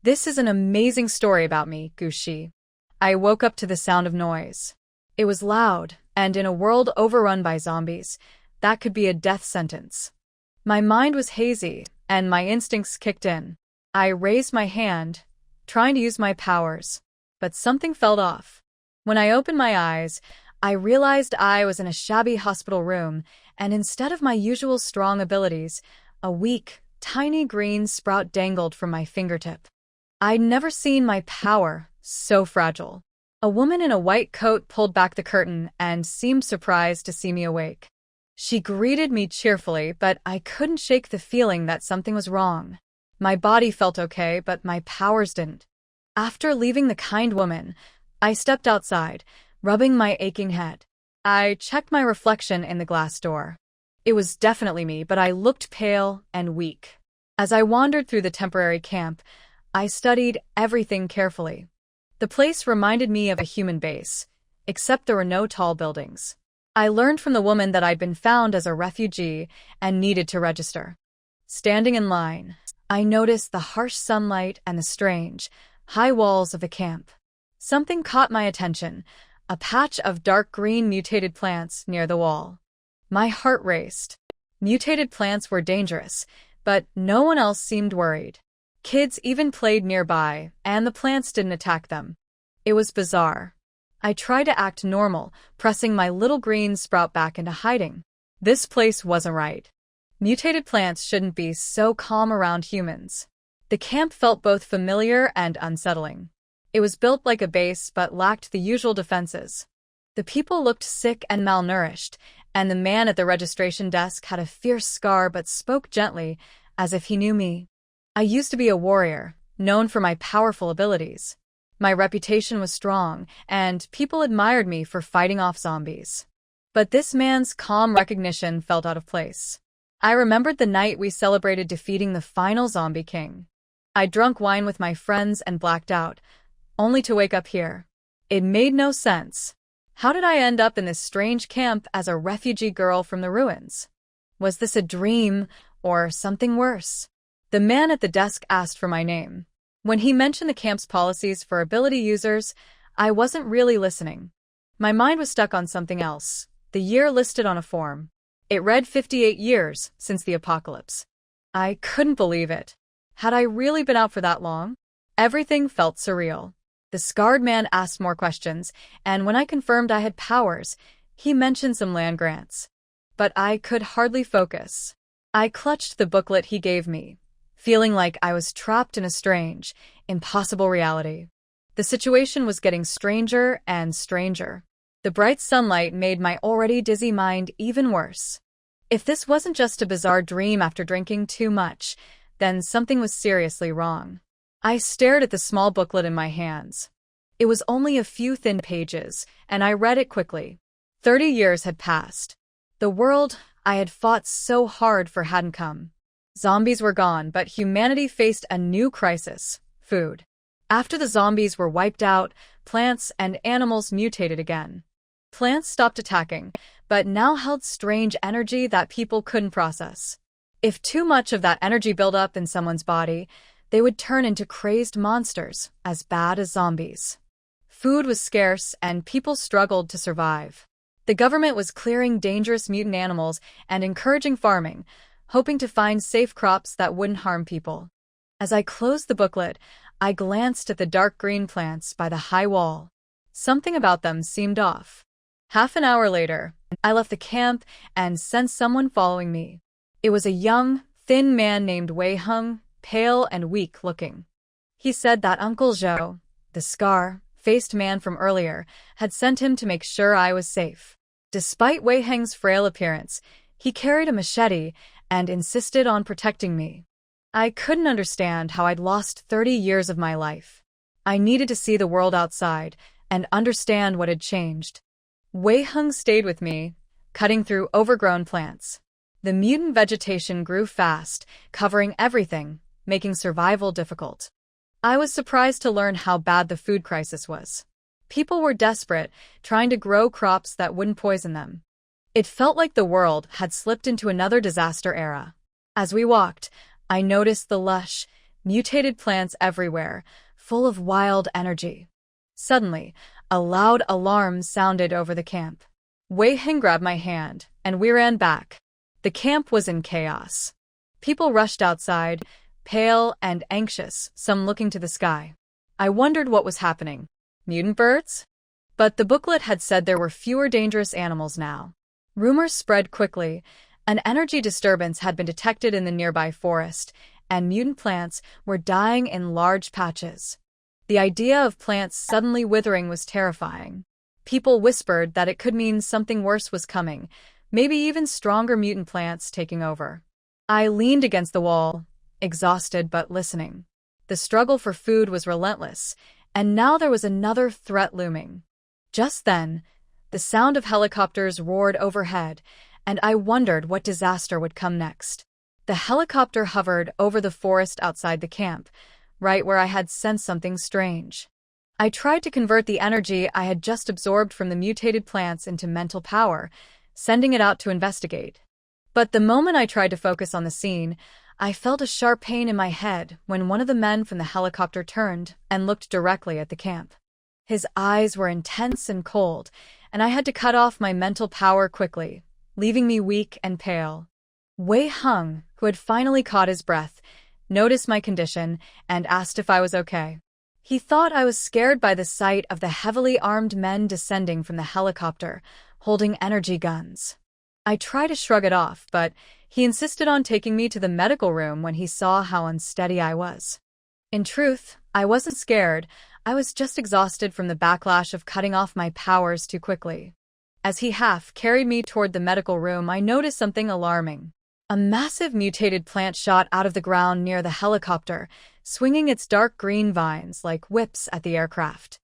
This is an amazing story about me, Gushi. I woke up to the sound of noise. It was loud, and in a world overrun by zombies, that could be a death sentence. My mind was hazy, and my instincts kicked in. I raised my hand, trying to use my powers, but something felt off. When I opened my eyes, I realized I was in a shabby hospital room, and instead of my usual strong abilities, a weak, tiny green sprout dangled from my fingertip. I'd never seen my power so fragile. A woman in a white coat pulled back the curtain and seemed surprised to see me awake. She greeted me cheerfully, but I couldn't shake the feeling that something was wrong. My body felt okay, but my powers didn't. After leaving the kind woman, I stepped outside, rubbing my aching head. I checked my reflection in the glass door. It was definitely me, but I looked pale and weak. As I wandered through the temporary camp, I studied everything carefully. The place reminded me of a human base, except there were no tall buildings. I learned from the woman that I'd been found as a refugee and needed to register. Standing in line, I noticed the harsh sunlight and the strange, high walls of the camp. Something caught my attention, a patch of dark green mutated plants near the wall. My heart raced. Mutated plants were dangerous, but no one else seemed worried. Kids even played nearby, and the plants didn't attack them. It was bizarre. I tried to act normal, pressing my little green sprout back into hiding. This place wasn't right. Mutated plants shouldn't be so calm around humans. The camp felt both familiar and unsettling. It was built like a base but lacked the usual defenses. The people looked sick and malnourished, and the man at the registration desk had a fierce scar but spoke gently, as if he knew me. I used to be a warrior, known for my powerful abilities. My reputation was strong, and people admired me for fighting off zombies. But this man's calm recognition felt out of place. I remembered the night we celebrated defeating the final zombie king. I drank wine with my friends and blacked out, only to wake up here. It made no sense. How did I end up in this strange camp as a refugee girl from the ruins? Was this a dream, or something worse? The man at the desk asked for my name. When he mentioned the camp's policies for ability users, I wasn't really listening. My mind was stuck on something else, the year listed on a form. It read 58 years since the apocalypse. I couldn't believe it. Had I really been out for that long? Everything felt surreal. The scarred man asked more questions, and when I confirmed I had powers, he mentioned some land grants. But I could hardly focus. I clutched the booklet he gave me, feeling like I was trapped in a strange, impossible reality. The situation was getting stranger and stranger. The bright sunlight made my already dizzy mind even worse. If this wasn't just a bizarre dream after drinking too much, then something was seriously wrong. I stared at the small booklet in my hands. It was only a few thin pages, and I read it quickly. 30 years had passed. The world I had fought so hard for hadn't come. Zombies were gone, but humanity faced a new crisis: food. After the zombies were wiped out, plants and animals mutated again. Plants stopped attacking, but now held strange energy that people couldn't process. If too much of that energy built up in someone's body, they would turn into crazed monsters, as bad as zombies. Food was scarce, and people struggled to survive. The government was clearing dangerous mutant animals and encouraging farming, hoping to find safe crops that wouldn't harm people. As I closed the booklet, I glanced at the dark green plants by the high wall. Something about them seemed off. Half an hour later, I left the camp and sensed someone following me. It was a young, thin man named Wei Hung, pale and weak-looking. He said that Uncle Zhou, the scar-faced man from earlier, had sent him to make sure I was safe. Despite Wei Heng's frail appearance, he carried a machete and insisted on protecting me. I couldn't understand how I'd lost 30 years of my life. I needed to see the world outside and understand what had changed. Wei Hung stayed with me, cutting through overgrown plants. The mutant vegetation grew fast, covering everything, making survival difficult. I was surprised to learn how bad the food crisis was. People were desperate, trying to grow crops that wouldn't poison them. It felt like the world had slipped into another disaster era. As we walked, I noticed the lush, mutated plants everywhere, full of wild energy. Suddenly, a loud alarm sounded over the camp. Wei Hing grabbed my hand, and we ran back. The camp was in chaos. People rushed outside, pale and anxious, some looking to the sky. I wondered what was happening. Mutant birds? But the booklet had said there were fewer dangerous animals now. Rumors spread quickly. An energy disturbance had been detected in the nearby forest, and mutant plants were dying in large patches. The idea of plants suddenly withering was terrifying. People whispered that it could mean something worse was coming, maybe even stronger mutant plants taking over. I leaned against the wall, exhausted but listening. The struggle for food was relentless, and now there was another threat looming. Just then, the sound of helicopters roared overhead, and I wondered what disaster would come next. The helicopter hovered over the forest outside the camp, right where I had sensed something strange. I tried to convert the energy I had just absorbed from the mutated plants into mental power, sending it out to investigate. But the moment I tried to focus on the scene, I felt a sharp pain in my head when one of the men from the helicopter turned and looked directly at the camp. His eyes were intense and cold, and I had to cut off my mental power quickly, leaving me weak and pale. Wei Hung, who had finally caught his breath, noticed my condition and asked if I was okay. He thought I was scared by the sight of the heavily armed men descending from the helicopter, holding energy guns. I tried to shrug it off, but he insisted on taking me to the medical room when he saw how unsteady I was. In truth, I wasn't scared. I was just exhausted from the backlash of cutting off my powers too quickly. As he half carried me toward the medical room, I noticed something alarming. A massive mutated plant shot out of the ground near the helicopter, swinging its dark green vines like whips at the aircraft.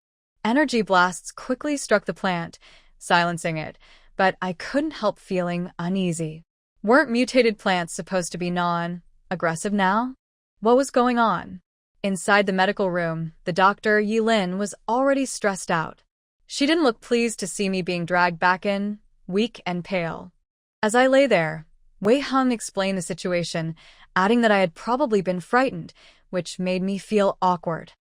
Energy blasts quickly struck the plant, silencing it, but I couldn't help feeling uneasy. Weren't mutated plants supposed to be non-aggressive now? What was going on? Inside the medical room, the doctor, Yilin, was already stressed out. She didn't look pleased to see me being dragged back in, weak and pale. As I lay there, Wei Hung explained the situation, adding that I had probably been frightened, which made me feel awkward.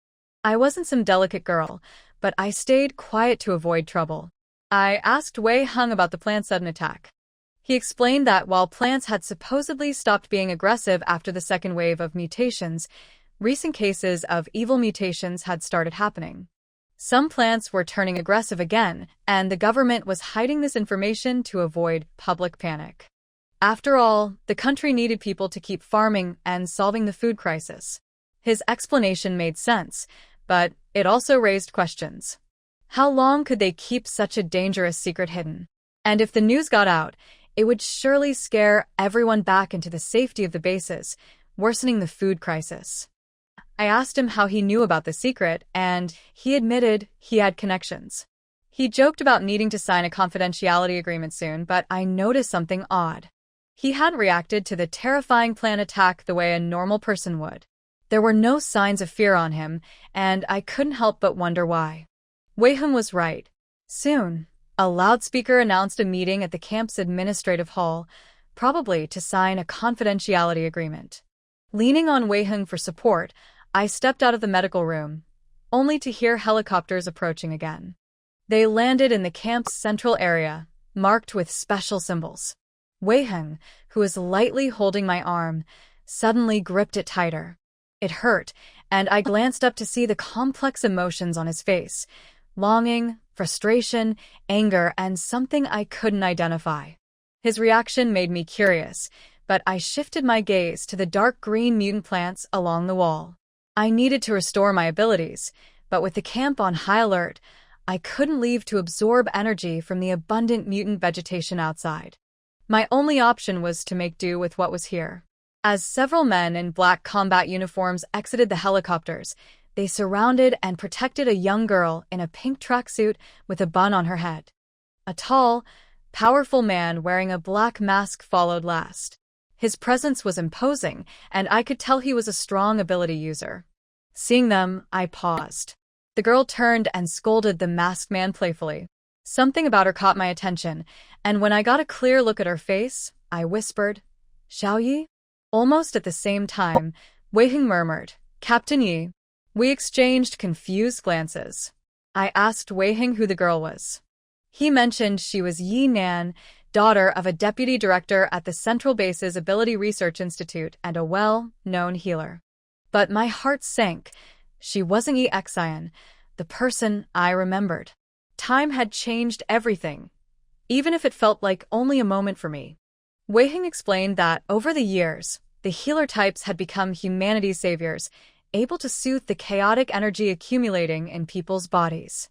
I wasn't some delicate girl, but I stayed quiet to avoid trouble. I asked Wei Hung about the plant's sudden attack. He explained that while plants had supposedly stopped being aggressive after the second wave of mutations, recent cases of evil mutations had started happening. Some plants were turning aggressive again, and the government was hiding this information to avoid public panic. After all, the country needed people to keep farming and solving the food crisis. His explanation made sense, but it also raised questions. How long could they keep such a dangerous secret hidden? And if the news got out, it would surely scare everyone back into the safety of the bases, worsening the food crisis. I asked him how he knew about the secret, and he admitted he had connections. He joked about needing to sign a confidentiality agreement soon, but I noticed something odd. He hadn't reacted to the terrifying plant attack the way a normal person would. There were no signs of fear on him, and I couldn't help but wonder why. Wei Hung was right. Soon, a loudspeaker announced a meeting at the camp's administrative hall, probably to sign a confidentiality agreement. Leaning on Wei Hung for support, I stepped out of the medical room, only to hear helicopters approaching again. They landed in the camp's central area, marked with special symbols. Wei Hung, who was lightly holding my arm, suddenly gripped it tighter. It hurt, and I glanced up to see the complex emotions on his face: longing, frustration, anger, and something I couldn't identify. His reaction made me curious, but I shifted my gaze to the dark green mutant plants along the wall. I needed to restore my abilities, but with the camp on high alert, I couldn't leave to absorb energy from the abundant mutant vegetation outside. My only option was to make do with what was here. As several men in black combat uniforms exited the helicopters, they surrounded and protected a young girl in a pink tracksuit with a bun on her head. A tall, powerful man wearing a black mask followed last. His presence was imposing, and I could tell he was a strong ability user. Seeing them, I paused. The girl turned and scolded the masked man playfully. Something about her caught my attention, and when I got a clear look at her face, I whispered, "Xiao Yi?" Almost at the same time, Wei Hing murmured, Captain Yi. We exchanged confused glances. I asked Wei Hing who the girl was. He mentioned she was Yi Nan, daughter of a deputy director at the Central Base's Ability Research Institute and a well-known healer. But my heart sank. She wasn't Yi Xian, the person I remembered. Time had changed everything, even if it felt like only a moment for me. Wei Hing explained that, over the years, the healer types had become humanity's saviors, able to soothe the chaotic energy accumulating in people's bodies.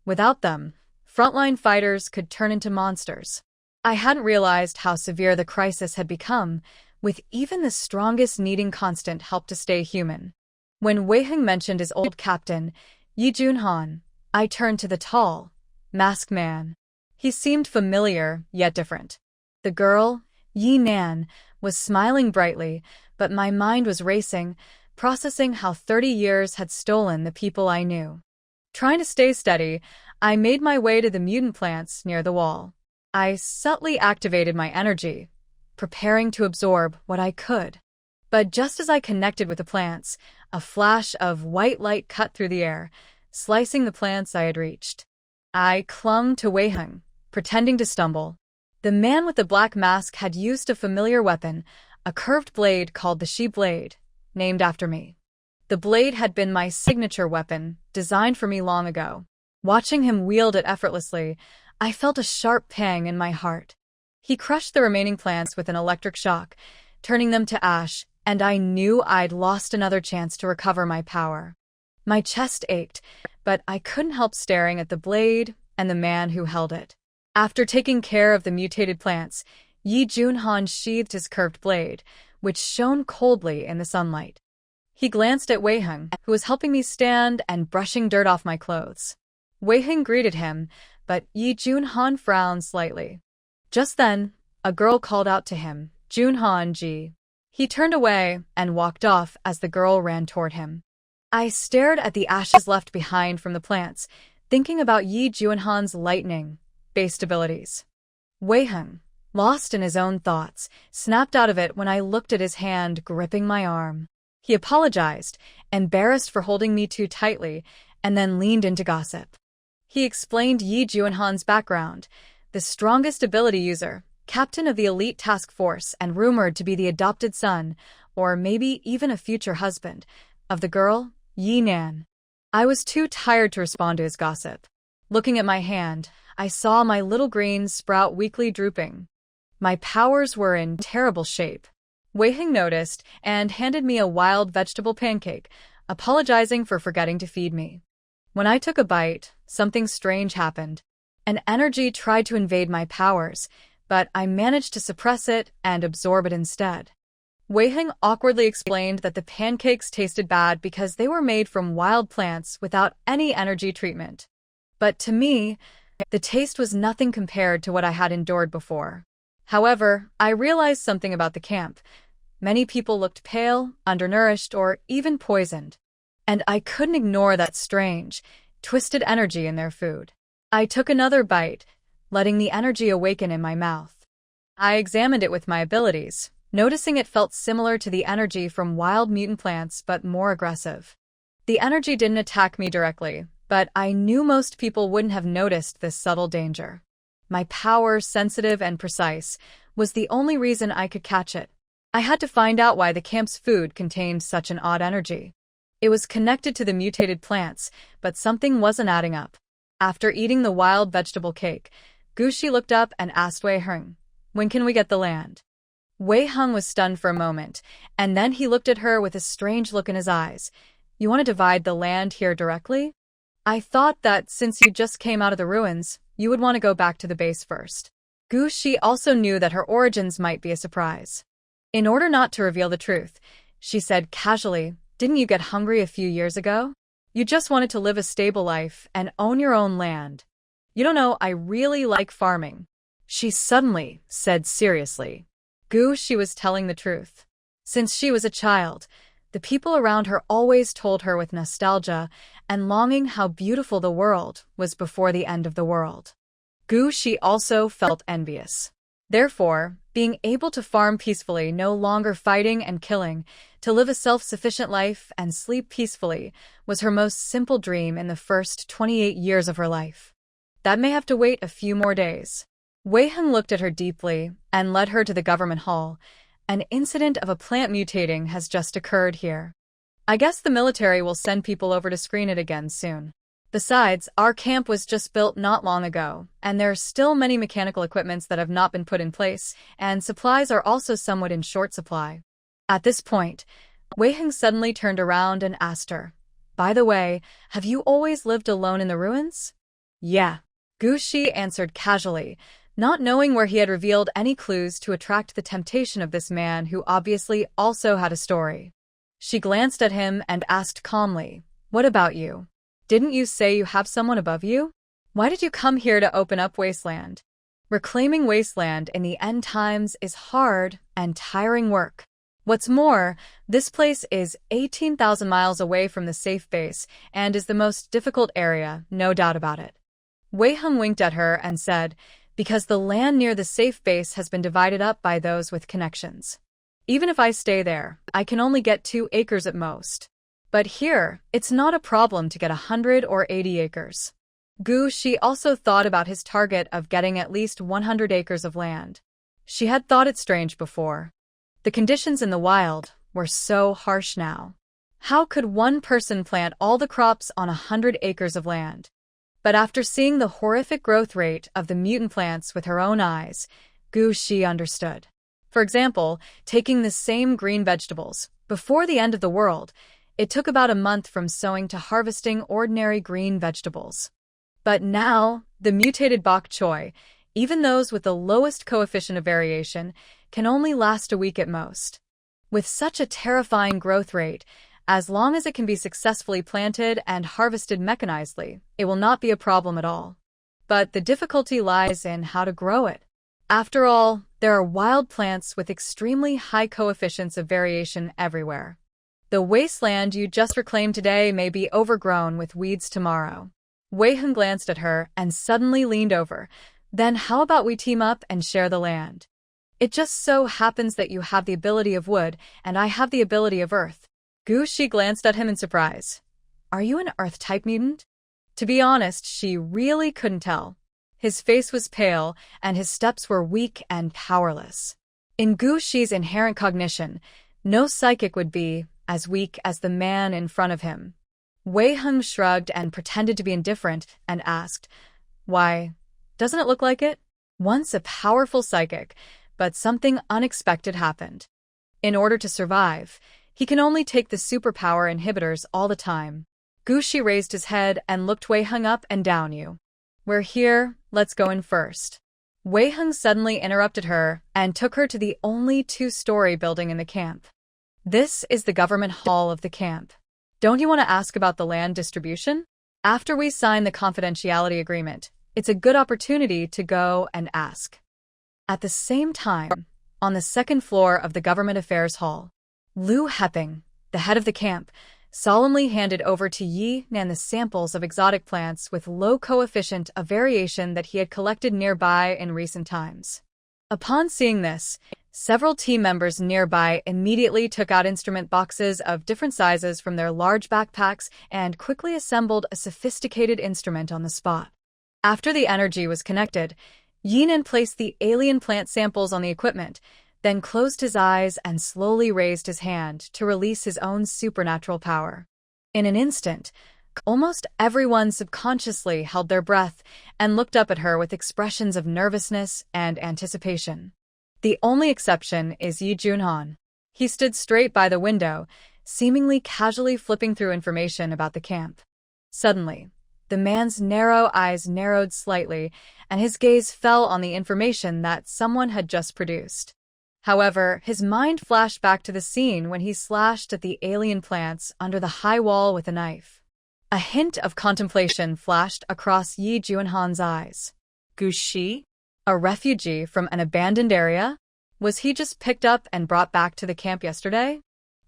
Without them, frontline fighters could turn into monsters. I hadn't realized how severe the crisis had become, with even the strongest needing constant help to stay human. When Wei Hing mentioned his old captain, Yi Junhan, I turned to the tall, masked man. He seemed familiar, yet different. The girl, Yi Nan, was smiling brightly, but my mind was racing, processing how 30 years had stolen the people I knew. Trying to stay steady, I made my way to the mutant plants near the wall. I subtly activated my energy, preparing to absorb what I could. But just as I connected with the plants, a flash of white light cut through the air, slicing the plants I had reached. I clung to Wei Hing, pretending to stumble. The man with the black mask had used a familiar weapon, a curved blade called the She Blade, named after me. The blade had been my signature weapon, designed for me long ago. Watching him wield it effortlessly, I felt a sharp pang in my heart. He crushed the remaining plants with an electric shock, turning them to ash, and I knew I'd lost another chance to recover my power. My chest ached, but I couldn't help staring at the blade and the man who held it. After taking care of the mutated plants, Yi Junhan sheathed his curved blade, which shone coldly in the sunlight. He glanced at Wei Hing, who was helping me stand and brushing dirt off my clothes. Wei Hing greeted him, but Yi Junhan frowned slightly. Just then, a girl called out to him, "Junhan Ji." He turned away and walked off as the girl ran toward him. I stared at the ashes left behind from the plants, thinking about Yi Junhan's lightning-based abilities. Wei Hing, lost in his own thoughts, snapped out of it when I looked at his hand gripping my arm. He apologized, embarrassed for holding me too tightly, and then leaned into gossip. He explained Yi Junhan's background, the strongest ability user, captain of the elite task force, and rumored to be the adopted son, or maybe even a future husband, of the girl, Yi Nan. I was too tired to respond to his gossip. Looking at my hand, I saw my little green sprout weakly drooping. My powers were in terrible shape. Wei Hing noticed and handed me a wild vegetable pancake, apologizing for forgetting to feed me. When I took a bite, something strange happened. An energy tried to invade my powers, but I managed to suppress it and absorb it instead. Wei Hing awkwardly explained that the pancakes tasted bad because they were made from wild plants without any energy treatment. But to me, the taste was nothing compared to what I had endured before. However, I realized something about the camp. Many people looked pale, undernourished, or even poisoned. And I couldn't ignore that strange, twisted energy in their food. I took another bite, letting the energy awaken in my mouth. I examined it with my abilities, noticing it felt similar to the energy from wild mutant plants but more aggressive. The energy didn't attack me directly, but I knew most people wouldn't have noticed this subtle danger. My power, sensitive and precise, was the only reason I could catch it. I had to find out why the camp's food contained such an odd energy. It was connected to the mutated plants, but something wasn't adding up. After eating the wild vegetable cake, Gushi looked up and asked Wei Hing, "When can we get the land?" Wei Hing was stunned for a moment, and then he looked at her with a strange look in his eyes. "You want to divide the land here directly? I thought that since you just came out of the ruins, you would want to go back to the base first." Gushi also knew that her origins might be a surprise. In order not to reveal the truth, she said casually, "Didn't you get hungry a few years ago? You just wanted to live a stable life and own your own land. You don't know, I really like farming." She suddenly said seriously. She was telling the truth. Since she was a child, the people around her always told her with nostalgia and longing how beautiful the world was before the end of the world. She also felt envious. Therefore, being able to farm peacefully, no longer fighting and killing, To live a self-sufficient life and sleep peacefully was her most simple dream in the first 28 years of her life. That may have to wait a few more days. Wei Heng looked at her deeply and led her to the government hall. An incident of a plant mutating has just occurred here. I guess the military will send people over to screen it again soon. Besides, our camp was just built not long ago, and there are still many mechanical equipments that have not been put in place, and supplies are also somewhat in short supply. At this point, Wei Heng suddenly turned around and asked her, "By the way, have you always lived alone in the ruins?" "Yeah," Gu Shi answered casually, not knowing where he had revealed any clues to attract the temptation of this man who obviously also had a story. She glanced at him and asked calmly, "What about you? Didn't you say you have someone above you? Why did you come here to open up Wasteland?" Reclaiming Wasteland in the end times is hard and tiring work. What's more, this place is 18,000 miles away from the safe base and is the most difficult area, no doubt about it. Wei Heng winked at her and said, "Because the land near the safe base has been divided up by those with connections. Even if I stay there, I can only get 2 acres at most. But here, it's not a problem to get 100 or 80 acres. Gu Shi also thought about his target of getting at least 100 acres of land. She had thought it strange before. The conditions in the wild were so harsh now. How could one person plant all the crops on 100 acres of land? But after seeing the horrific growth rate of the mutant plants with her own eyes, Gu Shi understood. For example, taking the same green vegetables, before the end of the world, it took about a month from sowing to harvesting ordinary green vegetables. But now, the mutated bok choy, even those with the lowest coefficient of variation, can only last a week at most. With such a terrifying growth rate, as long as it can be successfully planted and harvested mechanizedly, it will not be a problem at all. But the difficulty lies in how to grow it. After all, there are wild plants with extremely high coefficients of variation everywhere. The wasteland you just reclaimed today may be overgrown with weeds tomorrow. Wei Heng glanced at her and suddenly leaned over. "Then how about we team up and share the land? It just so happens that you have the ability of wood and I have the ability of earth." Gu Shi glanced at him in surprise. "Are you an Earth-type mutant?" To be honest, she really couldn't tell. His face was pale, and his steps were weak and powerless. In Gu Shi's inherent cognition, no psychic would be as weak as the man in front of him. Wei Heng shrugged and pretended to be indifferent and asked, "Why, doesn't it look like it?" Once a powerful psychic, but something unexpected happened. In order to survive, he can only take the superpower inhibitors all the time. Gu Shi raised his head and looked Wei Heng up and down. "You. We're here, let's go in first." Wei Heng suddenly interrupted her and took her to the only 2-story building in the camp. "This is the government hall of the camp. Don't you want to ask about the land distribution? After we sign the confidentiality agreement, it's a good opportunity to go and ask." At the same time, on the 2nd floor of the government affairs hall, Lu Heping, the head of the camp, solemnly handed over to Yi Nan the samples of exotic plants with low coefficient of variation that he had collected nearby in recent times. Upon seeing this, several team members nearby immediately took out instrument boxes of different sizes from their large backpacks and quickly assembled a sophisticated instrument on the spot. After the energy was connected, Yi Nan placed the alien plant samples on the equipment, then closed his eyes and slowly raised his hand to release his own supernatural power. In an instant, almost everyone subconsciously held their breath and looked up at her with expressions of nervousness and anticipation. The only exception is Yi Junhan. He stood straight by the window, seemingly casually flipping through information about the camp. Suddenly, the man's narrow eyes narrowed slightly, and his gaze fell on the information that someone had just produced. However, his mind flashed back to the scene when he slashed at the alien plants under the high wall with a knife. A hint of contemplation flashed across Yi Junhan's eyes. Gu Shi? A refugee from an abandoned area? Was he just picked up and brought back to the camp yesterday?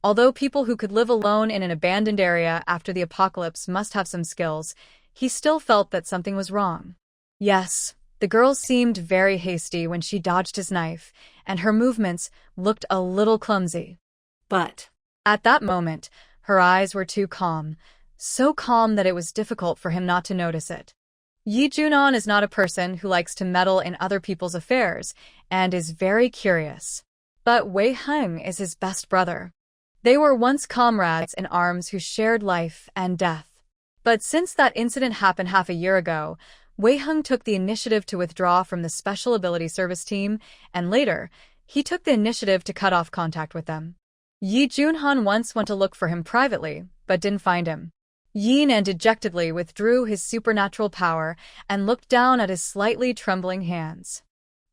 Although people who could live alone in an abandoned area after the apocalypse must have some skills, he still felt that something was wrong. Yes, the girl seemed very hasty when she dodged his knife, and her movements looked a little clumsy. But At that moment, her eyes were too calm, so calm that it was difficult for him not to notice it. Yi Junon is not a person who likes to meddle in other people's affairs and is very curious. But Wei Heng is his best brother. They were once comrades in arms who shared life and death. But since that incident happened half a year ago, Wei Heng took the initiative to withdraw from the Special Ability Service team, and later, he took the initiative to cut off contact with them. Yi Junhan once went to look for him privately, but didn't find him. Yin dejectedly withdrew his supernatural power and looked down at his slightly trembling hands.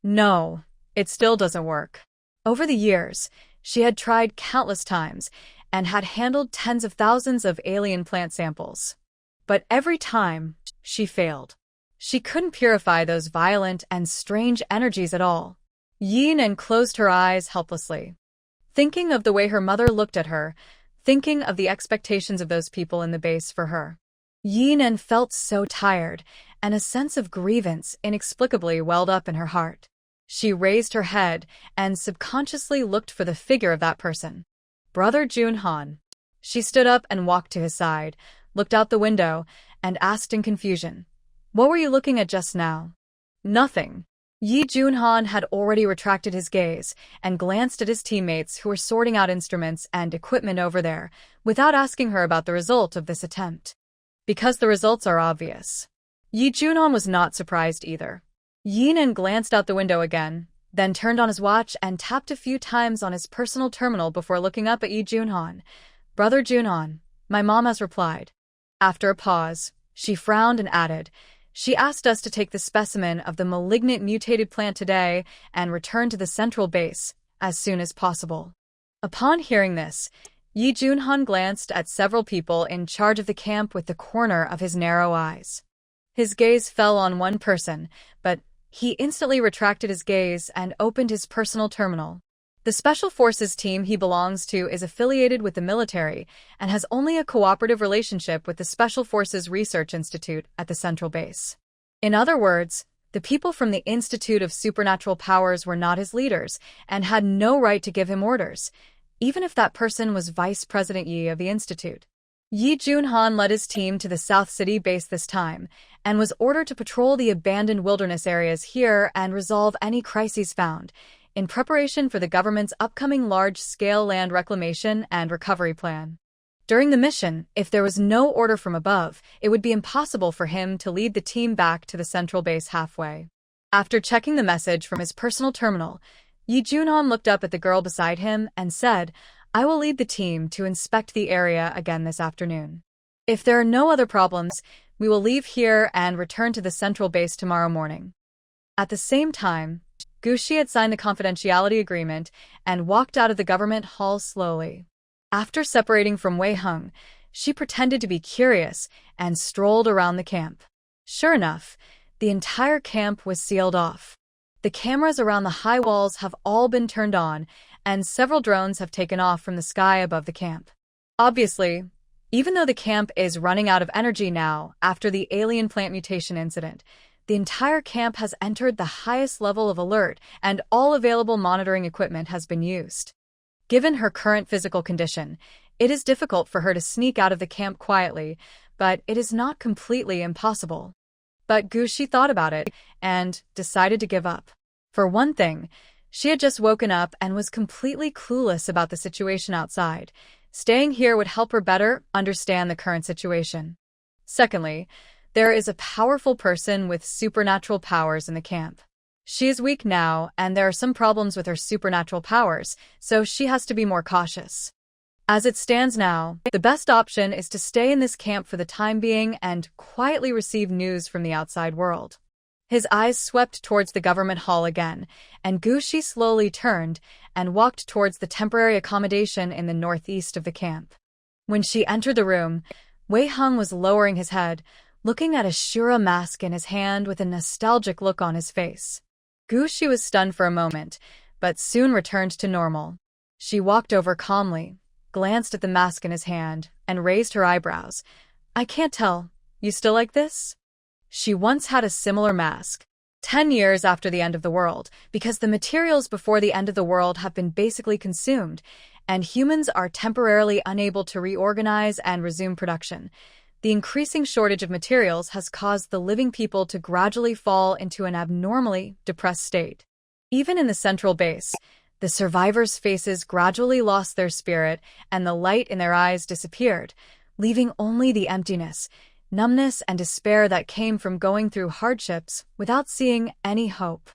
No, it still doesn't work. Over the years, she had tried countless times and had handled tens of thousands of alien plant samples. But every time, she failed. She couldn't purify those violent and strange energies at all. Yin closed her eyes helplessly, thinking of the way her mother looked at her, thinking of the expectations of those people in the base for her. Yin felt so tired, and a sense of grievance inexplicably welled up in her heart. She raised her head and subconsciously looked for the figure of that person. Brother Junhan. She stood up and walked to his side, looked out the window, and asked in confusion, "What were you looking at just now?" "Nothing." Yi Junhan had already retracted his gaze and glanced at his teammates who were sorting out instruments and equipment over there, without asking her about the result of this attempt. Because the results are obvious. Yi Junhan was not surprised either. Yin glanced out the window again, then turned on his watch and tapped a few times on his personal terminal before looking up at Yi Junhan. "Brother Junhan, my mom has replied." After a pause, she frowned and added, "She asked us to take the specimen of the malignant mutated plant today and return to the central base as soon as possible." Upon hearing this, Yi Junhan glanced at several people in charge of the camp with the corner of his narrow eyes. His gaze fell on one person, but he instantly retracted his gaze and opened his personal terminal. The Special Forces team he belongs to is affiliated with the military and has only a cooperative relationship with the Special Forces Research Institute at the central base. In other words, the people from the Institute of Supernatural Powers were not his leaders and had no right to give him orders, even if that person was Vice President Yi of the Institute. Yi Junhan led his team to the South City base this time and was ordered to patrol the abandoned wilderness areas here and resolve any crises found, in preparation for the government's upcoming large-scale land reclamation and recovery plan. During the mission, if there was no order from above, it would be impossible for him to lead the team back to the central base halfway. After checking the message from his personal terminal, Yi Junhan looked up at the girl beside him and said, "I will lead the team to inspect the area again this afternoon. If there are no other problems, we will leave here and return to the central base tomorrow morning." At the same time, Gushi had signed the confidentiality agreement and walked out of the government hall slowly. After separating from Wei Heng, she pretended to be curious and strolled around the camp. Sure enough, the entire camp was sealed off. The cameras around the high walls have all been turned on, and several drones have taken off from the sky above the camp. Obviously, even though the camp is running out of energy now after the alien plant mutation incident, the entire camp has entered the highest level of alert and all available monitoring equipment has been used. Given her current physical condition, it is difficult for her to sneak out of the camp quietly, but it is not completely impossible. But Gushi thought about it and decided to give up. For one thing, she had just woken up and was completely clueless about the situation outside. Staying here would help her better understand the current situation. Secondly, there is a powerful person with supernatural powers in the camp. She is weak now, and there are some problems with her supernatural powers, so she has to be more cautious. As it stands now, the best option is to stay in this camp for the time being and quietly receive news from the outside world. His eyes swept towards the government hall again, and Gushi slowly turned and walked towards the temporary accommodation in the northeast of the camp. When she entered the room, Wei Heng was lowering his head, looking at a Shura mask in his hand with a nostalgic look on his face. Gushi was stunned for a moment, but soon returned to normal. She walked over calmly, glanced at the mask in his hand, and raised her eyebrows. "I can't tell. You still like this?" She once had a similar mask, 10 years after the end of the world, because the materials before the end of the world have been basically consumed, and humans are temporarily unable to reorganize and resume production. The increasing shortage of materials has caused the living people to gradually fall into an abnormally depressed state. Even in the central base, the survivors' faces gradually lost their spirit and the light in their eyes disappeared, leaving only the emptiness, numbness, and despair that came from going through hardships without seeing any hope.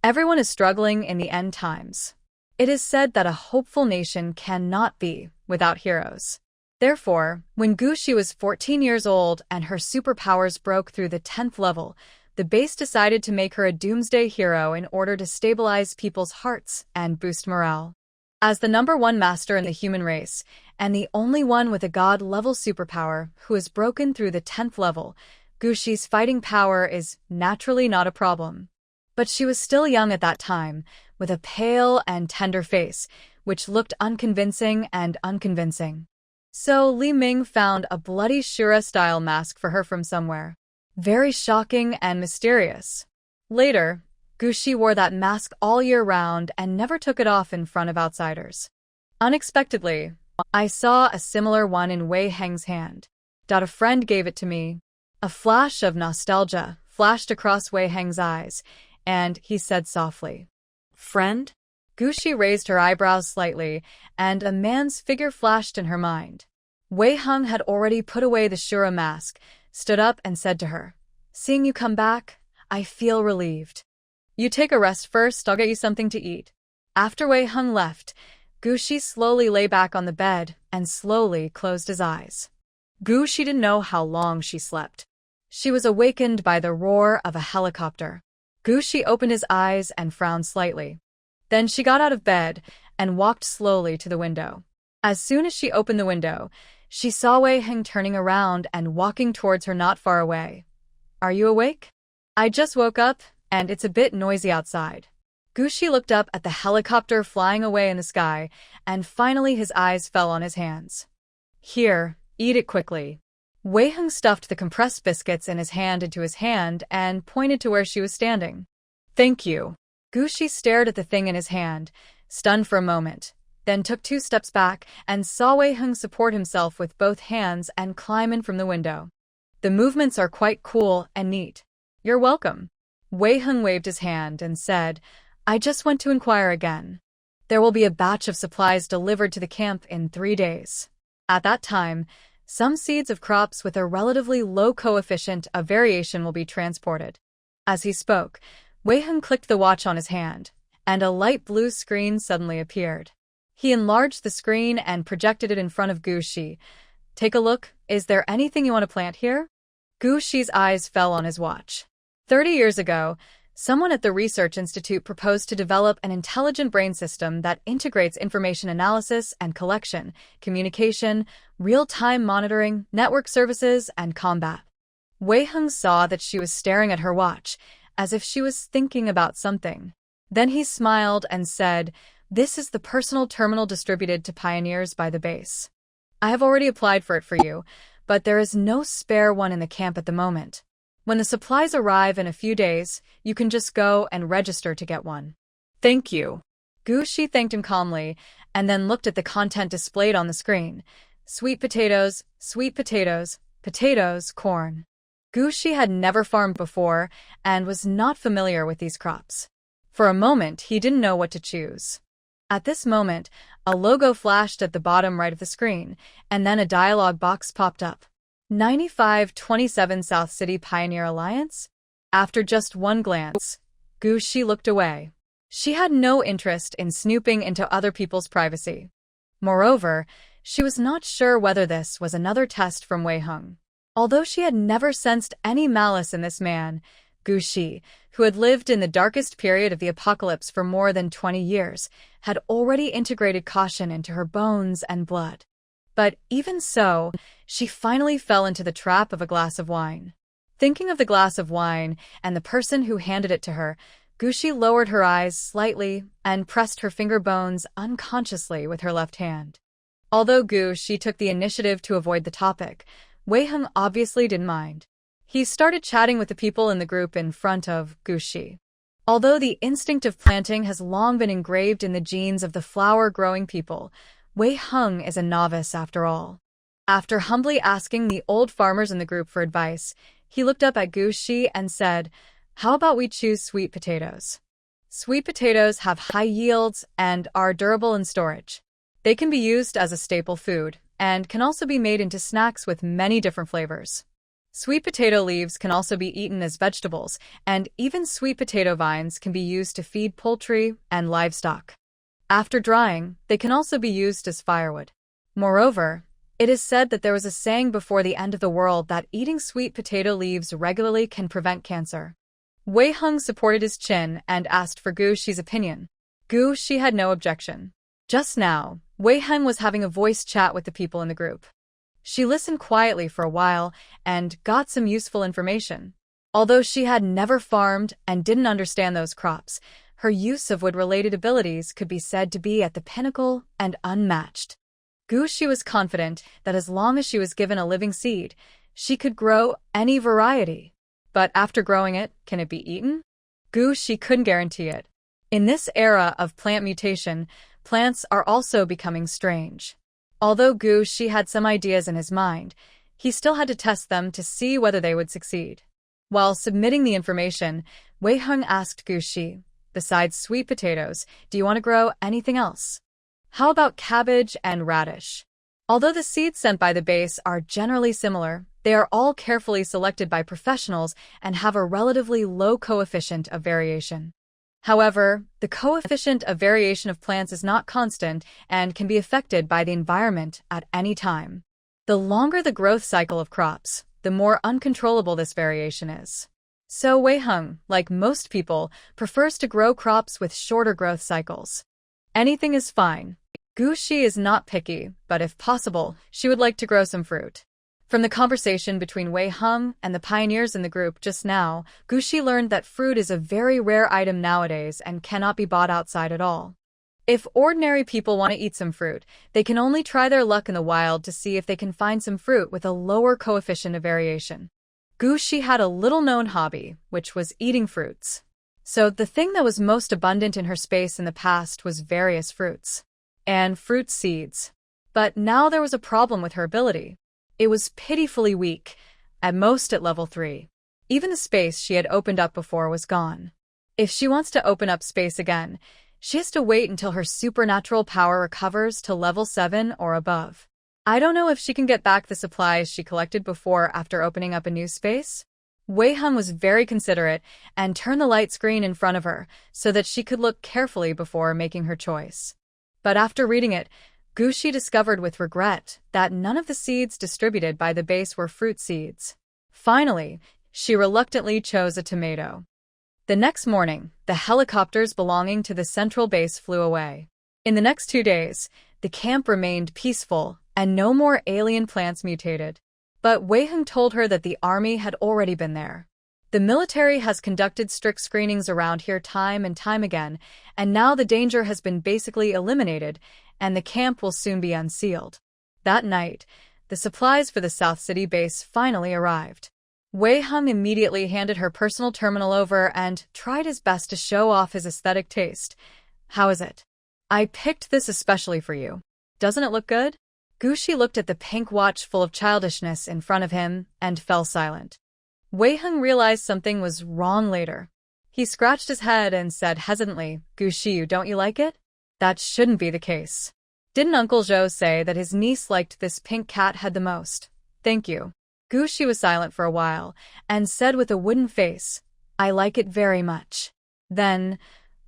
Everyone is struggling in the end times. It is said that a hopeful nation cannot be without heroes. Therefore, when Gushi was 14 years old and her superpowers broke through the 10th level, the base decided to make her a doomsday hero in order to stabilize people's hearts and boost morale. As the #1 master in the human race, and the only one with a god-level superpower who has broken through the 10th level, Gushi's fighting power is naturally not a problem. But she was still young at that time, with a pale and tender face, which looked unconvincing and unconvincing. So Li Ming found a bloody Shura-style mask for her from somewhere. Very shocking and mysterious. Later, Gushi wore that mask all year round and never took it off in front of outsiders. Unexpectedly, I saw a similar one in Wei Heng's hand. A friend gave it to me. A flash of nostalgia flashed across Wei Heng's eyes, and he said softly, "Friend?" Gushi raised her eyebrows slightly, and a man's figure flashed in her mind. Wei Heng had already put away the Shura mask, stood up and said to her, "Seeing you come back, I feel relieved. You take a rest first, I'll get you something to eat." After Wei Heng left, Gushi slowly lay back on the bed and slowly closed his eyes. Gushi didn't know how long she slept. She was awakened by the roar of a helicopter. Gushi opened his eyes and frowned slightly. Then she got out of bed and walked slowly to the window. As soon as she opened the window, she saw Wei Heng turning around and walking towards her not far away. "Are you awake?" "I just woke up, and it's a bit noisy outside." Gushi looked up at the helicopter flying away in the sky, and finally his eyes fell on his hands. "Here, eat it quickly." Wei Heng stuffed the compressed biscuits in his hand into his hand and pointed to where she was standing. "Thank you." Gushi stared at the thing in his hand, stunned for a moment, then took 2 steps back and saw Wei Heng support himself with both hands and climb in from the window. "The movements are quite cool and neat." "You're welcome." Wei Heng waved his hand and said, "I just went to inquire again. There will be a batch of supplies delivered to the camp in 3 days. At that time, some seeds of crops with a relatively low coefficient of variation will be transported." As he spoke, Wei Heng clicked the watch on his hand, and a light blue screen suddenly appeared. He enlarged the screen and projected it in front of Gushi. "Take a look. Is there anything you want to plant here?" Gushi's eyes fell on his watch. 30 years ago, someone at the Research Institute proposed to develop an intelligent brain system that integrates information analysis and collection, communication, real-time monitoring, network services, and combat. Wei Heng saw that she was staring at her watch, as if she was thinking about something. Then he smiled and said, "This is the personal terminal distributed to pioneers by the base. I have already applied for it for you, but there is no spare one in the camp at the moment. When the supplies arrive in a few days, you can just go and register to get one." "Thank you." Gushi thanked him calmly, and then looked at the content displayed on the screen. Sweet potatoes, potatoes, corn. Gushi had never farmed before and was not familiar with these crops. For a moment, he didn't know what to choose. At this moment, a logo flashed at the bottom right of the screen, and then a dialog box popped up. 9527 South City Pioneer Alliance? After just one glance, Gushi looked away. She had no interest in snooping into other people's privacy. Moreover, she was not sure whether this was another test from Wei Heng. Although she had never sensed any malice in this man, Gushi, who had lived in the darkest period of the apocalypse for more than 20 years, had already integrated caution into her bones and blood. But even so, she finally fell into the trap of a glass of wine. Thinking of the glass of wine and the person who handed it to her, Gushi lowered her eyes slightly and pressed her finger bones unconsciously with her left hand. Although Gushi took the initiative to avoid the topic, Wei Heng obviously didn't mind. He started chatting with the people in the group in front of Gushi. Although the instinct of planting has long been engraved in the genes of the flower-growing people, Wei Heng is a novice after all. After humbly asking the old farmers in the group for advice, he looked up at Gu Shi and said, "How about we choose sweet potatoes? Sweet potatoes have high yields and are durable in storage. They can be used as a staple food and can also be made into snacks with many different flavors. Sweet potato leaves can also be eaten as vegetables, and even sweet potato vines can be used to feed poultry and livestock. After drying, they can also be used as firewood. Moreover, it is said that there was a saying before the end of the world that eating sweet potato leaves regularly can prevent cancer." Wei Heng supported his chin and asked for Gu Shi's opinion. Gu Shi had no objection. Just now, Wei Heng was having a voice chat with the people in the group. She listened quietly for a while and got some useful information. Although she had never farmed and didn't understand those crops, her use of wood-related abilities could be said to be at the pinnacle and unmatched. Gu Shi was confident that as long as she was given a living seed, she could grow any variety. But after growing it, can it be eaten? Gu Shi couldn't guarantee it. In this era of plant mutation, plants are also becoming strange. Although Gu Shi had some ideas in his mind, he still had to test them to see whether they would succeed. While submitting the information, Wei Heng asked Gu Shi, "Besides sweet potatoes, do you want to grow anything else? How about cabbage and radish?" Although the seeds sent by the base are generally similar, they are all carefully selected by professionals and have a relatively low coefficient of variation. However, the coefficient of variation of plants is not constant and can be affected by the environment at any time. The longer the growth cycle of crops, the more uncontrollable this variation is. So Wei Heng, like most people, prefers to grow crops with shorter growth cycles. Anything is fine. Gu Shi is not picky, but if possible, she would like to grow some fruit. From the conversation between Wei Heng and the pioneers in the group just now, Gu Shi learned that fruit is a very rare item nowadays and cannot be bought outside at all. If ordinary people want to eat some fruit, they can only try their luck in the wild to see if they can find some fruit with a lower coefficient of variation. Gu Shi had a little-known hobby, which was eating fruits. So the thing that was most abundant in her space in the past was various fruits and fruit seeds. But now there was a problem with her ability. It was pitifully weak, at most at level 3. Even the space she had opened up before was gone. If she wants to open up space again, she has to wait until her supernatural power recovers to level 7 or above. I don't know if she can get back the supplies she collected before after opening up a new space. Wei Heng was very considerate and turned the light screen in front of her so that she could look carefully before making her choice. But after reading it, Gu Shi discovered with regret that none of the seeds distributed by the base were fruit seeds. Finally, she reluctantly chose a tomato. The next morning, the helicopters belonging to the central base flew away. In the next 2 days, the camp remained peaceful and no more alien plants mutated. But Wei Heng told her that the army had already been there. The military has conducted strict screenings around here time and time again, and now the danger has been basically eliminated, and the camp will soon be unsealed. That night, the supplies for the South City base finally arrived. Wei Heng immediately handed her personal terminal over and tried his best to show off his aesthetic taste. "How is it? I picked this especially for you. Doesn't it look good?" Gu Shi looked at the pink watch full of childishness in front of him and fell silent. Wei Heng realized something was wrong later. He scratched his head and said hesitantly, "Gu Shi, don't you like it? That shouldn't be the case. Didn't Uncle Zhou say that his niece liked this pink cat head the most? Thank you." Gu Shi was silent for a while and said with a wooden face, "I like it very much." Then,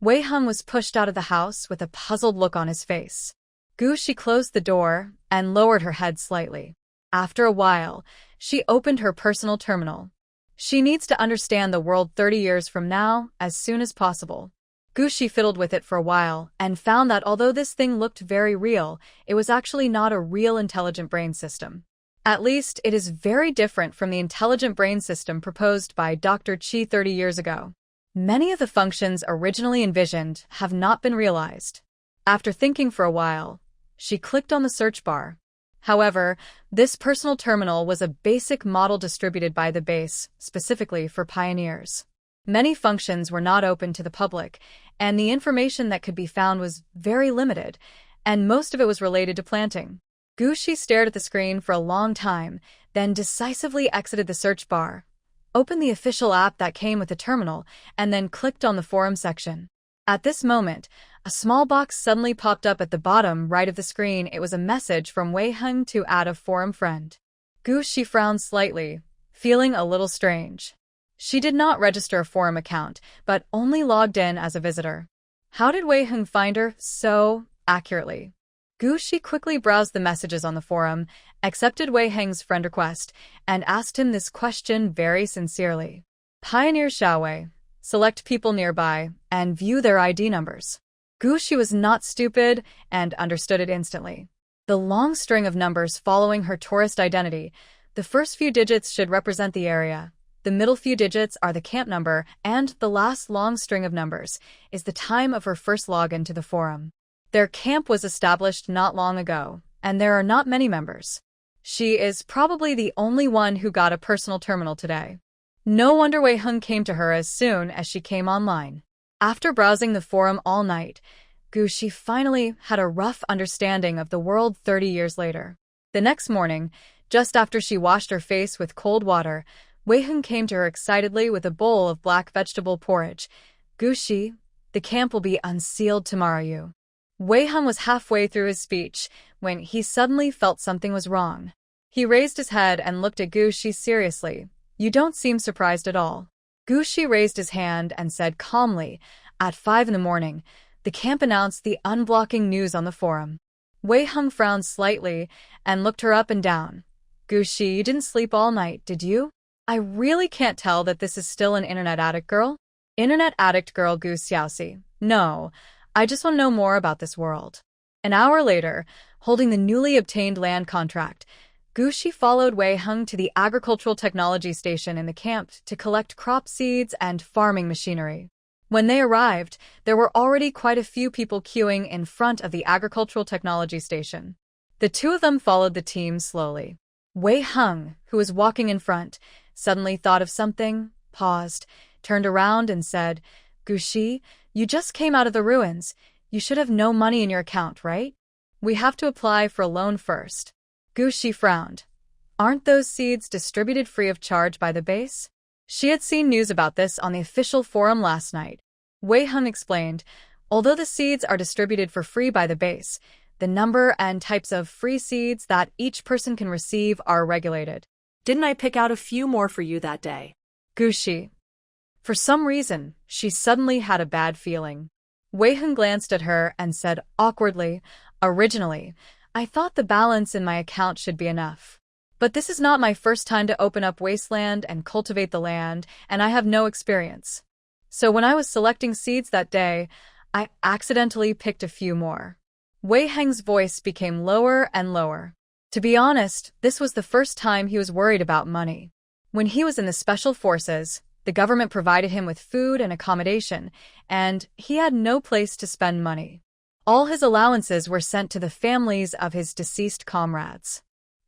Wei Heng was pushed out of the house with a puzzled look on his face. Gu Shi closed the door and lowered her head slightly. After a while, she opened her personal terminal. She needs to understand the world 30 years from now as soon as possible. Gu Shi fiddled with it for a while and found that although this thing looked very real, it was actually not a real intelligent brain system. At least, it is very different from the intelligent brain system proposed by Dr. Qi 30 years ago. Many of the functions originally envisioned have not been realized. After thinking for a while, she clicked on the search bar. However, this personal terminal was a basic model distributed by the base, specifically for pioneers. Many functions were not open to the public, and the information that could be found was very limited, and most of it was related to planting. Gushi stared at the screen for a long time, then decisively exited the search bar, opened the official app that came with the terminal, and then clicked on the forum section. At this moment, a small box suddenly popped up at the bottom right of the screen. It was a message from Wei Heng to add a forum friend. Gushi frowned slightly, feeling a little strange. She did not register a forum account, but only logged in as a visitor. How did Wei Heng find her so accurately? Gushi quickly browsed the messages on the forum, accepted Wei Heng's friend request, and asked him this question very sincerely. Pioneer Xiaowei, select people nearby, and view their ID numbers. Gushi was not stupid and understood it instantly. The long string of numbers following her tourist identity, the first few digits should represent the area, the middle few digits are the camp number, and the last long string of numbers is the time of her first login to the forum. Their camp was established not long ago, and there are not many members. She is probably the only one who got a personal terminal today. No wonder Wei Heng came to her as soon as she came online. After browsing the forum all night, Gushi finally had a rough understanding of the world 30 years later. The next morning, just after she washed her face with cold water, Wei Heng came to her excitedly with a bowl of black vegetable porridge. Gushi, the camp will be unsealed tomorrow. Wei Heng was halfway through his speech when he suddenly felt something was wrong. He raised his head and looked at Gushi seriously. You don't seem surprised at all. Gushi raised his hand and said calmly, at 5 in the morning, the camp announced the unblocking news on the forum. Wei Heng frowned slightly and looked her up and down. Gushi, you didn't sleep all night, did you? I really can't tell that this is still an internet addict girl. Internet addict girl Gu Xiaoxi. No, I just want to know more about this world. An hour later, holding the newly obtained land contract, Gushi followed Wei Heng to the agricultural technology station in the camp to collect crop seeds and farming machinery. When they arrived, there were already quite a few people queuing in front of the agricultural technology station. The two of them followed the team slowly. Wei Heng, who was walking in front, suddenly thought of something, paused, turned around and said, Gushi, you just came out of the ruins. You should have no money in your account, right? We have to apply for a loan first. Gushi frowned. Aren't those seeds distributed free of charge by the base? She had seen news about this on the official forum last night. Wei Heng explained, although the seeds are distributed for free by the base, the number and types of free seeds that each person can receive are regulated. Didn't I pick out a few more for you that day? Gushi. For some reason, she suddenly had a bad feeling. Wei Heng glanced at her and said awkwardly, originally, I thought the balance in my account should be enough. But this is not my first time to open up wasteland and cultivate the land, and I have no experience. So when I was selecting seeds that day, I accidentally picked a few more. Wei Heng's voice became lower and lower. To be honest, this was the first time he was worried about money. When he was in the special forces, the government provided him with food and accommodation, and he had no place to spend money. All his allowances were sent to the families of his deceased comrades.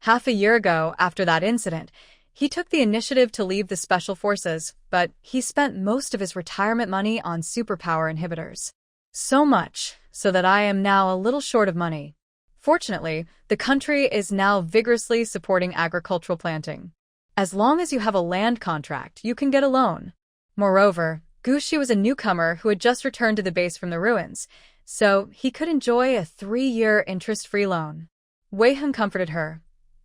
Half a year ago, after that incident, he took the initiative to leave the special forces, but he spent most of his retirement money on superpower inhibitors. So much, so that I am now a little short of money. Fortunately, the country is now vigorously supporting agricultural planting. As long as you have a land contract, you can get a loan. Moreover, Gushi was a newcomer who had just returned to the base from the ruins, so he could enjoy a 3-year interest-free loan. Wei Heng comforted her.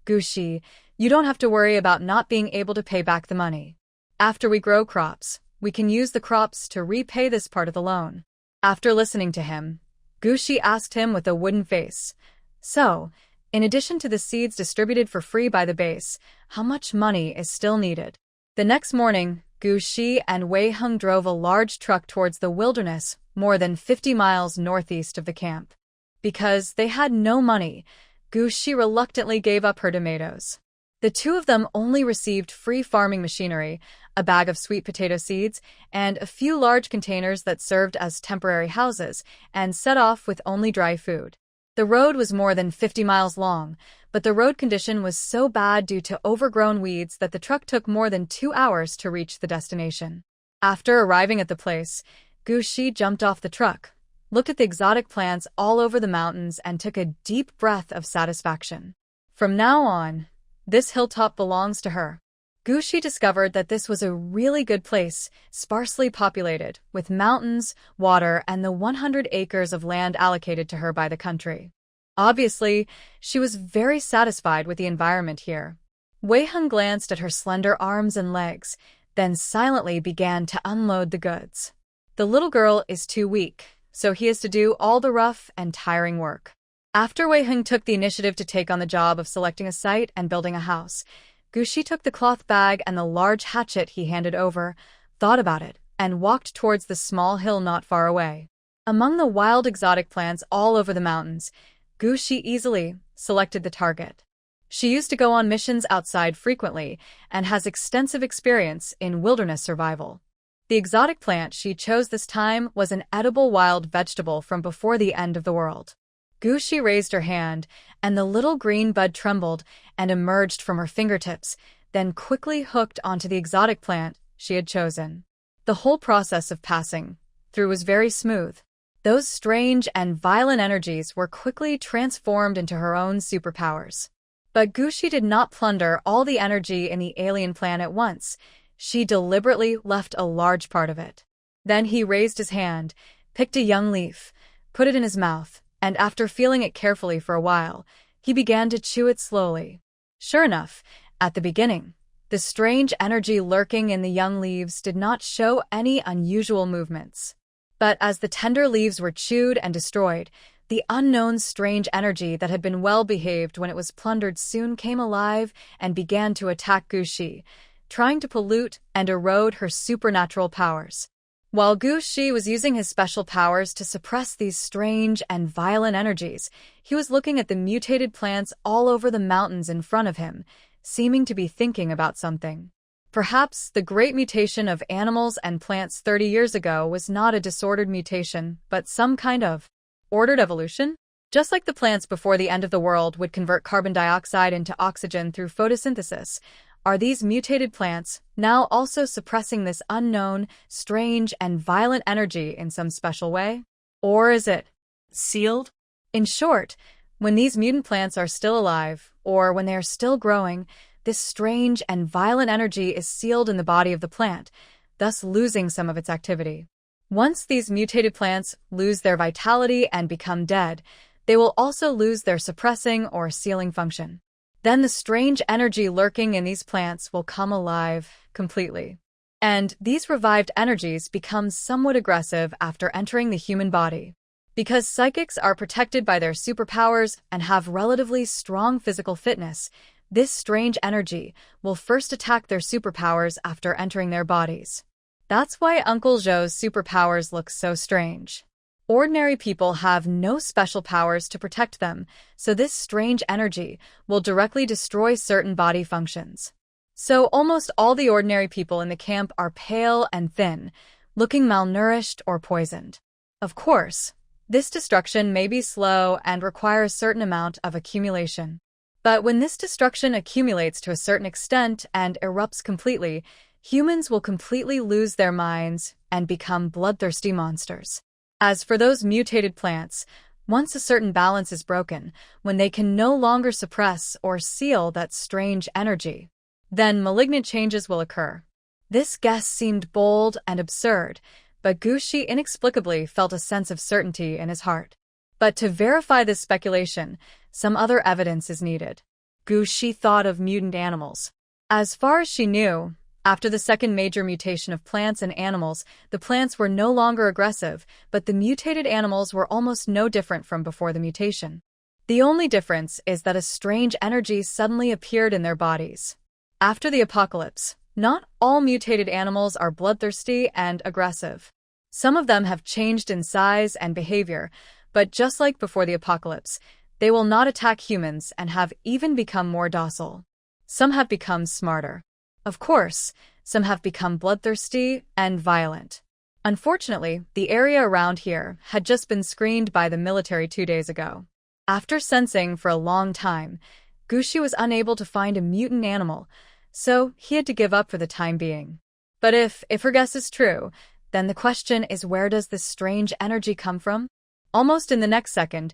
Gushi, you don't have to worry about not being able to pay back the money. After we grow crops, we can use the crops to repay this part of the loan. After listening to him, Gushi asked him with a wooden face, so, in addition to the seeds distributed for free by the base, how much money is still needed? The next morning, Gushi and Wei Heng drove a large truck towards the wilderness more than 50 miles northeast of the camp. Because they had no money, Gushi reluctantly gave up her tomatoes. The two of them only received free farming machinery, a bag of sweet potato seeds, and a few large containers that served as temporary houses, and set off with only dry food. The road was more than 50 miles long, but the road condition was so bad due to overgrown weeds that the truck took more than 2 hours to reach the destination. After arriving at the place, Gushi jumped off the truck. looked at the exotic plants all over the mountains, and took a deep breath of satisfaction. From now on, this hilltop belongs to her. Gushi discovered that this was a really good place, sparsely populated, with mountains, water, and the 100 acres of land allocated to her by the country. Obviously, she was very satisfied with the environment here. Wei Heng glanced at her slender arms and legs, then silently began to unload the goods. The little girl is too weak, so he is to do all the rough and tiring work. After Wei Heng took the initiative to take on the job of selecting a site and building a house, Gushi took the cloth bag and the large hatchet he handed over, thought about it, and walked towards the small hill not far away. Among the wild exotic plants all over the mountains, Gushi easily selected the target. She used to go on missions outside frequently and has extensive experience in wilderness survival. The exotic plant she chose this time was an edible wild vegetable from before the end of the world. Gushi raised her hand, and the little green bud trembled and emerged from her fingertips, then quickly hooked onto the exotic plant she had chosen. The whole process of passing through was very smooth. Those strange and violent energies were quickly transformed into her own superpowers. But Gushi did not plunder all the energy in the alien plant at once. She deliberately left a large part of it. Then he raised his hand, picked a young leaf, put it in his mouth, and after feeling it carefully for a while, he began to chew it slowly. Sure enough, at the beginning, the strange energy lurking in the young leaves did not show any unusual movements. But as the tender leaves were chewed and destroyed, the unknown strange energy that had been well-behaved when it was plundered soon came alive and began to attack Gushi, trying to pollute and erode her supernatural powers. While Gushi was using his special powers to suppress these strange and violent energies, he was looking at the mutated plants all over the mountains in front of him, seeming to be thinking about something. Perhaps the great mutation of animals and plants 30 years ago was not a disordered mutation, but some kind of ordered evolution? Just like the plants before the end of the world would convert carbon dioxide into oxygen through photosynthesis, are these mutated plants now also suppressing this unknown, strange, and violent energy in some special way? Or is it sealed? In short, when these mutant plants are still alive, or when they are still growing, this strange and violent energy is sealed in the body of the plant, thus losing some of its activity. Once these mutated plants lose their vitality and become dead, they will also lose their suppressing or sealing function. Then the strange energy lurking in these plants will come alive completely. And these revived energies become somewhat aggressive after entering the human body. Because psychics are protected by their superpowers and have relatively strong physical fitness, this strange energy will first attack their superpowers after entering their bodies. That's why Uncle Zhou's superpowers look so strange. Ordinary people have no special powers to protect them, so this strange energy will directly destroy certain body functions. So almost all the ordinary people in the camp are pale and thin, looking malnourished or poisoned. Of course, this destruction may be slow and require a certain amount of accumulation. But when this destruction accumulates to a certain extent and erupts completely, humans will completely lose their minds and become bloodthirsty monsters. As for those mutated plants, once a certain balance is broken, when they can no longer suppress or seal that strange energy, then malignant changes will occur. This guess seemed bold and absurd, but Gushi inexplicably felt a sense of certainty in his heart. But to verify this speculation, some other evidence is needed. Gushi thought of mutant animals. As far as she knew, after the second major mutation of plants and animals, the plants were no longer aggressive, but the mutated animals were almost no different from before the mutation. The only difference is that a strange energy suddenly appeared in their bodies. After the apocalypse, not all mutated animals are bloodthirsty and aggressive. Some of them have changed in size and behavior, but just like before the apocalypse, they will not attack humans and have even become more docile. Some have become smarter. Of course, some have become bloodthirsty and violent. Unfortunately, the area around here had just been screened by the military 2 days ago. After sensing for a long time, Gushi was unable to find a mutant animal, so he had to give up for the time being. But if her guess is true, then the question is, where does this strange energy come from? Almost in the next second,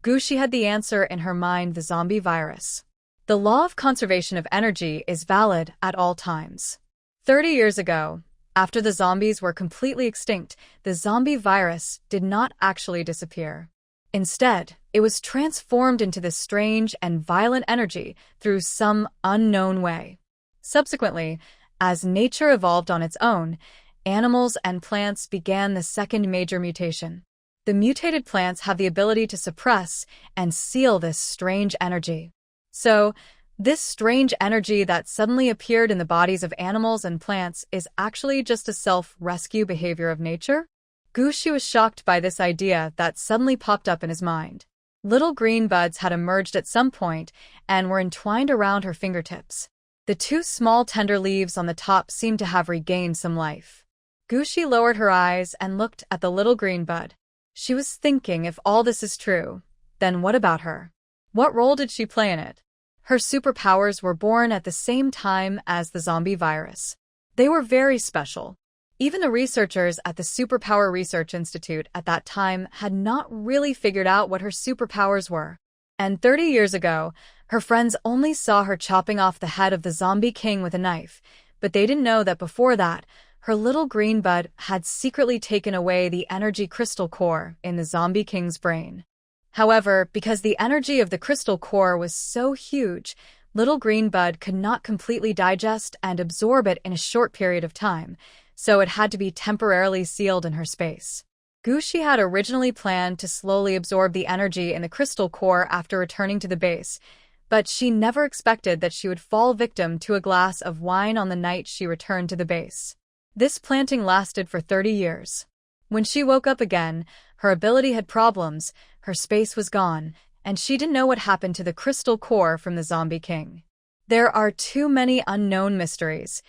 Gushi had the answer in her mind: the zombie virus. The law of conservation of energy is valid at all times. 30 years ago, after the zombies were completely extinct, the zombie virus did not actually disappear. Instead, it was transformed into this strange and violent energy through some unknown way. Subsequently, as nature evolved on its own, animals and plants began the second major mutation. The mutated plants have the ability to suppress and seal this strange energy. So, this strange energy that suddenly appeared in the bodies of animals and plants is actually just a self-rescue behavior of nature? Gushi was shocked by this idea that suddenly popped up in his mind. Little green buds had emerged at some point and were entwined around her fingertips. The two small tender leaves on the top seemed to have regained some life. Gushi lowered her eyes and looked at the little green bud. She was thinking, if all this is true, then what about her? What role did she play in it? Her superpowers were born at the same time as the zombie virus. They were very special. Even the researchers at the Superpower Research Institute at that time had not really figured out what her superpowers were. And 30 years ago, her friends only saw her chopping off the head of the zombie king with a knife, but they didn't know that before that, her little green bud had secretly taken away the energy crystal core in the zombie king's brain. However, because the energy of the crystal core was so huge, little green bud could not completely digest and absorb it in a short period of time, so it had to be temporarily sealed in her space. Gushi had originally planned to slowly absorb the energy in the crystal core after returning to the base, but she never expected that she would fall victim to a glass of wine on the night she returned to the base. This planting lasted for 30 years. When she woke up again, her ability had problems, her space was gone, and she didn't know what happened to the crystal core from the zombie king. There are too many unknown mysteries,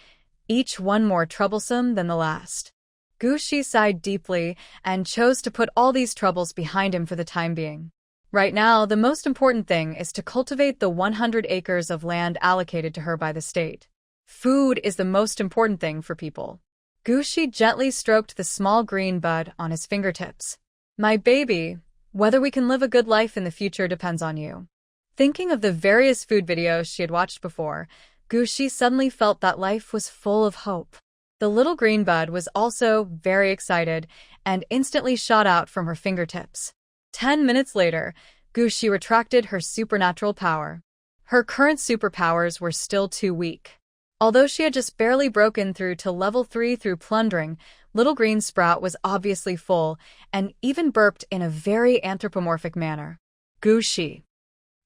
each one more troublesome than the last. Gushi sighed deeply and chose to put all these troubles behind him for the time being. Right now, the most important thing is to cultivate the 100 acres of land allocated to her by the state. Food is the most important thing for people. Gushi gently stroked the small green bud on his fingertips. My baby, whether we can live a good life in the future depends on you. Thinking of the various food videos she had watched before, Gushi suddenly felt that life was full of hope. The little green bud was also very excited and instantly shot out from her fingertips. 10 minutes later, Gushi retracted her supernatural power. Her current superpowers were still too weak. Although she had just barely broken through to level 3 through plundering, Little Green Sprout was obviously full and even burped in a very anthropomorphic manner. Gushi.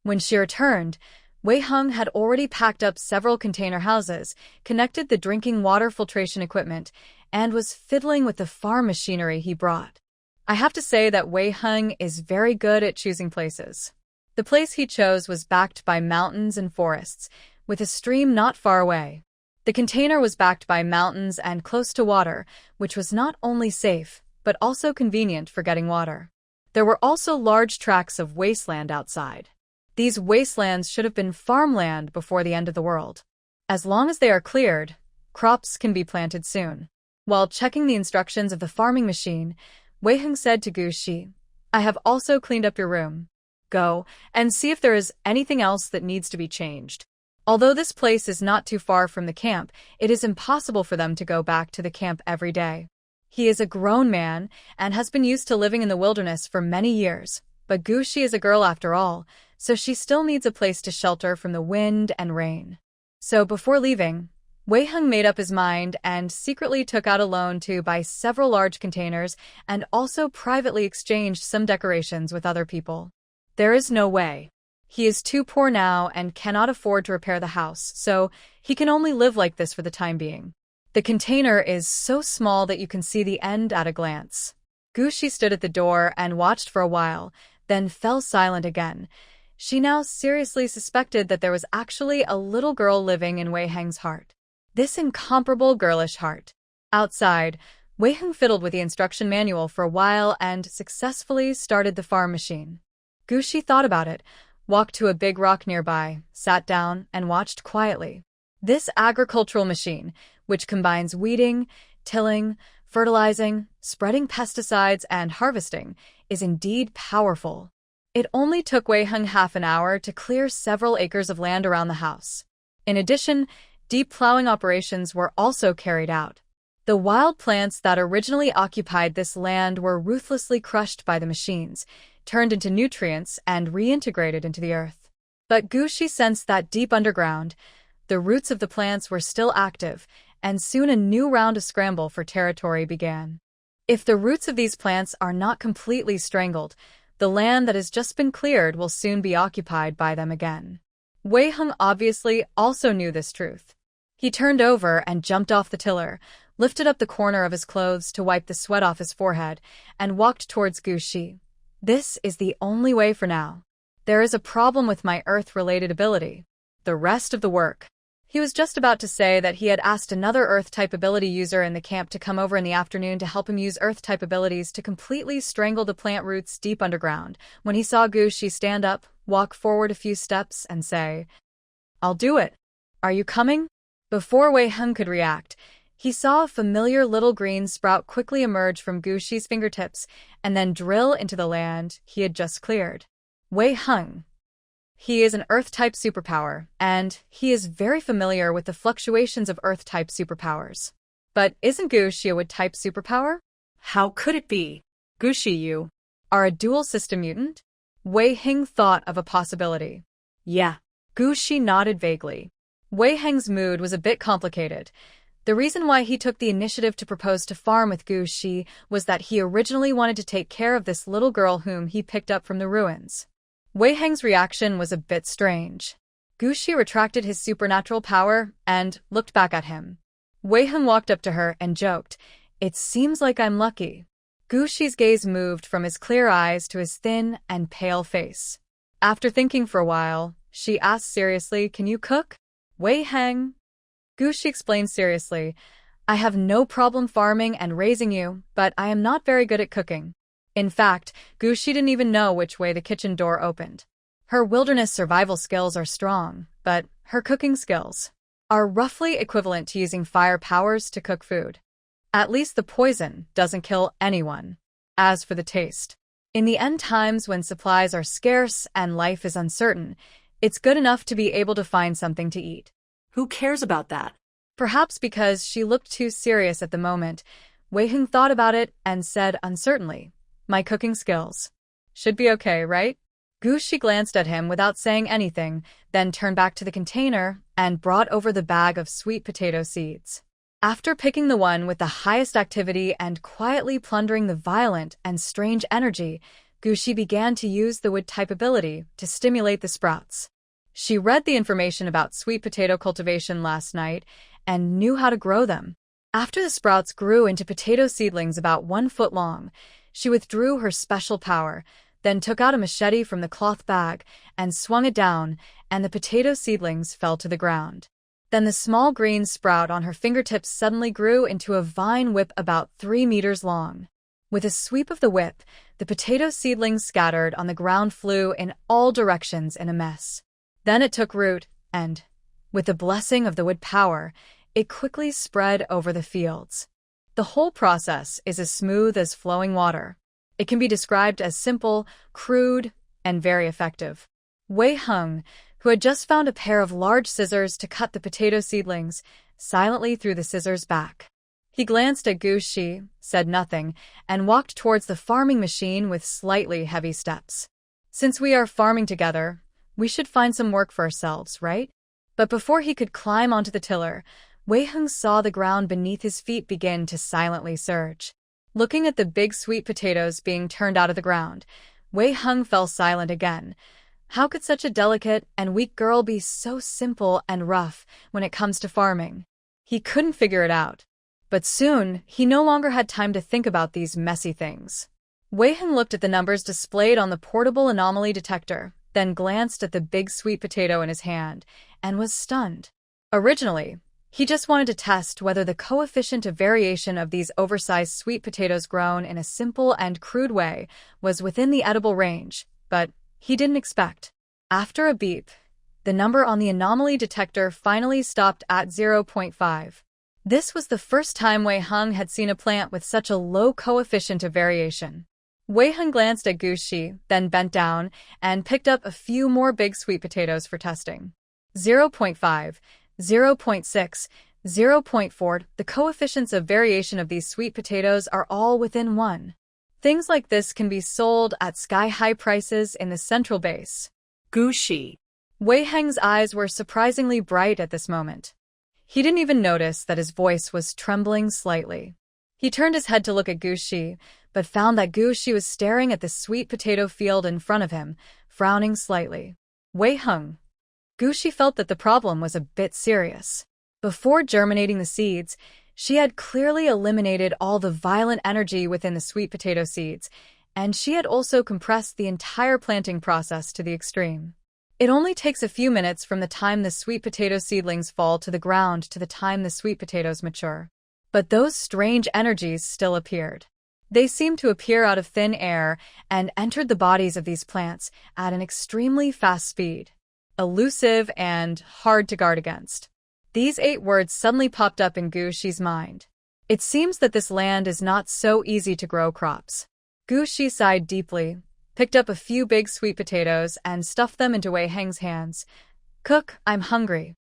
When she returned, Wei Heng had already packed up several container houses, connected the drinking water filtration equipment, and was fiddling with the farm machinery he brought. I have to say that Wei Heng is very good at choosing places. The place he chose was backed by mountains and forests, with a stream not far away. The container was backed by mountains and close to water, which was not only safe, but also convenient for getting water. There were also large tracts of wasteland outside. These wastelands should have been farmland before the end of the world. As long as they are cleared, crops can be planted soon. While checking the instructions of the farming machine, Wei Heng said to Gushi, I have also cleaned up your room. Go and see if there is anything else that needs to be changed. Although this place is not too far from the camp, it is impossible for them to go back to the camp every day. He is a grown man and has been used to living in the wilderness for many years, but Gushi is a girl after all, so she still needs a place to shelter from the wind and rain. So before leaving, Wei Heng made up his mind and secretly took out a loan to buy several large containers and also privately exchanged some decorations with other people. There is no way. He is too poor now and cannot afford to repair the house, so he can only live like this for the time being. The container is so small that you can see the end at a glance. Gushi stood at the door and watched for a while, then fell silent again. She now seriously suspected that there was actually a little girl living in Wei Heng's heart. This incomparable girlish heart. Outside, Wei Heng fiddled with the instruction manual for a while and successfully started the farm machine. Gushi thought about it, walked to a big rock nearby, sat down, and watched quietly. This agricultural machine, which combines weeding, tilling, Fertilizing, spreading pesticides, and harvesting is indeed powerful. It only took Wei Heng half an hour to clear several acres of land around the house. In addition, deep plowing operations were also carried out. The wild plants that originally occupied this land were ruthlessly crushed by the machines, turned into nutrients, and reintegrated into the earth. But Gu Shi sensed that deep underground, the roots of the plants were still active, and soon a new round of scramble for territory began. If the roots of these plants are not completely strangled, the land that has just been cleared will soon be occupied by them again. Wei Heng obviously also knew this truth. He turned over and jumped off the tiller, lifted up the corner of his clothes to wipe the sweat off his forehead, and walked towards Gu Shi. This is the only way for now. There is a problem with my Earth-related ability. The rest of the work. He was just about to say that he had asked another Earth-type ability user in the camp to come over in the afternoon to help him use Earth-type abilities to completely strangle the plant roots deep underground, when he saw Gu Shi stand up, walk forward a few steps, and say, "I'll do it. Are you coming?" Before Wei Heng could react, he saw a familiar little green sprout quickly emerge from Gu Shi's fingertips and then drill into the land he had just cleared. Wei Heng. He is an Earth-type superpower, and he is very familiar with the fluctuations of Earth-type superpowers. But isn't Gu Shi a Wood-type superpower? How could it be? Gu Shi, you are a dual-system mutant? Wei Heng thought of a possibility. Yeah. Gu Shi nodded vaguely. Wei Heng's mood was a bit complicated. The reason why he took the initiative to propose to farm with Gu Shi was that he originally wanted to take care of this little girl whom he picked up from the ruins. Wei Heng's reaction was a bit strange. Gu Shi retracted his supernatural power and looked back at him. Wei Heng walked up to her and joked, "It seems like I'm lucky." Gu Shi's gaze moved from his clear eyes to his thin and pale face. After thinking for a while, she asked seriously, "Can you cook?" Wei Heng. Gu Shi explained seriously, "I have no problem farming and raising you, but I am not very good at cooking." In fact, Gu Shi didn't even know which way the kitchen door opened. Her wilderness survival skills are strong, but her cooking skills are roughly equivalent to using fire powers to cook food. At least the poison doesn't kill anyone. As for the taste, in the end times when supplies are scarce and life is uncertain, it's good enough to be able to find something to eat. Who cares about that? Perhaps because she looked too serious at the moment, Wei Heng thought about it and said uncertainly, "My cooking skills should be okay, right?" Gu Shi glanced at him without saying anything, then turned back to the container and brought over the bag of sweet potato seeds. After picking the one with the highest activity and quietly plundering the violent and strange energy, Gu Shi began to use the wood-type ability to stimulate the sprouts. She read the information about sweet potato cultivation last night and knew how to grow them. After the sprouts grew into potato seedlings about 1 foot long, she withdrew her special power, then took out a machete from the cloth bag and swung it down, and the potato seedlings fell to the ground. Then the small green sprout on her fingertips suddenly grew into a vine whip about 3 meters long. With a sweep of the whip, the potato seedlings scattered on the ground flew in all directions in a mess. Then it took root, and, with the blessing of the wood power, it quickly spread over the fields. The whole process is as smooth as flowing water. It can be described as simple, crude, and very effective. Wei Heng, who had just found a pair of large scissors to cut the potato seedlings, silently threw the scissors back. He glanced at Gu Shi, said nothing, and walked towards the farming machine with slightly heavy steps. "Since we are farming together, we should find some work for ourselves, right?" But before he could climb onto the tiller, Wei Heng saw the ground beneath his feet begin to silently surge. Looking at the big sweet potatoes being turned out of the ground, Wei Heng fell silent again. How could such a delicate and weak girl be so simple and rough when it comes to farming? He couldn't figure it out. But soon, he no longer had time to think about these messy things. Wei Heng looked at the numbers displayed on the portable anomaly detector, then glanced at the big sweet potato in his hand, and was stunned. Originally, he just wanted to test whether the coefficient of variation of these oversized sweet potatoes grown in a simple and crude way was within the edible range, but he didn't expect. After a beep, the number on the anomaly detector finally stopped at 0.5. This was the first time Wei Heng had seen a plant with such a low coefficient of variation. Wei Heng glanced at Gushi, then bent down and picked up a few more big sweet potatoes for testing. 0.5, 0.6, 0.4. The coefficients of variation of these sweet potatoes are all within 1. Things like this can be sold at sky-high prices in the central base. Gushi. Wei Heng's eyes were surprisingly bright at this moment. He didn't even notice that his voice was trembling slightly. He turned his head to look at Gushi, but found that Gushi was staring at the sweet potato field in front of him, frowning slightly. Wei Heng. Gushi felt that the problem was a bit serious. Before germinating the seeds, she had clearly eliminated all the violent energy within the sweet potato seeds, and she had also compressed the entire planting process to the extreme. It only takes a few minutes from the time the sweet potato seedlings fall to the ground to the time the sweet potatoes mature. But those strange energies still appeared. They seemed to appear out of thin air and entered the bodies of these plants at an extremely fast speed. Elusive and hard to guard against. These 8 words suddenly popped up in Gushi's mind. It seems that this land is not so easy to grow crops. Gushi sighed deeply, picked up a few big sweet potatoes and stuffed them into Wei Heng's hands. Cook, I'm hungry.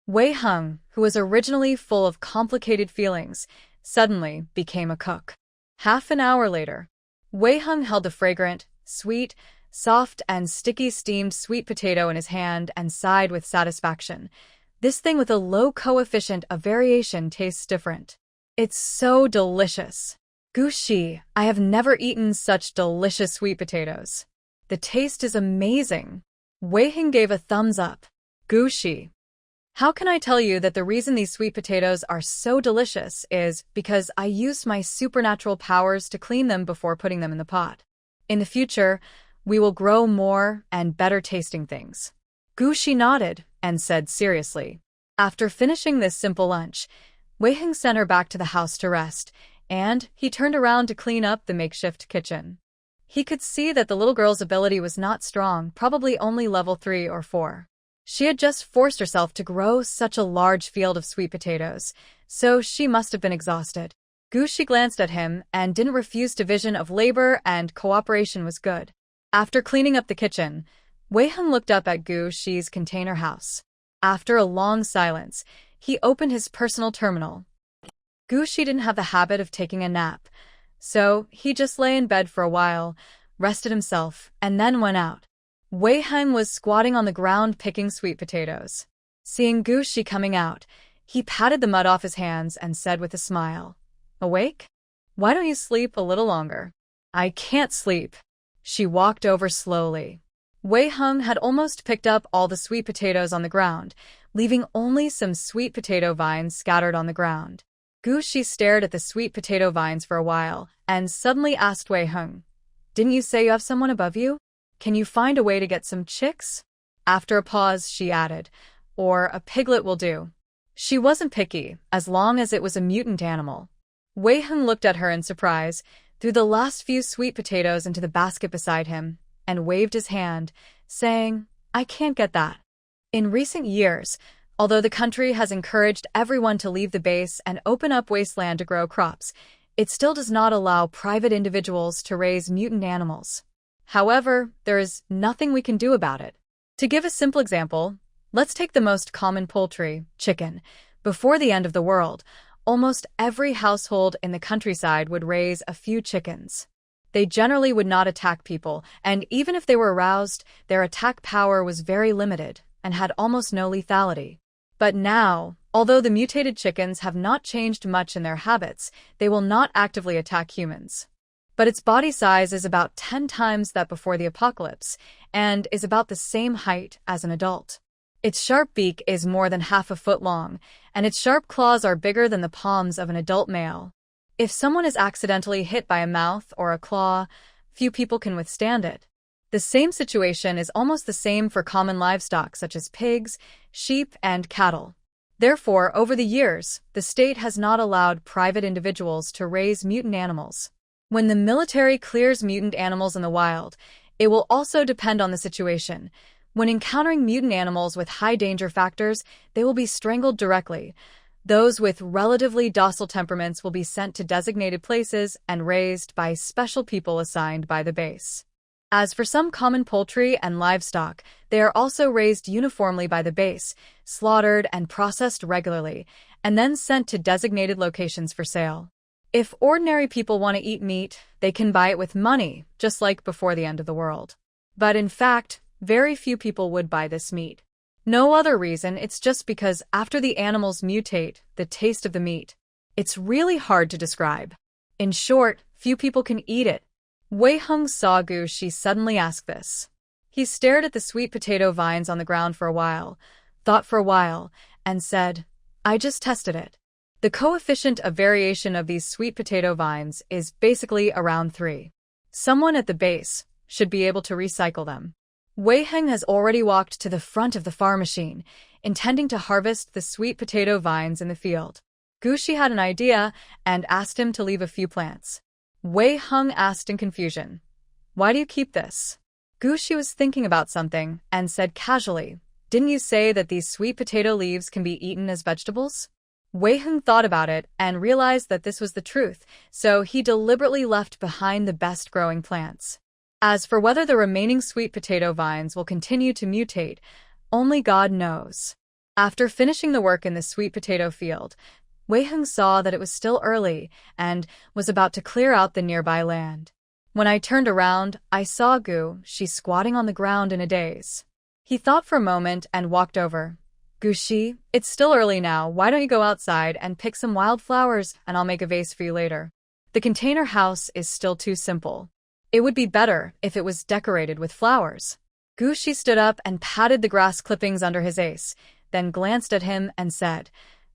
Wei Heng, who was originally full of complicated feelings, suddenly became a cook. Half an hour later, Wei Heng held the fragrant, sweet, soft and sticky steamed sweet potato in his hand and sighed with satisfaction. This thing with a low coefficient of variation tastes different. It's so delicious. Gushi, I have never eaten such delicious sweet potatoes. The taste is amazing. Wei Heng gave a thumbs up. Gushi. How can I tell you that the reason these sweet potatoes are so delicious is because I used my supernatural powers to clean them before putting them in the pot. In the future, we will grow more and better tasting things. Gushi nodded and said seriously. After finishing this simple lunch, Wei Heng sent her back to the house to rest, and he turned around to clean up the makeshift kitchen. He could see that the little girl's ability was not strong, probably only level 3 or 4. She had just forced herself to grow such a large field of sweet potatoes, so she must have been exhausted. Gushi glanced at him and didn't refuse division of labor, and cooperation was good. After cleaning up the kitchen, Wei Heng looked up at Gushi's container house. After a long silence, he opened his personal terminal. Gushi didn't have the habit of taking a nap, so he just lay in bed for a while, rested himself, and then went out. Wei Heng was squatting on the ground picking sweet potatoes. Seeing Gushi coming out, he patted the mud off his hands and said with a smile, "Awake? Why don't you sleep a little longer?" "I can't sleep." She walked over slowly. Wei Heng had almost picked up all the sweet potatoes on the ground, leaving only some sweet potato vines scattered on the ground. Gushi stared at the sweet potato vines for a while and suddenly asked Wei Heng, "Didn't you say you have someone above you? Can you find a way to get some chicks?" After a pause, she added, "Or a piglet will do." She wasn't picky, as long as it was a mutant animal. Wei Heng looked at her in surprise, threw the last few sweet potatoes into the basket beside him, and waved his hand, saying, "I can't get that." In recent years, although the country has encouraged everyone to leave the base and open up wasteland to grow crops, it still does not allow private individuals to raise mutant animals. However, there is nothing we can do about it. To give a simple example, let's take the most common poultry, chicken. Before the end of the world, almost every household in the countryside would raise a few chickens. They generally would not attack people, and even if they were aroused, their attack power was very limited and had almost no lethality. But now, although the mutated chickens have not changed much in their habits, they will not actively attack humans. But its body size is about 10 times that before the apocalypse, and is about the same height as an adult. Its sharp beak is more than half a foot long, and its sharp claws are bigger than the palms of an adult male. If someone is accidentally hit by a mouth or a claw, few people can withstand it. The same situation is almost the same for common livestock such as pigs, sheep, and cattle. Therefore, over the years, the state has not allowed private individuals to raise mutant animals. When the military clears mutant animals in the wild, it will also depend on the situation. When encountering mutant animals with high danger factors, they will be strangled directly. Those with relatively docile temperaments will be sent to designated places and raised by special people assigned by the base. As for some common poultry and livestock, they are also raised uniformly by the base, slaughtered and processed regularly, and then sent to designated locations for sale. If ordinary people want to eat meat, they can buy it with money, just like before the end of the world. But in fact, very few people would buy this meat. No other reason, it's just because after the animals mutate, the taste of the meat. It's really hard to describe. In short, few people can eat it. Wei Heng saw Gu Shi suddenly ask this. He stared at the sweet potato vines on the ground for a while, thought for a while, and said, I just tested it. The coefficient of variation of these sweet potato vines is basically around 3. Someone at the base should be able to recycle them. Wei Heng has already walked to the front of the farm machine, intending to harvest the sweet potato vines in the field. Gu Shi had an idea and asked him to leave a few plants. Wei Heng asked in confusion, Why do you keep this? Gu Shi was thinking about something and said casually, Didn't you say that these sweet potato leaves can be eaten as vegetables? Wei Heng thought about it and realized that this was the truth, so he deliberately left behind the best growing plants. As for whether the remaining sweet potato vines will continue to mutate, only God knows. After finishing the work in the sweet potato field, Wei Heng saw that it was still early and was about to clear out the nearby land. When I turned around, I saw Gu Shi squatting on the ground in a daze. He thought for a moment and walked over. Gu Shi, it's still early now, why don't you go outside and pick some wildflowers and I'll make a vase for you later. The container house is still too simple. It would be better if it was decorated with flowers. Gu Shi stood up and patted the grass clippings under his vase, then glanced at him and said,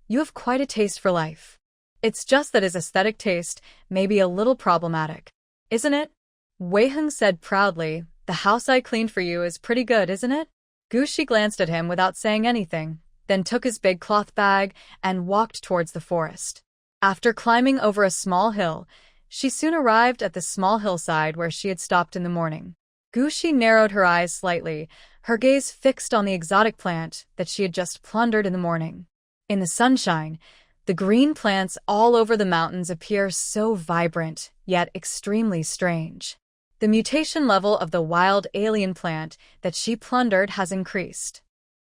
You have quite a taste for life. It's just that his aesthetic taste may be a little problematic. Isn't it? Wei Heng said proudly, The house I cleaned for you is pretty good, isn't it? Gu Shi glanced at him without saying anything, then took his big cloth bag and walked towards the forest. After climbing over a small hill, she soon arrived at the small hillside where she had stopped in the morning. Gu Shi narrowed her eyes slightly, her gaze fixed on the exotic plant that she had just plundered in the morning. In the sunshine, the green plants all over the mountains appear so vibrant, yet extremely strange. The mutation level of the wild alien plant that she plundered has increased.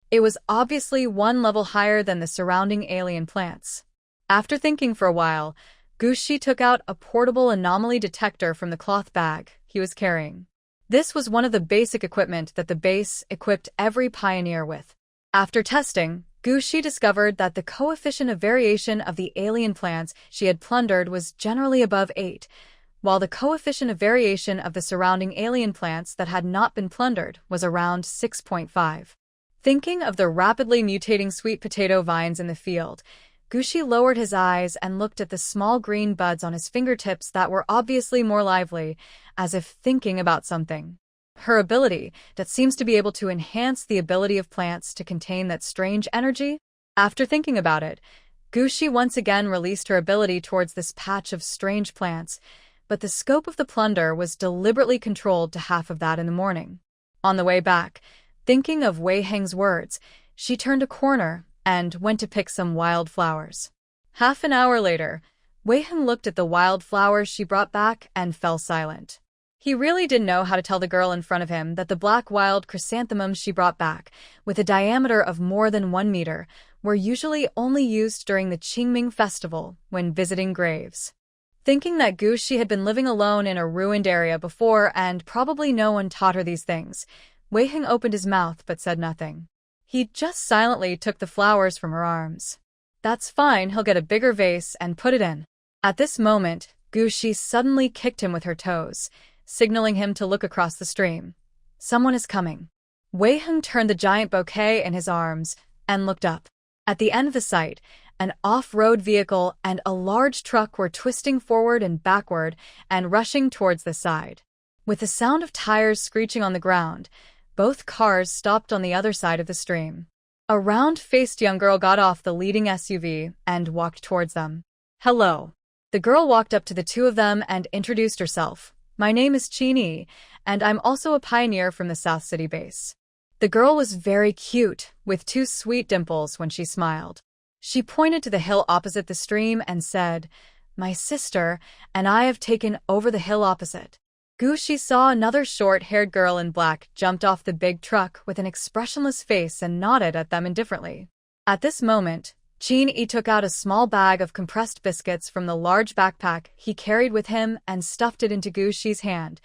It was obviously one level higher than the surrounding alien plants. After thinking for a while, Gu Shi took out a portable anomaly detector from the cloth bag he was carrying. This was one of the basic equipment that the base equipped every pioneer with. After testing, Gu Shi discovered that the coefficient of variation of the alien plants she had plundered was generally above 8, while the coefficient of variation of the surrounding alien plants that had not been plundered was around 6.5. Thinking of the rapidly mutating sweet potato vines in the field, Gu Shi lowered his eyes and looked at the small green buds on his fingertips that were obviously more lively, as if thinking about something. Her ability that seems to be able to enhance the ability of plants to contain that strange energy? After thinking about it, Gu Shi once again released her ability towards this patch of strange plants, but the scope of the plunder was deliberately controlled to half of that in the morning. On the way back, thinking of Wei Heng's words, she turned a corner and went to pick some wild flowers. Half an hour later, Wei Heng looked at the wild flowers she brought back and fell silent. He really didn't know how to tell the girl in front of him that the black wild chrysanthemums she brought back, with a diameter of more than 1 meter, were usually only used during the Qingming festival when visiting graves. Thinking that Gu Shi had been living alone in a ruined area before and probably no one taught her these things, Wei Heng opened his mouth but said nothing. He just silently took the flowers from her arms. That's fine, he'll get a bigger vase and put it in. At this moment, Gu Shi suddenly kicked him with her toes, signaling him to look across the stream. Someone is coming. Wei Heng turned the giant bouquet in his arms and looked up. At the end of the sight, an off-road vehicle and a large truck were twisting forward and backward and rushing towards the side. With the sound of tires screeching on the ground, both cars stopped on the other side of the stream. A round-faced young girl got off the leading SUV and walked towards them. Hello. The girl walked up to the two of them and introduced herself. My name is Qini, and I'm also a pioneer from the South City base. The girl was very cute, with 2 sweet dimples when she smiled. She pointed to the hill opposite the stream and said, "My sister and I have taken over the hill opposite." Gushi saw another short-haired girl in black jumped off the big truck with an expressionless face and nodded at them indifferently. At this moment, Chin-E took out a small bag of compressed biscuits from the large backpack he carried with him and stuffed it into Gushi's hand.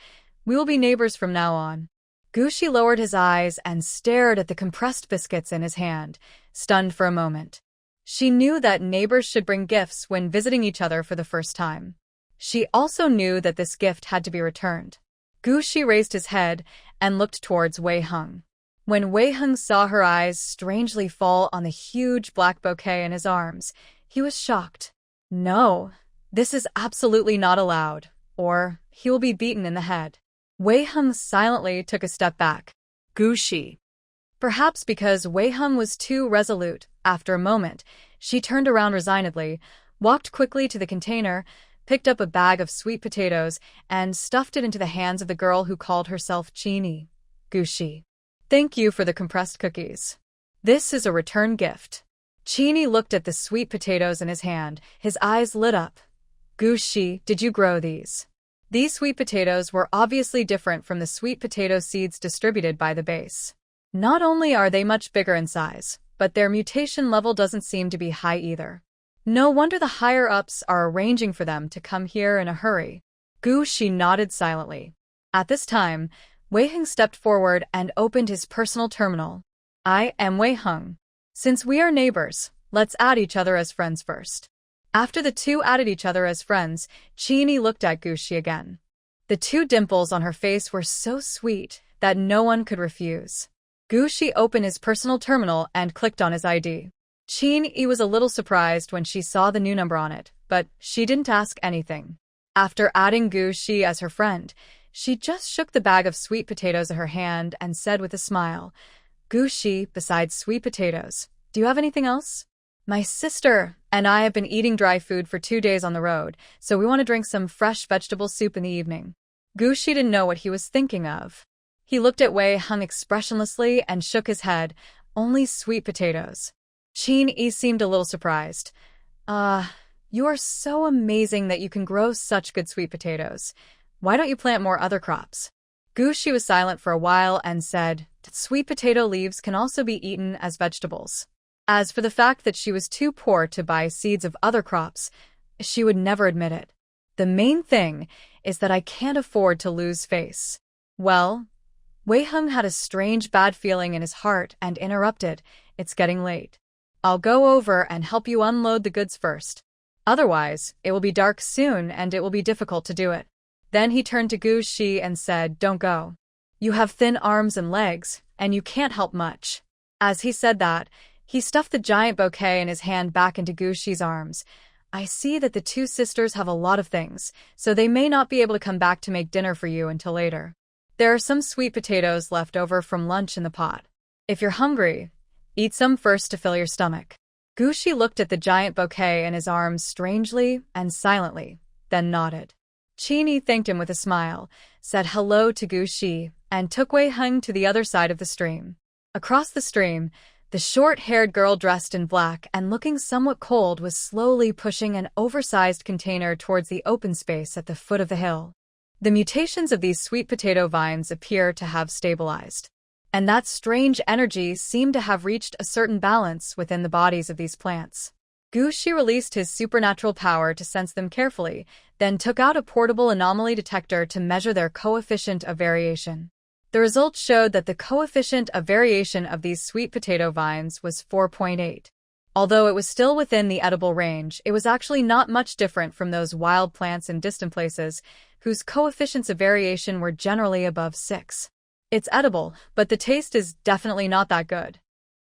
"We will be neighbors from now on." Gushi lowered his eyes and stared at the compressed biscuits in his hand, stunned for a moment. She knew that neighbors should bring gifts when visiting each other for the first time. She also knew that this gift had to be returned. Gushi raised his head and looked towards Wei Heng. When Wei Heng saw her eyes strangely fall on the huge black bouquet in his arms, he was shocked. "No, this is absolutely not allowed, or he will be beaten in the head." Wei Heng silently took a step back. Gushi. Perhaps because Wei Heng was too resolute, after a moment, she turned around resignedly, walked quickly to the container, picked up a bag of sweet potatoes, and stuffed it into the hands of the girl who called herself Chin-E. "Gushi. Thank you for the compressed cookies. This is a return gift." Chin-E looked at the sweet potatoes in his hand, his eyes lit up. "Gushi, did you grow these?" These sweet potatoes were obviously different from the sweet potato seeds distributed by the base. Not only are they much bigger in size, but their mutation level doesn't seem to be high either. No wonder the higher-ups are arranging for them to come here in a hurry. Gushi nodded silently. At this time, Wei Heng stepped forward and opened his personal terminal. "I am Wei Heng. Since we are neighbors, let's add each other as friends first." After the two added each other as friends, Chin-E looked at Gushi again. The two dimples on her face were so sweet that no one could refuse. Gushi opened his personal terminal and clicked on his ID. Chin-E was a little surprised when she saw the new number on it, but she didn't ask anything. After adding Gushi as her friend, she just shook the bag of sweet potatoes in her hand and said with a smile, "Gushi, besides sweet potatoes, do you have anything else?" "My sister and I have been eating dry food for 2 days on the road, so we want to drink some fresh vegetable soup in the evening." Gushi didn't know what he was thinking of. He looked at Wei Heng expressionlessly and shook his head. "Only sweet potatoes." Chin-E seemed a little surprised. You are so amazing that you can grow such good sweet potatoes. Why don't you plant more other crops?" Gushi was silent for a while and said, "Sweet potato leaves can also be eaten as vegetables." As for the fact that she was too poor to buy seeds of other crops, she would never admit it. "The main thing is that I can't afford to lose face." Well, Wei Heng had a strange bad feeling in his heart and interrupted, "It's getting late. I'll go over and help you unload the goods first. Otherwise, it will be dark soon and it will be difficult to do it." Then he turned to Gushi and said, "Don't go. You have thin arms and legs, and you can't help much." As he said that, he stuffed the giant bouquet in his hand back into Gushi's arms. "I see that the two sisters have a lot of things, so they may not be able to come back to make dinner for you until later. There are some sweet potatoes left over from lunch in the pot. If you're hungry, eat some first to fill your stomach." Gushi looked at the giant bouquet in his arms strangely and silently, then nodded. Chin-E thanked him with a smile, said hello to Gushi, and took Wei Heng to the other side of the stream. Across the stream, the short-haired girl dressed in black and looking somewhat cold was slowly pushing an oversized container towards the open space at the foot of the hill. The mutations of these sweet potato vines appear to have stabilized, and that strange energy seemed to have reached a certain balance within the bodies of these plants. Gushi released his supernatural power to sense them carefully, then took out a portable anomaly detector to measure their coefficient of variation. The results showed that the coefficient of variation of these sweet potato vines was 4.8. Although it was still within the edible range, it was actually not much different from those wild plants in distant places, whose coefficients of variation were generally above 6. It's edible, but the taste is definitely not that good.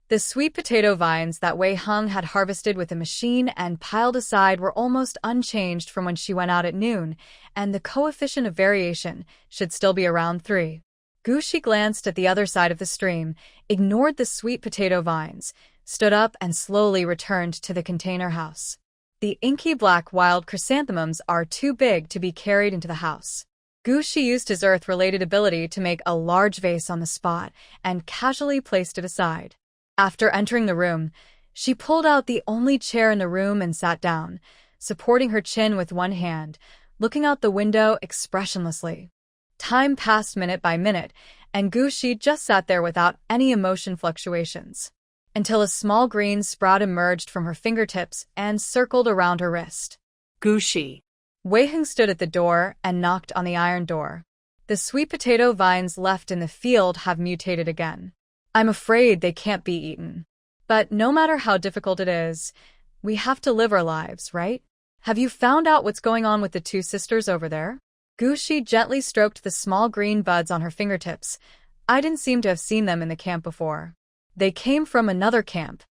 The sweet potato vines that Wei Heng had harvested with a machine and piled aside were almost unchanged from when she went out at noon, and the coefficient of variation should still be around 3. Gushi glanced at the other side of the stream, ignored the sweet potato vines, stood up and slowly returned to the container house. The inky black wild chrysanthemums are too big to be carried into the house. Gushi used his earth-related ability to make a large vase on the spot and casually placed it aside. After entering the room, She pulled out the only chair in the room and sat down, supporting her chin with one hand, looking out the window expressionlessly. Time passed minute by minute, and Gushi just sat there without any emotion fluctuations, until a small green sprout emerged from her fingertips and circled around her wrist. Gushi. Wei Heng stood at the door and knocked on the iron door. The sweet potato vines left in the field have mutated again. I'm afraid they can't be eaten. But no matter how difficult it is, we have to live our lives, right? Have you found out what's going on with the two sisters over there? Gushi gently stroked the small green buds on her fingertips. I didn't seem to have seen them in the camp before. They came from another camp.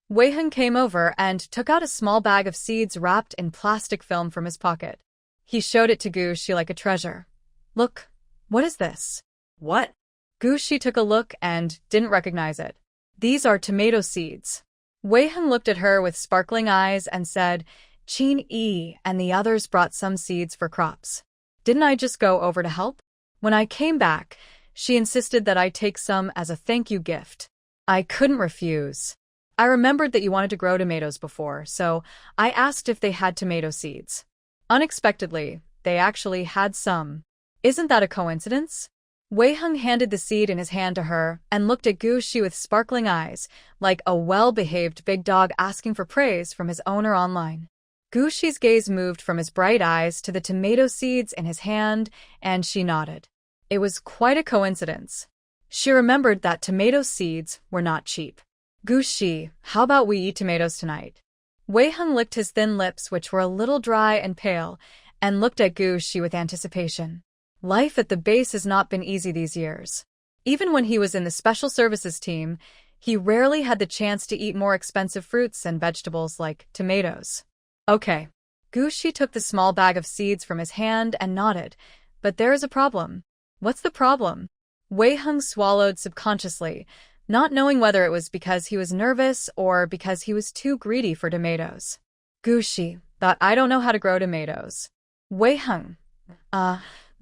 Wei Heng came over and took out a small bag of seeds wrapped in plastic film from his pocket. He showed it to Gushi like a treasure. Look, what is this? What? Gushi took a look and didn't recognize it. These are tomato seeds. Wei Heng looked at her with sparkling eyes and said, Qin Yi and the others brought some seeds for crops. Didn't I just go over to help? When I came back, she insisted that I take some as a thank you gift. I couldn't refuse. I remembered that you wanted to grow tomatoes before, so I asked if they had tomato seeds. Unexpectedly, they actually had some. Isn't that a coincidence? Wei Heng handed the seed in his hand to her and looked at Gushi with sparkling eyes, like a well-behaved big dog asking for praise from his owner online. Gushi's gaze moved from his bright eyes to the tomato seeds in his hand, and she nodded. It was quite a coincidence. She remembered that tomato seeds were not cheap. Gushi, how about we eat tomatoes tonight? Wei Heng licked his thin lips, which were a little dry and pale, and looked at Gushi with anticipation. Life at the base has not been easy these years. Even when he was in the special services team, he rarely had the chance to eat more expensive fruits and vegetables like tomatoes. Okay. Gushi took the small bag of seeds from his hand and nodded. But there is a problem. What's the problem? Wei Heng swallowed subconsciously, not knowing whether it was because he was nervous or because he was too greedy for tomatoes. Gushi thought, I don't know how to grow tomatoes. Wei Heng,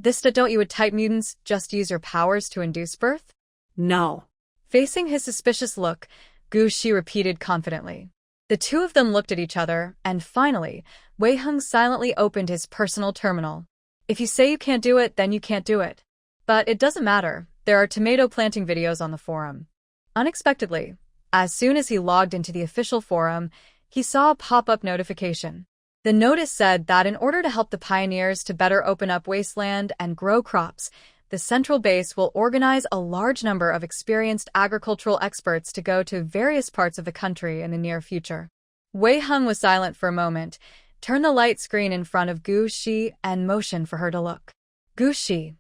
Vista, don't you would type mutants just use your powers to induce birth? No. Facing his suspicious look, Gushi repeated confidently. The two of them looked at each other, and finally, Wei Heng silently opened his personal terminal. If you say you can't do it, then you can't do it. But it doesn't matter, there are tomato planting videos on the forum. Unexpectedly, as soon as he logged into the official forum, he saw a pop-up notification. The notice said that in order to help the pioneers to better open up wasteland and grow crops, the central base will organize a large number of experienced agricultural experts to go to various parts of the country in the near future. Wei Heng was silent for a moment, turned the light screen in front of Gushi, and motioned for her to look. Gushi,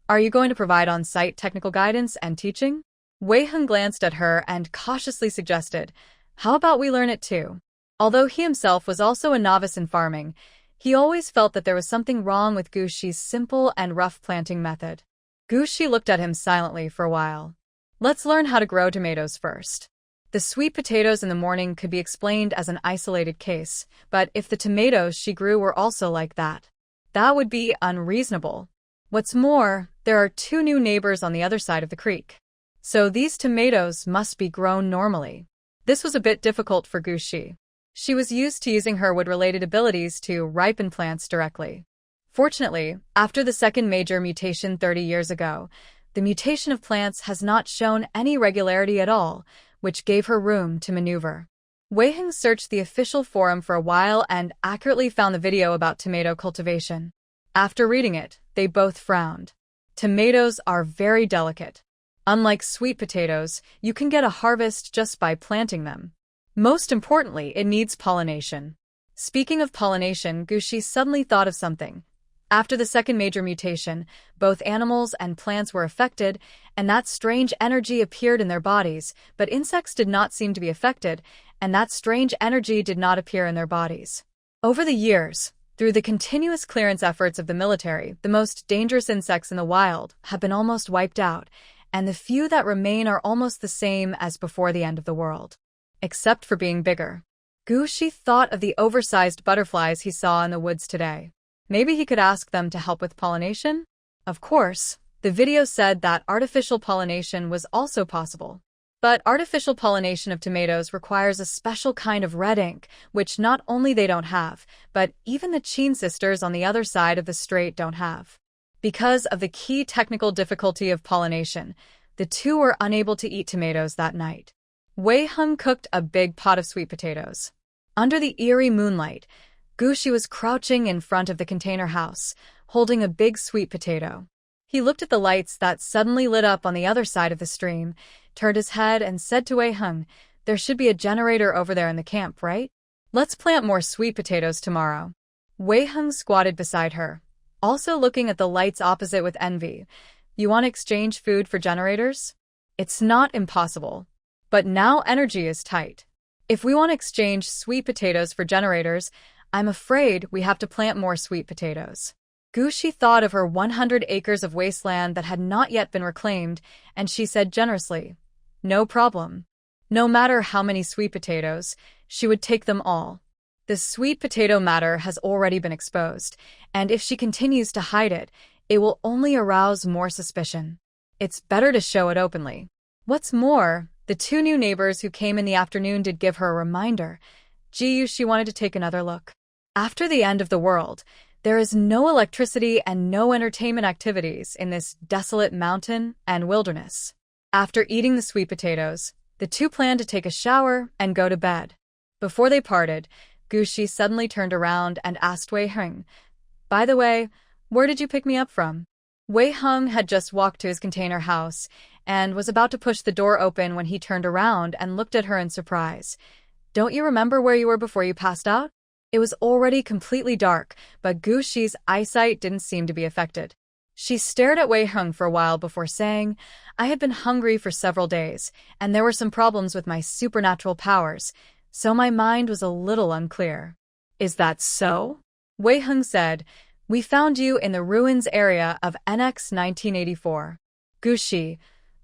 are you going to provide on-site technical guidance and teaching? Wei Heng glanced at her and cautiously suggested, how about we learn it too? Although he himself was also a novice in farming, he always felt that there was something wrong with Gushi's simple and rough planting method. Gushi looked at him silently for a while. Let's learn how to grow tomatoes first. The sweet potatoes in the morning could be explained as an isolated case, but if the tomatoes she grew were also like that would be unreasonable. What's more, there are two new neighbors on the other side of the creek. So these tomatoes must be grown normally. This was a bit difficult for Gushi. She was used to using her wood-related abilities to ripen plants directly. Fortunately, after the second major mutation 30 years ago, the mutation of plants has not shown any regularity at all, which gave her room to maneuver. Wei Heng searched the official forum for a while and accurately found the video about tomato cultivation. After reading it, they both frowned. Tomatoes are very delicate. Unlike sweet potatoes, you can get a harvest just by planting them. Most importantly, it needs pollination. Speaking of pollination, Gushi suddenly thought of something. After the second major mutation, both animals and plants were affected, and that strange energy appeared in their bodies, but insects did not seem to be affected, and that strange energy did not appear in their bodies. Over the years, through the continuous clearance efforts of the military, the most dangerous insects in the wild have been almost wiped out, and the few that remain are almost the same as before the end of the world. Except for being bigger. Gushi thought of the oversized butterflies he saw in the woods today. Maybe he could ask them to help with pollination? Of course, the video said that artificial pollination was also possible. But artificial pollination of tomatoes requires a special kind of red ink, which not only they don't have, but even the Chin sisters on the other side of the strait don't have. Because of the key technical difficulty of pollination, the two were unable to eat tomatoes that night. Wei Hung cooked a big pot of sweet potatoes. Under the eerie moonlight, Gushi was crouching in front of the container house, holding a big sweet potato. He looked at the lights that suddenly lit up on the other side of the stream, turned his head and said to Wei Hung, "There should be a generator over there in the camp, right? Let's plant more sweet potatoes tomorrow." Wei Hung squatted beside her, also looking at the lights opposite with envy. "You want to exchange food for generators? It's not impossible. But now energy is tight. If we want to exchange sweet potatoes for generators, I'm afraid we have to plant more sweet potatoes." Gushi thought of her 100 acres of wasteland that had not yet been reclaimed, and she said generously, "No problem. No matter how many sweet potatoes, she would take them all. The sweet potato matter has already been exposed, and if she continues to hide it, it will only arouse more suspicion. It's better to show it openly." What's more, the two new neighbors who came in the afternoon did give her a reminder. She wanted to take another look. After the end of the world, there is no electricity and no entertainment activities in this desolate mountain and wilderness. After eating the sweet potatoes, the two planned to take a shower and go to bed. Before they parted, Gushi suddenly turned around and asked Wei Hung, "By the way, where did you pick me up from?" Wei Hung had just walked to his container house and was about to push the door open when he turned around and looked at her in surprise. "Don't you remember where you were before you passed out?" It was already completely dark, but Gushi's eyesight didn't seem to be affected. She stared at Wei Hung for a while before saying, "I had been hungry for several days, and there were some problems with my supernatural powers, so my mind was a little unclear." "Is that so?" Wei Hung said, "We found you in the ruins area of NX 1984. Gushi,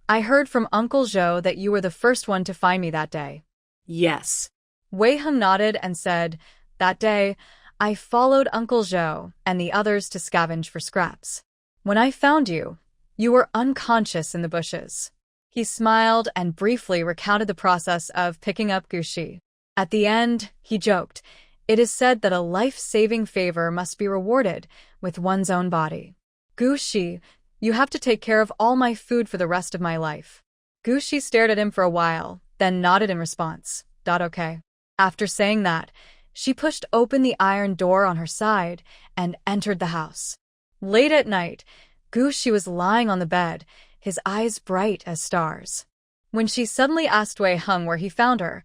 I heard from Uncle Zhou that you were the first one to find me that day." "Yes." Wei Hung nodded and said, "That day, I followed Uncle Zhou and the others to scavenge for scraps. When I found you, you were unconscious in the bushes." He smiled and briefly recounted the process of picking up Gushi. At the end, he joked, "It is said that a life-saving favor must be rewarded with one's own body. Gushi, you have to take care of all my food for the rest of my life." Gushi stared at him for a while, then nodded in response. Okay. After saying that, she pushed open the iron door on her side and entered the house. Late at night, Gushi was lying on the bed, his eyes bright as stars. When she suddenly asked Wei Hung where he found her,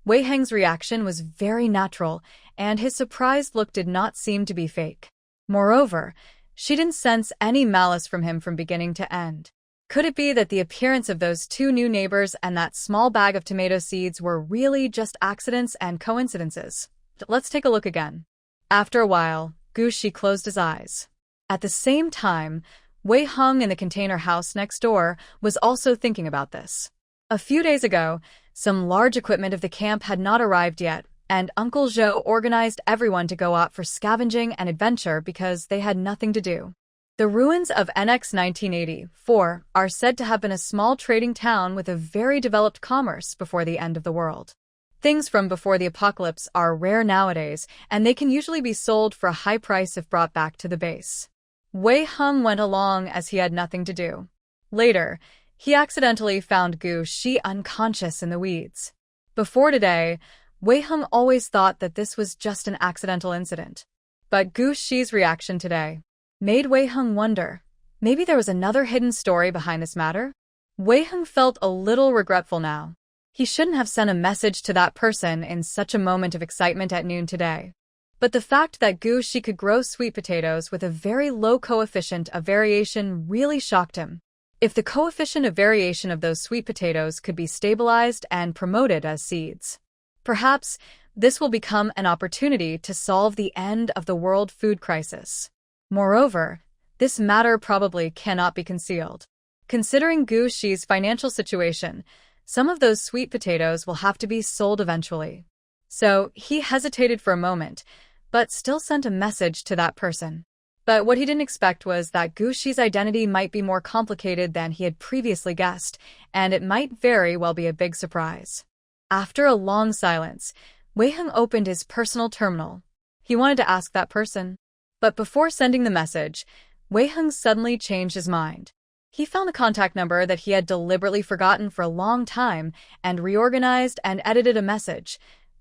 Wei Hung's reaction was very natural, and his surprised look did not seem to be fake. Moreover, she didn't sense any malice from him from beginning to end. Could it be that the appearance of those two new neighbors and that small bag of tomato seeds were really just accidents and coincidences? Let's take a look again. After a while, Gushi closed his eyes. At the same time, Wei Hung in the container house next door was also thinking about this. A few days ago, some large equipment of the camp had not arrived yet, and Uncle Zhou organized everyone to go out for scavenging and adventure because they had nothing to do. The ruins of NX 1984 are said to have been a small trading town with a very developed commerce before the end of the world. Things from before the apocalypse are rare nowadays, and they can usually be sold for a high price if brought back to the base. Wei Hung went along as he had nothing to do. Later, he accidentally found Gushi unconscious in the weeds. Before today, Wei Hung always thought that this was just an accidental incident. But Gushi's reaction today made Wei Hung wonder, maybe there was another hidden story behind this matter? Wei Hung felt a little regretful now. He shouldn't have sent a message to that person in such a moment of excitement at noon today. But the fact that Gushi could grow sweet potatoes with a very low coefficient of variation really shocked him. If the coefficient of variation of those sweet potatoes could be stabilized and promoted as seeds, perhaps this will become an opportunity to solve the end of the world food crisis. Moreover, this matter probably cannot be concealed. Considering Gushi's financial situation, some of those sweet potatoes will have to be sold eventually. So he hesitated for a moment, but still sent a message to that person. But what he didn't expect was that Gushi's identity might be more complicated than he had previously guessed, and it might very well be a big surprise. After a long silence, Wei Heng opened his personal terminal. He wanted to ask that person. But before sending the message, Wei Heng suddenly changed his mind. He found the contact number that he had deliberately forgotten for a long time and reorganized and edited a message.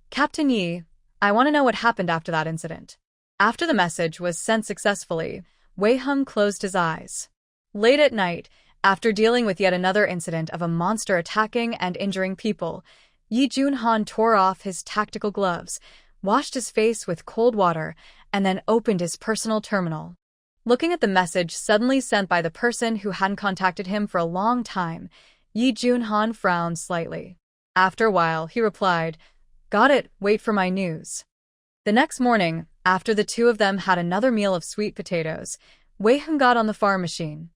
Captain Yi, I want to know what happened after that incident. After the message was sent successfully, Wei Heng closed his eyes. Late at night, after dealing with yet another incident of a monster attacking and injuring people, Yi Junhan tore off his tactical gloves, washed his face with cold water, and then opened his personal terminal. Looking at the message suddenly sent by the person who hadn't contacted him for a long time, Yi Junhan frowned slightly. After a while, he replied, "Got it, wait for my news." The next morning, after the two of them had another meal of sweet potatoes, Wei Heng got on the farm machine.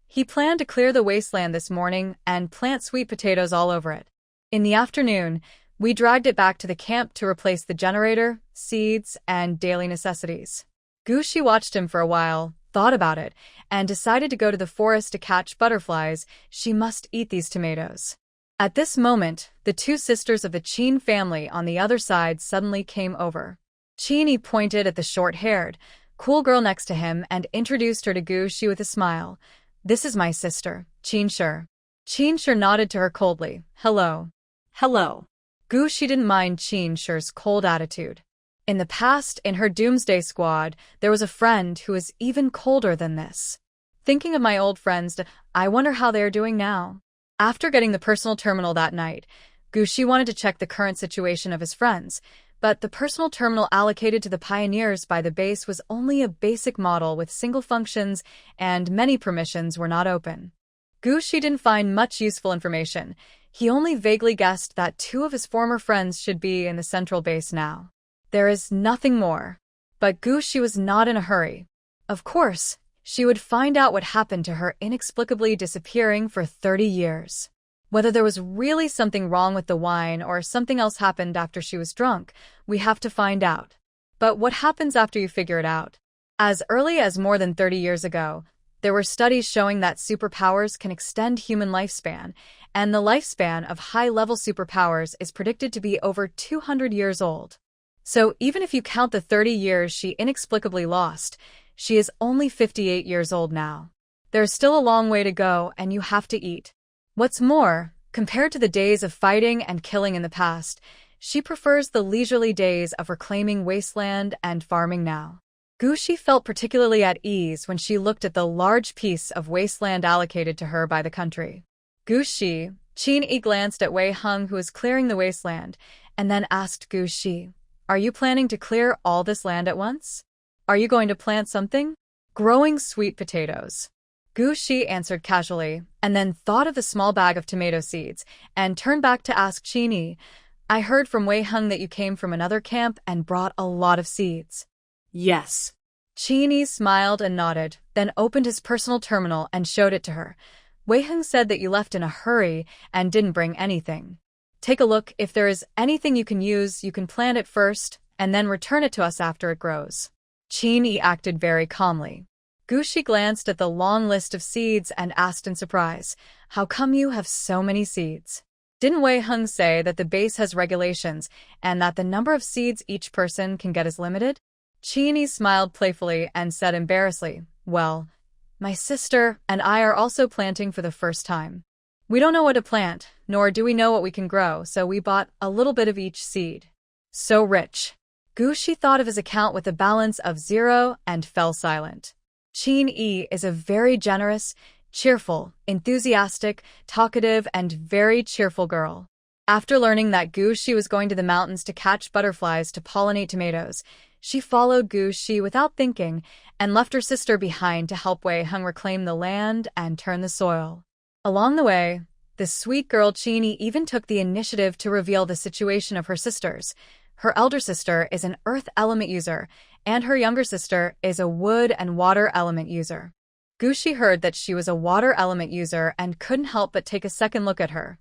He planned to clear the wasteland this morning and plant sweet potatoes all over it. In the afternoon, we dragged it back to the camp to replace the generator, seeds, and daily necessities. Gushi watched him for a while, thought about it, and decided to go to the forest to catch butterflies. She must eat these tomatoes. At this moment, the two sisters of the Qin family on the other side suddenly came over. Qin pointed at the short-haired, cool girl next to him and introduced her to Gushi with a smile. "This is my sister, Qin Shi." Qin Shi nodded to her coldly. "Hello." Hello. Gushi didn't mind Qin Shi's cold attitude. In the past, in her doomsday squad, there was a friend who was even colder than this. Thinking of my old friends, I wonder how they are doing now. After getting the personal terminal that night, Gushi wanted to check the current situation of his friends, but the personal terminal allocated to the pioneers by the base was only a basic model with single functions and many permissions were not open. Gushi didn't find much useful information. He only vaguely guessed that two of his former friends should be in the central base now. There is nothing more. But Gushi was not in a hurry. Of course, she would find out what happened to her inexplicably disappearing for 30 years. Whether there was really something wrong with the wine or something else happened after she was drunk, we have to find out. But what happens after you figure it out? As early as more than 30 years ago, there were studies showing that superpowers can extend human lifespan, and the lifespan of high-level superpowers is predicted to be over 200 years old. So even if you count the 30 years she inexplicably lost, she is only 58 years old now. There's still a long way to go, and you have to eat. What's more, compared to the days of fighting and killing in the past, she prefers the leisurely days of reclaiming wasteland and farming now. Gushi felt particularly at ease when she looked at the large piece of wasteland allocated to her by the country. Gushi, Qin glanced at Wei Heng, who was clearing the wasteland, and then asked Gushi, "Are you planning to clear all this land at once? Are you going to plant something?" "Growing sweet potatoes." Gushi answered casually, and then thought of the small bag of tomato seeds, and turned back to ask Qin, "I heard from Wei Heng that you came from another camp and brought a lot of seeds." Yes. Qin smiled and nodded, then opened his personal terminal and showed it to her. "Wei Heng said that you left in a hurry and didn't bring anything. Take a look. If there is anything you can use, you can plant it first, and then return it to us after it grows." Qin acted very calmly. Gushi glanced at the long list of seeds and asked in surprise, "How come you have so many seeds? Didn't Wei Heng say that the base has regulations and that the number of seeds each person can get is limited?" Qin smiled playfully and said embarrassedly, "Well, my sister and I are also planting for the first time. We don't know what to plant, nor do we know what we can grow, so we bought a little bit of each seed." So rich. Gushi thought of his account with a balance of 0 and fell silent. Qin is a very generous, cheerful, enthusiastic, talkative, and very cheerful girl. After learning that Gushi was going to the mountains to catch butterflies to pollinate tomatoes, she followed Gushi without thinking and left her sister behind to help Wei Heng reclaim the land and turn the soil. Along the way, the sweet girl Qin even took the initiative to reveal the situation of her sisters. Her elder sister is an earth element user, and her younger sister is a wood and water element user. Gushi heard that she was a water element user and couldn't help but take a second look at her.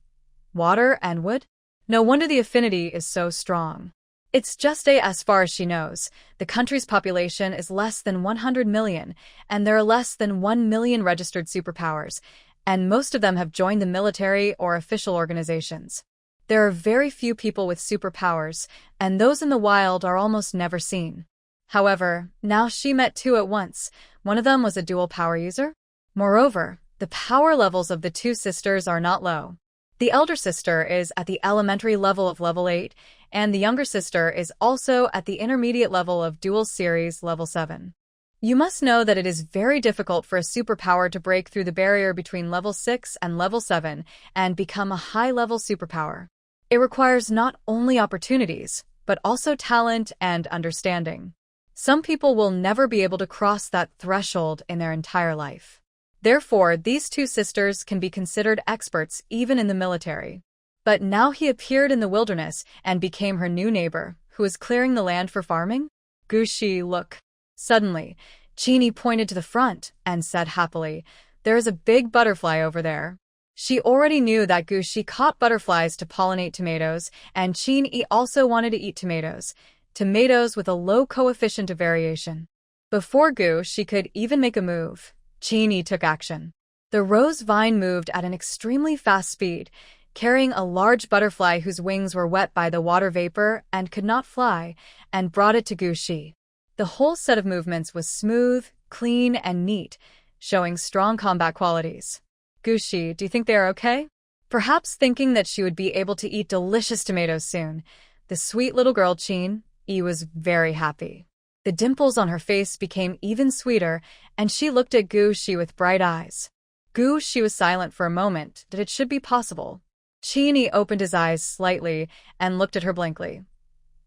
Water and wood? No wonder the affinity is so strong. It's just as far as she knows. The country's population is less than 100 million, and there are less than 1 million registered superpowers, and most of them have joined the military or official organizations. There are very few people with superpowers, and those in the wild are almost never seen. However, now she met two at once. One of them was a dual power user. Moreover, the power levels of the two sisters are not low. The elder sister is at the elementary level of level 8, and the younger sister is also at the intermediate level of Dual Series level 7. You must know that it is very difficult for a superpower to break through the barrier between level 6 and level 7 and become a high-level superpower. It requires not only opportunities, but also talent and understanding. Some people will never be able to cross that threshold in their entire life. Therefore, these two sisters can be considered experts even in the military. But now he appeared in the wilderness and became her new neighbor, who was clearing the land for farming? Gushi, look. Suddenly, Chini pointed to the front and said happily, "There is a big butterfly over there." She already knew that Gushi caught butterflies to pollinate tomatoes, and Chini also wanted to eat tomatoes with a low coefficient of variation. Before Gushi could even make a move, Chini took action. The rose vine moved at an extremely fast speed, carrying a large butterfly whose wings were wet by the water vapor and could not fly, and brought it to Gushi. The whole set of movements was smooth, clean, and neat, showing strong combat qualities. Gushi, do you think they are okay? Perhaps thinking that she would be able to eat delicious tomatoes soon, the sweet little girl Chin-e was very happy. The dimples on her face became even sweeter, and she looked at Gushi with bright eyes. Gushi was silent for a moment, that it should be possible. Chin-e opened his eyes slightly and looked at her blankly.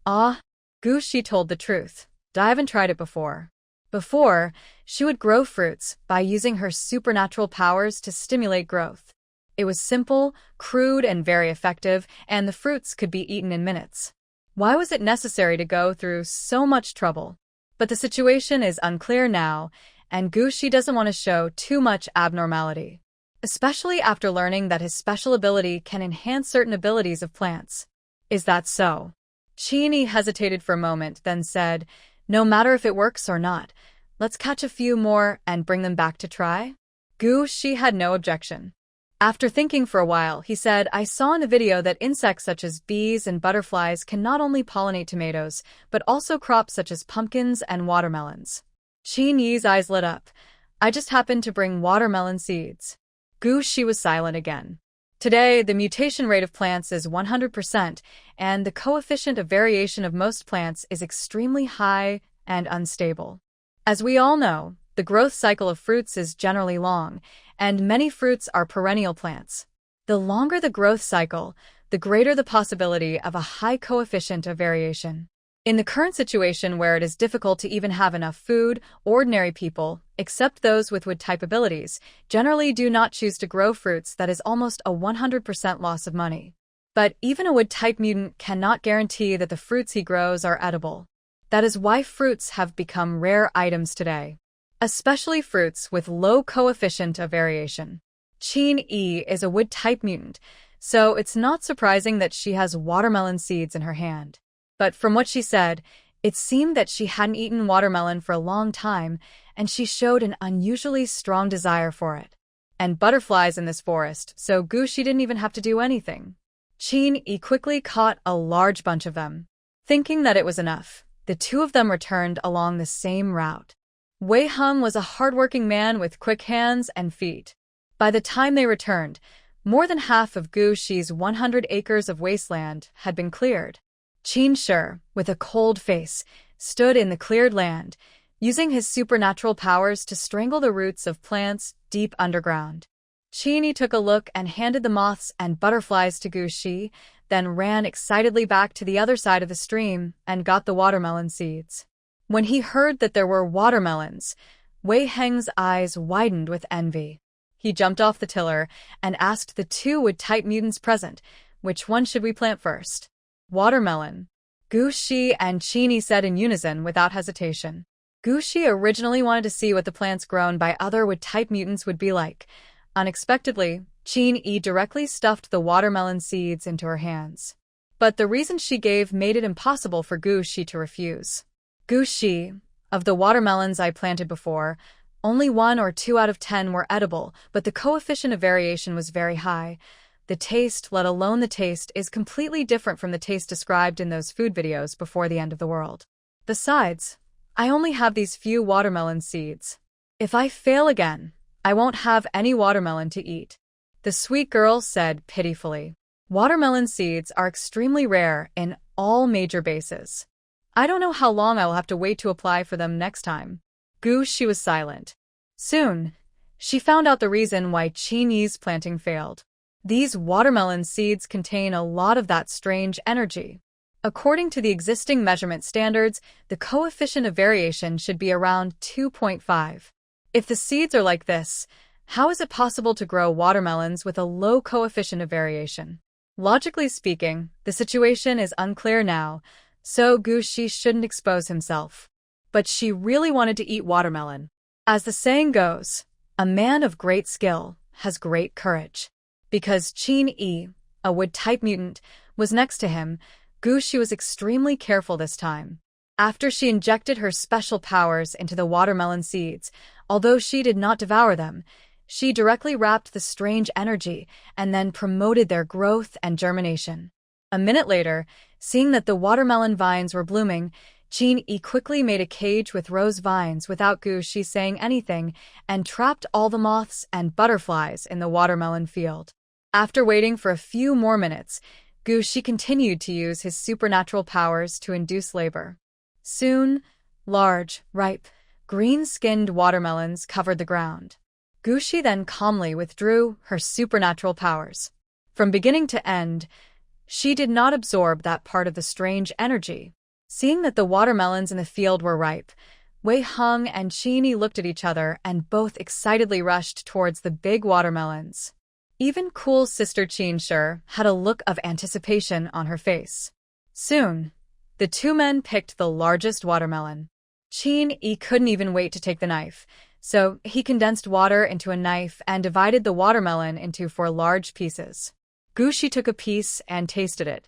Ah, Gushi told the truth. I haven't tried it before. Before, she would grow fruits by using her supernatural powers to stimulate growth. It was simple, crude, and very effective, and the fruits could be eaten in minutes. Why was it necessary to go through so much trouble? But the situation is unclear now, and Gushi doesn't want to show too much abnormality, especially after learning that his special ability can enhance certain abilities of plants. Is that so? Chin-e hesitated for a moment, then said, "No matter if it works or not, let's catch a few more and bring them back to try." Gushi had no objection. After thinking for a while, he said, "I saw in the video that insects such as bees and butterflies can not only pollinate tomatoes, but also crops such as pumpkins and watermelons." Chin-e's eyes lit up. "I just happened to bring watermelon seeds." Gushi was silent again. Today, the mutation rate of plants is 100%, and the coefficient of variation of most plants is extremely high and unstable. As we all know, the growth cycle of fruits is generally long, and many fruits are perennial plants. The longer the growth cycle, the greater the possibility of a high coefficient of variation. In the current situation where it is difficult to even have enough food, ordinary people, except those with wood-type abilities, generally do not choose to grow fruits. That is almost a 100% loss of money. But even a wood-type mutant cannot guarantee that the fruits he grows are edible. That is why fruits have become rare items today, especially fruits with low coefficient of variation. Chin-e is a wood-type mutant, so it's not surprising that she has watermelon seeds in her hand. But from what she said, it seemed that she hadn't eaten watermelon for a long time, and she showed an unusually strong desire for it. And butterflies in this forest, so Gushi didn't even have to do anything. Chin-e quickly caught a large bunch of them. Thinking that it was enough, the two of them returned along the same route. Wei Hung was a hardworking man with quick hands and feet. By the time they returned, more than half of Gushi's 100 acres of wasteland had been cleared. Qin Shi, with a cold face, stood in the cleared land, using his supernatural powers to strangle the roots of plants deep underground. Qin took a look and handed the moths and butterflies to Gushi, then ran excitedly back to the other side of the stream and got the watermelon seeds. When he heard that there were watermelons, Wei Heng's eyes widened with envy. He jumped off the tiller and asked the two wood-type mutants present, "Which one should we plant first?" "Watermelon," Gushi and Qin said in unison without hesitation. Gushi originally wanted to see what the plants grown by other wood-type mutants would be like. Unexpectedly, Qin directly stuffed the watermelon seeds into her hands. but the reason she gave made it impossible for Gu Shi to refuse. Gu Shi, of the watermelons I planted before, only 1 or 2 out of 10 were edible, but the coefficient of variation was very high. The taste, let alone the taste, is completely different from the taste described in those food videos before the end of the world. Besides, I only have these few watermelon seeds. If I fail again, I won't have any watermelon to eat. The sweet girl said pitifully. Watermelon seeds are extremely rare in all major bases. I don't know how long I will have to wait to apply for them next time. Gu Shi was silent. Soon, she found out the reason why Qin Yi's planting failed. These watermelon seeds contain a lot of that strange energy. According to the existing measurement standards, the coefficient of variation should be around 2.5. If the seeds are like this, how is it possible to grow watermelons with a low coefficient of variation? Logically speaking, the situation is unclear now, so Gu Shi shouldn't expose himself. But she really wanted to eat watermelon. As the saying goes, a man of great skill has great courage. Because Qin Yi, a wood-type mutant, was next to him, Gu Shi was extremely careful this time. After she injected her special powers into the watermelon seeds, although she did not devour them, she directly wrapped the strange energy and then promoted their growth and germination. A minute later, seeing that the watermelon vines were blooming, Qin Yi quickly made a cage with rose vines without Gu Shi saying anything and trapped all the moths and butterflies in the watermelon field. After waiting for a few more minutes, Gu Shi continued to use his supernatural powers to induce labor. Soon, large, ripe, green-skinned watermelons covered the ground. Gu Shi then calmly withdrew her supernatural powers. From beginning to end, she did not absorb that part of the strange energy. Seeing that the watermelons in the field were ripe, Wei Heng and Qin Yi looked at each other and both excitedly rushed towards the big watermelons. Even cool sister Qin Shi had a look of anticipation on her face. Soon, the two men picked the largest watermelon. Qin Yi couldn't even wait to take the knife, so he condensed water into a knife and divided the watermelon into 4 large pieces. Gu Shi took a piece and tasted it.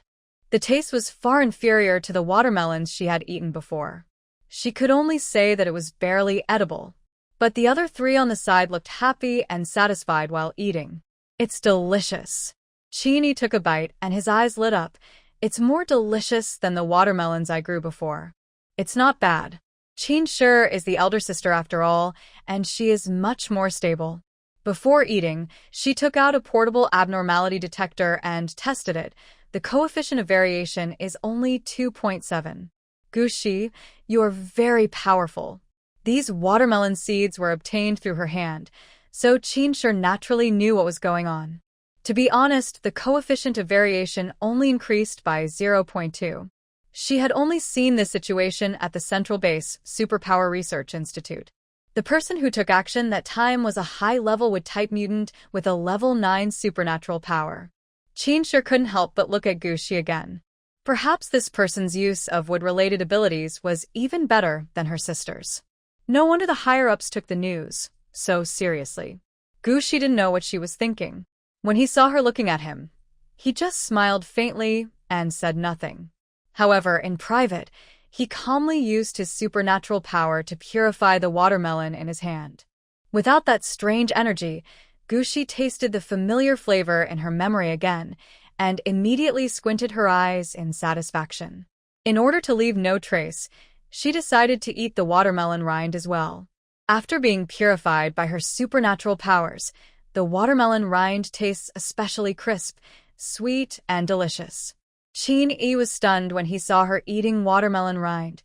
The taste was far inferior to the watermelons she had eaten before. She could only say that it was barely edible. But the other 3 on the side looked happy and satisfied while eating. It's delicious. Qin Yi took a bite and his eyes lit up. It's more delicious than the watermelons I grew before. It's not bad. Qin Shi is the elder sister after all, and she is much more stable. Before eating, she took out a portable abnormality detector and tested it. The coefficient of variation is only 2.7. Gu Shi, you are very powerful. These watermelon seeds were obtained through her hand, so Qin Shi naturally knew what was going on. To be honest, the coefficient of variation only increased by 0.2. She had only seen this situation at the Central Base Superpower Research Institute. The person who took action that time was a high-level wood-type mutant with a level 9 supernatural power. Qin Shi couldn't help but look at Gu Shi again. Perhaps this person's use of wood-related abilities was even better than her sister's. No wonder the higher-ups took the news so seriously. Gu Shi didn't know what she was thinking. When he saw her looking at him, he just smiled faintly and said nothing. However, in private, he calmly used his supernatural power to purify the watermelon in his hand. Without that strange energy, Gu Shi tasted the familiar flavor in her memory again and immediately squinted her eyes in satisfaction. In order to leave no trace, she decided to eat the watermelon rind as well. After being purified by her supernatural powers, the watermelon rind tastes especially crisp, sweet, and delicious. Qin Yi was stunned when he saw her eating watermelon rind.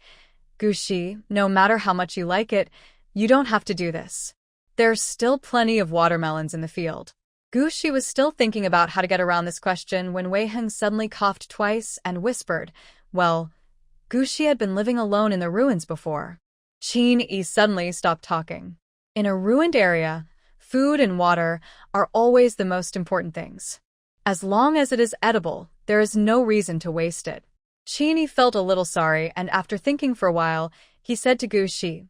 Gu Shi, no matter how much you like it, you don't have to do this. There's still plenty of watermelons in the field. Gu Shi was still thinking about how to get around this question when Wei Heng suddenly coughed twice and whispered, well, Gu Shi had been living alone in the ruins before. Qin Yi suddenly stopped talking. In a ruined area, food and water are always the most important things. As long as it is edible, there is no reason to waste it. Qin Yi felt a little sorry, and after thinking for a while, he said to Gu Shi,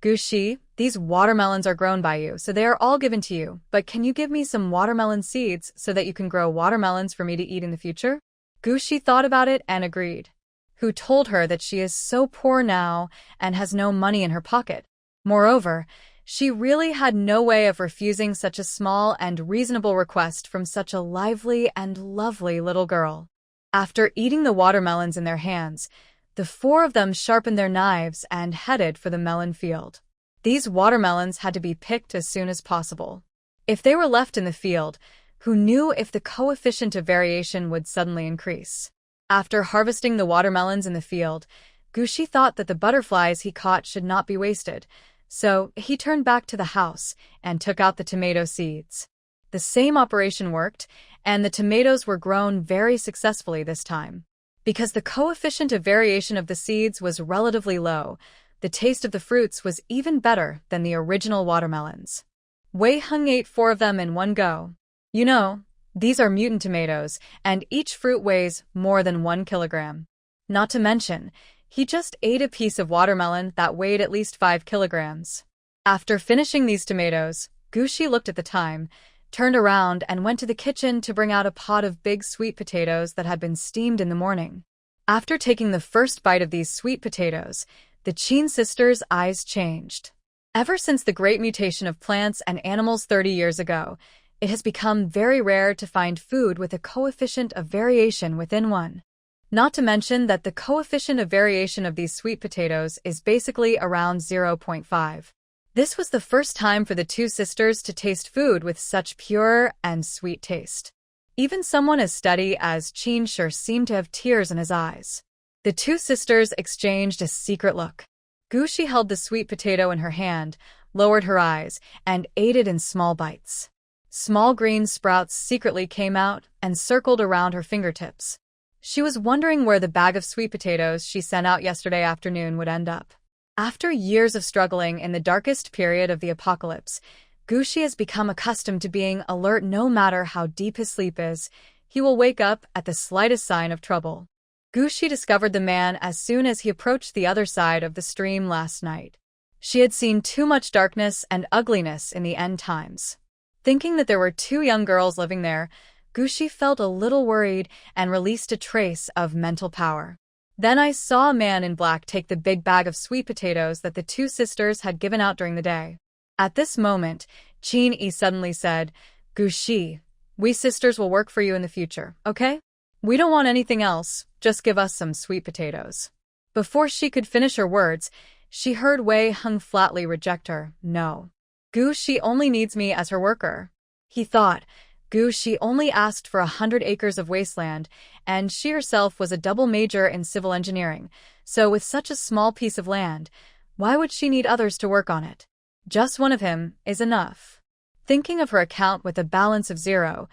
Gu Shi, these watermelons are grown by you, so they are all given to you, but can you give me some watermelon seeds so that you can grow watermelons for me to eat in the future? Gushi thought about it and agreed. Who told her that she is so poor now and has no money in her pocket? Moreover, she really had no way of refusing such a small and reasonable request from such a lively and lovely little girl. After eating the watermelons in their hands, the four of them sharpened their knives and headed for the melon field. These watermelons had to be picked as soon as possible. If they were left in the field, who knew if the coefficient of variation would suddenly increase? After harvesting the watermelons in the field, Gushi thought that the butterflies he caught should not be wasted, so he turned back to the house and took out the tomato seeds. The same operation worked, and the tomatoes were grown very successfully this time. Because the coefficient of variation of the seeds was relatively low, the taste of the fruits was even better than the original watermelons. Wei Hung ate 4 of them in one go. You know, these are mutant tomatoes, and each fruit weighs more than 1 kilogram. Not to mention, he just ate a piece of watermelon that weighed at least 5 kilograms. After finishing these tomatoes, Gushi looked at the time, turned around and went to the kitchen to bring out a pot of big sweet potatoes that had been steamed in the morning. After taking the first bite of these sweet potatoes, the Chin sisters' eyes changed. Ever since the great mutation of plants and animals 30 years ago, it has become very rare to find food with a coefficient of variation within 1. Not to mention that the coefficient of variation of these sweet potatoes is basically around 0.5. This was the first time for the 2 sisters to taste food with such pure and sweet taste. Even someone as steady as Chin sure seemed to have tears in his eyes. The 2 sisters exchanged a secret look. Gushi held the sweet potato in her hand, lowered her eyes, and ate it in small bites. Small green sprouts secretly came out and circled around her fingertips. She was wondering where the bag of sweet potatoes she sent out yesterday afternoon would end up. After years of struggling in the darkest period of the apocalypse, Gushi has become accustomed to being alert no matter how deep his sleep is. He will wake up at the slightest sign of trouble. Gushi discovered the man as soon as he approached the other side of the stream last night. She had seen too much darkness and ugliness in the end times. Thinking that there were 2 young girls living there, Gushi felt a little worried and released a trace of mental power. Then I saw a man in black take the big bag of sweet potatoes that the 2 sisters had given out during the day. At this moment, Chin suddenly said, "Gushi, we sisters will work for you in the future, okay? We don't want anything else, just give us some sweet potatoes." Before she could finish her words, she heard Wei Hung flatly reject her. "No. Gushi only needs me as her worker." He thought, Gushi only asked for 100 acres of wasteland, and she herself was a double major in civil engineering, so with such a small piece of land, why would she need others to work on it? Just one of him is enough. Thinking of her account with a balance of 0,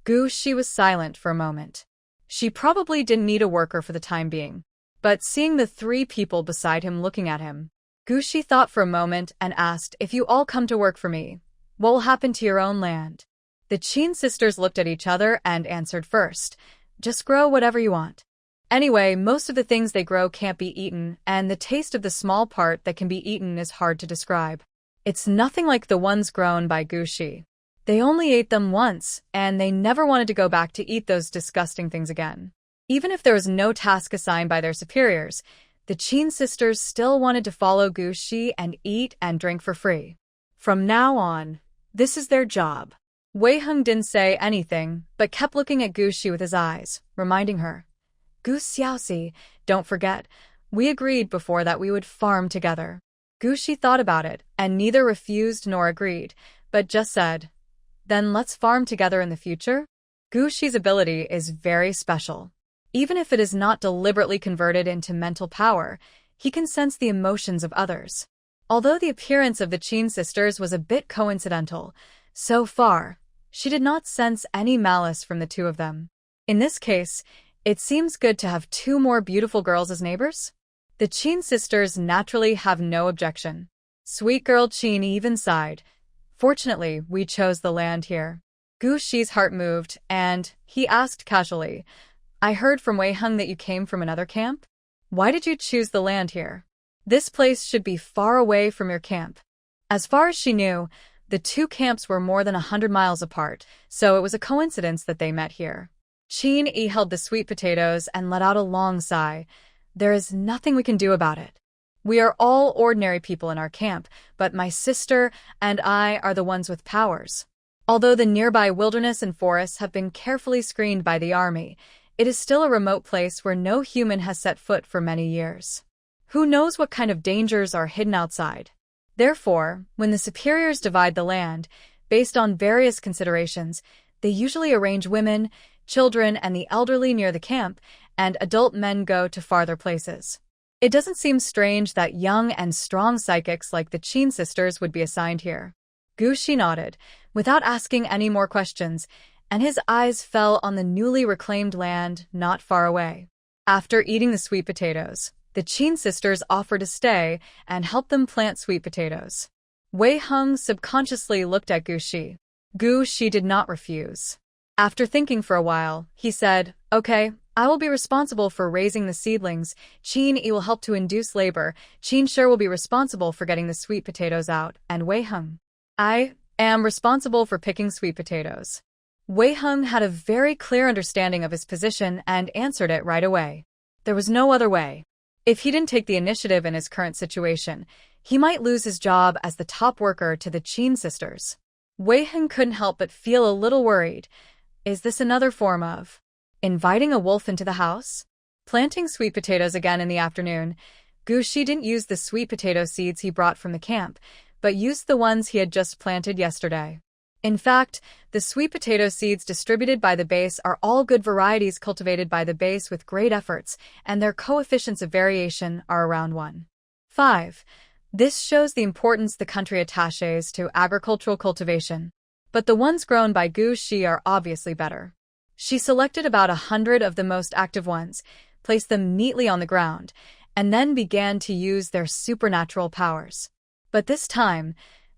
Gushi was silent for a moment. She probably didn't need a worker for the time being. But seeing the 3 people beside him looking at him, Gushi thought for a moment and asked, "If you all come to work for me, what will happen to your own land?" The Chin sisters looked at each other and answered first, "Just grow whatever you want." Anyway, most of the things they grow can't be eaten, and the taste of the small part that can be eaten is hard to describe. It's nothing like the ones grown by Gushi. They only ate them once, and they never wanted to go back to eat those disgusting things again. Even if there was no task assigned by their superiors, the Chin sisters still wanted to follow Gushi and eat and drink for free. From now on, this is their job. Wei Hung didn't say anything, but kept looking at Gushi with his eyes, reminding her, "Gu Xiaoxi, don't forget, we agreed before that we would farm together." Gushi thought about it, and neither refused nor agreed, but just said, "Then let's farm together in the future?" Gushi's ability is very special. Even if it is not deliberately converted into mental power, he can sense the emotions of others. Although the appearance of the Chin sisters was a bit coincidental, so far, she did not sense any malice from the 2 of them. In this case, it seems good to have 2 more beautiful girls as neighbors. The Chin sisters naturally have no objection. Sweet girl Chin even sighed. "Fortunately, we chose the land here." Gushi's heart moved, and he asked casually, "I heard from Wei Hung that you came from another camp? Why did you choose the land here? This place should be far away from your camp." As far as she knew, the 2 camps were more than 100 miles apart, so it was a coincidence that they met here. Qin held the sweet potatoes and let out a long sigh. There is nothing we can do about it. We are all ordinary people in our camp, but my sister and I are the ones with powers. Although the nearby wilderness and forests have been carefully screened by the army, it is still a remote place where no human has set foot for many years. Who knows what kind of dangers are hidden outside? Therefore, when the superiors divide the land, based on various considerations, they usually arrange women, children, and the elderly near the camp, and adult men go to farther places. It doesn't seem strange that young and strong psychics like the Qin sisters would be assigned here. Gu Shi nodded, without asking any more questions, and his eyes fell on the newly reclaimed land not far away. After eating the sweet potatoes, the Qin sisters offered to stay and help them plant sweet potatoes. Wei Heng subconsciously looked at Gu Shi. Gu Shi did not refuse. After thinking for a while, he said, "Okay, I will be responsible for raising the seedlings. Qin will help to induce labor. Qin Shi will be responsible for getting the sweet potatoes out, and Wei Heng, I am responsible for picking sweet potatoes." Wei Heng had a very clear understanding of his position and answered it right away. There was no other way. If he didn't take the initiative in his current situation, he might lose his job as the top worker to the Qin sisters. Wei Heng couldn't help but feel a little worried. Is this another form of inviting a wolf into the house? Planting sweet potatoes again in the afternoon, Gu Shi didn't use the sweet potato seeds he brought from the camp, but used the ones he had just planted yesterday. In fact, the sweet potato seeds distributed by the base are all good varieties cultivated by the base with great efforts, and their coefficients of variation are around 1.5. This shows the importance the country attaches to agricultural cultivation. But the ones grown by Gu Shi are obviously better. She selected about 100 of the most active ones, placed them neatly on the ground, and then began to use their supernatural powers. But this time,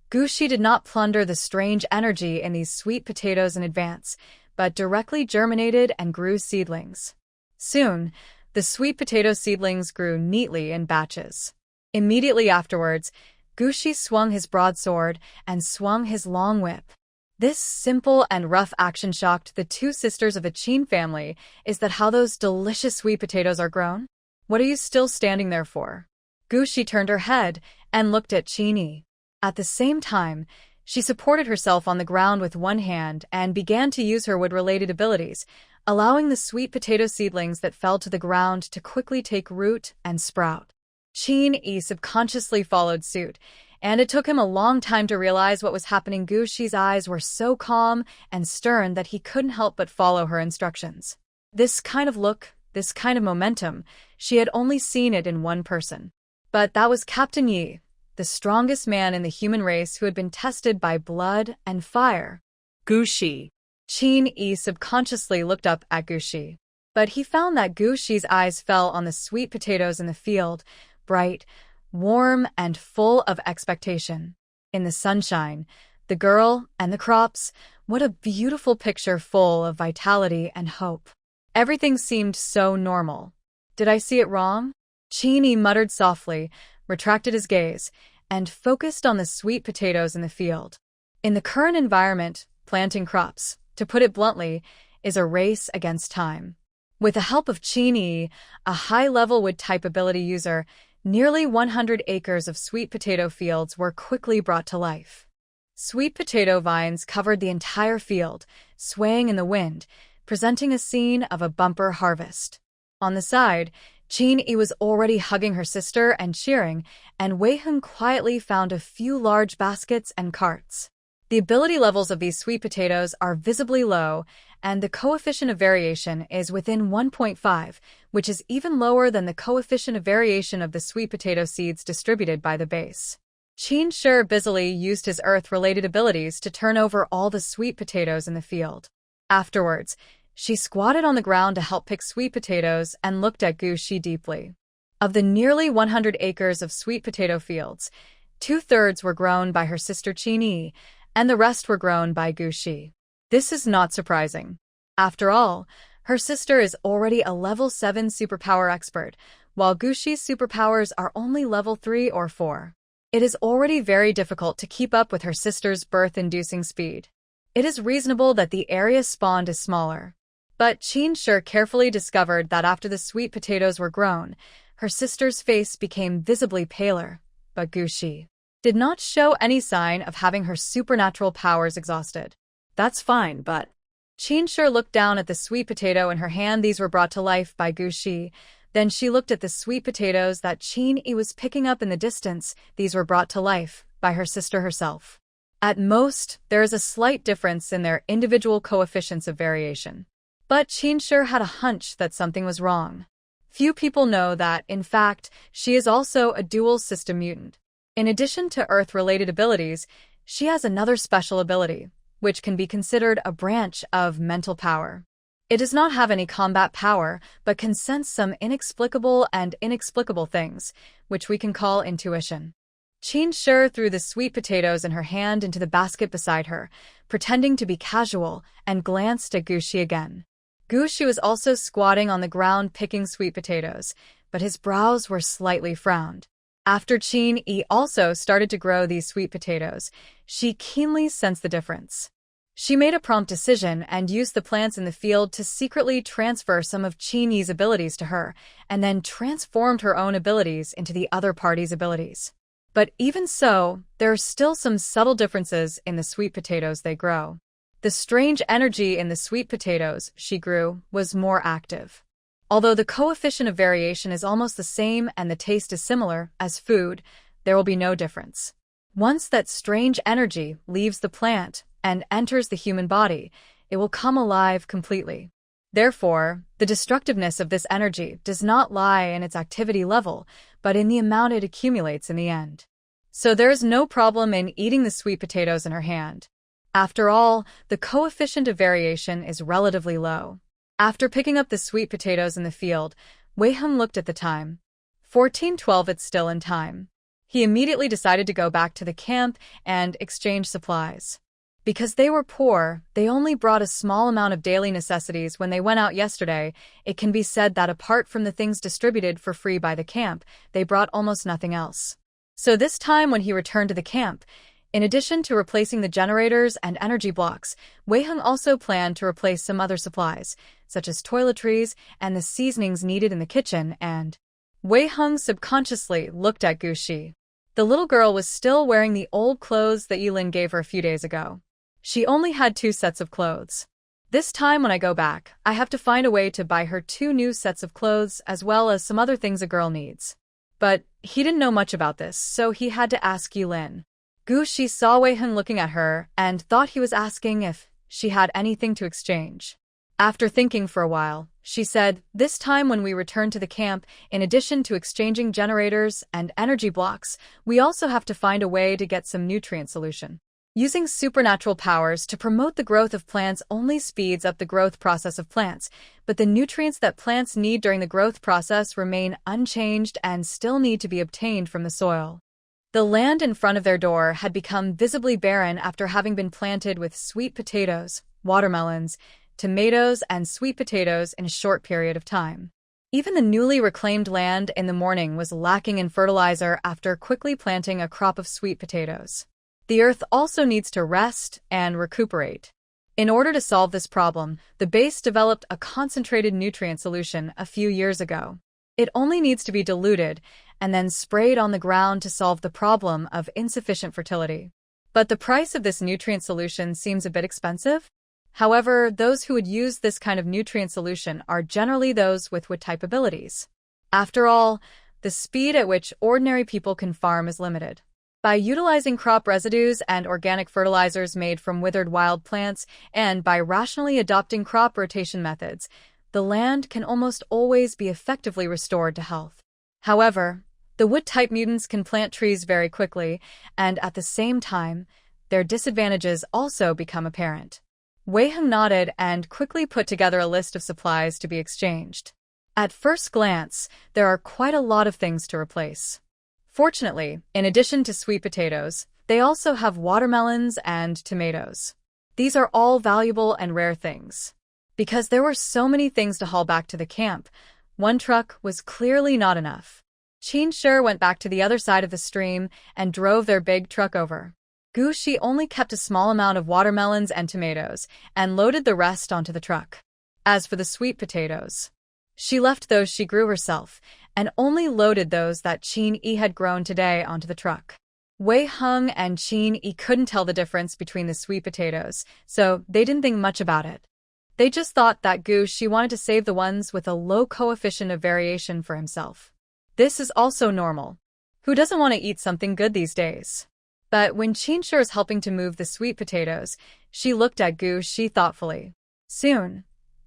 Gu Shi did not plunder the strange energy in these sweet potatoes in advance, but directly germinated and grew seedlings. Soon, the sweet potato seedlings grew neatly in batches. Immediately afterwards, Gu Shi swung his broadsword and swung his long whip. This simple and rough action shocked the two sisters of the Qin family. Is that how those delicious sweet potatoes are grown? What are you still standing there for? Gu Shi turned her head and looked at Qin. At the same time, she supported herself on the ground with one hand and began to use her wood-related abilities, allowing the sweet potato seedlings that fell to the ground to quickly take root and sprout. Qin subconsciously followed suit, and it took him a long time to realize what was happening. Gu Shi's eyes were so calm and stern that he couldn't help but follow her instructions. This kind of look, this kind of momentum, she had only seen it in one person. But that was Captain Yi, the strongest man in the human race who had been tested by blood and fire. Gu Shi. Qin subconsciously looked up at Gu Shi. But he found that Gu Shi's eyes fell on the sweet potatoes in the field, bright, warm, and full of expectation. In the sunshine, the girl and the crops, what a beautiful picture full of vitality and hope. Everything seemed so normal. Did I see it wrong? Qin muttered softly, retracted his gaze, and focused on the sweet potatoes in the field. In the current environment, planting crops, to put it bluntly, is a race against time. With the help of Qin, a high-level wood-type ability user, nearly 100 acres of sweet potato fields were quickly brought to life. Sweet potato vines covered the entire field, swaying in the wind, presenting a scene of a bumper harvest. On the side, Qin was already hugging her sister and cheering, and Wei Heng quietly found a few large baskets and carts. The ability levels of these sweet potatoes are visibly low, and the coefficient of variation is within 1.5, which is even lower than the coefficient of variation of the sweet potato seeds distributed by the base. Qin Shi busily used his earth-related abilities to turn over all the sweet potatoes in the field. Afterwards, she squatted on the ground to help pick sweet potatoes and looked at Gu Shi deeply. Of the nearly 100 acres of sweet potato fields, 2/3 were grown by her sister Qin, and the rest were grown by Gu Shi. This is not surprising. After all, her sister is already a level 7 superpower expert, while Gu Shi's superpowers are only level 3 or 4. It is already very difficult to keep up with her sister's birth-inducing speed. It is reasonable that the area spawned is smaller. But Qin carefully discovered that after the sweet potatoes were grown, her sister's face became visibly paler, but Gushi did not show any sign of having her supernatural powers exhausted. That's fine, but Qin looked down at the sweet potato in her hand. These were brought to life by Gushi. Then she looked at the sweet potatoes that Qin was picking up in the distance. These were brought to life by her sister herself. At most, there is a slight difference in their individual coefficients of variation. But Qin had a hunch that something was wrong. Few people know that, in fact, she is also a dual system mutant. In addition to Earth-related abilities, she has another special ability, which can be considered a branch of mental power. It does not have any combat power, but can sense some inexplicable things, which we can call intuition. Qin threw the sweet potatoes in her hand into the basket beside her, pretending to be casual, and glanced at Gushi again. Gushi was also squatting on the ground picking sweet potatoes, but his brows were slightly frowned. After Qin also started to grow these sweet potatoes, she keenly sensed the difference. She made a prompt decision and used the plants in the field to secretly transfer some of Qin's abilities to her, and then transformed her own abilities into the other party's abilities. But even so, there are still some subtle differences in the sweet potatoes they grow. The strange energy in the sweet potatoes she grew was more active. Although the coefficient of variation is almost the same and the taste is similar as food, there will be no difference. Once that strange energy leaves the plant and enters the human body, it will come alive completely. Therefore, the destructiveness of this energy does not lie in its activity level, but in the amount it accumulates in the end. So there is no problem in eating the sweet potatoes in her hand. After all, the coefficient of variation is relatively low. After picking up the sweet potatoes in the field, Wei Heng looked at the time. 14:12. It's still in time. He immediately decided to go back to the camp and exchange supplies. Because they were poor, they only brought a small amount of daily necessities when they went out yesterday. It can be said that apart from the things distributed for free by the camp, they brought almost nothing else. So this time when he returned to the camp, in addition to replacing the generators and energy blocks, Wei Heng also planned to replace some other supplies, such as toiletries and the seasonings needed in the kitchen, and Wei Heng subconsciously looked at Gushi. The little girl was still wearing the old clothes that Yilin gave her a few days ago. She only had 2 sets of clothes. This time when I go back, I have to find a way to buy her 2 new sets of clothes as well as some other things a girl needs. But he didn't know much about this, so he had to ask Yilin. Gushi saw Wei Heng looking at her and thought he was asking if she had anything to exchange. After thinking for a while, she said, "This time when we return to the camp, in addition to exchanging generators and energy blocks, we also have to find a way to get some nutrient solution. Using supernatural powers to promote the growth of plants only speeds up the growth process of plants, but the nutrients that plants need during the growth process remain unchanged and still need to be obtained from the soil." The land in front of their door had become visibly barren after having been planted with sweet potatoes, watermelons, tomatoes, and sweet potatoes in a short period of time. Even the newly reclaimed land in the morning was lacking in fertilizer after quickly planting a crop of sweet potatoes. The earth also needs to rest and recuperate. In order to solve this problem, the base developed a concentrated nutrient solution a few years ago. It only needs to be diluted and then sprayed on the ground to solve the problem of insufficient fertility. But the price of this nutrient solution seems a bit expensive. However, those who would use this kind of nutrient solution are generally those with wood-type abilities. After all, the speed at which ordinary people can farm is limited. By utilizing crop residues and organic fertilizers made from withered wild plants, and by rationally adopting crop rotation methods, the land can almost always be effectively restored to health. However, the wood-type mutants can plant trees very quickly, and at the same time, their disadvantages also become apparent. Wei Heng nodded and quickly put together a list of supplies to be exchanged. At first glance, there are quite a lot of things to replace. Fortunately, in addition to sweet potatoes, they also have watermelons and tomatoes. These are all valuable and rare things. Because there were so many things to haul back to the camp, one truck was clearly not enough. Qin went back to the other side of the stream and drove their big truck over. Gushi only kept a small amount of watermelons and tomatoes and loaded the rest onto the truck. As for the sweet potatoes, she left those she grew herself and only loaded those that Qin Yi had grown today onto the truck. Wei Heng and Qin Yi couldn't tell the difference between the sweet potatoes, so they didn't think much about it. They just thought that Gu Shi wanted to save the ones with a low coefficient of variation for himself. This is also normal. Who doesn't want to eat something good these days? But when Qin Shi was helping to move the sweet potatoes, she looked at Gu Shi thoughtfully. Soon,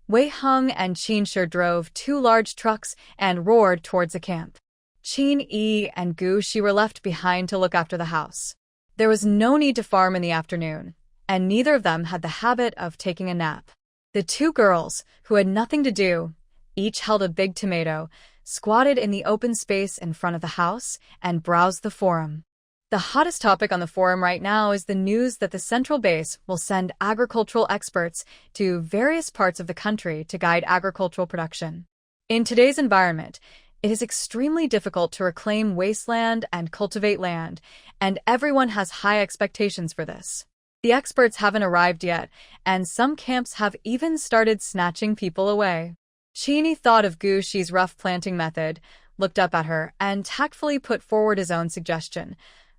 Wei Heng and Qin Shi drove 2 large trucks and roared towards the camp. Qin Yi and Gu Shi were left behind to look after the house. There was no need to farm in the afternoon, and neither of them had the habit of taking a nap. The 2 girls, who had nothing to do, each held a big tomato, squatted in the open space in front of the house, and browsed the forum. The hottest topic on the forum right now is the news that the central base will send agricultural experts to various parts of the country to guide agricultural production. In today's environment, it is extremely difficult to reclaim wasteland and cultivate land, and everyone has high expectations for this. The experts haven't arrived yet, and some camps have even started snatching people away. Qin Yi thought of Gu Shi's rough planting method, looked up at her, and tactfully put forward his own suggestion.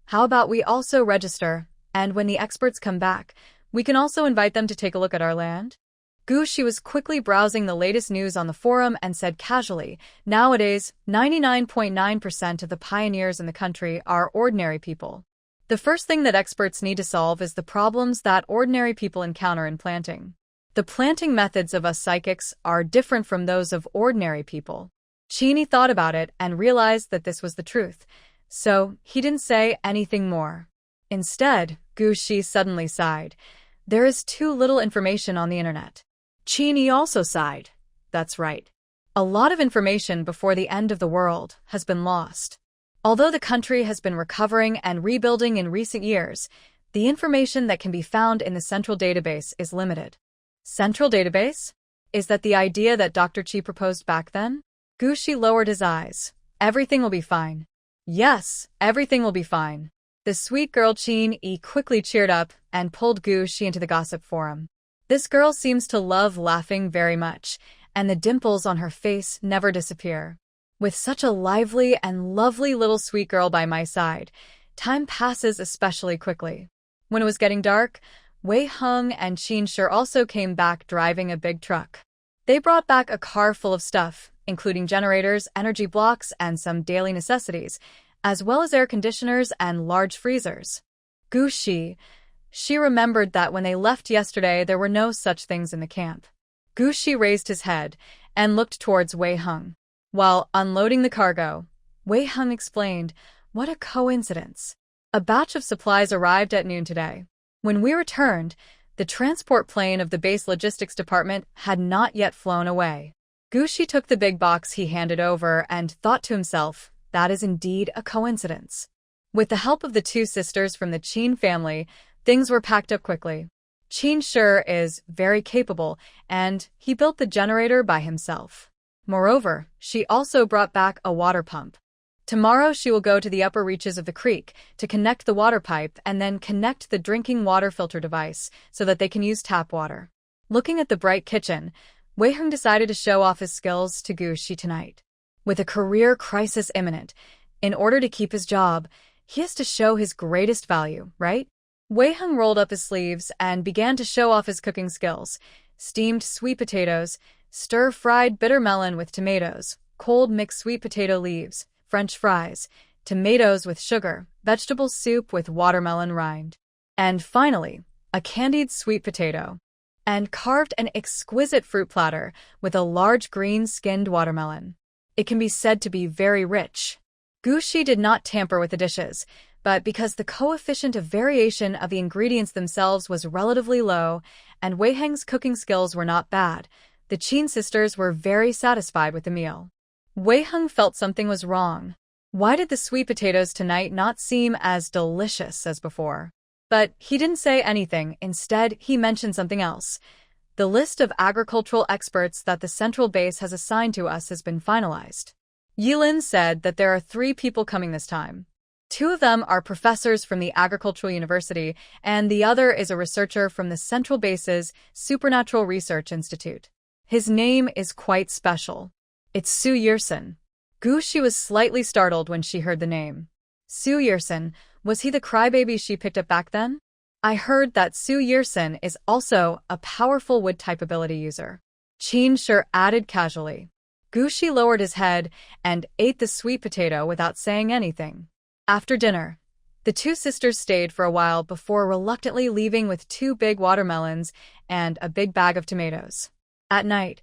How about we also register, and when the experts come back, we can also invite them to take a look at our land? Gu Shi was quickly browsing the latest news on the forum and said casually, nowadays, 99.9% of the pioneers in the country are ordinary people. The first thing that experts need to solve is the problems that ordinary people encounter in planting. The planting methods of us psychics are different from those of ordinary people. Qin Yi thought about it and realized that this was the truth, so he didn't say anything more. Instead, Gu Shi suddenly sighed. There is too little information on the internet. Qin Yi also sighed. That's right. A lot of information before the end of the world has been lost. Although the country has been recovering and rebuilding in recent years, the information that can be found in the central database is limited. Central database? Is that the idea that Dr. Qi proposed back then? Gu Shi lowered his eyes. Everything will be fine. Yes, everything will be fine. The sweet girl Qin Yi quickly cheered up and pulled Gu Shi into the gossip forum. This girl seems to love laughing very much, and the dimples on her face never disappear. With such a lively and lovely little sweet girl by my side, time passes especially quickly. When it was getting dark, Wei Heng and Qin Shi also came back driving a big truck. They brought back a car full of stuff, including generators, energy blocks, and some daily necessities, as well as air conditioners and large freezers. Gu Shi, she remembered that when they left yesterday there were no such things in the camp. Gu Shi raised his head and looked towards Wei Heng. While unloading the cargo, Wei Heng explained, "What a coincidence. A batch of supplies arrived at noon today. When we returned, the transport plane of the base logistics department had not yet flown away." Gu Shi took the big box he handed over and thought to himself, that is indeed a coincidence. With the help of the 2 sisters from the Qin family, things were packed up quickly. Qin Shi is very capable, and he built the generator by himself. Moreover, she also brought back a water pump. Tomorrow she will go to the upper reaches of the creek to connect the water pipe and then connect the drinking water filter device so that they can use tap water. Looking at the bright kitchen, Wei Heng decided to show off his skills to Gu Shi tonight. With a career crisis imminent, in order to keep his job, he has to show his greatest value, right? Wei Heng rolled up his sleeves and began to show off his cooking skills. Steamed sweet potatoes, stir-fried bitter melon with tomatoes, cold mixed sweet potato leaves, French fries, tomatoes with sugar, vegetable soup with watermelon rind, and finally, a candied sweet potato, and carved an exquisite fruit platter with a large green-skinned watermelon. It can be said to be very rich. Gu Shi did not tamper with the dishes, but because the coefficient of variation of the ingredients themselves was relatively low and Wei Heng's cooking skills were not bad, the Qin sisters were very satisfied with the meal. Wei Heng felt something was wrong. Why did the sweet potatoes tonight not seem as delicious as before? But he didn't say anything. Instead, he mentioned something else. The list of agricultural experts that the central base has assigned to us has been finalized. Yilin said that there are 3 people coming this time. 2 of them are professors from the Agricultural University, and the other is a researcher from the central base's Supernatural Research Institute. His name is quite special. It's Su Yirsen. Gushi was slightly startled when she heard the name. Su Yirsen, was he the crybaby she picked up back then? I heard that Su Yirsen is also a powerful wood-type ability user. Qin Shi added casually. Gushi lowered his head and ate the sweet potato without saying anything. After dinner, the two sisters stayed for a while before reluctantly leaving with 2 big watermelons and a big bag of tomatoes. At night,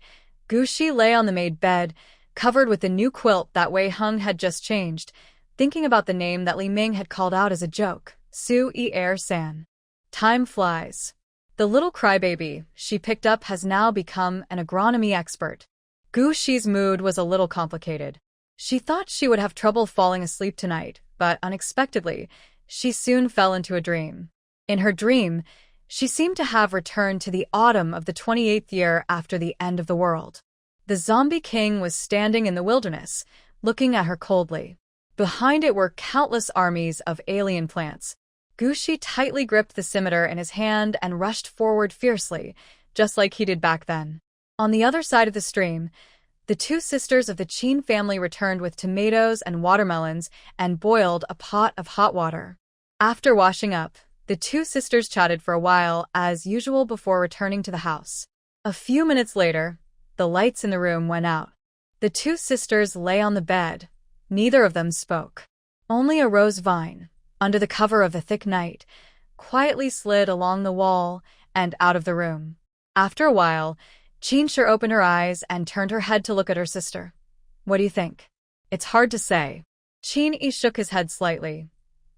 Gushi lay on the made bed, covered with the new quilt that Wei Hung had just changed, thinking about the name that Li Ming had called out as a joke, Su Er-san. Time flies. The little crybaby she picked up has now become an agronomy expert. Gushi's mood was a little complicated. She thought she would have trouble falling asleep tonight, but unexpectedly, she soon fell into a dream. In her dream, she seemed to have returned to the autumn of the 28th year after the end of the world. The zombie king was standing in the wilderness, looking at her coldly. Behind it were countless armies of alien plants. Gushi tightly gripped the scimitar in his hand and rushed forward fiercely, just like he did back then. On the other side of the stream, the two sisters of the Qin family returned with tomatoes and watermelons and boiled a pot of hot water. After washing up, the two sisters chatted for a while, as usual, before returning to the house. A few minutes later, the lights in the room went out. The two sisters lay on the bed. Neither of them spoke. Only a rose vine, under the cover of the thick night, quietly slid along the wall and out of the room. After a while, Qin Shi opened her eyes and turned her head to look at her sister. "What do you think?" "It's hard to say." Qin Yi shook his head slightly.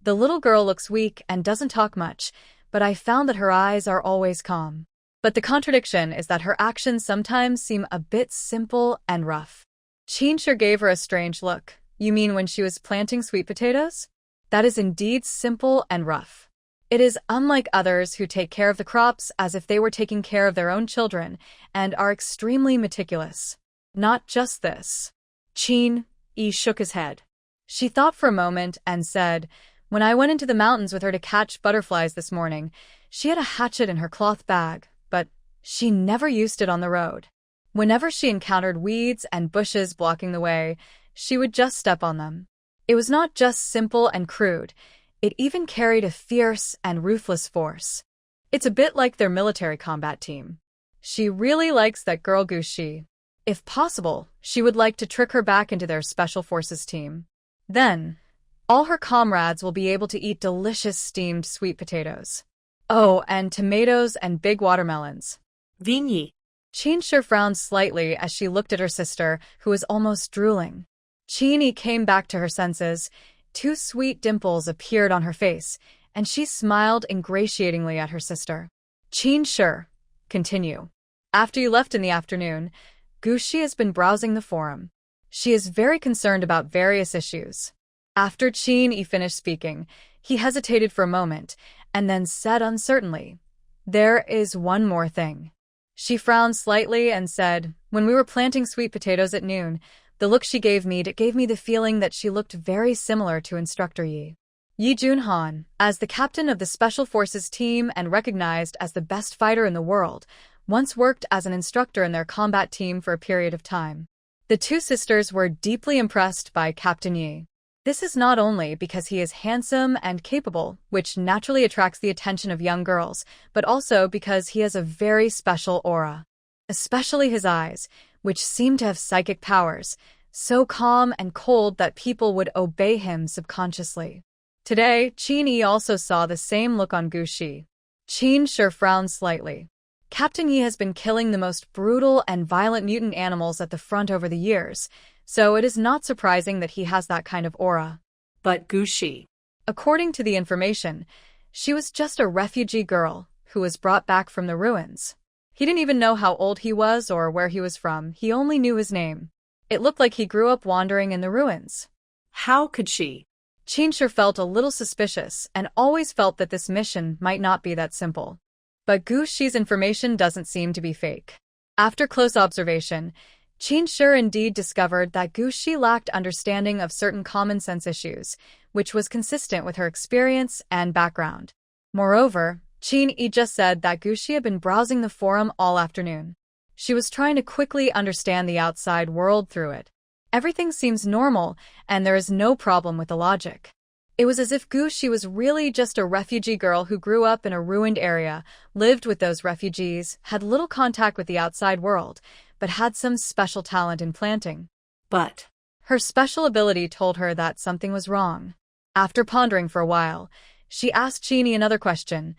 "The little girl looks weak and doesn't talk much, but I found that her eyes are always calm. But the contradiction is that her actions sometimes seem a bit simple and rough." Qin Shi gave her a strange look. "You mean when she was planting sweet potatoes? That is indeed simple and rough. It is unlike others who take care of the crops as if they were taking care of their own children and are extremely meticulous. Not just this." Qin Yi shook his head. She thought for a moment and said, "When I went into the mountains with her to catch butterflies this morning, she had a hatchet in her cloth bag, but she never used it on the road. Whenever she encountered weeds and bushes blocking the way, she would just step on them. It was not just simple and crude, it even carried a fierce and ruthless force. It's a bit like their military combat team. She really likes that girl Gushi. If possible, she would like to trick her back into their special forces team. Then, all her comrades will be able to eat delicious steamed sweet potatoes. Oh, and tomatoes and big watermelons." Vigny. Qin Shi frowned slightly as she looked at her sister, who was almost drooling. Qin Yi came back to her senses. 2 sweet dimples appeared on her face, and she smiled ingratiatingly at her sister. "Qin Shi, continue. After you left in the afternoon, Gushi has been browsing the forum. She is very concerned about various issues." After Qin Yi finished speaking, he hesitated for a moment, and then said uncertainly, "There is one more thing." She frowned slightly and said, "When we were planting sweet potatoes at noon, the look she gave me the feeling that she looked very similar to Instructor Yi. Yi Junhan, as the captain of the Special Forces team and recognized as the best fighter in the world, once worked as an instructor in their combat team for a period of time." The two sisters were deeply impressed by Captain Yi. This is not only because he is handsome and capable, which naturally attracts the attention of young girls, but also because he has a very special aura. Especially his eyes, which seem to have psychic powers, so calm and cold that people would obey him subconsciously. Today, Qin Yi also saw the same look on Gushi. Qin Shi frowned slightly. Captain Yi has been killing the most brutal and violent mutant animals at the front over the years, so it is not surprising that he has that kind of aura. But Gushi. According to the information, she was just a refugee girl who was brought back from the ruins. He didn't even know how old he was or where he was from, he only knew his name. It looked like he grew up wandering in the ruins. How could she? Qin Shi felt a little suspicious and always felt that this mission might not be that simple. But Gushi's information doesn't seem to be fake. After close observation, Qin Shi indeed discovered that Gushi lacked understanding of certain common sense issues, which was consistent with her experience and background. Moreover, Qin Yi just said that Gushi had been browsing the forum all afternoon. She was trying to quickly understand the outside world through it. Everything seems normal, and there is no problem with the logic. It was as if Gushi was really just a refugee girl who grew up in a ruined area, lived with those refugees, had little contact with the outside world, but had some special talent in planting. But Her special ability told her that something was wrong. After pondering for a while, she asked Genie another question.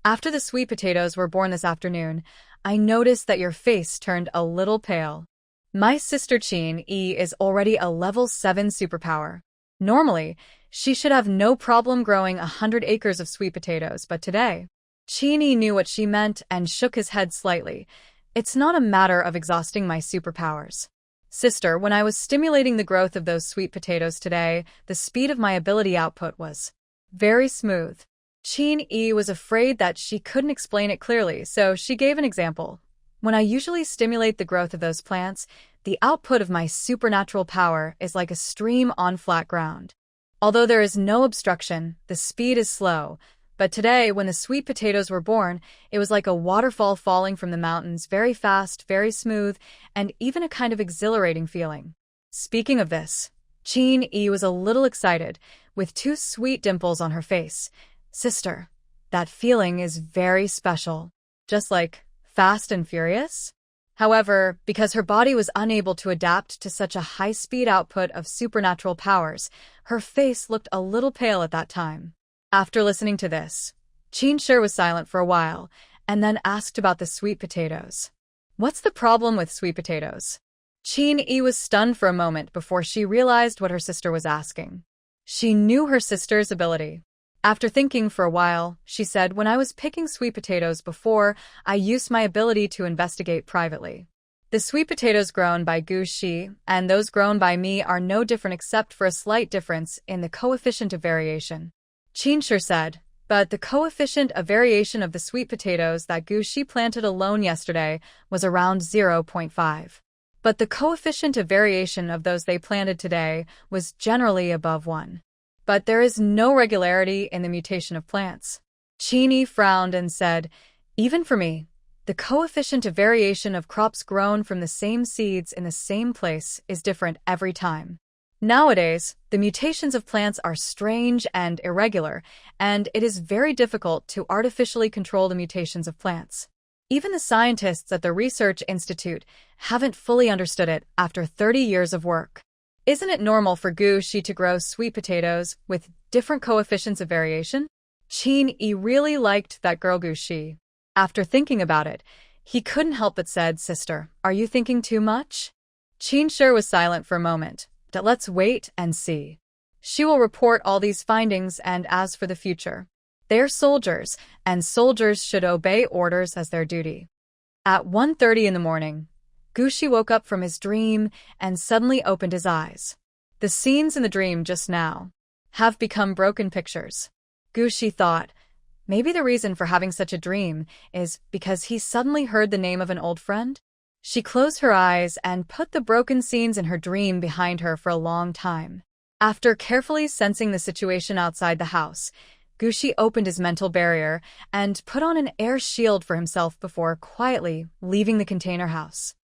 After the sweet potatoes were born this afternoon, I noticed that your face turned a little pale. My sister Qin-e is already a level 7 superpower. Normally, she should have no problem growing 100 acres of sweet potatoes, but today, Qin-e knew what she meant and shook his head slightly. It's not a matter of exhausting my superpowers. Sister, when I was stimulating the growth of those sweet potatoes today, the speed of my ability output was very smooth. Qin-e was afraid that she couldn't explain it clearly, so she gave an example. When I usually stimulate the growth of those plants, the output of my supernatural power is like a stream on flat ground. Although there is no obstruction, the speed is slow. But today, when the sweet potatoes were born, it was like a waterfall falling from the mountains, very fast, very smooth, and even a kind of exhilarating feeling. Speaking of this, Qin-e was a little excited, with 2 sweet dimples on her face. Sister, that feeling is very special. Just like Fast and Furious? However, because her body was unable to adapt to such a high-speed output of supernatural powers, her face looked a little pale at that time. After listening to this, Qin was silent for a while, and then asked about the sweet potatoes. What's the problem with sweet potatoes? Qin was stunned for a moment before she realized what her sister was asking. She knew her sister's ability. After thinking for a while, she said, when I was picking sweet potatoes before, I used my ability to investigate privately. The sweet potatoes grown by Gushi and those grown by me are no different except for a slight difference in the coefficient of variation. Qin said, but the coefficient of variation of the sweet potatoes that Gushi planted alone yesterday was around 0.5. But the coefficient of variation of those they planted today was generally above 1. But there is no regularity in the mutation of plants. Qin frowned and said, even for me, the coefficient of variation of crops grown from the same seeds in the same place is different every time. Nowadays, the mutations of plants are strange and irregular, and it is very difficult to artificially control the mutations of plants. Even the scientists at the Research Institute haven't fully understood it after 30 years of work. Isn't it normal for Gushi to grow sweet potatoes with different coefficients of variation? Qin really liked that girl Gushi. After thinking about it, he couldn't help but said, Sister, are you thinking too much? Qin was silent for a moment. Let's wait and see. She will report all these findings, and as for the future, they're soldiers, and soldiers should obey orders as their duty. At 1:30 in the morning, Gushi woke up from his dream and suddenly opened his eyes. The scenes in the dream just now have become broken pictures. Gushi thought, maybe the reason for having such a dream is because he suddenly heard the name of an old friend? She closed her eyes and put the broken scenes in her dream behind her for a long time. After carefully sensing the situation outside the house, Gushi opened his mental barrier and put on an air shield for himself before quietly leaving the container house.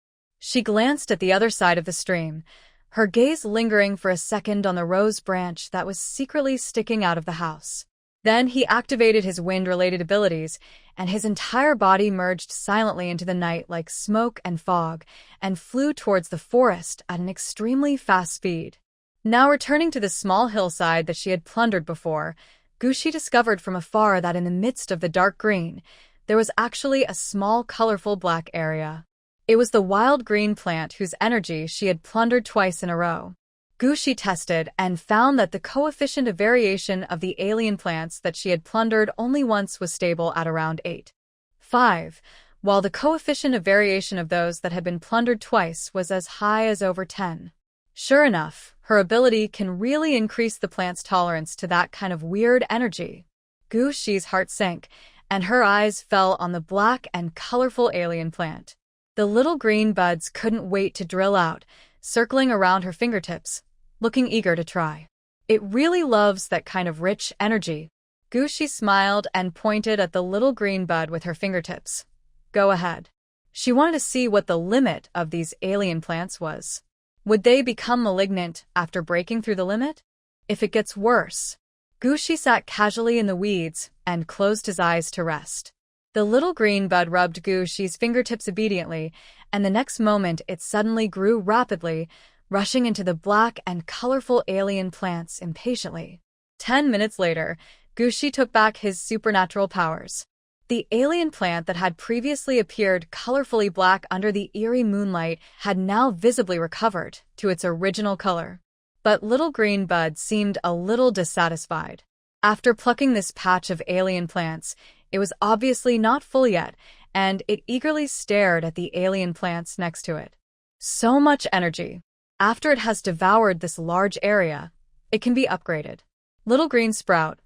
She glanced at the other side of the stream, her gaze lingering for a second on the rose branch that was secretly sticking out of the house. Then he activated his wind-related abilities, and his entire body merged silently into the night like smoke and fog, and flew towards the forest at an extremely fast speed. Now returning to the small hillside that she had plundered before, Gushi discovered from afar that in the midst of the dark green, there was actually a small colorful black area. It was the wild green plant whose energy she had plundered twice in a row. Gushi tested and found that the coefficient of variation of the alien plants that she had plundered only once was stable at around 8.5, while the coefficient of variation of those that had been plundered twice was as high as over 10. Sure enough, her ability can really increase the plant's tolerance to that kind of weird energy. Gushi's heart sank, and her eyes fell on the black and colorful alien plant. The little green buds couldn't wait to drill out, circling around her fingertips, looking eager to try. It really loves that kind of rich energy. Gushi smiled and pointed at the little green bud with her fingertips. Go ahead. She wanted to see what the limit of these alien plants was. Would they become malignant after breaking through the limit? If it gets worse. Gushi sat casually in the weeds and closed his eyes to rest. The little green bud rubbed Gushi's fingertips obediently, and the next moment it suddenly grew rapidly, rushing into the black and colorful alien plants impatiently. 10 minutes later, Gushi took back his supernatural powers. The alien plant that had previously appeared colorfully black under the eerie moonlight had now visibly recovered to its original color. But little green bud seemed a little dissatisfied. After plucking this patch of alien plants, it was obviously not full yet, and it eagerly stared at the alien plants next to it. So much energy. After it has devoured this large area, it can be upgraded. Little green sprout.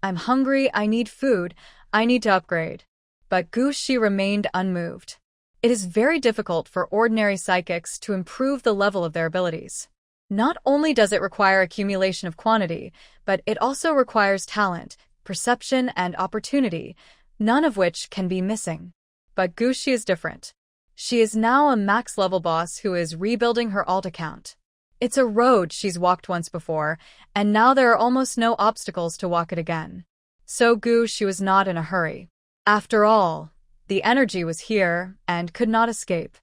I'm hungry, I need food, I need to upgrade. But Gushi remained unmoved. It is very difficult for ordinary psychics to improve the level of their abilities. Not only does it require accumulation of quantity, but it also requires talent, perception, and opportunity, none of which can be missing. But Gushi is different. She is now a max-level boss who is rebuilding her alt account. It's a road she's walked once before, and now there are almost no obstacles to walk it again. So Gushi was not in a hurry. After all, the energy was here and could not escape.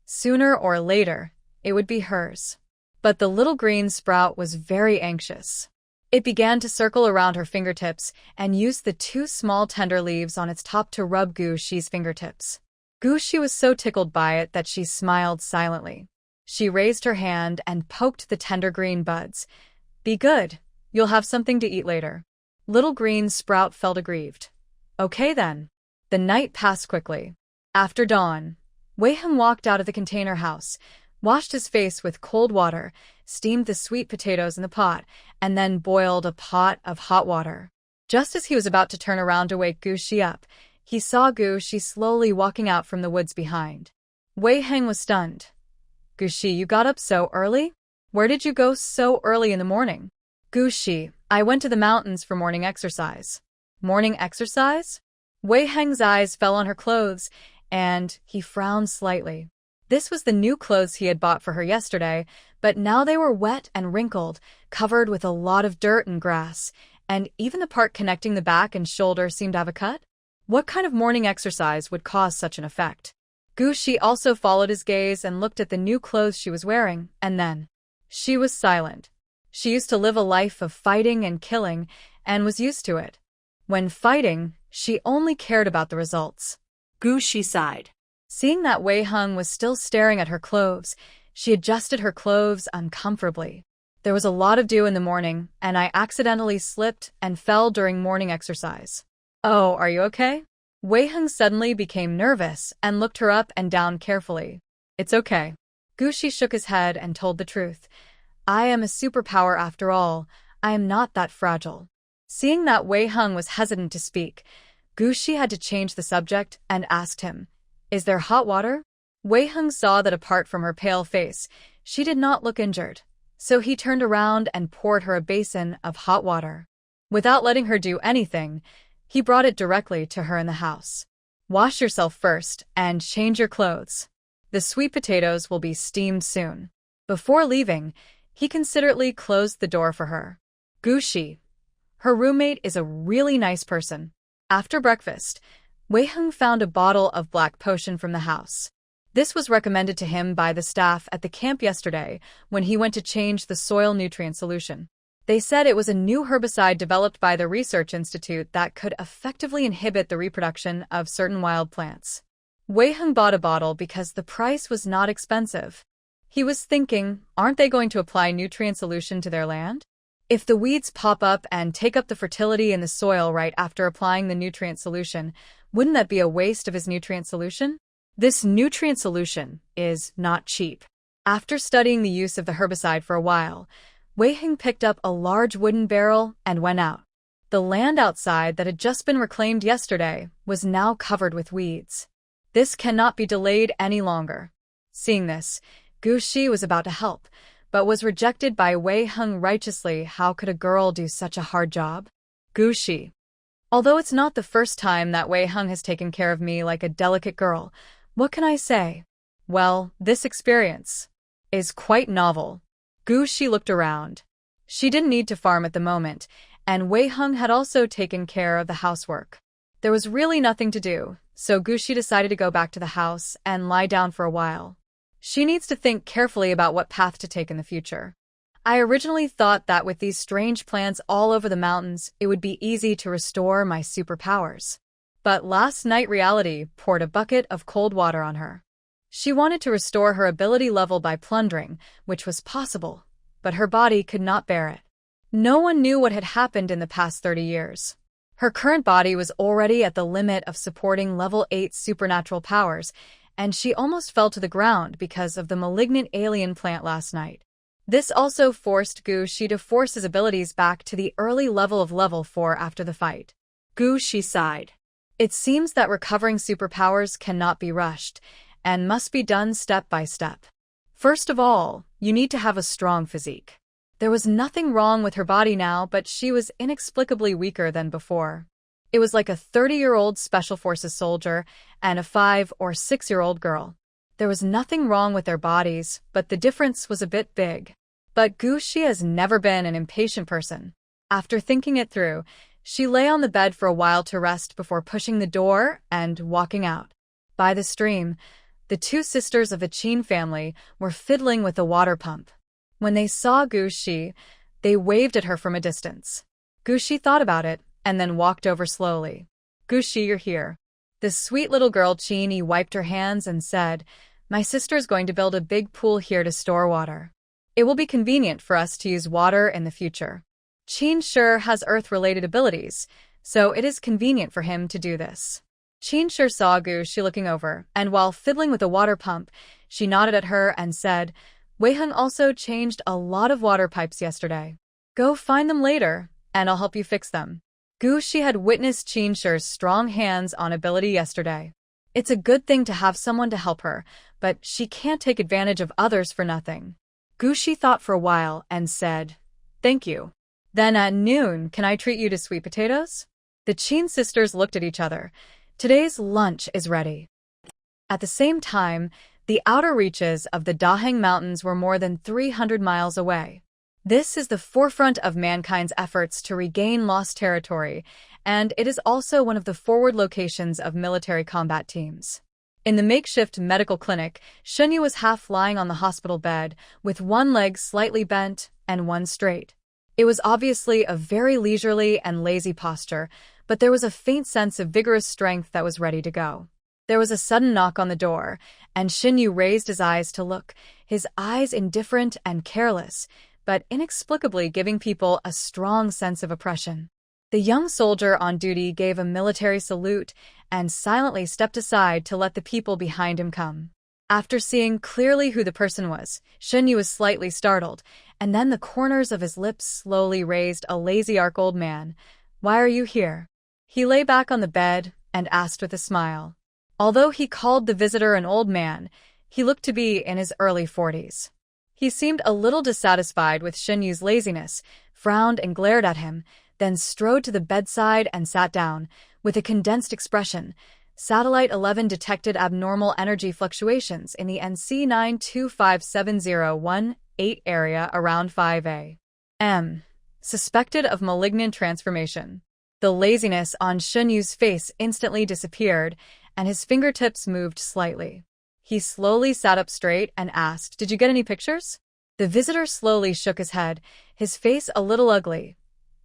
Sooner or later, it would be hers. But the little green sprout was very anxious. It began to circle around her fingertips and used the two small tender leaves on its top to rub Gushi's fingertips. Gushi was so tickled by it that she smiled silently. She raised her hand and poked the tender green buds. Be good, you'll have something to eat later. Little green sprout felt aggrieved. Okay then. The night passed quickly. After dawn, Wei-hung walked out of the container house, washed his face with cold water, steamed the sweet potatoes in the pot, and then boiled a pot of hot water. Just as he was about to turn around to wake Gushi up, he saw Gushi slowly walking out from the woods behind. Wei-hung was stunned. Gushi, you got up so early? Where did you go so early in the morning? Gushi, I went to the mountains for morning exercise. Morning exercise? Wei-hung's eyes fell on her clothes, and he frowned slightly. This was the new clothes he had bought for her yesterday, but now they were wet and wrinkled, covered with a lot of dirt and grass, and even the part connecting the back and shoulder seemed to have a cut. What kind of morning exercise would cause such an effect? Gushi also followed his gaze and looked at the new clothes she was wearing, and then she was silent. She used to live a life of fighting and killing, and was used to it. When fighting, she only cared about the results. Gushi sighed. Seeing that Wei-hung was still staring at her clothes, she adjusted her clothes uncomfortably. There was a lot of dew in the morning, and I accidentally slipped and fell during morning exercise. Oh, are you okay? Wei-hung suddenly became nervous and looked her up and down carefully. It's okay. Gushi shook his head and told the truth. I am a superpower after all. I am not that fragile. Seeing that Wei-hung was hesitant to speak, Gushi had to change the subject and asked him, Is there hot water? Wei-hung saw that apart from her pale face, she did not look injured, so he turned around and poured her a basin of hot water. Without letting her do anything, he brought it directly to her in the house. Wash yourself first and change your clothes. The sweet potatoes will be steamed soon. Before leaving, he considerately closed the door for her. Gushi, her roommate, is a really nice person. After breakfast, Wei-hung found a bottle of black potion from the house. This was recommended to him by the staff at the camp yesterday when he went to change the soil nutrient solution. They said it was a new herbicide developed by the research institute that could effectively inhibit the reproduction of certain wild plants. Wei-hung bought a bottle because the price was not expensive. He was thinking, aren't they going to apply nutrient solution to their land? If the weeds pop up and take up the fertility in the soil right after applying the nutrient solution, wouldn't that be a waste of his nutrient solution? This nutrient solution is not cheap. After studying the use of the herbicide for a while, Wei-hung picked up a large wooden barrel and went out. The land outside that had just been reclaimed yesterday was now covered with weeds. This cannot be delayed any longer. Seeing this, Gushi was about to help, but was rejected by Wei-hung righteously. How could a girl do such a hard job? Gushi. Although it's not the first time that Wei-hung has taken care of me like a delicate girl, What can I say? Well, this experience is quite novel. Gu Shi looked around. She didn't need to farm at the moment, and Wei Heng had also taken care of the housework. There was really nothing to do, so Gu Shi decided to go back to the house and lie down for a while. She needs to think carefully about what path to take in the future. I originally thought that with these strange plants all over the mountains, it would be easy to restore my superpowers. But last night reality poured a bucket of cold water on her. She wanted to restore her ability level by plundering, which was possible, but her body could not bear it. No one knew what had happened in the past 30 years. Her current body was already at the limit of supporting level 8 supernatural powers, and she almost fell to the ground because of the malignant alien plant last night. This also forced Gu Shi to force his abilities back to the early level of level 4 after the fight. Gu Shi sighed. It seems that recovering superpowers cannot be rushed, and must be done step by step. First of all, you need to have a strong physique. There was nothing wrong with her body now, but she was inexplicably weaker than before. It was like a 30-year-old Special Forces soldier and a 5- or 6-year-old girl. There was nothing wrong with their bodies, but the difference was a bit big. But Gu Shi has never been an impatient person. After thinking it through, she lay on the bed for a while to rest before pushing the door and walking out. By the stream, the two sisters of the Qin family were fiddling with the water pump. When they saw Gu Shi, they waved at her from a distance. Gu Shi thought about it and then walked over slowly. Gu Shi, you're here. The sweet little girl Qin wiped her hands and said, "My sister's going to build a big pool here to store water. It will be convenient for us to use water in the future. Qin sure has earth-related abilities, so it is convenient for him to do this." Qin sure saw Gu Shi looking over, and while fiddling with a water pump, she nodded at her and said, "Wei Heng also changed a lot of water pipes yesterday. Go find them later, and I'll help you fix them." Gu Shi had witnessed Qin Shi's strong hands-on ability yesterday. It's a good thing to have someone to help her, but she can't take advantage of others for nothing. Gu Shi thought for a while and said, "Thank you. Then at noon, can I treat you to sweet potatoes?" The Qin sisters looked at each other. Today's lunch is ready. At the same time, the outer reaches of the Daheng Mountains were more than 300 miles away. This is the forefront of mankind's efforts to regain lost territory, and it is also one of the forward locations of military combat teams. In the makeshift medical clinic, Shunyu was half lying on the hospital bed, with one leg slightly bent and one straight. It was obviously a very leisurely and lazy posture, but there was a faint sense of vigorous strength that was ready to go. There was a sudden knock on the door, and Shunyu raised his eyes to look, his eyes indifferent and careless, but inexplicably giving people a strong sense of oppression. The young soldier on duty gave a military salute and silently stepped aside to let the people behind him come. After seeing clearly who the person was, Shunyu was slightly startled, and then the corners of his lips slowly raised a lazy arc. "Old man, why are you here?" He lay back on the bed and asked with a smile. Although he called the visitor an old man, he looked to be in his early 40s. He seemed a little dissatisfied with Shinyu's laziness, frowned and glared at him, then strode to the bedside and sat down, with a condensed expression. Satellite 11 detected abnormal energy fluctuations in the NC 9257018 area around 5 a.m. Suspected of malignant transformation. The laziness on Shinyu's face instantly disappeared, and his fingertips moved slightly. He slowly sat up straight and asked, "Did you get any pictures?" The visitor slowly shook his head, his face a little ugly.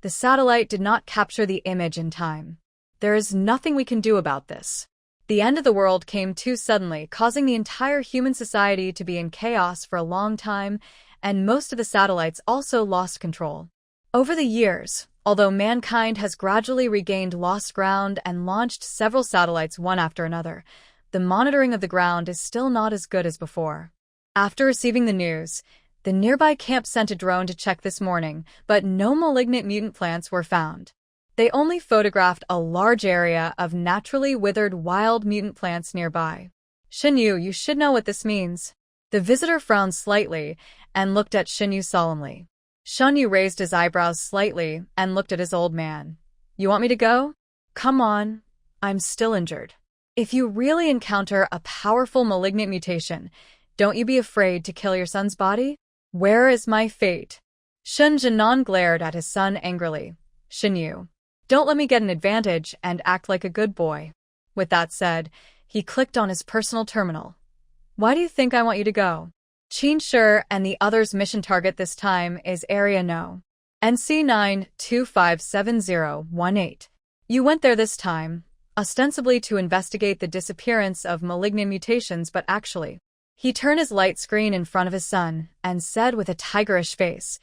The satellite did not capture the image in time. "There is nothing we can do about this. The end of the world came too suddenly, causing the entire human society to be in chaos for a long time, and most of the satellites also lost control. Over the years, although mankind has gradually regained lost ground and launched several satellites one after another, the monitoring of the ground is still not as good as before." After receiving the news, the nearby camp sent a drone to check this morning, but no malignant mutant plants were found. They only photographed a large area of naturally withered wild mutant plants nearby. "Shinyu, you should know what this means." The visitor frowned slightly and looked at Shinyu solemnly. Shinyu raised his eyebrows slightly and looked at his old man. "You want me to go?" "Come on. I'm still injured." If you really encounter a powerful malignant mutation, don't you be afraid to kill your son's body? Where is my fate? Shen Jinan glared at his son angrily. Shenyu, don't let me get an advantage and act like a good boy. With that said, he clicked on his personal terminal. Why do you think I want you to go? Qin Shi and the others' mission target this time is Area No. NC9257018. You went there this time, ostensibly to investigate the disappearance of malignant mutations, but actually, he turned his light screen in front of his son and said with a tigerish face,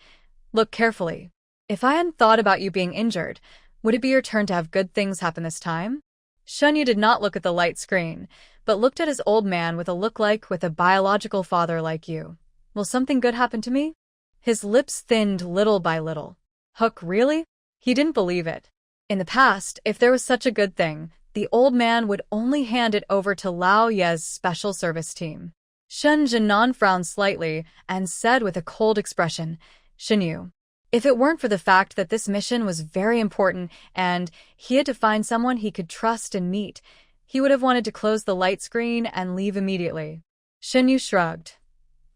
look carefully. If I hadn't thought about you being injured, would it be your turn to have good things happen this time? Shenyu did not look at the light screen, but looked at his old man with a look like with a biological father like you. Will something good happen to me? His lips thinned little by little. Hook, really? He didn't believe it. In the past, if there was such a good thing, the old man would only hand it over to Lao Ye's special service team. Shen Jinan frowned slightly and said with a cold expression, Shenyu, if it weren't for the fact that this mission was very important and he had to find someone he could trust and meet, he would have wanted to close the light screen and leave immediately. Shenyu shrugged.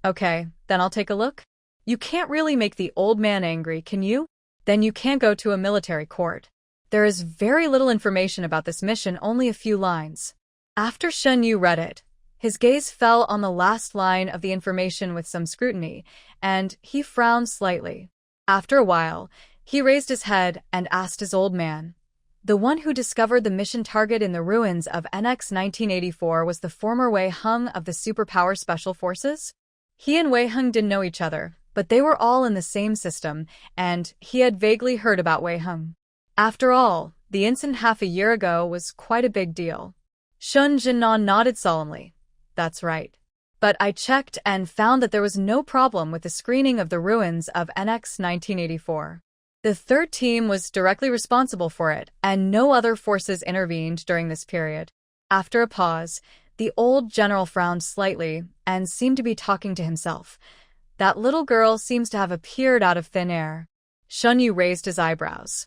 Okay, then I'll take a look. You can't really make the old man angry, can you? Then you can't go to a military court. There is very little information about this mission, only a few lines. After Shenyu read it, his gaze fell on the last line of the information with some scrutiny, and he frowned slightly. After a while, he raised his head and asked his old man. The one who discovered the mission target in the ruins of NX 1984 was the former Wei Heng of the Superpower Special Forces? He and Wei Heng didn't know each other, but they were all in the same system, and he had vaguely heard about Wei Heng. After all, the incident half a year ago was quite a big deal. Shen Jinan nodded solemnly. That's right. But I checked and found that there was no problem with the screening of the ruins of NX 1984. The third team was directly responsible for it, and no other forces intervened during this period. After a pause, the old general frowned slightly and seemed to be talking to himself. That little girl seems to have appeared out of thin air. Shenyu raised his eyebrows.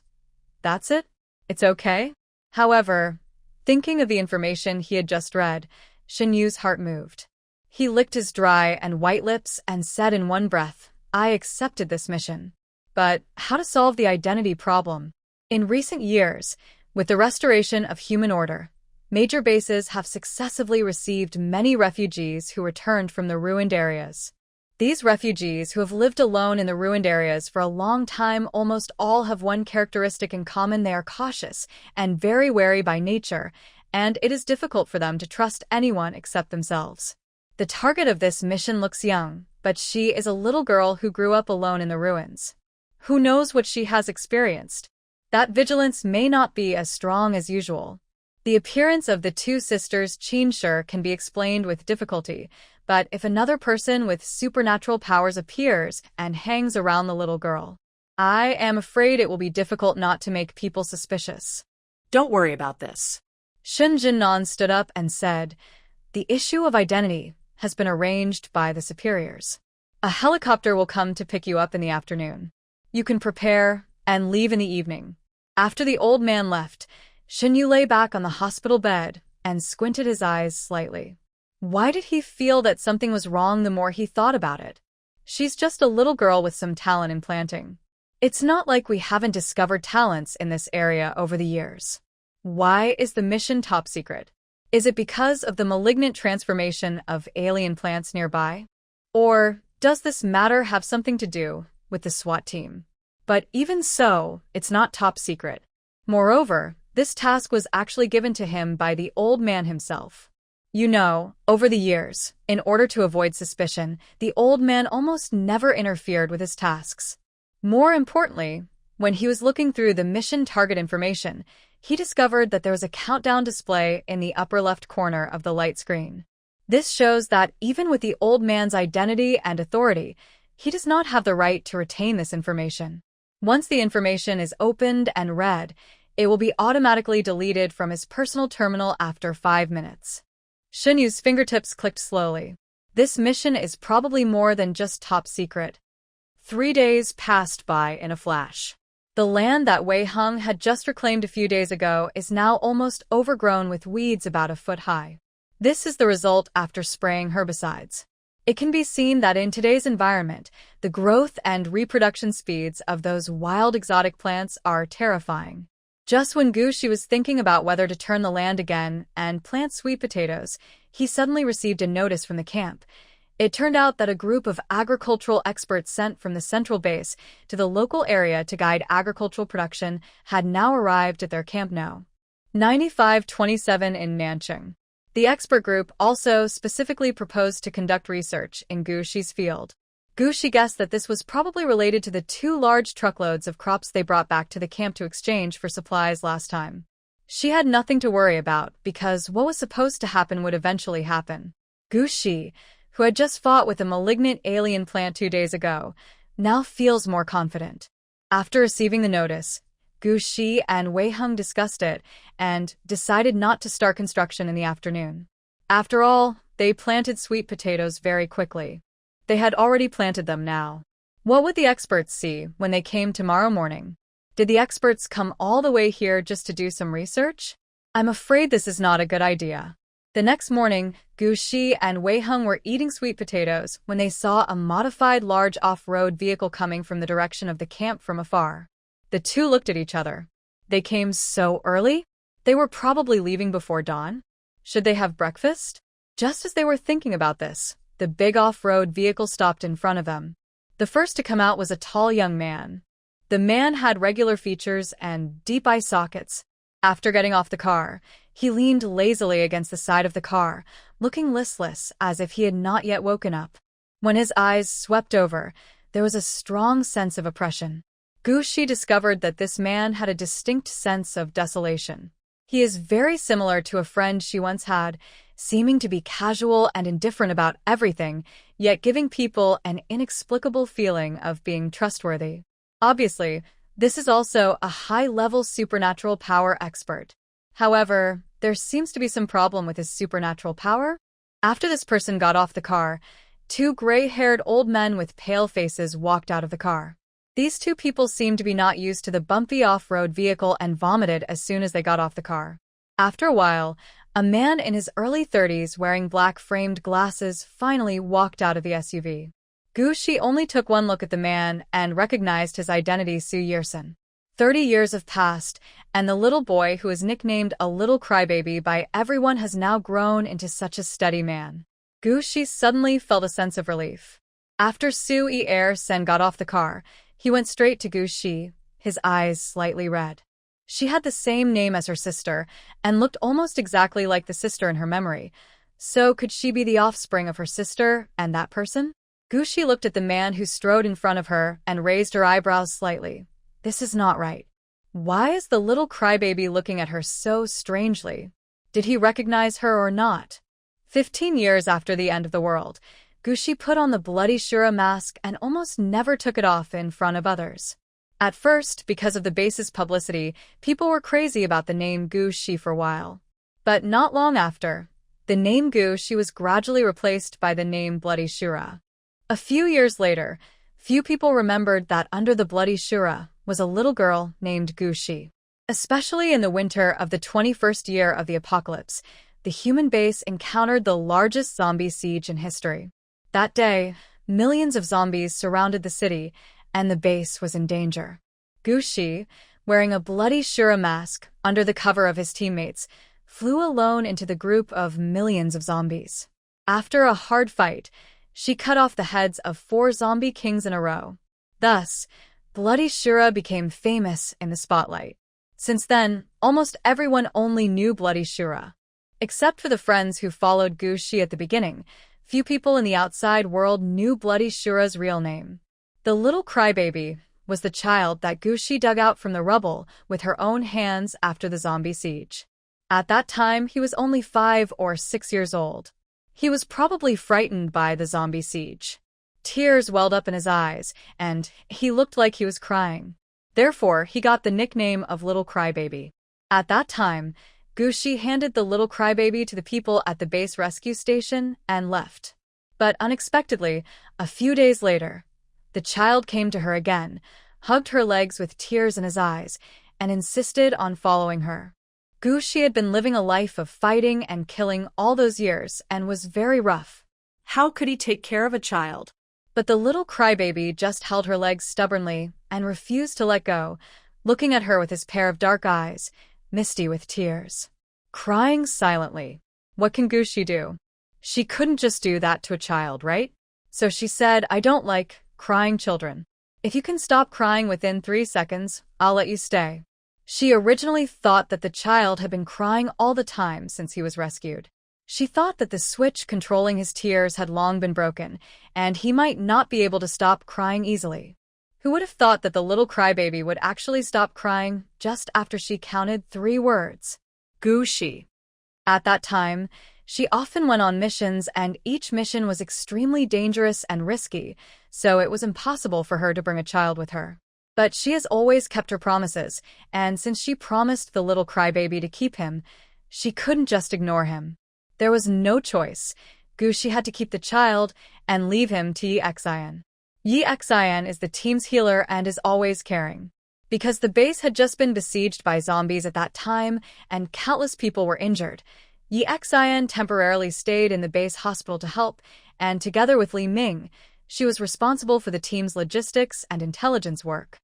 That's it? It's okay? However, thinking of the information he had just read, Shenyu's heart moved. He licked his dry and white lips and said in one breath, I accepted this mission. But how to solve the identity problem? In recent years, with the restoration of human order, major bases have successively received many refugees who returned from the ruined areas. These refugees who have lived alone in the ruined areas for a long time almost all have one characteristic in common: they are cautious and very wary by nature, and it is difficult for them to trust anyone except themselves. The target of this mission looks young, but she is a little girl who grew up alone in the ruins. Who knows what she has experienced? That vigilance may not be as strong as usual. The appearance of the two sisters Qin Shi can be explained with difficulty, but if another person with supernatural powers appears and hangs around the little girl, I am afraid it will be difficult not to make people suspicious. Don't worry about this. Shen Jinan stood up and said, the issue of identity has been arranged by the superiors. A helicopter will come to pick you up in the afternoon. You can prepare and leave in the evening. After the old man left, Shenyu lay back on the hospital bed and squinted his eyes slightly. Why did he feel that something was wrong the more he thought about it? She's just a little girl with some talent in planting. It's not like we haven't discovered talents in this area over the years. Why is the mission top secret? Is it because of the malignant transformation of alien plants nearby? Or does this matter have something to do with the SWAT team? But even so, it's not top secret. Moreover, this task was actually given to him by the old man himself. You know, over the years, in order to avoid suspicion, the old man almost never interfered with his tasks. More importantly, when he was looking through the mission target information, he discovered that there was a countdown display in the upper left corner of the light screen. This shows that even with the old man's identity and authority, he does not have the right to retain this information. Once the information is opened and read, it will be automatically deleted from his personal terminal after 5 minutes. Shenyu's fingertips clicked slowly. This mission is probably more than just top secret. 3 days passed by in a flash. The land that Wei Hung had just reclaimed a few days ago is now almost overgrown with weeds about a foot high. This is the result after spraying herbicides. It can be seen that in today's environment, the growth and reproduction speeds of those wild exotic plants are terrifying. Just when Gushi was thinking about whether to turn the land again and plant sweet potatoes, he suddenly received a notice from the camp. It turned out that a group of agricultural experts sent from the central base to the local area to guide agricultural production had now arrived at their Camp No. 9527 in Nanchang. The expert group also specifically proposed to conduct research in Gushi's field. Gushi guessed that this was probably related to the 2 large truckloads of crops they brought back to the camp to exchange for supplies last time. She had nothing to worry about because what was supposed to happen would eventually happen. Gushi, who had just fought with a malignant alien plant 2 days ago, now feels more confident. After receiving the notice, Gushi and Wei Hung discussed it and decided not to start construction in the afternoon. After all, they planted sweet potatoes very quickly. They had already planted them now. What would the experts see when they came tomorrow morning? Did the experts come all the way here just to do some research? I'm afraid this is not a good idea. The next morning, Gushi and Wei Hung were eating sweet potatoes when they saw a modified large off-road vehicle coming from the direction of the camp from afar. The two looked at each other. They came so early? They were probably leaving before dawn? Should they have breakfast? Just as they were thinking about this, the big off-road vehicle stopped in front of them. The first to come out was a tall young man. The man had regular features and deep eye sockets. After getting off the car, he leaned lazily against the side of the car, looking listless as if he had not yet woken up. When his eyes swept over, there was a strong sense of oppression. Gushi discovered that this man had a distinct sense of desolation. He is very similar to a friend she once had, seeming to be casual and indifferent about everything, yet giving people an inexplicable feeling of being trustworthy. Obviously, this is also a high-level supernatural power expert. However, there seems to be some problem with his supernatural power. After this person got off the car, 2 gray-haired old men with pale faces walked out of the car. These 2 people seemed to be not used to the bumpy off-road vehicle and vomited as soon as they got off the car. After a while, a man in his early 30s wearing black-framed glasses finally walked out of the SUV. Gushi only took one look at the man and recognized his identity: Su Yerson. 30 years have passed, and the little boy who is nicknamed a little crybaby by everyone has now grown into such a steady man. Gushi suddenly felt a sense of relief. After Su Yerson got off the car, he went straight to Gushi, his eyes slightly red. She had the same name as her sister and looked almost exactly like the sister in her memory. So could she be the offspring of her sister and that person? Gushi looked at the man who strode in front of her and raised her eyebrows slightly. This is not right. Why is the little crybaby looking at her so strangely? Did he recognize her or not? 15 years after the end of the world, Gushi put on the Bloody Shura mask and almost never took it off in front of others. At first, because of the base's publicity, people were crazy about the name Gushi for a while. But not long after, the name Gushi was gradually replaced by the name Bloody Shura. A few years later, few people remembered that under the Bloody Shura was a little girl named Gushi. Especially in the winter of the 21st year of the apocalypse, the human base encountered the largest zombie siege in history. That day, millions of zombies surrounded the city, and the base was in danger. Gushi, wearing a Bloody Shura mask under the cover of his teammates, flew alone into the group of millions of zombies. After a hard fight, she cut off the heads of 4 zombie kings in a row. Thus, Bloody Shura became famous in the spotlight. Since then, almost everyone only knew Bloody Shura. Except for the friends who followed Gushi at the beginning, few people in the outside world knew Bloody Shura's real name. The little crybaby was the child that Gushi dug out from the rubble with her own hands after the zombie siege. At that time, he was only 5 or 6 years old. He was probably frightened by the zombie siege. Tears welled up in his eyes, and he looked like he was crying. Therefore, he got the nickname of Little Crybaby. At that time, Gushi handed the little crybaby to the people at the base rescue station and left. But unexpectedly, a few days later, the child came to her again, hugged her legs with tears in his eyes, and insisted on following her. Gushi had been living a life of fighting and killing all those years and was very rough. How could he take care of a child? But the little crybaby just held her legs stubbornly and refused to let go, looking at her with his pair of dark eyes, misty with tears. Crying silently. What can Gushi do? She couldn't just do that to a child, right? So she said, I don't like crying children. If you can stop crying within 3 seconds, I'll let you stay. She originally thought that the child had been crying all the time since he was rescued. She thought that the switch controlling his tears had long been broken, and he might not be able to stop crying easily. Who would have thought that the little crybaby would actually stop crying just after she counted 3 words? Gushi. At that time, she often went on missions, and each mission was extremely dangerous and risky, so it was impossible for her to bring a child with her. But she has always kept her promises, and since she promised the little crybaby to keep him, she couldn't just ignore him. There was no choice. Gushi had to keep the child and leave him to Yi Xian. Yi Xian is the team's healer and is always caring. Because the base had just been besieged by zombies at that time and countless people were injured, Yi Xian temporarily stayed in the base hospital to help, and together with Li Ming, she was responsible for the team's logistics and intelligence work.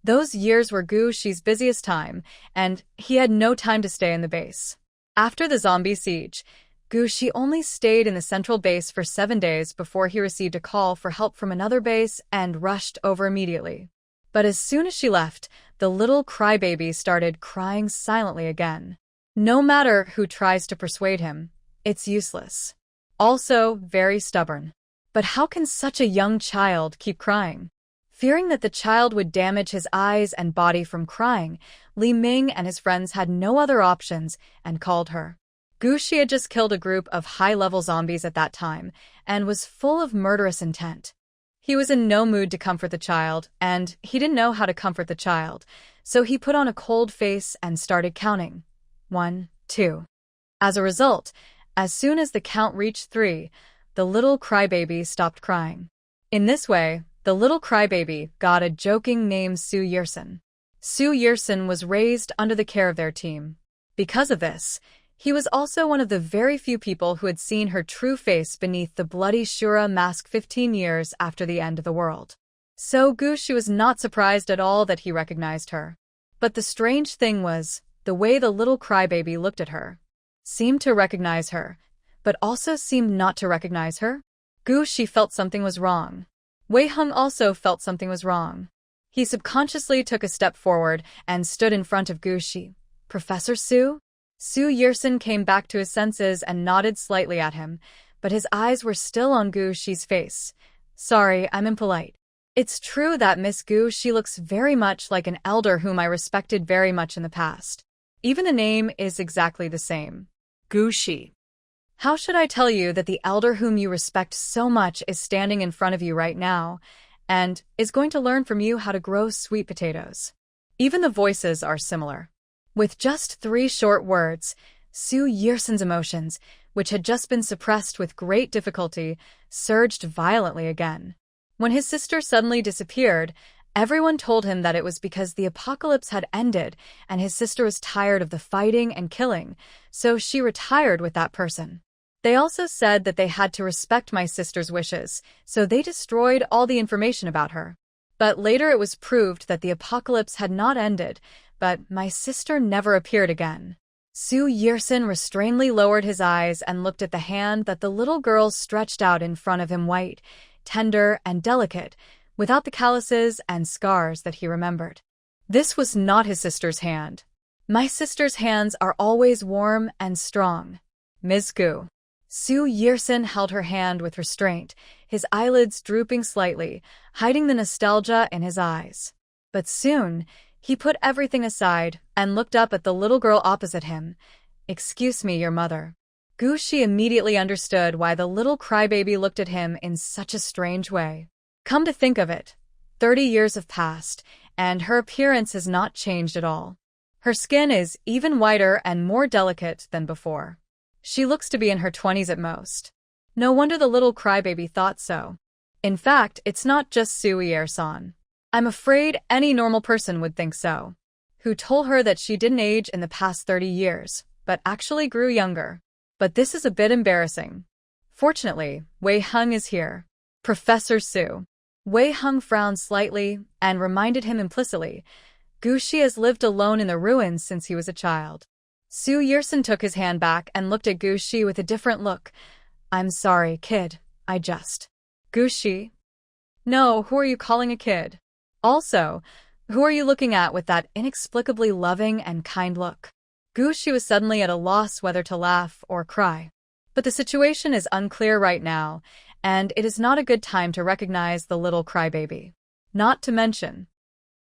Those years were Gushi's busiest time, and he had no time to stay in the base. After the zombie siege, Gushi only stayed in the central base for 7 days before he received a call for help from another base and rushed over immediately. But as soon as she left, the little crybaby started crying silently again. No matter who tries to persuade him, it's useless. Also very stubborn. But how can such a young child keep crying? Fearing that the child would damage his eyes and body from crying, Li Ming and his friends had no other options and called her. Gushi had just killed a group of high-level zombies at that time and was full of murderous intent. He was in no mood to comfort the child, and he didn't know how to comfort the child, so he put on a cold face and started counting. 1, 2. As a result, as soon as the count reached 3, the little crybaby stopped crying. In this way, the little crybaby got a joking name Su Yersin. Su Yersin was raised under the care of their team. Because of this, he was also one of the very few people who had seen her true face beneath the bloody Shura mask 15 years after the end of the world. So Gushi was not surprised at all that he recognized her. But the strange thing was, the way the little crybaby looked at her. Seemed to recognize her, but also seemed not to recognize her. Gushi felt something was wrong. Wei Heng also felt something was wrong. He subconsciously took a step forward and stood in front of Gushi. Professor Su? Su Yersin came back to his senses and nodded slightly at him, but his eyes were still on Gushi's face. Sorry, I'm impolite. It's true that Miss Gushi looks very much like an elder whom I respected very much in the past. Even the name is exactly the same. Gushi. How should I tell you that the elder whom you respect so much is standing in front of you right now, and is going to learn from you how to grow sweet potatoes? Even the voices are similar. With just 3 short words, Su Yersin's emotions, which had just been suppressed with great difficulty, surged violently again. When his sister suddenly disappeared, everyone told him that it was because the apocalypse had ended and his sister was tired of the fighting and killing, so she retired with that person. They also said that they had to respect my sister's wishes, so they destroyed all the information about her. But later it was proved that the apocalypse had not ended, but my sister never appeared again. Su Yersin restrainedly lowered his eyes and looked at the hand that the little girl stretched out in front of him, white, tender, and delicate, without the calluses and scars that he remembered. This was not his sister's hand. My sister's hands are always warm and strong. Ms. Gu. Su Yersin held her hand with restraint, his eyelids drooping slightly, hiding the nostalgia in his eyes. But soon, he put everything aside and looked up at the little girl opposite him. Excuse me, your mother. Gushi immediately understood why the little crybaby looked at him in such a strange way. Come to think of it, 30 years have passed, and her appearance has not changed at all. Her skin is even whiter and more delicate than before. She looks to be in her 20s at most. No wonder the little crybaby thought so. In fact, it's not just Su Yersin. I'm afraid any normal person would think so. Who told her that she didn't age in the past 30 years, but actually grew younger. But this is a bit embarrassing. Fortunately, Wei Hung is here. Professor Su. Wei Hung frowned slightly and reminded him implicitly, Gu Shi has lived alone in the ruins since he was a child. Su Yersin took his hand back and looked at Gu Shi with a different look. I'm sorry, kid. Gu Shi? No, who are you calling a kid? Also, who are you looking at with that inexplicably loving and kind look? Gu Shi was suddenly at a loss whether to laugh or cry. But the situation is unclear right now, and it is not a good time to recognize the little crybaby. Not to mention.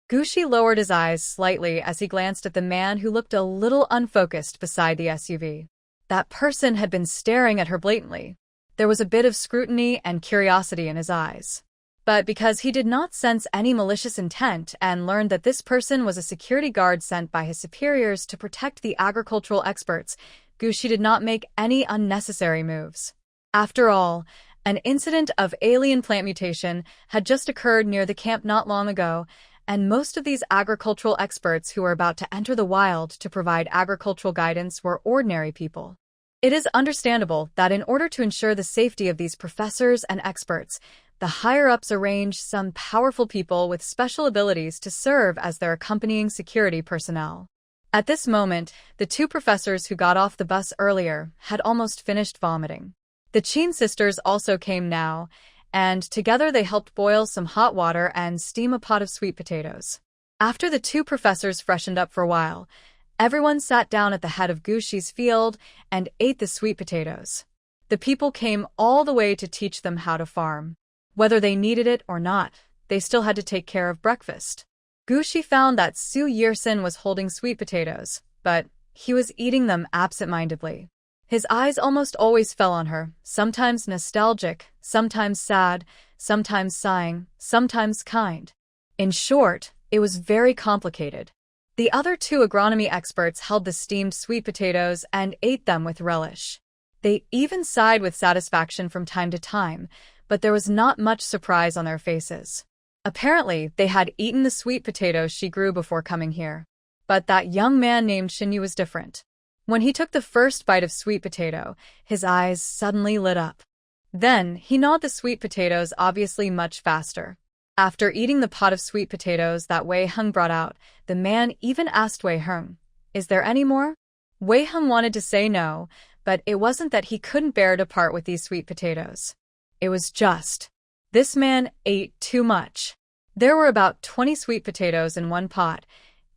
Gu Shi lowered his eyes slightly as he glanced at the man who looked a little unfocused beside the SUV. That person had been staring at her blatantly. There was a bit of scrutiny and curiosity in his eyes. But because he did not sense any malicious intent and learned that this person was a security guard sent by his superiors to protect the agricultural experts, Gu Shi did not make any unnecessary moves. After all, an incident of alien plant mutation had just occurred near the camp not long ago, and most of these agricultural experts who were about to enter the wild to provide agricultural guidance were ordinary people. It is understandable that in order to ensure the safety of these professors and experts, the higher-ups arranged some powerful people with special abilities to serve as their accompanying security personnel. At this moment, the two professors who got off the bus earlier had almost finished vomiting. The Qin sisters also came now, and together they helped boil some hot water and steam a pot of sweet potatoes. After the two professors freshened up for a while, everyone sat down at the head of Gu Shi's field and ate the sweet potatoes. The people came all the way to teach them how to farm. Whether they needed it or not, they still had to take care of breakfast. Gu Shi found that Su Yersin was holding sweet potatoes, but he was eating them absent-mindedly. His eyes almost always fell on her, sometimes nostalgic, sometimes sad, sometimes sighing, sometimes kind. In short, it was very complicated. The other two agronomy experts held the steamed sweet potatoes and ate them with relish. They even sighed with satisfaction from time to time, but there was not much surprise on their faces. Apparently, they had eaten the sweet potatoes she grew before coming here. But that young man named Xinyu was different. When he took the first bite of sweet potato, his eyes suddenly lit up. Then, he gnawed the sweet potatoes obviously much faster. After eating the pot of sweet potatoes that Wei Hung brought out, the man even asked Wei Hung, "Is there any more?" Wei Hung wanted to say no, but it wasn't that he couldn't bear to part with these sweet potatoes. It was just, this man ate too much. There were about 20 sweet potatoes in one pot,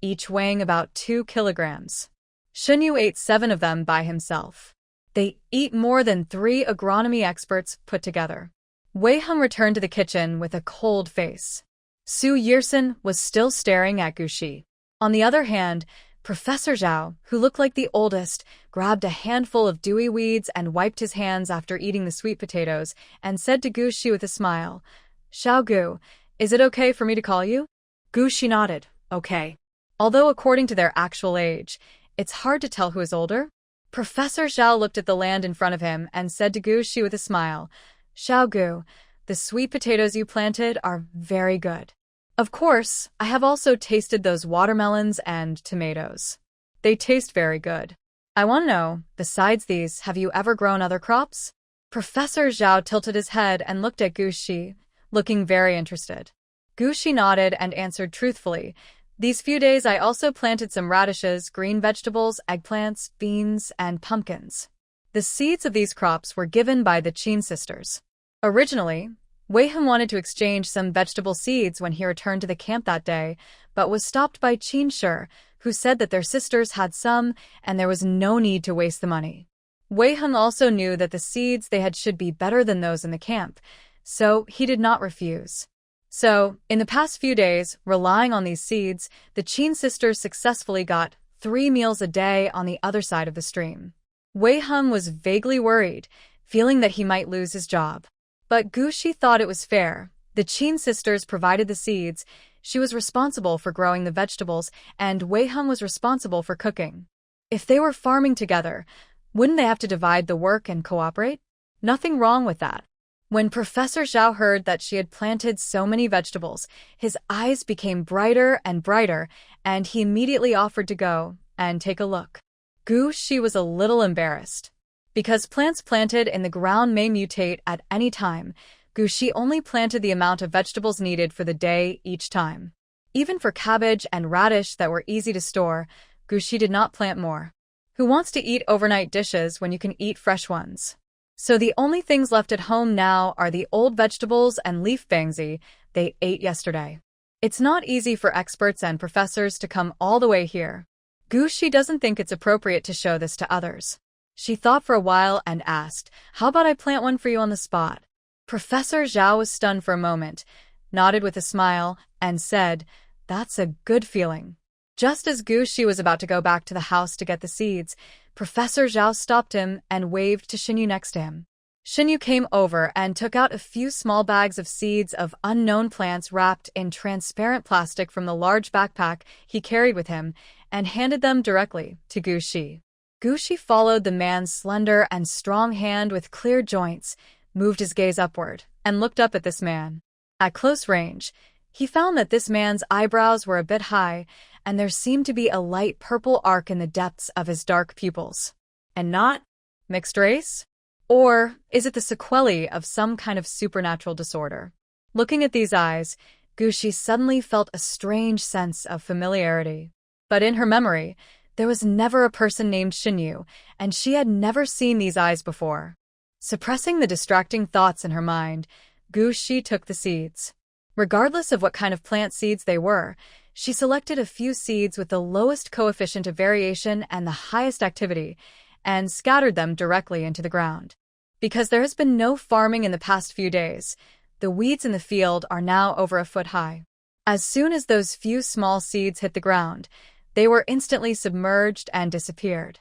each weighing about 2 kilograms. Xinyu ate 7 of them by himself. They eat more than 3 agronomy experts put together. Wei Hung returned to the kitchen with a cold face. Su Yersin was still staring at Gu Shi. On the other hand, Professor Zhao, who looked like the oldest, grabbed a handful of dewy weeds and wiped his hands after eating the sweet potatoes and said to Gu Shi with a smile, "Xiao Gu, is it okay for me to call you?" Gu Shi nodded, okay. Although according to their actual age, it's hard to tell who is older. Professor Zhao looked at the land in front of him and said to Gu Shi with a smile, "Xiao Gu, the sweet potatoes you planted are very good. Of course, I have also tasted those watermelons and tomatoes. They taste very good. I want to know, besides these, have you ever grown other crops?" Professor Zhao tilted his head and looked at Gu Shi, looking very interested. Gu Shi nodded and answered truthfully, "These few days I also planted some radishes, green vegetables, eggplants, beans, and pumpkins." The seeds of these crops were given by the Qin sisters. Originally, Wei Hung wanted to exchange some vegetable seeds when he returned to the camp that day, but was stopped by Qin Shi, who said that their sisters had some and there was no need to waste the money. Wei Hung also knew that the seeds they had should be better than those in the camp, so he did not refuse. So, in the past few days, relying on these seeds, the Qin sisters successfully got 3 meals a day on the other side of the stream. Wei Hung was vaguely worried, feeling that he might lose his job. But Gu Shi thought it was fair. The Qin sisters provided the seeds, she was responsible for growing the vegetables, and Wei Hung was responsible for cooking. If they were farming together, wouldn't they have to divide the work and cooperate? Nothing wrong with that. When Professor Zhao heard that she had planted so many vegetables, his eyes became brighter and brighter, and he immediately offered to go and take a look. Gu Shi was a little embarrassed. Because plants planted in the ground may mutate at any time, Gu Shi only planted the amount of vegetables needed for the day each time. Even for cabbage and radish that were easy to store, Gu Shi did not plant more. Who wants to eat overnight dishes when you can eat fresh ones? So the only things left at home now are the old vegetables and leaf bangzi they ate yesterday. It's not easy for experts and professors to come all the way here. Gu Shi doesn't think it's appropriate to show this to others. She thought for a while and asked, "How about I plant one for you on the spot?" Professor Zhao was stunned for a moment, nodded with a smile, and said, "That's a good feeling." Just as Gu Shi was about to go back to the house to get the seeds, Professor Zhao stopped him and waved to Xinyu next to him. Xinyu came over and took out a few small bags of seeds of unknown plants wrapped in transparent plastic from the large backpack he carried with him and handed them directly to Gu Shi. Gu Shi followed the man's slender and strong hand with clear joints, moved his gaze upward, and looked up at this man. At close range, he found that this man's eyebrows were a bit high, and there seemed to be a light purple arc in the depths of his dark pupils. And not Mixed race? Or is it the sequelae of some kind of supernatural disorder? Looking at these eyes, Gu Shi suddenly felt a strange sense of familiarity. But in her memory, there was never a person named Xinyu, and she had never seen these eyes before. Suppressing the distracting thoughts in her mind, Gu Shi took the seeds. Regardless of what kind of plant seeds they were, she selected a few seeds with the lowest coefficient of variation and the highest activity, and scattered them directly into the ground. Because there has been no farming in the past few days, the weeds in the field are now over a foot high. As soon as those few small seeds hit the ground, they were instantly submerged and disappeared.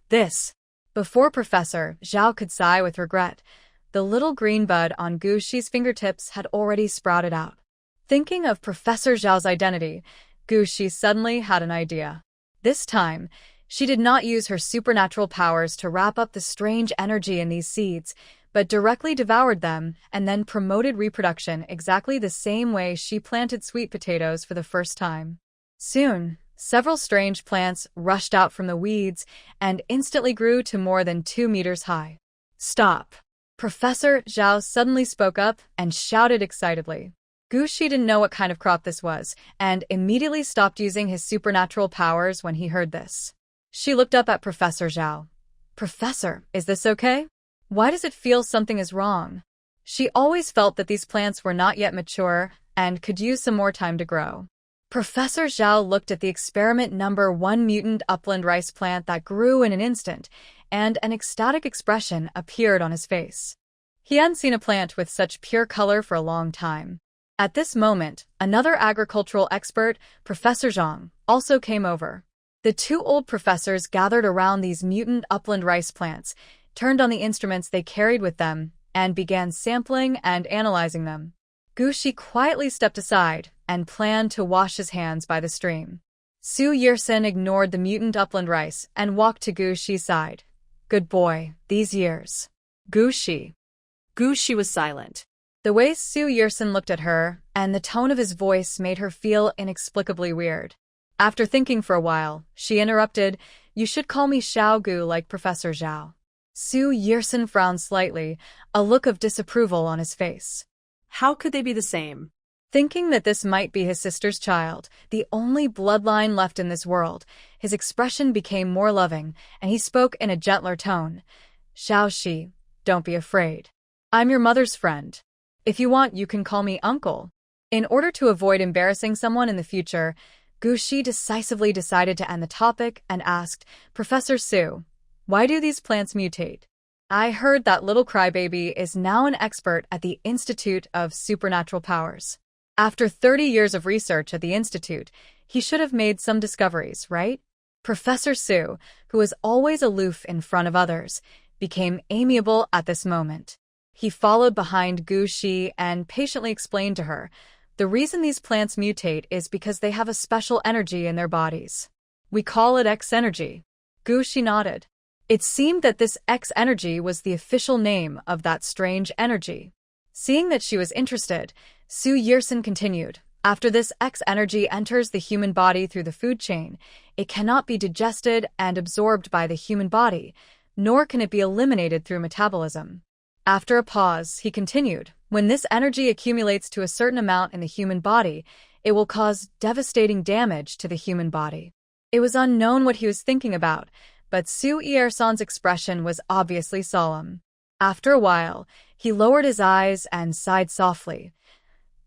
This! Before Professor Zhao could sigh with regret, the little green bud on Gu Shi's fingertips had already sprouted out. Thinking of Professor Zhao's identity, Gu Shi suddenly had an idea. This time, she did not use her supernatural powers to wrap up the strange energy in these seeds, but directly devoured them and then promoted reproduction exactly the same way she planted sweet potatoes for the first time. Soon, several strange plants rushed out from the weeds and instantly grew to more than 2 meters high. "Stop!" Professor Zhao suddenly spoke up and shouted excitedly. Gu Shi didn't know what kind of crop this was, and immediately stopped using his supernatural powers when he heard this. She looked up at Professor Zhao. "Professor, is this okay? Why does it feel something is wrong?" She always felt that these plants were not yet mature and could use some more time to grow. Professor Zhao looked at the experiment number 1 mutant upland rice plant that grew in an instant, and an ecstatic expression appeared on his face. He hadn't seen a plant with such pure color for a long time. At this moment, another agricultural expert, Professor Zhang, also came over. The two old professors gathered around these mutant upland rice plants, turned on the instruments they carried with them, and began sampling and analyzing them. Gu Shi quietly stepped aside and planned to wash his hands by the stream. Su Yirsen ignored the mutant upland rice and walked to Gu Shi's side. "Good boy, these years." Gu Shi. Gu Shi was silent. The way Su Yirsen looked at her and the tone of his voice made her feel inexplicably weird. After thinking for a while, she interrupted, "You should call me Xiao Gu like Professor Zhao." Su Yirsen frowned slightly, a look of disapproval on his face. How could they be the same? Thinking that this might be his sister's child, the only bloodline left in this world, his expression became more loving, and he spoke in a gentler tone. "Xiao Shi, don't be afraid. I'm your mother's friend. If you want, you can call me uncle." In order to avoid embarrassing someone in the future, Gu Shi decisively decided to end the topic and asked, "Professor Su, why do these plants mutate? I heard that little crybaby is now an expert at the Institute of Supernatural Powers. After 30 years of research at the Institute, he should have made some discoveries, right?" Professor Su, who was always aloof in front of others, became amiable at this moment. He followed behind Gu Shi and patiently explained to her, "The reason these plants mutate is because they have a special energy in their bodies. We call it X energy." Gu Shi nodded. It seemed that this X energy was the official name of that strange energy. Seeing that she was interested, Su Yersin continued. After this X energy enters the human body through the food chain, it cannot be digested and absorbed by the human body, nor can it be eliminated through metabolism. After a pause, he continued, when this energy accumulates to a certain amount in the human body, it will cause devastating damage to the human body. It was unknown what he was thinking about, but Su Yersan's expression was obviously solemn. After a while, he lowered his eyes and sighed softly.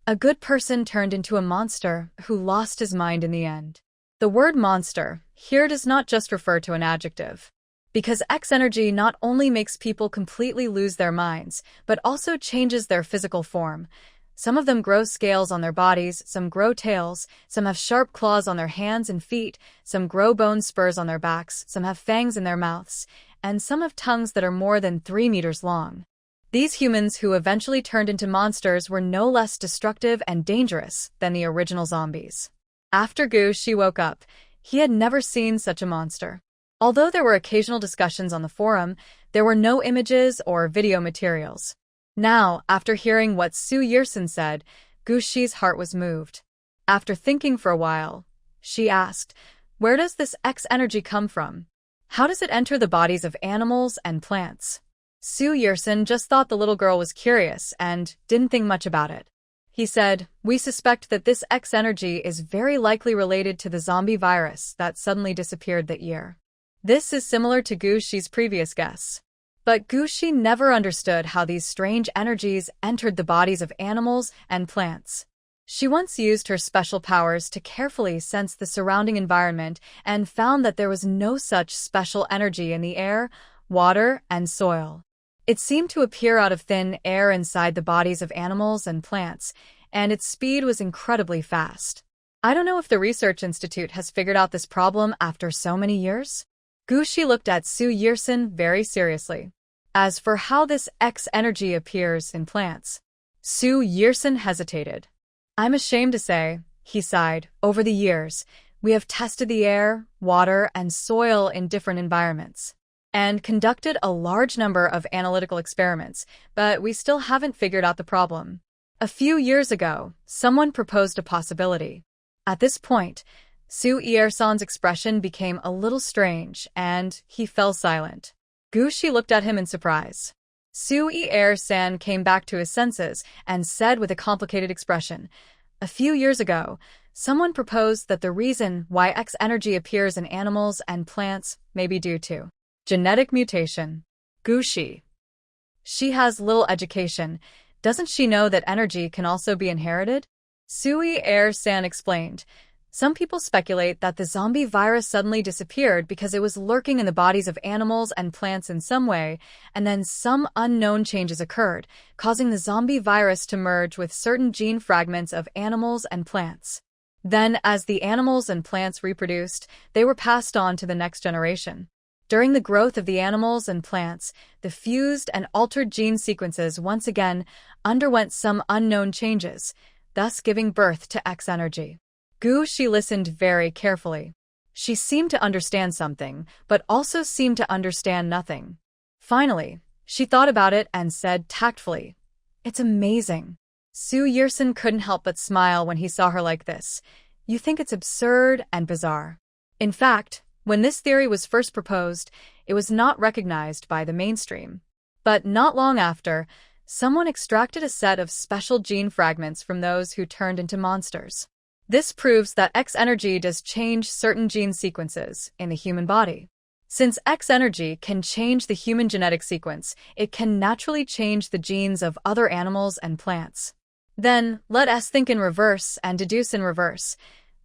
A good person turned into a monster who lost his mind in the end. The word monster here does not just refer to an adjective. Because X energy not only makes people completely lose their minds, but also changes their physical form. Some of them grow scales on their bodies, some grow tails, some have sharp claws on their hands and feet, some grow bone spurs on their backs, some have fangs in their mouths, and some have tongues that are more than 3 meters long. These humans who eventually turned into monsters were no less destructive and dangerous than the original zombies. After Gu Shi woke up, he had never seen such a monster. Although there were occasional discussions on the forum, there were no images or video materials. Now, after hearing what Su Yersin said, Gu Shi's heart was moved. After thinking for a while, she asked, where does this X energy come from? How does it enter the bodies of animals and plants? Su Yersin just thought the little girl was curious and didn't think much about it. He said, we suspect that this X energy is very likely related to the zombie virus that suddenly disappeared that year. This is similar to Gu Shi's previous guess. But Gu Shi never understood how these strange energies entered the bodies of animals and plants. She once used her special powers to carefully sense the surrounding environment and found that there was no such special energy in the air, water, and soil. It seemed to appear out of thin air inside the bodies of animals and plants, and its speed was incredibly fast. I don't know if the research institute has figured out this problem after so many years. Gu Shi looked at Su Yersin very seriously. As for how this X energy appears in plants, Su Yersin hesitated. I'm ashamed to say, he sighed, over the years, we have tested the air, water, and soil in different environments, and conducted a large number of analytical experiments, but we still haven't figured out the problem. A few years ago, someone proposed a possibility. At this point, Su Yersan's expression became a little strange, and he fell silent. Gu Shi looked at him in surprise. Su Yersan came back to his senses and said with a complicated expression, a few years ago, someone proposed that the reason why X energy appears in animals and plants may be due to genetic mutation. Gu Shi. She has little education. Doesn't she know that energy can also be inherited? Su Yersan explained. Some people speculate that the zombie virus suddenly disappeared because it was lurking in the bodies of animals and plants in some way, and then some unknown changes occurred, causing the zombie virus to merge with certain gene fragments of animals and plants. Then, as the animals and plants reproduced, they were passed on to the next generation. During the growth of the animals and plants, the fused and altered gene sequences once again underwent some unknown changes, thus giving birth to X energy. Gu Shi listened very carefully. She seemed to understand something, but also seemed to understand nothing. Finally, she thought about it and said tactfully, it's amazing. Su Yersin couldn't help but smile when he saw her like this. You think it's absurd and bizarre. In fact, when this theory was first proposed, it was not recognized by the mainstream. But not long after, someone extracted a set of special gene fragments from those who turned into monsters. This proves that X energy does change certain gene sequences in the human body. Since X energy can change the human genetic sequence, it can naturally change the genes of other animals and plants. Then, let us think in reverse and deduce in reverse.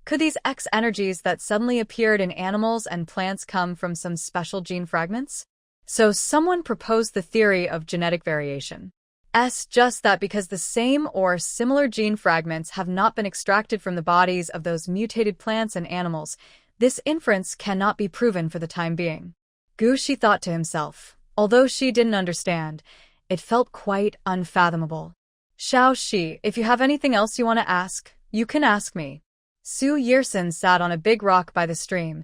Could these X energies that suddenly appeared in animals and plants come from some special gene fragments? So someone proposed the theory of genetic variation. Just that because the same or similar gene fragments have not been extracted from the bodies of those mutated plants and animals, this inference cannot be proven for the time being. Gu Shi thought to himself. Although she didn't understand, it felt quite unfathomable. Xiao Shi, if you have anything else you want to ask, you can ask me. Su Yersin sat on a big rock by the stream,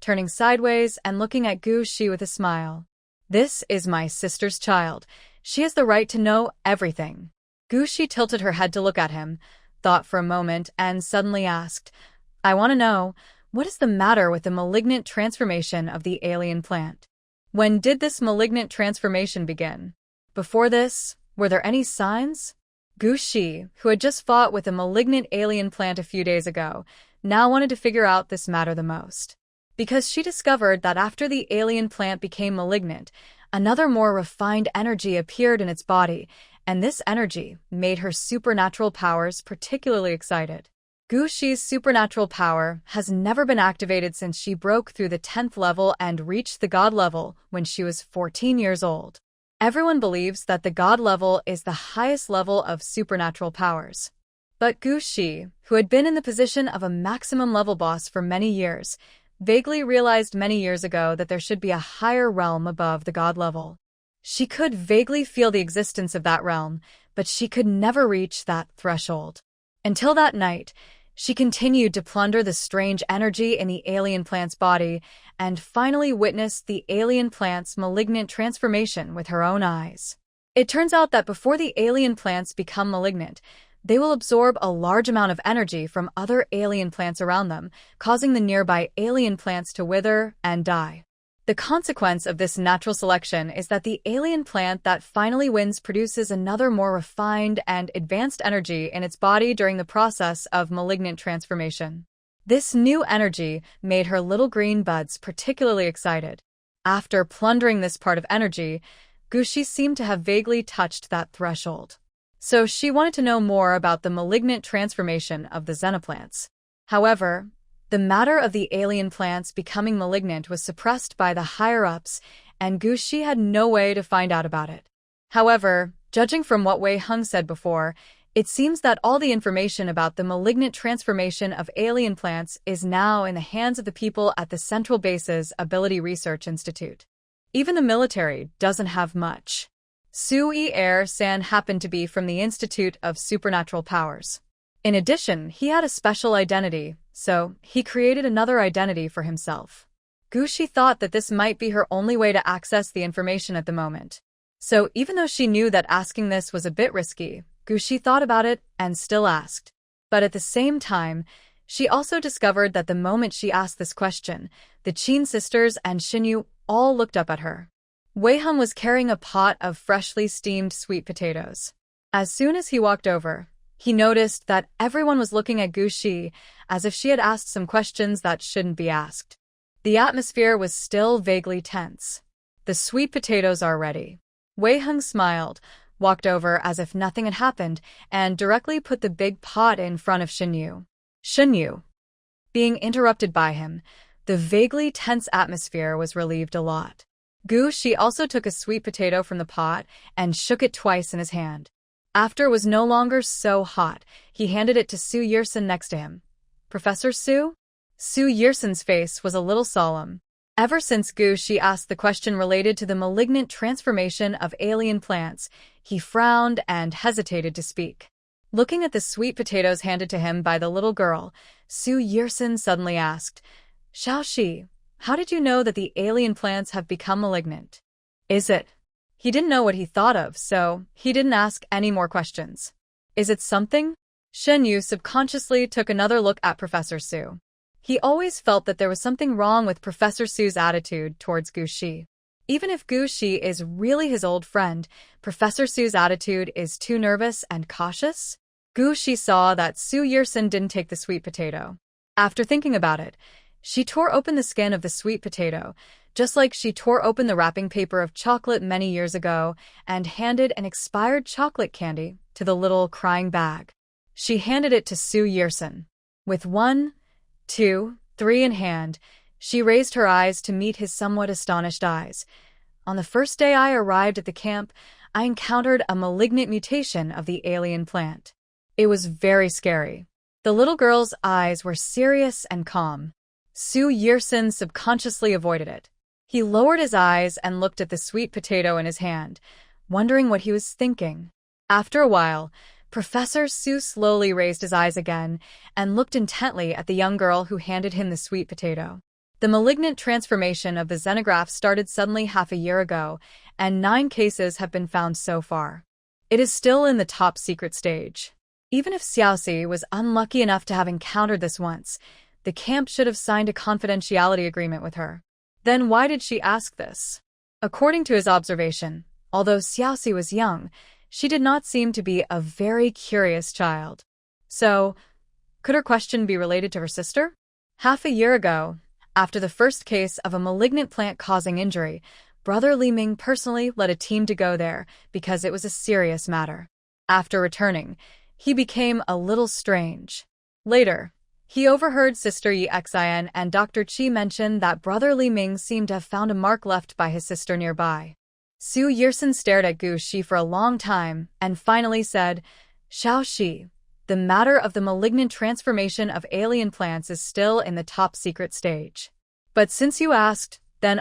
turning sideways and looking at Gu Shi with a smile. This is my sister's child. She has the right to know everything. Gu Shi tilted her head to look at him, thought for a moment, and suddenly asked, I want to know, what is the matter with the malignant transformation of the alien plant? When did this malignant transformation begin? Before this, were there any signs? Gu Shi, who had just fought with a malignant alien plant a few days ago, now wanted to figure out this matter the most. Because she discovered that after the alien plant became malignant, another more refined energy appeared in its body, and this energy made her supernatural powers particularly excited. Gu Shi's supernatural power has never been activated since she broke through the 10th level and reached the God level when she was 14 years old. Everyone believes that the God level is the highest level of supernatural powers. But Gu Shi, who had been in the position of a maximum level boss for many years, vaguely realized many years ago that there should be a higher realm above the God level. She could vaguely feel the existence of that realm, but she could never reach that threshold. Until that night, she continued to plunder the strange energy in the alien plant's body and finally witnessed the alien plant's malignant transformation with her own eyes. It turns out that before the alien plants become malignant, they will absorb a large amount of energy from other alien plants around them, causing the nearby alien plants to wither and die. The consequence of this natural selection is that the alien plant that finally wins produces another more refined and advanced energy in its body during the process of malignant transformation. This new energy made her little green buds particularly excited. After plundering this part of energy, Gu Shi seemed to have vaguely touched that threshold. So she wanted to know more about the malignant transformation of the xenoplants. However, the matter of the alien plants becoming malignant was suppressed by the higher-ups, and Gu Shi had no way to find out about it. However, judging from what Wei Heng said before, it seems that all the information about the malignant transformation of alien plants is now in the hands of the people at the Central Base's Ability Research Institute. Even the military doesn't have much. Sui San happened to be from the Institute of Supernatural Powers. In addition, he had a special identity, so he created another identity for himself. Gu Shi thought that this might be her only way to access the information at the moment. So even though she knew that asking this was a bit risky, Gu Shi thought about it and still asked. But at the same time, she also discovered that the moment she asked this question, the Qin sisters and Xinyu all looked up at her. Wei Heng was carrying a pot of freshly steamed sweet potatoes. As soon as he walked over, he noticed that everyone was looking at Gu Shi as if she had asked some questions that shouldn't be asked. The atmosphere was still vaguely tense. The sweet potatoes are ready. Wei Heng smiled, walked over as if nothing had happened, and directly put the big pot in front of Xinyu. Xinyu. Being interrupted by him, the vaguely tense atmosphere was relieved a lot. Gu Shi also took a sweet potato from the pot and shook it twice in his hand. After it was no longer so hot, he handed it to Su Yersin next to him. Professor Su? Su Yersin's face was a little solemn. Ever since Gu Shi asked the question related to the malignant transformation of alien plants, he frowned and hesitated to speak. Looking at the sweet potatoes handed to him by the little girl, Su Yersin suddenly asked, Xiaoxi, how did you know that the alien plants have become malignant? Is it? He didn't know what he thought of, so he didn't ask any more questions. Is it something? Shen Yu subconsciously took another look at Professor Su. He always felt that there was something wrong with Professor Su's attitude towards Gu Shi. Even if Gu Shi is really his old friend, Professor Su's attitude is too nervous and cautious. Gu Shi saw that Su Yersin didn't take the sweet potato. After thinking about it, she tore open the skin of the sweet potato, just like she tore open the wrapping paper of chocolate many years ago, and handed an expired chocolate candy to the little crying bag. She handed it to Su Yersin. With 1, 2, 3 in hand, she raised her eyes to meet his somewhat astonished eyes. On the first day I arrived at the camp, I encountered a malignant mutation of the alien plant. It was very scary. The little girl's eyes were serious and calm. Su Yersin subconsciously avoided it. He lowered his eyes and looked at the sweet potato in his hand, wondering what he was thinking. After a while, Professor Su slowly raised his eyes again and looked intently at the young girl who handed him the sweet potato. The malignant transformation of the xenograph started suddenly half a year ago, and 9 cases have been found so far. It is still in the top secret stage. Even if Xiaoxi was unlucky enough to have encountered this once, the camp should have signed a confidentiality agreement with her. Then why did she ask this? According to his observation, although Xiaoxi was young, she did not seem to be a very curious child. So, could her question be related to her sister? Half a year ago, after the first case of a malignant plant causing injury, Brother Li Ming personally led a team to go there because it was a serious matter. After returning, he became a little strange. Later, he overheard Sister Yi Xin and Dr. Qi mention that Brother Li Ming seemed to have found a mark left by his sister nearby. Su Yirsen stared at Gu Shi for a long time and finally said, "Xiao Shi, the matter of the malignant transformation of alien plants is still in the top secret stage. But since you asked, then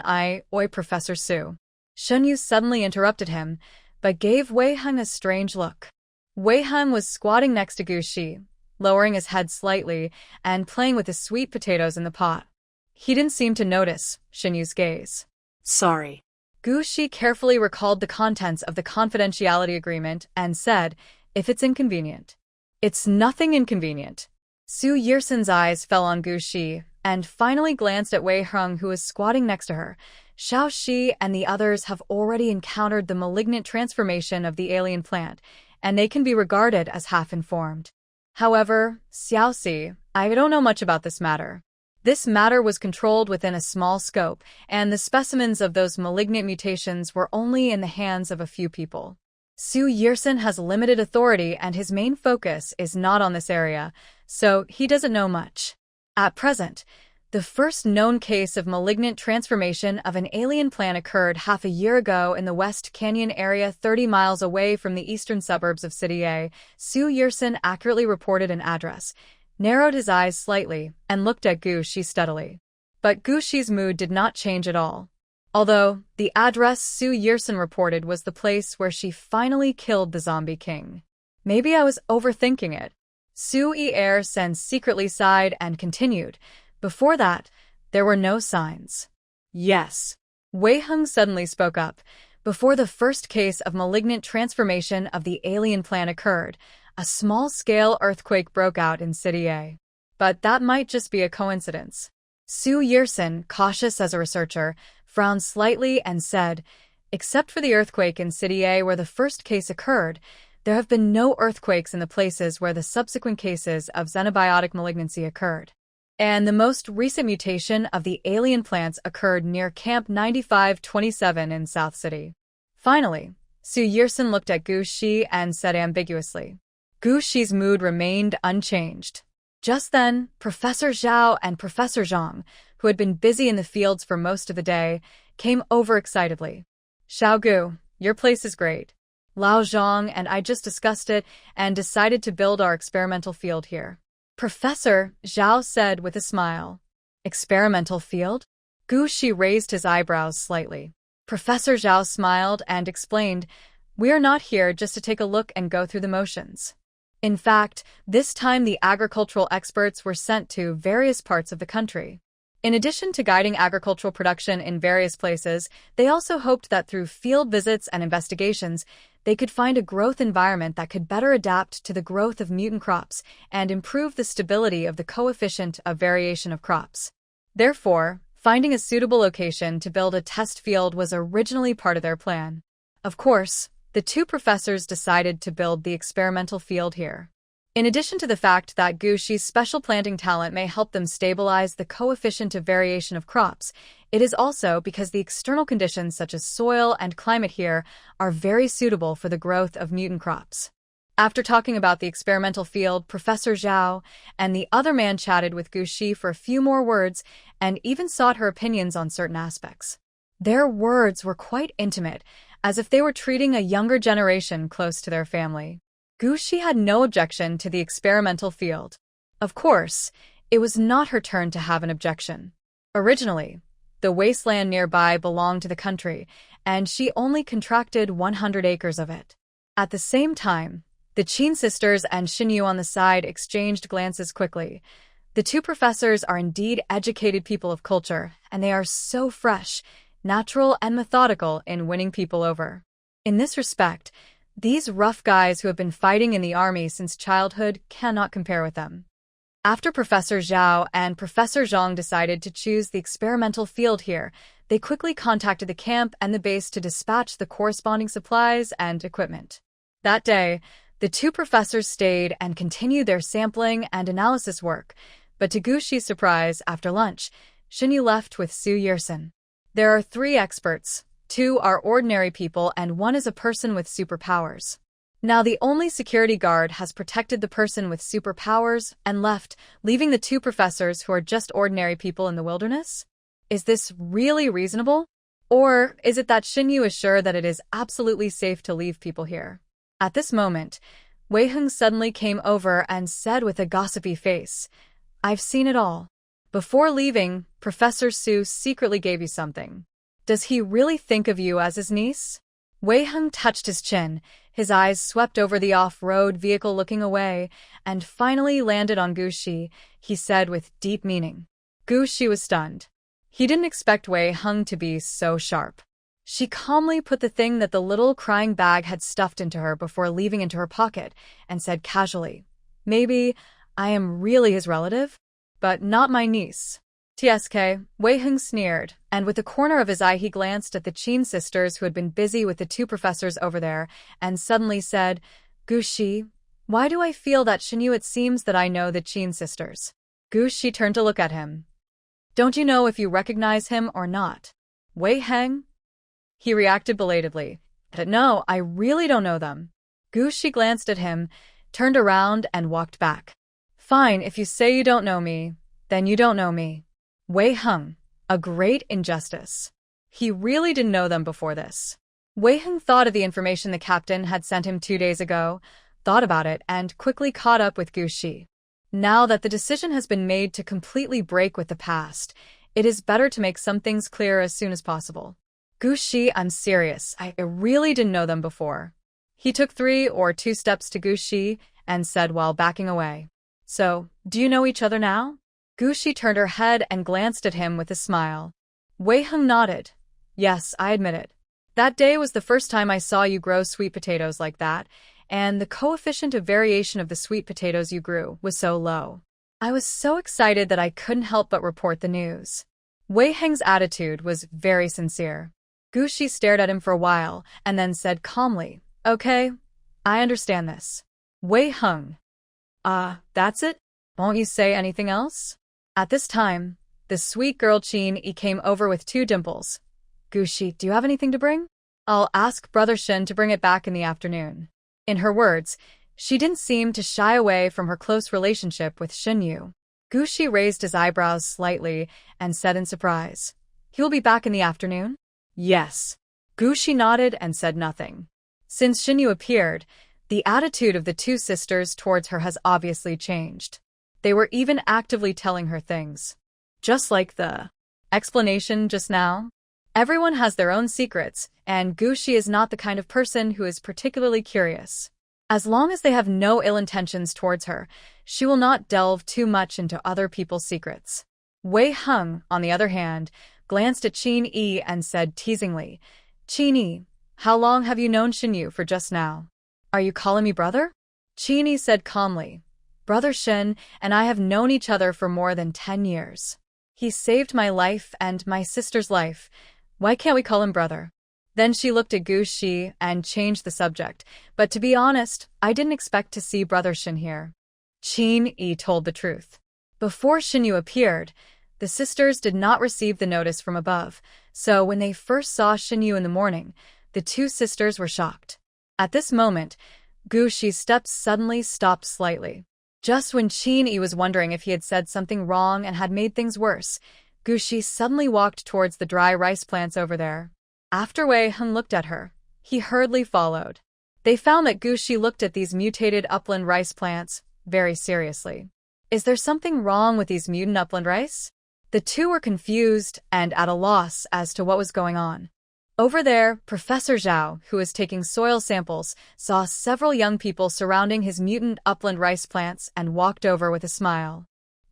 Professor Su." Shen Yu suddenly interrupted him, but gave Wei Heng a strange look. Wei Heng was squatting next to Gu Shi, lowering his head slightly and playing with his sweet potatoes in the pot. He didn't seem to notice Shen Yu's gaze. Sorry. Gu Shi carefully recalled the contents of the confidentiality agreement and said, "If it's inconvenient." "It's nothing inconvenient." Su Yirsen's eyes fell on Gu Shi and finally glanced at Wei Heng, who was squatting next to her. Xiao Shi and the others have already encountered the malignant transformation of the alien plant, and they can be regarded as half-informed. However, Xiaoxi, I don't know much about this matter. This matter was controlled within a small scope, and the specimens of those malignant mutations were only in the hands of a few people. Su Yirsen has limited authority and his main focus is not on this area, so he doesn't know much. At present, the first known case of malignant transformation of an alien plant occurred half a year ago in the West Canyon area 30 miles away from the eastern suburbs of City A. Su Yirsen accurately reported an address, narrowed his eyes slightly, and looked at Gu Shi steadily. But Gu Shi's mood did not change at all. Although, the address Su Yirsen reported was the place where she finally killed the zombie king. Maybe I was overthinking it. Su Yirsen secretly sighed and continued. Before that, there were no signs. Yes. Wei Heng suddenly spoke up. Before the first case of malignant transformation of the alien plant occurred, a small-scale earthquake broke out in City A. But that might just be a coincidence. Su Yirsen, cautious as a researcher, frowned slightly and said, "Except for the earthquake in City A where the first case occurred, there have been no earthquakes in the places where the subsequent cases of xenobiotic malignancy occurred. And the most recent mutation of the alien plants occurred near Camp 9527 in South City." Finally, Su Yirsen looked at Gu Shi and said ambiguously. Gu Shi's mood remained unchanged. Just then, Professor Zhao and Professor Zhang, who had been busy in the fields for most of the day, came over excitedly. "Xiao Gu, your place is great. Lao Zhang and I just discussed it and decided to build our experimental field here." Professor Zhao said with a smile. "Experimental field?" Gu Shi raised his eyebrows slightly. Professor Zhao smiled and explained, "We are not here just to take a look and go through the motions. In fact, this time the agricultural experts were sent to various parts of the country. In addition to guiding agricultural production in various places, they also hoped that through field visits and investigations, they could find a growth environment that could better adapt to the growth of mutant crops and improve the stability of the coefficient of variation of crops. Therefore, finding a suitable location to build a test field was originally part of their plan. Of course, the two professors decided to build the experimental field here. In addition to the fact that Gu Shi's special planting talent may help them stabilize the coefficient of variation of crops, it is also because the external conditions such as soil and climate here are very suitable for the growth of mutant crops. After talking about the experimental field, Professor Zhao and the other man chatted with Gu Shi for a few more words and even sought her opinions on certain aspects. Their words were quite intimate, as if they were treating a younger generation close to their family. Gu Shi had no objection to the experimental field. Of course, it was not her turn to have an objection. Originally, the wasteland nearby belonged to the country, and she only contracted 100 acres of it. At the same time, the Qin sisters and Xinyu on the side exchanged glances quickly. The two professors are indeed educated people of culture, and they are so fresh, natural, and methodical in winning people over. In this respect, these rough guys who have been fighting in the army since childhood cannot compare with them. After Professor Zhao and Professor Zhang decided to choose the experimental field here, they quickly contacted the camp and the base to dispatch the corresponding supplies and equipment. That day, the two professors stayed and continued their sampling and analysis work, but to Guxi's surprise, after lunch, Xinyu left with Su Yersin. There are 3 experts, 2 are ordinary people and 1 is a person with superpowers. Now the only security guard has protected the person with superpowers and left, leaving the 2 professors who are just ordinary people in the wilderness? Is this really reasonable? Or is it that Xinyu is sure that it is absolutely safe to leave people here? At this moment, Wei Heng suddenly came over and said with a gossipy face, "I've seen it all. Before leaving, Professor Su secretly gave you something. Does he really think of you as his niece?" Wei Heng touched his chin, his eyes swept over the off-road vehicle looking away, and finally landed on Guxi, he said with deep meaning. Guxi was stunned. He didn't expect Wei Heng to be so sharp. She calmly put the thing that the little crying bag had stuffed into her before leaving into her pocket, and said casually, "Maybe I am really his relative, but not my niece." "TSK," Wei Heng sneered, and with the corner of his eye he glanced at the Qin sisters who had been busy with the 2 professors over there, and suddenly said, "Guxi, why do I feel that Xinyu? It seems that I know the Qin sisters." Guxi turned to look at him. "Don't you know if you recognize him or not?" "Wei Heng?" He reacted belatedly. "No, I really don't know them." Guxi glanced at him, turned around and walked back. "Fine, if you say you don't know me, then you don't know me." Wei Heng, a great injustice. He really didn't know them before this. Wei Heng thought of the information the captain had sent him 2 days ago, thought about it, and quickly caught up with Guxi. Now that the decision has been made to completely break with the past, it is better to make some things clear as soon as possible. "Guxi, I'm serious. I really didn't know them before." He took 3 or 2 steps to Guxi and said while backing away, "So, do you know each other now?" Guxi turned her head and glanced at him with a smile. Wei Heng nodded. "Yes, I admit it. That day was the first time I saw you grow sweet potatoes like that, and the coefficient of variation of the sweet potatoes you grew was so low. I was so excited that I couldn't help but report the news." Wei Heng's attitude was very sincere. Guxi stared at him for a while and then said calmly, "Okay, I understand this." Wei Heng. That's it? Won't you say anything else?" At this time, the sweet girl Qin Yi came over with 2 dimples. "Guxi, do you have anything to bring?" "I'll ask Brother Shen to bring it back in the afternoon." In her words, she didn't seem to shy away from her close relationship with Xinyu. Guxi raised his eyebrows slightly and said in surprise, "He will be back in the afternoon?" "Yes." Guxi nodded and said nothing. Since Xinyu appeared, the attitude of the 2 sisters towards her has obviously changed. They were even actively telling her things. Just like the explanation just now. Everyone has their own secrets, and Guxi is not the kind of person who is particularly curious. As long as they have no ill intentions towards her, she will not delve too much into other people's secrets. Wei Heng, on the other hand, glanced at Qin Yi and said teasingly, "Qin Yi, how long have you known Xinyu for just now? Are you calling me brother?" Qin Yi said calmly, "Brother Shen and I have known each other for more than 10 years. He saved my life and my sister's life. Why can't we call him brother?" Then she looked at Guxi and changed the subject, "But to be honest, I didn't expect to see Brother Shen here." Qin Yi told the truth. Before Xinyu appeared, the sisters did not receive the notice from above, so when they first saw Xinyu in the morning, the 2 sisters were shocked. At this moment, Guxi's steps suddenly stopped slightly. Just when Qin Yi was wondering if he had said something wrong and had made things worse, Guxi suddenly walked towards the dry rice plants over there. After Wei Heng looked at her, he hurriedly followed. They found that Guxi looked at these mutated upland rice plants very seriously. "Is there something wrong with these mutant upland rice?" The 2 were confused and at a loss as to what was going on. Over there, Professor Zhao, who was taking soil samples, saw several young people surrounding his mutant upland rice plants and walked over with a smile.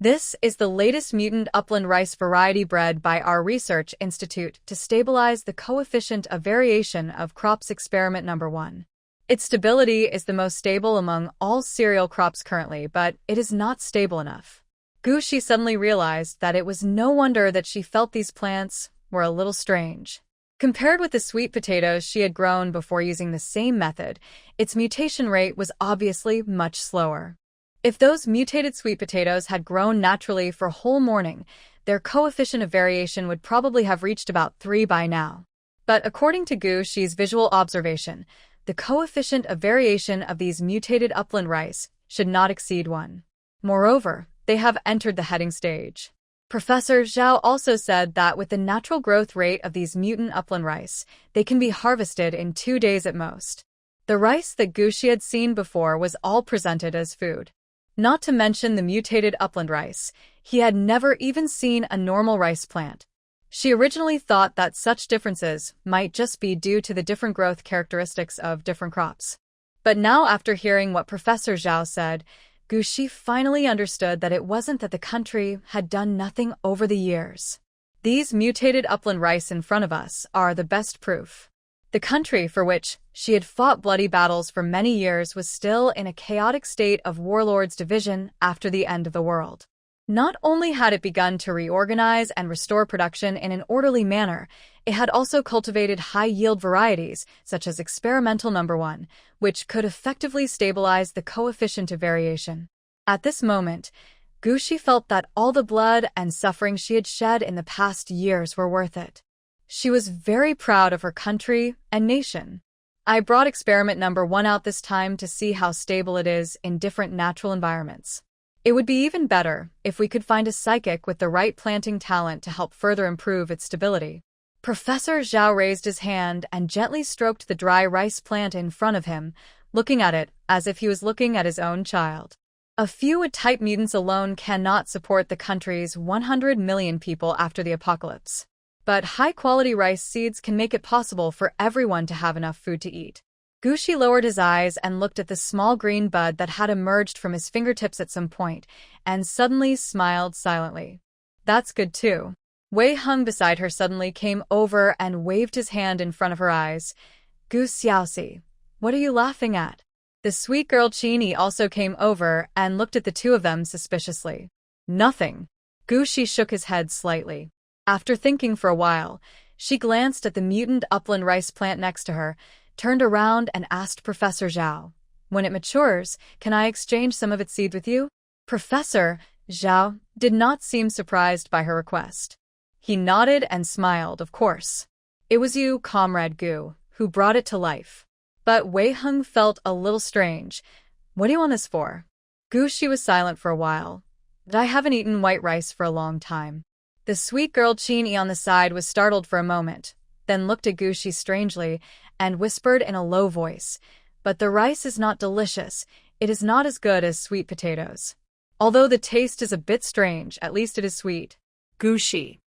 This is the latest mutant upland rice variety bred by our research institute to stabilize the coefficient of variation of crops experiment number 1. Its stability is the most stable among all cereal crops currently, but it is not stable enough. Gushi suddenly realized that it was no wonder that she felt these plants were a little strange. Compared with the sweet potatoes she had grown before using the same method, its mutation rate was obviously much slower. If those mutated sweet potatoes had grown naturally for a whole morning, their coefficient of variation would probably have reached about 3 by now. But according to Gushi's visual observation, the coefficient of variation of these mutated upland rice should not exceed 1. Moreover, they have entered the heading stage. Professor Zhao also said that with the natural growth rate of these mutant upland rice, they can be harvested in 2 days at most. The rice that Gushi had seen before was all presented as food. Not to mention the mutated upland rice, he had never even seen a normal rice plant. She originally thought that such differences might just be due to the different growth characteristics of different crops. But now, after hearing what Professor Zhao said, Gushi finally understood that it wasn't that the country had done nothing over the years. These mutated upland rice in front of us are the best proof. The country for which she had fought bloody battles for many years was still in a chaotic state of warlords' division after the end of the world. Not only had it begun to reorganize and restore production in an orderly manner, it had also cultivated high-yield varieties, such as experimental number 1, which could effectively stabilize the coefficient of variation. At this moment, Gushi felt that all the blood and suffering she had shed in the past years were worth it. She was very proud of her country and nation. I brought experiment number 1 out this time to see how stable it is in different natural environments. It would be even better if we could find a psychic with the right planting talent to help further improve its stability. Professor Zhao raised his hand and gently stroked the dry rice plant in front of him, looking at it as if he was looking at his own child. A few type mutants alone cannot support the country's 100 million people after the apocalypse. But high-quality rice seeds can make it possible for everyone to have enough food to eat. Gushi lowered his eyes and looked at the small green bud that had emerged from his fingertips at some point, and suddenly smiled silently. That's good too. Wei Hung beside her suddenly came over and waved his hand in front of her eyes. Gu Xiaoxi, what are you laughing at? The sweet girl Qinyi also came over and looked at the two of them suspiciously. Nothing. Gushi shook his head slightly. After thinking for a while, she glanced at the mutant upland rice plant next to her, turned around and asked Professor Zhao, "When it matures, can I exchange some of its seed with you?" Professor Zhao did not seem surprised by her request. He nodded and smiled, of course. It was you, Comrade Gu, who brought it to life. But Wei Hung felt a little strange. What do you want this for? Gushi was silent for a while. I haven't eaten white rice for a long time. The sweet girl Qinyi on the side was startled for a moment, then looked at Gushi strangely and whispered in a low voice, "But the rice is not delicious. It is not as good as sweet potatoes. Although the taste is a bit strange, at least it is sweet." Gushi.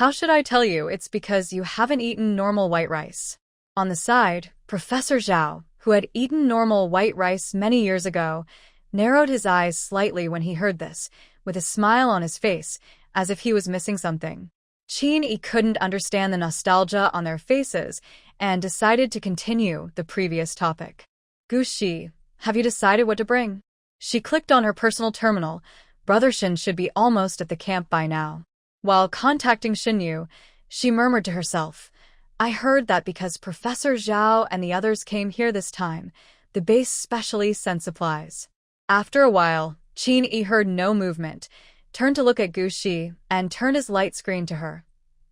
How should I tell you? It's because you haven't eaten normal white rice. On the side, Professor Zhao, who had eaten normal white rice many years ago, narrowed his eyes slightly when he heard this, with a smile on his face, as if he was missing something. Qinyi couldn't understand the nostalgia on their faces and decided to continue the previous topic. Gushi, have you decided what to bring? She clicked on her personal terminal. Brother Shin should be almost at the camp by now. While contacting Xinyu, she murmured to herself, "I heard that because Professor Zhao and the others came here this time, the base specially sent supplies." After a while, Qinyi heard no movement, turned to look at Gushi, and turned his light screen to her.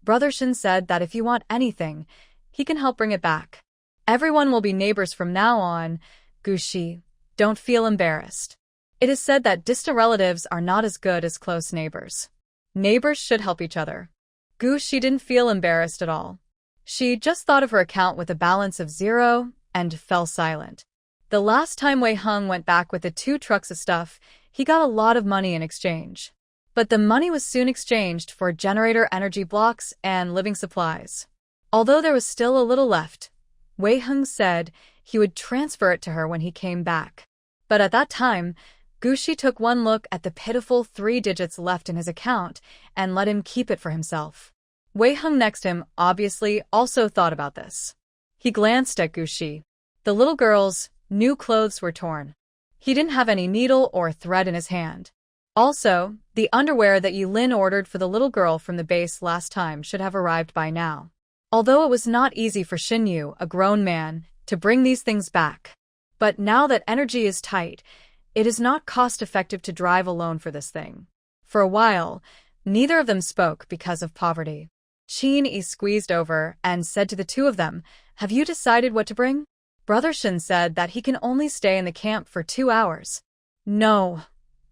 Brother Shin said that if you want anything, he can help bring it back. Everyone will be neighbors from now on. Gushi, don't feel embarrassed. It is said that distant relatives are not as good as close neighbors. Neighbors should help each other. Gushi didn't feel embarrassed at all. She just thought of her account with a balance of 0 and fell silent. The last time Wei Hung went back with the 2 trucks of stuff, he got a lot of money in exchange. But the money was soon exchanged for generator energy blocks and living supplies. Although there was still a little left, Wei Hung said he would transfer it to her when he came back. But at that time, Gushi took one look at the pitiful 3 digits left in his account and let him keep it for himself. Wei Hung next to him obviously also thought about this. He glanced at Gushi. The little girl's new clothes were torn. He didn't have any needle or thread in his hand. Also, the underwear that Yulin ordered for the little girl from the base last time should have arrived by now. Although it was not easy for Xinyu, a grown man, to bring these things back. But now that energy is tight, it is not cost-effective to drive alone for this thing. For a while, neither of them spoke because of poverty. Qin squeezed over and said to the two of them, "Have you decided what to bring?" Brother Shin said that he can only stay in the camp for 2 hours. "No,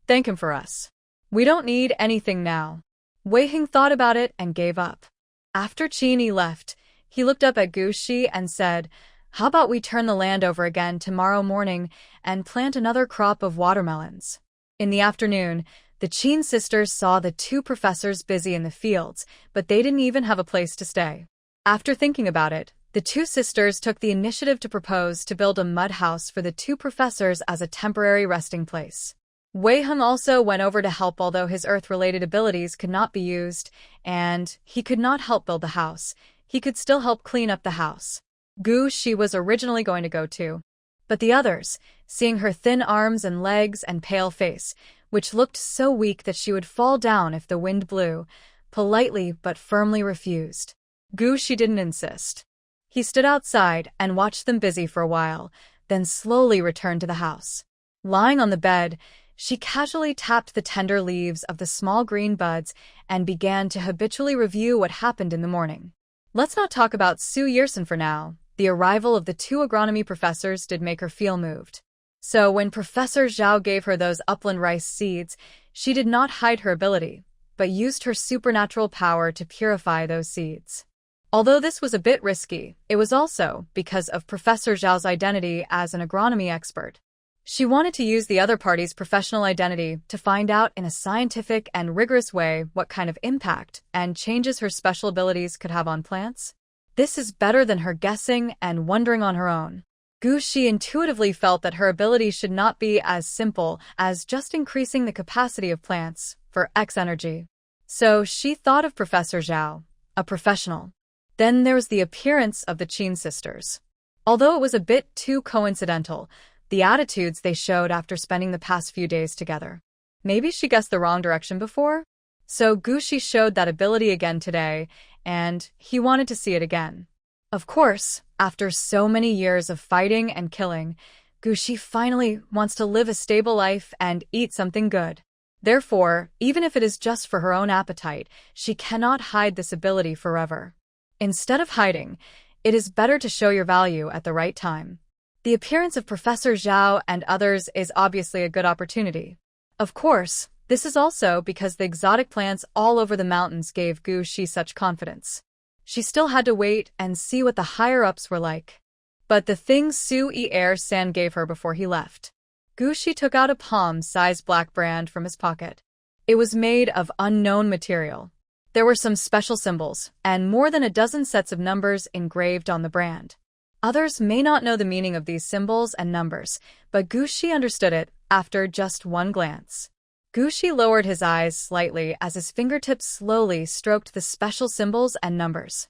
thank him for us. We don't need anything now." Wei Hing thought about it and gave up. After Qin left, he looked up at Gushi and said, "How about we turn the land over again tomorrow morning and plant another crop of watermelons?" In the afternoon, the Qin sisters saw the 2 professors busy in the fields, but they didn't even have a place to stay. After thinking about it, the 2 sisters took the initiative to propose to build a mud house for the 2 professors as a temporary resting place. Wei Hung also went over to help, although his earth-related abilities could not be used, and he could not help build the house. He could still help clean up the house. Gushi was originally going to go too. But the others, seeing her thin arms and legs and pale face, which looked so weak that she would fall down if the wind blew, politely but firmly refused. Gushi didn't insist. He stood outside and watched them busy for a while, then slowly returned to the house. Lying on the bed, she casually tapped the tender leaves of the small green buds and began to habitually review what happened in the morning. Let's not talk about Su Yersin for now. The arrival of the 2 agronomy professors did make her feel moved. So when Professor Zhao gave her those upland rice seeds, she did not hide her ability, but used her supernatural power to purify those seeds. Although this was a bit risky, it was also because of Professor Zhao's identity as an agronomy expert. She wanted to use the other party's professional identity to find out in a scientific and rigorous way what kind of impact and changes her special abilities could have on plants. This is better than her guessing and wondering on her own. Gushi intuitively felt that her ability should not be as simple as just increasing the capacity of plants for X energy. So she thought of Professor Zhao, a professional. Then there was the appearance of the Qin sisters. Although it was a bit too coincidental, the attitudes they showed after spending the past few days together. Maybe she guessed the wrong direction before? So Gushi showed that ability again today, and he wanted to see it again. Of course, after so many years of fighting and killing, Gushi finally wants to live a stable life and eat something good. Therefore, even if it is just for her own appetite, she cannot hide this ability forever. Instead of hiding, it is better to show your value at the right time. The appearance of Professor Zhao and others is obviously a good opportunity. Of course, this is also because the exotic plants all over the mountains gave Gushi such confidence. She still had to wait and see what the higher-ups were like. But the thing Su Er-san gave her before he left. Gushi took out a palm-sized black brand from his pocket. It was made of unknown material. There were some special symbols, and more than a dozen sets of numbers engraved on the brand. Others may not know the meaning of these symbols and numbers, but Gushi understood it after just one glance. Gushi lowered his eyes slightly as his fingertips slowly stroked the special symbols and numbers.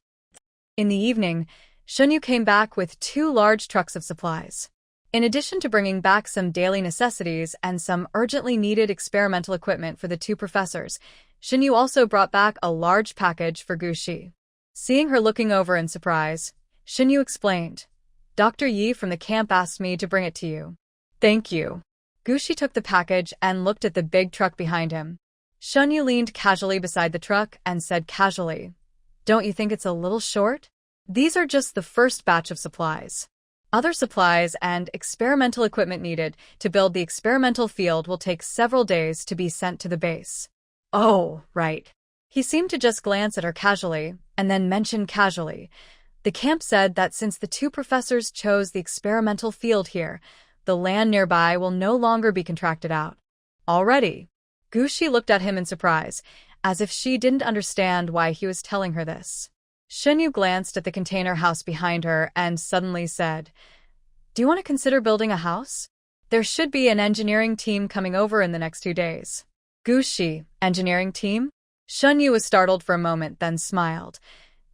In the evening, Shunyu came back with 2 large trucks of supplies. In addition to bringing back some daily necessities and some urgently needed experimental equipment for the 2 professors, Shunyu also brought back a large package for Gushi. Seeing her looking over in surprise, Shunyu explained, "Dr. Yi from the camp asked me to bring it to you." "Thank you." Gushi took the package and looked at the big truck behind him. Shunyu leaned casually beside the truck and said casually, "Don't you think it's a little short? These are just the first batch of supplies. Other supplies and experimental equipment needed to build the experimental field will take several days to be sent to the base." "Oh, right." He seemed to just glance at her casually and then mention casually, "The camp said that since the 2 professors chose the experimental field here, the land nearby will no longer be contracted out." Already? Gushi looked at him in surprise, as if she didn't understand why he was telling her this. Shunyu glanced at the container house behind her and suddenly said, "Do you want to consider building a house?" There should be an engineering team coming over in the next 2 days. Gushi, engineering team? Shunyu was startled for a moment, then smiled.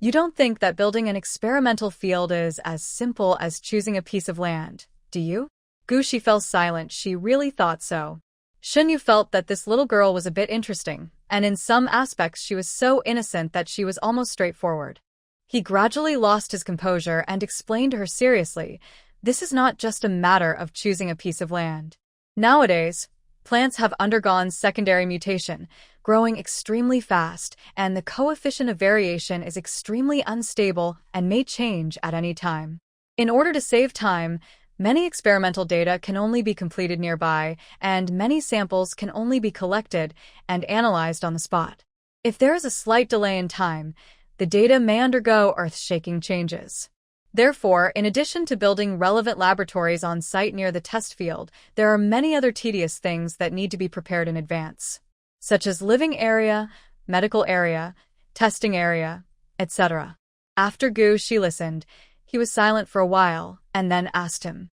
You don't think that building an experimental field is as simple as choosing a piece of land, do you? Gushi fell silent. She really thought so. Shunyu felt that this little girl was a bit interesting, and in some aspects she was so innocent that she was almost straightforward. He gradually lost his composure and explained to her seriously, this is not just a matter of choosing a piece of land. Nowadays, plants have undergone secondary mutation, growing extremely fast, and the coefficient of variation is extremely unstable and may change at any time. In order to save time, many experimental data can only be completed nearby, and many samples can only be collected and analyzed on the spot. If there is a slight delay in time, the data may undergo earth-shaking changes. Therefore, in addition to building relevant laboratories on site near the test field, there are many other tedious things that need to be prepared in advance, such as living area, medical area, testing area, etc. After Gushi listened, he was silent for a while and then asked him,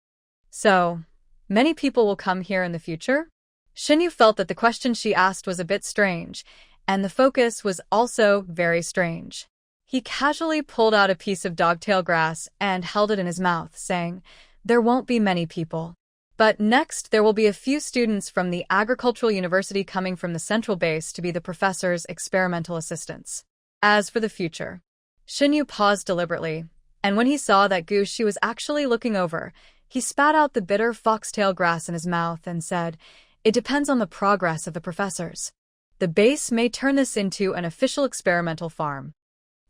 so, many people will come here in the future? Shunyu felt that the question she asked was a bit strange, and the focus was also very strange. He casually pulled out a piece of dogtail grass and held it in his mouth, saying, there won't be many people. But next there will be a few students from the agricultural university coming from the central base to be the professor's experimental assistants. As for the future, Shunyu paused deliberately, and when he saw that Gushi was actually looking over, he spat out the bitter foxtail grass in his mouth and said, it depends on the progress of the professors. The base may turn this into an official experimental farm.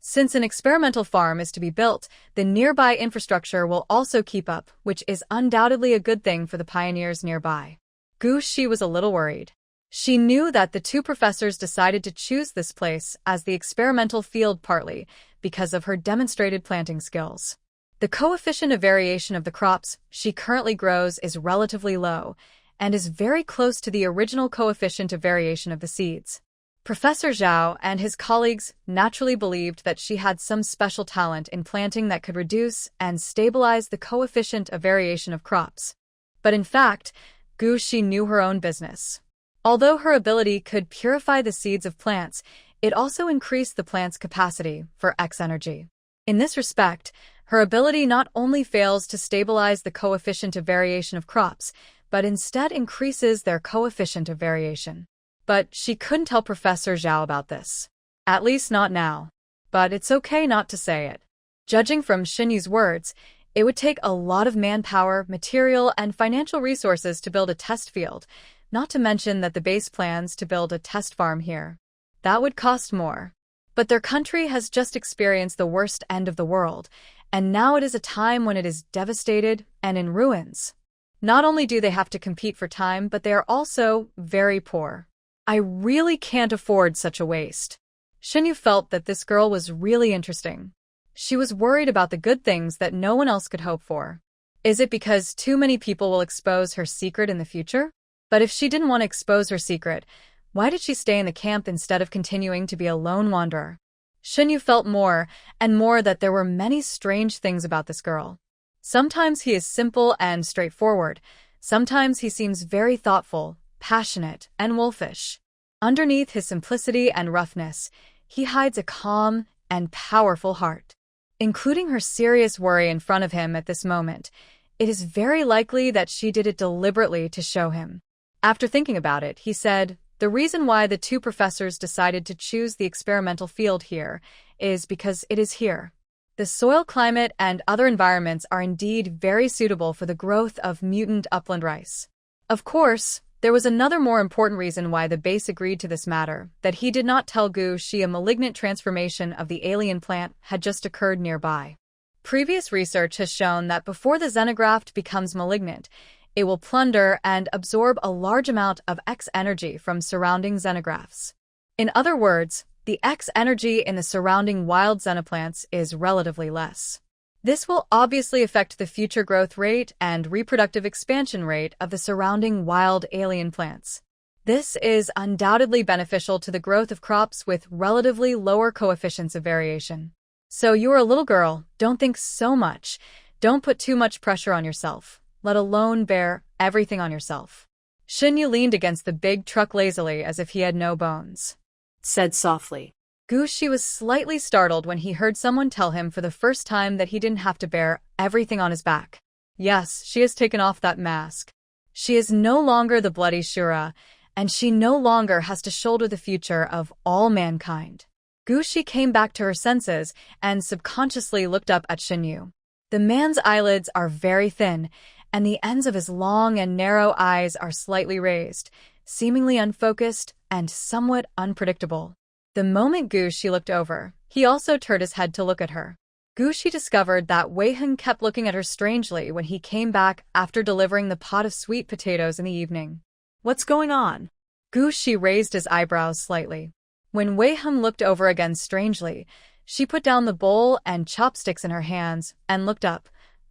Since an experimental farm is to be built, the nearby infrastructure will also keep up, which is undoubtedly a good thing for the pioneers nearby. Gushi was a little worried. She knew that the two professors decided to choose this place as the experimental field partly because of her demonstrated planting skills. The coefficient of variation of the crops she currently grows is relatively low and is very close to the original coefficient of variation of the seeds. Professor Zhao and his colleagues naturally believed that she had some special talent in planting that could reduce and stabilize the coefficient of variation of crops. But in fact, Gushi knew her own business. Although her ability could purify the seeds of plants, it also increased the plant's capacity for X energy. In this respect, her ability not only fails to stabilize the coefficient of variation of crops, but instead increases their coefficient of variation. But she couldn't tell Professor Zhao about this. At least not now. But it's okay not to say it. Judging from Shunyu's words, it would take a lot of manpower, material, and financial resources to build a test field, not to mention that the base plans to build a test farm here. That would cost more. But their country has just experienced the worst end of the world, and now it is a time when it is devastated and in ruins. Not only do they have to compete for time, but they are also very poor. I really can't afford such a waste. Shunyu felt that this girl was really interesting. She was worried about the good things that no one else could hope for. Is it because too many people will expose her secret in the future? But if she didn't want to expose her secret, why did she stay in the camp instead of continuing to be a lone wanderer? Shunyu felt more and more that there were many strange things about this girl. Sometimes he is simple and straightforward. Sometimes he seems very thoughtful, passionate, and wolfish. Underneath his simplicity and roughness, he hides a calm and powerful heart. Including her serious worry in front of him at this moment, it is very likely that she did it deliberately to show him. After thinking about it, he said, the reason why the two professors decided to choose the experimental field here is because it is here. The soil climate and other environments are indeed very suitable for the growth of mutant upland rice. Of course, there was another more important reason why the base agreed to this matter, that he did not tell Gushi a malignant transformation of the alien plant had just occurred nearby. Previous research has shown that before the xenograft becomes malignant, it will plunder and absorb a large amount of X energy from surrounding xenografts. In other words, the X energy in the surrounding wild xenoplants is relatively less. This will obviously affect the future growth rate and reproductive expansion rate of the surrounding wild alien plants. This is undoubtedly beneficial to the growth of crops with relatively lower coefficients of variation. So you're a little girl, don't think so much. Don't put too much pressure on yourself. let alone bear everything on yourself. Shinyu leaned against the big truck lazily as if he had no bones. Said softly. Gushi was slightly startled when he heard someone tell him for the first time that he didn't have to bear everything on his back. Yes, she has taken off that mask. She is no longer the bloody Shura, and she no longer has to shoulder the future of all mankind. Gushi came back to her senses and subconsciously looked up at Shinyu. The man's eyelids are very thin, and the ends of his long and narrow eyes are slightly raised, seemingly unfocused and somewhat unpredictable. The moment Gushi looked over, he also turned his head to look at her. Gushi discovered that Wei Heng kept looking at her strangely when he came back after delivering the pot of sweet potatoes in the evening. What's going on? Gushi raised his eyebrows slightly. When Wei Heng looked over again strangely, she put down the bowl and chopsticks in her hands and looked up.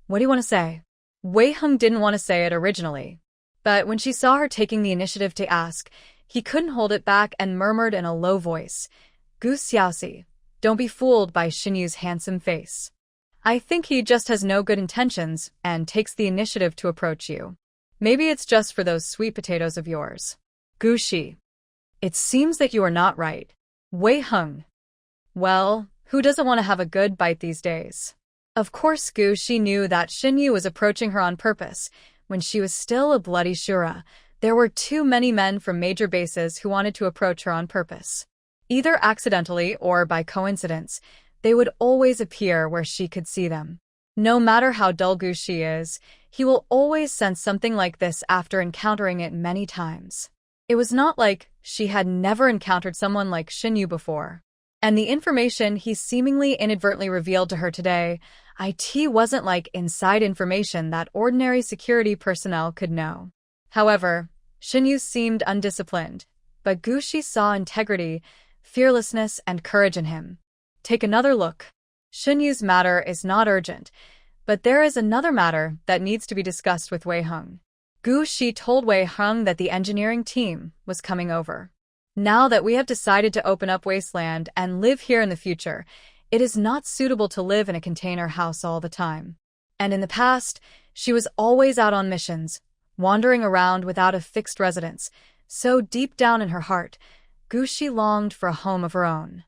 What do you want to say? Wei Heng didn't want to say it originally, but when she saw her taking the initiative to ask, he couldn't hold it back and murmured in a low voice, Gu Xiaoxi, don't be fooled by Shinyu's handsome face. I think he just has no good intentions and takes the initiative to approach you. Maybe it's just for those sweet potatoes of yours. Gushi. It seems that you are not right. Wei Heng. Well, who doesn't want to have a good bite these days? Of course Gushi knew that Shinyu was approaching her on purpose. When she was still a bloody Shura, there were too many men from major bases who wanted to approach her on purpose. Either accidentally or by coincidence, they would always appear where she could see them. No matter how dull Gushi is, he will always sense something like this after encountering it many times. It was not like she had never encountered someone like Shinyu before. And the information he seemingly inadvertently revealed to her today, it wasn't like inside information that ordinary security personnel could know. However, Shinyu seemed undisciplined, but Gushi saw integrity, fearlessness, and courage in him. Take another look. Shinyu's matter is not urgent, but there is another matter that needs to be discussed with Wei Heng. Gushi told Wei Heng that the engineering team was coming over. Now that we have decided to open up Wasteland and live here in the future, it is not suitable to live in a container house all the time. And in the past, she was always out on missions, wandering around without a fixed residence, so deep down in her heart, Gushi longed for a home of her own.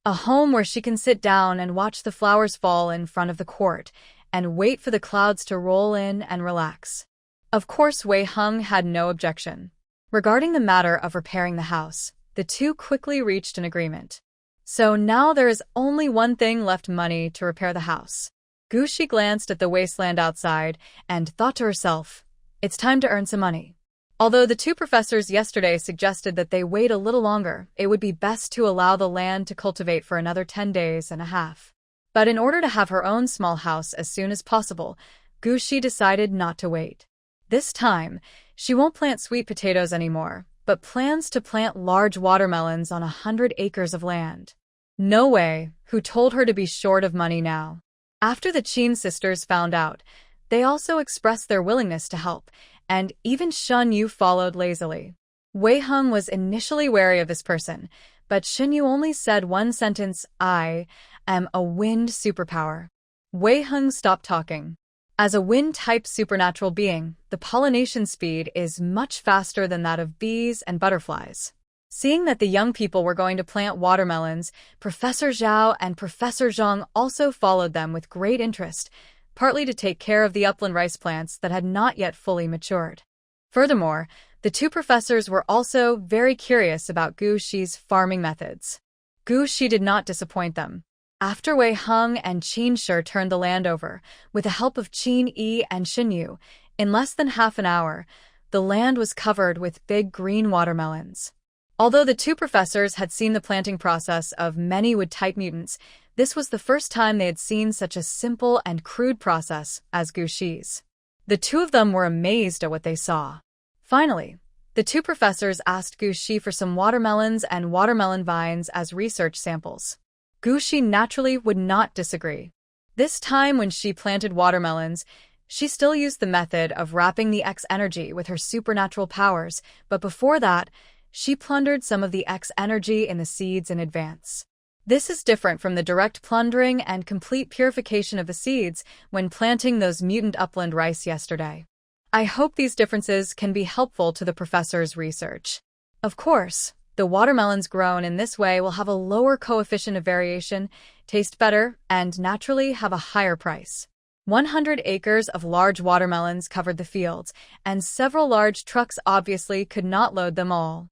A home where she can sit down and watch the flowers fall in front of the court and wait for the clouds to roll in and relax. Of course, Wei Heng had no objection. Regarding the matter of repairing the house, the two quickly reached an agreement. So now there is only one thing left: money to repair the house. Gushi glanced at the wasteland outside and thought to herself, it's time to earn some money. Although the two professors yesterday suggested that they wait a little longer, it would be best to allow the land to cultivate for another 10 days and a half. But in order to have her own small house as soon as possible, Gushi decided not to wait. This time, she won't plant sweet potatoes anymore, but plans to plant large watermelons on 100 acres of land. No way, who told her to be short of money now? After the Qin sisters found out, they also expressed their willingness to help, and even Shinyu followed lazily. Wei Heng was initially wary of this person, but Shinyu only said one sentence, I am a wind superpower. Wei Heng stopped talking. As a wind-type supernatural being, the pollination speed is much faster than that of bees and butterflies. Seeing that the young people were going to plant watermelons, Professor Zhao and Professor Zhang also followed them with great interest, partly to take care of the upland rice plants that had not yet fully matured. Furthermore, the two professors were also very curious about Gushi's farming methods. Gushi did not disappoint them. After Wei Heng and Qin Shi turned the land over, with the help of Qin Yi and Shinyu, in less than half an hour, the land was covered with big green watermelons. Although the two professors had seen the planting process of many wood-type mutants, this was the first time they had seen such a simple and crude process as Gushi's. The two of them were amazed at what they saw. Finally, the two professors asked Gushi for some watermelons and watermelon vines as research samples. Gushi naturally would not disagree. This time when she planted watermelons, she still used the method of wrapping the X energy with her supernatural powers, but before that, she plundered some of the X energy in the seeds in advance. This is different from the direct plundering and complete purification of the seeds when planting those mutant upland rice yesterday. I hope these differences can be helpful to the professor's research. Of course, the watermelons grown in this way will have a lower coefficient of variation, taste better, and naturally have a higher price. 100 acres of large watermelons covered the fields, and several large trucks obviously could not load them all.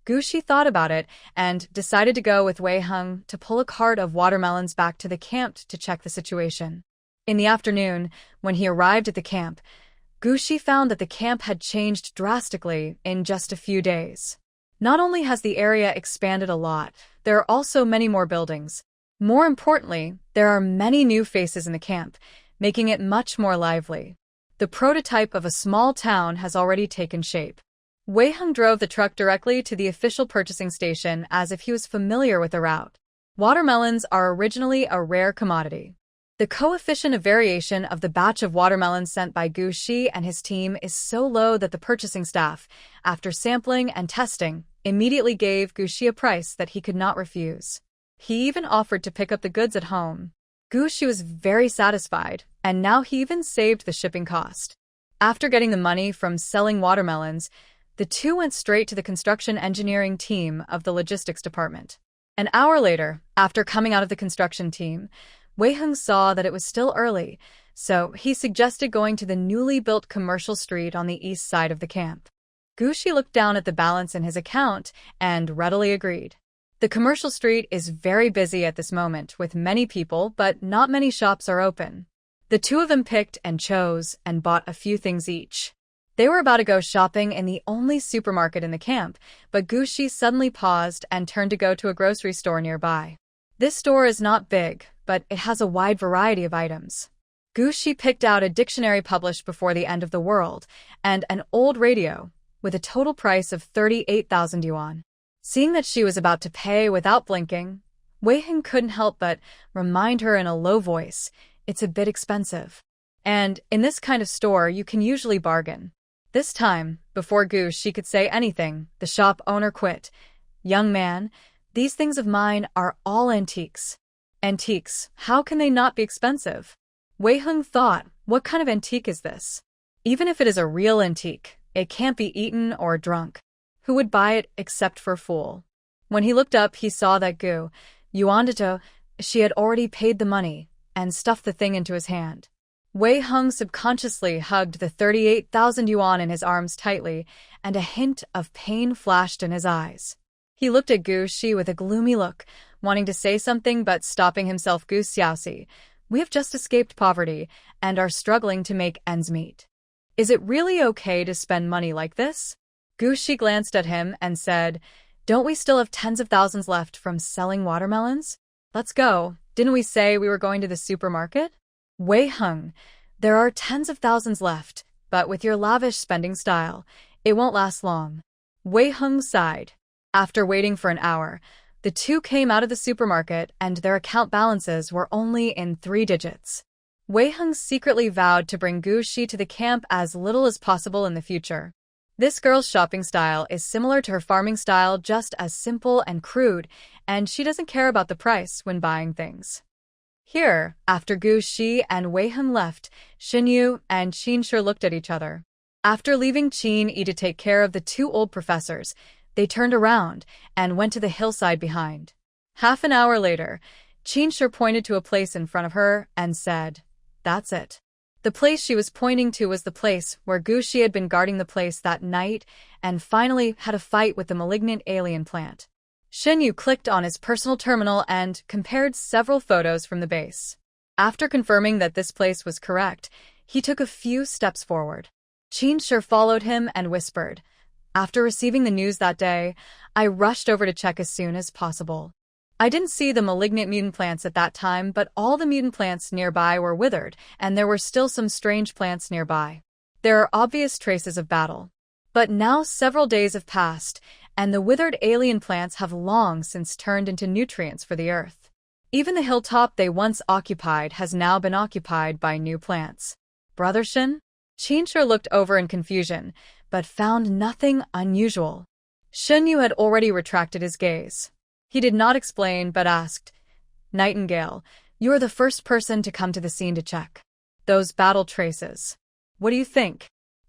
Gushi thought about it and decided to go with Wei Heng to pull a cart of watermelons back to the camp to check the situation. In the afternoon, when he arrived at the camp, Gushi found that the camp had changed drastically in just a few days. Not only has the area expanded a lot, there are also many more buildings. More importantly, there are many new faces in the camp, making it much more lively. The prototype of a small town has already taken shape. Wei Heng drove the truck directly to the official purchasing station as if he was familiar with the route. Watermelons are originally a rare commodity. The coefficient of variation of the batch of watermelons sent by Gu Shi and his team is so low that the purchasing staff, after sampling and testing, immediately gave Gu Shi a price that he could not refuse. He even offered to pick up the goods at home. Gu Shi was very satisfied, and now he even saved the shipping cost. After getting the money from selling watermelons, the two went straight to the construction engineering team of the logistics department. An hour later, after coming out of the construction team, Wei Heng saw that it was still early, so he suggested going to the newly built commercial street on the east side of the camp. Gu Shi looked down at the balance in his account and readily agreed. The commercial street is very busy at this moment with many people, but not many shops are open. The two of them picked and chose and bought a few things each. They were about to go shopping in the only supermarket in the camp, but Gu Shi suddenly paused and turned to go to a grocery store nearby. This store is not big, but it has a wide variety of items. Gu Shi picked out a dictionary published before the end of the world and an old radio with a total price of 38,000 yuan. Seeing that she was about to pay without blinking, Wei Heng couldn't help but remind her in a low voice, "It's a bit expensive. And in this kind of store, you can usually bargain." This time, before Gu Shi could say anything, the shop owner quit. "Young man, these things of mine are all antiques." "Antiques, how can they not be expensive?" Wei Heng thought, what kind of antique is this? Even if it is a real antique, it can't be eaten or drunk. Who would buy it except for a fool? When he looked up, he saw that Gu Yuandito, she had already paid the money and stuffed the thing into his hand. Wei Heng subconsciously hugged the 38,000 yuan in his arms tightly, and a hint of pain flashed in his eyes. He looked at Gu Shi with a gloomy look, wanting to say something but stopping himself. "Gu Xiaoxi, we have just escaped poverty and are struggling to make ends meet. Is it really okay to spend money like this?" Gu Shi glanced at him and said, "Don't we still have tens of thousands left from selling watermelons? Let's go. Didn't we say we were going to the supermarket?" "Wei Heng, there are tens of thousands left, but with your lavish spending style, it won't last long." Wei Heng sighed. After waiting for an hour, the two came out of the supermarket and their account balances were only in 3 digits. Wei Heng secretly vowed to bring Gu Shi to the camp as little as possible in the future. This girl's shopping style is similar to her farming style, just as simple and crude, and she doesn't care about the price when buying things. Here, after Gu Shi and Wei Heng left, Xin Yu and Qin Shi looked at each other. After leaving Qin Yi to take care of the 2 old professors, they turned around and went to the hillside behind. Half an hour later, Qin Shi pointed to a place in front of her and said, "That's it." The place she was pointing to was the place where Gu Shi had been guarding the place that night and finally had a fight with the malignant alien plant. Xin Yu clicked on his personal terminal and compared several photos from the base. After confirming that this place was correct, he took a few steps forward. Qin Shi followed him and whispered, "After receiving the news that day, I rushed over to check as soon as possible. I didn't see the malignant mutant plants at that time, but all the mutant plants nearby were withered, and there were still some strange plants nearby. There are obvious traces of battle. But now several days have passed, and the withered alien plants have long since turned into nutrients for the earth. Even the hilltop they once occupied has now been occupied by new plants." "Brother Xin?" Qin Shi looked over in confusion, but found nothing unusual. Xin Yu had already retracted his gaze. He did not explain, but asked, "Nightingale, you are the first person to come to the scene to check those battle traces. What do you think?"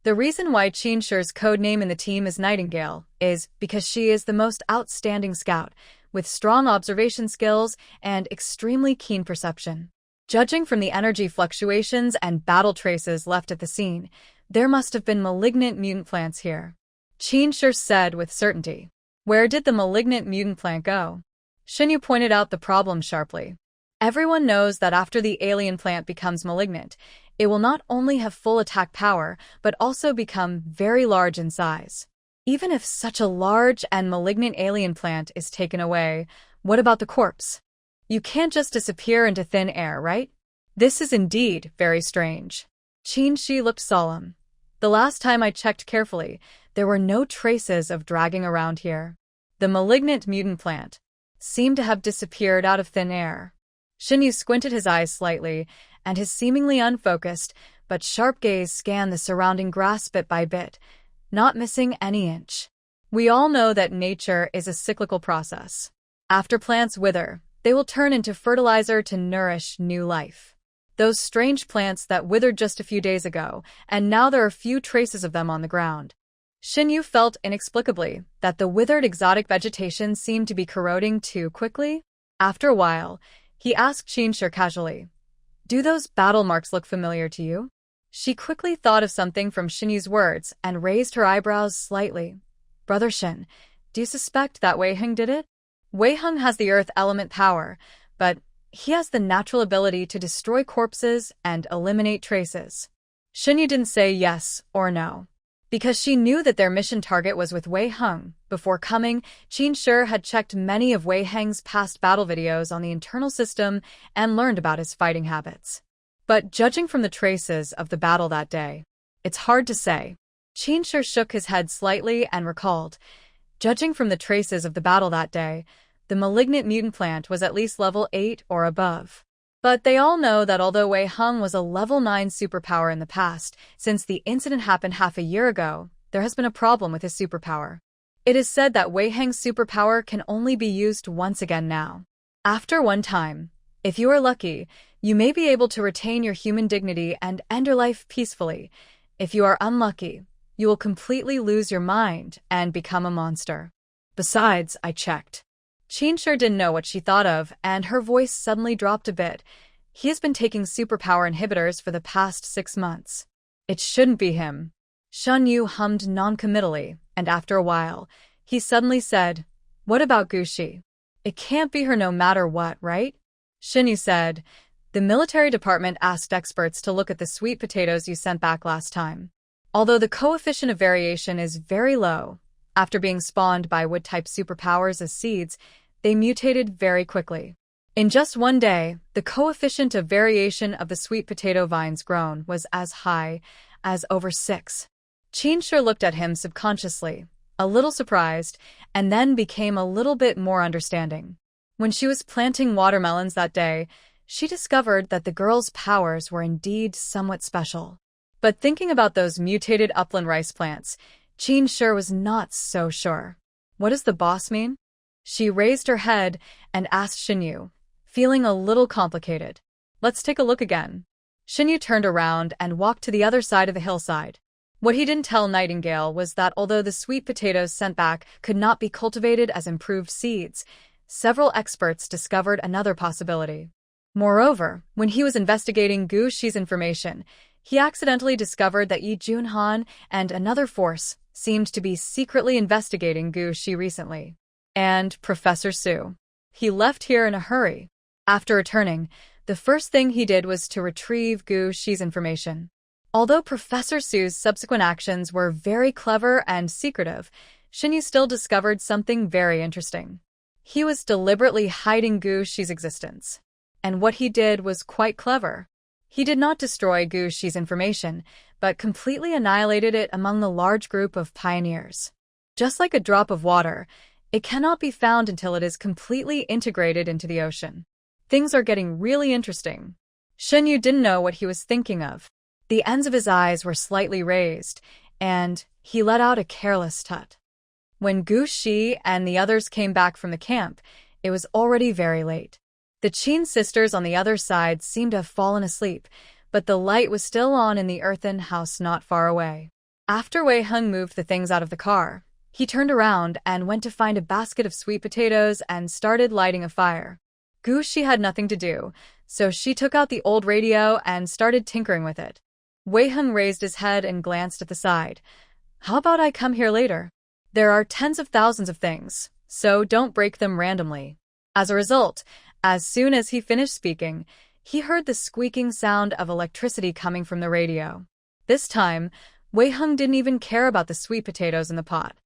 The reason why Qinshi's code name in the team is Nightingale is because she is the most outstanding scout, with strong observation skills and extremely keen perception. Judging from the energy fluctuations and battle traces left at the scene, there must have been malignant mutant plants here. Qinshi said with certainty. Where did the malignant mutant plant go? Shinyu pointed out the problem sharply. Everyone knows that after the alien plant becomes malignant, it will not only have full attack power, but also become very large in size. Even if such a large and malignant alien plant is taken away, what about the corpse? You can't just disappear into thin air, right? This is indeed very strange. Qinshi looked solemn. The last time I checked carefully, there were no traces of dragging around here. The malignant mutant plant seemed to have disappeared out of thin air. Shinyu squinted his eyes slightly, and his seemingly unfocused but sharp gaze scanned the surrounding grass bit by bit, not missing any inch. We all know that nature is a cyclical process. After plants wither, they will turn into fertilizer to nourish new life. Those strange plants that withered just a few days ago, and now there are few traces of them on the ground. Shinyu felt inexplicably that the withered exotic vegetation seemed to be corroding too quickly. After a while, he asked Qinshi casually, "Do those battle marks look familiar to you?" She quickly thought of something from Shinyu's words and raised her eyebrows slightly. "Brother Shin, do you suspect that Wei Heng did it? Wei Heng has the earth element power, but he has the natural ability to destroy corpses and eliminate traces." Shinyu didn't say yes or no. Because she knew that their mission target was with Wei Heng. Before coming, Qinshi had checked many of Wei Heng's past battle videos on the internal system and learned about his fighting habits. But judging from the traces of the battle that day, it's hard to say. Qinshi shook his head slightly and recalled. Judging from the traces of the battle that day, the malignant mutant plant was at least level 8 or above. But they all know that although Wei Heng was a level 9 superpower in the past, since the incident happened half a year ago, there has been a problem with his superpower. It is said that Wei Heng's superpower can only be used once again now. After one time, if you are lucky, you may be able to retain your human dignity and end your life peacefully. If you are unlucky, you will completely lose your mind and become a monster. Besides, I checked. Qinshi didn't know what she thought of, and her voice suddenly dropped a bit. He has been taking superpower inhibitors for the past 6 months. It shouldn't be him. Shinyu hummed non-committally, and after a while, he suddenly said, "What about Gushi? It can't be her no matter what, right?" Shinyu said, "The military department asked experts to look at the sweet potatoes you sent back last time. Although the coefficient of variation is very low, after being spawned by wood-type superpowers as seeds, they mutated very quickly. In just one day, the coefficient of variation of the sweet potato vines grown was as high as over 6. Qinshi looked at him subconsciously, a little surprised, and then became a little bit more understanding. When she was planting watermelons that day, she discovered that the girl's powers were indeed somewhat special. But thinking about those mutated upland rice plants, Qinshi was not so sure. What does the boss mean? She raised her head and asked Shinyu, feeling a little complicated. Let's take a look again. Shinyu turned around and walked to the other side of the hillside. What he didn't tell Nightingale was that although the sweet potatoes sent back could not be cultivated as improved seeds, several experts discovered another possibility. Moreover, when he was investigating Gu Shi's information, he accidentally discovered that Yi Junhan and another force seemed to be secretly investigating Gu Shi recently. And Professor Su. He left here in a hurry. After returning, the first thing he did was to retrieve Gu Shi's information. Although Professor Su's subsequent actions were very clever and secretive, Shinyu still discovered something very interesting. He was deliberately hiding Gu Shi's existence. And what he did was quite clever. He did not destroy Gu Shi's information, but completely annihilated it among the large group of pioneers. Just like a drop of water, it cannot be found until it is completely integrated into the ocean. Things are getting really interesting. Shinyu didn't know what he was thinking of. The ends of his eyes were slightly raised, and he let out a careless tut. When Gu Shi and the others came back from the camp, it was already very late. The Qin sisters on the other side seemed to have fallen asleep, but the light was still on in the earthen house not far away. After Wei Hung moved the things out of the car, he turned around and went to find a basket of sweet potatoes and started lighting a fire. Gu Shi had nothing to do, so she took out the old radio and started tinkering with it. Wei Hung raised his head and glanced at the side. How about I come here later? There are tens of thousands of things, so don't break them randomly. As a result, as soon as he finished speaking, he heard the squeaking sound of electricity coming from the radio. This time, Wei Hung didn't even care about the sweet potatoes in the pot.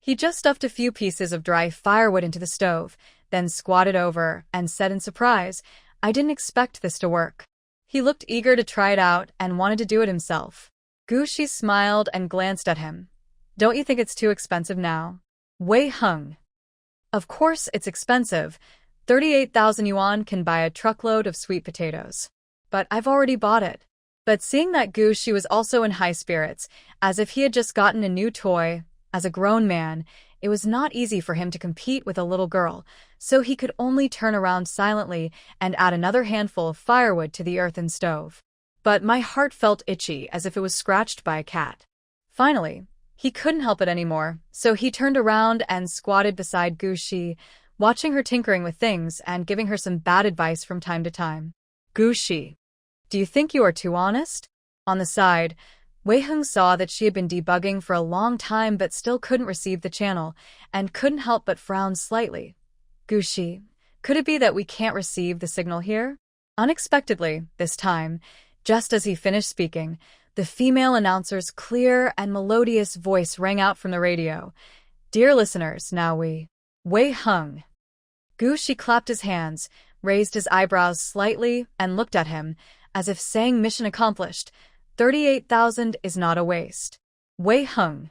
He just stuffed a few pieces of dry firewood into the stove, then squatted over and said in surprise, I didn't expect this to work. He looked eager to try it out and wanted to do it himself. Gu Shi smiled and glanced at him. Don't you think it's too expensive now? Wei Hung. Of course it's expensive. 38,000 yuan can buy a truckload of sweet potatoes. But I've already bought it. But seeing that Gu Shi was also in high spirits, as if he had just gotten a new toy, as a grown man, it was not easy for him to compete with a little girl, so he could only turn around silently and add another handful of firewood to the earthen stove. But my heart felt itchy as if it was scratched by a cat. Finally, he couldn't help it anymore, so he turned around and squatted beside Gu Shi, watching her tinkering with things and giving her some bad advice from time to time. Gu Shi, do you think you are too honest? On the side, Wei Hung saw that she had been debugging for a long time but still couldn't receive the channel, and couldn't help but frown slightly. Gu Shi, could it be that we can't receive the signal here? Unexpectedly, this time, just as he finished speaking, the female announcer's clear and melodious voice rang out from the radio. Dear listeners, now Wei Hung. Gu Shi clapped his hands, raised his eyebrows slightly, and looked at him, as if saying mission accomplished. 38,000 is not a waste. Wei Hung.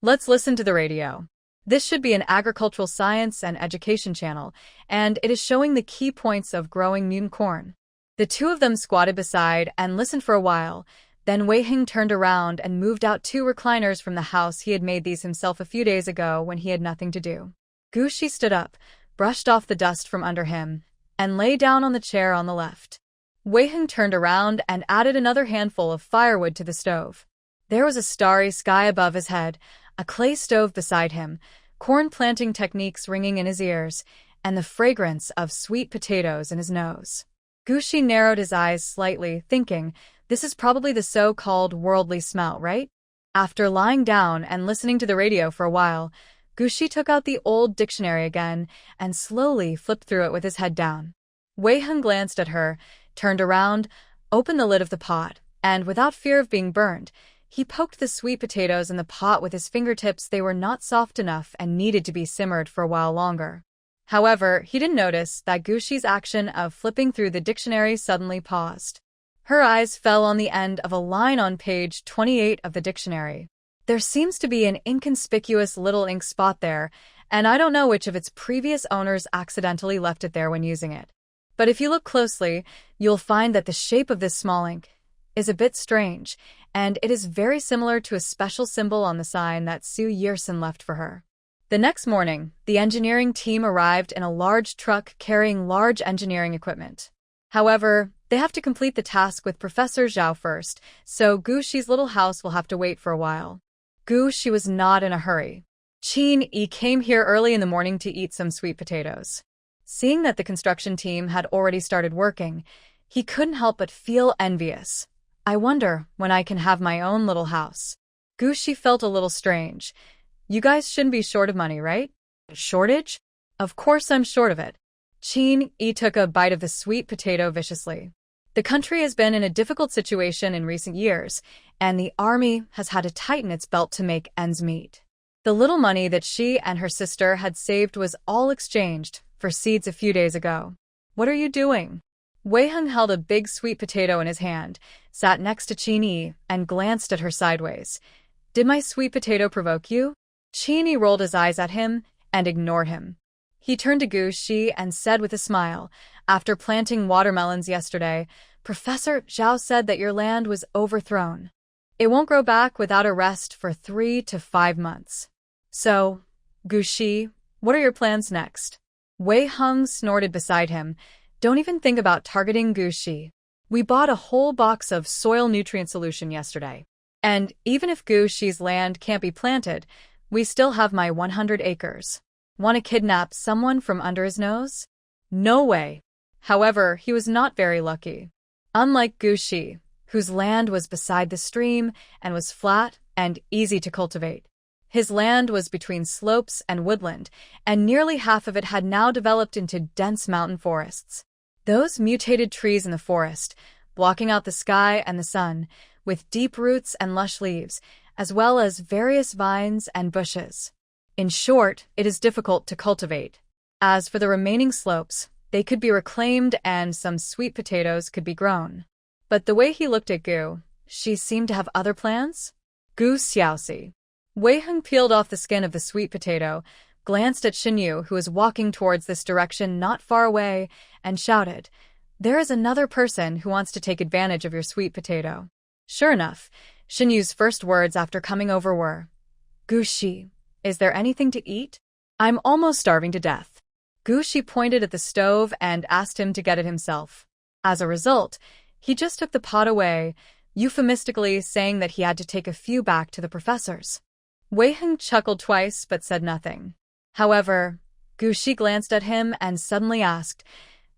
Let's listen to the radio. This should be an agricultural science and education channel, and it is showing the key points of growing mutant corn. The two of them squatted beside and listened for a while. Then Wei Hung turned around and moved out 2 recliners from the house. He had made these himself a few days ago when he had nothing to do. Gu Shi stood up, brushed off the dust from under him, and lay down on the chair on the left. Wei Hung turned around and added another handful of firewood to the stove. There was a starry sky above his head, a clay stove beside him, corn planting techniques ringing in his ears, and the fragrance of sweet potatoes in his nose. Gu Shi narrowed his eyes slightly, thinking, this is probably the so-called worldly smell, right? After lying down and listening to the radio for a while, Gu Shi took out the old dictionary again and slowly flipped through it with his head down. Wei Hung glanced at her, turned around, opened the lid of the pot, and without fear of being burned, he poked the sweet potatoes in the pot with his fingertips. They were not soft enough and needed to be simmered for a while longer. However, he didn't notice that Gu Shi's action of flipping through the dictionary suddenly paused. Her eyes fell on the end of a line on page 28 of the dictionary. There seems to be an inconspicuous little ink spot there, and I don't know which of its previous owners accidentally left it there when using it. But if you look closely, you'll find that the shape of this small ink is a bit strange, and it is very similar to a special symbol on the sign that Su Yerson left for her. The next morning, the engineering team arrived in a large truck carrying large engineering equipment. However, they have to complete the task with Professor Zhao first, so Gu Shi's little house will have to wait for a while. Gu Shi was not in a hurry. Qin Yi came here early in the morning to eat some sweet potatoes. Seeing that the construction team had already started working, he couldn't help but feel envious. I wonder when I can have my own little house. Gu Shi felt a little strange. You guys shouldn't be short of money, right? Shortage? Of course I'm short of it. Qin Yi took a bite of the sweet potato viciously. The country has been in a difficult situation in recent years, and the army has had to tighten its belt to make ends meet. The little money that she and her sister had saved was all exchanged for seeds a few days ago. What are you doing? Wei Hung held a big sweet potato in his hand, sat next to Qin Yi, and glanced at her sideways. Did my sweet potato provoke you? Qin Yi rolled his eyes at him and ignored him. He turned to Gu Shi and said with a smile, after planting watermelons yesterday, Professor Zhao said that your land was overthrown. It won't grow back without a rest for 3 to 5 months. So, Gu Shi, what are your plans next? Wei Hung snorted beside him. Don't even think about targeting Gu Shi. We bought a whole box of soil nutrient solution yesterday. And even if Gu Shi's land can't be planted, we still have my 100 acres. Want to kidnap someone from under his nose? No way. However, he was not very lucky. Unlike Gu Shi, whose land was beside the stream and was flat and easy to cultivate, his land was between slopes and woodland, and nearly half of it had now developed into dense mountain forests. Those mutated trees in the forest, blocking out the sky and the sun, with deep roots and lush leaves, as well as various vines and bushes. In short, it is difficult to cultivate. As for the remaining slopes, they could be reclaimed and some sweet potatoes could be grown. But the way he looked at Gu, she seemed to have other plans? Gu Xiaoxi. Wei Heng peeled off the skin of the sweet potato, glanced at Xinyu, who was walking towards this direction not far away, and shouted, "There is another person who wants to take advantage of your sweet potato." Sure enough, Xinyu's first words after coming over were, "Gu Shi, is there anything to eat? I'm almost starving to death." Gu Shi pointed at the stove and asked him to get it himself. As a result, he just took the pot away, euphemistically saying that he had to take a few back to the professors. Wei Heng chuckled twice but said nothing. However, Gu Shi glanced at him and suddenly asked,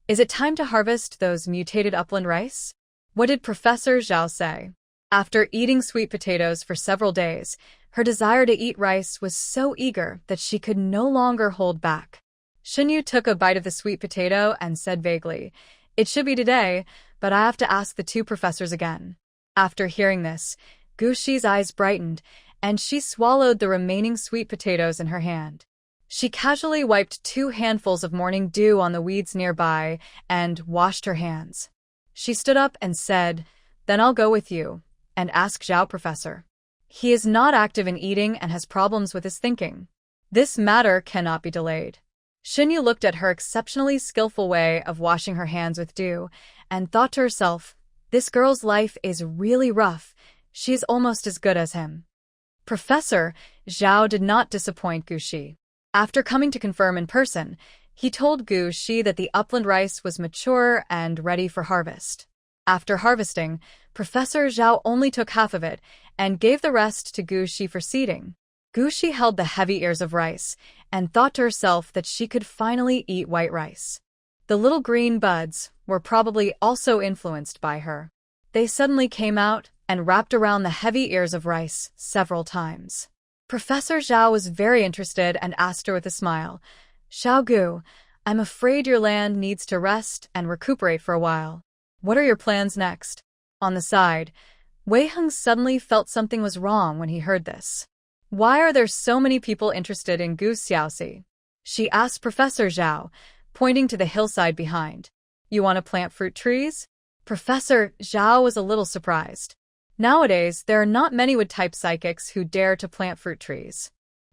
"Is it time to harvest those mutated upland rice?" What did Professor Zhao say? After eating sweet potatoes for several days, her desire to eat rice was so eager that she could no longer hold back. Xinyu took a bite of the sweet potato and said vaguely, "It should be today, but I have to ask the two professors again." After hearing this, Gu Shi's eyes brightened, and she swallowed the remaining sweet potatoes in her hand. She casually wiped 2 handfuls of morning dew on the weeds nearby and washed her hands. She stood up and said, "Then I'll go with you and ask Zhao Professor. He is not active in eating and has problems with his thinking. This matter cannot be delayed." Xinyu looked at her exceptionally skillful way of washing her hands with dew and thought to herself, "This girl's life is really rough. She is almost as good as him." Professor Zhao did not disappoint Gu Shi. After coming to confirm in person, he told Gu Shi that the upland rice was mature and ready for harvest. After harvesting, Professor Zhao only took half of it and gave the rest to Gu Shi for seeding. Gu Shi held the heavy ears of rice and thought to herself that she could finally eat white rice. The little green buds were probably also influenced by her. They suddenly came out and wrapped around the heavy ears of rice several times. Professor Zhao was very interested and asked her with a smile, "Xiao Gu, I'm afraid your land needs to rest and recuperate for a while. What are your plans next?" On the side, Wei Heng suddenly felt something was wrong when he heard this. "Why are there so many people interested in Gu Xiaoxi?" she asked Professor Zhao, pointing to the hillside behind. "You want to plant fruit trees?" Professor Zhao was a little surprised. Nowadays, there are not many wood-type psychics who dare to plant fruit trees.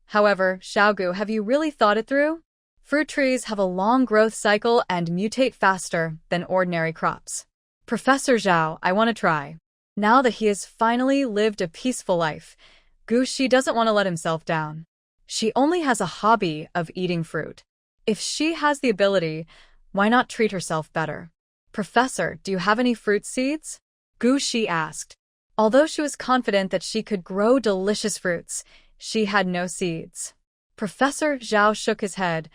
However, Xiaogu, have you really thought it through? Fruit trees have a long growth cycle and mutate faster than ordinary crops. Professor Zhao, I want to try. Now that he has finally lived a peaceful life, Gu Shi doesn't want to let himself down. She only has a hobby of eating fruit. If she has the ability, why not treat herself better? Professor, do you have any fruit seeds? Gu Shi asked. Although she was confident that she could grow delicious fruits, she had no seeds. Professor Zhao shook his head.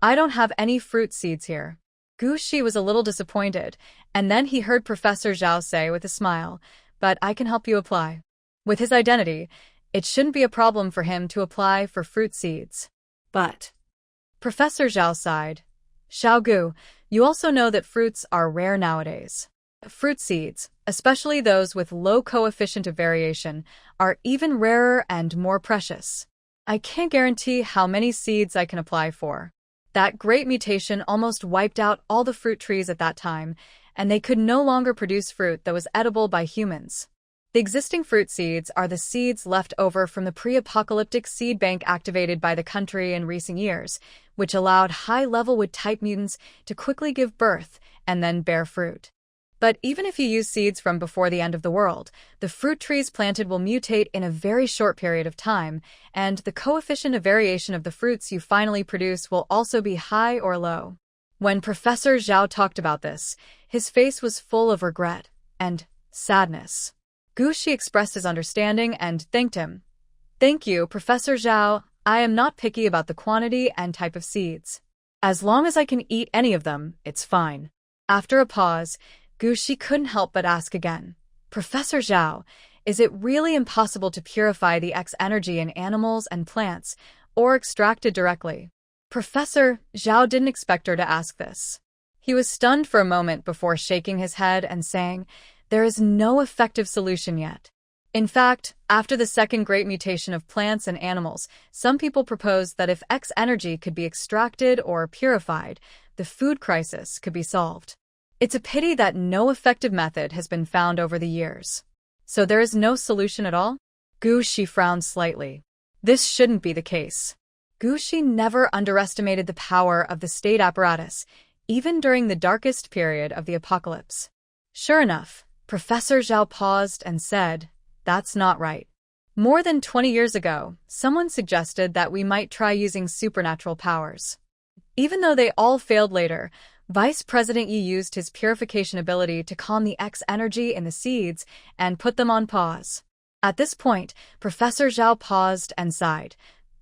I don't have any fruit seeds here. Gu Shi was a little disappointed, and then he heard Professor Zhao say with a smile, but I can help you apply. With his identity, it shouldn't be a problem for him to apply for fruit seeds. But Professor Zhao sighed. Xiao Gu, you also know that fruits are rare nowadays. Fruit seeds, especially those with low coefficient of variation, are even rarer and more precious. I can't guarantee how many seeds I can apply for. That great mutation almost wiped out all the fruit trees at that time, and they could no longer produce fruit that was edible by humans. The existing fruit seeds are the seeds left over from the pre-apocalyptic seed bank activated by the country in recent years, which allowed high-level wood-type mutants to quickly give birth and then bear fruit. But even if you use seeds from before the end of the world, the fruit trees planted will mutate in a very short period of time, and the coefficient of variation of the fruits you finally produce will also be high or low. When Professor Zhao talked about this, his face was full of regret and sadness. Gu Shi expressed his understanding and thanked him. Thank you, Professor Zhao. I am not picky about the quantity and type of seeds. As long as I can eat any of them, it's fine. After a pause, Gu Shi couldn't help but ask again. Professor Zhao, is it really impossible to purify the X energy in animals and plants, or extract it directly? Professor Zhao didn't expect her to ask this. He was stunned for a moment before shaking his head and saying, there is no effective solution yet. In fact, after the second great mutation of plants and animals, some people proposed that if X energy could be extracted or purified, the food crisis could be solved. It's a pity that no effective method has been found over the years. So there is no solution at all? Gu Shi frowned slightly. This shouldn't be the case. Gu Shi never underestimated the power of the state apparatus, even during the darkest period of the apocalypse. Sure enough, Professor Zhao paused and said, that's not right. More than 20 years ago, someone suggested that we might try using supernatural powers. Even though they all failed later, Vice President Yi used his purification ability to calm the X energy in the seeds and put them on pause. At this point, Professor Zhao paused and sighed.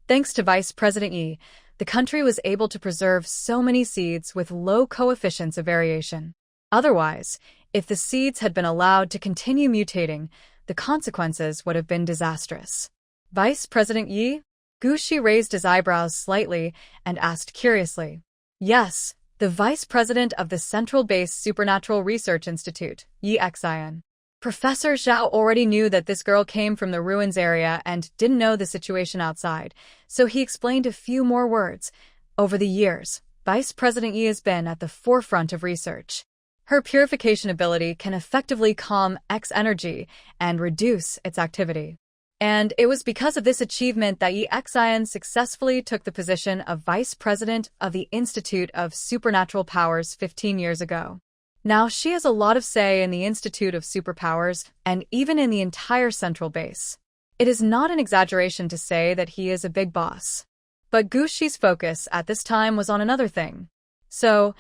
Thanks to Vice President Yi, the country was able to preserve so many seeds with low coefficients of variation. Otherwise, if the seeds had been allowed to continue mutating, the consequences would have been disastrous. Vice President Yi? Gu Shi raised his eyebrows slightly and asked curiously. Yes, the Vice President of the Central Base Supernatural Research Institute, Yi Xian. Professor Zhao already knew that this girl came from the ruins area and didn't know the situation outside, so he explained a few more words. Over the years, Vice President Yi has been at the forefront of research. Her purification ability can effectively calm X energy and reduce its activity. And it was because of this achievement that Yi Xian successfully took the position of Vice President of the Institute of Supernatural Powers 15 years ago. Now she has a lot of say in the Institute of Superpowers and even in the entire central base. It is not an exaggeration to say that he is a big boss. But Gu Shi's focus at this time was on another thing. So,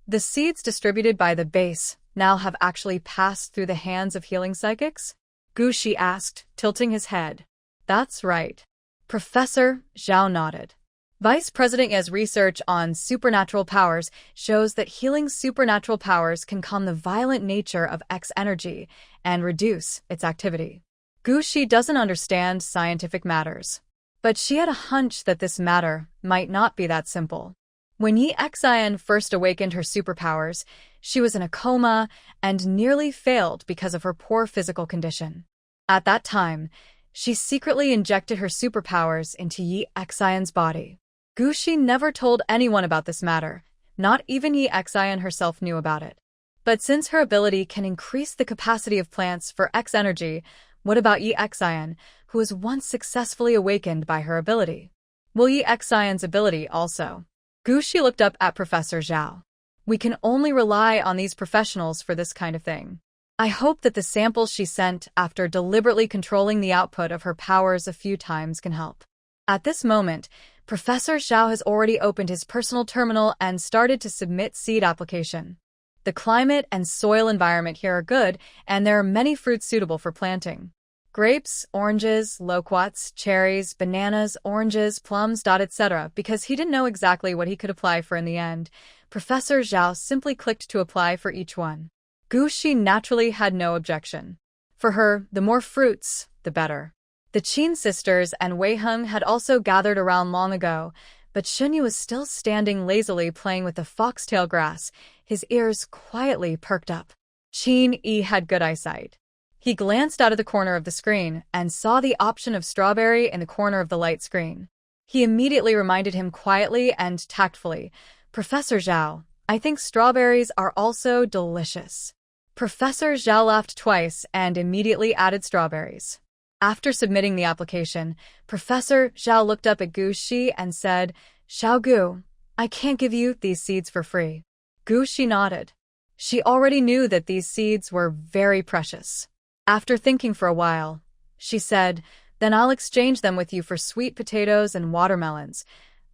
the seeds distributed by the base now have actually passed through the hands of healing psychics? Gu Shi asked, tilting his head. That's right. Professor Zhao nodded. Vice President Ye's research on supernatural powers shows that healing supernatural powers can calm the violent nature of X energy and reduce its activity. Gu Shi doesn't understand scientific matters, but she had a hunch that this matter might not be that simple. When Yi Xian first awakened her superpowers, she was in a coma and nearly failed because of her poor physical condition. At that time, she secretly injected her superpowers into Yi Xian's body. Gu Shi never told anyone about this matter, not even Yi Xian herself knew about it. But since her ability can increase the capacity of plants for X energy, what about Yi Xian, who was once successfully awakened by her ability? Will Yi Xian's ability also? Gu Shi looked up at Professor Zhao. We can only rely on these professionals for this kind of thing. I hope that the samples she sent after deliberately controlling the output of her powers a few times can help. At this moment, Professor Zhao has already opened his personal terminal and started to submit seed application. The climate and soil environment here are good, and there are many fruits suitable for planting. Grapes, oranges, loquats, cherries, bananas, oranges, plums, etc. Because he didn't know exactly what he could apply for in the end, Professor Zhao simply clicked to apply for each one. Gu Shi naturally had no objection. For her, the more fruits, the better. The Qin sisters and Wei Heng had also gathered around long ago, but Shunyi was still standing lazily playing with the foxtail grass, his ears quietly perked up. Qin Yi had good eyesight. He glanced out of the corner of the screen and saw the option of strawberry in the corner of the light screen. He immediately reminded him quietly and tactfully, Professor Zhao, I think strawberries are also delicious. Professor Zhao laughed twice and immediately added strawberries. After submitting the application, Professor Zhao looked up at Gu Shi and said, Xiao Gu, I can't give you these seeds for free. Gu Shi nodded. She already knew that these seeds were very precious. After thinking for a while, she said, then I'll exchange them with you for sweet potatoes and watermelons,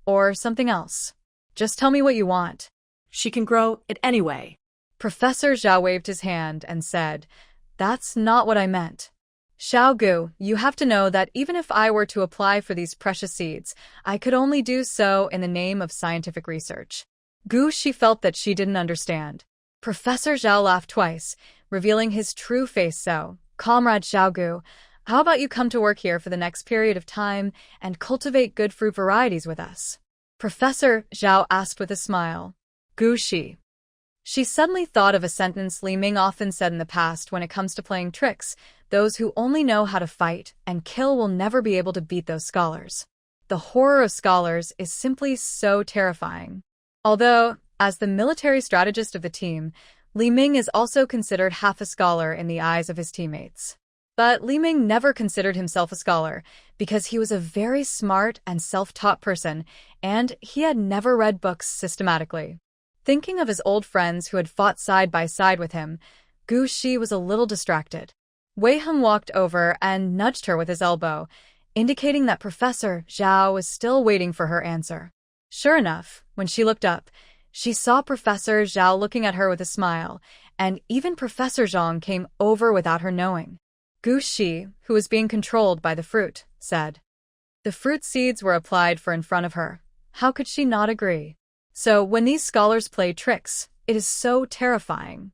or something else. Just tell me what you want. She can grow it anyway. Professor Zhao waved his hand and said, that's not what I meant. Xiao Gu, you have to know that even if I were to apply for these precious seeds, I could only do so in the name of scientific research. Gu Shi felt that she didn't understand. Professor Zhao laughed twice, revealing his true face. So, Comrade Xiao Gu, how about you come to work here for the next period of time and cultivate good fruit varieties with us? Professor Zhao asked with a smile. Gu Shi. She suddenly thought of a sentence Li Ming often said in the past when it comes to playing tricks: those who only know how to fight and kill will never be able to beat those scholars. The horror of scholars is simply so terrifying. Although, as the military strategist of the team, Li Ming is also considered half a scholar in the eyes of his teammates. But Li Ming never considered himself a scholar because he was a very smart and self-taught person, and he had never read books systematically. Thinking of his old friends who had fought side by side with him, Gu Shi was a little distracted. Wei Heng walked over and nudged her with his elbow, indicating that Professor Zhao was still waiting for her answer. Sure enough, when she looked up, she saw Professor Zhao looking at her with a smile, and even Professor Zhang came over without her knowing. Gu Shi, who was being controlled by the fruit, said. The fruit seeds were applied for in front of her. How could she not agree? So, when these scholars play tricks, it is so terrifying.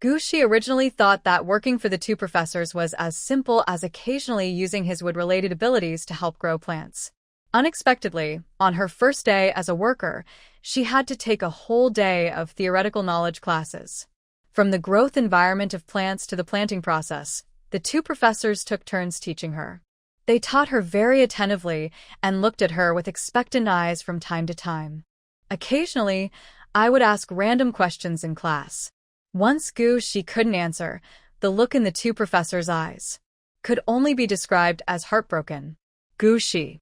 Gu Shi originally thought that working for the two professors was as simple as occasionally using his wood-related abilities to help grow plants. Unexpectedly, on her first day as a worker, she had to take a whole day of theoretical knowledge classes. From the growth environment of plants to the planting process, the two professors took turns teaching her. They taught her very attentively and looked at her with expectant eyes from time to time. Occasionally, I would ask random questions in class. Once Gu Shi couldn't answer, the look in the two professors' eyes could only be described as heartbroken. Gu Shi.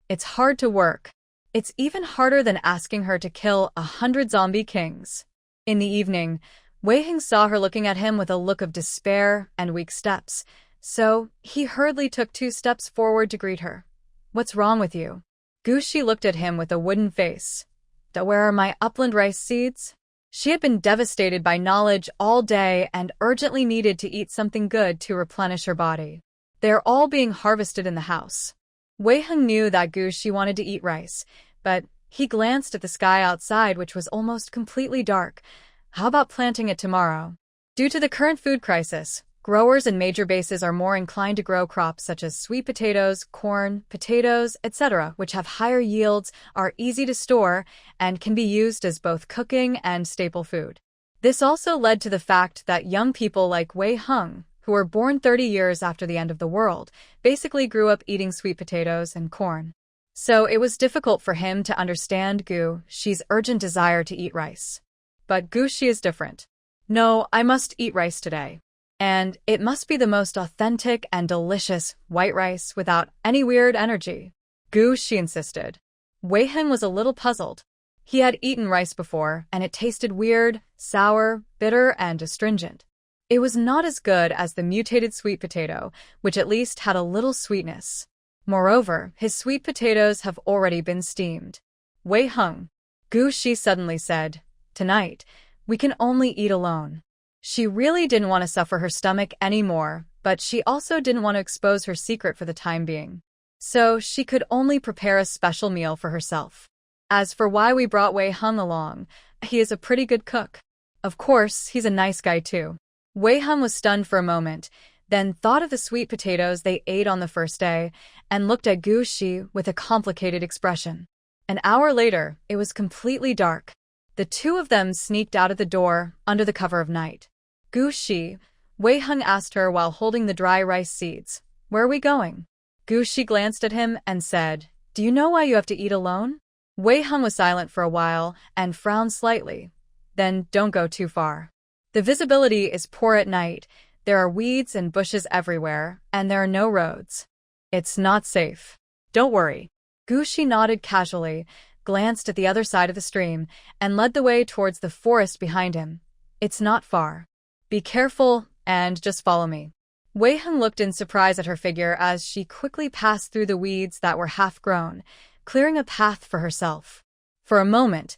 It's hard to work. It's even harder than asking her to kill 100 zombie kings. In the evening, Wei Heng saw her looking at him with a look of despair and weak steps, so he hurriedly took 2 steps forward to greet her. What's wrong with you? Gu Shi looked at him with a wooden face. Where are my upland rice seeds? She had been devastated by knowledge all day and urgently needed to eat something good to replenish her body. They are all being harvested in the house. Wei Heng knew that Gu Shi wanted to eat rice, but he glanced at the sky outside, which was almost completely dark. How about planting it tomorrow? Due to the current food crisis, growers in major bases are more inclined to grow crops such as sweet potatoes, corn, potatoes, etc., which have higher yields, are easy to store, and can be used as both cooking and staple food. This also led to the fact that young people like Wei Heng, who were born 30 years after the end of the world, basically grew up eating sweet potatoes and corn. So it was difficult for him to understand Gu Shi's urgent desire to eat rice. But Gu Shi is different. No, I must eat rice today. And it must be the most authentic and delicious white rice without any weird energy. Gu Shi insisted. Wei Heng was a little puzzled. He had eaten rice before, and it tasted weird, sour, bitter, and astringent. It was not as good as the mutated sweet potato, which at least had a little sweetness. Moreover, his sweet potatoes have already been steamed. Wei Heng. Gu Shi suddenly said, Tonight, we can only eat alone. She really didn't want to suffer her stomach anymore, but she also didn't want to expose her secret for the time being. So she could only prepare a special meal for herself. As for why we brought Wei Heng along, he is a pretty good cook. Of course, he's a nice guy too. Wei Heng was stunned for a moment, then thought of the sweet potatoes they ate on the first day, and looked at Gu Shi with a complicated expression. An hour later, it was completely dark. The two of them sneaked out of the door under the cover of night. Gu Shi, Wei Heng asked her while holding the dry rice seeds. Where are we going? Gu Shi glanced at him and said, Do you know why you have to eat alone? Wei Heng was silent for a while and frowned slightly. Then don't go too far. The visibility is poor at night, there are weeds and bushes everywhere, and there are no roads. It's not safe. Don't worry. Gu Shi nodded casually, glanced at the other side of the stream, and led the way towards the forest behind him. It's not far. Be careful, and just follow me. Wei Heng looked in surprise at her figure as she quickly passed through the weeds that were half-grown, clearing a path for herself. For a moment,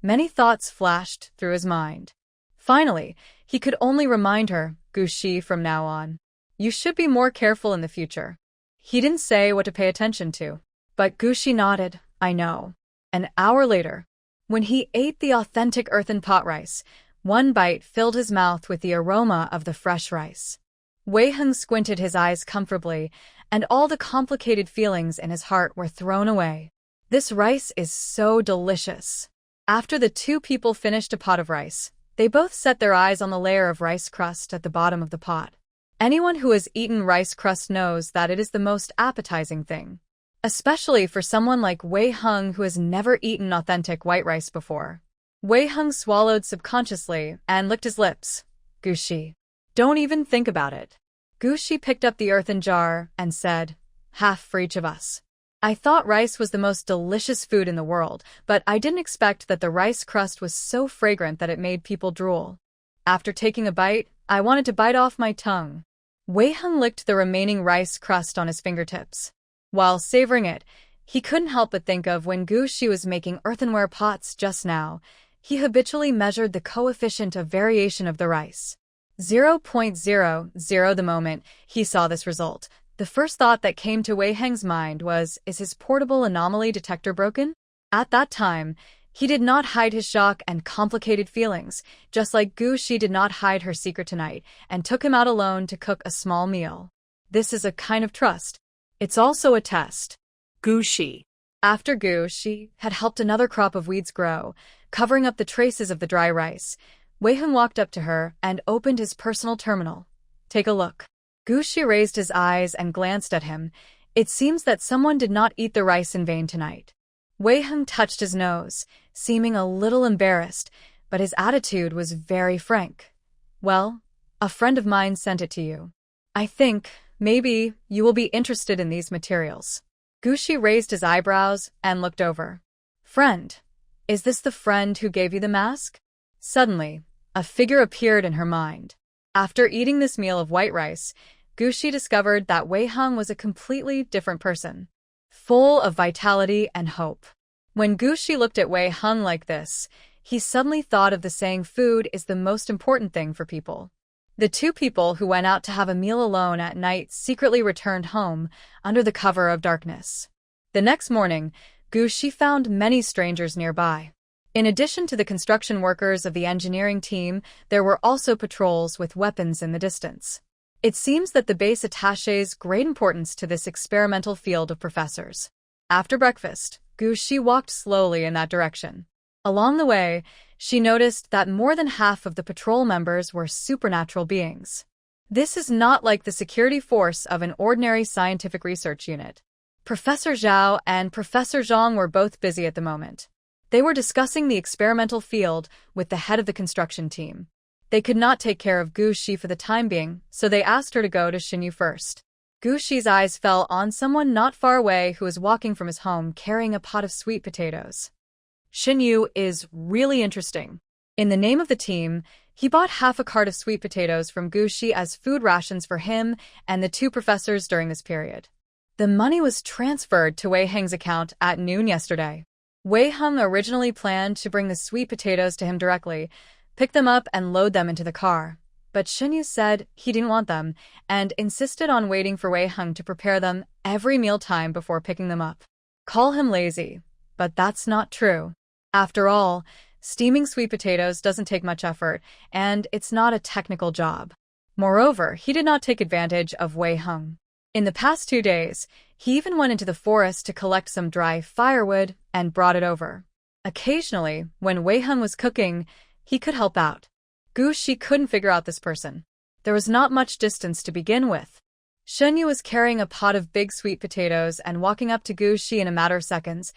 many thoughts flashed through his mind. Finally, he could only remind her, Gu Shi from now on. You should be more careful in the future. He didn't say what to pay attention to, but Gushi nodded, I know. An hour later, when he ate the authentic earthen pot rice, one bite filled his mouth with the aroma of the fresh rice. Wei Heng squinted his eyes comfortably, and all the complicated feelings in his heart were thrown away. This rice is so delicious. After the two people finished a pot of rice, they both set their eyes on the layer of rice crust at the bottom of the pot. Anyone who has eaten rice crust knows that it is the most appetizing thing, especially for someone like Wei Heng who has never eaten authentic white rice before. Wei Heng swallowed subconsciously and licked his lips. Gushi. Don't even think about it. Gushi picked up the earthen jar and said, half for each of us. I thought rice was the most delicious food in the world, but I didn't expect that the rice crust was so fragrant that it made people drool. After taking a bite, I wanted to bite off my tongue. Wei Heng licked the remaining rice crust on his fingertips. While savoring it, he couldn't help but think of when Gushi was making earthenware pots just now. He habitually measured the coefficient of variation of the rice. 0.00. The moment he saw this result, the first thought that came to Wei Heng's mind was, is his portable anomaly detector broken? At that time, he did not hide his shock and complicated feelings, just like Gushi did not hide her secret tonight and took him out alone to cook a small meal. This is a kind of trust. It's also a test. Gushi. After Gushi had helped another crop of weeds grow, covering up the traces of the dry rice, Wei Heng walked up to her and opened his personal terminal. Take a look. Gushi raised his eyes and glanced at him. It seems that someone did not eat the rice in vain tonight. Wei Heng touched his nose, seeming a little embarrassed, but his attitude was very frank. Well, a friend of mine sent it to you. I think, maybe, you will be interested in these materials. Gushi raised his eyebrows and looked over. Friend, is this the friend who gave you the mask? Suddenly, a figure appeared in her mind. After eating this meal of white rice, Gushi discovered that Wei Heng was a completely different person, full of vitality and hope. When Gushi looked at Wei Heng like this, he suddenly thought of the saying food is the most important thing for people. The two people who went out to have a meal alone at night secretly returned home under the cover of darkness. The next morning, Gushi found many strangers nearby. In addition to the construction workers of the engineering team, there were also patrols with weapons in the distance. It seems that the base attaches great importance to this experimental field of professors. After breakfast, Gushi walked slowly in that direction. Along the way, she noticed that more than half of the patrol members were supernatural beings. This is not like the security force of an ordinary scientific research unit. Professor Zhao and Professor Zhang were both busy at the moment. They were discussing the experimental field with the head of the construction team. They could not take care of Gushi for the time being, so they asked her to go to Xinyu first. Gushi's eyes fell on someone not far away who was walking from his home carrying a pot of sweet potatoes. Xinyu is really interesting. In the name of the team, he bought half a cart of sweet potatoes from Gushi as food rations for him and the two professors during this period. The money was transferred to Wei Heng's account at noon yesterday. Wei Heng originally planned to bring the sweet potatoes to him directly, pick them up and load them into the car. But Xinyu said he didn't want them and insisted on waiting for Wei Heng to prepare them every mealtime before picking them up. Call him lazy, but that's not true. After all, steaming sweet potatoes doesn't take much effort, and it's not a technical job. Moreover, he did not take advantage of Wei Heng. In the past 2 days, he even went into the forest to collect some dry firewood and brought it over. Occasionally, when Wei Heng was cooking, he could help out. Gushi couldn't figure out this person. There was not much distance to begin with. Xinyu was carrying a pot of big sweet potatoes and walking up to Gushi in a matter of seconds.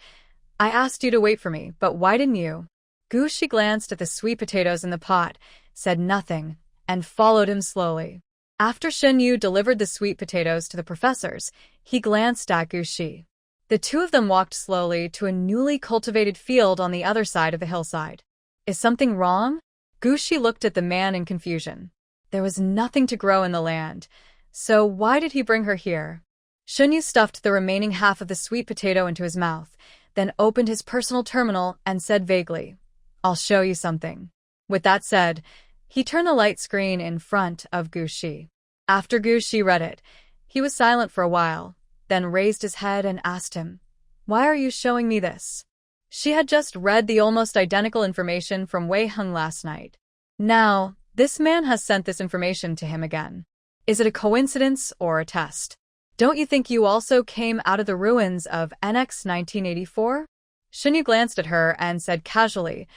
I asked you to wait for me, but why didn't you? Gushi glanced at the sweet potatoes in the pot, said nothing, and followed him slowly. After Xinyu delivered the sweet potatoes to the professors, he glanced at Gushi. The two of them walked slowly to a newly cultivated field on the other side of the hillside. Is something wrong? Gushi looked at the man in confusion. There was nothing to grow in the land, so why did he bring her here? Xinyu stuffed the remaining half of the sweet potato into his mouth, then opened his personal terminal and said vaguely, I'll show you something. With that said, he turned the light screen in front of Gushi. After Gushi read it, he was silent for a while, then raised his head and asked him, "Why are you showing me this?" She had just read the almost identical information from Wei Heng last night. Now, this man has sent this information to him again. Is it a coincidence or a test? Don't you think you also came out of the ruins of NX 1984? Shinyu glanced at her and said casually,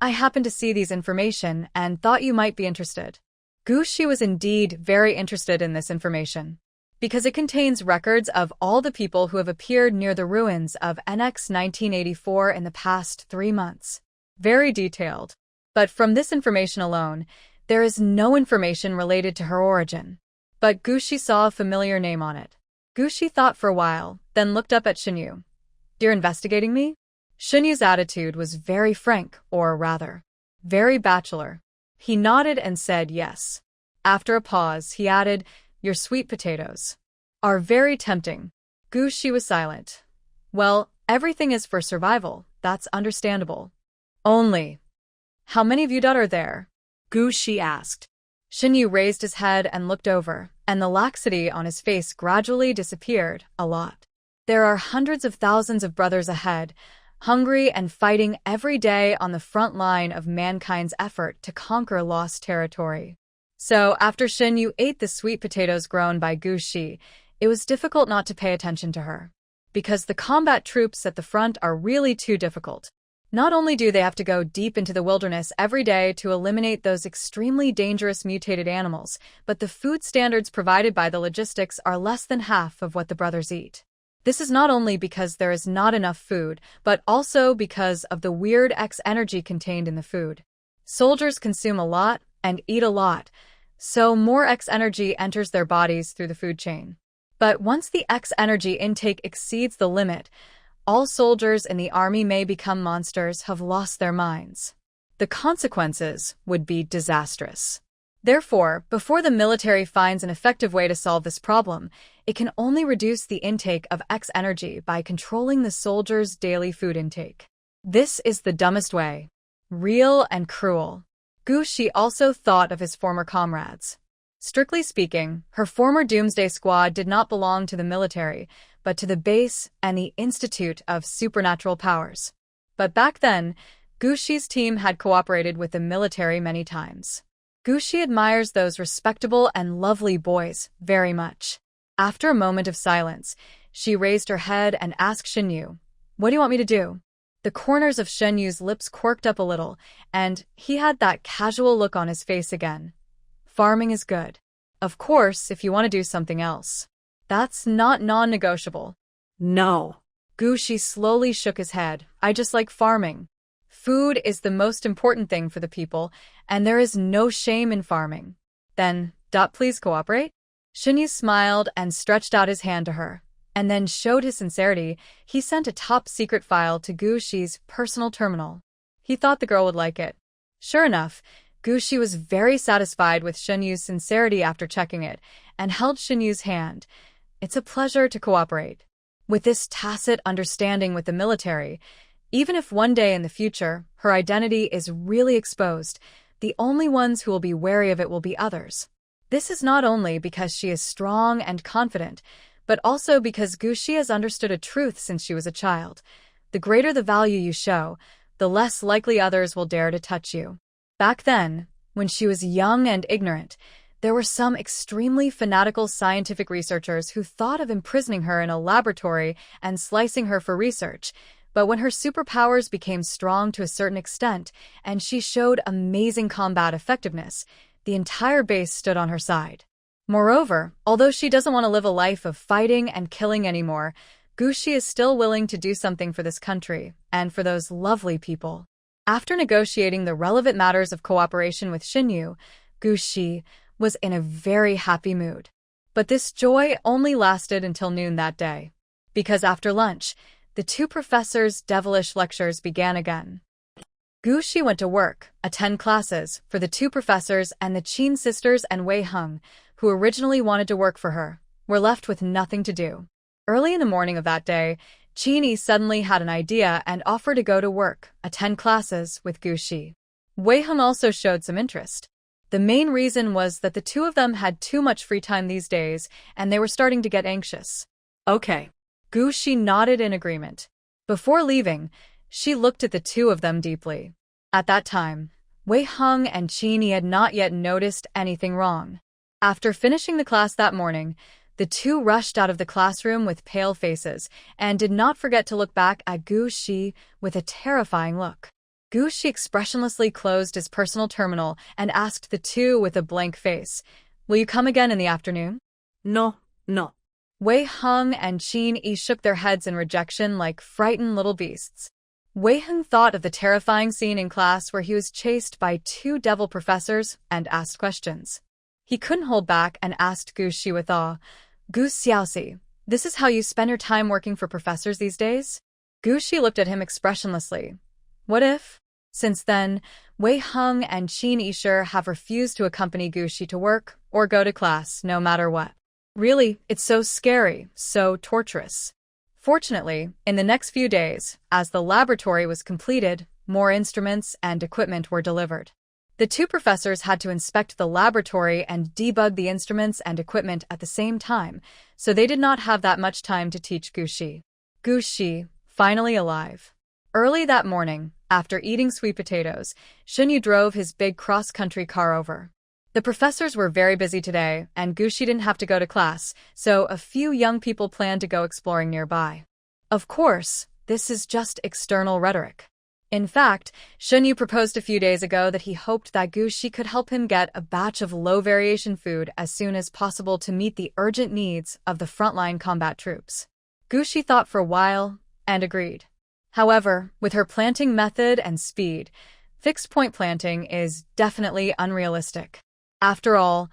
"I happened to see these information and thought you might be interested." Gushi was indeed very interested in this information, because it contains records of all the people who have appeared near the ruins of NX 1984 in the past 3 months. Very detailed. But from this information alone, there is no information related to her origin. But Gushi saw a familiar name on it. Gushi thought for a while, then looked up at Shinyu. "You're investigating me?" Shinyu's attitude was very frank, or rather, very bachelor. He nodded and said yes. After a pause, he added, "Your sweet potatoes are very tempting." Gushi was silent. "Well, everything is for survival, that's understandable. Only, how many of you are there?" Gushi asked. Shinyu raised his head and looked over, and the laxity on his face gradually disappeared a lot. "There are hundreds of thousands of brothers ahead, hungry and fighting every day on the front line of mankind's effort to conquer lost territory." So, after Shinyu ate the sweet potatoes grown by Gushi, it was difficult not to pay attention to her. Because the combat troops at the front are really too difficult. Not only do they have to go deep into the wilderness every day to eliminate those extremely dangerous mutated animals, but the food standards provided by the logistics are less than half of what the brothers eat. This is not only because there is not enough food, but also because of the weird X energy contained in the food. Soldiers consume a lot and eat a lot, so more X energy enters their bodies through the food chain. But once the X energy intake exceeds the limit, all soldiers in the army may become monsters, have lost their minds. The consequences would be disastrous. Therefore, before the military finds an effective way to solve this problem, it can only reduce the intake of X energy by controlling the soldiers' daily food intake. This is the dumbest way. Real and cruel. Gushi also thought of his former comrades. Strictly speaking, her former Doomsday Squad did not belong to the military, but to the base and the Institute of Supernatural Powers. But back then, Gushi's team had cooperated with the military many times. Gushi admires those respectable and lovely boys very much. After a moment of silence, she raised her head and asked Shinyu, "What do you want me to do?" The corners of Shinyu's lips quirked up a little, and he had that casual look on his face again. "Farming is good. Of course, if you want to do something else. That's not non-negotiable." "No." Gushi slowly shook his head. "I just like farming. Food is the most important thing for the people, and there is no shame in farming." "Then, please cooperate?" Shinyu smiled and stretched out his hand to her, and then showed his sincerity. He sent a top-secret file to Gushi's personal terminal. He thought the girl would like it. Sure enough, Gushi was very satisfied with Shinyu's sincerity after checking it, and held Shinyu's hand. "It's a pleasure to cooperate." With this tacit understanding with the military, even if one day in the future her identity is really exposed, the only ones who will be wary of it will be others. This is not only because she is strong and confident, but also because Gushi has understood a truth since she was a child. The greater the value you show, the less likely others will dare to touch you. Back then, when she was young and ignorant, there were some extremely fanatical scientific researchers who thought of imprisoning her in a laboratory and slicing her for research. But when her superpowers became strong to a certain extent, and she showed amazing combat effectiveness, the entire base stood on her side. Moreover, although she doesn't want to live a life of fighting and killing anymore, Gushi is still willing to do something for this country and for those lovely people. After negotiating the relevant matters of cooperation with Shinyu, Gushi was in a very happy mood. But this joy only lasted until noon that day. Because after lunch, the two professors' devilish lectures began again. Gushi went to work, attend classes, for the two professors, and the Qin sisters and Wei Heng, who originally wanted to work for her, were left with nothing to do. Early in the morning of that day, Qini suddenly had an idea and offered to go to work, attend classes with Gushi. Wei Heng also showed some interest. The main reason was that the two of them had too much free time these days, and they were starting to get anxious. Okay. Gushi nodded in agreement. Before leaving, she looked at the two of them deeply. At that time, Wei Heng and Qin Yi had not yet noticed anything wrong. After finishing the class that morning, the two rushed out of the classroom with pale faces and did not forget to look back at Gu Shi with a terrifying look. Gu Shi expressionlessly closed his personal terminal and asked the two with a blank face, "Will you come again in the afternoon?" No, no. Wei Heng and Qin Yi shook their heads in rejection like frightened little beasts. Wei Heng thought of the terrifying scene in class where he was chased by two devil professors and asked questions. He couldn't hold back and asked Gu Shi with awe, "Gu Xiaoxi, this is how you spend your time working for professors these days?" Gu Shi looked at him expressionlessly. What if? Since then, Wei Heng and Qin Yi have refused to accompany Gu Shi to work or go to class no matter what. Really, it's so scary, so torturous. Fortunately, in the next few days, as the laboratory was completed, more instruments and equipment were delivered. The two professors had to inspect the laboratory and debug the instruments and equipment at the same time, so they did not have that much time to teach Gu Shi. Gu Shi, finally alive. Early that morning, after eating sweet potatoes, Xunyu drove his big cross-country car over. The professors were very busy today, and Gu Shi didn't have to go to class, so a few young people planned to go exploring nearby. Of course, this is just external rhetoric. In fact, Xunyu proposed a few days ago that he hoped that Gu Shi could help him get a batch of low-variation food as soon as possible to meet the urgent needs of the frontline combat troops. Gu Shi thought for a while and agreed. However, with her planting method and speed, fixed-point planting is definitely unrealistic. After all,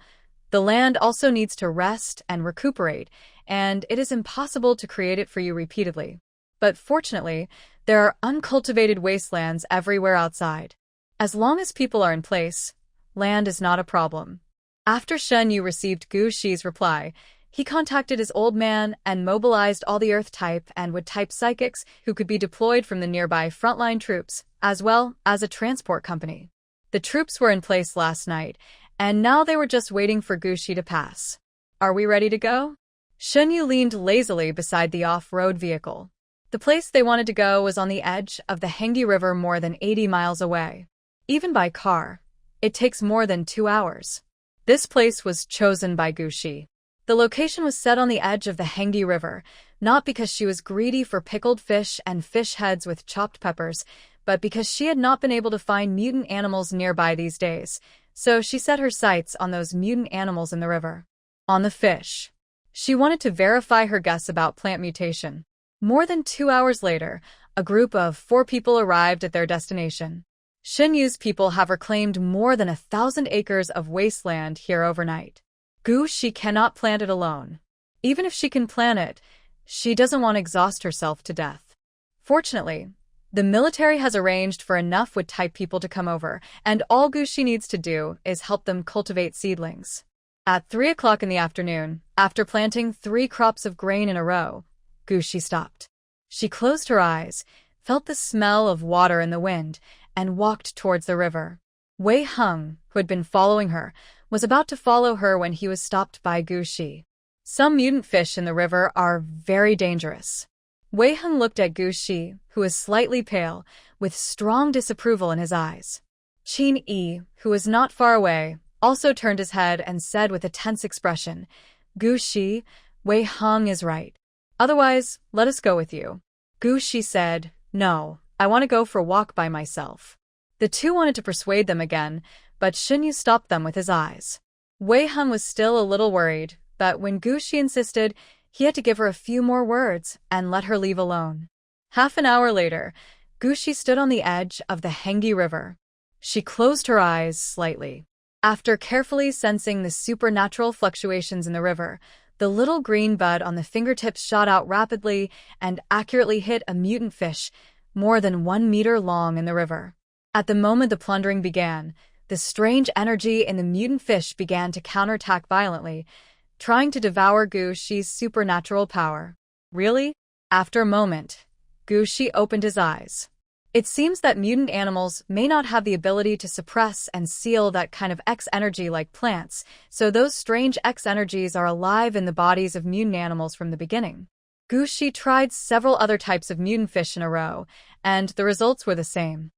the land also needs to rest and recuperate, and it is impossible to create it for you repeatedly. But fortunately, there are uncultivated wastelands everywhere outside. As long as people are in place, land is not a problem. After Shen Yu received Gu Shi's reply, he contacted his old man and mobilized all the Earth-type and Wood-type psychics who could be deployed from the nearby frontline troops, as well as a transport company. The troops were in place last night, and now they were just waiting for Gu Shi to pass. Are we ready to go? Shen Yu leaned lazily beside the off-road vehicle. The place they wanted to go was on the edge of the Hengdi River more than 80 miles away. Even by car, it takes more than 2 hours. This place was chosen by Gu Shi. The location was set on the edge of the Hengdi River, not because she was greedy for pickled fish and fish heads with chopped peppers, but because she had not been able to find mutant animals nearby these days, so she set her sights on those mutant animals in the river. On the fish. She wanted to verify her guess about plant mutation. More than 2 hours later, a group of 4 people arrived at their destination. Shen Yu's people have reclaimed more than 1,000 acres of wasteland here overnight. Gu Shi cannot plant it alone. Even if she can plant it, she doesn't want to exhaust herself to death. Fortunately, the military has arranged for enough Wood-type people to come over, and all Gu Shi needs to do is help them cultivate seedlings. At 3 o'clock in the afternoon, after planting 3 crops of grain in a row, Gu Shi stopped. She closed her eyes, felt the smell of water in the wind, and walked towards the river. Wei Heng, who had been following her, was about to follow her when he was stopped by Gu Shi. Some mutant fish in the river are very dangerous. Wei Heng looked at Gu Shi, who was slightly pale, with strong disapproval in his eyes. Qin Yi, who was not far away, also turned his head and said with a tense expression, "Gu Shi, Wei Heng is right. Otherwise, let us go with you." Gu Shi said, "No, I want to go for a walk by myself." The two wanted to persuade them again, but Shen Yu stopped them with his eyes. Wei Heng was still a little worried, but when Gu Shi insisted, he had to give her a few more words and let her leave alone. Half an hour later, Gu Shi stood on the edge of the Hengdi River. She closed her eyes slightly. After carefully sensing the supernatural fluctuations in the river, the little green bud on the fingertips shot out rapidly and accurately hit a mutant fish more than 1 meter long in the river. At the moment the plundering began, the strange energy in the mutant fish began to counterattack violently, trying to devour Gu Shi's supernatural power. Really? After a moment, Gu Shi opened his eyes. It seems that mutant animals may not have the ability to suppress and seal that kind of X energy like plants, so those strange X energies are alive in the bodies of mutant animals from the beginning. Gushi tried several other types of mutant fish in a row, and the results were the same.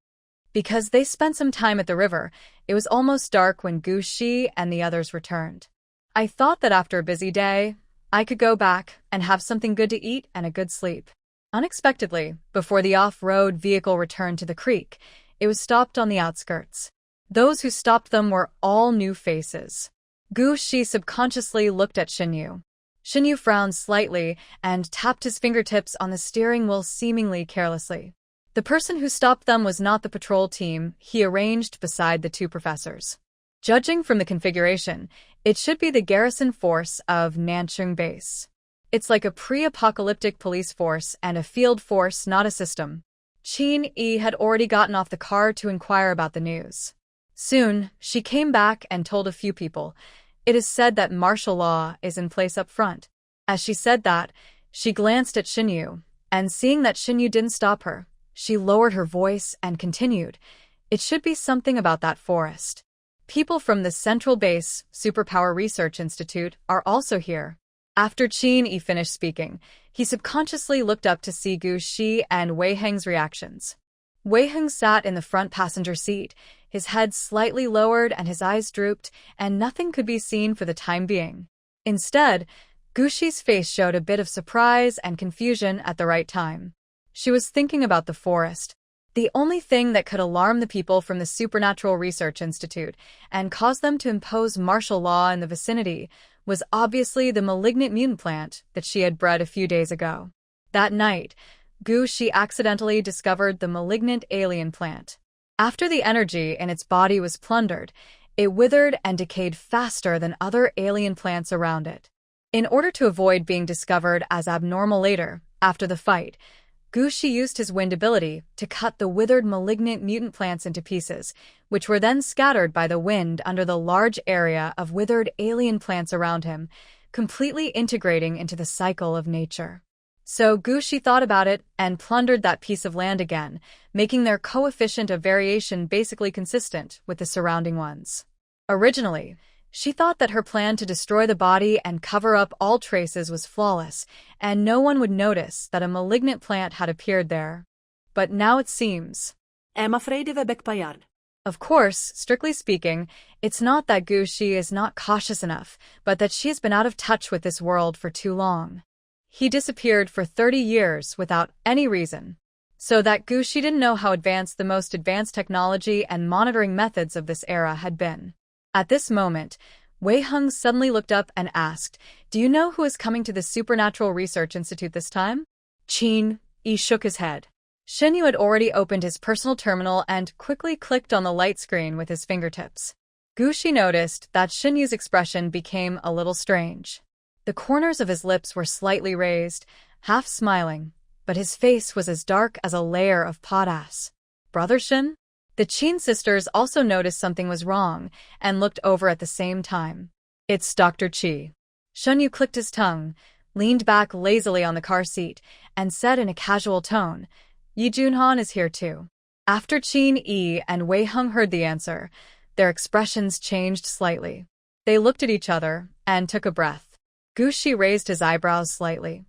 Because they spent some time at the river, it was almost dark when Gushi and the others returned. I thought that after a busy day, I could go back and have something good to eat and a good sleep. Unexpectedly, before the off-road vehicle returned to the creek, it was stopped on the outskirts. Those who stopped them were all new faces. Gushi subconsciously looked at Shinyu. Shinyu frowned slightly and tapped his fingertips on the steering wheel seemingly carelessly. The person who stopped them was not the patrol team he arranged beside the two professors. Judging from the configuration, it should be the garrison force of Nanchung Base. It's like a pre-apocalyptic police force and a field force, not a system. Qin Yi had already gotten off the car to inquire about the news. Soon, she came back and told a few people. It is said that martial law is in place up front. As she said that, she glanced at Shinyu, and seeing that Shinyu didn't stop her, she lowered her voice and continued. It should be something about that forest. People from the Central Base Superpower Research Institute are also here. After Qin Yi finished speaking, he subconsciously looked up to see Gu Shi and Wei Heng's reactions. Wei Heng sat in the front passenger seat, his head slightly lowered and his eyes drooped, and nothing could be seen for the time being. Instead, Gu Shi's face showed a bit of surprise and confusion at the right time. She was thinking about the forest. The only thing that could alarm the people from the Supernatural Research Institute and cause them to impose martial law in the vicinity was obviously the malignant mutant plant that she had bred a few days ago. That night, Gu Shi accidentally discovered the malignant alien plant. After the energy in its body was plundered, it withered and decayed faster than other alien plants around it. In order to avoid being discovered as abnormal later, after the fight, Gu Shi used his wind ability to cut the withered malignant mutant plants into pieces, which were then scattered by the wind under the large area of withered alien plants around him, completely integrating into the cycle of nature. So Gu Shi thought about it and plundered that piece of land again, making their coefficient of variation basically consistent with the surrounding ones. Originally, she thought that her plan to destroy the body and cover up all traces was flawless, and no one would notice that a malignant plant had appeared there. But now it seems. I'm afraid of a backfire. Of course, strictly speaking, it's not that Gu Shi is not cautious enough, but that she has been out of touch with this world for too long. He disappeared for 30 years without any reason. So that Gu Shi didn't know how advanced the most advanced technology and monitoring methods of this era had been. At this moment, Wei Heng suddenly looked up and asked, "Do you know who is coming to the Supernatural Research Institute this time?" Qin Yi shook his head. Shinyu had already opened his personal terminal and quickly clicked on the light screen with his fingertips. Gu Shi noticed that Shinyu's expression became a little strange. The corners of his lips were slightly raised, half smiling, but his face was as dark as a layer of potass. "Brother Shin?" The Qin sisters also noticed something was wrong and looked over at the same time. "It's Dr. Qi." Shinyu clicked his tongue, leaned back lazily on the car seat, and said in a casual tone, "Yi Junhan is here too." After Qin Yi and Wei Heng heard the answer, their expressions changed slightly. They looked at each other and took a breath. Gu Shi raised his eyebrows slightly.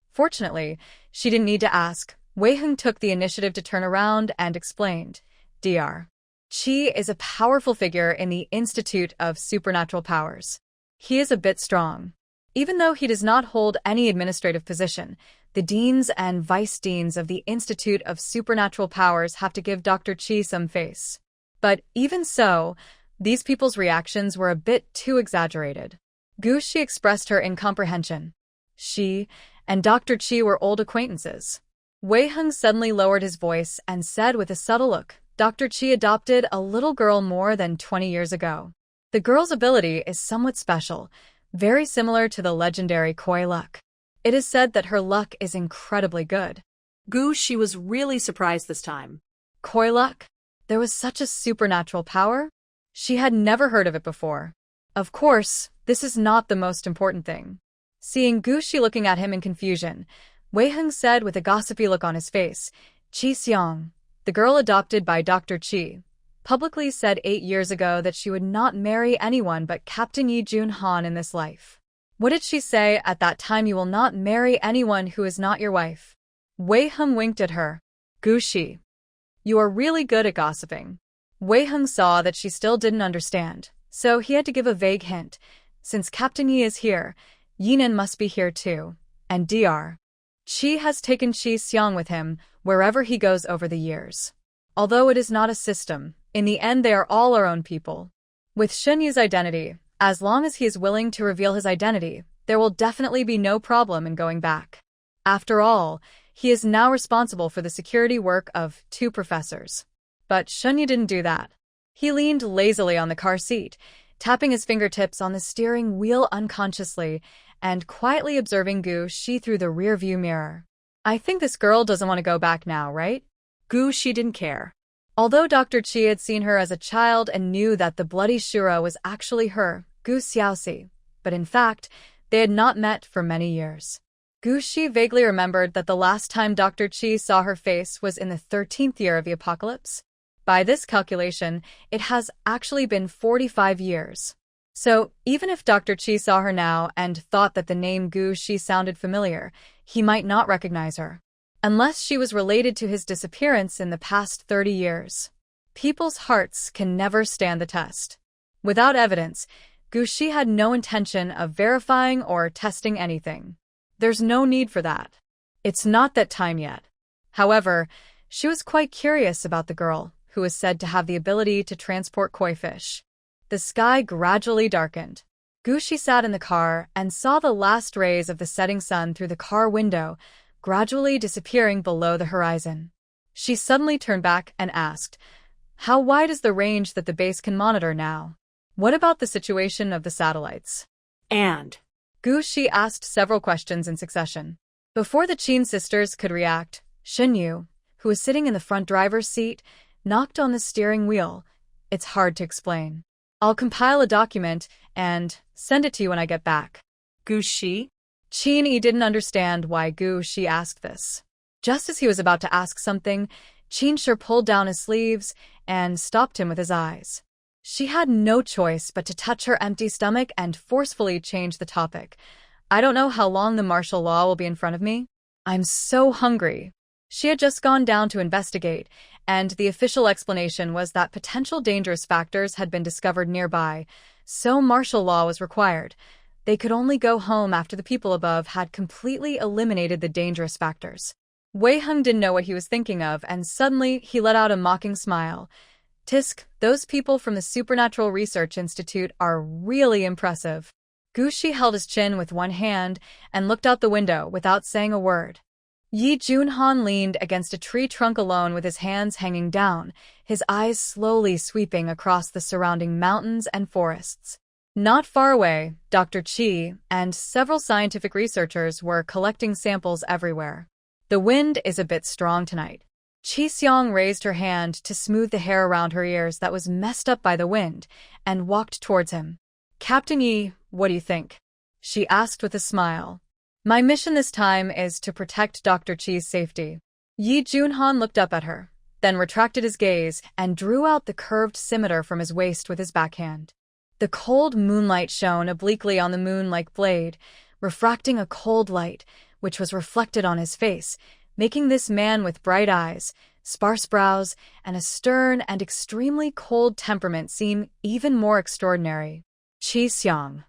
Fortunately, she didn't need to ask. Wei Heng took the initiative to turn around and explained. Dr. Qi is a powerful figure in the Institute of Supernatural Powers. He is a bit strong. Even though he does not hold any administrative position, the deans and vice-deans of the Institute of Supernatural Powers have to give Dr. Qi some face. But even so, these people's reactions were a bit too exaggerated. Gu Shi expressed her incomprehension. She and Dr. Qi were old acquaintances. Wei Heng suddenly lowered his voice and said with a subtle look, "Dr. Qi adopted a little girl more than 20 years ago. The girl's ability is somewhat special, very similar to the legendary Koi luck. It is said that her luck is incredibly good." Gu Shi was really surprised this time. Koi luck? There was such a supernatural power? She had never heard of it before. Of course, this is not the most important thing. Seeing Gu Shi looking at him in confusion, Wei Heng said with a gossipy look on his face, "Qi Xiang, the girl adopted by Dr. Chi, publicly said 8 years ago that she would not marry anyone but Captain Yi Jun-han in this life. What did she say at that time? You will not marry anyone who is not your wife. Wei Heng winked at her. Gushi. You are really good at gossiping. Wei Heng saw that she still didn't understand, so he had to give a vague hint. Since Captain Yi is here, Yinan must be here too, and Dr. Chi has taken Chi Xiang with him wherever he goes over the years. Although it is not a system, in the end they are all our own people. With Shen Yu's identity, as long as he is willing to reveal his identity, there will definitely be no problem in going back. After all, he is now responsible for the security work of 2 professors. But Shen Yu didn't do that. He leaned lazily on the car seat, tapping his fingertips on the steering wheel unconsciously and quietly observing Gu Shi through the rear-view mirror. I think this girl doesn't want to go back now, right? Gu Shi didn't care. Although Dr. Chi had seen her as a child and knew that the bloody Shura was actually her, Gu Xiaoxi, but in fact, they had not met for many years. Gu Shi vaguely remembered that the last time Dr. Chi saw her face was in the 13th year of the apocalypse. By this calculation, it has actually been 45 years. So, even if Dr. Chi saw her now and thought that the name Gu Shi sounded familiar, he might not recognize her. Unless she was related to his disappearance in the past 30 years. People's hearts can never stand the test. Without evidence, Gu Shi had no intention of verifying or testing anything. There's no need for that. It's not that time yet. However, she was quite curious about the girl, who is said to have the ability to transport koi fish. The sky gradually darkened. Gu Shi sat in the car and saw the last rays of the setting sun through the car window, gradually disappearing below the horizon. She suddenly turned back and asked, how wide is the range that the base can monitor now? What about the situation of the satellites? And Gu Shi asked several questions in succession. Before the Qin sisters could react, Shen Yu, who was sitting in the front driver's seat, knocked on the steering wheel. It's hard to explain. I'll compile a document and send it to you when I get back. Gu Shi? Qin Yi didn't understand why Gu Shi asked this. Just as he was about to ask something, Qin Shi pulled down his sleeves and stopped him with his eyes. She had no choice but to touch her empty stomach and forcefully change the topic. I don't know how long the martial law will be in front of me. I'm so hungry. She had just gone down to investigate, and the official explanation was that potential dangerous factors had been discovered nearby, so martial law was required. They could only go home after the people above had completely eliminated the dangerous factors. Wei Heng didn't know what he was thinking of, and suddenly he let out a mocking smile. Tisk, those people from the Supernatural Research Institute are really impressive. Gu Shi held his chin with one hand and looked out the window without saying a word. Yi Junhan leaned against a tree trunk alone with his hands hanging down, his eyes slowly sweeping across the surrounding mountains and forests. Not far away, Dr. Chi and several scientific researchers were collecting samples everywhere. The wind is a bit strong tonight. Chi Xiang raised her hand to smooth the hair around her ears that was messed up by the wind and walked towards him. Captain Yi, what do you think? She asked with a smile. My mission this time is to protect Dr. Chi's safety. Yi Junhan looked up at her, then retracted his gaze and drew out the curved scimitar from his waist with his backhand. The cold moonlight shone obliquely on the moon-like blade, refracting a cold light, which was reflected on his face, making this man with bright eyes, sparse brows, and a stern and extremely cold temperament seem even more extraordinary. Chi Xiang.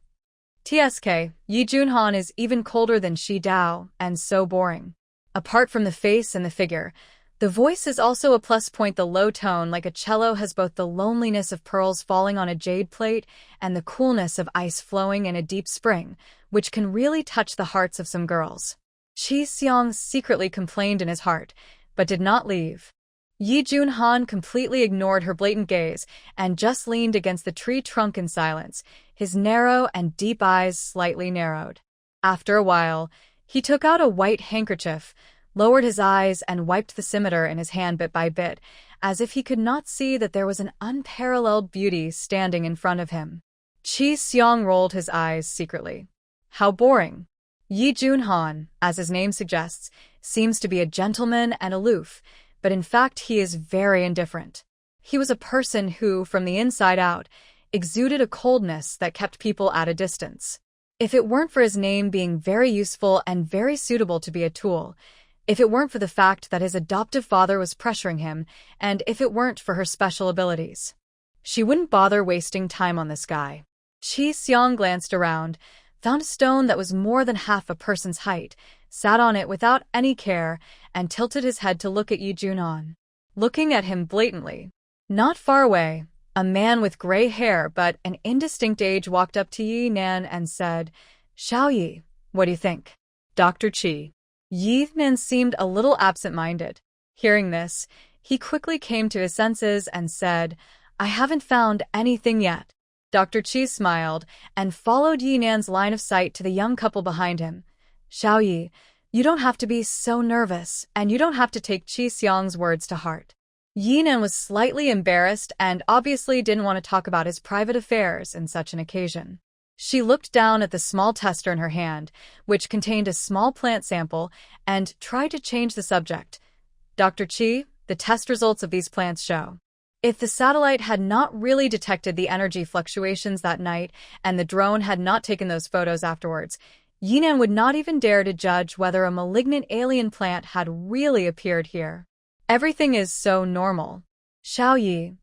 TSK, Yi Junhan is even colder than Shi Dao, and so boring. Apart from the face and the figure, the voice is also a plus point. The low tone like a cello has both the loneliness of pearls falling on a jade plate and the coolness of ice flowing in a deep spring, which can really touch the hearts of some girls. Chi Xiang secretly complained in his heart, but did not leave. Yi Junhan completely ignored her blatant gaze and just leaned against the tree trunk in silence, his narrow and deep eyes slightly narrowed. After a while, he took out a white handkerchief, lowered his eyes and wiped the scimitar in his hand bit by bit, as if he could not see that there was an unparalleled beauty standing in front of him. Chi Xiang rolled his eyes secretly. How boring. Yi Junhan, as his name suggests, seems to be a gentleman and aloof, but in fact he is very indifferent. He was a person who, from the inside out, exuded a coldness that kept people at a distance. If it weren't for his name being very useful and very suitable to be a tool, if it weren't for the fact that his adoptive father was pressuring him, and if it weren't for her special abilities, she wouldn't bother wasting time on this guy. Qi Xiang glanced around, found a stone that was more than half a person's height, sat on it without any care, and tilted his head to look at Yi Junhan, looking at him blatantly. Not far away, a man with gray hair but an indistinct age walked up to Yi Nan and said, "Xiao Yi, what do you think?" Dr. Qi. Yi Nan seemed a little absent-minded. Hearing this, he quickly came to his senses and said, "I haven't found anything yet." Dr. Qi smiled and followed Yi Nan's line of sight to the young couple behind him. "Xiao Yi, you don't have to be so nervous, and you don't have to take Qi Xiang's words to heart." Yi Nan was slightly embarrassed and obviously didn't want to talk about his private affairs in such an occasion. She looked down at the small tester in her hand, which contained a small plant sample, and tried to change the subject. "Dr. Qi, the test results of these plants show. If the satellite had not really detected the energy fluctuations that night and the drone had not taken those photos afterwards, Yi Nan would not even dare to judge whether a malignant alien plant had really appeared here. Everything is so normal." "Xiao Yi,"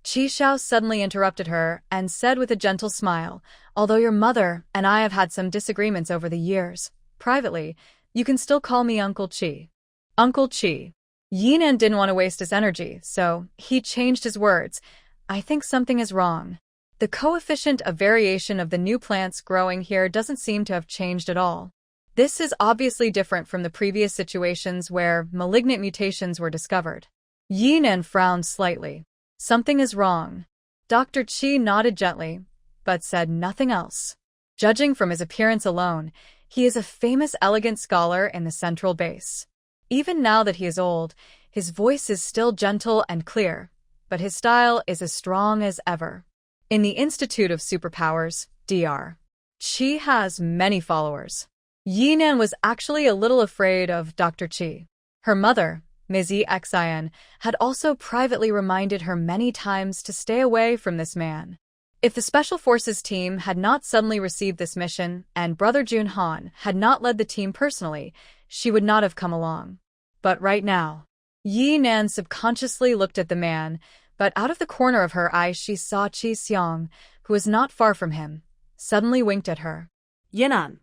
Qi Xiao suddenly interrupted her and said with a gentle smile, "Although your mother and I have had some disagreements over the years, privately, you can still call me Uncle Qi." "Uncle Qi." Yi Nan didn't want to waste his energy, so he changed his words. "I think something is wrong. The coefficient of variation of the new plants growing here doesn't seem to have changed at all. This is obviously different from the previous situations where malignant mutations were discovered." Yi Nan frowned slightly. "Something is wrong." Dr. Qi nodded gently, but said nothing else. Judging from his appearance alone, he is a famous elegant scholar in the central base. Even now that he is old, his voice is still gentle and clear, but his style is as strong as ever. In the Institute of Superpowers, Dr. Qi has many followers. Yi Nan was actually a little afraid of Dr. Qi. Her mother, Ms. Xin, had also privately reminded her many times to stay away from this man. If the Special Forces team had not suddenly received this mission and Brother Junhan had not led the team personally, she would not have come along. But right now, Yi Nan subconsciously looked at the man, but out of the corner of her eye she saw Qi Xiang, who was not far from him, suddenly winked at her. Yinan.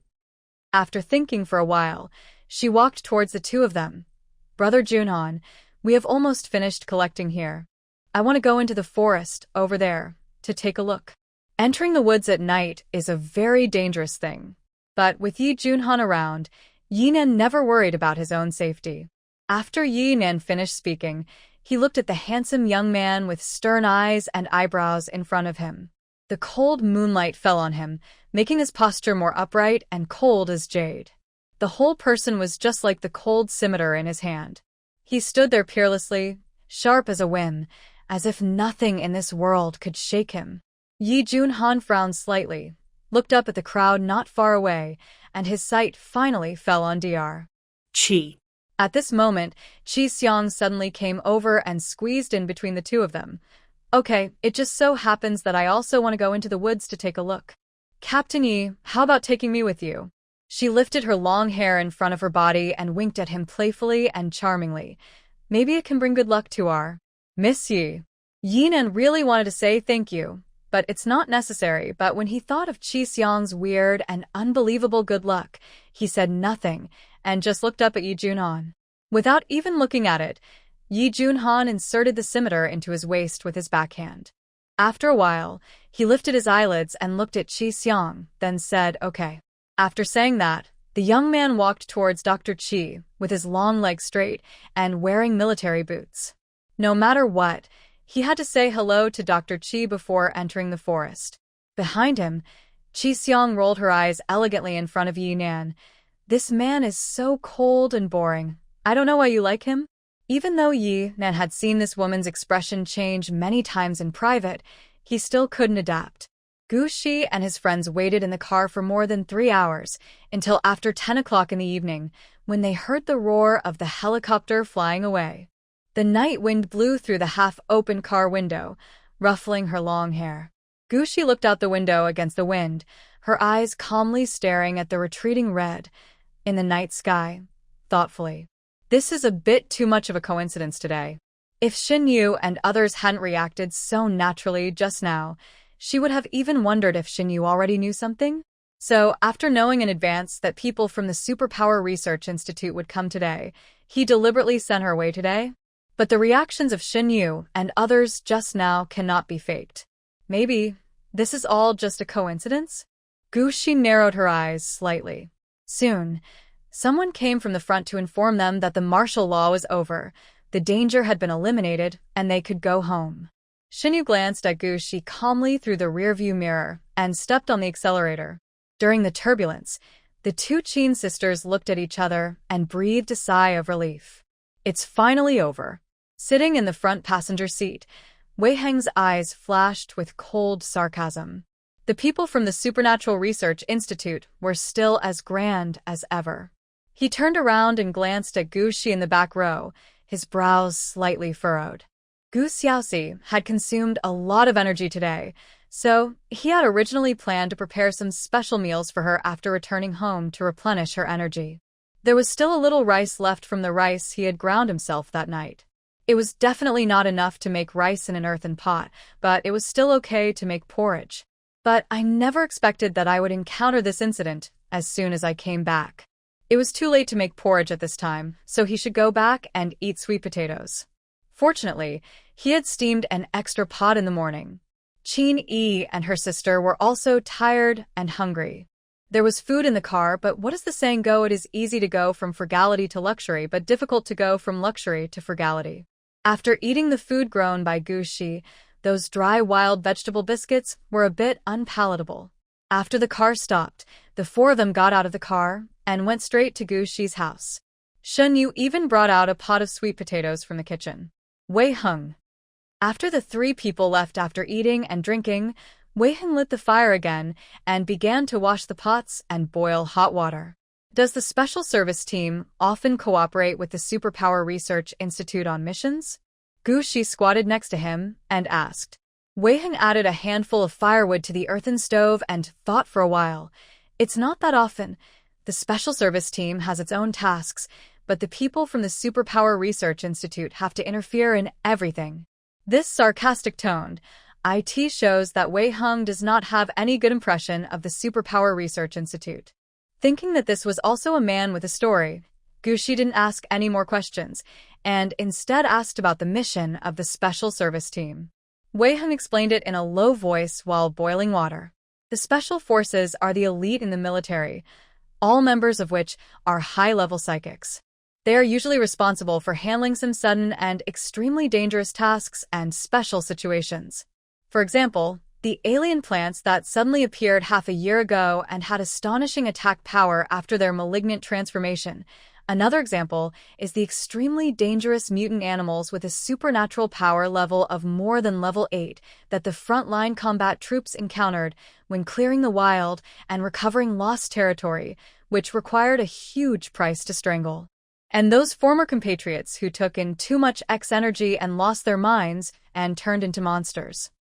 After thinking for a while, she walked towards the two of them. "Brother Junhan, we have almost finished collecting here. I want to go into the forest, over there, to take a look." Entering the woods at night is a very dangerous thing. But with Yi Junhan around, Yi Nan never worried about his own safety. After Yi Nan finished speaking, he looked at the handsome young man with stern eyes and eyebrows in front of him. The cold moonlight fell on him, making his posture more upright and cold as jade. The whole person was just like the cold scimitar in his hand. He stood there peerlessly, sharp as a whim, as if nothing in this world could shake him. Yi Junhan frowned slightly, looked up at the crowd not far away, and his sight finally fell on Dr. Qi. At this moment, Qi Xiang suddenly came over and squeezed in between the two of them. "Okay, it just so happens that I also want to go into the woods to take a look. Captain Yi, how about taking me with you?" She lifted her long hair in front of her body and winked at him playfully and charmingly. "Maybe it can bring good luck to our Miss Yi." Yi Nan really wanted to say thank you, but it's not necessary. But when he thought of Qi Xiang's weird and unbelievable good luck, he said nothing and just looked up at Yi Junhan. Without even looking at it, Yi Junhan inserted the scimitar into his waist with his backhand. After a while, he lifted his eyelids and looked at Qi Xiang, then said, "Okay." After saying that, the young man walked towards Dr. Qi, with his long legs straight and wearing military boots. No matter what, he had to say hello to Dr. Qi before entering the forest. Behind him, Qi Xiang rolled her eyes elegantly in front of Yi Nan. "This man is so cold and boring. I don't know why you like him." Even though Yi Nan had seen this woman's expression change many times in private, he still couldn't adapt. Gu Shi and his friends waited in the car for more than 3 hours, until after 10 o'clock in the evening, when they heard the roar of the helicopter flying away. The night wind blew through the half-open car window, ruffling her long hair. Gushi looked out the window against the wind, her eyes calmly staring at the retreating red in the night sky, thoughtfully. This is a bit too much of a coincidence today. If Shin Yu and others hadn't reacted so naturally just now, she would have even wondered if Shin Yu already knew something. So, after knowing in advance that people from the Superpower Research Institute would come today, he deliberately sent her away today? But the reactions of Shin Yu and others just now cannot be faked. Maybe this is all just a coincidence? Gushi narrowed her eyes slightly. Soon, someone came from the front to inform them that the martial law was over, the danger had been eliminated, and they could go home. Shin Yu glanced at Gushi calmly through the rearview mirror and stepped on the accelerator. During the turbulence, the two Chin sisters looked at each other and breathed a sigh of relief. It's finally over. Sitting in the front passenger seat, Wei Heng's eyes flashed with cold sarcasm. The people from the Supernatural Research Institute were still as grand as ever. He turned around and glanced at Gu Xi in the back row, his brows slightly furrowed. Gu Xiaoxi had consumed a lot of energy today, so he had originally planned to prepare some special meals for her after returning home to replenish her energy. There was still a little rice left from the rice he had ground himself that night. It was definitely not enough to make rice in an earthen pot, but it was still okay to make porridge. But I never expected that I would encounter this incident as soon as I came back. It was too late to make porridge at this time, so he should go back and eat sweet potatoes. Fortunately, he had steamed an extra pot in the morning. Qin Yi and her sister were also tired and hungry. There was food in the car, but what does the saying go? It is easy to go from frugality to luxury, but difficult to go from luxury to frugality. After eating the food grown by Gu Xi, those dry wild vegetable biscuits were a bit unpalatable. After the car stopped, the four of them got out of the car and went straight to Gu Xi's house. Shen Yu even brought out a pot of sweet potatoes from the kitchen. Wei Heng. After the three people left after eating and drinking, Wei Heng lit the fire again and began to wash the pots and boil hot water. Does the Special Service Team often cooperate with the Superpower Research Institute on missions? Gu Xi squatted next to him and asked. Wei Heng added a handful of firewood to the earthen stove and thought for a while. It's not that often. The Special Service Team has its own tasks, but the people from the Superpower Research Institute have to interfere in everything. This sarcastic tone, IT shows that Wei Heng does not have any good impression of the Superpower Research Institute. Thinking that this was also a man with a story, Gu Xi didn't ask any more questions, and instead asked about the mission of the Special Service Team. Wei Heng explained it in a low voice while boiling water. The Special Forces are the elite in the military, all members of which are high-level psychics. They are usually responsible for handling some sudden and extremely dangerous tasks and special situations. For example, the alien plants that suddenly appeared half a year ago and had astonishing attack power after their malignant transformation. Another example is the extremely dangerous mutant animals with a supernatural power level of more than level 8 that the frontline combat troops encountered when clearing the wild and recovering lost territory, which required a huge price to strangle. And those former compatriots who took in too much X energy and lost their minds and turned into monsters.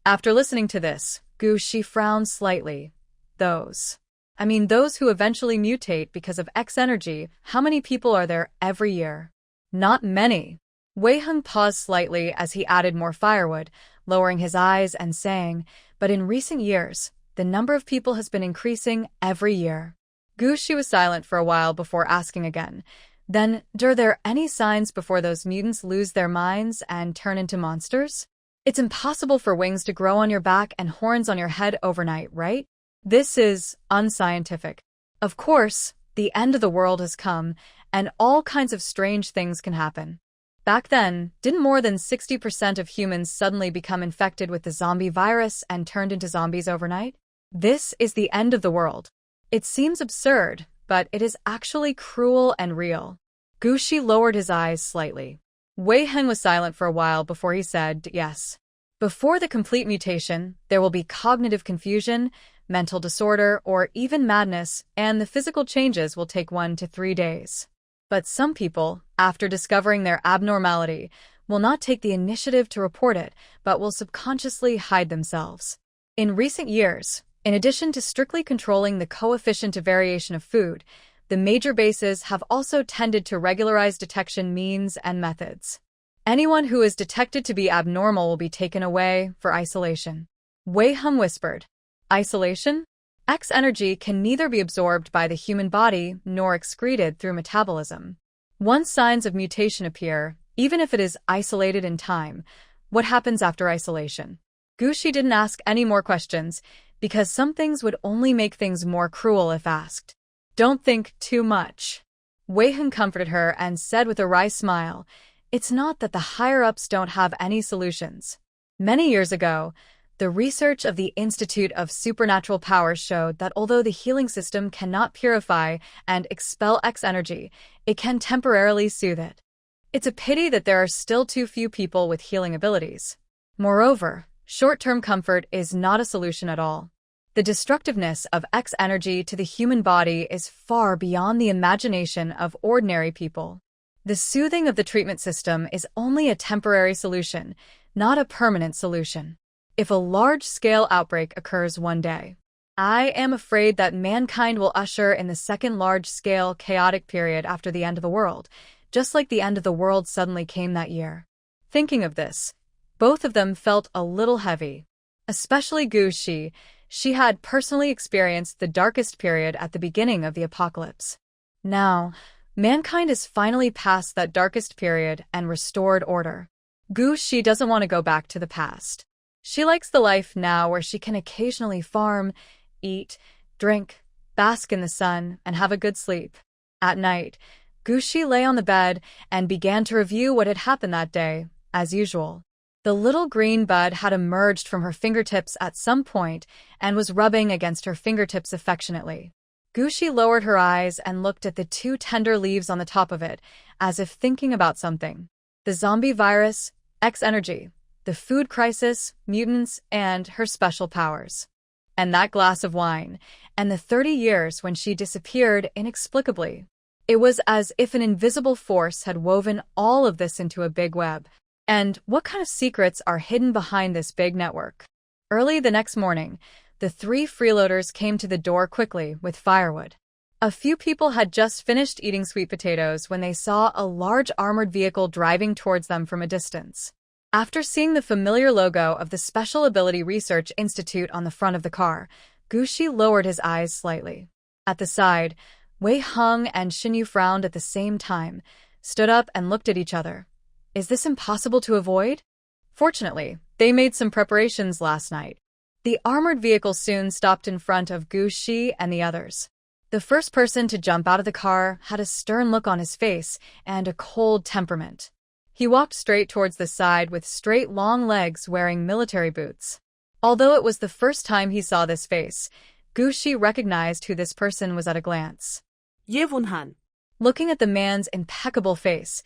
After listening to this, Gu Xi frowned slightly. Those who eventually mutate because of X energy, how many people are there every year? Not many. Wei Heng paused slightly as he added more firewood, lowering his eyes and saying, but in recent years, the number of people has been increasing every year. Gu Xi was silent for a while before asking again. Then, are there any signs before those mutants lose their minds and turn into monsters? It's impossible for wings to grow on your back and horns on your head overnight, right? This is unscientific. Of course, the end of the world has come, and all kinds of strange things can happen. Back then, didn't more than 60% of humans suddenly become infected with the zombie virus and turned into zombies overnight? This is the end of the world. It seems absurd, but it is actually cruel and real. Gu Xi lowered his eyes slightly. Wei Heng was silent for a while before he said, yes. Before the complete mutation, there will be cognitive confusion, mental disorder, or even madness, and the physical changes will take 1 to 3 days. But some people, after discovering their abnormality, will not take the initiative to report it, but will subconsciously hide themselves. In recent years, in addition to strictly controlling the coefficient of variation of food, the major bases have also tended to regularize detection means and methods. Anyone who is detected to be abnormal will be taken away for isolation. Wei Hung whispered. Isolation? X energy can neither be absorbed by the human body nor excreted through metabolism. Once signs of mutation appear, even if it is isolated in time, what happens after isolation? Gushi didn't ask any more questions, because some things would only make things more cruel if asked. Don't think too much. Wei Hung comforted her and said with a wry smile, it's not that the higher-ups don't have any solutions. Many years ago, the research of the Institute of Supernatural Powers showed that although the healing system cannot purify and expel X energy, it can temporarily soothe it. It's a pity that there are still too few people with healing abilities. Moreover, short-term comfort is not a solution at all. The destructiveness of X energy to the human body is far beyond the imagination of ordinary people. The soothing of the treatment system is only a temporary solution, not a permanent solution. If a large-scale outbreak occurs one day, I am afraid that mankind will usher in the second large-scale chaotic period after the end of the world, just like the end of the world suddenly came that year. Thinking of this, both of them felt a little heavy. Especially Gu Shi, she had personally experienced the darkest period at the beginning of the apocalypse. Now, mankind is finally past that darkest period and restored order. Gu Shi doesn't want to go back to the past. She likes the life now where she can occasionally farm, eat, drink, bask in the sun, and have a good sleep. At night, Gu Shi lay on the bed and began to review what had happened that day, as usual. The little green bud had emerged from her fingertips at some point and was rubbing against her fingertips affectionately. Gu Shi lowered her eyes and looked at the two tender leaves on the top of it, as if thinking about something. The zombie virus, X energy, the food crisis, mutants, and her special powers. And that glass of wine, and the 30 years when she disappeared inexplicably. It was as if an invisible force had woven all of this into a big web. And what kind of secrets are hidden behind this big network? Early the next morning, the three freeloaders came to the door quickly with firewood. A few people had just finished eating sweet potatoes when they saw a large armored vehicle driving towards them from a distance. After seeing the familiar logo of the Special Ability Research Institute on the front of the car, Gu Shi lowered his eyes slightly. At the side, Wei Hung and Xinyu frowned at the same time, stood up and looked at each other. Is this impossible to avoid? Fortunately, they made some preparations last night. The armored vehicle soon stopped in front of Gu Shi and the others. The first person to jump out of the car had a stern look on his face and a cold temperament. He walked straight towards the side with straight long legs wearing military boots. Although it was the first time he saw this face, Gu Shi recognized who this person was at a glance. Ye Wunhan. Looking at the man's impeccable face,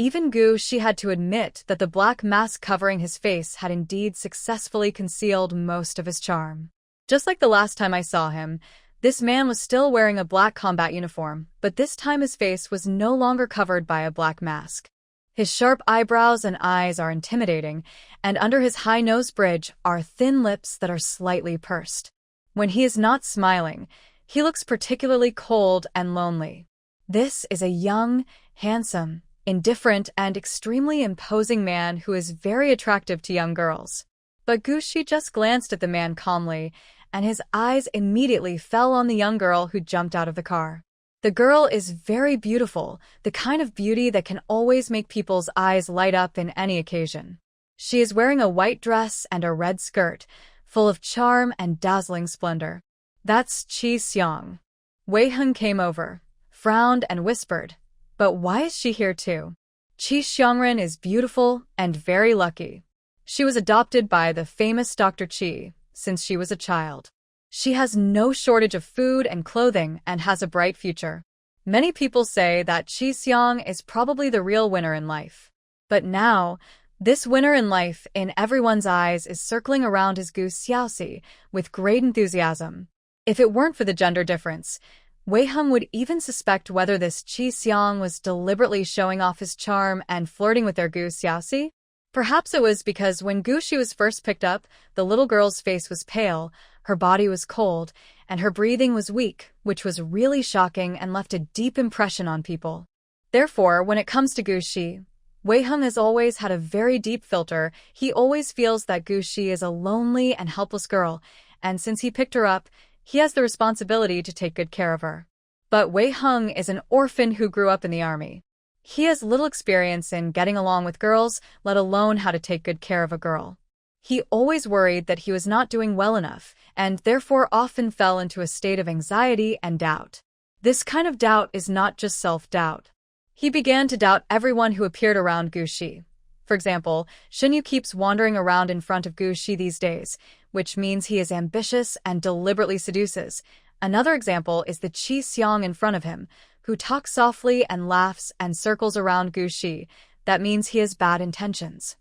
even Gu Shi had to admit that the black mask covering his face had indeed successfully concealed most of his charm. Just like the last time I saw him, this man was still wearing a black combat uniform, but this time his face was no longer covered by a black mask. His sharp eyebrows and eyes are intimidating, and under his high nose bridge are thin lips that are slightly pursed. When he is not smiling, he looks particularly cold and lonely. This is a young, handsome, indifferent, and extremely imposing man who is very attractive to young girls. But Gu Shi just glanced at the man calmly, and his eyes immediately fell on the young girl who jumped out of the car. The girl is very beautiful, the kind of beauty that can always make people's eyes light up in any occasion. She is wearing a white dress and a red skirt, full of charm and dazzling splendor. That's Qi Xiang. Wei Hung came over, frowned, and whispered, but why is she here too? Qi Xiangren is beautiful and very lucky. She was adopted by the famous Dr. Qi since she was a child. She has no shortage of food and clothing and has a bright future. Many people say that Qi Xiang is probably the real winner in life. But now, this winner in life in everyone's eyes is circling around his Gu Xiaoxi with great enthusiasm. If it weren't for the gender difference, Wei Hung would even suspect whether this Qi Xiang was deliberately showing off his charm and flirting with their Gu Xiaoxi. Perhaps it was because when Gu Xi was first picked up, the little girl's face was pale, her body was cold, and her breathing was weak, which was really shocking and left a deep impression on people. Therefore, when it comes to Gu Xi, Wei Hung has always had a very deep filter. He always feels that Gu Xi is a lonely and helpless girl, and since he picked her up, he has the responsibility to take good care of her. But Wei Hung is an orphan who grew up in the army. He has little experience in getting along with girls, let alone how to take good care of a girl. He always worried that he was not doing well enough, and therefore often fell into a state of anxiety and doubt. This kind of doubt is not just self-doubt. He began to doubt everyone who appeared around Gu Xi. For example, Shinyu keeps wandering around in front of Gu Xi these days, which means he is ambitious and deliberately seduces. Another example is the Qi Xiang in front of him, who talks softly and laughs and circles around Gu Xi. That means he has bad intentions.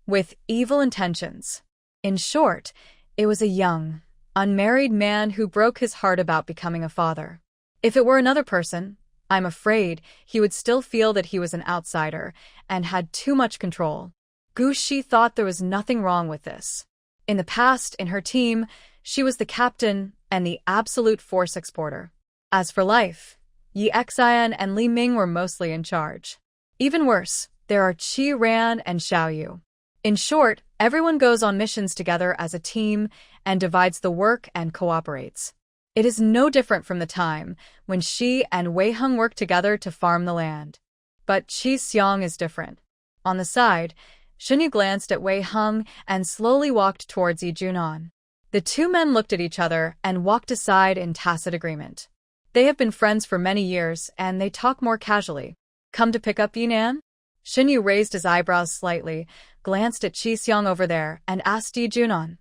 With evil intentions. In short, it was a young, unmarried man who broke his heart about becoming a father. If it were another person, I'm afraid he would still feel that he was an outsider and had too much control. Gu Xi thought there was nothing wrong with this. In the past, in her team, she was the captain and the absolute force exporter. As for life, Yi Xian and Li Ming were mostly in charge. Even worse, there are Qi Ran and Xiao Yu. In short, everyone goes on missions together as a team and divides the work and cooperates. It is no different from the time when Xi and Wei Hung worked together to farm the land. But Qi Xiang is different. On the side, Shinyu glanced at Wei Hung and slowly walked towards Yi Junhan. The two men looked at each other and walked aside in tacit agreement. They have been friends for many years, and they talk more casually. Come to pick up Yinan? Shinyu raised his eyebrows slightly, glanced at Qi Xiang over there, and asked Yi Junhan,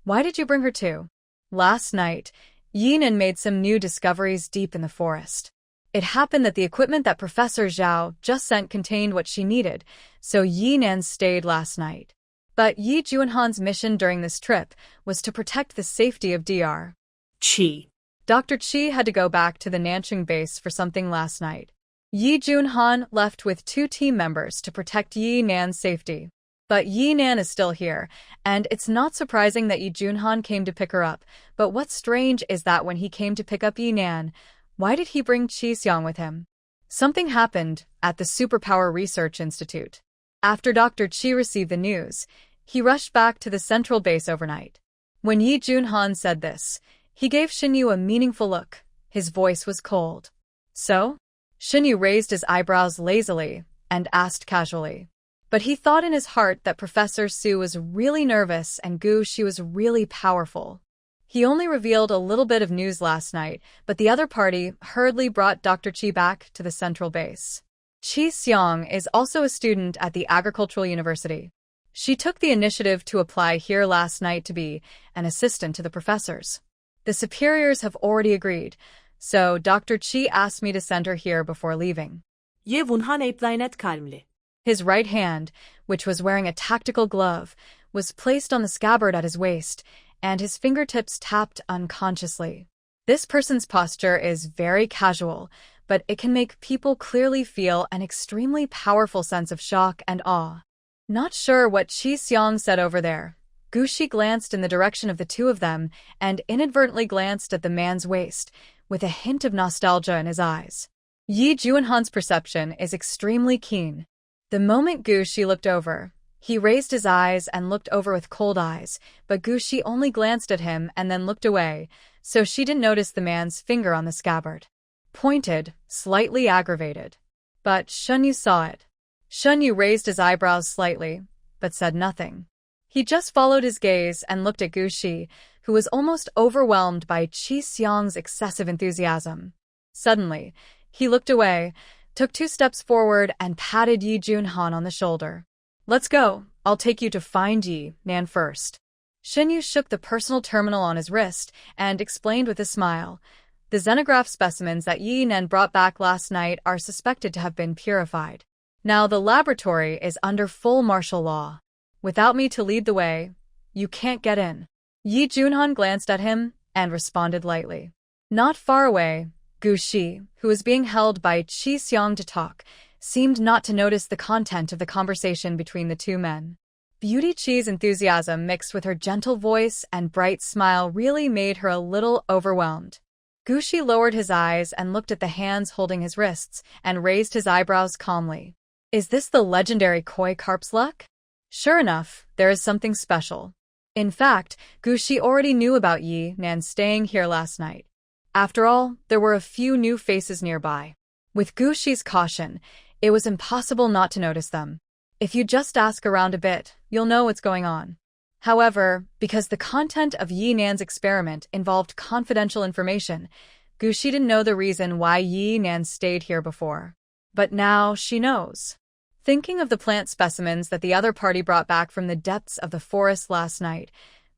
"Why did you bring her too?" Last night, Yinan made some new discoveries deep in the forest. It happened that the equipment that Professor Zhao just sent contained what she needed, so Yinan stayed last night. But Yi Junhan's mission during this trip was to protect the safety of Dr. Qi. Dr. Qi had to go back to the Nanching base for something last night. Yi Junhan left with 2 team members to protect Yi Nan's safety. But Yi Nan is still here, and it's not surprising that Yi Junhan came to pick her up. But what's strange is that when he came to pick up Yi Nan, why did he bring Qi Xiang with him? Something happened at the Superpower Research Institute. After Dr. Qi received the news, he rushed back to the central base overnight. When Yi Junhan said this, he gave Shinyu a meaningful look. His voice was cold. So? Shinyu raised his eyebrows lazily and asked casually. But he thought in his heart that Professor Su was really nervous and Gu Xi was really powerful. He only revealed a little bit of news last night, but the other party hurriedly brought Dr. Qi back to the central base. Qi Xiang is also a student at the Agricultural University. She took the initiative to apply here last night to be an assistant to the professors. The superiors have already agreed, so Dr. Qi asked me to send her here before leaving. Ye vunhan epleinet kalmli. His right hand, which was wearing a tactical glove, was placed on the scabbard at his waist, and his fingertips tapped unconsciously. This person's posture is very casual, but it can make people clearly feel an extremely powerful sense of shock and awe. Not sure what Qi Xiang said over there. Gu Xi glanced in the direction of the two of them and inadvertently glanced at the man's waist, with a hint of nostalgia in his eyes. Yi Junhan's perception is extremely keen. The moment Gu Xi looked over, he raised his eyes and looked over with cold eyes, but Gu Xi only glanced at him and then looked away, so she didn't notice the man's finger on the scabbard. Pointed, slightly aggravated. But Shinyu saw it. Shinyu raised his eyebrows slightly, but said nothing. He just followed his gaze and looked at Gu Xi, who was almost overwhelmed by Qi Xiang's excessive enthusiasm. Suddenly, he looked away, took 2 steps forward and patted Yi Junhan on the shoulder. "Let's go. I'll take you to find Yi Nan first." Shinyu shook the personal terminal on his wrist and explained with a smile. The xenograph specimens that Yi Nan brought back last night are suspected to have been purified. Now the laboratory is under full martial law. Without me to lead the way, you can't get in. Yi Junhan glanced at him and responded lightly. Not far away, Gu Shi, who was being held by Qi Xiang to talk, seemed not to notice the content of the conversation between the two men. Beauty Qi's enthusiasm mixed with her gentle voice and bright smile really made her a little overwhelmed. Gu Shi lowered his eyes and looked at the hands holding his wrists and raised his eyebrows calmly. Is this the legendary koi carp's luck? Sure enough, there is something special. In fact, Gu Shi already knew about Yi Nan staying here last night. After all, there were a few new faces nearby. With Gu Shi's caution, it was impossible not to notice them. If you just ask around a bit, you'll know what's going on. However, because the content of Yi Nan's experiment involved confidential information, Gu Shi didn't know the reason why Yi Nan stayed here before. But now she knows. Thinking of the plant specimens that the other party brought back from the depths of the forest last night,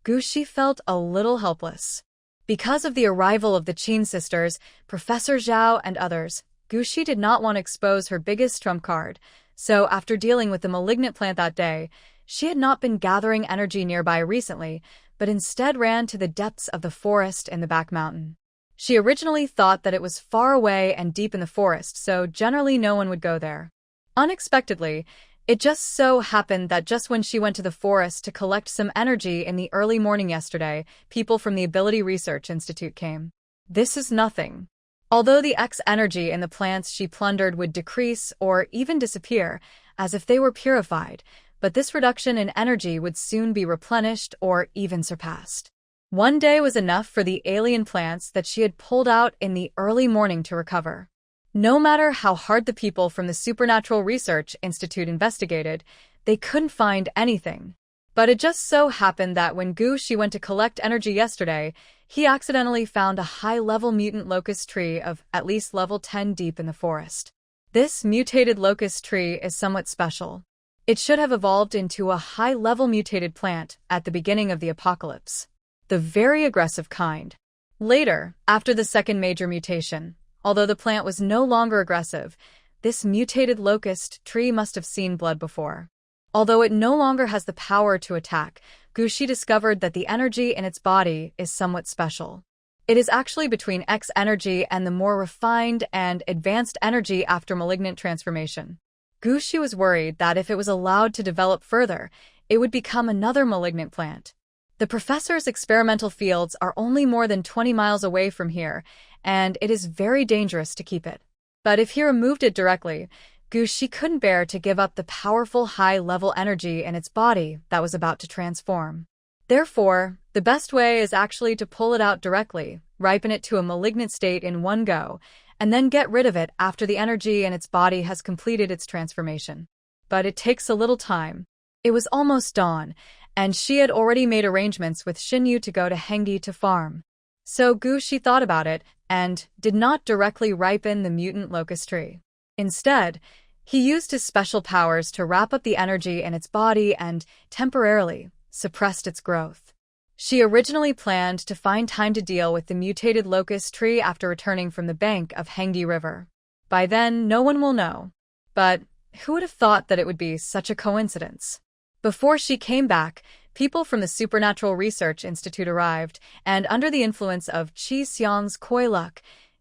Gu Shi felt a little helpless. Because of the arrival of the Qin sisters, Professor Zhao and others, Gu Shi did not want to expose her biggest trump card, so after dealing with the malignant plant that day, she had not been gathering energy nearby recently, but instead ran to the depths of the forest in the back mountain. She originally thought that it was far away and deep in the forest, so generally no one would go there. Unexpectedly, it just so happened that just when she went to the forest to collect some energy in the early morning yesterday, people from the Ability Research Institute came. This is nothing. Although the X energy in the plants she plundered would decrease or even disappear, as if they were purified, but this reduction in energy would soon be replenished or even surpassed. One day was enough for the alien plants that she had pulled out in the early morning to recover. No matter how hard the people from the Supernatural Research Institute investigated, they couldn't find anything. But it just so happened that when Gu Shi went to collect energy yesterday, he accidentally found a high-level mutant locust tree of at least level 10 deep in the forest. This mutated locust tree is somewhat special. It should have evolved into a high-level mutated plant at the beginning of the apocalypse. The very aggressive kind. Later, after the second major mutation, although the plant was no longer aggressive, this mutated locust tree must have seen blood before. Although it no longer has the power to attack, Gu Shi discovered that the energy in its body is somewhat special. It is actually between X energy and the more refined and advanced energy after malignant transformation. Gu Shi was worried that if it was allowed to develop further, it would become another malignant plant. The professor's experimental fields are only more than 20 miles away from here, and it is very dangerous to keep it. But if he removed it directly, Gu Shi couldn't bear to give up the powerful high-level energy in its body that was about to transform. Therefore, the best way is actually to pull it out directly, ripen it to a malignant state in one go, and then get rid of it after the energy in its body has completed its transformation. But it takes a little time. It was almost dawn, and she had already made arrangements with Xinyu to go to Hengdi to farm. So Gu Shi thought about it and did not directly ripen the mutant locust tree. Instead, he used his special powers to wrap up the energy in its body and, temporarily, suppressed its growth. She originally planned to find time to deal with the mutated locust tree after returning from the bank of Hengdi River. By then, no one will know. But who would have thought that it would be such a coincidence? Before she came back, people from the Supernatural Research Institute arrived, and under the influence of Qi Xiang's koi luck,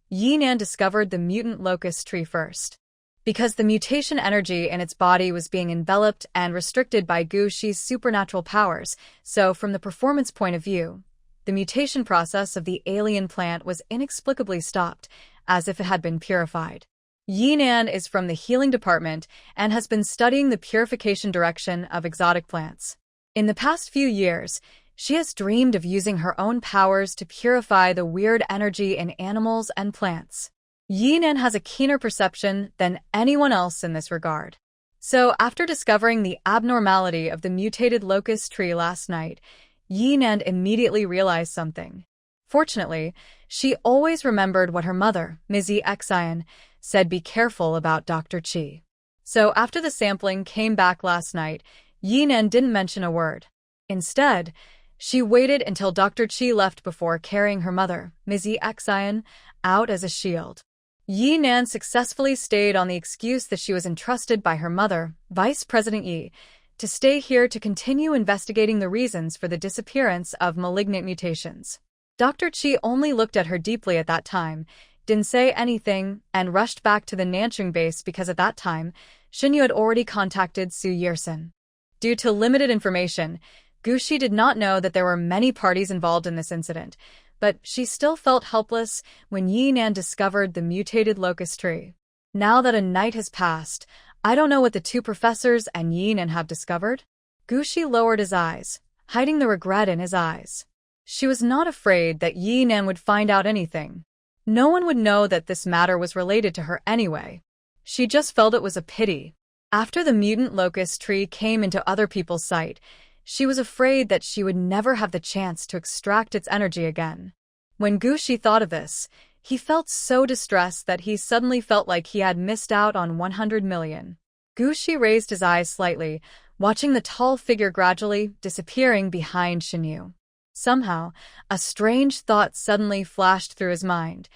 Yi Nan discovered the mutant locust tree first. Because the mutation energy in its body was being enveloped and restricted by Gu Shi's supernatural powers, so from the performance point of view, the mutation process of the alien plant was inexplicably stopped, as if it had been purified. Yi Nan is from the healing department and has been studying the purification direction of exotic plants. In the past few years, she has dreamed of using her own powers to purify the weird energy in animals and plants. Yi Nan has a keener perception than anyone else in this regard. So, after discovering the abnormality of the mutated locust tree last night, Yi Nan immediately realized something. Fortunately, she always remembered what her mother, Mizzy Xian, said: be careful about Dr. Qi. So after the sampling came back last night, Yi Nan didn't mention a word. Instead, she waited until Dr. Qi left before carrying her mother, Mizzy Xian, out as a shield. Yi Nan successfully stayed on the excuse that she was entrusted by her mother, Vice President Yi, to stay here to continue investigating the reasons for the disappearance of malignant mutations. Dr. Qi only looked at her deeply at that time, didn't say anything, and rushed back to the Nanchung base because at that time, Shinyu had already contacted Su Yersin. Due to limited information, Gushi did not know that there were many parties involved in this incident, but she still felt helpless when Yinan discovered the mutated locust tree. Now that a night has passed, I don't know what the two professors and Yinan have discovered. Gushi lowered his eyes, hiding the regret in his eyes. She was not afraid that Yinan would find out anything. No one would know that this matter was related to her anyway. She just felt it was a pity. After the mutant locust tree came into other people's sight, she was afraid that she would never have the chance to extract its energy again. When Gushi thought of this, he felt so distressed that he suddenly felt like he had missed out on 100 million. Gushi raised his eyes slightly, watching the tall figure gradually disappearing behind Shinyu. Somehow, a strange thought suddenly flashed through his mind.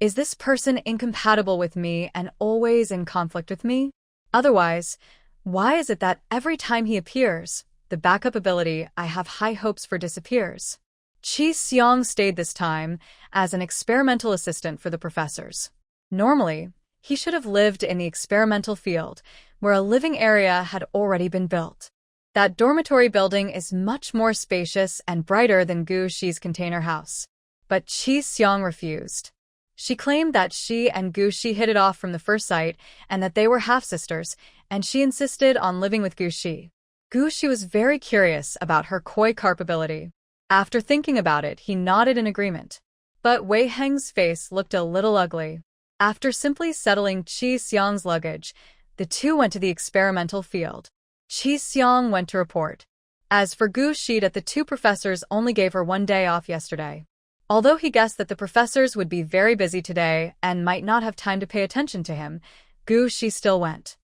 Is this person incompatible with me and always in conflict with me? Otherwise, why is it that every time he appears, the backup ability I have high hopes for disappears? Chi Xiong stayed this time as an experimental assistant for the professors. Normally, he should have lived in the experimental field, where a living area had already been built. That dormitory building is much more spacious and brighter than Gu Shi's container house. But Chi Xiong refused. She claimed that she and Gu Shi hit it off from the first sight and that they were half-sisters, and she insisted on living with Gu Shi. Gu Shi was very curious about her koi carp ability. After thinking about it, he nodded in agreement. But Wei Heng's face looked a little ugly. After simply settling Chi Xiong's luggage, the two went to the experimental field. Chi Xiong went to report. As for Gu Shi, the two professors only gave her 1 day off yesterday. Although he guessed that the professors would be very busy today and might not have time to pay attention to him, Gu Shi still went.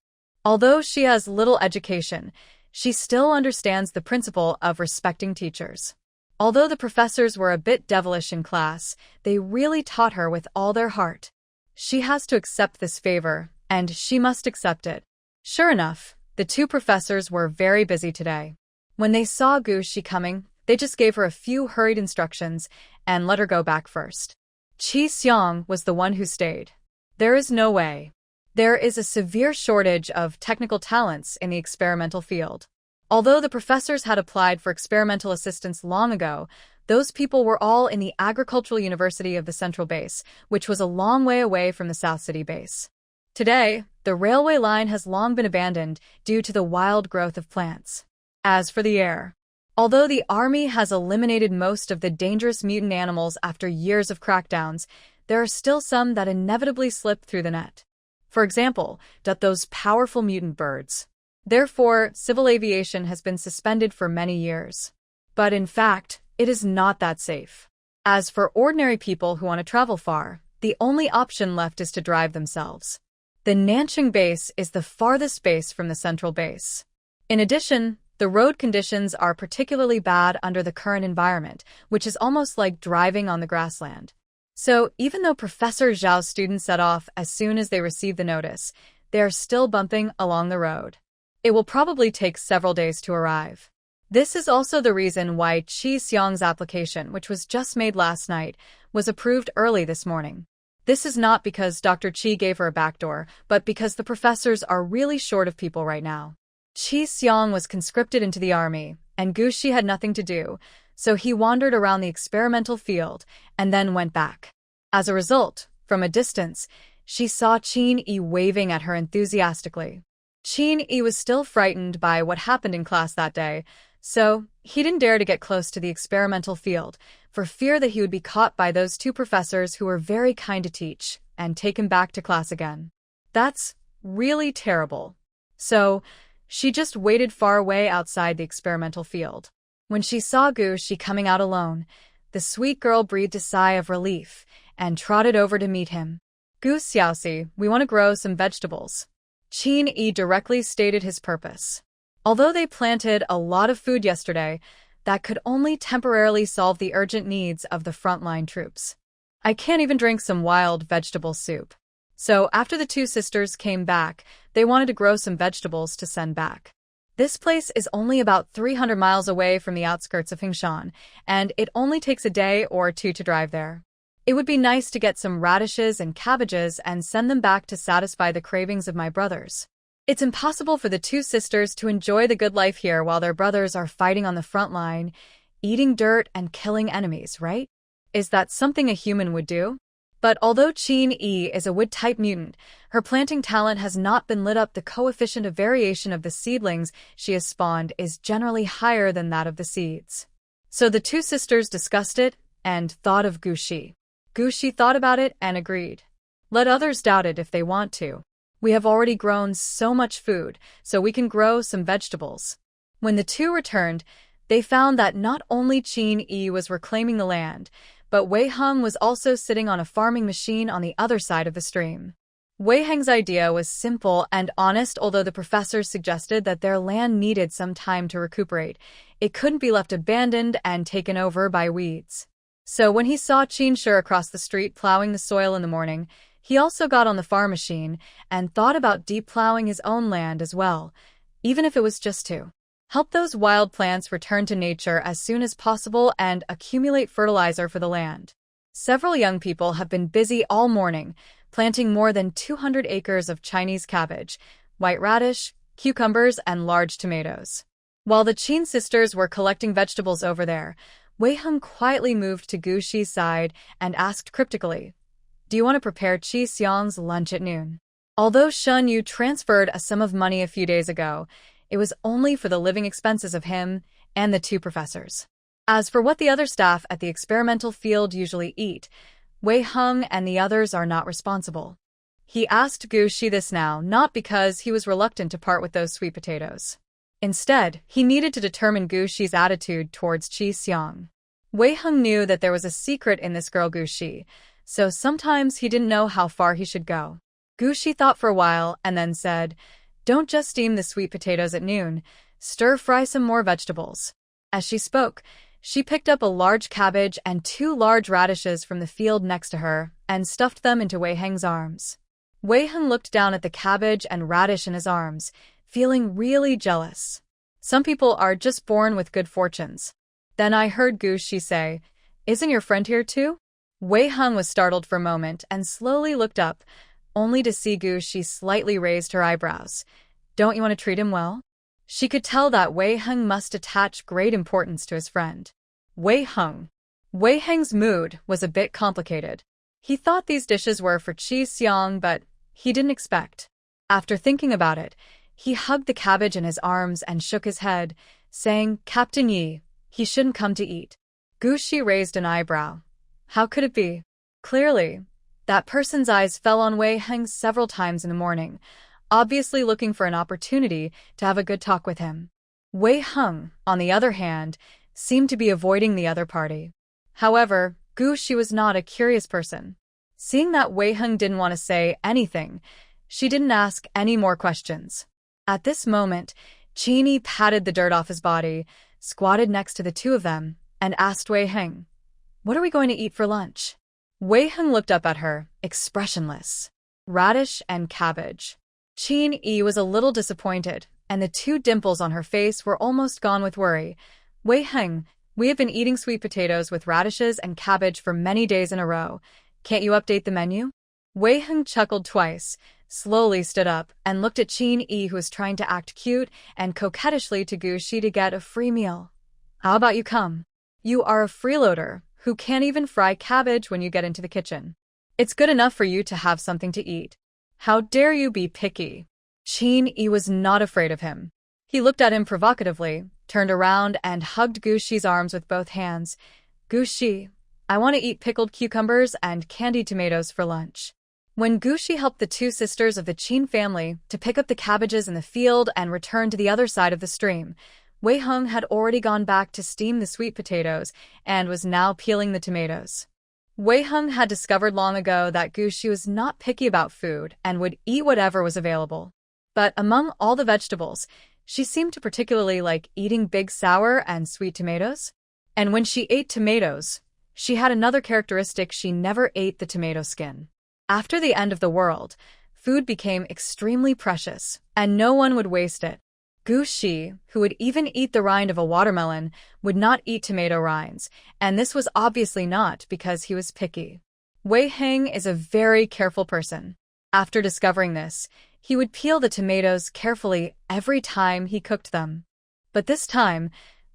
Although she has little education, she still understands the principle of respecting teachers. Although the professors were a bit devilish in class, they really taught her with all their heart. She has to accept this favor, and she must accept it. Sure enough, the two professors were very busy today. When they saw Gu Shi coming, they just gave her a few hurried instructions and let her go back first. Chi Xiong was the one who stayed. There is no way. There is a severe shortage of technical talents in the experimental field. Although the professors had applied for experimental assistants long ago, those people were all in the Agricultural University of the Central Base, which was a long way away from the South City base. Today, the railway line has long been abandoned due to the wild growth of plants. As for the air, although the army has eliminated most of the dangerous mutant animals after years of crackdowns, there are still some that inevitably slip through the net. For example, those powerful mutant birds. Therefore, civil aviation has been suspended for many years. But in fact, it is not that safe. As for ordinary people who want to travel far, the only option left is to drive themselves. The Nanchung base is the farthest base from the central base. In addition, the road conditions are particularly bad under the current environment, which is almost like driving on the grassland. So, even though Professor Zhao's students set off as soon as they received the notice, they are still bumping along the road. It will probably take several days to arrive. This is also the reason why Chi Xiong's application, which was just made last night, was approved early this morning. This is not because Dr. Chi gave her a backdoor, but because the professors are really short of people right now. Chi Xiong was conscripted into the army, and Gu Shi had nothing to do, so he wandered around the experimental field and then went back. As a result, from a distance, she saw Qin Yi waving at her enthusiastically. Qin Yi was still frightened by what happened in class that day, so he didn't dare to get close to the experimental field, for fear that he would be caught by those two professors who were very kind to teach and take him back to class again. That's really terrible. So, she just waited far away outside the experimental field. When she saw Gu Shi coming out alone, the sweet girl breathed a sigh of relief and trotted over to meet him. Gu Xiaoxi, we want to grow some vegetables. Qin Yi directly stated his purpose. Although they planted a lot of food yesterday, that could only temporarily solve the urgent needs of the frontline troops. I can't even drink some wild vegetable soup. So after the two sisters came back, they wanted to grow some vegetables to send back. This place is only about 300 miles away from the outskirts of Hingshan, and it only takes a day or two to drive there. It would be nice to get some radishes and cabbages and send them back to satisfy the cravings of my brothers. It's impossible for the two sisters to enjoy the good life here while their brothers are fighting on the front line, eating dirt and killing enemies, right? Is that something a human would do? But although Chin-E is a wood-type mutant, her planting talent has not been lit up. The coefficient of variation of the seedlings she has spawned is generally higher than that of the seeds. So the two sisters discussed it and thought of Gushi. Gushi thought about it and agreed. Let others doubt it if they want to. We have already grown so much food, so we can grow some vegetables. When the two returned, they found that not only Chin-E was reclaiming the land, but Wei Heng was also sitting on a farming machine on the other side of the stream. Wei Heng's idea was simple and honest. Although the professors suggested that their land needed some time to recuperate, it couldn't be left abandoned and taken over by weeds. So when he saw Qin Shi across the street plowing the soil in the morning, he also got on the farm machine and thought about deep plowing his own land as well, even if it was just to help those wild plants return to nature as soon as possible and accumulate fertilizer for the land. Several young people have been busy all morning, planting more than 200 acres of Chinese cabbage, white radish, cucumbers, and large tomatoes. While the Qin sisters were collecting vegetables over there, Wei Heng quietly moved to Gu Shi's side and asked cryptically, "Do you want to prepare Qi Xiang's lunch at noon?" Although Shun Yu transferred a sum of money a few days ago, it was only for the living expenses of him and the two professors. As for what the other staff at the experimental field usually eat, Wei Heng and the others are not responsible. He asked Gu Shi this now not because he was reluctant to part with those sweet potatoes. Instead, he needed to determine Gu Shi's attitude towards Qi Xiang. Wei Heng knew that there was a secret in this girl Gu Shi, so sometimes he didn't know how far he should go. Gu Shi thought for a while and then said, "Don't just steam the sweet potatoes at noon, stir-fry some more vegetables." As she spoke, she picked up a large cabbage and 2 large radishes from the field next to her and stuffed them into Wei Heng's arms. Wei Heng looked down at the cabbage and radish in his arms, feeling really jealous. Some people are just born with good fortunes. Then I heard Gu Shi say, "Isn't your friend here too?" Wei Heng was startled for a moment and slowly looked up, only to see Gu Shi slightly raised her eyebrows. "Don't you want to treat him well?" She could tell that Wei Heng must attach great importance to his friend. Wei Heng. Wei Heng's mood was a bit complicated. He thought these dishes were for Qi Xiang, but he didn't expect. After thinking about it, he hugged the cabbage in his arms and shook his head, saying, "Captain Yi, he shouldn't come to eat." Gu Shi raised an eyebrow. How could it be? Clearly, that person's eyes fell on Wei Heng several times in the morning, obviously looking for an opportunity to have a good talk with him. Wei Heng, on the other hand, seemed to be avoiding the other party. However, Gu Shi was not a curious person. Seeing that Wei Heng didn't want to say anything, she didn't ask any more questions. At this moment, Qin patted the dirt off his body, squatted next to the two of them, and asked Wei Heng, "What are we going to eat for lunch?" Wei Heng looked up at her, expressionless. Radish and cabbage. Qin was a little disappointed, and the 2 dimples on her face were almost gone with worry. "Wei Heng, we have been eating sweet potatoes with radishes and cabbage for many days in a row. Can't you update the menu?" Wei Heng chuckled twice, slowly stood up, and looked at Qin who was trying to act cute and coquettishly to Gu Shi to get a free meal. "How about you come? You are a freeloader who can't even fry cabbage when you get into the kitchen. It's good enough for you to have something to eat. How dare you be picky?" Qin was not afraid of him. He looked at him provocatively, turned around and hugged Gu Shi's arms with both hands. "Gu Shi, I want to eat pickled cucumbers and candied tomatoes for lunch." When Gu Shi helped the 2 sisters of the Qin family to pick up the cabbages in the field and return to the other side of the stream, Wei Heng had already gone back to steam the sweet potatoes and was now peeling the tomatoes. Wei Heng had discovered long ago that Gu Shi was not picky about food and would eat whatever was available. But among all the vegetables, she seemed to particularly like eating big sour and sweet tomatoes. And when she ate tomatoes, she had another characteristic: she never ate the tomato skin. After the end of the world, food became extremely precious, and no one would waste it. Gu Shi, who would even eat the rind of a watermelon, would not eat tomato rinds, and this was obviously not because he was picky. Wei Heng is a very careful person. After discovering this, he would peel the tomatoes carefully every time he cooked them. But this time,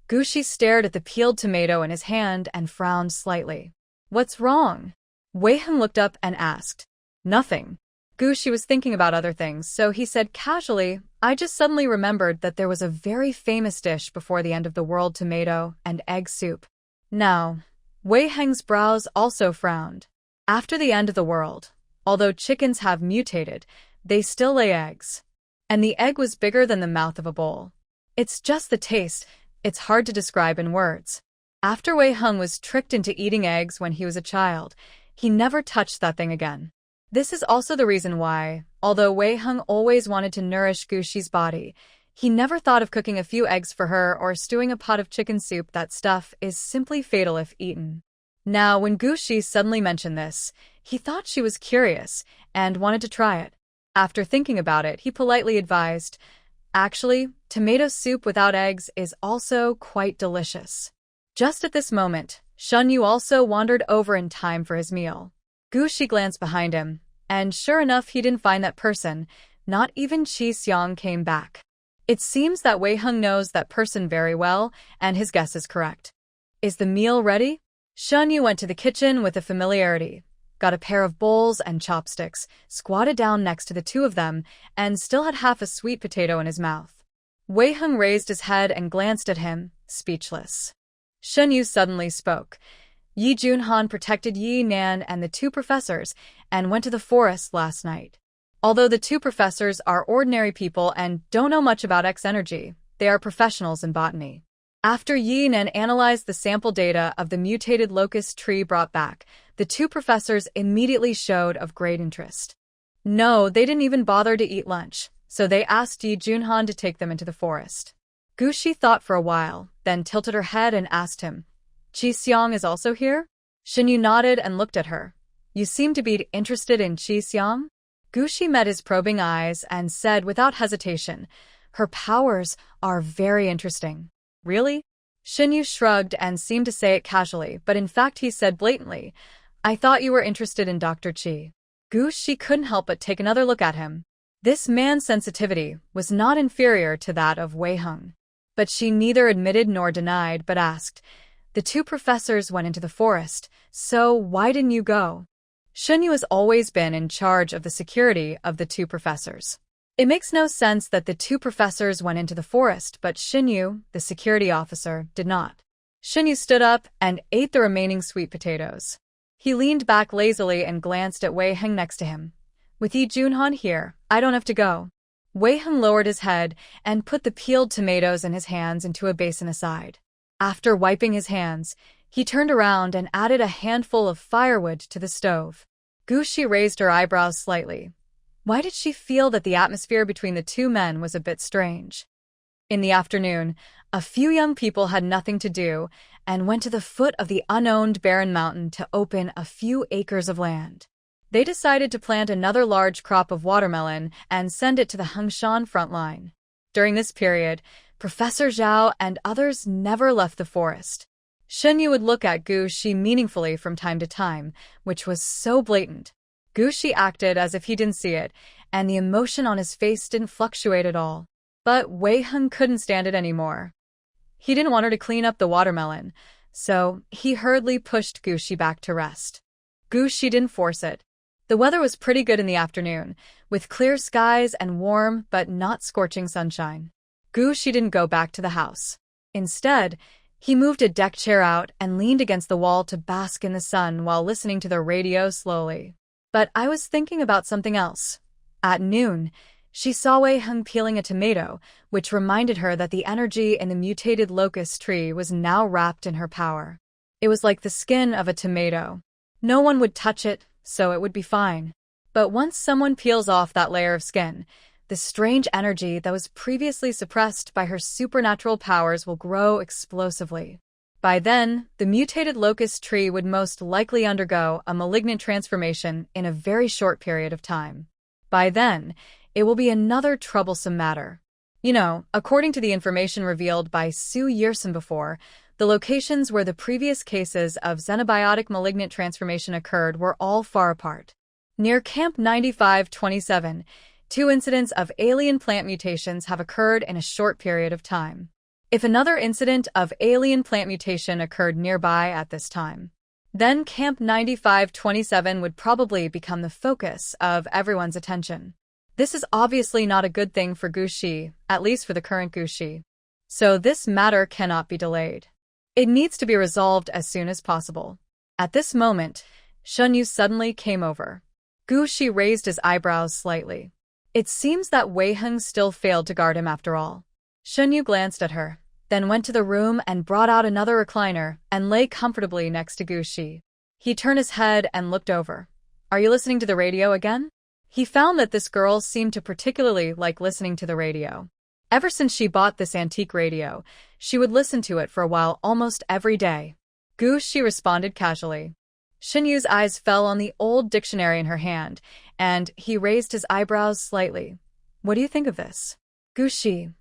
Gushi stared at the peeled tomato in his hand and frowned slightly. "What's wrong?" Wei Heng looked up and asked. "Nothing." Gushi was thinking about other things, so he said casually, "I just suddenly remembered that there was a very famous dish before the end of the world, tomato and egg soup." Now, Wei Heng's brows also frowned. After the end of the world, although chickens have mutated, they still lay eggs. And the egg was bigger than the mouth of a bowl. It's just the taste, it's hard to describe in words. After Wei Heng was tricked into eating eggs when he was a child, he never touched that thing again. This is also the reason why, although Wei Heng always wanted to nourish Gushi's body, he never thought of cooking a few eggs for her or stewing a pot of chicken soup. That stuff is simply fatal if eaten. Now, when Gushi suddenly mentioned this, he thought she was curious and wanted to try it. After thinking about it, he politely advised, "Actually, tomato soup without eggs is also quite delicious." Just at this moment, Shun Yu also wandered over in time for his meal. Gushi glanced behind him, and sure enough he didn't find that person. Not even Qi Xiang came back. It seems that Wei Heng knows that person very well, and his guess is correct. "Is the meal ready?" Shun Yu went to the kitchen with a familiarity, got a pair of bowls and chopsticks, squatted down next to the two of them, and still had half a sweet potato in his mouth. Wei Heng raised his head and glanced at him, speechless. Shun Yu suddenly spoke. "Yi Junhan protected Yi Nan and the two professors and went to the forest last night. Although the two professors are ordinary people and don't know much about X energy, they are professionals in botany. After Yi Nan analyzed the sample data of the mutated locust tree brought back, the two professors immediately showed of great interest. No, they didn't even bother to eat lunch, so they asked Yi Junhan to take them into the forest." Gushi thought for a while, then tilted her head and asked him, "Qi Xiang is also here?" Shun Yu nodded and looked at her. "You seem to be interested in Qi Xiang?" Gushi met his probing eyes and said without hesitation, "Her powers are very interesting." "Really?" Shun Yu shrugged and seemed to say it casually, but in fact he said blatantly, "I thought you were interested in Dr. Qi." Gushi couldn't help but take another look at him. This man's sensitivity was not inferior to that of Wei Heng. But she neither admitted nor denied, but asked, "The two professors went into the forest, so why didn't you go?" Shun Yu has always been in charge of the security of the two professors. It makes no sense that the two professors went into the forest, but Shun Yu, the security officer, did not. Shun Yu stood up and ate the remaining sweet potatoes. He leaned back lazily and glanced at Wei Heng next to him. "With Yi Junhan here, I don't have to go." Wei Heng lowered his head and put the peeled tomatoes in his hands into a basin aside. After wiping his hands, he turned around and added a handful of firewood to the stove. Gushi raised her eyebrows slightly. Why did she feel that the atmosphere between the two men was a bit strange? In the afternoon, a few young people had nothing to do and went to the foot of the unowned barren mountain to open a few acres of land. They decided to plant another large crop of watermelon and send it to the Hengshan front line. During this period, Professor Zhao and others never left the forest. Shun Yu would look at Gushi meaningfully from time to time, which was so blatant. Gushi acted as if he didn't see it, and the emotion on his face didn't fluctuate at all. But Wei Heng couldn't stand it anymore. He didn't want her to clean up the watermelon, so he hurriedly pushed Gushi back to rest. Gushi didn't force it. The weather was pretty good in the afternoon, with clear skies and warm but not scorching sunshine. Gushi didn't go back to the house. Instead, he moved a deck chair out and leaned against the wall to bask in the sun while listening to the radio slowly. But I was thinking about something else. At noon, she saw Wei Heng peeling a tomato, which reminded her that the energy in the mutated locust tree was now wrapped in her power. It was like the skin of a tomato. No one would touch it, so it would be fine. But once someone peels off that layer of skin, the strange energy that was previously suppressed by her supernatural powers will grow explosively. By then, the mutated locust tree would most likely undergo a malignant transformation in a very short period of time. By then, it will be another troublesome matter. According to the information revealed by Su Yerson before, The locations where the previous cases of xenobiotic malignant transformation occurred were all far apart. Near Camp 9527, 2 incidents of alien plant mutations have occurred in a short period of time. If another incident of alien plant mutation occurred nearby at this time, then Camp 9527 would probably become the focus of everyone's attention. This is obviously not a good thing for Gushi, at least for the current Gushi. So this matter cannot be delayed. It needs to be resolved as soon as possible. At this moment, Shunyu suddenly came over. Gushi raised his eyebrows slightly. It seems that Wei Heng still failed to guard him after all. Shunyu glanced at her, then went to the room and brought out another recliner and lay comfortably next to Gushi. He turned his head and looked over. "Are you listening to the radio again?" He found that this girl seemed to particularly like listening to the radio. Ever since she bought this antique radio, she would listen to it for a while almost every day. Gushi responded casually. Shunyu's eyes fell on the old dictionary in her hand, and he raised his eyebrows slightly. "What do you think of this?" "Gushi,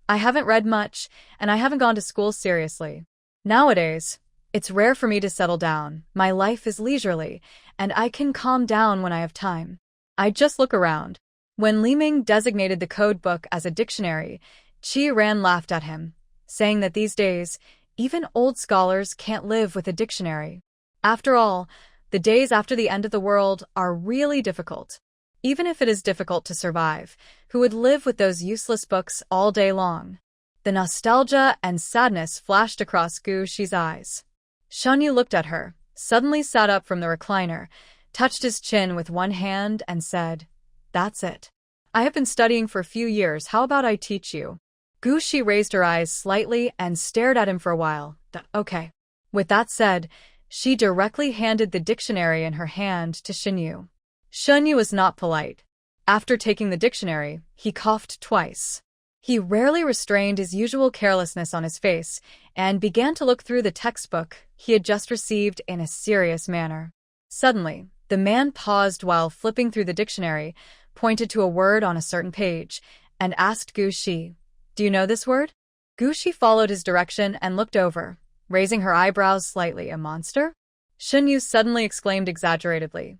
I haven't read much, and I haven't gone to school seriously. Nowadays, it's rare for me to settle down. My life is leisurely, and I can calm down when I have time. I just look around." When Li Ming designated the code book as a dictionary, Qi Ran laughed at him, saying that these days, even old scholars can't live with a dictionary. After all, the days after the end of the world are really difficult. Even if it is difficult to survive, who would live with those useless books all day long? The nostalgia and sadness flashed across Gu Shi's eyes. Shunyu looked at her, suddenly sat up from the recliner, touched his chin with one hand and said, "That's it. I have been studying for a few years. How about I teach you?" Gu Shi raised her eyes slightly and stared at him for a while. "Okay." With that said, she directly handed the dictionary in her hand to Shunyu. Shunyu was not polite. After taking the dictionary, he coughed twice. He rarely restrained his usual carelessness on his face and began to look through the textbook he had just received in a serious manner. Suddenly, the man paused while flipping through the dictionary, pointed to a word on a certain page, and asked Gu Shi, "Do you know this word?" Gu Shi followed his direction and looked over, raising her eyebrows slightly. "A monster?" Shunyu suddenly exclaimed exaggeratedly,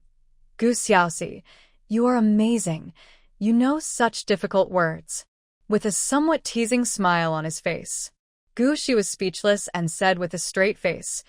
"Gu Xiaoxi, you are amazing. You know such difficult words." With a somewhat teasing smile on his face, Gu Shi was speechless and said with a straight face,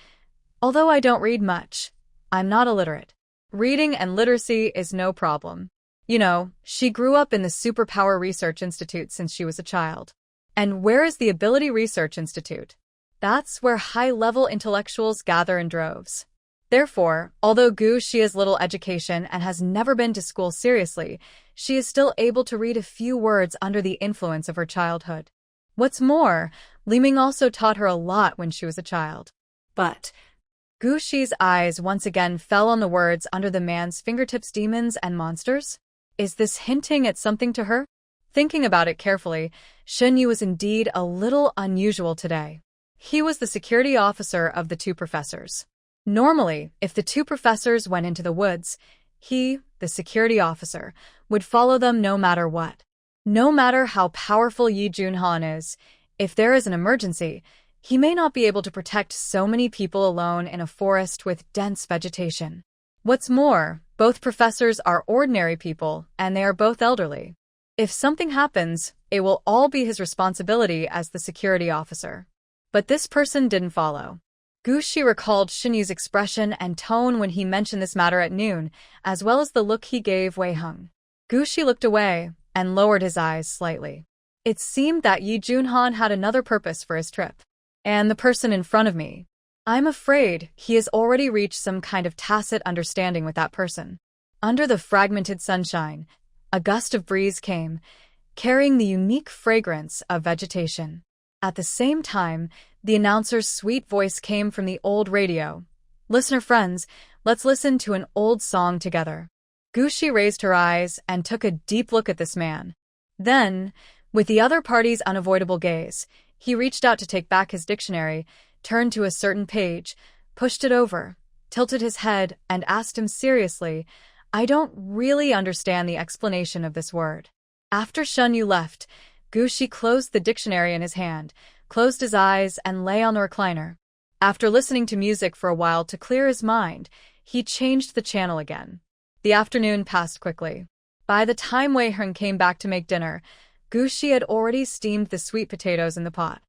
"Although I don't read much, I'm not illiterate. Reading and literacy is no problem. You know, she grew up in the Superpower Research Institute since she was a child. And where is the Ability Research Institute? That's where high-level intellectuals gather in droves." Therefore, although Gu Shi has little education and has never been to school seriously, she is still able to read a few words under the influence of her childhood. What's more, Li Ming also taught her a lot when she was a child. But Gu Shi's eyes once again fell on the words under the man's fingertips. Demons and monsters? Is this hinting at something to her? Thinking about it carefully, Shunyu was indeed a little unusual today. He was the security officer of the 2 professors. Normally, if the 2 professors went into the woods, he, the security officer, would follow them no matter what. No matter how powerful Yi Junhan is, if there is an emergency, he may not be able to protect so many people alone in a forest with dense vegetation. What's more, both professors are ordinary people, and they are both elderly. If something happens, it will all be his responsibility as the security officer. But this person didn't follow. Gu Shi recalled Shinyu's expression and tone when he mentioned this matter at noon, as well as the look he gave Wei Heng. Gu Shi looked away and lowered his eyes slightly. It seemed that Yi Junhan had another purpose for his trip. And the person in front of me, I'm afraid he has already reached some kind of tacit understanding with that person. Under the fragmented sunshine, a gust of breeze came, carrying the unique fragrance of vegetation. At the same time, the announcer's sweet voice came from the old radio. "Listener friends, let's listen to an old song together." Gu Shi raised her eyes and took a deep look at this man. Then, with the other party's unavoidable gaze, he reached out to take back his dictionary, turned to a certain page, pushed it over, tilted his head, and asked him seriously, "I don't really understand the explanation of this word." After Shunyu left, Gu Shi closed the dictionary in his hand, closed his eyes, and lay on the recliner. After listening to music for a while to clear his mind, he changed the channel again. The afternoon passed quickly. By the time Wei Heng came back to make dinner, Gushi had already steamed the sweet potatoes in the pot.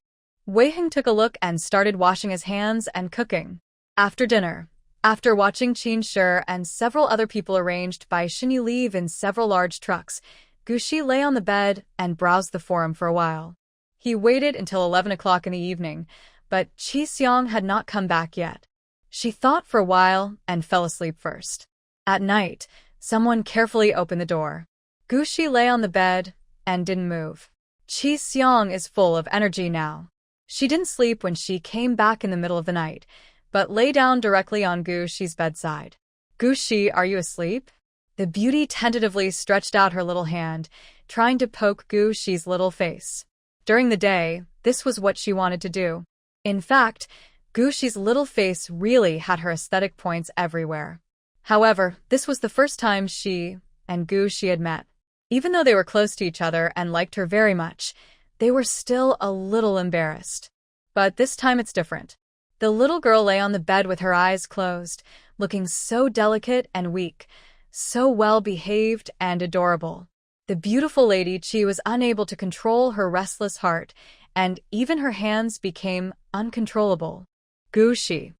Wei Heng took a look and started washing his hands and cooking. After dinner, after watching Qin Shi and several other people arranged by Xinyi leave in several large trucks, Gushi lay on the bed and browsed the forum for a while. He waited until 11 o'clock in the evening, but Qi Xiang had not come back yet. She thought for a while and fell asleep first. At night, someone carefully opened the door. Gushi lay on the bed and didn't move. Qi Xiang is full of energy now. She didn't sleep when she came back in the middle of the night, but lay down directly on Gushi's bedside. "Gushi, are you asleep?" The beauty tentatively stretched out her little hand, trying to poke Gushi's little face. During the day, this was what she wanted to do. In fact, Gushi's little face really had her aesthetic points everywhere. However, this was the first time she and Gushi had met. Even though they were close to each other and liked her very much, they were still a little embarrassed. But this time it's different. The little girl lay on the bed with her eyes closed, looking so delicate and weak, so well-behaved and adorable. The beautiful Lady Qi was unable to control her restless heart, and even her hands became uncontrollable. "Gushi."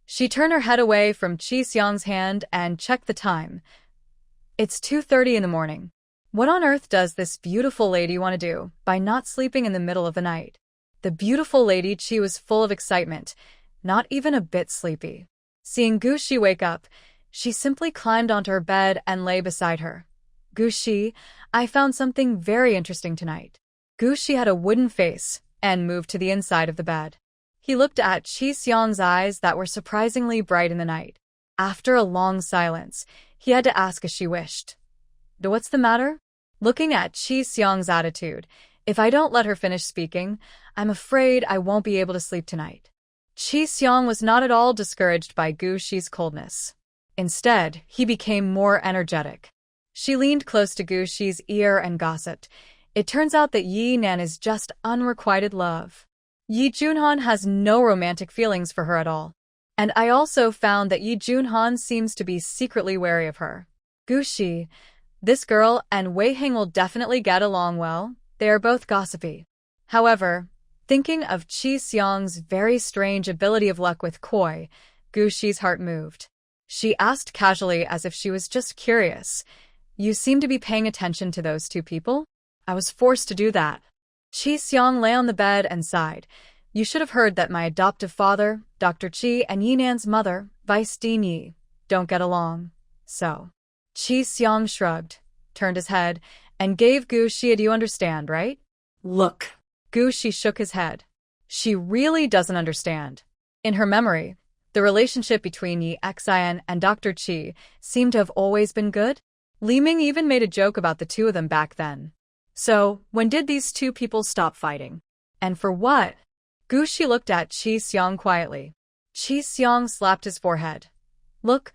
She turned her head away from Qi Xiang's hand and checked the time. "It's 2:30 in the morning. What on earth does this beautiful lady want to do by not sleeping in the middle of the night?" The beautiful Lady Qi was full of excitement, not even a bit sleepy. Seeing Gushi wake up, she simply climbed onto her bed and lay beside her. "Gushi, I found something very interesting tonight." Gushi had a wooden face and moved to the inside of the bed. He looked at Qi Xiang's eyes that were surprisingly bright in the night. After a long silence, he had to ask as she wished. "What's the matter?" Looking at Qi Xiang's attitude, "If I don't let her finish speaking, I'm afraid I won't be able to sleep tonight." Qi Xiang was not at all discouraged by Gushi's coldness. Instead, he became more energetic. She leaned close to Gushi's ear and gossiped. "It turns out that Yi Nan is just unrequited love. Yi Junhan has no romantic feelings for her at all. And I also found that Yi Junhan seems to be secretly wary of her. Gushi, this girl and Wei Heng will definitely get along well. They are both gossipy." However, thinking of Qi Xiang's very strange ability of luck with koi, Gushi's heart moved. She asked casually as if she was just curious, "You seem to be paying attention to those two people?" "I was forced to do that." Qi Xiang lay on the bed and sighed. "You should have heard that my adoptive father, Dr. Qi, and Yinan's mother, Vice Dean Yi, don't get along. So." Qi Xiang shrugged, turned his head, and gave Gushi a "Do you understand, right?" Look. Gushi shook his head. She really doesn't understand. In her memory, the relationship between Yi Xian and Dr. Qi seemed to have always been good. Li Ming even made a joke about the two of them back then. So, when did these two people stop fighting? And for what? Gushi looked at Qi Xiang quietly. Qi Xiang slapped his forehead. "Look,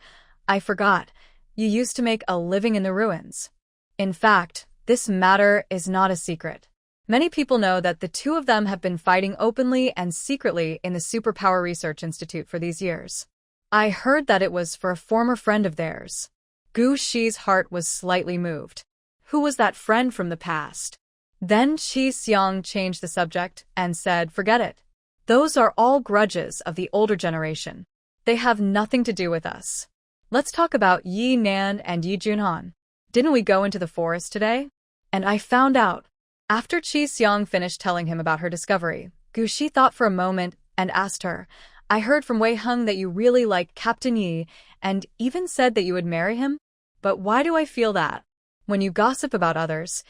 I forgot. You used to make a living in the ruins. In fact, this matter is not a secret. Many people know that the two of them have been fighting openly and secretly in the Superpower Research Institute for these years. I heard that it was for a former friend of theirs." Gu Shi's heart was slightly moved. Who was that friend from the past? Then Qi Xiang changed the subject and said, "Forget it. Those are all grudges of the older generation. They have nothing to do with us. Let's talk about Yi Nan and Yi Junhan. Didn't we go into the forest today? And I found out." After Qi Xiang finished telling him about her discovery, Gu Shi thought for a moment and asked her, "I heard from Wei Heng that you really like Captain Yi and even said that you would marry him. But why do I feel that? When you gossip about others,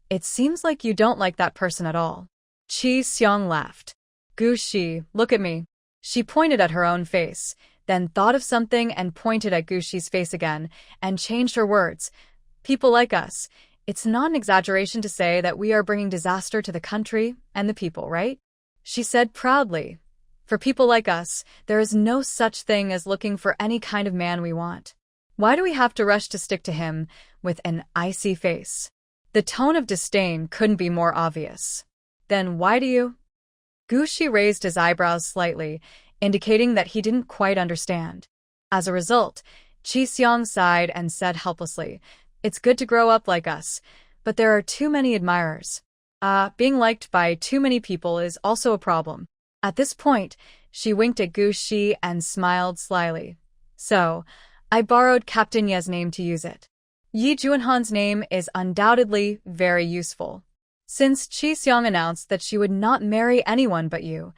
it seems like you don't like that person at all." Qi Xiang laughed. "Gu Shi, look at me." She pointed at her own face, then thought of something and pointed at Gu Shi's face again, and changed her words. "People like us. It's not an exaggeration to say that we are bringing disaster to the country and the people, right?" She said proudly. "For people like us, there is no such thing as looking for any kind of man we want. Why do we have to rush to stick to him with an icy face?" The tone of disdain couldn't be more obvious. "Then why do you?" Gu Shi raised his eyebrows slightly, indicating that he didn't quite understand. As a result, Qi Xiang sighed and said helplessly, "It's good to grow up like us, but there are too many admirers. Being liked by too many people is also a problem." At this point, she winked at Gu Shi and smiled slyly. "So, I borrowed Captain Ye's name to use it. Yi Juanhan's name is undoubtedly very useful. Since Qi Xiang announced that she would not marry anyone but you,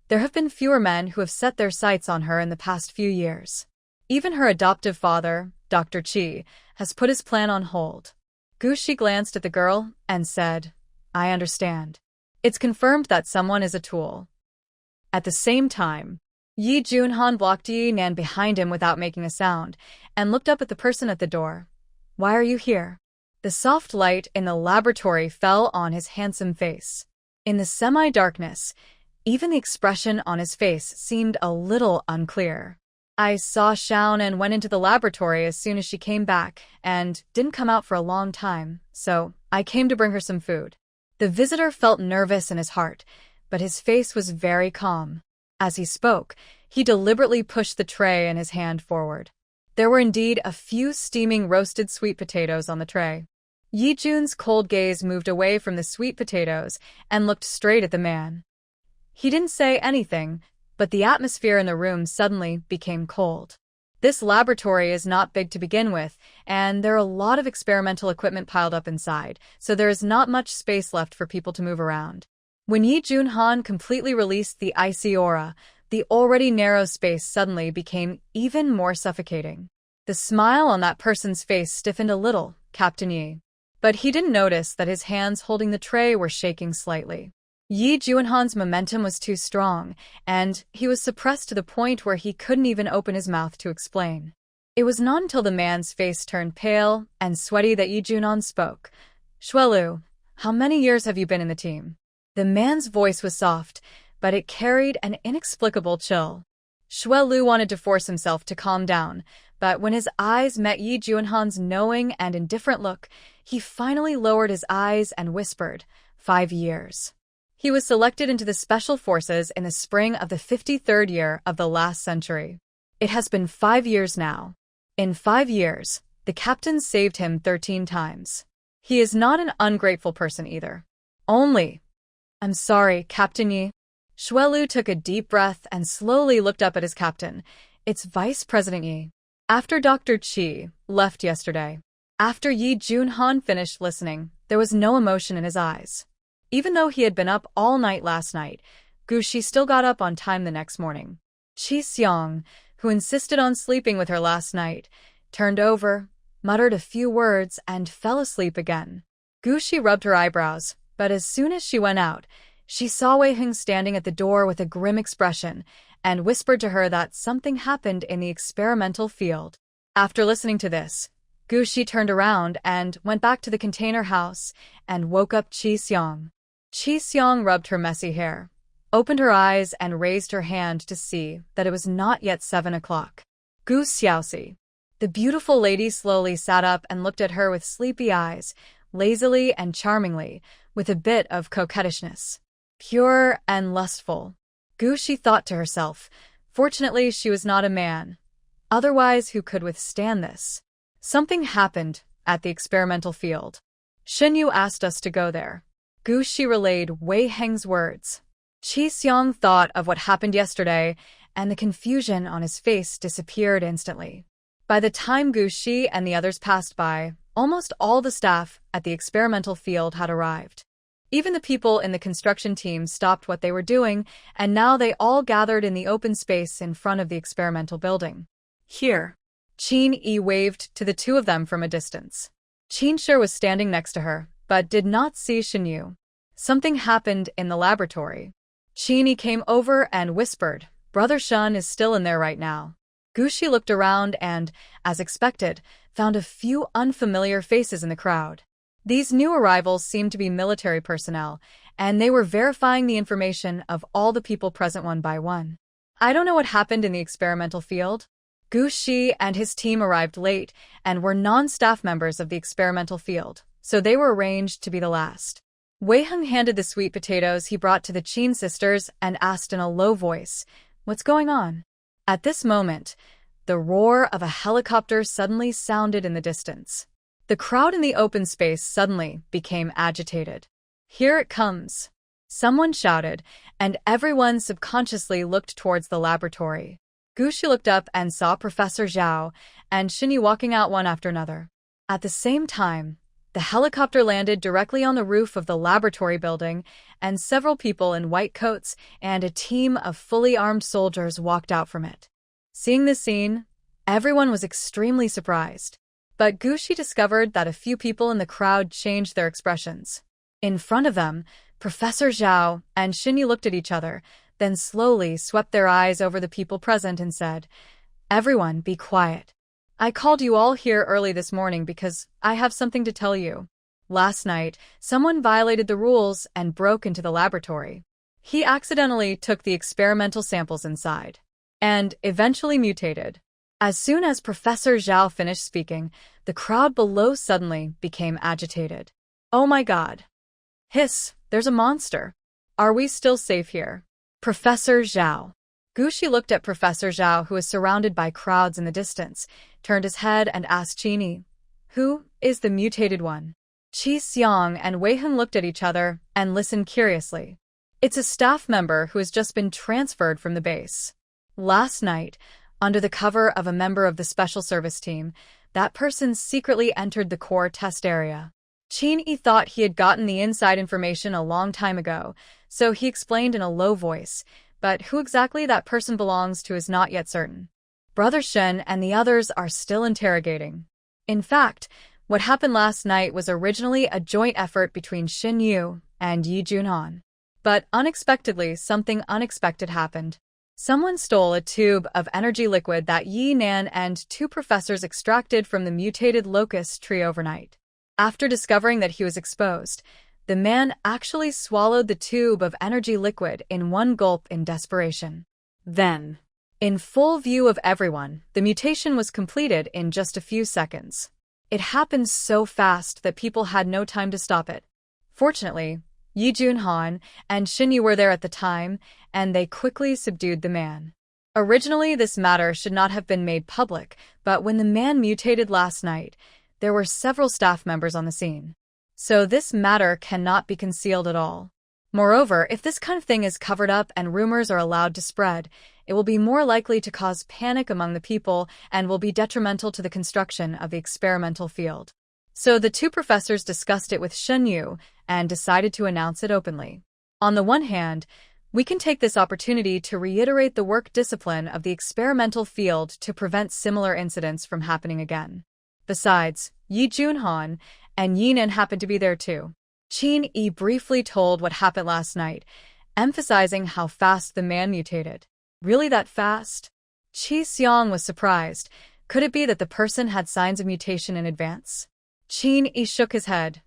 there have been fewer men who have set their sights on her in the past few years. Even her adoptive father, Dr. Qi, has put his plan on hold." Gu Shi glanced at the girl and said, "I understand. It's confirmed that someone is a tool." At the same time, Yi Junhan blocked Yi Nan behind him without making a sound and looked up at the person at the door. "Why are you here?" The soft light in the laboratory fell on his handsome face. In the semi-darkness, even the expression on his face seemed a little unclear. "I saw Shaun and went into the laboratory as soon as she came back and didn't come out for a long time, so I came to bring her some food." The visitor felt nervous in his heart, but his face was very calm. As he spoke, he deliberately pushed the tray in his hand forward. There were indeed a few steaming roasted sweet potatoes on the tray. Yi Jun's cold gaze moved away from the sweet potatoes and looked straight at the man. He didn't say anything, but the atmosphere in the room suddenly became cold. This laboratory is not big to begin with, and there are a lot of experimental equipment piled up inside, so there is not much space left for people to move around. When Yi Junhan completely released the icy aura, the already narrow space suddenly became even more suffocating. The smile on that person's face stiffened a little, Captain Yi. But he didn't notice that his hands holding the tray were shaking slightly. Yi Junhan's momentum was too strong, and he was suppressed to the point where he couldn't even open his mouth to explain. It was not until the man's face turned pale and sweaty that Yi Junhan spoke. "Xuelu, how many years have you been in the team?" The man's voice was soft, but it carried an inexplicable chill. Xuelu wanted to force himself to calm down, but when his eyes met Yi Junhan's knowing and indifferent look, he finally lowered his eyes and whispered, 5 years. He was selected into the Special Forces in the spring of the 53rd year of the last century. It has been 5 years now. In 5 years, the captain saved him 13 times. He is not an ungrateful person either. I'm sorry, Captain Yi." Xuelu took a deep breath and slowly looked up at his captain. "It's Vice President Yi. After Dr. Qi left yesterday." After Yi Junhan finished listening, there was no emotion in his eyes. Even though he had been up all night last night, Gu Shi still got up on time the next morning. Qi Xiang, who insisted on sleeping with her last night, turned over, muttered a few words, and fell asleep again. Gu Shi rubbed her eyebrows, but as soon as she went out, she saw Wei Heng standing at the door with a grim expression and whispered to her that something happened in the experimental field. After listening to this, Gu Shi turned around and went back to the container house and woke up Qi Xiang. Qi Xiang rubbed her messy hair, opened her eyes, and raised her hand to see that it was not yet 7 o'clock. "Gu Xiaoxi." The beautiful lady slowly sat up and looked at her with sleepy eyes, lazily and charmingly, with a bit of coquettishness. Pure and lustful. Gu Shi thought to herself, fortunately she was not a man. Otherwise, who could withstand this? Something happened at the experimental field. Shen Yu asked us to go there. Gu Shi relayed Wei Heng's words. Qi Xiang thought of what happened yesterday, and the confusion on his face disappeared instantly. By the time Gu Shi and the others passed by, almost all the staff at the experimental field had arrived. Even the people in the construction team stopped what they were doing, and now they all gathered in the open space in front of the experimental building. "Here." Qin Yi waved to the two of them from a distance. Qin Shi was standing next to her, but did not see Shen Yu. Something happened in the laboratory. Qin Yi came over and whispered, "Brother Shen is still in there right now." Gu Shi looked around and, as expected, found a few unfamiliar faces in the crowd. These new arrivals seemed to be military personnel, and they were verifying the information of all the people present one by one. "I don't know what happened in the experimental field." Gu Shi and his team arrived late and were non-staff members of the experimental field, so they were arranged to be the last. Wei Heng handed the sweet potatoes he brought to the Qin sisters and asked in a low voice, "What's going on?" At this moment, the roar of a helicopter suddenly sounded in the distance. The crowd in the open space suddenly became agitated. "Here it comes!" Someone shouted, and everyone subconsciously looked towards the laboratory. Gushi looked up and saw Professor Zhao and Xinyi walking out one after another. At the same time, the helicopter landed directly on the roof of the laboratory building, and several people in white coats and a team of fully armed soldiers walked out from it. Seeing this scene, everyone was extremely surprised. But Gushi discovered that a few people in the crowd changed their expressions. In front of them, Professor Zhao and Xinyi looked at each other, then slowly swept their eyes over the people present and said, "Everyone, be quiet. I called you all here early this morning because I have something to tell you. Last night, someone violated the rules and broke into the laboratory. He accidentally took the experimental samples inside and eventually mutated." As soon as Professor Zhao finished speaking, the crowd below suddenly became agitated. "Oh my God! Hiss, there's a monster. Are we still safe here?" Professor Zhao. Gushi looked at Professor Zhao, who was surrounded by crowds in the distance, turned his head and asked Qini, "Who is the mutated one?" Qi Xiang and Wei Heng looked at each other and listened curiously. "It's a staff member who has just been transferred from the base. Last night, under the cover of a member of the special service team, that person secretly entered the core test area. Qin thought he had gotten the inside information a long time ago, so he explained in a low voice, but who exactly that person belongs to is not yet certain. Brother Shen and the others are still interrogating. In fact, what happened last night was originally a joint effort between Xin Yu and Yi Junhan. But unexpectedly, something unexpected happened. Someone stole a tube of energy liquid that Yi Nan and two professors extracted from the mutated locust tree overnight. After discovering that he was exposed, the man actually swallowed the tube of energy liquid in one gulp in desperation. Then, in full view of everyone, the mutation was completed in just a few seconds. It happened so fast that people had no time to stop it. Fortunately, Yi Junhan and Xinyi were there at the time, and they quickly subdued the man. Originally, this matter should not have been made public, but when the man mutated last night, there were several staff members on the scene. So this matter cannot be concealed at all. Moreover, if this kind of thing is covered up and rumors are allowed to spread, it will be more likely to cause panic among the people and will be detrimental to the construction of the experimental field. So the two professors discussed it with Shen Yu and decided to announce it openly. On the one hand, we can take this opportunity to reiterate the work discipline of the experimental field to prevent similar incidents from happening again. Besides, Yi Junhan and Yi Nan happened to be there too. Qin Yi briefly told what happened last night, emphasizing how fast the man mutated. Really that fast? Qi Xiang was surprised. Could it be that the person had signs of mutation in advance? Qin Yi shook his head.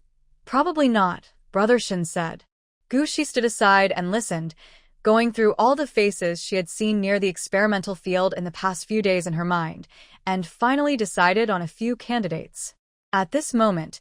"Probably not," Brother Shen said. Gushi stood aside and listened, going through all the faces she had seen near the experimental field in the past few days in her mind, and finally decided on a few candidates. At this moment,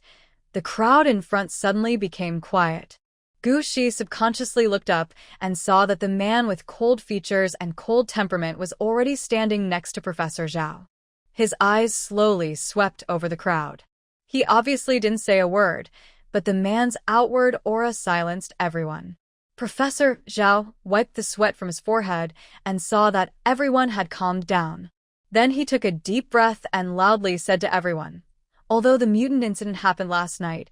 the crowd in front suddenly became quiet. Gushi subconsciously looked up and saw that the man with cold features and cold temperament was already standing next to Professor Zhao. His eyes slowly swept over the crowd. He obviously didn't say a word, but the man's outward aura silenced everyone. Professor Zhao wiped the sweat from his forehead and saw that everyone had calmed down. Then he took a deep breath and loudly said to everyone, "Although the mutant incident happened last night,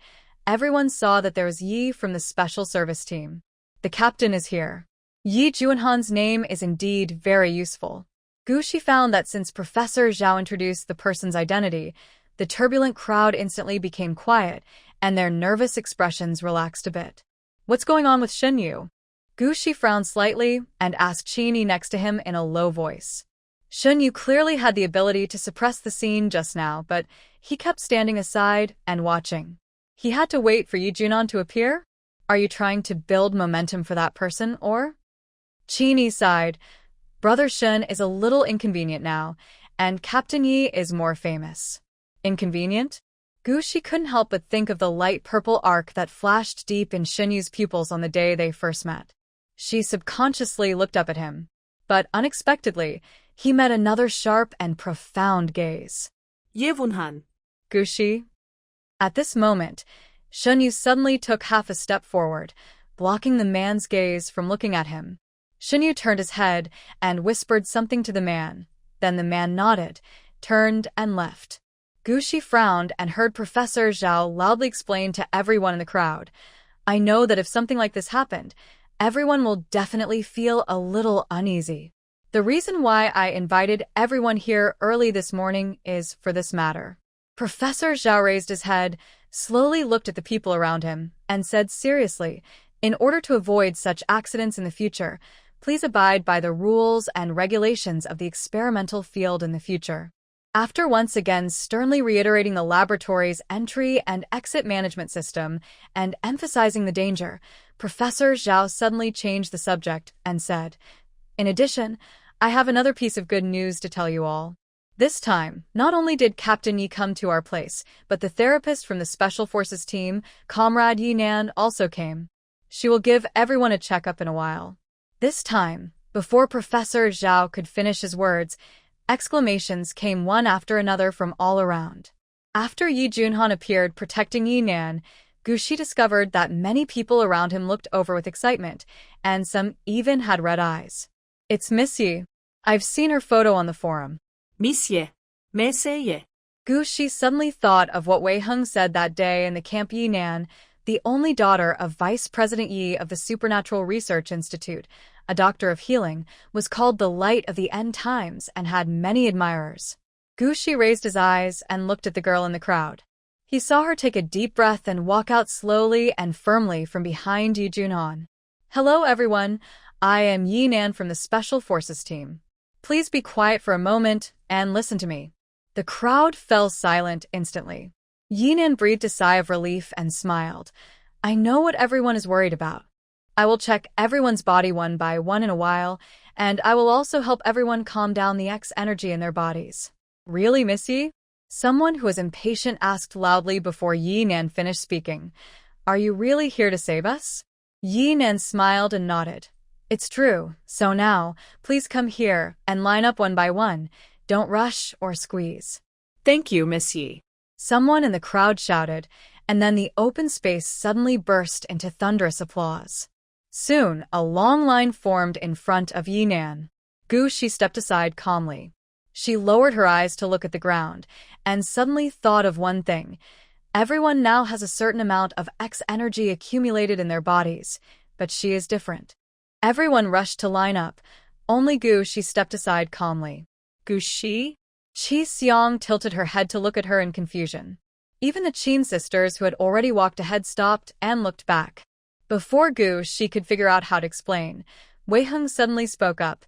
everyone saw that there was Yi from the special service team. The captain is here." Yi Junhan's name is indeed very useful. Gushi found that since Professor Zhao introduced the person's identity, the turbulent crowd instantly became quiet, and their nervous expressions relaxed a bit. "What's going on with Shen Yu?" Gushi frowned slightly and asked Qin next to him in a low voice. Shen Yu clearly had the ability to suppress the scene just now, but he kept standing aside and watching. He had to wait for Yi Junhan to appear? Are you trying to build momentum for that person, or? Qin sighed. Brother Shen is a little inconvenient now, and Captain Yi is more famous. Inconvenient? Gushi couldn't help but think of the light purple arc that flashed deep in Shinyu's pupils on the day they first met. She subconsciously looked up at him. But unexpectedly, he met another sharp and profound gaze. Yevunhan. Gushi? At this moment, Shinyu suddenly took half a step forward, blocking the man's gaze from looking at him. Shinyu turned his head and whispered something to the man. Then the man nodded, turned, and left. Gushi frowned and heard Professor Zhao loudly explain to everyone in the crowd, "I know that if something like this happened, everyone will definitely feel a little uneasy. The reason why I invited everyone here early this morning is for this matter." Professor Zhao raised his head, slowly looked at the people around him, and said seriously, "In order to avoid such accidents in the future, please abide by the rules and regulations of the experimental field in the future." After once again sternly reiterating the laboratory's entry and exit management system and emphasizing the danger, Professor Zhao suddenly changed the subject and said, "In addition, I have another piece of good news to tell you all. This time, not only did Captain Yi come to our place, but the therapist from the Special Forces team, Comrade Yi Nan, also came. She will give everyone a checkup in a while." This time, before Professor Zhao could finish his words, exclamations came one after another from all around. After Yi Junhan appeared protecting Yi Nan, Gushi discovered that many people around him looked over with excitement, and some even had red eyes. "It's Miss Yi. I've seen her photo on the forum." Miss Ye. Meseye. Gushi suddenly thought of what Wei Heng said that day in the camp. Yi Nan, the only daughter of Vice President Yi of the Supernatural Research Institute, a doctor of healing, was called the Light of the End Times and had many admirers. Gushi raised his eyes and looked at the girl in the crowd. He saw her take a deep breath and walk out slowly and firmly from behind Yi Junhan. "Hello everyone, I am Yi Nan from the Special Forces team. Please be quiet for a moment and listen to me." The crowd fell silent instantly. Yi Nan breathed a sigh of relief and smiled. "I know what everyone is worried about. I will check everyone's body one by one in a while, and I will also help everyone calm down the X energy in their bodies." "Really, Miss Yi?" Someone who was impatient asked loudly before Yi Nan finished speaking. "Are you really here to save us?" Yi Nan smiled and nodded. "It's true, so now, please come here and line up one by one. Don't rush or squeeze." Thank you, Miss Yi. Someone in the crowd shouted, and then the open space suddenly burst into thunderous applause. Soon, a long line formed in front of Yi Nan. Gushi stepped aside calmly. She lowered her eyes to look at the ground, and suddenly thought of one thing. Everyone now has a certain amount of X energy accumulated in their bodies, but she is different. Everyone rushed to line up. Only Gushi stepped aside calmly. Gushi? Chi Xiang tilted her head to look at her in confusion. Even the Qin sisters who had already walked ahead stopped and looked back. Before Gushi could figure out how to explain, Wei Heng suddenly spoke up.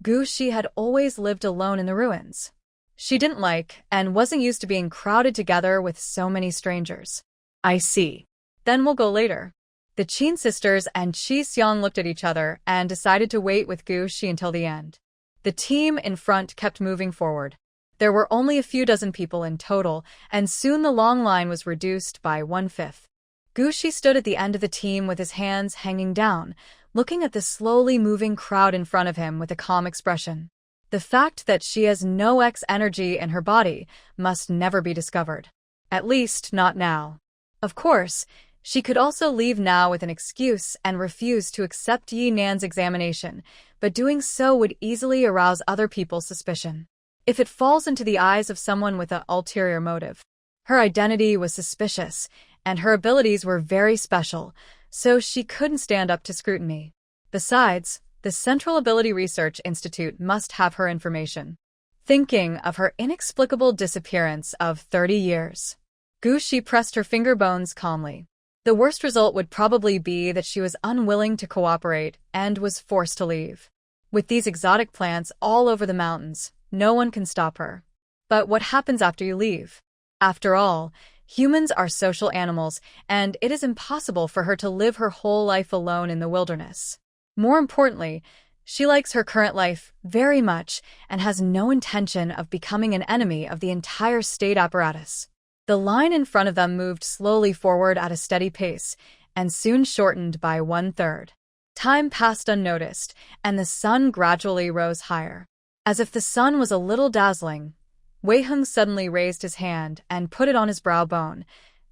Gushi had always lived alone in the ruins. She didn't like and wasn't used to being crowded together with so many strangers. I see. Then we'll go later. The Qin sisters and Chi Xiang looked at each other and decided to wait with Gushi until the end. The team in front kept moving forward. There were only a few dozen people in total, and soon the long line was reduced by 1/5. Gushi stood at the end of the team with his hands hanging down, looking at the slowly moving crowd in front of him with a calm expression. The fact that she has no X energy in her body must never be discovered. At least, not now. Of course, she could also leave now with an excuse and refuse to accept Yi Nan's examination, but doing so would easily arouse other people's suspicion. If it falls into the eyes of someone with an ulterior motive. Her identity was suspicious, and her abilities were very special, so she couldn't stand up to scrutiny. Besides, the Central Ability Research Institute must have her information. Thinking of her inexplicable disappearance of 30 years, Gushi pressed her finger bones calmly. The worst result would probably be that she was unwilling to cooperate and was forced to leave. With these exotic plants all over the mountains, no one can stop her. But what happens after you leave? After all, humans are social animals, and it is impossible for her to live her whole life alone in the wilderness. More importantly, she likes her current life very much and has no intention of becoming an enemy of the entire state apparatus. The line in front of them moved slowly forward at a steady pace, and soon shortened by 1/3. Time passed unnoticed, and the sun gradually rose higher. As if the sun was a little dazzling, Wei Heng suddenly raised his hand and put it on his brow bone.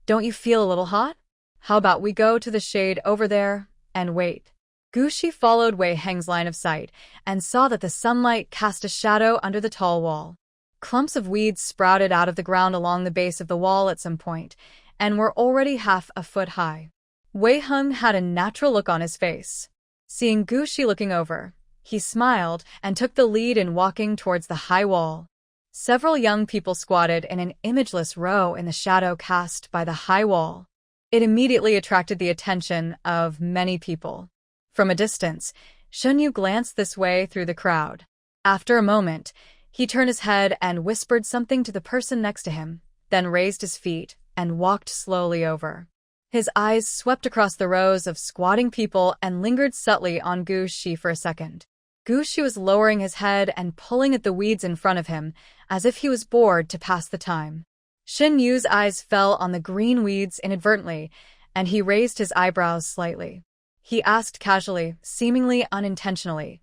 "Don't you feel a little hot? How about we go to the shade over there and wait?" Gu Shi followed Wei Heng's line of sight and saw that the sunlight cast a shadow under the tall wall. Clumps of weeds sprouted out of the ground along the base of the wall at some point, and were already half a foot high. Wei Heng had a natural look on his face. Seeing Gu Shi looking over, he smiled and took the lead in walking towards the high wall. Several young people squatted in an imageless row in the shadow cast by the high wall. It immediately attracted the attention of many people. From a distance, Shen Yu glanced this way through the crowd. After a moment, he turned his head and whispered something to the person next to him, then raised his feet and walked slowly over. His eyes swept across the rows of squatting people and lingered subtly on Gu Shi for a second. Gu Shi was lowering his head and pulling at the weeds in front of him, as if he was bored to pass the time. Shen Yu's eyes fell on the green weeds inadvertently, and he raised his eyebrows slightly. He asked casually, seemingly unintentionally,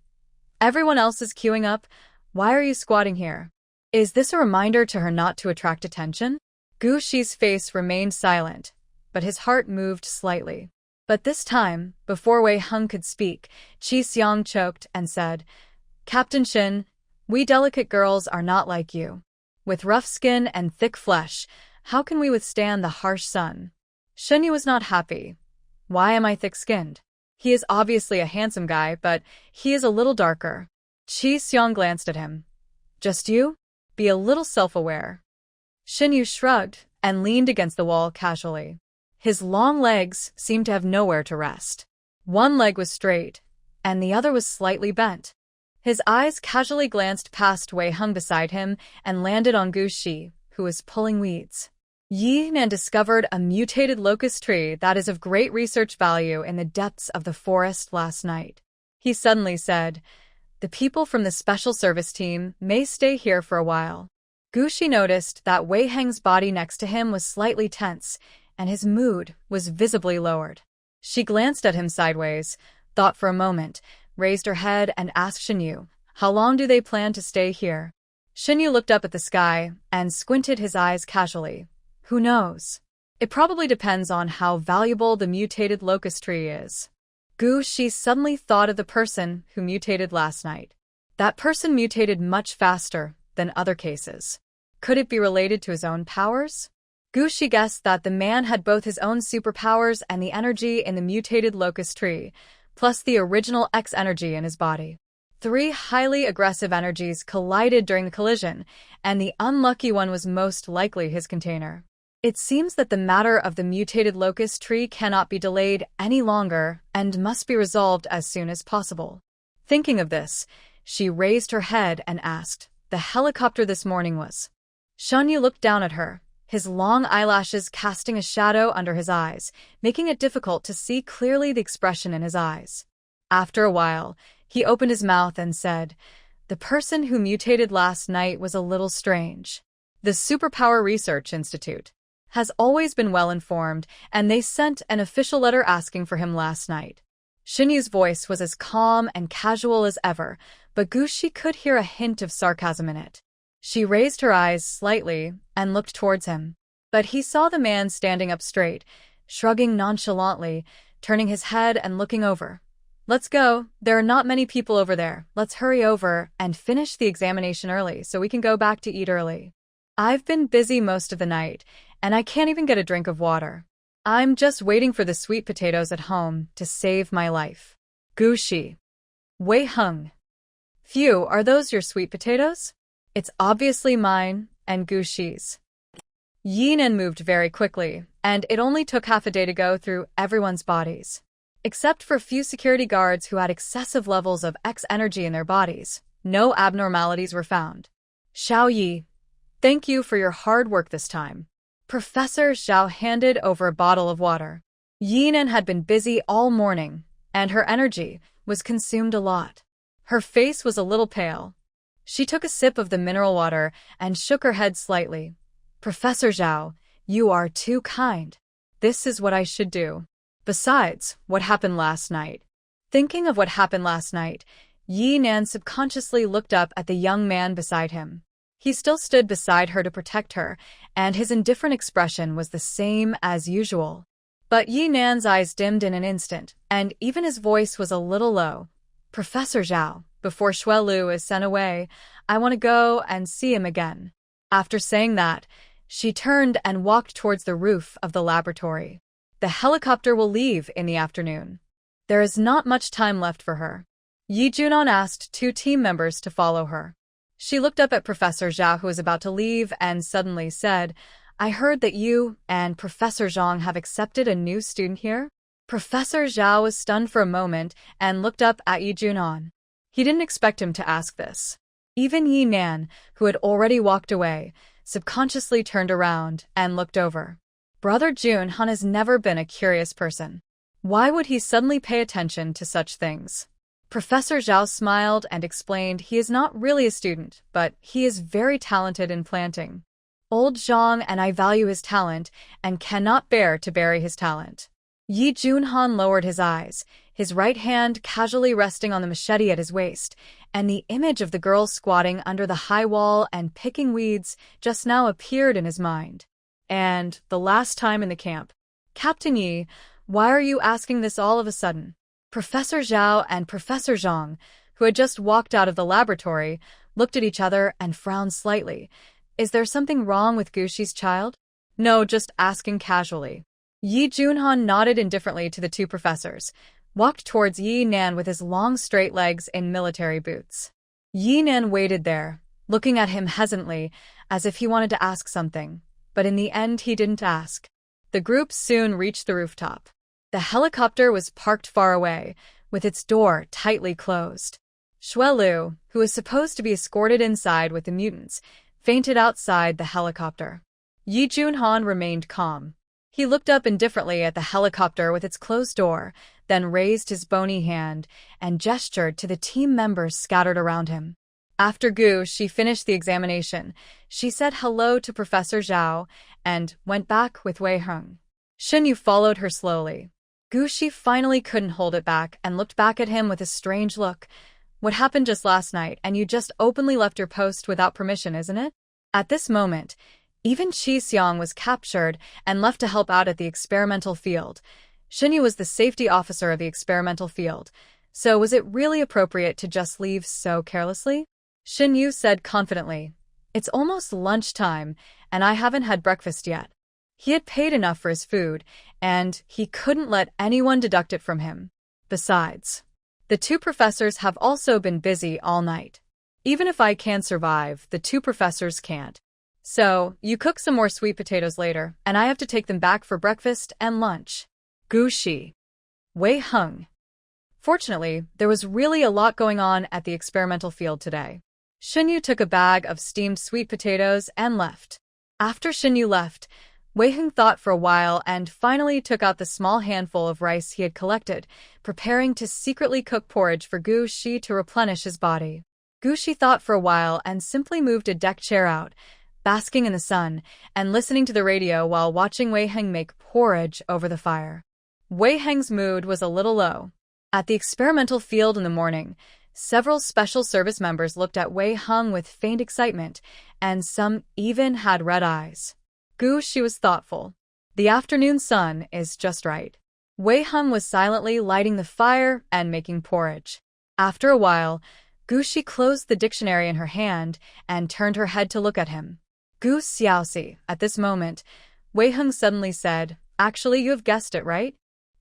"Everyone else is queuing up. Why are you squatting here?" Is this a reminder to her not to attract attention? Gu Shi's face remained silent, but his heart moved slightly. But this time, before Wei Heng could speak, Qi Xiang choked and said, "Captain Shin, we delicate girls are not like you. With rough skin and thick flesh, how can we withstand the harsh sun?" Shen Yu was not happy. "Why am I thick-skinned? He is obviously a handsome guy, but he is a little darker." Qi Xiang glanced at him. "Just you? Be a little self-aware." Shen Yu shrugged and leaned against the wall casually. His long legs seemed to have nowhere to rest. One leg was straight, and the other was slightly bent. His eyes casually glanced past Wei Heng beside him and landed on Gu Shi, who was pulling weeds. "Yi Nan discovered a mutated locust tree that is of great research value in the depths of the forest last night," he suddenly said. "The people from the special service team may stay here for a while." Gu Shi noticed that Wei Heng's body next to him was slightly tense, and his mood was visibly lowered. She glanced at him sideways, thought for a moment, raised her head and asked Shen Yu, "How long do they plan to stay here?" Shen Yu looked up at the sky and squinted his eyes casually. "Who knows? It probably depends on how valuable the mutated locust tree is." Gu Shi suddenly thought of the person who mutated last night. That person mutated much faster than other cases. Could it be related to his own powers? Gu Shi guessed that the man had both his own superpowers and the energy in the mutated locust tree, plus the original X energy in his body. 3 highly aggressive energies collided during the collision, and the unlucky one was most likely his container. It seems that the matter of the mutated locust tree cannot be delayed any longer and must be resolved as soon as possible. Thinking of this, she raised her head and asked, "The helicopter this morning was?" Shen Yu looked down at her, his long eyelashes casting a shadow under his eyes, making it difficult to see clearly the expression in his eyes. After a while, he opened his mouth and said, "The person who mutated last night was a little strange. The Superpower Research Institute has always been well informed, and they sent an official letter asking for him last night." Shen Yu's voice was as calm and casual as ever, but Gu Shi could hear a hint of sarcasm in it. She raised her eyes slightly and looked towards him, but he saw the man standing up straight, shrugging nonchalantly, turning his head and looking over. "Let's go. There are not many people over there. Let's hurry over and finish the examination early so we can go back to eat early. I've been busy most of the night, and I can't even get a drink of water. I'm just waiting for the sweet potatoes at home to save my life." Gu Shi. Wei Heng. "Phew, are those your sweet potatoes?" "It's obviously mine and Gu Shi's." Yi Nan moved very quickly, and it only took half a day to go through everyone's bodies. Except for a few security guards who had excessive levels of X energy in their bodies, no abnormalities were found. "Xiao Yi, thank you for your hard work this time." Professor Xiao handed over a bottle of water. Yi Nan had been busy all morning, and her energy was consumed a lot. Her face was a little pale. She took a sip of the mineral water and shook her head slightly. "Professor Zhao, You are too kind. This is what I should do. Besides, what happened last night? Thinking of what happened last night, Yi Nan subconsciously looked up at the young man beside him. He still stood beside her to protect her, and his indifferent expression was the same as usual. But Yi Nan's eyes dimmed in an instant, and even his voice was a little low. Professor Zhao, before Shui Lu is sent away, I want to go and see him again. After saying that, she turned and walked towards the roof of the laboratory. The helicopter will leave in the afternoon. There is not much time left for her. Yi Junon asked 2 team members to follow her. She looked up at Professor Zhao, who was about to leave, and suddenly said, I heard that you and Professor Zhang have accepted a new student here? Professor Zhao was stunned for a moment and looked up at Yi Junon. He didn't expect him to ask this. Even Yi Nan, who had already walked away, subconsciously turned around and looked over. Brother Junhan has never been a curious person. Why would he suddenly pay attention to such things? Professor Zhao smiled and explained he is not really a student, but he is very talented in planting. Old Zhang and I value his talent and cannot bear to bury his talent. Yi Junhan lowered his eyes, his right hand casually resting on the machete at his waist, and the image of the girl squatting under the high wall and picking weeds just now appeared in his mind. And the last time in the camp. Captain Yi, why are you asking this all of a sudden? Professor Zhao and Professor Zhang, who had just walked out of the laboratory, looked at each other and frowned slightly. Is there something wrong with Guxi's child? No, just asking casually. Yi Junhan nodded indifferently to the 2 professors, walked towards Yi Nan with his long straight legs in military boots. Yi Nan waited there, looking at him hesitantly, as if he wanted to ask something, but in the end he didn't ask. The group soon reached the rooftop. The helicopter was parked far away, with its door tightly closed. Shui Lu, who was supposed to be escorted inside with the mutants, fainted outside the helicopter. Yi Junhan remained calm. He looked up indifferently at the helicopter with its closed door, then raised his bony hand and gestured to the team members scattered around him. After Guxi finished the examination, she said hello to Professor Zhao and went back with Wei Heng. Xinyu followed her slowly. Guxi finally couldn't hold it back and looked back at him with a strange look. What happened just last night, and you just openly left your post without permission, isn't it? At this moment, even Qi Xiang was captured and left to help out at the experimental field. Xinyu was the safety officer of the experimental field, so was it really appropriate to just leave so carelessly? Xinyu said confidently, It's almost lunchtime, and I haven't had breakfast yet. He had paid enough for his food, and he couldn't let anyone deduct it from him. Besides, the 2 professors have also been busy all night. Even if I can survive, the 2 professors can't. So, you cook some more sweet potatoes later, and I have to take them back for breakfast and lunch. Guxi. Wei Heng. Fortunately, there was really a lot going on at the experimental field today. Xinyu took a bag of steamed sweet potatoes and left. After Xinyu left, Wei Heng thought for a while and finally took out the small handful of rice he had collected, preparing to secretly cook porridge for Guxi to replenish his body. Guxi thought for a while and simply moved a deck chair out, basking in the sun, and listening to the radio while watching Wei Heng make porridge over the fire. Wei Heng's mood was a little low. At the experimental field in the morning, several special service members looked at Wei Heng with faint excitement, and some even had red eyes. Guxi was thoughtful. The afternoon sun is just right. Wei Heng was silently lighting the fire and making porridge. After a while, Guxi closed the dictionary in her hand and turned her head to look at him. Gu Xiaoxi, at this moment, Wei Heng suddenly said, Actually, you have guessed it, right?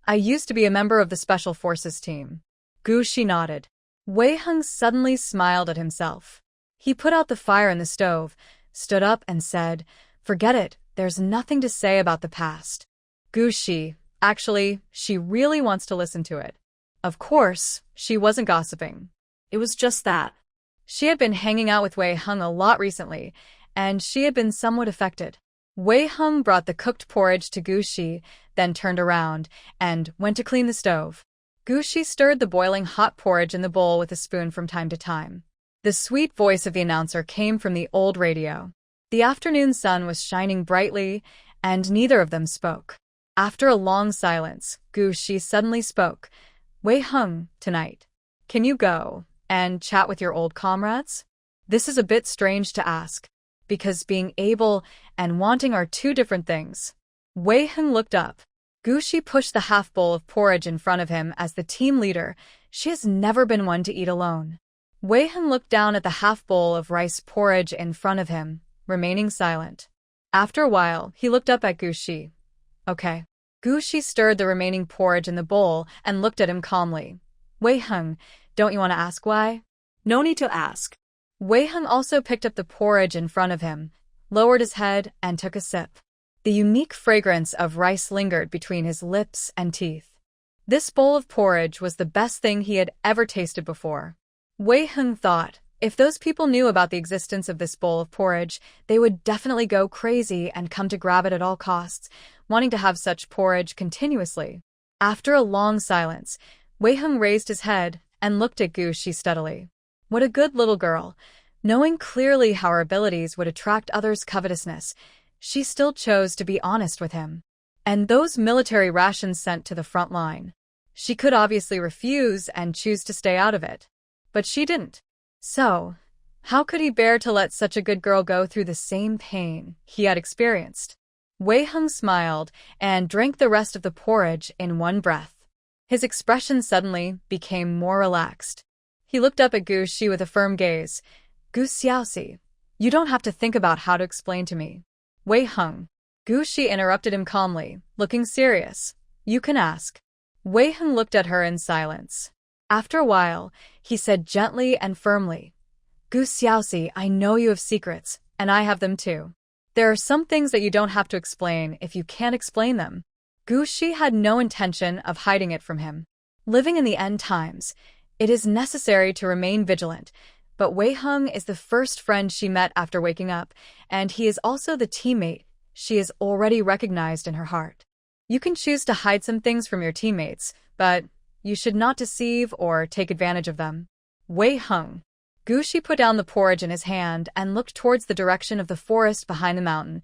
I used to be a member of the Special Forces team. Guxi nodded. Wei Heng suddenly smiled at himself. He put out the fire in the stove, stood up and said, Forget it, there's nothing to say about the past. Guxi, actually, she really wants to listen to it. Of course, she wasn't gossiping. It was just that. She had been hanging out with Wei Heng a lot recently, and she had been somewhat affected. Wei Heng brought the cooked porridge to Guxi, then turned around and went to clean the stove. Guxi stirred the boiling hot porridge in the bowl with a spoon from time to time. The sweet voice of the announcer came from the old radio. The afternoon sun was shining brightly, and neither of them spoke. After a long silence, Gu Shi suddenly spoke. Wei Heng, tonight. Can you go and chat with your old comrades? This is a bit strange to ask, because being able and wanting are two different things. Wei Heng looked up. Gu Shi pushed the half bowl of porridge in front of him as the team leader. She has never been one to eat alone. Wei Heng looked down at the half bowl of rice porridge in front of him, remaining silent. After a while, he looked up at Gu Shi. Okay. Gu Shi stirred the remaining porridge in the bowl and looked at him calmly. Wei Heng, don't you want to ask why? No need to ask. Wei Heng also picked up the porridge in front of him, lowered his head, and took a sip. The unique fragrance of rice lingered between his lips and teeth. This bowl of porridge was the best thing he had ever tasted before. Wei Heng thought, if those people knew about the existence of this bowl of porridge, they would definitely go crazy and come to grab it at all costs, wanting to have such porridge continuously. After a long silence, Wei Heng raised his head and looked at Gu Shi steadily. What a good little girl. Knowing clearly how her abilities would attract others' covetousness, she still chose to be honest with him. And those military rations sent to the front line. She could obviously refuse and choose to stay out of it. But she didn't. So, how could he bear to let such a good girl go through the same pain he had experienced? Wei Heng smiled and drank the rest of the porridge in one breath. His expression suddenly became more relaxed. He looked up at Gu Shi with a firm gaze. Gu Xiaoxi, you don't have to think about how to explain to me. Wei Heng. Gu Shi interrupted him calmly, looking serious. You can ask. Wei Heng looked at her in silence. After a while, he said gently and firmly, Gu Xiaoxi, I know you have secrets, and I have them too. There are some things that you don't have to explain if you can't explain them. Gu Shi had no intention of hiding it from him. Living in the end times, it is necessary to remain vigilant, but Wei Heng is the first friend she met after waking up, and he is also the teammate she has already recognized in her heart. You can choose to hide some things from your teammates, but you should not deceive or take advantage of them. Wei Heng. Gu Shi put down the porridge in his hand and looked towards the direction of the forest behind the mountain.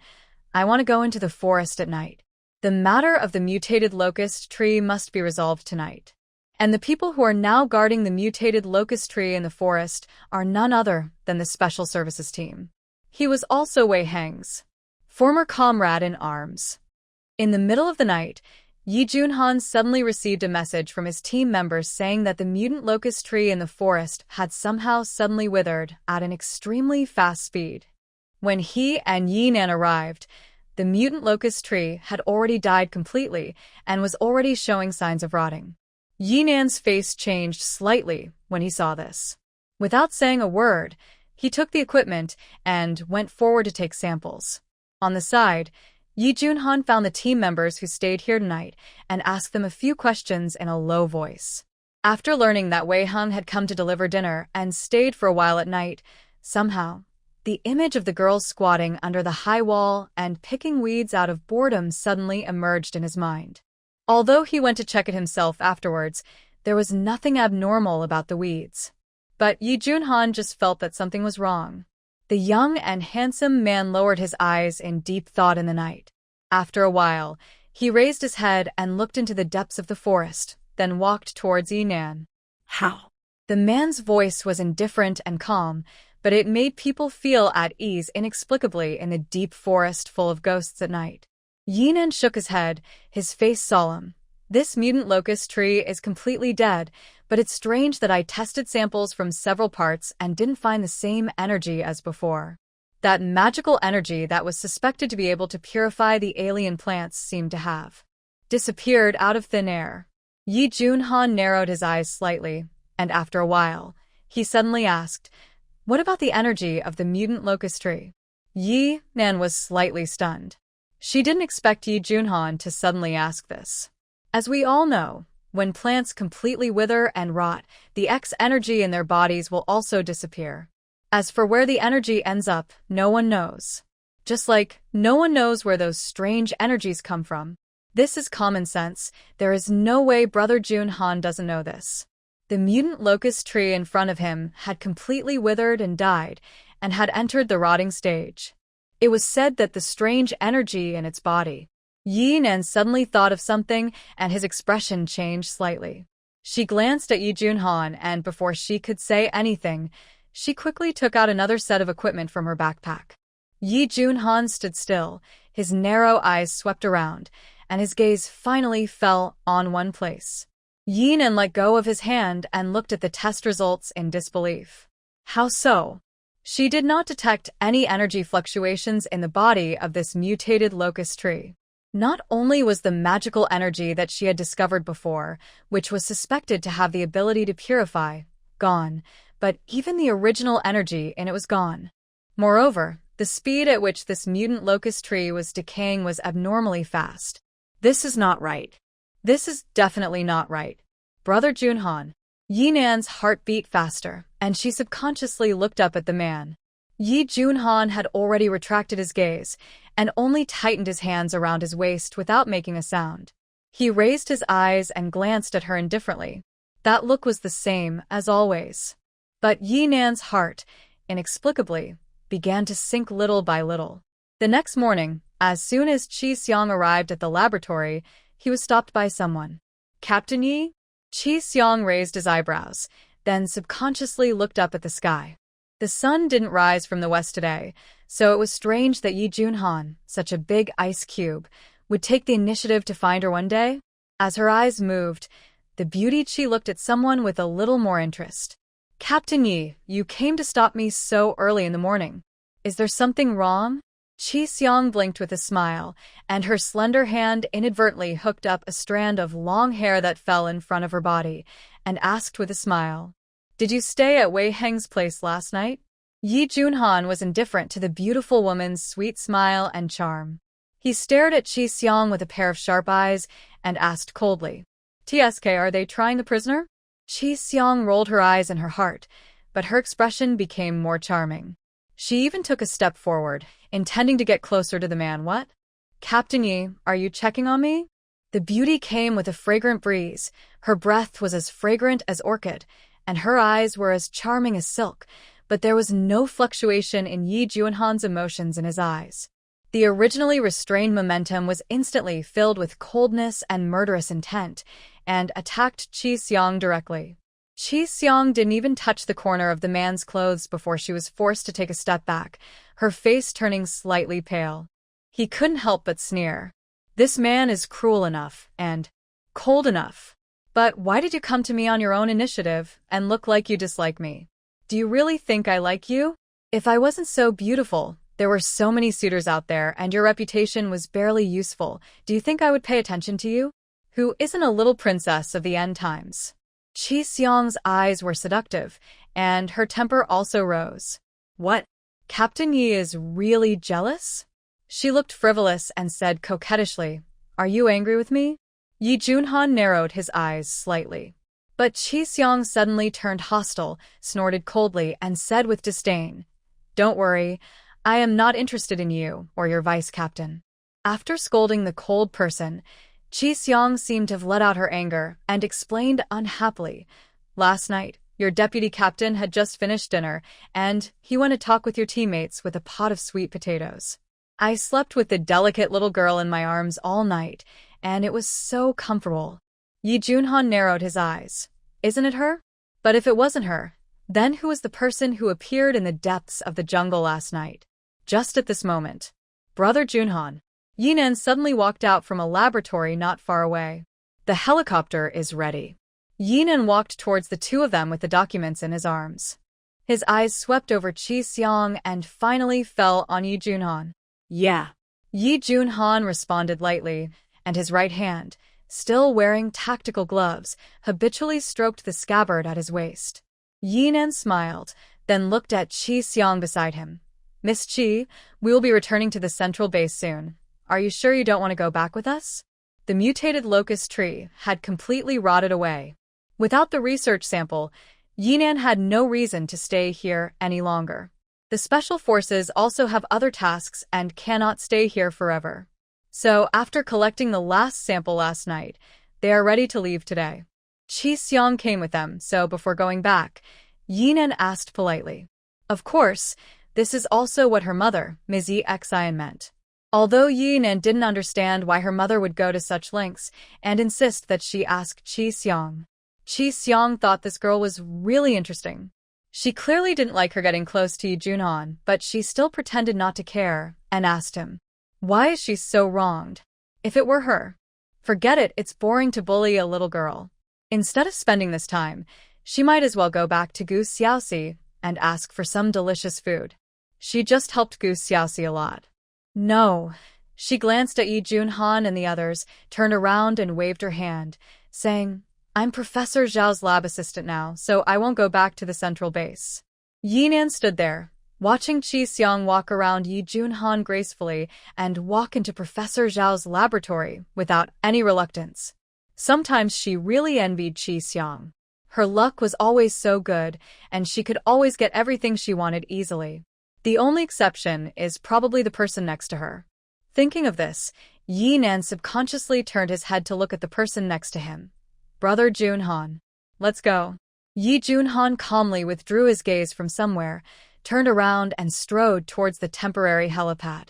I want to go into the forest at night. The matter of the mutated locust tree must be resolved tonight. And the people who are now guarding the mutated locust tree in the forest are none other than the Special Services team. He was also Wei Heng's former comrade in arms. In the middle of the night, Yi Junhan suddenly received a message from his team members saying that the mutant locust tree in the forest had somehow suddenly withered at an extremely fast speed. When he and Yi Nan arrived, the mutant locust tree had already died completely and was already showing signs of rotting. Yi Nan's face changed slightly when he saw this. Without saying a word, he took the equipment and went forward to take samples. On the side, Yi Junhan found the team members who stayed here tonight and asked them a few questions in a low voice. After learning that Wei Heng had come to deliver dinner and stayed for a while at night, somehow, the image of the girls squatting under the high wall and picking weeds out of boredom suddenly emerged in his mind. Although he went to check it himself afterwards, there was nothing abnormal about the weeds. But Yi Junhan just felt that something was wrong. The young and handsome man lowered his eyes in deep thought in the night. After a while, he raised his head and looked into the depths of the forest, then walked towards Yi Nan. How? The man's voice was indifferent and calm, but it made people feel at ease inexplicably in the deep forest full of ghosts at night. Yi Nan shook his head, his face solemn. This mutant locust tree is completely dead, but it's strange that I tested samples from several parts and didn't find the same energy as before. That magical energy that was suspected to be able to purify the alien plants seemed to have disappeared out of thin air. Yi Junhan narrowed his eyes slightly, and after a while, he suddenly asked, What about the energy of the mutant locust tree? Yi Nan was slightly stunned. She didn't expect Yi Junhan to suddenly ask this. As we all know, when plants completely wither and rot, the X energy in their bodies will also disappear. As for where the energy ends up, no one knows. Just like no one knows where those strange energies come from. This is common sense. There is no way Brother Junhan doesn't know this. The mutant locust tree in front of him had completely withered and died, and had entered the rotting stage. It was said that the strange energy in its body. Yinan suddenly thought of something, and his expression changed slightly. She glanced at Yi Junhan, and before she could say anything, she quickly took out another set of equipment from her backpack. Yi Junhan stood still, his narrow eyes swept around, and his gaze finally fell on one place. Yinan let go of his hand and looked at the test results in disbelief. How so? She did not detect any energy fluctuations in the body of this mutated locust tree. Not only was the magical energy that she had discovered before, which was suspected to have the ability to purify, gone, but even the original energy in it was gone. Moreover, the speed at which this mutant locust tree was decaying was abnormally fast. This is not right. This is definitely not right. Brother Junhan. Yinan's heart beat faster, and she subconsciously looked up at the man. Yi Junhan had already retracted his gaze, and only tightened his hands around his waist without making a sound. He raised his eyes and glanced at her indifferently. That look was the same as always. But Yinan's heart, inexplicably, began to sink little by little. The next morning, as soon as Qi Xiang arrived at the laboratory, he was stopped by someone. Captain Yi? Qi Xiang raised his eyebrows, then subconsciously looked up at the sky. The sun didn't rise from the west today, so it was strange that Yi Junhan, such a big ice cube, would take the initiative to find her one day. As her eyes moved, the beauty Qi looked at someone with a little more interest. Captain Yi, you came to stop me so early in the morning. Is there something wrong? Qi Xiang blinked with a smile, and her slender hand inadvertently hooked up a strand of long hair that fell in front of her body, and asked with a smile, "Did you stay at Wei Heng's place last night?" Yi Junhan was indifferent to the beautiful woman's sweet smile and charm. He stared at Qi Xiang with a pair of sharp eyes and asked coldly, "TSK, are they trying the prisoner?" Qi Xiang rolled her eyes in her heart, but her expression became more charming. She even took a step forward, intending to get closer to the man. "What? Captain Yi, are you checking on me?" The beauty came with a fragrant breeze. Her breath was as fragrant as orchid, and her eyes were as charming as silk, but there was no fluctuation in Yi Junhan's emotions in his eyes. The originally restrained momentum was instantly filled with coldness and murderous intent, and attacked Qi Xiang directly. Qi Xiang didn't even touch the corner of the man's clothes before she was forced to take a step back, her face turning slightly pale. He couldn't help but sneer. This man is cruel enough, and cold enough. But why did you come to me on your own initiative, and look like you dislike me? Do you really think I like you? If I wasn't so beautiful, there were so many suitors out there, and your reputation was barely useful, do you think I would pay attention to you? Who isn't a little princess of the end times? Qi Xiang's eyes were seductive, and her temper also rose. What? Captain Yi is really jealous? She looked frivolous and said coquettishly, "Are you angry with me?" Yi Junhan narrowed his eyes slightly. But Qi Xiang suddenly turned hostile, snorted coldly, and said with disdain, "Don't worry, I am not interested in you or your vice-captain." After scolding the cold person, Qi Xiang seemed to have let out her anger and explained unhappily, "Last night, your deputy captain had just finished dinner, and he went to talk with your teammates with a pot of sweet potatoes. I slept with the delicate little girl in my arms all night, and it was so comfortable." Yi Junhan narrowed his eyes. Isn't it her? But if it wasn't her, then who was the person who appeared in the depths of the jungle last night? Just at this moment, Brother Junhan, Yinan suddenly walked out from a laboratory not far away. "The helicopter is ready." Yinan walked towards the two of them with the documents in his arms. His eyes swept over Qi Xiang and finally fell on Yi Junhan. Yeah. Yi Junhan responded lightly, and his right hand, still wearing tactical gloves, habitually stroked the scabbard at his waist. Yinan smiled, then looked at Qi Xiang beside him. "Miss Qi, we will be returning to the central base soon. Are you sure you don't want to go back with us?" The mutated locust tree had completely rotted away. Without the research sample, Yinan had no reason to stay here any longer. The special forces also have other tasks and cannot stay here forever. So, after collecting the last sample last night, they are ready to leave today. Qi Xiang came with them, so before going back, Yinan asked politely, "Of course, This is also what her mother, Ms. Xian, meant. Although Yinan didn't understand why her mother would go to such lengths and insist that she ask Qi Xiang. Qi Xiang thought this girl was really interesting. She clearly didn't like her getting close to Yi Junhan, but she still pretended not to care and asked him, "Why is she so wronged? If it were her." "Forget it, it's boring to bully a little girl. Instead of spending this time, she might as well go back to Gu Xiaoxi and ask for some delicious food." She just helped Gu Xiaoxi a lot. No. She glanced at Yi Junhan and the others, turned around and waved her hand, saying, "I'm Professor Zhao's lab assistant now, so I won't go back to the central base." Yinan stood there, watching Qi Xiang walk around Yi Junhan gracefully and walk into Professor Zhao's laboratory without any reluctance. Sometimes she really envied Qi Xiang. Her luck was always so good, and she could always get everything she wanted easily. The only exception is probably the person next to her. Thinking of this, Yinan subconsciously turned his head to look at the person next to him. "Brother Junhan. Let's go." Yi Junhan calmly withdrew his gaze from somewhere, turned around and strode towards the temporary helipad.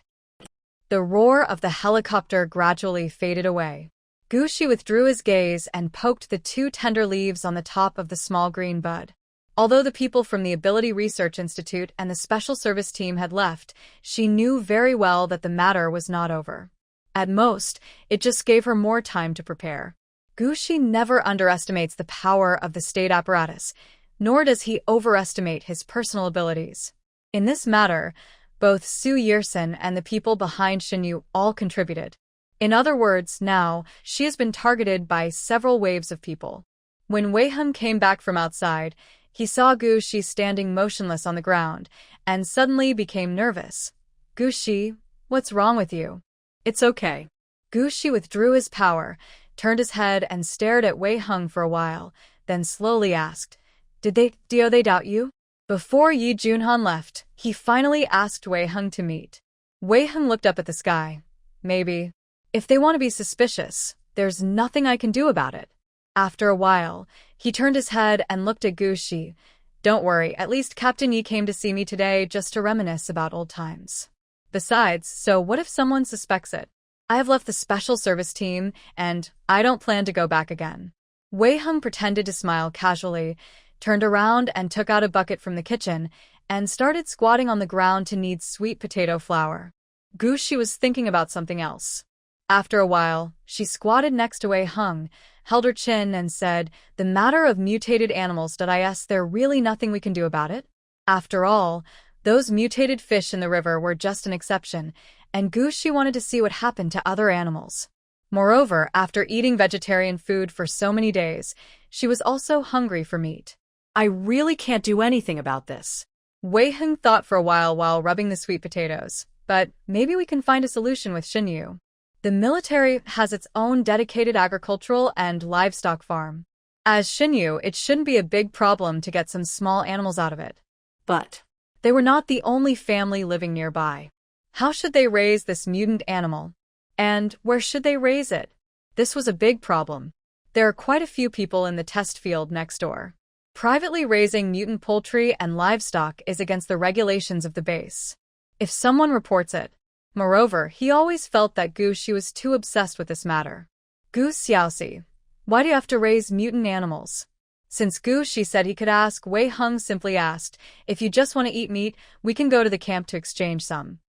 The roar of the helicopter gradually faded away. Gu Shi withdrew his gaze and poked the 2 tender leaves on the top of the small green bud. Although the people from the Ability Research Institute and the Special Service Team had left, she knew very well that the matter was not over. At most, it just gave her more time to prepare. Gu Shi never underestimates the power of the state apparatus, nor does he overestimate his personal abilities. In this matter, both Su Yirsen and the people behind Xinyu all contributed. In other words, now, she has been targeted by several waves of people. When Wei Heng came back from outside, he saw Gu Shi standing motionless on the ground, and suddenly became nervous. "Gu Shi, what's wrong with you?" "It's okay." Gu Shi withdrew his power, turned his head and stared at Wei Heng for a while, then slowly asked, Do they doubt you?" Before Yi Junhan left, he finally asked Wei Heng to meet. Wei Heng looked up at the sky. "Maybe. If they want to be suspicious, there's nothing I can do about it." After a while, he turned his head and looked at Gu Shi. "Don't worry, at least Captain Yi came to see me today just to reminisce about old times. Besides, so what if someone suspects it? I have left the special service team, and I don't plan to go back again." Wei Heng pretended to smile casually, turned around and took out a bucket from the kitchen, and started squatting on the ground to knead sweet potato flour. Gu Shi was thinking about something else. After a while, she squatted next to Wei Heng, held her chin and said, "The matter of mutated animals, is there really nothing we can do about it? After all, those mutated fish in the river were just an exception, and Gu Shi wanted to see what happened to other animals. Moreover, after eating vegetarian food for so many days, she was also hungry for meat. I really can't do anything about this." Wei Heng thought for a while rubbing the sweet potatoes, "But maybe we can find a solution with Xinyu. The military has its own dedicated agricultural and livestock farm. As Xinyu, it shouldn't be a big problem to get some small animals out of it." But they were not the only family living nearby. How should they raise this mutant animal? And where should they raise it? This was a big problem. There are quite a few people in the test field next door. Privately raising mutant poultry and livestock is against the regulations of the base. If someone reports it. Moreover, he always felt that Gu Shi was too obsessed with this matter. "Gu Xiaoxi, why do you have to raise mutant animals?" Since Gu Shi said he could ask, Wei Heng simply asked, "If you just want to eat meat, we can go to the camp to exchange some."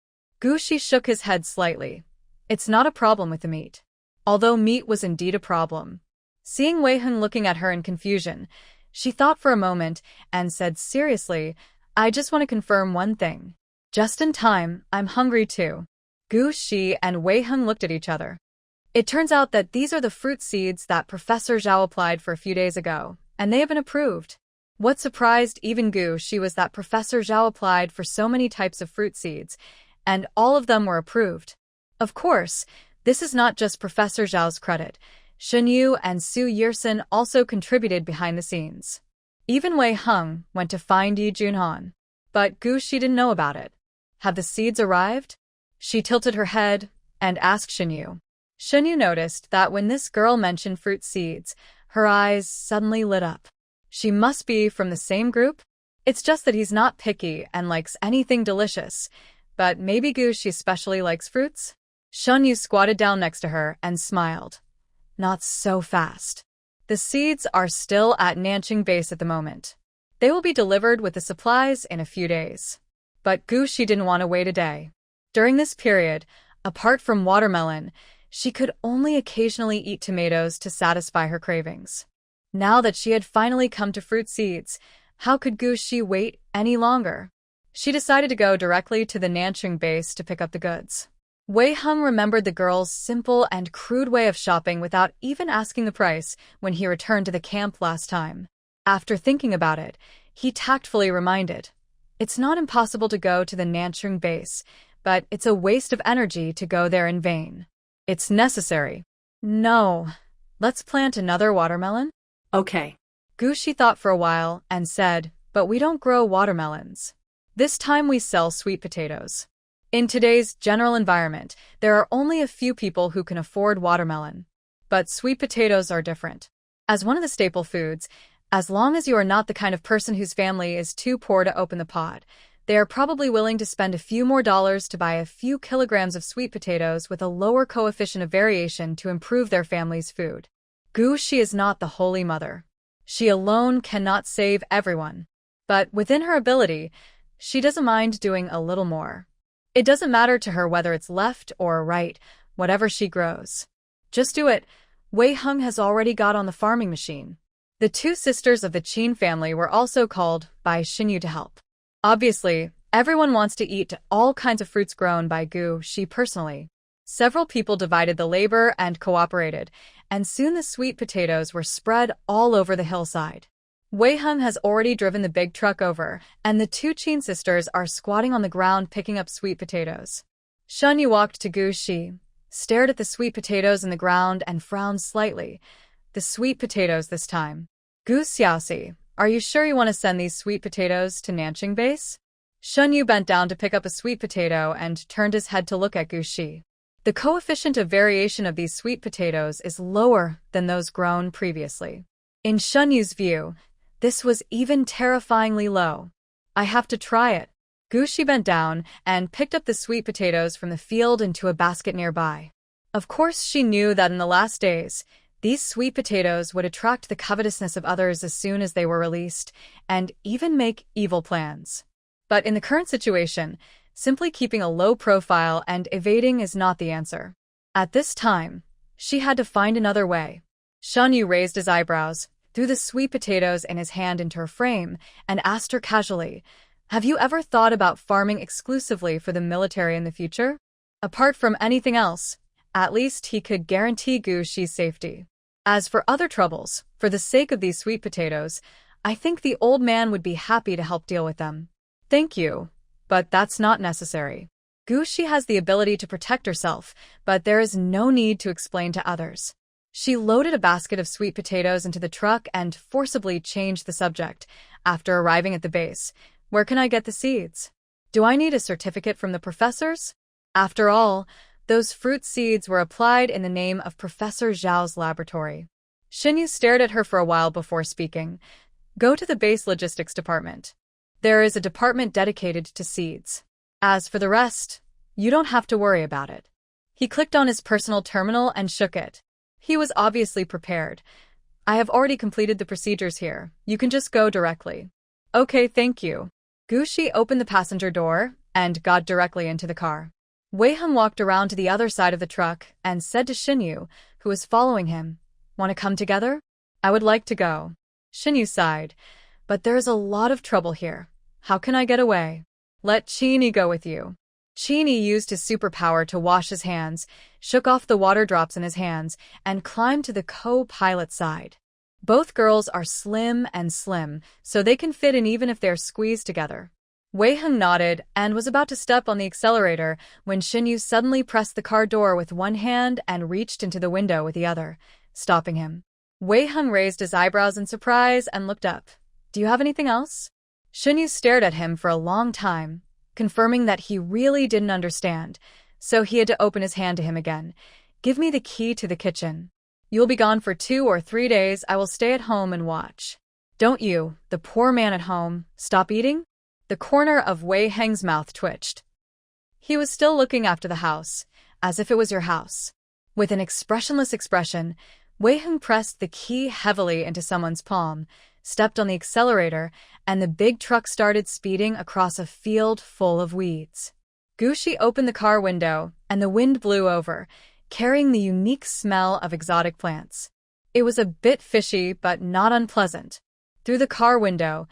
Gu Shi shook his head slightly. It's not a problem with the meat. Although meat was indeed a problem. Seeing Wei Heng looking at her in confusion, she thought for a moment and said seriously, "I just want to confirm one thing. Just in time, I'm hungry too." Gu Shi and Wei Heng looked at each other. It turns out that these are the fruit seeds that Professor Zhao applied for a few days ago, and they have been approved. What surprised even Gu Shi was that Professor Zhao applied for so many types of fruit seeds, and all of them were approved. Of course, this is not just Professor Zhao's credit. Xinyu and Su Yirsen also contributed behind the scenes. Even Wei Heng went to find Yi Junhan. But Gu Shi didn't know about it. Have the seeds arrived? She tilted her head and asked Xinyu. Xinyu noticed that when this girl mentioned fruit seeds, her eyes suddenly lit up. She must be from the same group? It's just that he's not picky and likes anything delicious. But maybe Gushi especially likes fruits? Shunyu squatted down next to her and smiled. Not so fast. The seeds are still at Nanching Base at the moment. They will be delivered with the supplies in a few days. But Gushi didn't want to wait a day. During this period, apart from watermelon, she could only occasionally eat tomatoes to satisfy her cravings. Now that she had finally come to fruit seeds, how could Gushi wait any longer? She decided to go directly to the Nanching Base to pick up the goods. Wei Hung remembered the girl's simple and crude way of shopping without even asking the price when he returned to the camp last time. After thinking about it, he tactfully reminded, "It's not impossible to go to the Nanching Base, but it's a waste of energy to go there in vain. It's necessary." "No. Let's plant another watermelon?" Okay. Gushi thought for a while and said, "But we don't grow watermelons. This time we sell sweet potatoes." In today's general environment, there are only a few people who can afford watermelon. But sweet potatoes are different. As one of the staple foods, as long as you are not the kind of person whose family is too poor to open the pod, they are probably willing to spend a few more dollars to buy a few kilograms of sweet potatoes with a lower coefficient of variation to improve their family's food. Gushi is not the Holy Mother. She alone cannot save everyone. But within her ability, she doesn't mind doing a little more. It doesn't matter to her whether it's left or right, whatever she grows. Just do it. Wei Hung has already got on the farming machine. The two sisters of the Qin family were also called by Xinyu to help. Obviously, everyone wants to eat all kinds of fruits grown by Gushi personally. Several people divided the labor and cooperated, and soon the sweet potatoes were spread all over the hillside. Wei Hung has already driven the big truck over, and the two Qin sisters are squatting on the ground picking up sweet potatoes. Shunyu walked to Gushi, stared at the sweet potatoes in the ground and frowned slightly. The sweet potatoes this time. "Gu Xiaoxi, are you sure you want to send these sweet potatoes to Nanching Base?" Shunyu bent down to pick up a sweet potato and turned his head to look at Gushi. The coefficient of variation of these sweet potatoes is lower than those grown previously. In Shunyu's view, this was even terrifyingly low. "I have to try it." Gushi bent down and picked up the sweet potatoes from the field into a basket nearby. Of course, she knew that in the last days, these sweet potatoes would attract the covetousness of others as soon as they were released, and even make evil plans. But in the current situation, simply keeping a low profile and evading is not the answer. At this time, she had to find another way. Shunyu raised his eyebrows, threw the sweet potatoes in his hand into her frame, and asked her casually, "Have you ever thought about farming exclusively for the military in the future?" Apart from anything else, at least he could guarantee Gushi's safety. As for other troubles, for the sake of these sweet potatoes, I think the old man would be happy to help deal with them. "Thank you, but that's not necessary." Gushi has the ability to protect herself, but there is no need to explain to others. She loaded a basket of sweet potatoes into the truck and forcibly changed the subject. After arriving at the base, "Where can I get the seeds? Do I need a certificate from the professors?" After all, those fruit seeds were applied in the name of Professor Zhao's laboratory. Xinyu stared at her for a while before speaking. "Go to the base logistics department. There is a department dedicated to seeds. As for the rest, you don't have to worry about it." He clicked on his personal terminal and shook it. He was obviously prepared. "I have already completed the procedures here. You can just go directly." "Okay, thank you." Gushi opened the passenger door and got directly into the car. Wei Hung walked around to the other side of the truck and said to Xinyu, who was following him, "Want to come together?" "I would like to go." Xinyu sighed, "But there is a lot of trouble here. How can I get away?" "Let Qini go with you." Qini used his superpower to wash his hands, shook off the water drops in his hands, and climbed to the co-pilot's side. Both girls are slim and slim, so they can fit in even if they're squeezed together. Wei Hung nodded and was about to step on the accelerator when Xinyu suddenly pressed the car door with one hand and reached into the window with the other, stopping him. Wei Hung raised his eyebrows in surprise and looked up. "Do you have anything else?" Xinyu stared at him for a long time, confirming that he really didn't understand, so he had to open his hand to him again. "Give me the key to the kitchen. You'll be gone for 2 or 3 days. I will stay at home and watch." Don't you, the poor man at home, stop eating? The corner of Wei Heng's mouth twitched. He was still looking after the house, as if it was your house. With an expressionless expression, Wei Heng pressed the key heavily into someone's palm, stepped on the accelerator, and the big truck started speeding across a field full of weeds. Gushi opened the car window, and the wind blew over, carrying the unique smell of exotic plants. It was a bit fishy, but not unpleasant. Through the car window,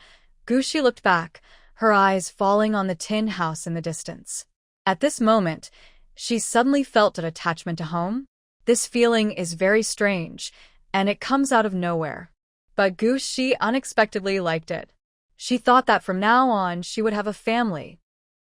Gushi looked back, her eyes falling on the tin house in the distance. At this moment, she suddenly felt an attachment to home. This feeling is very strange, and it comes out of nowhere. But Gushi unexpectedly liked it. She thought that from now on she would have a family.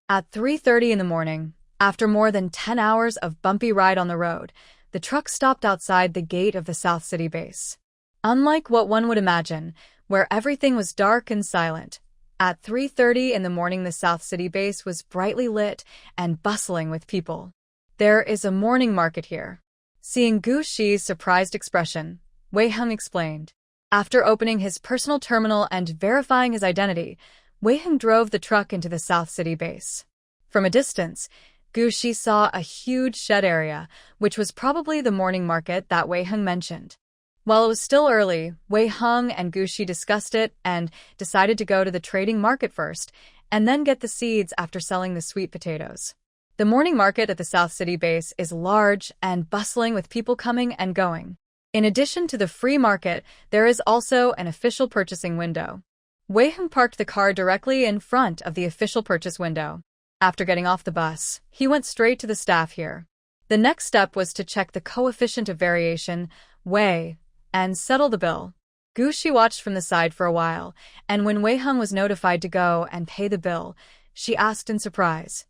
At 3:30 in the morning, after more than 10 hours of bumpy ride on the road, the truck stopped outside the gate of the South City base. Unlike what one would imagine, where everything was dark and silent, at 3:30 in the morning the South City base was brightly lit and bustling with people. There is a morning market here. Seeing Gushi's surprised expression, Wei Heng explained. After opening his personal terminal and verifying his identity, Wei Heng drove the truck into the South City base. From a distance, Gushi saw a huge shed area, which was probably the morning market that Wei Heng mentioned. While it was still early, Wei Heng and Gushi discussed it and decided to go to the trading market first, and then get the seeds after selling the sweet potatoes. The morning market at the South City base is large and bustling with people coming and going. In addition to the free market, there is also an official purchasing window. Wei Heng parked the car directly in front of the official purchase window. After getting off the bus, he went straight to the staff here. The next step was to check the coefficient of variation, Wei, and settle the bill. Gushi watched from the side for a while, and when Wei Heng was notified to go and pay the bill, she asked in surprise,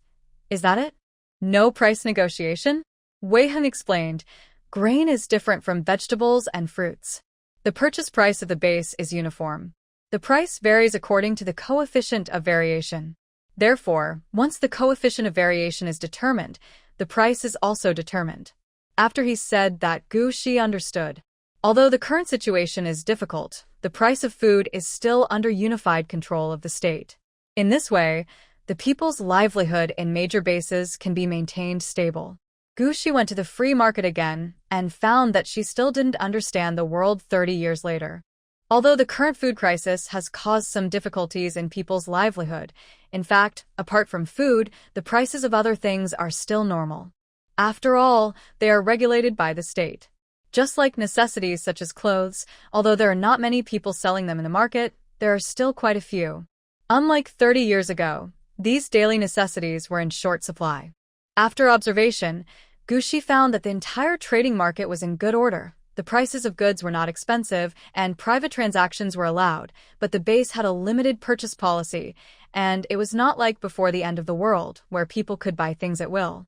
"Is that it? No price negotiation?" Wei Heng explained, "Grain is different from vegetables and fruits. The purchase price of the base is uniform. The price varies according to the coefficient of variation. Therefore, once the coefficient of variation is determined, the price is also determined." After he said that, Gushi understood. Although the current situation is difficult, the price of food is still under unified control of the state. In this way, the people's livelihood in major bases can be maintained stable. Gushi went to the free market again and found that she still didn't understand the world 30 years later. Although the current food crisis has caused some difficulties in people's livelihood, in fact, apart from food, the prices of other things are still normal. After all, they are regulated by the state. Just like necessities such as clothes, although there are not many people selling them in the market, there are still quite a few. Unlike 30 years ago, these daily necessities were in short supply. After observation, Gushi found that the entire trading market was in good order. The prices of goods were not expensive, and private transactions were allowed, but the base had a limited purchase policy, and it was not like before the end of the world, where people could buy things at will.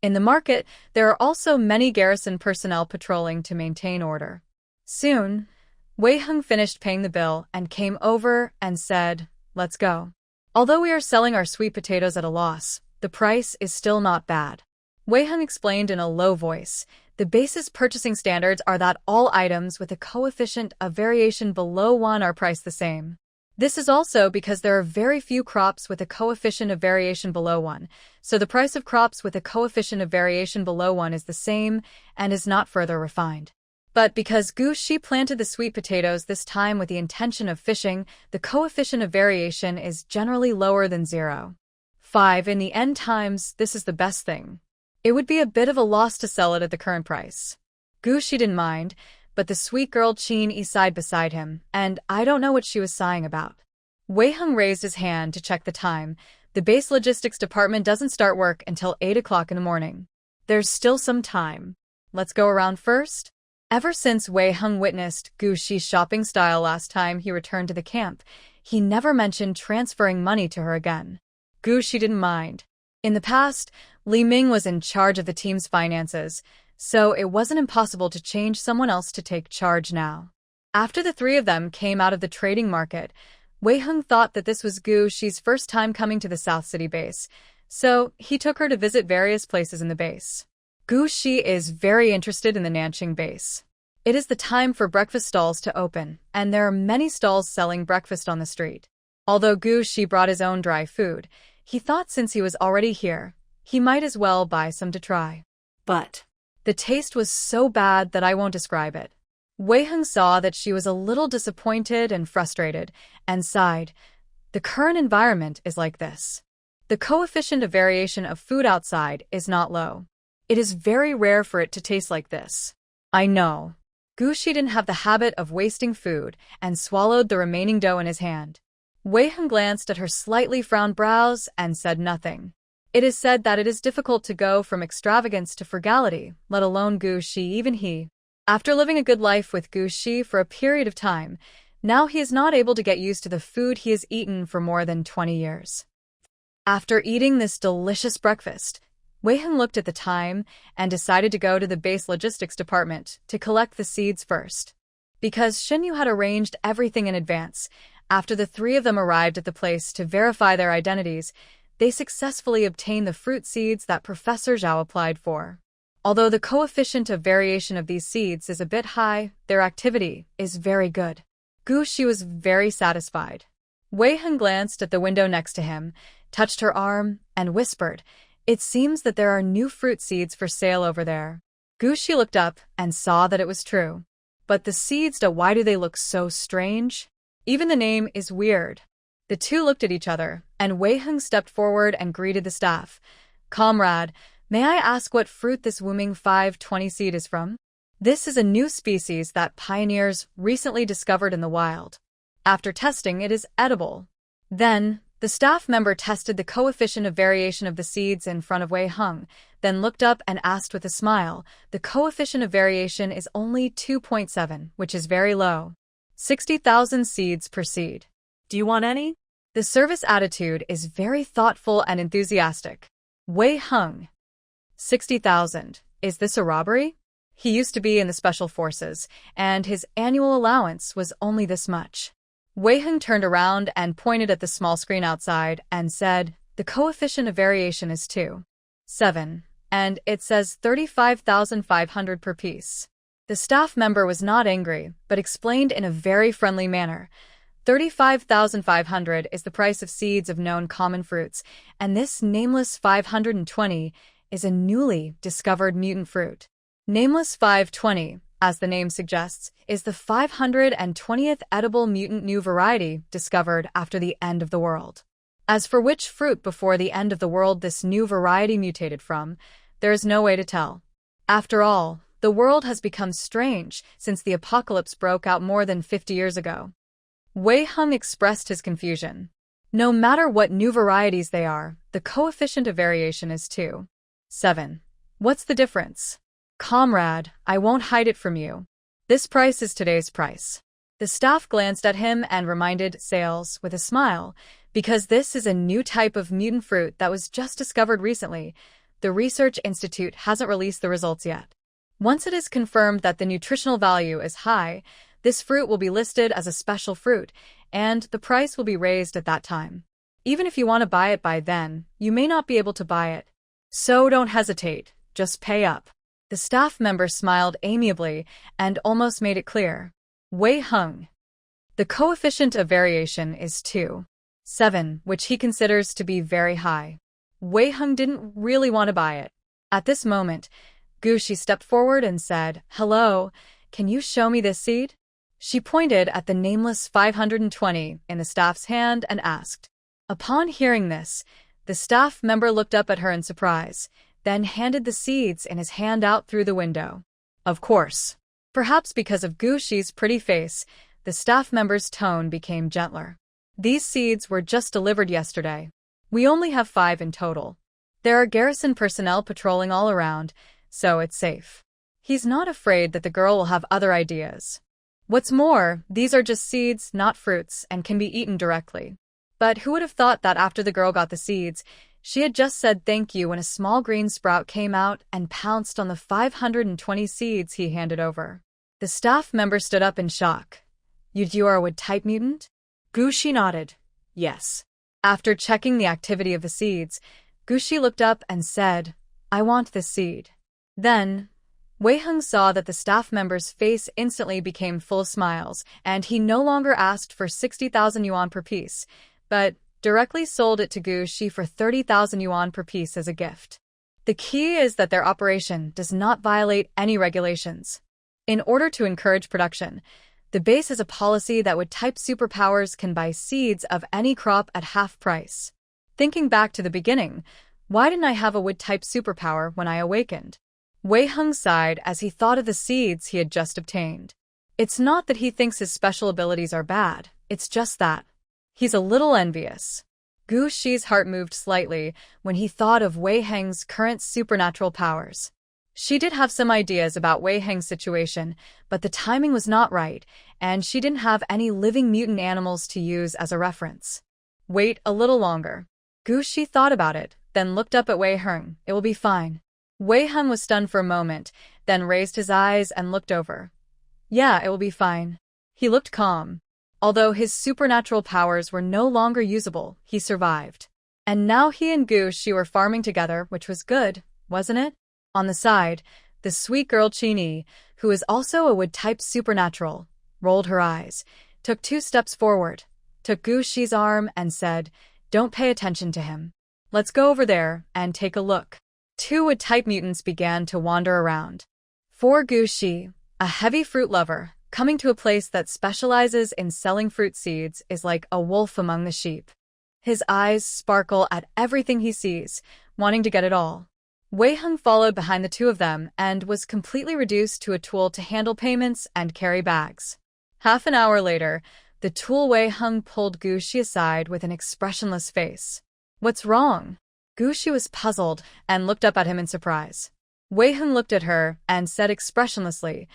In the market, there are also many garrison personnel patrolling to maintain order. Soon, Wei Heng finished paying the bill and came over and said, "Let's go." Although we are selling our sweet potatoes at a loss, the price is still not bad. Wei Heng explained in a low voice, "The base's purchasing standards are that all items with a coefficient of variation below 1 are priced the same. This is also because there are very few crops with a coefficient of variation below 1, so the price of crops with a coefficient of variation below 1 is the same and is not further refined. But because Gushi planted the sweet potatoes this time with the intention of fishing, the coefficient of variation is generally lower than 0.5. In the end times, this is the best thing. It would be a bit of a loss to sell it at the current price." Gushi didn't mind, but the sweet girl Qin sighed beside him, and I don't know what she was sighing about. Wei Heng raised his hand to check the time. The base logistics department doesn't start work until 8 o'clock in the morning. There's still some time. Let's go around first? Ever since Wei Heng witnessed Gushi's shopping style last time he returned to the camp, he never mentioned transferring money to her again. Gushi didn't mind. In the past, Li Ming was in charge of the team's finances, so it wasn't impossible to change someone else to take charge now. After the three of them came out of the trading market, Wei Heng thought that this was Gushi's first time coming to the South City base, so he took her to visit various places in the base. Gushi is very interested in the Nanqing base. It is the time for breakfast stalls to open, and there are many stalls selling breakfast on the street. Although Gu Shi brought his own dry food, he thought since he was already here, he might as well buy some to try. But The taste was so bad that I won't describe it. Wei Heng saw that she was a little disappointed and frustrated, and sighed. The current environment is like this. The coefficient of variation of food outside is not low. It is very rare for it to taste like this. I know. Gu Shi didn't have the habit of wasting food and swallowed the remaining dough in his hand. Wei Heng glanced at her slightly frowned brows and said nothing. It is said that it is difficult to go from extravagance to frugality, let alone Gu Shi, even he. After living a good life with Gu Shi for a period of time, now he is not able to get used to the food he has eaten for more than 20 years. After eating this delicious breakfast, Wei Heng looked at the time and decided to go to the base logistics department to collect the seeds first. Because Shinyu had arranged everything in advance, after the three of them arrived at the place to verify their identities, they successfully obtained the fruit seeds that Professor Zhao applied for. Although the coefficient of variation of these seeds is a bit high, their activity is very good. Gu Shi was very satisfied. Wei Heng glanced at the window next to him, touched her arm, and whispered, "It seems that there are new fruit seeds for sale over there." Gu Shi looked up and saw that it was true. But the seeds, why do they look so strange? Even the name is weird. The two looked at each other, and Wei Heng stepped forward and greeted the staff. "Comrade, may I ask what fruit this Wuming 520 seed is from?" This is a new species that pioneers recently discovered in the wild. After testing, it is edible. Then, the staff member tested the coefficient of variation of the seeds in front of Wei Heng, then looked up and asked with a smile, "The coefficient of variation is only 2.7, which is very low. 60,000 seeds per seed. do you want any? The service attitude is very thoughtful and enthusiastic. Wei Heng. 60,000. Is this a robbery? He used to be in the special forces, and his annual allowance was only this much. Wei Heng turned around and pointed at the small screen outside and said, "The coefficient of variation is 2.7, and it says 35,500 per piece." The staff member was not angry, but explained in a very friendly manner. 35,500 is the price of seeds of known common fruits, and this nameless 520 is a newly discovered mutant fruit. Nameless 520, as the name suggests, is the 520th edible mutant new variety discovered after the end of the world. As for which fruit before the end of the world this new variety mutated from, there is no way to tell. After all, the world has become strange since the apocalypse broke out more than 50 years ago. Wei Heng expressed his confusion. No matter what new varieties they are, the coefficient of variation is 2.7. What's the difference? Comrade, I won't hide it from you. This price is today's price. The staff glanced at him and reminded sales with a smile, because this is a new type of mutant fruit that was just discovered recently. The research institute hasn't released the results yet. Once it is confirmed that the nutritional value is high, this fruit will be listed as a special fruit, and the price will be raised at that time. Even if you want to buy it by then, you may not be able to buy it. So don't hesitate, just pay up. The staff member smiled amiably and almost made it clear. Wei Heng. The coefficient of variation is 2.7, which he considers to be very high. Wei Heng didn't really want to buy it. At this moment, Gu Shi stepped forward and said, "Hello, can you show me this seed?" She pointed at the nameless 520 in the staff's hand and asked. Upon hearing this, the staff member looked up at her in surprise, then handed the seeds in his hand out through the window. Of course. Perhaps because of Gu Shi's pretty face, the staff member's tone became gentler. These seeds were just delivered yesterday. We only have 5 in total. There are garrison personnel patrolling all around, so it's safe. He's not afraid that the girl will have other ideas. What's more, these are just seeds, not fruits, and can be eaten directly. But who would have thought that after the girl got the seeds, she had just said thank you when a small green sprout came out and pounced on the 520 seeds he handed over. The staff member stood up in shock. You are a wood-type mutant? Gu Shi nodded. Yes. After checking the activity of the seeds, Gu Shi looked up and said, I want this seed. Then, Wei Heng saw that the staff member's face instantly became full of smiles, and he no longer asked for 60,000 yuan per piece, but directly sold it to Gu Shi for 30,000 yuan per piece as a gift. The key is that their operation does not violate any regulations. In order to encourage production, the base has a policy that would-type superpowers can buy seeds of any crop at half price. Thinking back to the beginning, why didn't I have a wood-type superpower when I awakened? Wei Heng sighed as he thought of the seeds he had just obtained. It's not that he thinks his special abilities are bad, it's just that he's a little envious. Gu Shi's heart moved slightly when he thought of Wei Heng's current supernatural powers. She did have some ideas about Wei Heng's situation, but the timing was not right, and she didn't have any living mutant animals to use as a reference. Wait a little longer. Gu Shi thought about it, then looked up at Wei Heng. It will be fine. Wei Heng was stunned for a moment, then raised his eyes and looked over. Yeah, it will be fine. He looked calm. Although his supernatural powers were no longer usable, he survived. And now he and Gu Shi were farming together, which was good, wasn't it? On the side, the sweet girl Qin, who is also a wood-type supernatural, rolled her eyes, took 2 steps forward, took Gu Shi's arm and said, "Don't pay attention to him. Let's go over there and take a look." 2 wood-type mutants began to wander around. For Gu Shi, a heavy fruit lover, coming to a place that specializes in selling fruit seeds is like a wolf among the sheep. His eyes sparkle at everything he sees, wanting to get it all. Wei Heng followed behind the 2 of them and was completely reduced to a tool to handle payments and carry bags. Half an hour later, the tool Wei Heng pulled Gu Shi aside with an expressionless face. "What's wrong?" Gu Shi was puzzled and looked up at him in surprise. Wei Heng looked at her and said expressionlessly,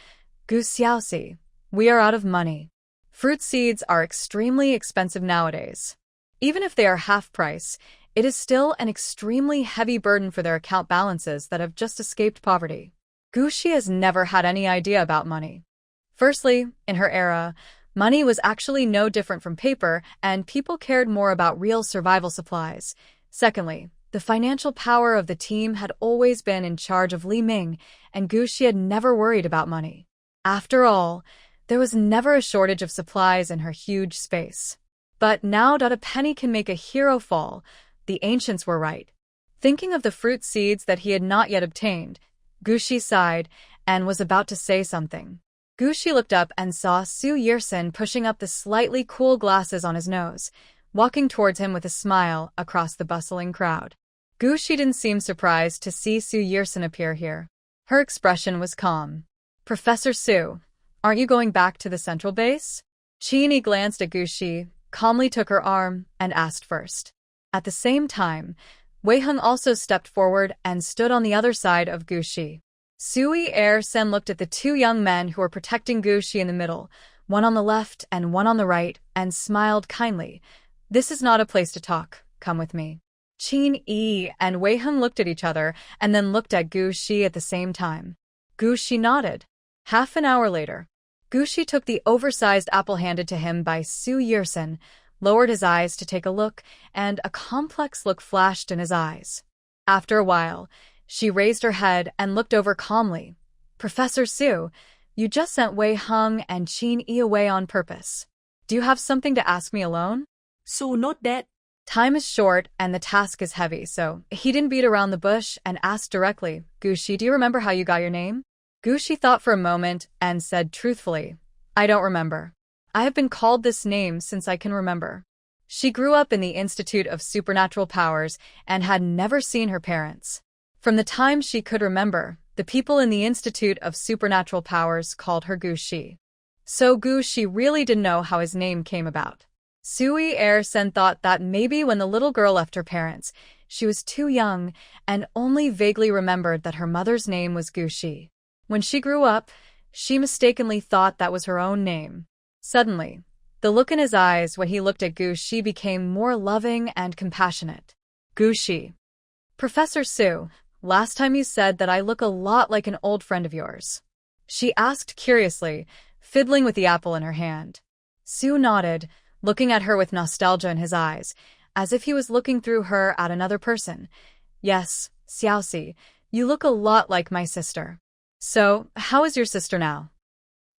"Gu Xiaoxi, we are out of money. Fruit seeds are extremely expensive nowadays. Even if they are half price, it is still an extremely heavy burden for their account balances that have just escaped poverty." Gu Shi has never had any idea about money. Firstly, in her era, money was actually no different from paper, and people cared more about real survival supplies. Secondly, the financial power of the team had always been in charge of Li Ming, and Gu Shi had never worried about money. After all, there was never a shortage of supplies in her huge space. But now that a penny can make a hero fall, the ancients were right. Thinking of the fruit seeds that he had not yet obtained, Gu Shi sighed and was about to say something. Gu Shi looked up and saw Su Yirsen pushing up the slightly cool glasses on his nose, walking towards him with a smile across the bustling crowd. Gu Shi didn't seem surprised to see Su Yirsen appear here. Her expression was calm. "Professor Su, aren't you going back to the central base?" Qin glanced at Gu Shi, calmly took her arm, and asked first. At the same time, Wei Heng also stepped forward and stood on the other side of Gu Shi. Sui Er-sen looked at the 2 young men who were protecting Gu Shi in the middle, one on the left and one on the right, and smiled kindly. "This is not a place to talk. Come with me." Qin and Wei Heng looked at each other and then looked at Gu Shi at the same time. Gu Shi nodded. Half an hour later, Gu Shi took the oversized apple handed to him by Su Yirsen, lowered his eyes to take a look, and a complex look flashed in his eyes. After a while, she raised her head and looked over calmly. "Professor Su, you just sent Wei Heng and Qin away on purpose. Do you have something to ask me alone?" So note that. Time is short and the task is heavy, so he didn't beat around the bush and asked directly, "Gu Shi, do you remember how you got your name?" Gu Shi thought for a moment and said truthfully, "I don't remember. I have been called this name since I can remember." She grew up in the Institute of Supernatural Powers and had never seen her parents. From the time she could remember, the people in the Institute of Supernatural Powers called her Gu Shi. So Gu Shi really didn't know how his name came about. Sui Er-sen thought that maybe when the little girl left her parents, she was too young and only vaguely remembered that her mother's name was Gu Shi. When she grew up, she mistakenly thought that was her own name. Suddenly, the look in his eyes when he looked at Gu Shi became more loving and compassionate. "Gu Shi. Professor Su, last time you said that I look a lot like an old friend of yours." She asked curiously, fiddling with the apple in her hand. Su nodded, looking at her with nostalgia in his eyes, as if he was looking through her at another person. "Yes, Xiaoxi, you look a lot like my sister." So, how is your sister now?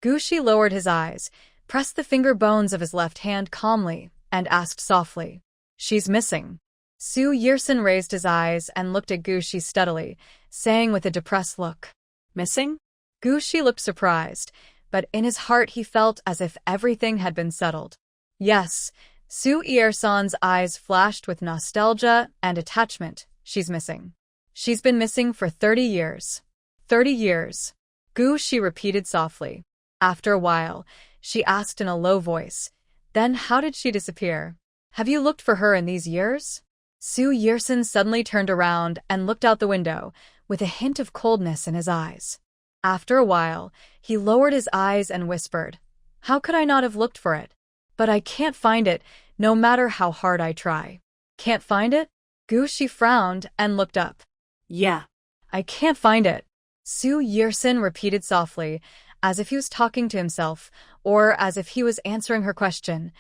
Gushi lowered his eyes, pressed the finger bones of his left hand calmly, and asked softly. She's missing. Su Yirsen raised his eyes and looked at Gushi steadily, saying with a depressed look. Missing? Gushi looked surprised, but in his heart he felt as if everything had been settled. Yes, Su Yirsen's eyes flashed with nostalgia and attachment. She's missing. She's been missing for 30 years. 30 years. Gushi repeated softly. After a while, she asked in a low voice, Then how did she disappear? Have you looked for her in these years? Su Yirsen suddenly turned around and looked out the window, with a hint of coldness in his eyes. After a while, he lowered his eyes and whispered, How could I not have looked for it? But I can't find it, no matter how hard I try. Can't find it? Gushi frowned and looked up. Yeah. I can't find it. Su Yirsen repeated softly, as if he was talking to himself, or as if he was answering her question.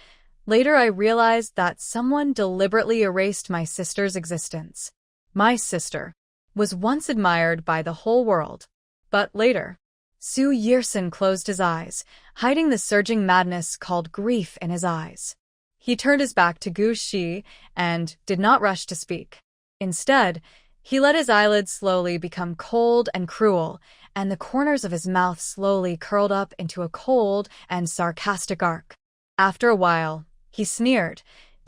Later I realized that someone deliberately erased my sister's existence. My sister was once admired by the whole world. But later, Su Yirsen closed his eyes, hiding the surging madness called grief in his eyes. He turned his back to Gushi and did not rush to speak. Instead, he let his eyelids slowly become cold and cruel, and the corners of his mouth slowly curled up into a cold and sarcastic arc. After a while, he sneered.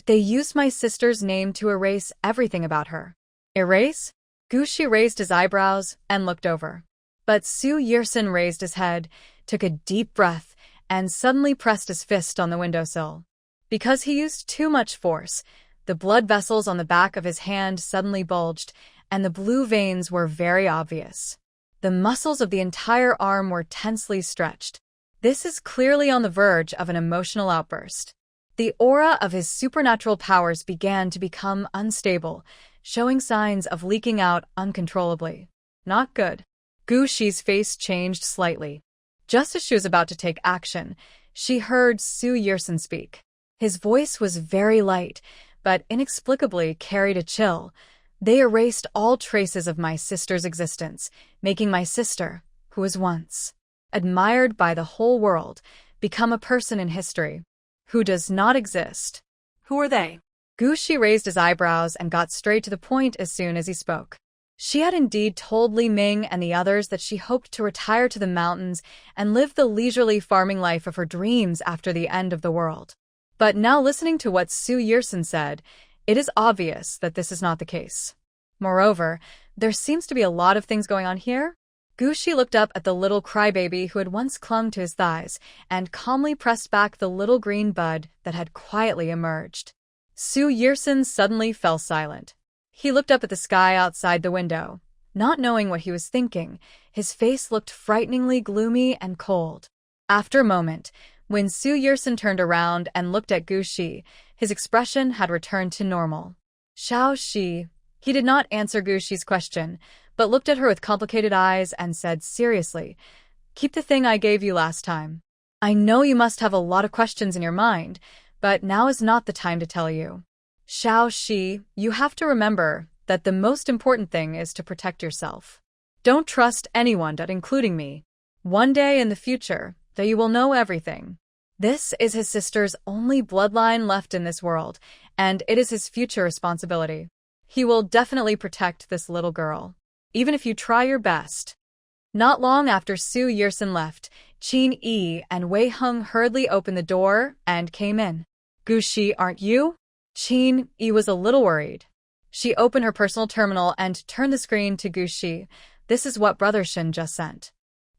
They used my sister's name to erase everything about her. Erase? Gushi raised his eyebrows and looked over. But Su Yirsen raised his head, took a deep breath, and suddenly pressed his fist on the windowsill. Because he used too much force, the blood vessels on the back of his hand suddenly bulged, and the blue veins were very obvious. The muscles of the entire arm were tensely stretched. This is clearly on the verge of an emotional outburst. The aura of his supernatural powers began to become unstable, showing signs of leaking out uncontrollably. Not good. Gushi's face changed slightly. Just as she was about to take action, she heard Su Yirsen speak. His voice was very light, but inexplicably carried a chill. They erased all traces of my sister's existence, making my sister, who was once admired by the whole world, become a person in history who does not exist. Who are they? Gushi raised his eyebrows and got straight to the point as soon as he spoke. She had indeed told Li Ming and the others that she hoped to retire to the mountains and live the leisurely farming life of her dreams after the end of the world. But now listening to what Su Yirsen said, it is obvious that this is not the case. Moreover, there seems to be a lot of things going on here. Gushi looked up at the little crybaby who had once clung to his thighs and calmly pressed back the little green bud that had quietly emerged. Su Yirsen suddenly fell silent. He looked up at the sky outside the window. Not knowing what he was thinking, his face looked frighteningly gloomy and cold. After a moment, when Su Yirsen turned around and looked at Gushi, his expression had returned to normal. Xiao Shi. He did not answer Gushi's question, but looked at her with complicated eyes and said seriously, Keep the thing I gave you last time. I know you must have a lot of questions in your mind, but now is not the time to tell you. Xiao Shi, you have to remember that the most important thing is to protect yourself. Don't trust anyone, including me. One day in the future, though you will know everything. This is his sister's only bloodline left in this world, and it is his future responsibility. He will definitely protect this little girl, even if you try your best. Not long after Su Yirsen left, Qin Yi and Wei Heng hurriedly opened the door and came in. Gushi, aren't you? Qin Yi was a little worried. She opened her personal terminal and turned the screen to Gushi. This is what Brother Shin just sent.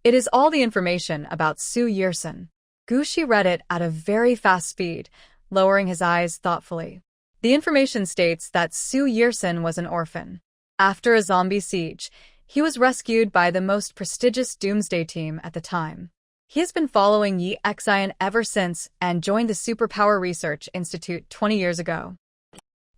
It is all the information about Su Yirsen. Gushi read it at a very fast speed, lowering his eyes thoughtfully. The information states that Su Yirsen was an orphan. After a zombie siege, he was rescued by the most prestigious doomsday team at the time. He has been following Yi Xian ever since and joined the Superpower Research Institute 20 years ago.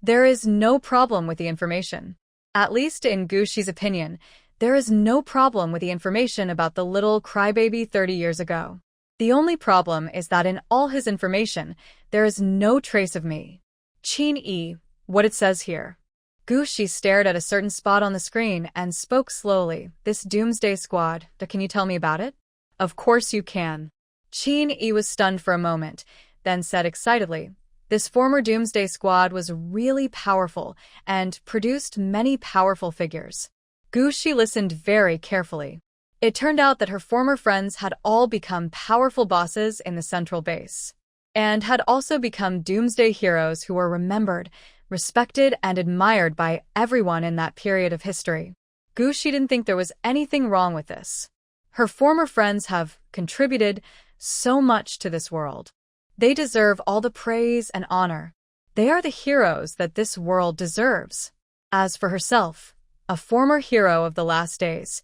There is no problem with the information. At least in Gushi's opinion, there is no problem with the information about the little crybaby 30 years ago. The only problem is that in all his information, there is no trace of me. Qin Yi, what it says here. Gushi stared at a certain spot on the screen and spoke slowly. This Doomsday Squad, can you tell me about it? Of course you can. Chin-E was stunned for a moment, then said excitedly, this former Doomsday Squad was really powerful and produced many powerful figures. Gushi listened very carefully. It turned out that her former friends had all become powerful bosses in the central base, and had also become Doomsday heroes who were remembered, respected, and admired by everyone in that period of history. Gushi didn't think there was anything wrong with this. Her former friends have contributed so much to this world. They deserve all the praise and honor. They are the heroes that this world deserves. As for herself, a former hero of the last days,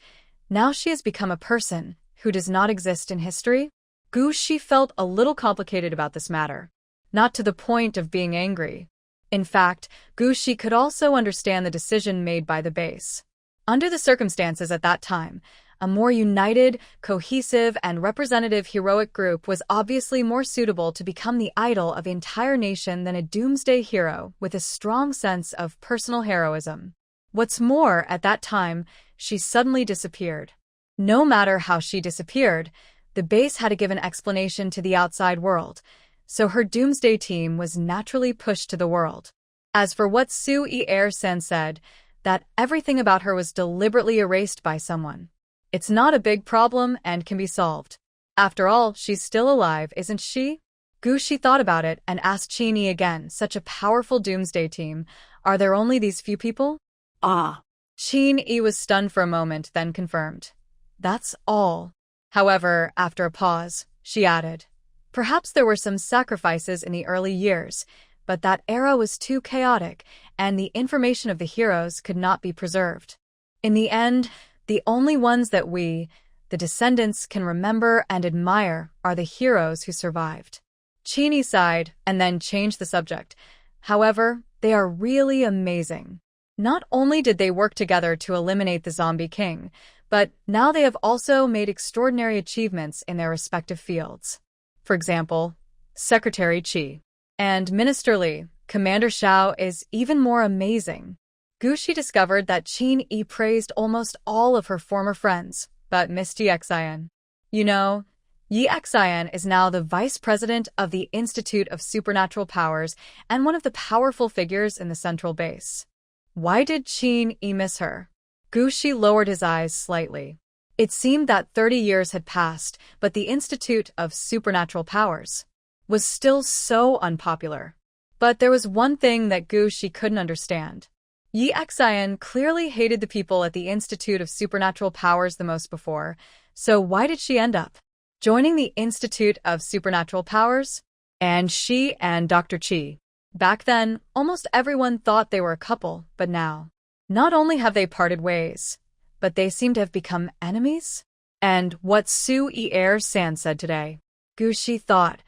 now she has become a person who does not exist in history. Gushi felt a little complicated about this matter, not to the point of being angry. In fact, Gushi could also understand the decision made by the base. Under the circumstances at that time, a more united, cohesive, and representative heroic group was obviously more suitable to become the idol of the entire nation than a doomsday hero with a strong sense of personal heroism. What's more, at that time, she suddenly disappeared. No matter how she disappeared, the base had to give an explanation to the outside world, so her doomsday team was naturally pushed to the world. As for what Su-E-Air-sen said, that everything about her was deliberately erased by someone. It's not a big problem and can be solved. After all, she's still alive, isn't she? Gushi thought about it and asked Chin-E again, such a powerful doomsday team. Are there only these few people? Ah. Chin-E was stunned for a moment, then confirmed. That's all. However, after a pause, she added, perhaps there were some sacrifices in the early years, but that era was too chaotic, and the information of the heroes could not be preserved. In the end, the only ones that we, the descendants, can remember and admire are the heroes who survived. Chin-E sighed and then changed the subject. However, they are really amazing. Not only did they work together to eliminate the Zombie King, but now they have also made extraordinary achievements in their respective fields. For example, Secretary Chi and Minister Li, Commander Xiao is even more amazing. Gushi discovered that Chin-E praised almost all of her former friends, but missed Yi Xian. You know, Yi Xian is now the vice president of the Institute of Supernatural Powers and one of the powerful figures in the central base. Why did Chin-E miss her? Gushi lowered his eyes slightly. It seemed that 30 years had passed, but the Institute of Supernatural Powers was still so unpopular. But there was one thing that Gushi couldn't understand. Yi Xian clearly hated the people at the Institute of Supernatural Powers the most before, so why did she end up joining the Institute of Supernatural Powers? And she and Dr. Chi. Back then, almost everyone thought they were a couple, but now, not only have they parted ways, but they seem to have become enemies? And what Su-E-Air-san said today, Gushi thought,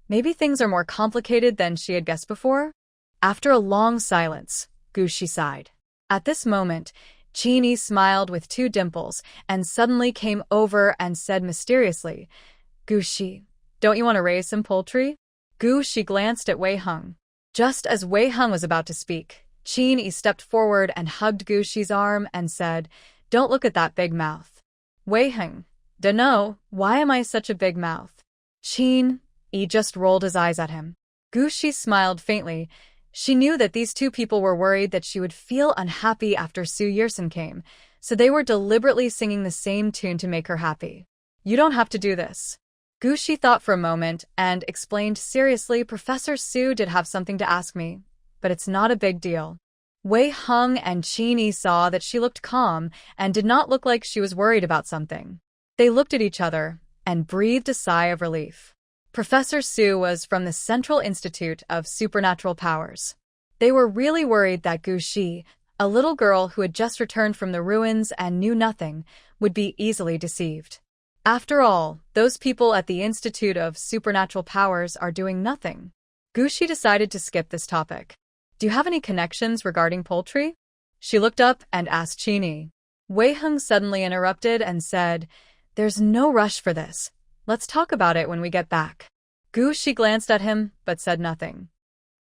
maybe things are more complicated than she had guessed before? After a long silence, Gushi sighed. At this moment, Chin-E smiled with two dimples and suddenly came over and said mysteriously, Gushi, don't you want to raise some poultry? Gushi glanced at Wei Heng. Just as Wei Heng was about to speak, Chin-E stepped forward and hugged Gushi's arm and said, don't look at that big mouth. Wei Heng, dunno, why am I such a big mouth? Chin-E just rolled his eyes at him. Gushi smiled faintly. She knew that these two people were worried that she would feel unhappy after Su-Yersen came, so they were deliberately singing the same tune to make her happy. You don't have to do this. Gushi thought for a moment and explained seriously, Professor Su did have something to ask me, but it's not a big deal. Wei Heng and Chin-E saw that she looked calm and did not look like she was worried about something. They looked at each other and breathed a sigh of relief. Professor Su was from the Central Institute of Supernatural Powers. They were really worried that Gushi, a little girl who had just returned from the ruins and knew nothing, would be easily deceived. After all, those people at the Institute of Supernatural Powers are doing nothing. Gushi decided to skip this topic. Do you have any connections regarding poultry? She looked up and asked Chin-E. Wei Heng suddenly interrupted and said, there's no rush for this. Let's talk about it when we get back. Gushi glanced at him, but said nothing.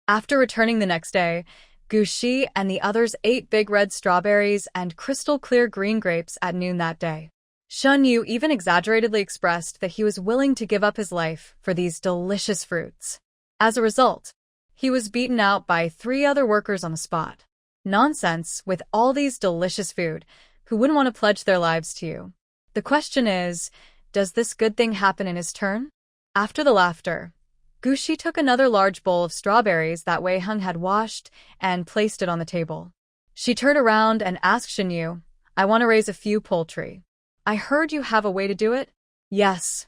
After returning the next day, Gushi and the others ate big red strawberries and crystal-clear green grapes at noon that day. Shun Yu even exaggeratedly expressed that he was willing to give up his life for these delicious fruits. As a result, he was beaten out by 3 other workers on the spot. Nonsense, with all these delicious food, who wouldn't want to pledge their lives to you? The question is, does this good thing happen in his turn? After the laughter, Gushi took another large bowl of strawberries that Wei Heng had washed and placed it on the table. She turned around and asked Shin Yu, "I want to raise a few poultry. I heard you have a way to do it?" Yes.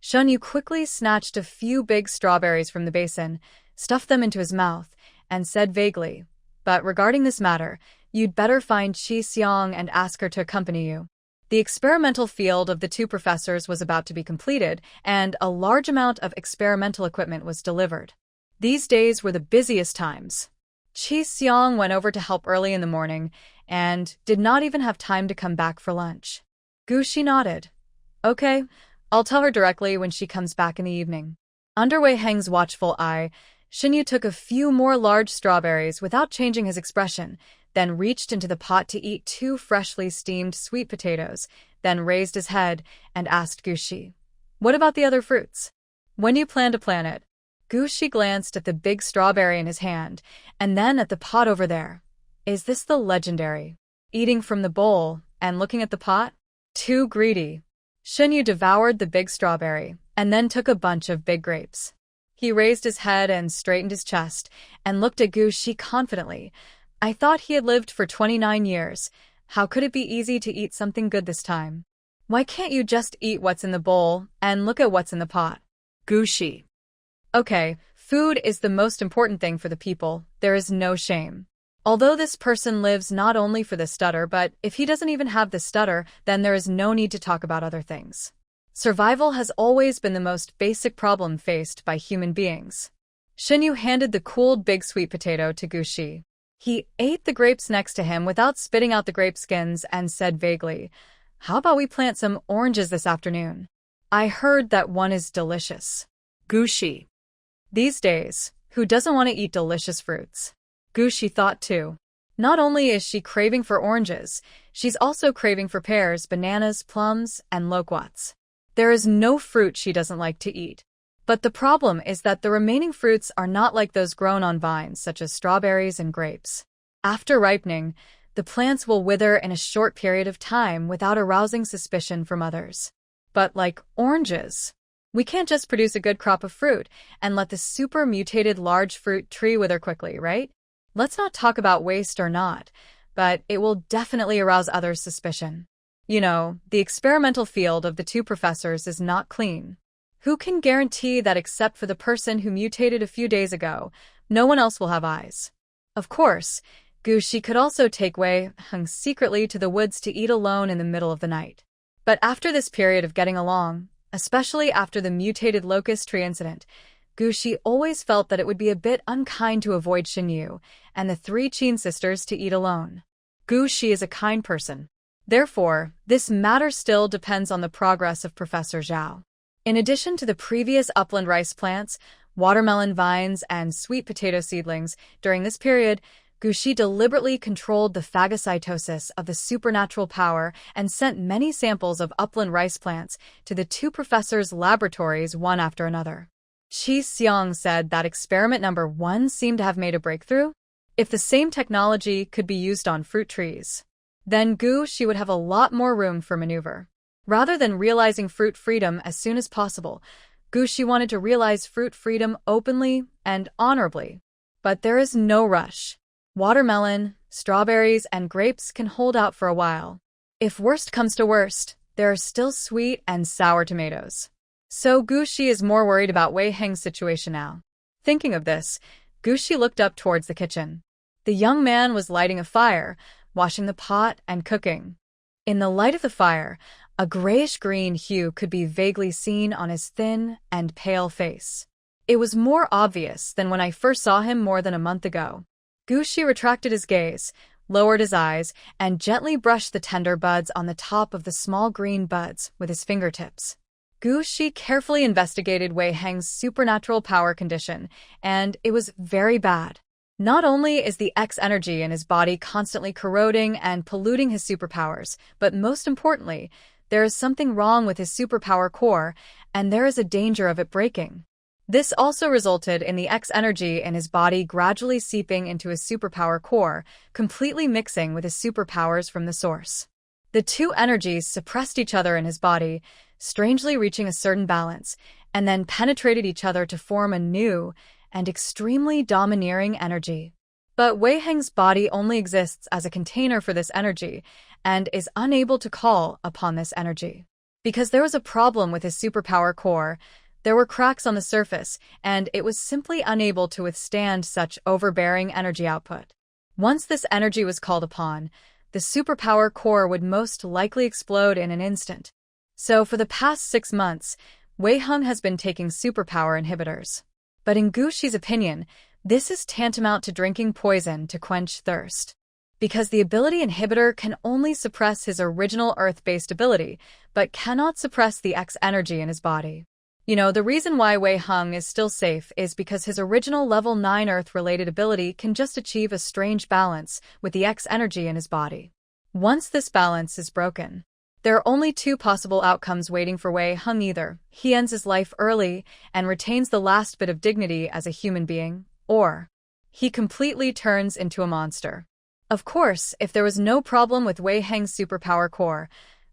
Shun Yu quickly snatched a few big strawberries from the basin, stuffed them into his mouth, and said vaguely, "But regarding this matter, you'd better find Qi Xiang and ask her to accompany you." The experimental field of the 2 professors was about to be completed, and a large amount of experimental equipment was delivered. These days were the busiest times. Qi Xiang went over to help early in the morning and did not even have time to come back for lunch. Gushi nodded. "Okay, I'll tell her directly when she comes back in the evening." Under Wei Heng's watchful eye, Shinyu took a few more large strawberries without changing his expression, then reached into the pot to eat 2 freshly steamed sweet potatoes, then raised his head and asked Gushi, "What about the other fruits? When do you plan to plant it?" Gushi glanced at the big strawberry in his hand, and then at the pot over there. Is this the legendary? Eating from the bowl and looking at the pot? Too greedy. Shinyu devoured the big strawberry, and then took a bunch of big grapes. He raised his head and straightened his chest, and looked at Gushi confidently. "I thought he had lived for 29 years. How could it be easy to eat something good this time? Why can't you just eat what's in the bowl and look at what's in the pot?" Gushi. Okay, food is the most important thing for the people. There is no shame. Although this person lives not only for the stutter, but if he doesn't even have the stutter, then there is no need to talk about other things. Survival has always been the most basic problem faced by human beings. Shinyu handed the cooled big sweet potato to Gushi. He ate the grapes next to him without spitting out the grape skins and said vaguely, "How about we plant some oranges this afternoon? I heard that one is delicious." Gushi. These days, who doesn't want to eat delicious fruits? Gushi thought too. Not only is she craving for oranges, she's also craving for pears, bananas, plums, and loquats. There is no fruit she doesn't like to eat. But the problem is that the remaining fruits are not like those grown on vines, such as strawberries and grapes. After ripening, the plants will wither in a short period of time without arousing suspicion from others. But like oranges, we can't just produce a good crop of fruit and let the super mutated large fruit tree wither quickly, right? Let's not talk about waste or not, but it will definitely arouse others' suspicion. You know, the experimental field of the 2 professors is not clean. Who can guarantee that except for the person who mutated a few days ago, no one else will have eyes? Of course, Gushi could also take Wei Heng secretly to the woods to eat alone in the middle of the night. But after this period of getting along, especially after the mutated locust tree incident, Gushi always felt that it would be a bit unkind to avoid Shinyu and the 3 Qin sisters to eat alone. Gushi is a kind person. Therefore, this matter still depends on the progress of Professor Zhao. In addition to the previous upland rice plants, watermelon vines, and sweet potato seedlings, during this period, Gushi deliberately controlled the phagocytosis of the supernatural power and sent many samples of upland rice plants to the 2 professors' laboratories one after another. Qi Xiang said that experiment number 1 seemed to have made a breakthrough. If the same technology could be used on fruit trees, then Gushi would have a lot more room for maneuver. Rather than realizing fruit freedom as soon as possible, Gushi wanted to realize fruit freedom openly and honorably. But there is no rush. Watermelon, strawberries, and grapes can hold out for a while. If worst comes to worst, there are still sweet and sour tomatoes. So Gushi is more worried about Wei Heng's situation now. Thinking of this, Gushi looked up towards the kitchen. The young man was lighting a fire, washing the pot, and cooking. In the light of the fire, a grayish-green hue could be vaguely seen on his thin and pale face. It was more obvious than when I first saw him more than a month ago. Gushi retracted his gaze, lowered his eyes, and gently brushed the tender buds on the top of the small green buds with his fingertips. Gushi carefully investigated Wei Heng's supernatural power condition, and it was very bad. Not only is the X energy in his body constantly corroding and polluting his superpowers, but most importantly, there is something wrong with his superpower core, and there is a danger of it breaking. This also resulted in the X energy in his body gradually seeping into his superpower core, completely mixing with his superpowers from the source. The two energies suppressed each other in his body, strangely reaching a certain balance, and then penetrated each other to form a new and extremely domineering energy. But Wei Heng's body only exists as a container for this energy and is unable to call upon this energy. Because there was a problem with his superpower core, there were cracks on the surface, and it was simply unable to withstand such overbearing energy output. Once this energy was called upon, the superpower core would most likely explode in an instant. So for the past 6 months, Wei Heng has been taking superpower inhibitors. But in Gu Shi's opinion, this is tantamount to drinking poison to quench thirst. Because the ability inhibitor can only suppress his original Earth-based ability, but cannot suppress the X energy in his body. The reason why Wei Heng is still safe is because his original level 9 Earth-related ability can just achieve a strange balance with the X energy in his body. Once this balance is broken, there are only 2 possible outcomes waiting for Wei Heng. Either he ends his life early and retains the last bit of dignity as a human being, or he completely turns into a monster. Of course, if there was no problem with Wei Heng's superpower core,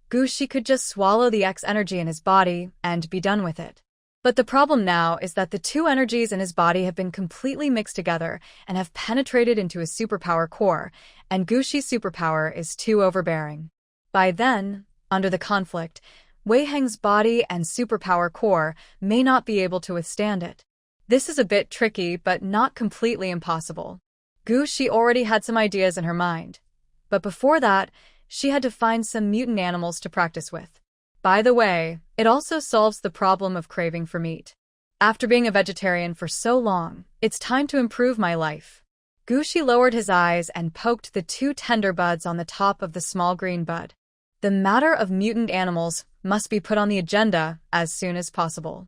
Gu Shi could just swallow the X energy in his body and be done with it. But the problem now is that the 2 energies in his body have been completely mixed together and have penetrated into his superpower core, and Gu Shi's superpower is too overbearing. By then, under the conflict, Wei Heng's body and superpower core may not be able to withstand it. This is a bit tricky, but not completely impossible. Gu Shi already had some ideas in her mind. But before that, she had to find some mutant animals to practice with. By the way, it also solves the problem of craving for meat. After being a vegetarian for so long, it's time to improve my life. Gu Shi lowered his eyes and poked the 2 tender buds on the top of the small green bud. The matter of mutant animals must be put on the agenda as soon as possible.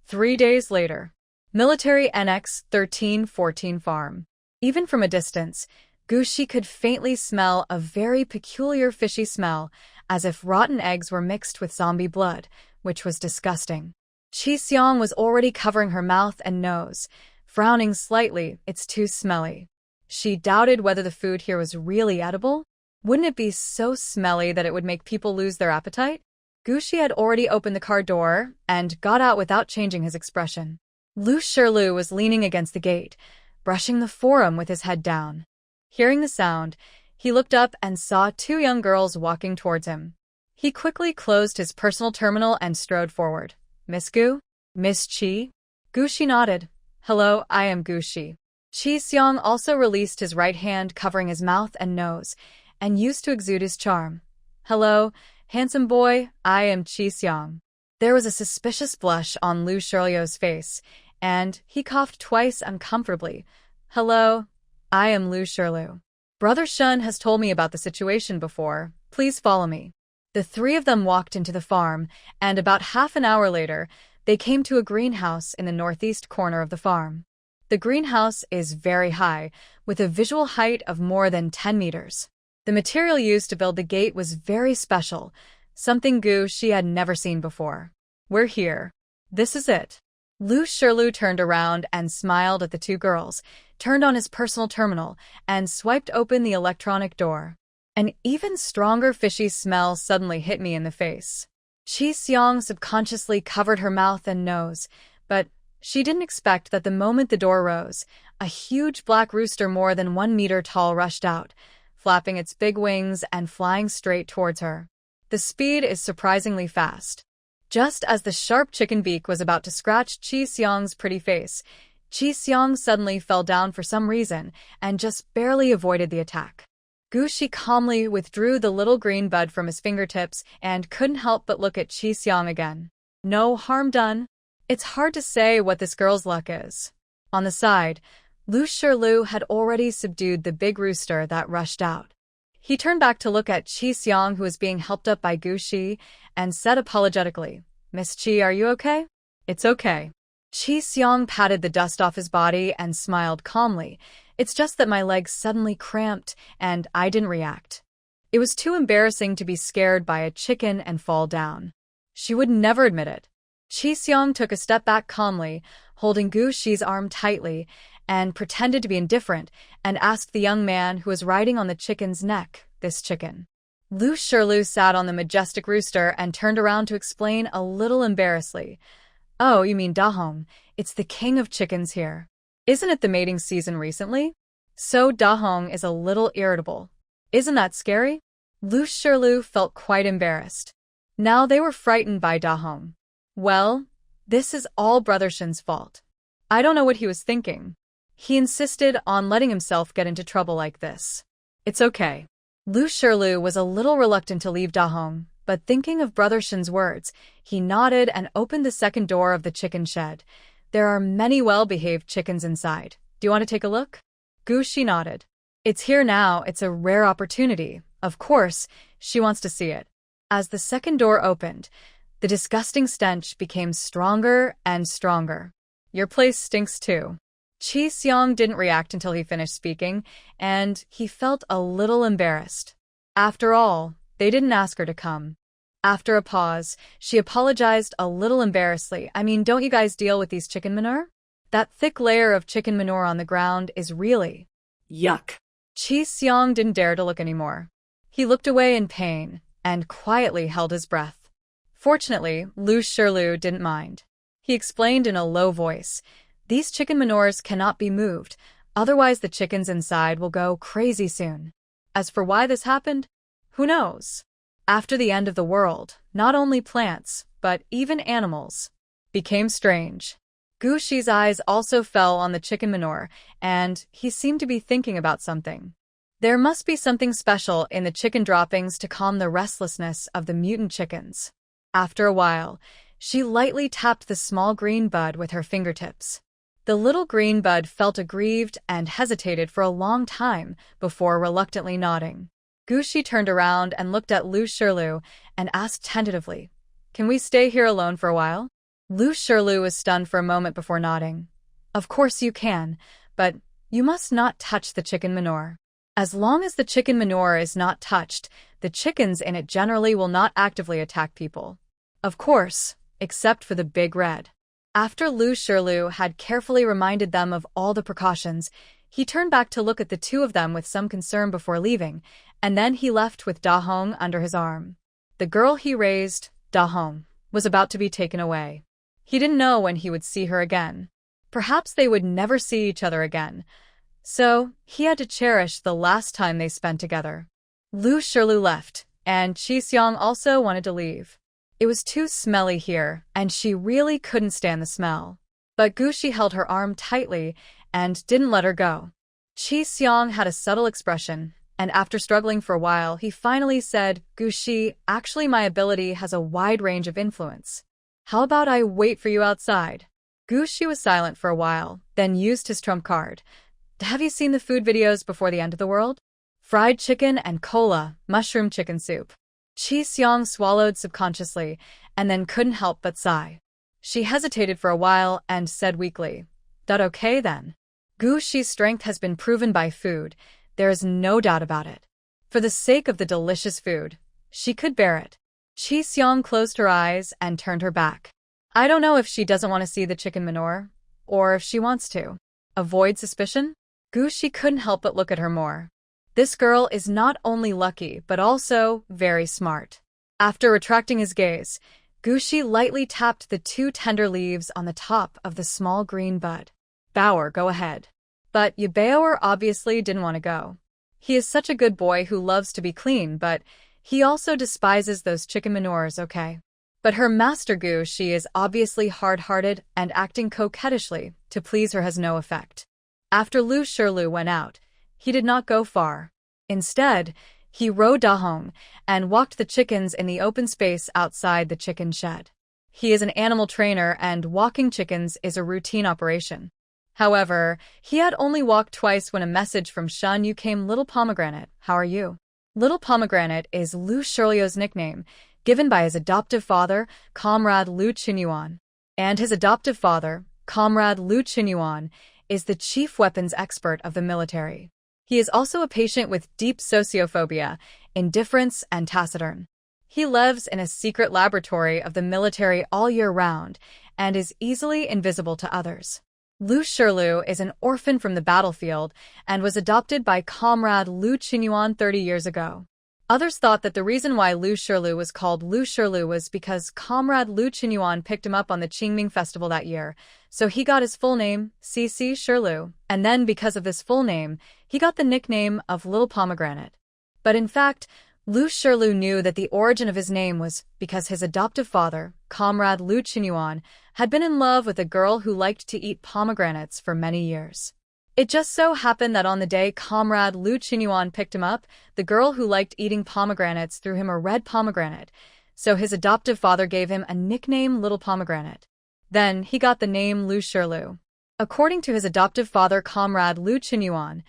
3 days later. Military NX 1314 farm. Even from a distance, Gu Shi could faintly smell a very peculiar fishy smell, as if rotten eggs were mixed with zombie blood, which was disgusting. Qi Xiang was already covering her mouth and nose, frowning slightly. It's too smelly. She doubted whether the food here was really edible. Wouldn't it be so smelly that it would make people lose their appetite? Gu Shi had already opened the car door and got out without changing his expression. Lu Shirlu was leaning against the gate, brushing the forum with his head down. Hearing the sound, he looked up and saw 2 young girls walking towards him. He quickly closed his personal terminal and strode forward. Miss Gu? Miss Qi? Gu Shi nodded. Hello, I am Gu Shi. Qi Xiang also released his right hand covering his mouth and nose, and used to exude his charm. Hello, handsome boy, I am Qi Xiang. There was a suspicious blush on Lu Shirliu's face, and he coughed twice uncomfortably. Hello, I am Lu Shirliu. Brother Shun has told me about the situation before. Please follow me. The 3 of them walked into the farm, and about half an hour later, they came to a greenhouse in the northeast corner of the farm. The greenhouse is very high, with a visual height of more than 10 meters. The material used to build the gate was very special, something Gu Shi had never seen before. We're here. This is it. Lu Shirlu turned around and smiled at the 2 girls, turned on his personal terminal, and swiped open the electronic door. An even stronger fishy smell suddenly hit me in the face. Qi Xiang subconsciously covered her mouth and nose, but she didn't expect that the moment the door rose, a huge black rooster more than 1 meter tall rushed out, flapping its big wings and flying straight towards her. The speed is surprisingly fast. Just as the sharp chicken beak was about to scratch Qi Xiang's pretty face, Qi Xiang suddenly fell down for some reason and just barely avoided the attack. Gu Shi calmly withdrew the little green bud from his fingertips and couldn't help but look at Qi Xiang again. No harm done. It's hard to say what this girl's luck is. On the side, Lu Shirlu had already subdued the big rooster that rushed out. He turned back to look at Qi Xiang, who was being helped up by Gu Shi, and said apologetically, Miss Qi, are you okay? It's okay. Qi Xiong patted the dust off his body and smiled calmly. It's just that my legs suddenly cramped, and I didn't react. It was too embarrassing to be scared by a chicken and fall down. She would never admit it. Qi Xiong took a step back calmly, holding Gu Shi's arm tightly, and pretended to be indifferent, and asked the young man who was riding on the chicken's neck, this chicken. Lu Shirlu sat on the majestic rooster and turned around to explain a little embarrassedly. Oh, you mean Dahong. It's the king of chickens here. Isn't it the mating season recently? So Dahong is a little irritable. Isn't that scary? Lu Shirlu felt quite embarrassed. Now they were frightened by Dahong. Well, this is all Brother Shin's fault. I don't know what he was thinking. He insisted on letting himself get into trouble like this. It's okay. Lu Shirlu was a little reluctant to leave Dahong, but thinking of Brother Shin's words, he nodded and opened the second door of the chicken shed. There are many well-behaved chickens inside. Do you want to take a look? Gu Shi nodded. It's here now. It's a rare opportunity. Of course, she wants to see it. As the second door opened, the disgusting stench became stronger and stronger. Your place stinks too. Qi Xiong didn't react until he finished speaking, and he felt a little embarrassed. After all, they didn't ask her to come. After a pause, she apologized a little embarrassedly. I mean, don't you guys deal with these chicken manure? That thick layer of chicken manure on the ground is really… Yuck. Qi Xiong didn't dare to look anymore. He looked away in pain and quietly held his breath. Fortunately, Lu Shirlu didn't mind. He explained in a low voice, these chicken manures cannot be moved, otherwise the chickens inside will go crazy soon. As for why this happened, who knows? After the end of the world, not only plants, but even animals, became strange. Gu Shi's eyes also fell on the chicken manure, and he seemed to be thinking about something. There must be something special in the chicken droppings to calm the restlessness of the mutant chickens. After a while, she lightly tapped the small green bud with her fingertips. The little green bud felt aggrieved and hesitated for a long time before reluctantly nodding. Gu Shi turned around and looked at Lu Shirlu and asked tentatively, Can we stay here alone for a while? Lu Shirlu was stunned for a moment before nodding. Of course you can, but you must not touch the chicken manure. As long as the chicken manure is not touched, the chickens in it generally will not actively attack people. Of course, except for the big red. After Lu Shirlu had carefully reminded them of all the precautions, he turned back to look at the two of them with some concern before leaving, and then he left with Dahong under his arm. The girl he raised, Dahong, was about to be taken away. He didn't know when he would see her again. Perhaps they would never see each other again. So, he had to cherish the last time they spent together. Lu Shirlu left, and Qi Xiong also wanted to leave. It was too smelly here, and she really couldn't stand the smell. But Gu Shi held her arm tightly and didn't let her go. Qi Xiong had a subtle expression, and after struggling for a while, he finally said, Gu Shi, actually my ability has a wide range of influence. How about I wait for you outside? Gu Shi was silent for a while, then used his trump card. Have you seen the food videos before the end of the world? Fried chicken and cola, mushroom chicken soup. Qi Xiong swallowed subconsciously, and then couldn't help but sigh. She hesitated for a while and said weakly, That okay then? Gu Shi's strength has been proven by food, there is no doubt about it. For the sake of the delicious food, she could bear it. Qi Xiong closed her eyes and turned her back. I don't know if she doesn't want to see the chicken manure, or if she wants to avoid suspicion. Gu Shi couldn't help but look at her more. This girl is not only lucky, but also very smart. After retracting his gaze, Gu Shi lightly tapped the two tender leaves on the top of the small green bud. Bauer, go ahead. But Bauer obviously didn't want to go. He is such a good boy who loves to be clean, but he also despises those chicken manures, okay? But her master Gu Shi is obviously hard-hearted, and acting coquettishly to please her has no effect. After Lu Shirlu went out, he did not go far. Instead, he rode Dahong and walked the chickens in the open space outside the chicken shed. He is an animal trainer, and walking chickens is a routine operation. However, he had only walked twice when a message from Shun Yu came. Little Pomegranate, how are you? Little Pomegranate is Lu Shirlu's nickname, given by his adoptive father, Comrade Lu Chunyuan. And his adoptive father, Comrade Lu Qinyuan, is the chief weapons expert of the military. He is also a patient with deep sociophobia, indifference, and taciturn. He lives in a secret laboratory of the military all year round and is easily invisible to others. Lu Shirlu is an orphan from the battlefield and was adopted by Comrade Lu Qinyuan 30 years ago. Others thought that the reason why Lu Shirlu was called Lu Shirlu was because Comrade Lu Qinyuan picked him up on the Qingming festival that year, so he got his full name, CC Shirlu, and then because of this full name, he got the nickname of Little Pomegranate. But in fact, Lu Shirlu knew that the origin of his name was because his adoptive father, Comrade Lu Qinyuan, had been in love with a girl who liked to eat pomegranates for many years. It just so happened that on the day Comrade Lu Qinyuan picked him up, the girl who liked eating pomegranates threw him a red pomegranate, so his adoptive father gave him a nickname Little Pomegranate. Then he got the name Lu Shirlu. According to his adoptive father Comrade Lu Qinyuan,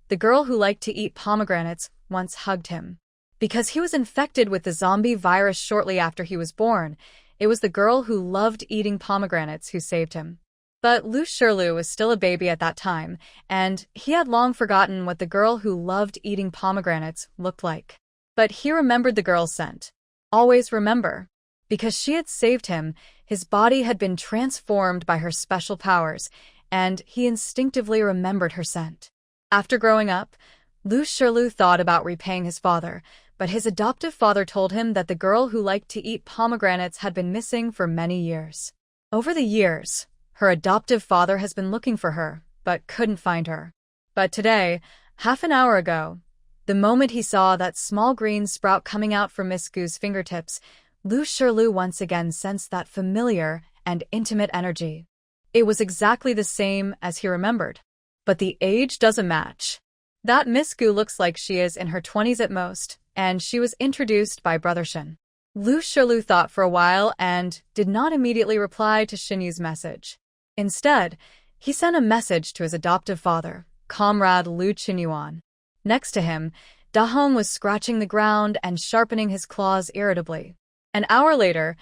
the girl who liked to eat pomegranates once hugged him. Because he was infected with the zombie virus shortly after he was born, it was the girl who loved eating pomegranates who saved him. But Lu Shirlu was still a baby at that time, and he had long forgotten what the girl who loved eating pomegranates looked like. But he remembered the girl's scent. Always remember. Because she had saved him, his body had been transformed by her special powers, and he instinctively remembered her scent. After growing up, Lu Shirlu thought about repaying his father, but his adoptive father told him that the girl who liked to eat pomegranates had been missing for many years. Over the years, her adoptive father has been looking for her, but couldn't find her. But today, half an hour ago, the moment he saw that small green sprout coming out from Miss Gu's fingertips, Lu Shirlu once again sensed that familiar and intimate energy. It was exactly the same as he remembered. But the age doesn't match. That Miss Gu looks like she is in her 20s at most, and she was introduced by Brother Shin. Lu Shirlu thought for a while and did not immediately reply to Shin Yu's message. Instead, he sent a message to his adoptive father, Comrade Lu Qinyuan. Next to him, Da Hong was scratching the ground and sharpening his claws irritably. An hour later,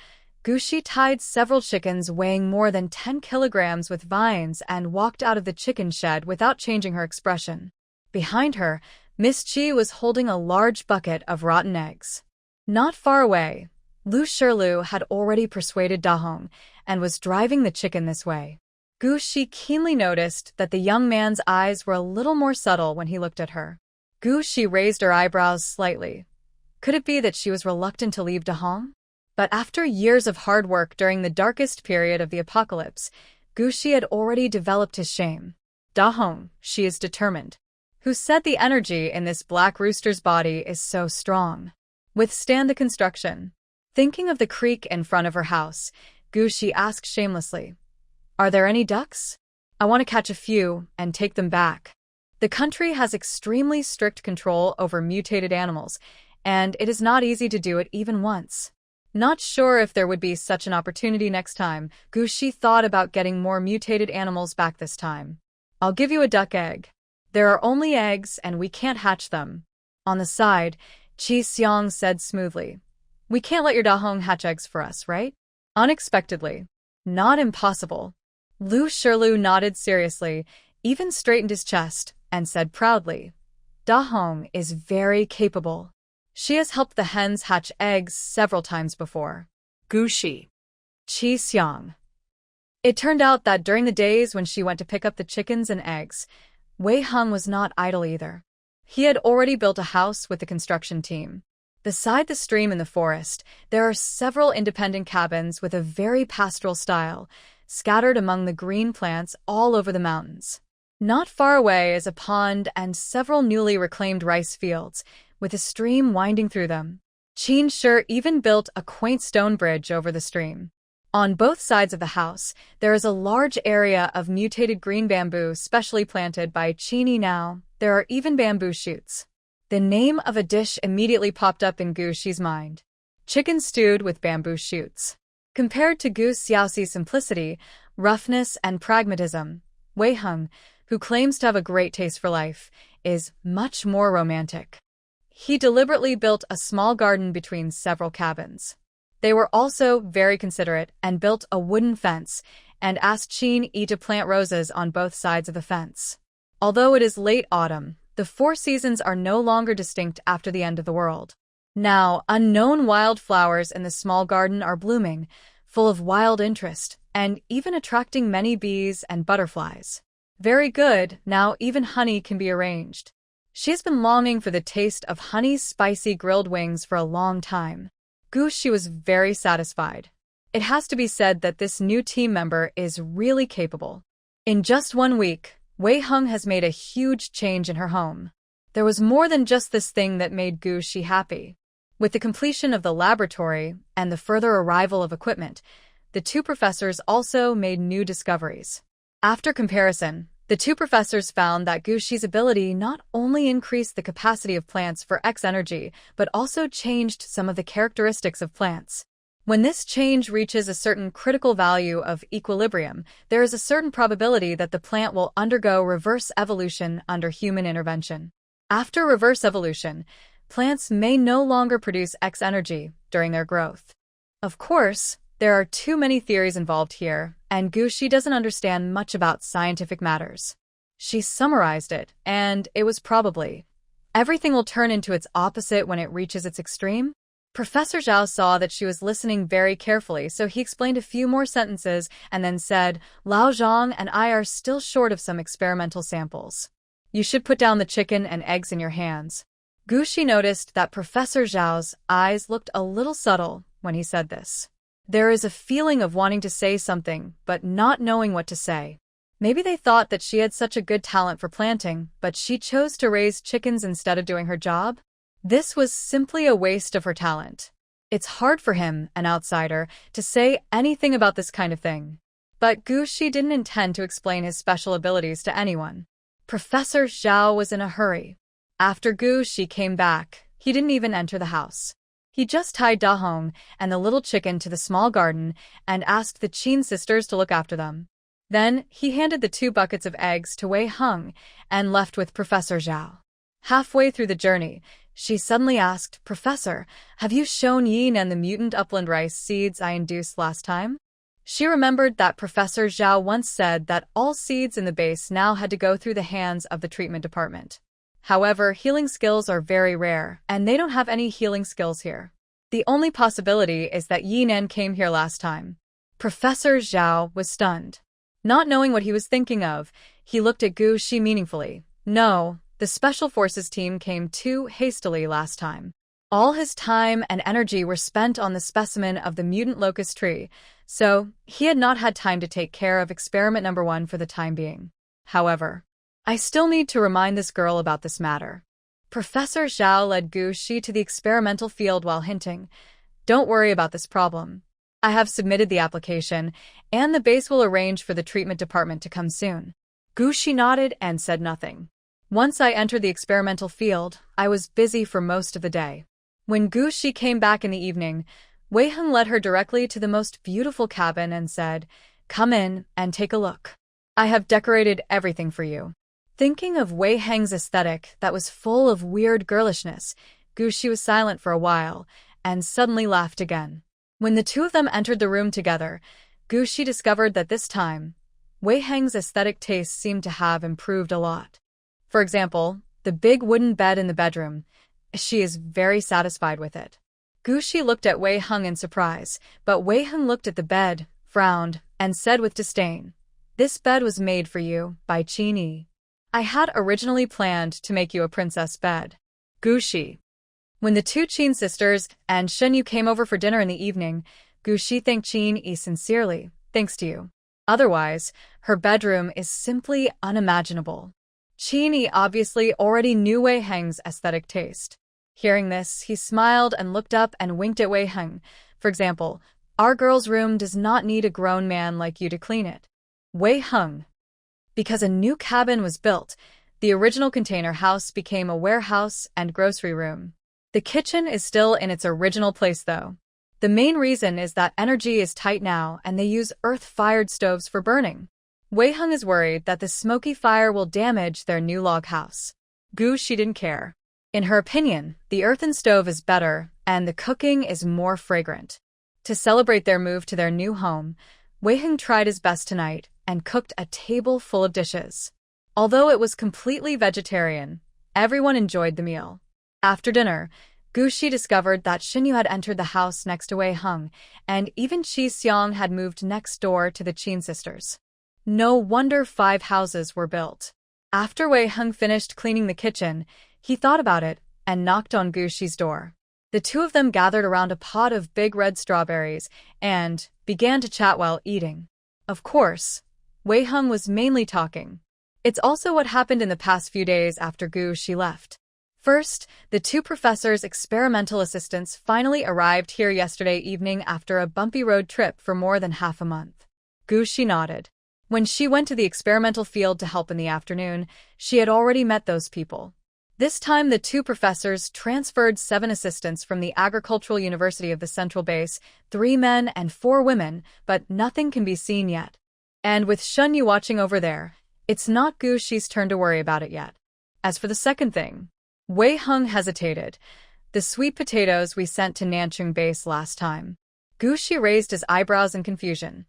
Gushi tied several chickens weighing more than 10 kilograms with vines and walked out of the chicken shed without changing her expression. Behind her, Miss Chi was holding a large bucket of rotten eggs. Not far away, Lu Shirlu had already persuaded Da Hong and was driving the chicken this way. Gushi keenly noticed that the young man's eyes were a little more subtle when he looked at her. Gushi raised her eyebrows slightly. Could it be that she was reluctant to leave Da Hong? But after years of hard work during the darkest period of the apocalypse, Gushi had already developed his shame. Da Hong, she is determined. Who said the energy in this black rooster's body is so strong? Withstand the construction. Thinking of the creek in front of her house, Gushi asked shamelessly, "Are there any ducks? I want to catch a few and take them back." The country has extremely strict control over mutated animals, and it is not easy to do it even once. Not sure if there would be such an opportunity next time, Gushi thought about getting more mutated animals back this time. "I'll give you a duck egg. There are only eggs and we can't hatch them." On the side, Chi Xiang said smoothly, "We can't let your Da Hong hatch eggs for us, right?" Unexpectedly. "Not impossible." Lu Shirlu nodded seriously, even straightened his chest, and said proudly, "Da Hong is very capable. She has helped the hens hatch eggs several times before." Gushi. Chi Xiang. It turned out that during the days when she went to pick up the chickens and eggs, Wei Hung was not idle either. He had already built a house with the construction team. Beside the stream in the forest, there are several independent cabins with a very pastoral style, scattered among the green plants all over the mountains. Not far away is a pond and several newly reclaimed rice fields, with a stream winding through them. Qin Shi even built a quaint stone bridge over the stream. On both sides of the house, there is a large area of mutated green bamboo specially planted by Qini now. There are even bamboo shoots. The name of a dish immediately popped up in Gu Shi's mind. Chicken stewed with bamboo shoots. Compared to Gu Xiaoxi's simplicity, roughness, and pragmatism, Wei Hung, who claims to have a great taste for life, is much more romantic. He deliberately built a small garden between several cabins. They were also very considerate and built a wooden fence, and asked Qin to plant roses on both sides of the fence. Although it is late autumn, the 4 seasons are no longer distinct after the end of the world. Now, unknown wildflowers in the small garden are blooming, full of wild interest, and even attracting many bees and butterflies. Very good, now even honey can be arranged. She's been longing for the taste of honey's spicy grilled wings for a long time. Gushi was very satisfied. It has to be said that this new team member is really capable. In just 1 week, Wei Heng has made a huge change in her home. There was more than just this thing that made Gushi happy. With the completion of the laboratory and the further arrival of equipment, the 2 professors also made new discoveries. After comparison, the 2 professors found that Gushi's ability not only increased the capacity of plants for X energy, but also changed some of the characteristics of plants. When this change reaches a certain critical value of equilibrium, there is a certain probability that the plant will undergo reverse evolution under human intervention. After reverse evolution, plants may no longer produce X energy during their growth. Of course, there are too many theories involved here, and Gushi doesn't understand much about scientific matters. She summarized it, and it was probably, everything will turn into its opposite when it reaches its extreme. Professor Zhao saw that she was listening very carefully, so he explained a few more sentences and then said, Lao Zhang and I are still short of some experimental samples. You should put down the chicken and eggs in your hands. Gushi noticed that Professor Zhao's eyes looked a little subtle when he said this. There is a feeling of wanting to say something, but not knowing what to say. Maybe they thought that she had such a good talent for planting, but she chose to raise chickens instead of doing her job? This was simply a waste of her talent. It's hard for him, an outsider, to say anything about this kind of thing. But Gushi didn't intend to explain his special abilities to anyone. Professor Zhao was in a hurry. After Gushi came back, he didn't even enter the house. He just tied Da Hong and the little chicken to the small garden and asked the Qin sisters to look after them. Then he handed the 2 buckets of eggs to Wei Heng and left with Professor Zhao. Halfway through the journey, she suddenly asked, Professor, have you shown Yin and the mutant upland rice seeds I induced last time? She remembered that Professor Zhao once said that all seeds in the base now had to go through the hands of the treatment department. However, healing skills are very rare, and they don't have any healing skills here. The only possibility is that Yinan came here last time. Professor Zhao was stunned. Not knowing what he was thinking of, he looked at Gushi meaningfully. No, the Special Forces team came too hastily last time. All his time and energy were spent on the specimen of the mutant locust tree, so he had not had time to take care of experiment number 1 for the time being. However, I still need to remind this girl about this matter. Professor Zhao led Gushi to the experimental field while hinting, Don't worry about this problem. I have submitted the application, and the base will arrange for the treatment department to come soon. Gushi nodded and said nothing. Once I entered the experimental field, I was busy for most of the day. When Gushi came back in the evening, Wei Heng led her directly to the most beautiful cabin and said, Come in and take a look. I have decorated everything for you. Thinking of Wei Heng's aesthetic that was full of weird girlishness, Gushi was silent for a while and suddenly laughed again. When the 2 of them entered the room together, Gushi discovered that this time, Wei Heng's aesthetic taste seemed to have improved a lot. For example, the big wooden bed in the bedroom, she is very satisfied with it. Gushi looked at Wei Heng in surprise, but Wei Heng looked at the bed, frowned, and said with disdain, This bed was made for you by Qin Yi. I had originally planned to make you a princess bed. Gushi. When the 2 Qin sisters and Shen Yu came over for dinner in the evening, Gushi thanked Qin Yi sincerely, Thanks to you. Otherwise, her bedroom is simply unimaginable. Qin Yi obviously already knew Wei Heng's aesthetic taste. Hearing this, he smiled and looked up and winked at Wei Heng. For example, Our girl's room does not need a grown man like you to clean it. Wei Heng. Because a new cabin was built, the original container house became a warehouse and grocery room. The kitchen is still in its original place though. The main reason is that energy is tight now and they use earth-fired stoves for burning. Wei Heng is worried that the smoky fire will damage their new log house. Gushi didn't care. In her opinion, the earthen stove is better and the cooking is more fragrant. To celebrate their move to their new home, Wei Heng tried his best tonight and cooked a table full of dishes. Although it was completely vegetarian, everyone enjoyed the meal. After dinner, Gu Shi discovered that Xinyu had entered the house next to Wei Heng, and even Qi Xiang had moved next door to the Qin sisters. No wonder 5 houses were built. After Wei Heng finished cleaning the kitchen, he thought about it and knocked on Gu Shi's door. The two of them gathered around a pot of big red strawberries and began to chat while eating. Of course, Wei Heng was mainly talking. It's also what happened in the past few days after Gu Shi left. First, the 2 professors' experimental assistants finally arrived here yesterday evening after a bumpy road trip for more than half a month. Gu Shi nodded. When she went to the experimental field to help in the afternoon, she had already met those people. This time the 2 professors transferred 7 assistants from the Agricultural University of the Central Base, 3 men and 4 women, but nothing can be seen yet. And with Xinyu watching over there, it's not Gu Shi's turn to worry about it yet. As for the second thing, Wei Heng hesitated. The sweet potatoes we sent to Nanchung Base last time. Gu Shi raised his eyebrows in confusion.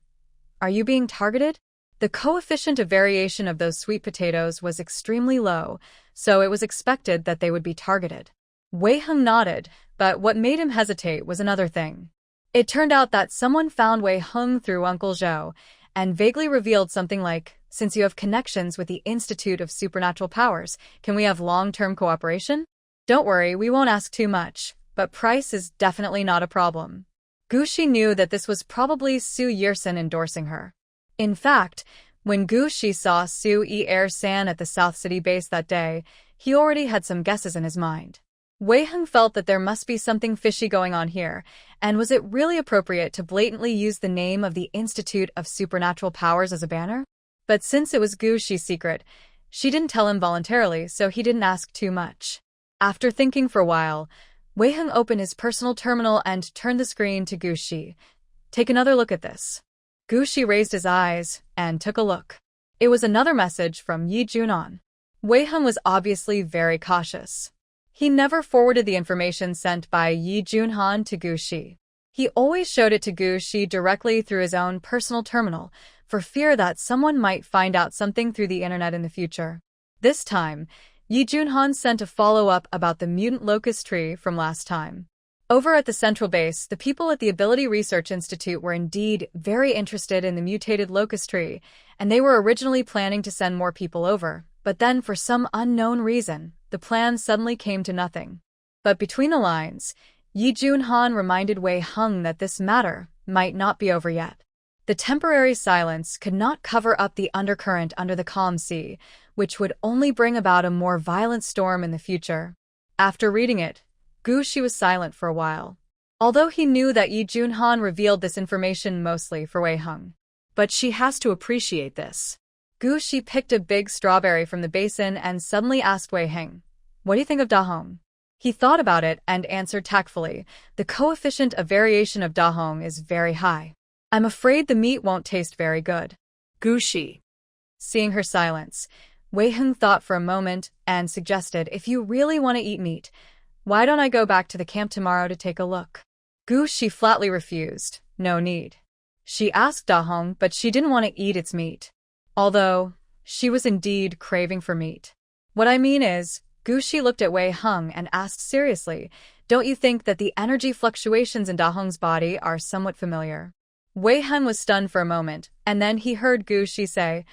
Are you being targeted? The coefficient of variation of those sweet potatoes was extremely low, so it was expected that they would be targeted. Wei Heng nodded, but what made him hesitate was another thing. It turned out that someone found Wei Heng through Uncle Zhou, and vaguely revealed something like, since you have connections with the Institute of Supernatural Powers, can we have long-term cooperation? Don't worry, we won't ask too much, but price is definitely not a problem. Gu Shi knew that this was probably Su Yersin endorsing her. In fact, when Gu Shi saw Su Er-san at the South City base that day, he already had some guesses in his mind. Wei Heng felt that there must be something fishy going on here, and was it really appropriate to blatantly use the name of the Institute of Supernatural Powers as a banner? But since it was Gu Shi's secret, she didn't tell him voluntarily, so he didn't ask too much. After thinking for a while, Wei Heng opened his personal terminal and turned the screen to Gu Shi. Take another look at this. Gu Shi raised his eyes and took a look. It was another message from Yi Junan. Wei Heng was obviously very cautious. He never forwarded the information sent by Yi Junhan to Gu Shi. He always showed it to Gu Shi directly through his own personal terminal, for fear that someone might find out something through the internet in the future. This time, Yi Junhan sent a follow-up about the mutant locust tree from last time. Over at the central base, the people at the Ability Research Institute were indeed very interested in the mutated locust tree, and they were originally planning to send more people over, but then for some unknown reason, the plan suddenly came to nothing. But between the lines, Yi Junhan reminded Wei Heng that this matter might not be over yet. The temporary silence could not cover up the undercurrent under the calm sea, which would only bring about a more violent storm in the future. After reading it, Gu Shi was silent for a while. Although he knew that Yi Junhan revealed this information mostly for Wei Heng. But she has to appreciate this. Gu Shi picked a big strawberry from the basin and suddenly asked Wei Heng, "What do you think of Dahong?" He thought about it and answered tactfully, "The coefficient of variation of Dahong is very high. I'm afraid the meat won't taste very good." Gu Shi. Seeing her silence, Wei Heng thought for a moment and suggested, "If you really want to eat meat, why don't I go back to the camp tomorrow to take a look?" Gu Shi flatly refused. No need. She asked Dahong, but she didn't want to eat its meat. Although, she was indeed craving for meat. What I mean is, Gu Shi looked at Wei Heng and asked seriously, "Don't you think that the energy fluctuations in Dahong's body are somewhat familiar?" Wei Heng was stunned for a moment, and then he heard Gu Shi say,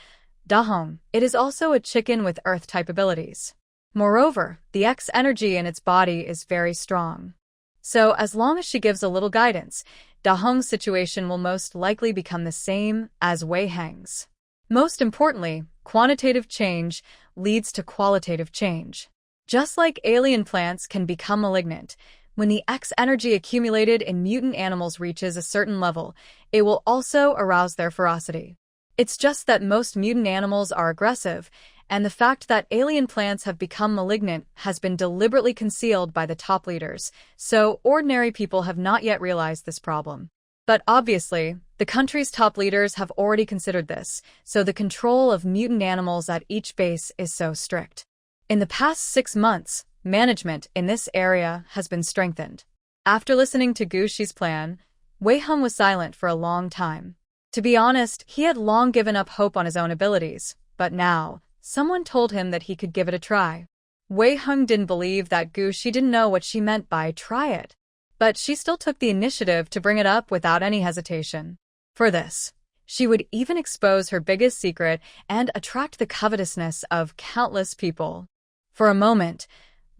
"Dahong, it is also a chicken with earth-type abilities. Moreover, the X energy in its body is very strong. So as long as she gives a little guidance, Dahong's situation will most likely become the same as Wei Heng's. Most importantly, quantitative change leads to qualitative change. Just like alien plants can become malignant, when the X energy accumulated in mutant animals reaches a certain level, it will also arouse their ferocity. It's just that most mutant animals are aggressive, and the fact that alien plants have become malignant has been deliberately concealed by the top leaders, so ordinary people have not yet realized this problem. But obviously, the country's top leaders have already considered this, so the control of mutant animals at each base is so strict. In the past 6 months, management in this area has been strengthened. After listening to Gu Shi's plan, Wei Heng was silent for a long time. To be honest, he had long given up hope on his own abilities, but now, someone told him that he could give it a try. Wei Heng didn't believe that She didn't know what she meant by try it, but she still took the initiative to bring it up without any hesitation. For this, she would even expose her biggest secret and attract the covetousness of countless people. For a moment,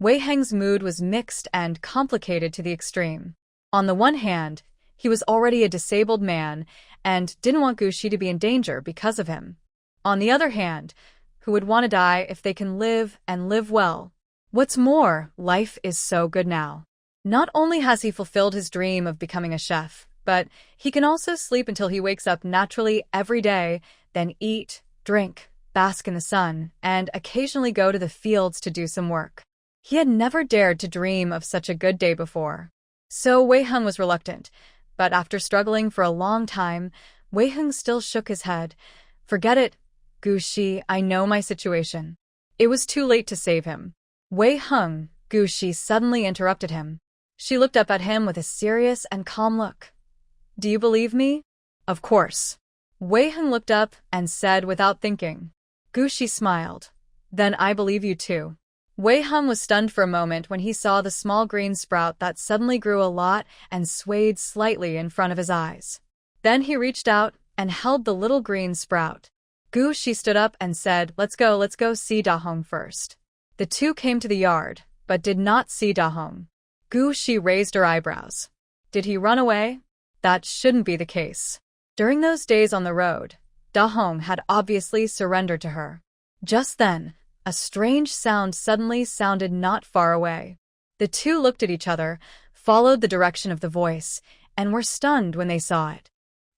Wei Heng's mood was mixed and complicated to the extreme. On the one hand, he was already a disabled man and didn't want Shi to be in danger because of him. On the other hand, who would want to die if they can live and live well? What's more, life is so good now. Not only has he fulfilled his dream of becoming a chef, but he can also sleep until he wakes up naturally every day, then eat, drink, bask in the sun, and occasionally go to the fields to do some work. He had never dared to dream of such a good day before. So Wei Heng was reluctant, but after struggling for a long time, Wei Heng still shook his head. Forget it, Shi, I know my situation. It was too late to save him. Wei Heng, Shi suddenly interrupted him. She looked up at him with a serious and calm look. Do you believe me? Of course. Wei Heng looked up and said without thinking. Shi smiled. Then I believe you too. Wei Heng was stunned for a moment when he saw the small green sprout that suddenly grew a lot and swayed slightly in front of his eyes. Then he reached out and held the little green sprout. Shi stood up and said, let's go see Da Hong first. The two came to the yard, but did not see Da Hong. Shi raised her eyebrows. Did he run away? That shouldn't be the case. During those days on the road, Da Hong had obviously surrendered to her. Just then, a strange sound suddenly sounded not far away. The two looked at each other, followed the direction of the voice, and were stunned when they saw it.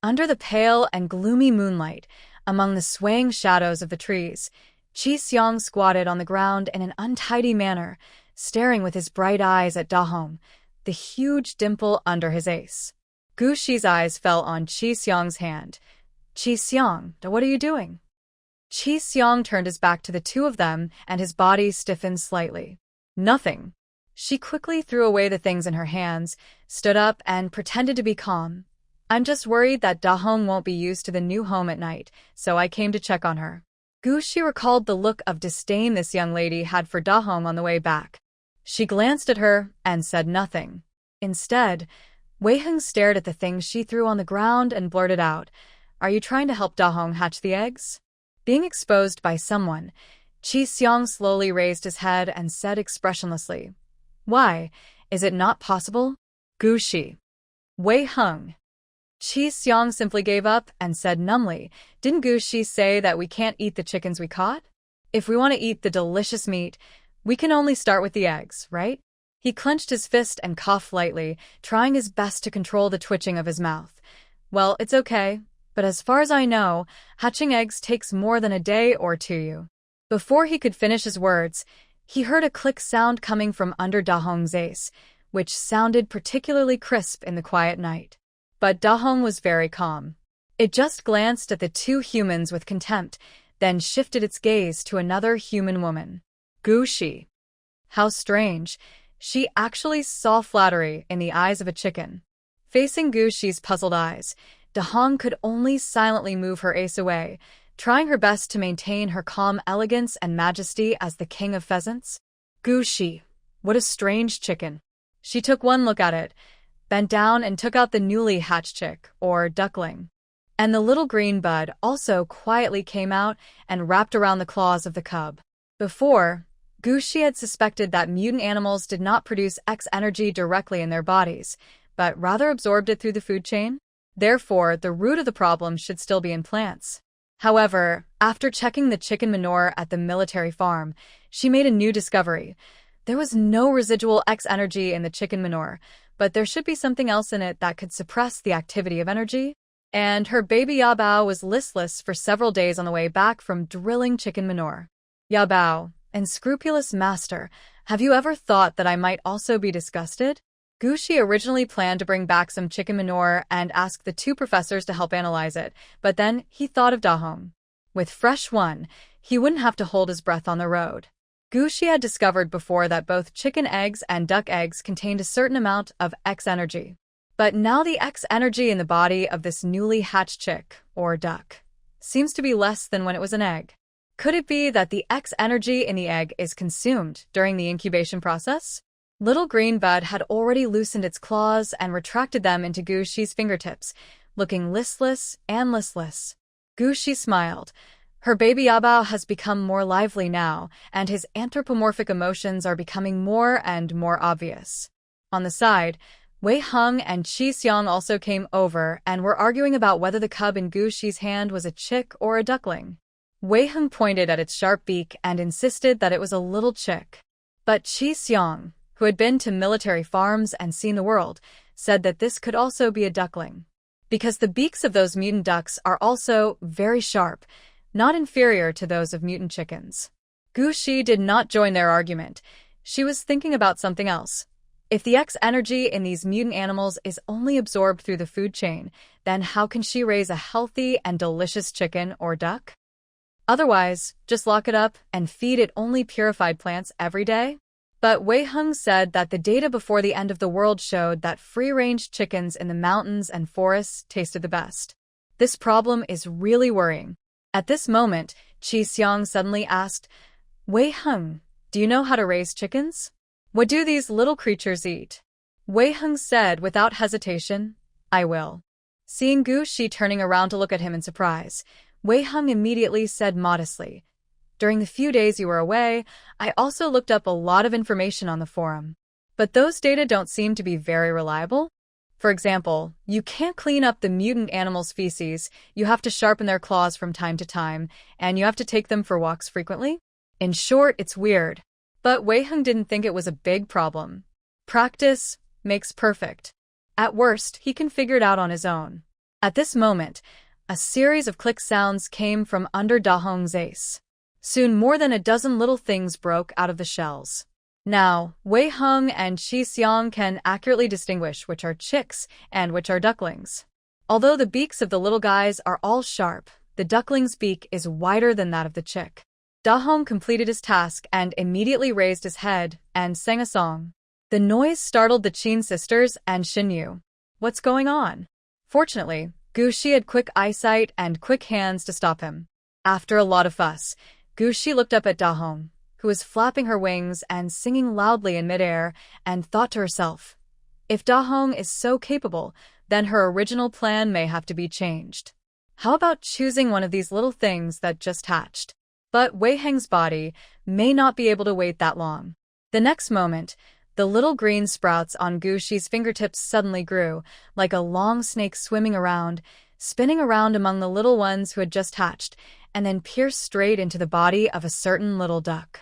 Under the pale and gloomy moonlight, among the swaying shadows of the trees, Qi Xiang squatted on the ground in an untidy manner, staring with his bright eyes at Da Hong, the huge dimple under his ace. Shi's eyes fell on Qi Xiang's hand. Qi Xiang, what are you doing? Qi Xiang turned his back to the two of them, and his body stiffened slightly. Nothing. She quickly threw away the things in her hands, stood up, and pretended to be calm. I'm just worried that Da Hong won't be used to the new home at night, so I came to check on her. Shi recalled the look of disdain this young lady had for Da Hong on the way back. She glanced at her and said nothing. Instead, Wei Heng stared at the things she threw on the ground and blurted out, Are you trying to help Da Hong hatch the eggs? Being exposed by someone, Qi Xiang slowly raised his head and said expressionlessly, Why? Is it not possible? Shi. Wei Heng. Qi Xiang simply gave up and said numbly, Didn't Shi say that we can't eat the chickens we caught? If we want to eat the delicious meat, we can only start with the eggs, right? He clenched his fist and coughed lightly, trying his best to control the twitching of his mouth. Well, it's okay, but as far as I know, hatching eggs takes more than a day or two. Before he could finish his words, he heard a click sound coming from under Da Hong's ace, which sounded particularly crisp in the quiet night. But Da Hong was very calm. It just glanced at the two humans with contempt, then shifted its gaze to another human woman. Shi. How strange. She actually saw flattery in the eyes of a chicken. Facing Shi's puzzled eyes, Da Hong could only silently move her ace away, trying her best to maintain her calm elegance and majesty as the king of pheasants. Shi. What a strange chicken. She took one look at it, bent down and took out the newly hatched chick, or duckling. And the little green bud also quietly came out and wrapped around the claws of the cub. Before, Shi had suspected that mutant animals did not produce X energy directly in their bodies, but rather absorbed it through the food chain. Therefore, the root of the problem should still be in plants. However, after checking the chicken manure at the military farm, she made a new discovery. There was no residual X energy in the chicken manure, but there should be something else in it that could suppress the activity of energy. And her baby Yabao was listless for several days on the way back from drilling chicken manure. Yabao, unscrupulous master, have you ever thought that I might also be disgusted? Shi originally planned to bring back some chicken manure and ask the two professors to help analyze it, but then he thought of Da Hong. With fresh one, he wouldn't have to hold his breath on the road. Shi had discovered before that both chicken eggs and duck eggs contained a certain amount of X energy. But now the X energy in the body of this newly hatched chick, or duck, seems to be less than when it was an egg. Could it be that the X energy in the egg is consumed during the incubation process? Little green bud had already loosened its claws and retracted them into Gushi's fingertips, looking listless and listless. Gushi smiled. Her baby Yabao has become more lively now, and his anthropomorphic emotions are becoming more and more obvious. On the side, Wei Heng and Qi Xiang also came over and were arguing about whether the cub in Gushi's hand was a chick or a duckling. Wei Heng pointed at its sharp beak and insisted that it was a little chick. But Qi Xiang, who had been to military farms and seen the world, said that this could also be a duckling. Because the beaks of those mutant ducks are also very sharp, not inferior to those of mutant chickens. Gushi did not join their argument. She was thinking about something else. If the X energy in these mutant animals is only absorbed through the food chain, then how can she raise a healthy and delicious chicken or duck? Otherwise, just lock it up and feed it only purified plants every day? But Wei Heng said that the data before the end of the world showed that free-range chickens in the mountains and forests tasted the best. This problem is really worrying. At this moment, Qi Xiang suddenly asked, Wei Heng, do you know how to raise chickens? What do these little creatures eat? Wei Heng said without hesitation, I will. Seeing Gushi turning around to look at him in surprise, Wei Heng immediately said modestly, During the few days you were away, I also looked up a lot of information on the forum. But those data don't seem to be very reliable. For example, you can't clean up the mutant animals' feces, you have to sharpen their claws from time to time, and you have to take them for walks frequently. In short, it's weird. But Wei Heng didn't think it was a big problem. Practice makes perfect. At worst, he can figure it out on his own. At this moment, a series of click sounds came from under Da Hong's ace. Soon more than a dozen little things broke out of the shells. Now, Wei Heng and Qi Xiang can accurately distinguish which are chicks and which are ducklings. Although the beaks of the little guys are all sharp, the duckling's beak is wider than that of the chick. Da Hong completed his task and immediately raised his head and sang a song. The noise startled the Qin sisters and Shin Yu. What's going on? Fortunately, Gushi had quick eyesight and quick hands to stop him. After a lot of fuss, Gushi looked up at Da Hong, who was flapping her wings and singing loudly in midair, and thought to herself, if Da Hong is so capable, then her original plan may have to be changed. How about choosing one of these little things that just hatched? But Wei Heng's body may not be able to wait that long. The next moment, the little green sprouts on Gushi's fingertips suddenly grew, like a long snake swimming around, spinning around among the little ones who had just hatched, and then pierced straight into the body of a certain little duck.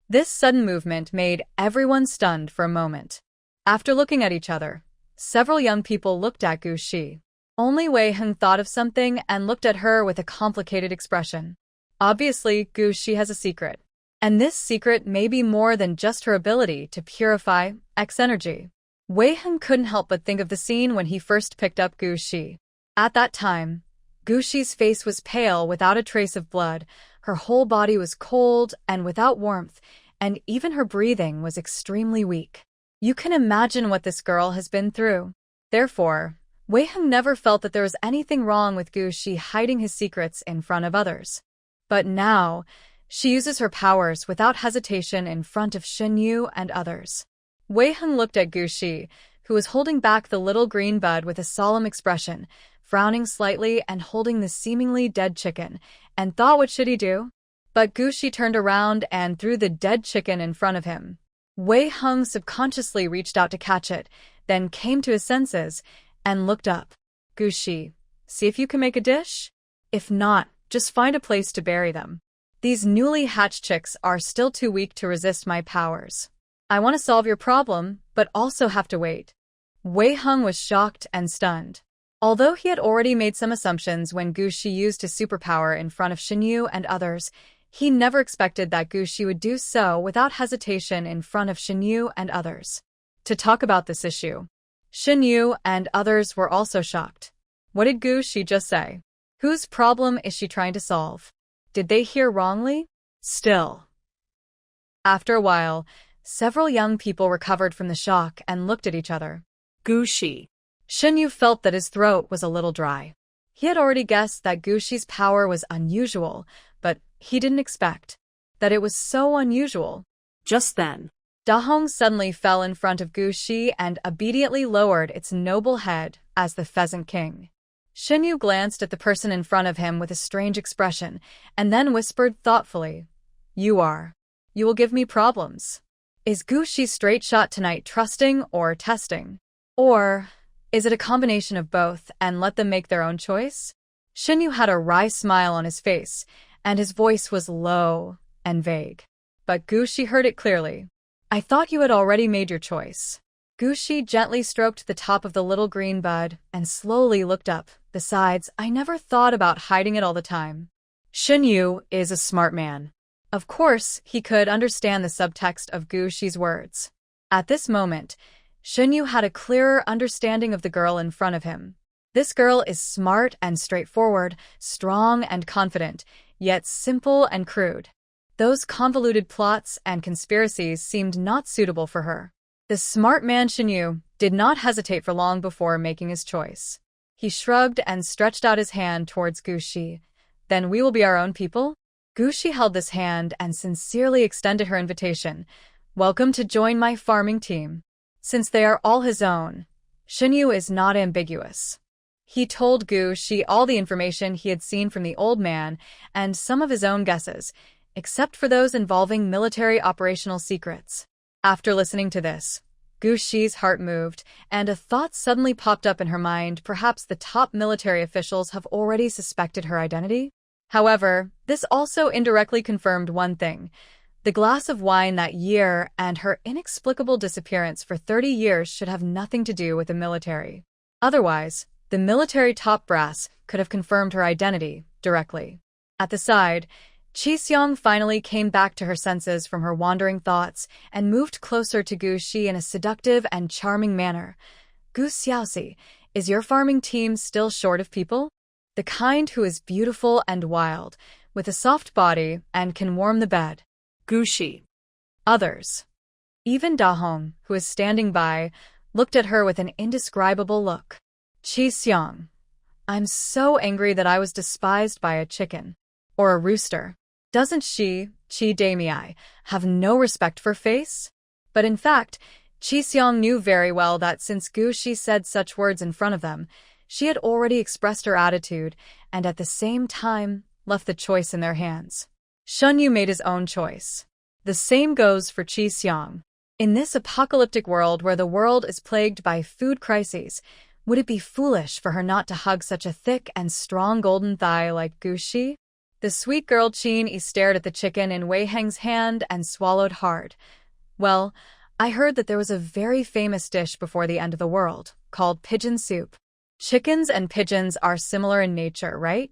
This sudden movement made everyone stunned for a moment. After looking at each other, several young people looked at Gushi. Only Wei Heng thought of something and looked at her with a complicated expression. Obviously, Gushi has a secret. And this secret may be more than just her ability to purify X energy. Wei Heng couldn't help but think of the scene when he first picked up Gushi. At that time, Gushi's face was pale without a trace of blood, her whole body was cold and without warmth, and even her breathing was extremely weak. You can imagine what this girl has been through. Therefore, Wei Heng never felt that there was anything wrong with Gushi hiding his secrets in front of others. But now, she uses her powers without hesitation in front of Shin Yu and others. Wei Heng looked at Gushi, who was holding back the little green bud with a solemn expression, frowning slightly and holding the seemingly dead chicken, and thought what should he do? But Gushi turned around and threw the dead chicken in front of him. Wei Heng subconsciously reached out to catch it, then came to his senses, and looked up. Gushi, see if you can make a dish? If not, just find a place to bury them. These newly hatched chicks are still too weak to resist my powers. I want to solve your problem, but also have to wait. Wei Heng was shocked and stunned. Although he had already made some assumptions when Gushi used his superpower in front of Shinyu and others, he never expected that Gushi would do so without hesitation in front of Shinyu and others. To talk about this issue, Shinyu and others were also shocked. What did Gushi just say? Whose problem is she trying to solve? Did they hear wrongly? Still. After a while, several young people recovered from the shock and looked at each other. Gushi. Shinyu felt that his throat was a little dry. He had already guessed that Gushi's power was unusual, but he didn't expect that it was so unusual. Just then, Dahong suddenly fell in front of Gushi and obediently lowered its noble head as the Pheasant King. Shinyu glanced at the person in front of him with a strange expression, and then whispered thoughtfully, You will give me problems. Is Gushi's straight shot tonight trusting or testing? Or is it a combination of both and let them make their own choice? Shinyu had a wry smile on his face, and his voice was low and vague. But Gushi heard it clearly. I thought you had already made your choice. Gushi gently stroked the top of the little green bud and slowly looked up. Besides, I never thought about hiding it all the time. Shinyu is a smart man. Of course, he could understand the subtext of Gushi's words. At this moment, Shinyu had a clearer understanding of the girl in front of him. This girl is smart and straightforward, strong and confident, yet simple and crude. Those convoluted plots and conspiracies seemed not suitable for her. The smart man Shinyu did not hesitate for long before making his choice. He shrugged and stretched out his hand towards Gushi. Then we will be our own people? Gushi held this hand and sincerely extended her invitation. Welcome to join my farming team. Since they are all his own, Shinyu is not ambiguous. He told Gushi all the information he had seen from the old man and some of his own guesses, except for those involving military operational secrets. After listening to this, Gushi's heart moved, and a thought suddenly popped up in her mind. Perhaps the top military officials have already suspected her identity? However, this also indirectly confirmed one thing. The glass of wine that year and her inexplicable disappearance for 30 years should have nothing to do with the military. Otherwise, the military top brass could have confirmed her identity directly. At the side, Chi Xiong finally came back to her senses from her wandering thoughts and moved closer to Gushi in a seductive and charming manner. Gu Xiaoxi, is your farming team still short of people? The kind who is beautiful and wild, with a soft body and can warm the bed. Gushi. Others. Even Dahong, who is standing by, looked at her with an indescribable look. Chi Xiong, I'm so angry that I was despised by a chicken. Or a rooster. Doesn't she, Chi Damei, have no respect for face? But in fact, Chi Xiong knew very well that since Gushi said such words in front of them, she had already expressed her attitude and at the same time left the choice in their hands. Shinyu made his own choice. The same goes for Chi Xiong. In this apocalyptic world where the world is plagued by food crises, would it be foolish for her not to hug such a thick and strong golden thigh like Gushi? The sweet girl Qin stared at the chicken in Wei Heng's hand and swallowed hard. Well, I heard that there was a very famous dish before the end of the world, called pigeon soup. Chickens and pigeons are similar in nature, right?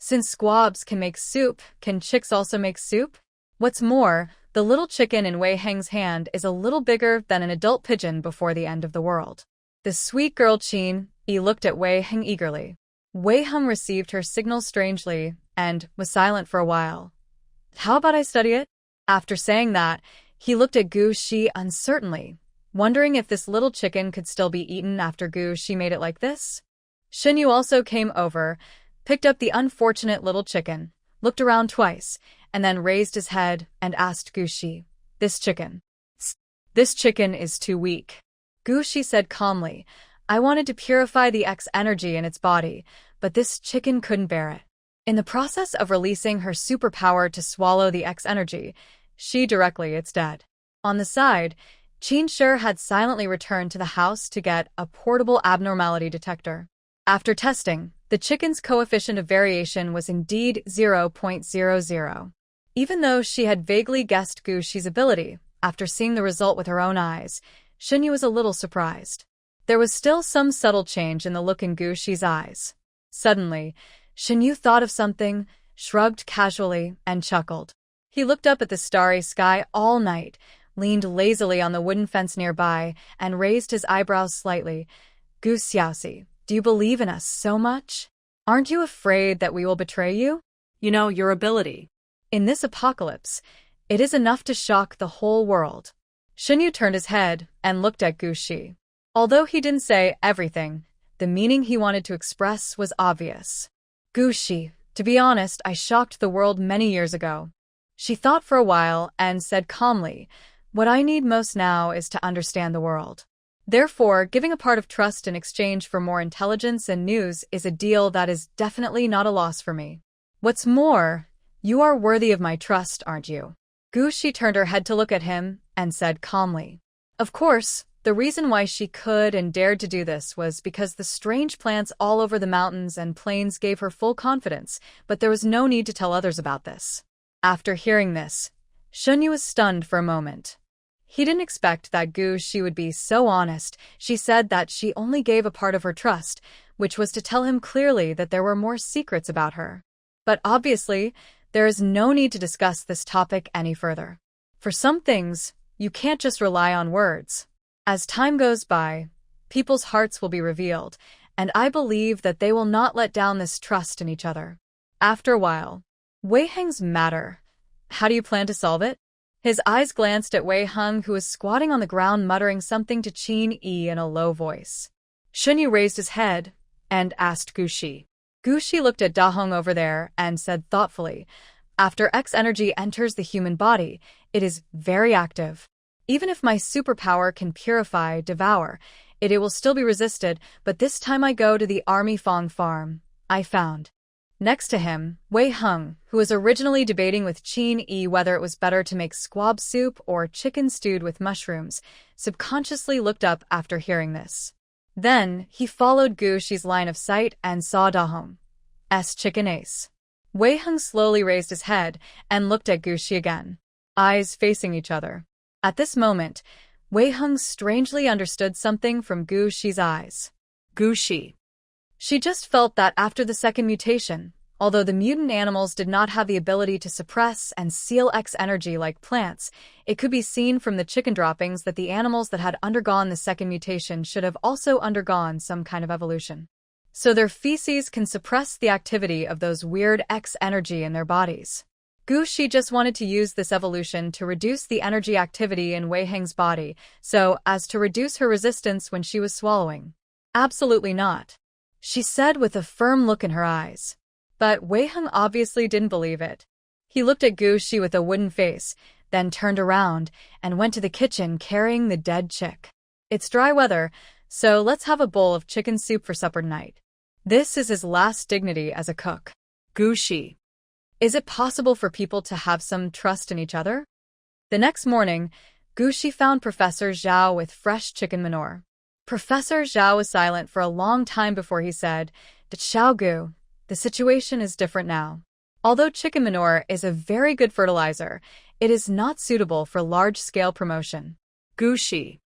Since squabs can make soup, can chicks also make soup? What's more, the little chicken in Wei Heng's hand is a little bigger than an adult pigeon before the end of the world. The sweet girl Qin looked at Wei Heng eagerly. Wei Heng received her signal strangely and was silent for a while. How about I study it? After saying that, he looked at Gushi uncertainly, wondering if this little chicken could still be eaten after Gushi made it like this. Shinyu also came over, picked up the unfortunate little chicken, looked around twice, and then raised his head and asked Gushi, This chicken is too weak. Gushi said calmly, I wanted to purify the X energy in its body, but this chicken couldn't bear it. In the process of releasing her superpower to swallow the X energy, it's dead. On the side, Qin Shi had silently returned to the house to get a portable abnormality detector. After testing, the chicken's coefficient of variation was indeed 0.00. Even though she had vaguely guessed Gushi's ability, after seeing the result with her own eyes, Shinyu was a little surprised. There was still some subtle change in the look in Gushi's eyes. Suddenly, Shinyu thought of something, shrugged casually, and chuckled. He looked up at the starry sky all night, leaned lazily on the wooden fence nearby, and raised his eyebrows slightly. Gu Xiaoxi, do you believe in us so much? Aren't you afraid that we will betray you? You know, your ability. In this apocalypse, it is enough to shock the whole world. Shinyu turned his head and looked at Gushi. Although he didn't say everything, The meaning he wanted to express was obvious. Gushi, to be honest, I shocked the world many years ago. She thought for a while and said calmly, what I need most now is to understand the world. Therefore, giving a part of trust in exchange for more intelligence and news is a deal that is definitely not a loss for me. What's more, you are worthy of my trust, aren't you? Gushi turned her head to look at him and said calmly. Of course, the reason why she could and dared to do this was because the strange plants all over the mountains and plains gave her full confidence, but there was no need to tell others about this. After hearing this, Shunyu was stunned for a moment. He didn't expect that Gushi would be so honest. She said that she only gave a part of her trust, which was to tell him clearly that there were more secrets about her. But obviously, there is no need to discuss this topic any further. For some things, you can't just rely on words. As time goes by, people's hearts will be revealed, and I believe that they will not let down this trust in each other. After a while, Wei Heng's matter. How do you plan to solve it? His eyes glanced at Wei Heng, who was squatting on the ground muttering something to Qin Yi in a low voice. Shunyu raised his head and asked Gushi. Gushi looked at Da Hong over there and said thoughtfully, after X energy enters the human body, it is very active. Even if my superpower can purify, devour, it will still be resisted, but this time I go to the Army Fong farm. I found. Next to him, Wei Heng, who was originally debating with Qin Yi whether it was better to make squab soup or chicken stewed with mushrooms, subconsciously looked up after hearing this. Then, he followed Gushi's line of sight and saw Da Hong's chicken ace. Wei Heng slowly raised his head and looked at Gushi again, eyes facing each other. At this moment, Wei Heng strangely understood something from Gushi's eyes. Gushi. She just felt that after the second mutation, although the mutant animals did not have the ability to suppress and seal X energy like plants, it could be seen from the chicken droppings that the animals that had undergone the second mutation should have also undergone some kind of evolution. So their feces can suppress the activity of those weird X energy in their bodies. Gushi just wanted to use this evolution to reduce the energy activity in Wei Heng's body, so as to reduce her resistance when she was swallowing. Absolutely not, she said with a firm look in her eyes. But Wei Heng obviously didn't believe it. He looked at Gushi with a wooden face, then turned around and went to the kitchen carrying the dead chick. It's dry weather, so let's have a bowl of chicken soup for supper tonight. This is his last dignity as a cook. Gushi. Is it possible for people to have some trust in each other? The next morning, Gushi found Professor Zhao with fresh chicken manure. Professor Zhao was silent for a long time before he said, Xiaogu, the situation is different now. Although chicken manure is a very good fertilizer, it is not suitable for large-scale promotion. Gushi.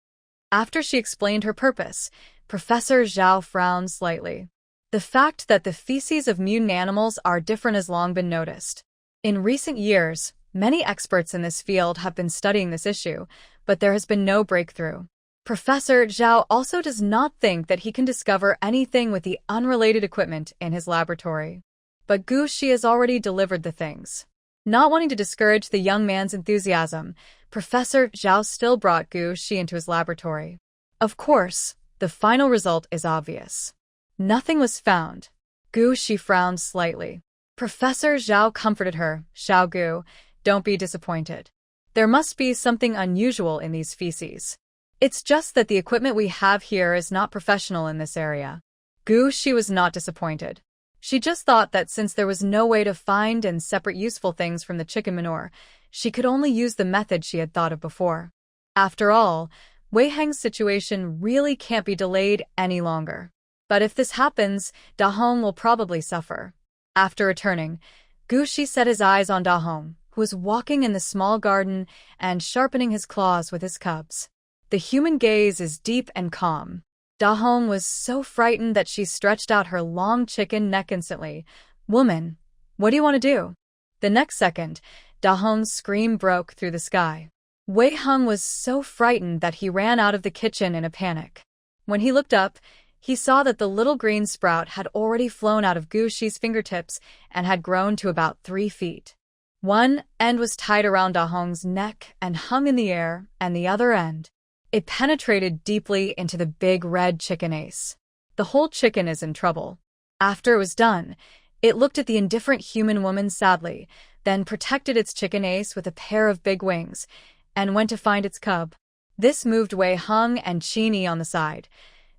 After she explained her purpose, Professor Zhao frowned slightly. The fact that the feces of mutant animals are different has long been noticed. In recent years, many experts in this field have been studying this issue, but there has been no breakthrough. Professor Zhao also does not think that he can discover anything with the unrelated equipment in his laboratory. But Gushi has already delivered the things. Not wanting to discourage the young man's enthusiasm, Professor Zhao still brought Gushi into his laboratory. Of course, the final result is obvious. Nothing was found. Gushi frowned slightly. Professor Zhao comforted her. Xiaogu, don't be disappointed. There must be something unusual in these feces. It's just that the equipment we have here is not professional in this area. Gushi was not disappointed. She just thought that since there was no way to find and separate useful things from the chicken manure, she could only use the method she had thought of before. After all, Wei Heng's situation really can't be delayed any longer. But if this happens, Da Hong will probably suffer. After returning, Gushi set his eyes on Da Hong, who was walking in the small garden and sharpening his claws with his cubs. The human gaze is deep and calm. Da Hong was so frightened that she stretched out her long chicken neck instantly. Woman, what do you want to do? The next second, Da Hong's scream broke through the sky. Wei Heng was so frightened that he ran out of the kitchen in a panic. When he looked up, he saw that the little green sprout had already flown out of Gushi's fingertips and had grown to about 3 feet. One end was tied around Da Hong's neck and hung in the air, and the other end, it penetrated deeply into the big red chicken ace. The whole chicken is in trouble. After it was done, it looked at the indifferent human woman sadly, then protected its chicken ace with a pair of big wings, and went to find its cub. This moved Wei Hung and Qin Yi on the side.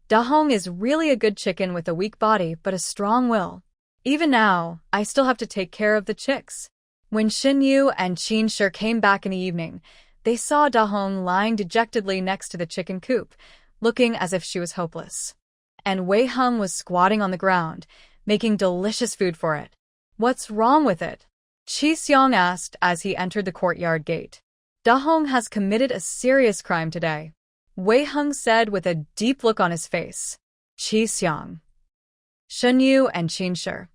Da Hong is really a good chicken with a weak body but a strong will. Even now, I still have to take care of the chicks. When Xin Yu and Qin Shi came back in the evening, they saw Da Hong lying dejectedly next to the chicken coop, looking as if she was hopeless. And Wei Hung was squatting on the ground, making delicious food for it. "What's wrong with it?" Qi Xiong asked as he entered the courtyard gate. "Da Hong has committed a serious crime today," Wei Hung said with a deep look on his face. Qi Xiong, Shen Yu, and Qin Shi.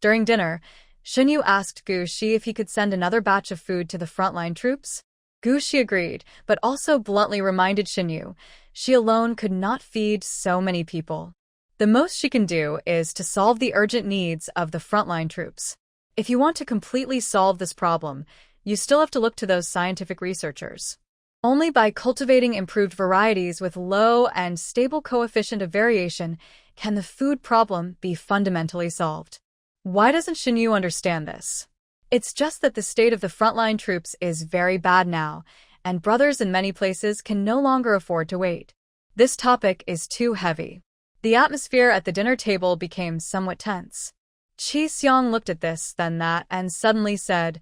During dinner, Shen Yu asked Gu Shi if he could send another batch of food to the frontline troops. Gu Shi agreed, but also bluntly reminded Shen Yu she alone could not feed so many people. The most she can do is to solve the urgent needs of the frontline troops. If you want to completely solve this problem, you still have to look to those scientific researchers. Only by cultivating improved varieties with low and stable coefficient of variation can the food problem be fundamentally solved. Why doesn't Shen Yu understand this? It's just that the state of the frontline troops is very bad now, and brothers in many places can no longer afford to wait. This topic is too heavy. The atmosphere at the dinner table became somewhat tense. Qi Xiong looked at this, then that, and suddenly said,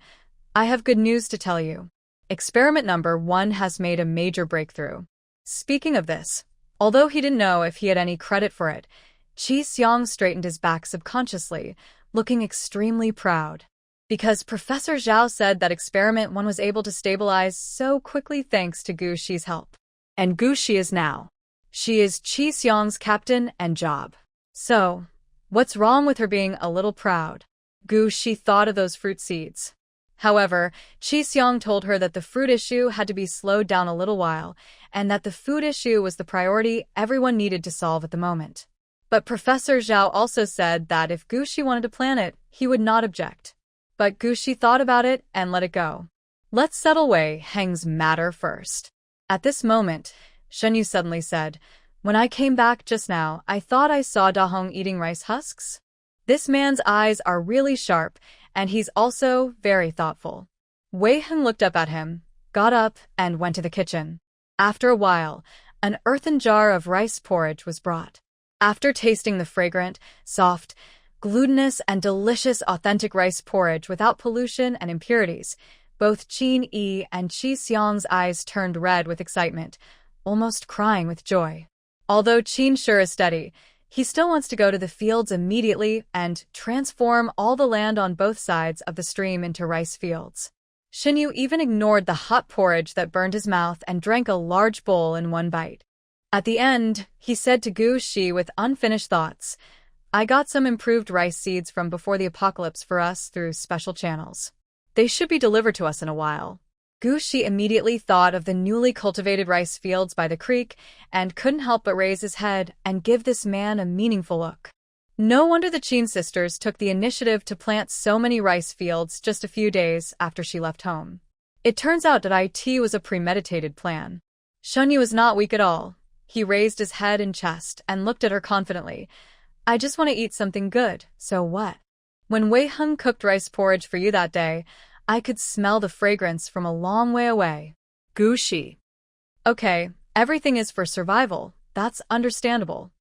"I have good news to tell you. Experiment number 1 has made a major breakthrough." Speaking of this, although he didn't know if he had any credit for it, Qi Xiong straightened his back subconsciously, looking extremely proud. Because Professor Zhao said that experiment 1 was able to stabilize so quickly thanks to Gu Shi's help. And Gu Shi is now. She is Qi Xiong's captain and job. So, what's wrong with her being a little proud? Gu Shi thought of those fruit seeds. However, Qi Xiong told her that the fruit issue had to be slowed down a little while, and that the food issue was the priority everyone needed to solve at the moment. But Professor Zhao also said that if Gu Shi wanted to plant it, he would not object. But Gu Shi thought about it and let it go. "Let's settle Wei Heng's matter first." At this moment, Shen Yu suddenly said, "When I came back just now, I thought I saw Da Hong eating rice husks." This man's eyes are really sharp, and he's also very thoughtful. Wei Heng looked up at him, got up, and went to the kitchen. After a while, an earthen jar of rice porridge was brought. After tasting the fragrant, soft, glutinous, and delicious authentic rice porridge without pollution and impurities, both Qin Yi and Qi Xiong's eyes turned red with excitement, almost crying with joy. Although Qin Shi is steady, he still wants to go to the fields immediately and transform all the land on both sides of the stream into rice fields. Shen Yu even ignored the hot porridge that burned his mouth and drank a large bowl in one bite. At the end, he said to Gu Shi with unfinished thoughts, "I got some improved rice seeds from before the apocalypse for us through special channels. They should be delivered to us in a while." Gu Shi immediately thought of the newly cultivated rice fields by the creek and couldn't help but raise his head and give this man a meaningful look. No wonder the Qin sisters took the initiative to plant so many rice fields just a few days after she left home. It turns out that it was a premeditated plan. Shen Yu was not weak at all. He raised his head and chest and looked at her confidently. "I just want to eat something good, so what? When Wei Heng cooked rice porridge for you that day, I could smell the fragrance from a long way away." Gu Shi. "Okay, everything is for survival. That's understandable."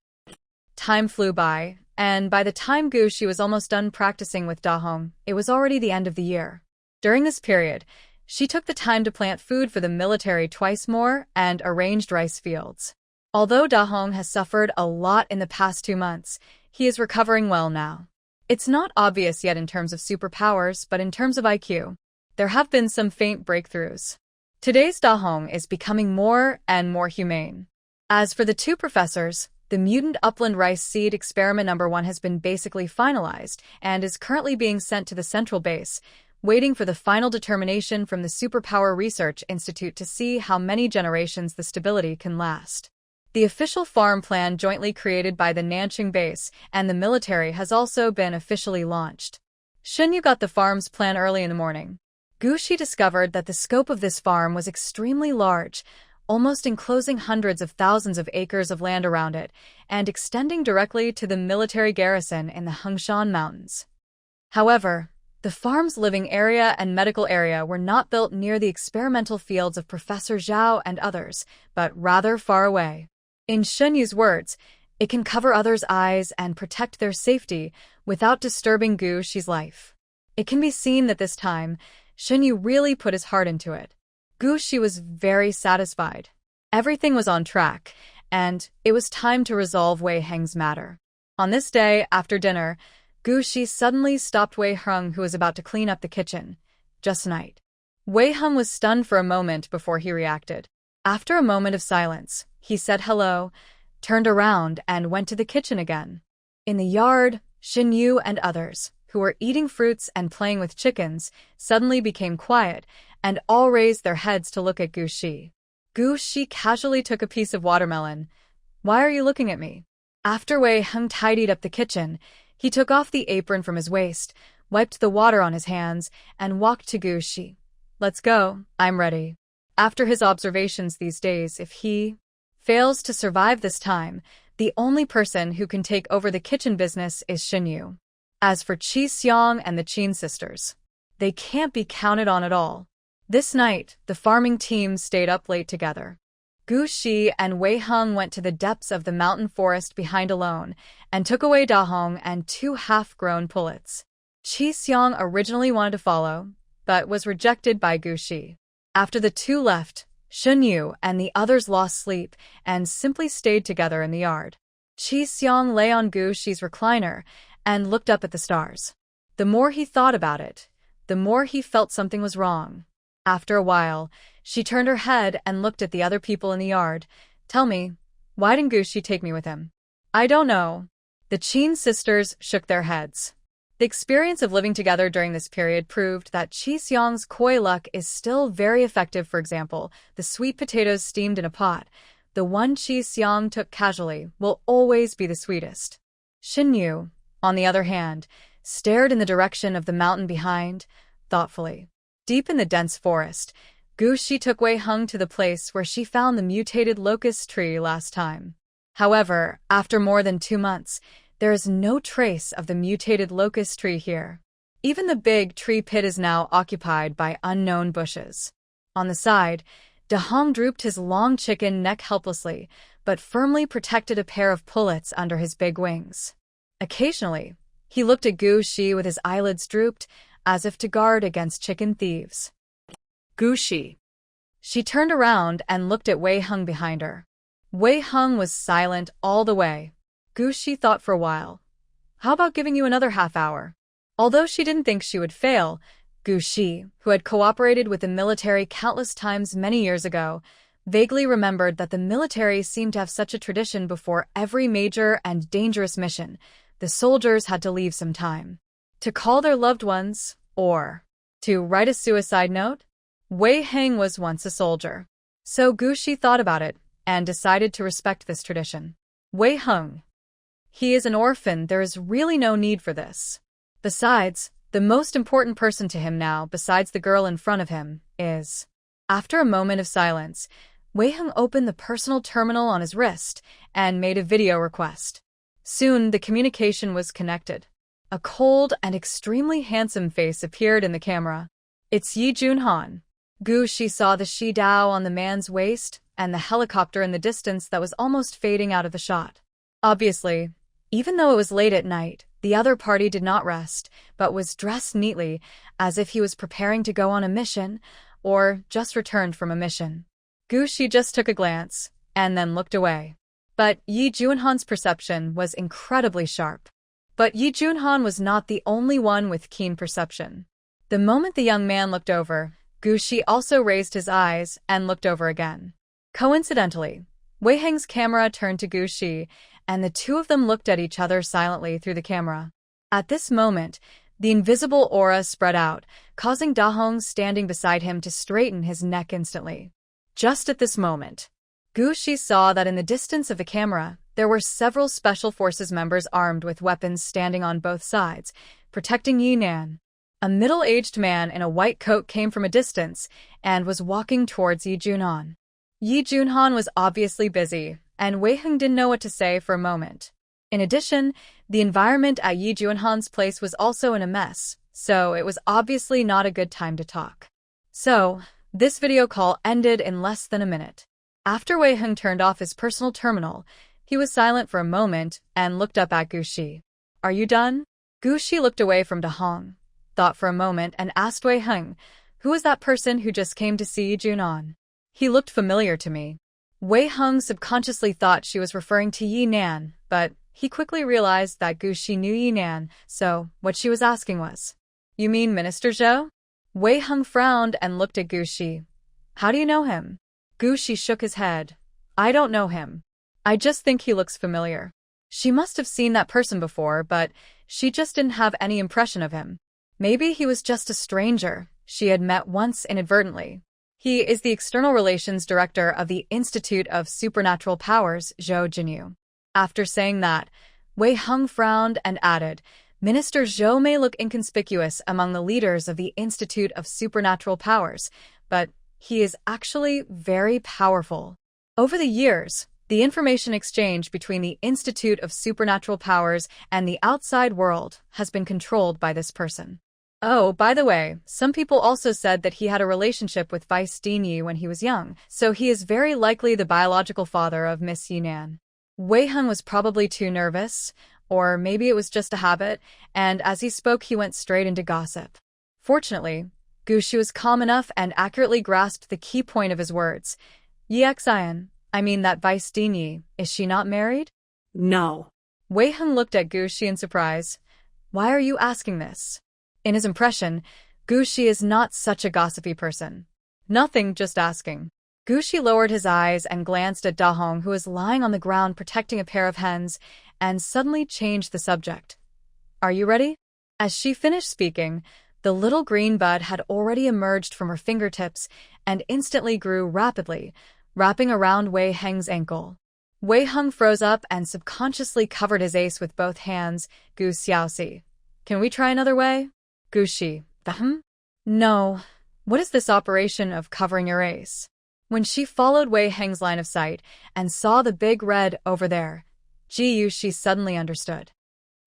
Time flew by, and by the time Gu Shi was almost done practicing with Da Hong, it was already the end of the year. During this period, she took the time to plant food for the military twice more and arranged rice fields. Although Da Hong has suffered a lot in the past 2 months, he is recovering well now. It's not obvious yet in terms of superpowers, but in terms of IQ, there have been some faint breakthroughs. Today's Da Hong is becoming more and more humane. As for the 2 professors, the mutant upland rice seed experiment number 1 has been basically finalized and is currently being sent to the central base, waiting for the final determination from the Superpower Research Institute to see how many generations the stability can last. The official farm plan jointly created by the Nanqing base and the military has also been officially launched. Shen Yu got the farm's plan early in the morning. Gu Shi discovered that the scope of this farm was extremely large, almost enclosing hundreds of thousands of acres of land around it and extending directly to the military garrison in the Hengshan Mountains. However, the farm's living area and medical area were not built near the experimental fields of Professor Zhao and others, but rather far away. In Shenyu's words, it can cover others' eyes and protect their safety without disturbing Gu Shi's life. It can be seen that this time, Shenyu really put his heart into it. Gu Shi was very satisfied. Everything was on track, and it was time to resolve Wei Heng's matter. On this day, after dinner, Gu Shi suddenly stopped Wei Heng, who was about to clean up the kitchen. Just tonight. Wei Heng was stunned for a moment before he reacted. After a moment of silence, he said hello, turned around, and went to the kitchen again. In the yard, Shenyu and others, who were eating fruits and playing with chickens, suddenly became quiet, and all raised their heads to look at Gu Shi. Gu Shi casually took a piece of watermelon. "Why are you looking at me?" After Wei Heng tidied up the kitchen, he took off the apron from his waist, wiped the water on his hands, and walked to Gu Shi. "Let's go, I'm ready." After his observations these days, if he fails to survive this time, the only person who can take over the kitchen business is Shenyu. As for Qi Xiang and the Qin sisters, they can't be counted on at all. This night, the farming team stayed up late together. Gu Shi and Wei Heng went to the depths of the mountain forest behind alone and took away Dahong and 2 half-grown pullets. Qi Xiang originally wanted to follow, but was rejected by Gu Shi. After the two left, Shenyu and the others lost sleep and simply stayed together in the yard. Qi Xiang lay on Gu Shi's recliner and looked up at the stars. The more he thought about it, the more he felt something was wrong. After a while, she turned her head and looked at the other people in the yard. "Tell me, why didn't Gu Shi take me with him?" "I don't know." The Qin sisters shook their heads. The experience of living together during this period proved that Qi Xiang's koi luck is still very effective. For example, the sweet potatoes steamed in a pot, the one Qi Xiang took casually, will always be the sweetest. Shenyu, on the other hand, stared in the direction of the mountain behind, thoughtfully. Deep in the dense forest, Gu Shi took Wei Heng to the place where she found the mutated locust tree last time. However, after more than 2 months, there is no trace of the mutated locust tree here. Even the big tree pit is now occupied by unknown bushes. On the side, Dahong drooped his long chicken neck helplessly, but firmly protected a pair of pullets under his big wings. Occasionally, he looked at Gu Shi with his eyelids drooped, as if to guard against chicken thieves. Gu Shi. She turned around and looked at Wei Heng behind her. Wei Heng was silent all the way. Gu Shi thought for a while. "How about giving you another half hour?" Although she didn't think she would fail, Gu Shi, who had cooperated with the military countless times many years ago, vaguely remembered that the military seemed to have such a tradition before every major and dangerous mission. The soldiers had to leave some time to call their loved ones, or to write a suicide note. Wei Heng was once a soldier. So Gu Shi thought about it and decided to respect this tradition. Wei Heng. He is an orphan, there is really no need for this. Besides, the most important person to him now, besides the girl in front of him, is... After a moment of silence, Wei Heng opened the personal terminal on his wrist and made a video request. Soon, the communication was connected. A cold and extremely handsome face appeared in the camera. "It's Yi Junhan." Gu Shi saw the Shi Dao on the man's waist and the helicopter in the distance that was almost fading out of the shot. Obviously, even though it was late at night, the other party did not rest, but was dressed neatly, as if he was preparing to go on a mission, or just returned from a mission. Gu Shi just took a glance, and then looked away. But Yi Junhan's perception was incredibly sharp. But Yi Junhan was not the only one with keen perception. The moment the young man looked over, Gu Shi also raised his eyes and looked over again. Coincidentally, Wei Heng's camera turned to Gu Shi, and the two of them looked at each other silently through the camera. At this moment, the invisible aura spread out, causing Dahong standing beside him to straighten his neck instantly. Just at this moment, Gu Shi saw that in the distance of the camera, there were several Special Forces members armed with weapons standing on both sides, protecting Yi Nan. A middle-aged man in a white coat came from a distance and was walking towards Yi Junhan. Yi Junhan was obviously busy, and Wei Heng didn't know what to say for a moment. In addition, the environment at Yi Junhan's place was also in a mess, so it was obviously not a good time to talk. So, this video call ended in less than a minute. After Wei Heng turned off his personal terminal, he was silent for a moment and looked up at Gu Shi. Are you done? Gu Shi looked away from Da Hong, thought for a moment and asked Wei Heng, who was that person who just came to see Yi Junan? He looked familiar to me. Wei Heng subconsciously thought she was referring to Yi Nan, but he quickly realized that Gu Shi knew Yi Nan, so what she was asking was, You mean Minister Zhou? Wei Heng frowned and looked at Gu Shi. How do you know him? Gu Shi shook his head. I don't know him. I just think he looks familiar. She must have seen that person before, but she just didn't have any impression of him. Maybe he was just a stranger she had met once inadvertently. He is the External Relations Director of the Institute of Supernatural Powers, Zhou Jinyu. After saying that, Wei Heng frowned and added, Minister Zhou may look inconspicuous among the leaders of the Institute of Supernatural Powers, but he is actually very powerful. Over the years, the information exchange between the Institute of Supernatural Powers and the outside world has been controlled by this person. Oh, by the way, some people also said that he had a relationship with Vice Dean Yi when he was young, so he is very likely the biological father of Miss Yi Nan. Wei Heng was probably too nervous, or maybe it was just a habit, and as he spoke he went straight into gossip. Fortunately, Gu Shi was calm enough and accurately grasped the key point of his words. Yi Xian, I mean that Vice Dean Yi, is she not married? No. Wei Heng looked at Gu Shi in surprise. Why are you asking this? In his impression, Gu Shi is not such a gossipy person. Nothing, just asking. Gu Shi lowered his eyes and glanced at Da Hong, who was lying on the ground protecting a pair of hens, and suddenly changed the subject. Are you ready? As she finished speaking, the little green bud had already emerged from her fingertips and instantly grew rapidly, wrapping around Wei Heng's ankle. Wei Heng froze up and subconsciously covered his ace with both hands. Gu Xiaoxi. Can we try another way? Gu Shi. No. What is this operation of covering your ace? When she followed Wei Heng's line of sight and saw the big red over there, she suddenly understood.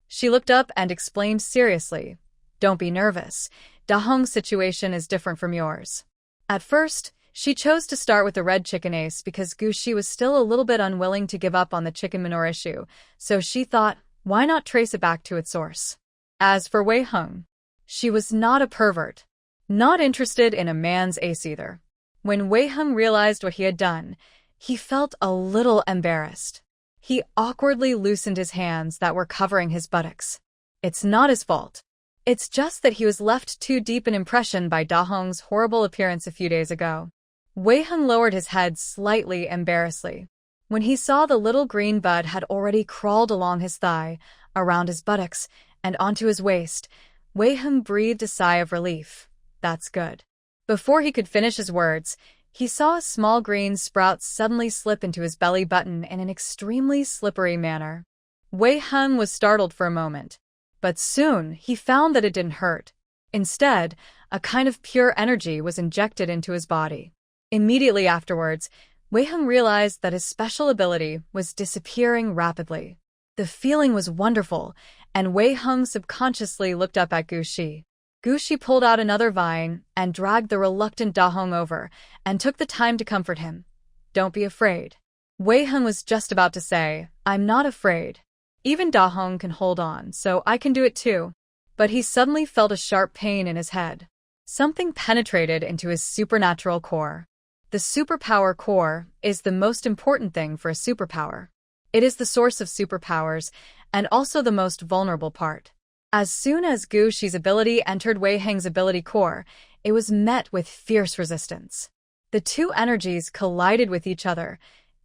She looked up and explained seriously. Don't be nervous. Da Hong's situation is different from yours. At first, she chose to start with the red chicken ace because Gu Shi was still a little bit unwilling to give up on the chicken manure issue, so she thought, why not trace it back to its source? As for Wei Heng, she was not a pervert. Not interested in a man's ace either. When Wei Heng realized what he had done, he felt a little embarrassed. He awkwardly loosened his hands that were covering his buttocks. It's not his fault. It's just that he was left too deep an impression by Da Hong's horrible appearance a few days ago. Wei Heng lowered his head slightly embarrassedly. When he saw the little green bud had already crawled along his thigh, around his buttocks, and onto his waist, Wei Heng breathed a sigh of relief. That's good. Before he could finish his words, he saw a small green sprout suddenly slip into his belly button in an extremely slippery manner. Wei Heng was startled for a moment, but soon he found that it didn't hurt. Instead, a kind of pure energy was injected into his body. Immediately afterwards, Wei Heng realized that his special ability was disappearing rapidly. The feeling was wonderful, and Wei Heng subconsciously looked up at Gu Shi. Gu Shi pulled out another vine and dragged the reluctant Da Hong over and took the time to comfort him. Don't be afraid. Wei Heng was just about to say, I'm not afraid. Even Da Hong can hold on, so I can do it too. But he suddenly felt a sharp pain in his head. Something penetrated into his supernatural core. The superpower core is the most important thing for a superpower. It is the source of superpowers and also the most vulnerable part. As soon as Gu Shi's ability entered Wei Heng's ability core, it was met with fierce resistance. The two energies collided with each other,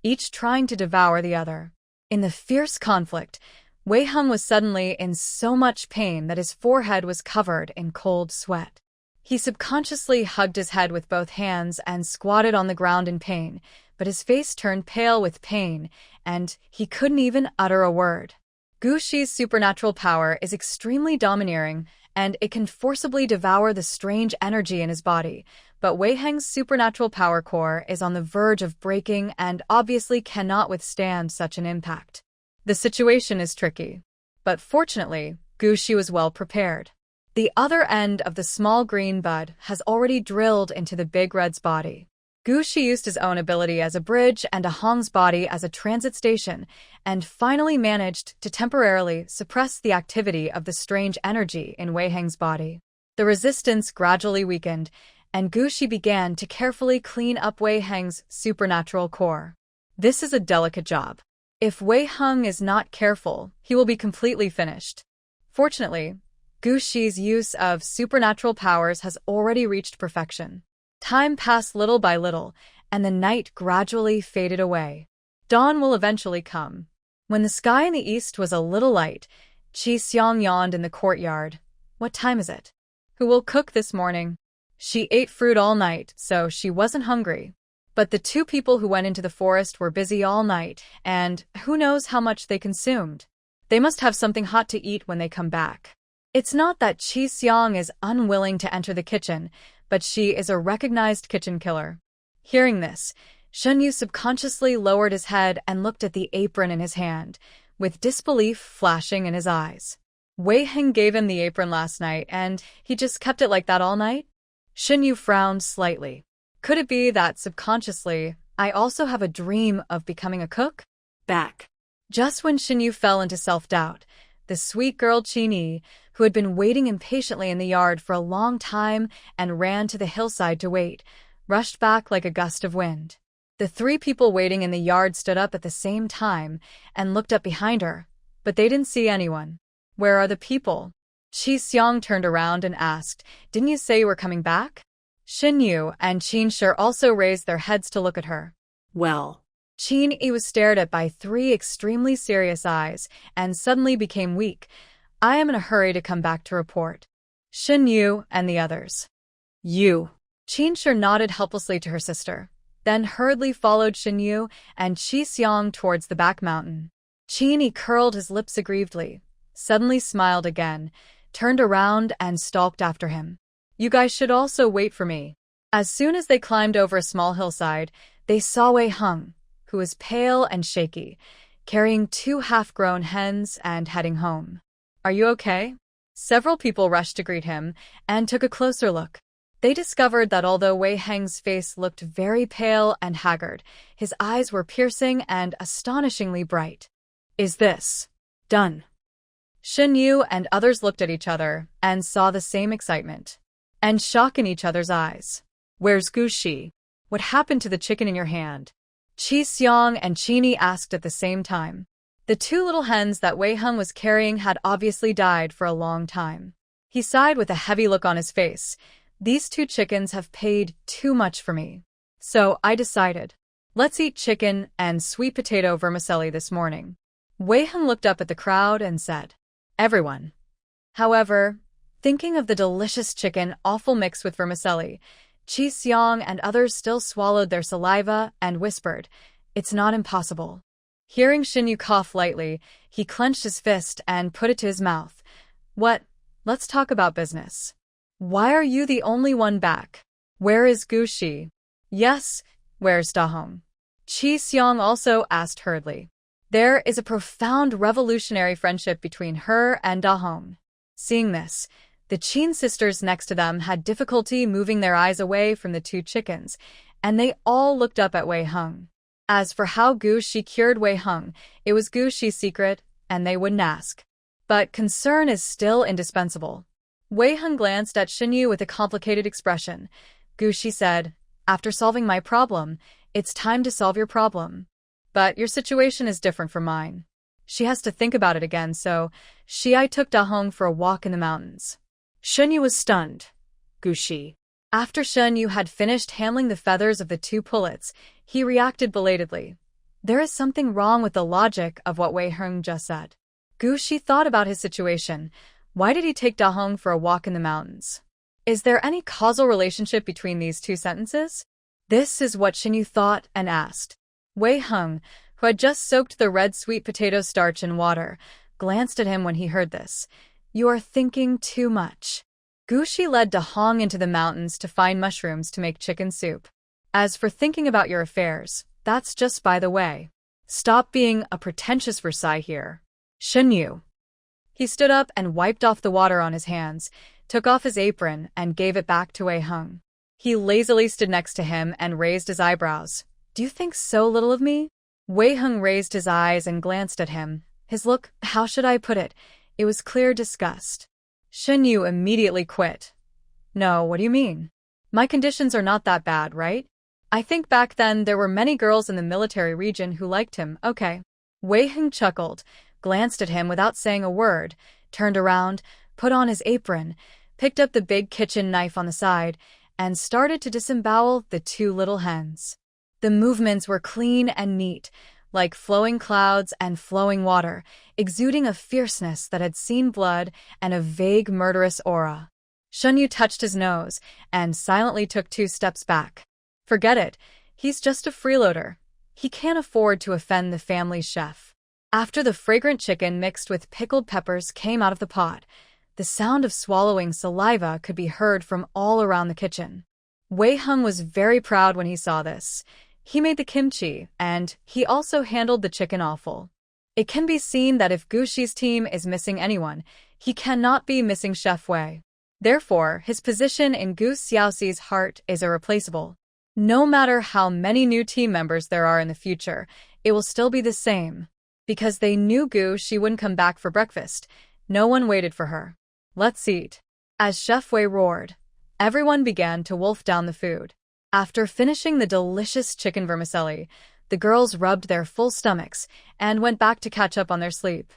each trying to devour the other. In the fierce conflict, Wei Heng was suddenly in so much pain that his forehead was covered in cold sweat. He subconsciously hugged his head with both hands and squatted on the ground in pain, but his face turned pale with pain, and he couldn't even utter a word. Gu Shi's supernatural power is extremely domineering, and it can forcibly devour the strange energy in his body, but Wei Heng's supernatural power core is on the verge of breaking and obviously cannot withstand such an impact. The situation is tricky. But fortunately, Gu Shi was well prepared. The other end of the small green bud has already drilled into the big red's body. Gu Shi used his own ability as a bridge and Hong's body as a transit station, and finally managed to temporarily suppress the activity of the strange energy in Wei Heng's body. The resistance gradually weakened, and Gu Shi began to carefully clean up Wei Heng's supernatural core. This is a delicate job. If Wei Heng is not careful, he will be completely finished. Fortunately, Gu Shi's use of supernatural powers has already reached perfection. Time passed little by little, and the night gradually faded away. Dawn will eventually come. When the sky in the east was a little light, Qi Xiang yawned in the courtyard. What time is it? Who will cook this morning? She ate fruit all night, so she wasn't hungry. But the two people who went into the forest were busy all night, and who knows how much they consumed. They must have something hot to eat when they come back. It's not that Qi Xiang is unwilling to enter the kitchen, but she is a recognized kitchen killer. Hearing this, Shen Yu subconsciously lowered his head and looked at the apron in his hand, with disbelief flashing in his eyes. Wei Heng gave him the apron last night, and he just kept it like that all night? Shen Yu frowned slightly. Could it be that subconsciously, I also have a dream of becoming a cook? Back. Just when Shen Yu fell into self-doubt, the sweet girl Qini, who had been waiting impatiently in the yard for a long time and ran to the hillside to wait, rushed back like a gust of wind. The three people waiting in the yard stood up at the same time and looked up behind her, but they didn't see anyone. Where are the people? Qi Xiang turned around and asked, Didn't you say you were coming back? Xin Yu and Qin Shi also raised their heads to look at her. Well. Qin Yi was stared at by three extremely serious eyes and suddenly became weak. I am in a hurry to come back to report. Xin Yu and the others. You. Qin Shi nodded helplessly to her sister, then hurriedly followed Xin Yu and Qi Xiang towards the back mountain. Qin Yi curled his lips aggrievedly, suddenly smiled again, turned around and stalked after him. You guys should also wait for me. As soon as they climbed over a small hillside, they saw Wei Heng, who was pale and shaky, carrying two half-grown hens and heading home. Are you okay? Several people rushed to greet him and took a closer look. They discovered that although Wei Heng's face looked very pale and haggard, his eyes were piercing and astonishingly bright. Is this done? Xin Yu and others looked at each other and saw the same excitement and shock in each other's eyes. Where's Gu Shi? What happened to the chicken in your hand? Qi Xiang and Qini asked at the same time. The two little hens that Wei Heng was carrying had obviously died for a long time. He sighed with a heavy look on his face. These two chickens have paid too much for me. So I decided, let's eat chicken and sweet potato vermicelli this morning. Wei Heng looked up at the crowd and said, Everyone. However, thinking of the delicious chicken offal mixed with vermicelli, Qi Xiang and others still swallowed their saliva and whispered, It's not impossible. Hearing Xin Yu cough lightly, he clenched his fist and put it to his mouth. What? Let's talk about business. Why are you the only one back? Where is Gu Shi? Yes, where's Da Hong? Qi Xiang also asked hurriedly. There is a profound revolutionary friendship between her and Da Hong. Seeing this, the Qin sisters next to them had difficulty moving their eyes away from the two chickens, and they all looked up at Wei Heng. As for how Gu Shi cured Wei Heng, it was Gu Shi's secret, and they wouldn't ask. But concern is still indispensable. Wei Heng glanced at Xin Yu with a complicated expression. Gu Shi said, After solving my problem, it's time to solve your problem. But your situation is different from mine. She has to think about it again, so I took Da Hong for a walk in the mountains. Shen Yu was stunned. Gu Shi. After Shen Yu had finished handling the feathers of the two pullets, he reacted belatedly. There is something wrong with the logic of what Wei Heng just said. Gu Shi thought about his situation. Why did he take Da Hong for a walk in the mountains? Is there any causal relationship between these two sentences? This is what Shen Yu thought and asked. Wei Heng, who had just soaked the red sweet potato starch in water, glanced at him when he heard this. You are thinking too much. Gushi led Da Hong into the mountains to find mushrooms to make chicken soup. As for thinking about your affairs, that's just by the way. Stop being a pretentious Versailles here. Shen Yu. He stood up and wiped off the water on his hands, took off his apron, and gave it back to Wei Hung. He lazily stood next to him and raised his eyebrows. Do you think so little of me? Wei Hung raised his eyes and glanced at him. His look, how should I put it? It was clear disgust. Shen Yu immediately quit. No, what do you mean? My conditions are not that bad, right? I think back then there were many girls in the military region who liked him, okay. Wei Hung chuckled, glanced at him without saying a word, turned around, put on his apron, picked up the big kitchen knife on the side, and started to disembowel the two little hens. The movements were clean and neat, like flowing clouds and flowing water, exuding a fierceness that had seen blood and a vague murderous aura. Shen Yu touched his nose and silently took 2 steps back. Forget it, he's just a freeloader. He can't afford to offend the family's chef. After the fragrant chicken mixed with pickled peppers came out of the pot, the sound of swallowing saliva could be heard from all around the kitchen. Wei Hung was very proud when he saw this. He made the kimchi, and he also handled the chicken offal. It can be seen that if Gushi's team is missing anyone, he cannot be missing Chef Wei. Therefore, his position in Gu Xiaoxi's heart is irreplaceable. No matter how many new team members there are in the future, it will still be the same. Because they knew she wouldn't come back for breakfast, no one waited for her. Let's eat. As Chef Wei roared, everyone began to wolf down the food. After finishing the delicious chicken vermicelli, the girls rubbed their full stomachs and went back to catch up on their sleep.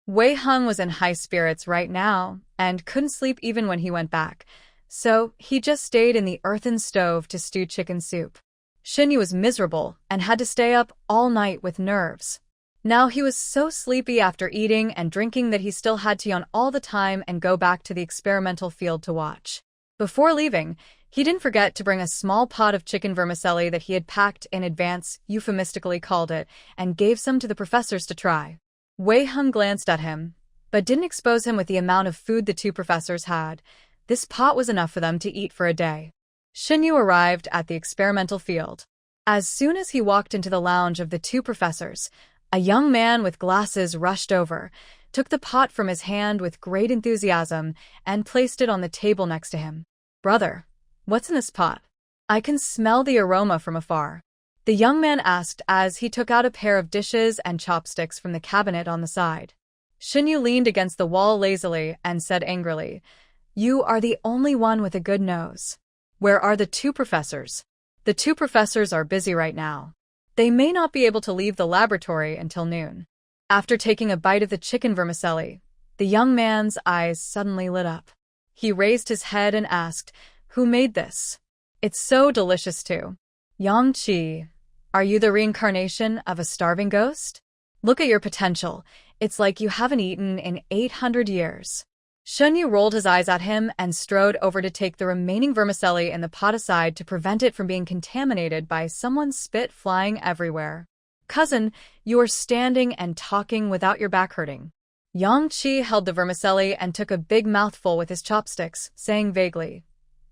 Wei Hung was in high spirits right now and couldn't sleep even when he went back, so he just stayed in the earthen stove to stew chicken soup. Shen Yu was miserable and had to stay up all night with nerves. Now he was so sleepy after eating and drinking that he still had to yawn all the time and go back to the experimental field to watch. Before leaving, he didn't forget to bring a small pot of chicken vermicelli that he had packed in advance, euphemistically called it, and gave some to the professors to try. Wei Hung glanced at him, but didn't expose him with the amount of food the 2 professors had. This pot was enough for them to eat for a day. Shen Yu arrived at the experimental field. As soon as he walked into the lounge of the 2 professors, a young man with glasses rushed over, took the pot from his hand with great enthusiasm, and placed it on the table next to him. Brother, what's in this pot? I can smell the aroma from afar. The young man asked as he took out a pair of dishes and chopsticks from the cabinet on the side. Shen Yu leaned against the wall lazily and said angrily, You are the only one with a good nose. Where are the 2 professors? The 2 professors are busy right now. They may not be able to leave the laboratory until noon. After taking a bite of the chicken vermicelli, the young man's eyes suddenly lit up. He raised his head and asked, Who made this? It's so delicious too. Yang Qi, are you the reincarnation of a starving ghost? Look at your potential. It's like you haven't eaten in 800 years. Shen Yu rolled his eyes at him and strode over to take the remaining vermicelli in the pot aside to prevent it from being contaminated by someone's spit flying everywhere. Cousin, you are standing and talking without your back hurting. Yang Qi held the vermicelli and took a big mouthful with his chopsticks, saying vaguely,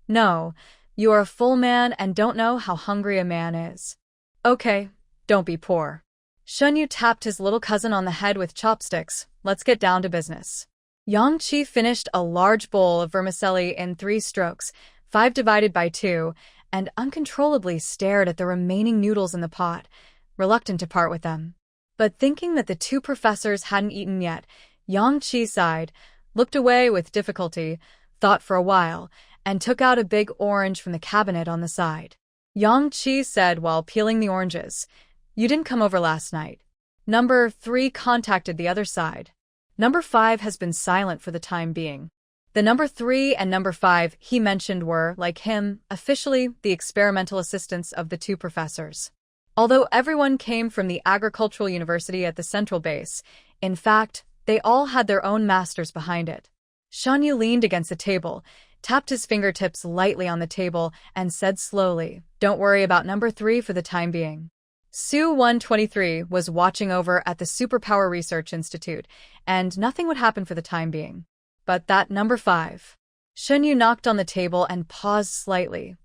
No, you are a full man and don't know how hungry a man is. Okay, don't be poor. Shen Yu tapped his little cousin on the head with chopsticks. Let's get down to business. Yang Qi finished a large bowl of vermicelli in 3 strokes, 5 divided by 2, and uncontrollably stared at the remaining noodles in the pot, reluctant to part with them. But thinking that the 2 professors hadn't eaten yet, Yang Qi sighed, looked away with difficulty, thought for a while, and took out a big orange from the cabinet on the side. Yang Qi said while peeling the oranges, You didn't come over last night. Number 3 contacted the other side. Number 5 has been silent for the time being. The number 3 and number 5 he mentioned were, like him, officially the experimental assistants of the 2 professors. Although everyone came from the agricultural university at the central base, in fact, they all had their own masters behind it. Shen Yu leaned against the table, tapped his fingertips lightly on the table, and said slowly, Don't worry about number 3 for the time being. Su-123 was watching over at the Superpower Research Institute, and nothing would happen for the time being. But that number 5. Shunyu knocked on the table and paused slightly.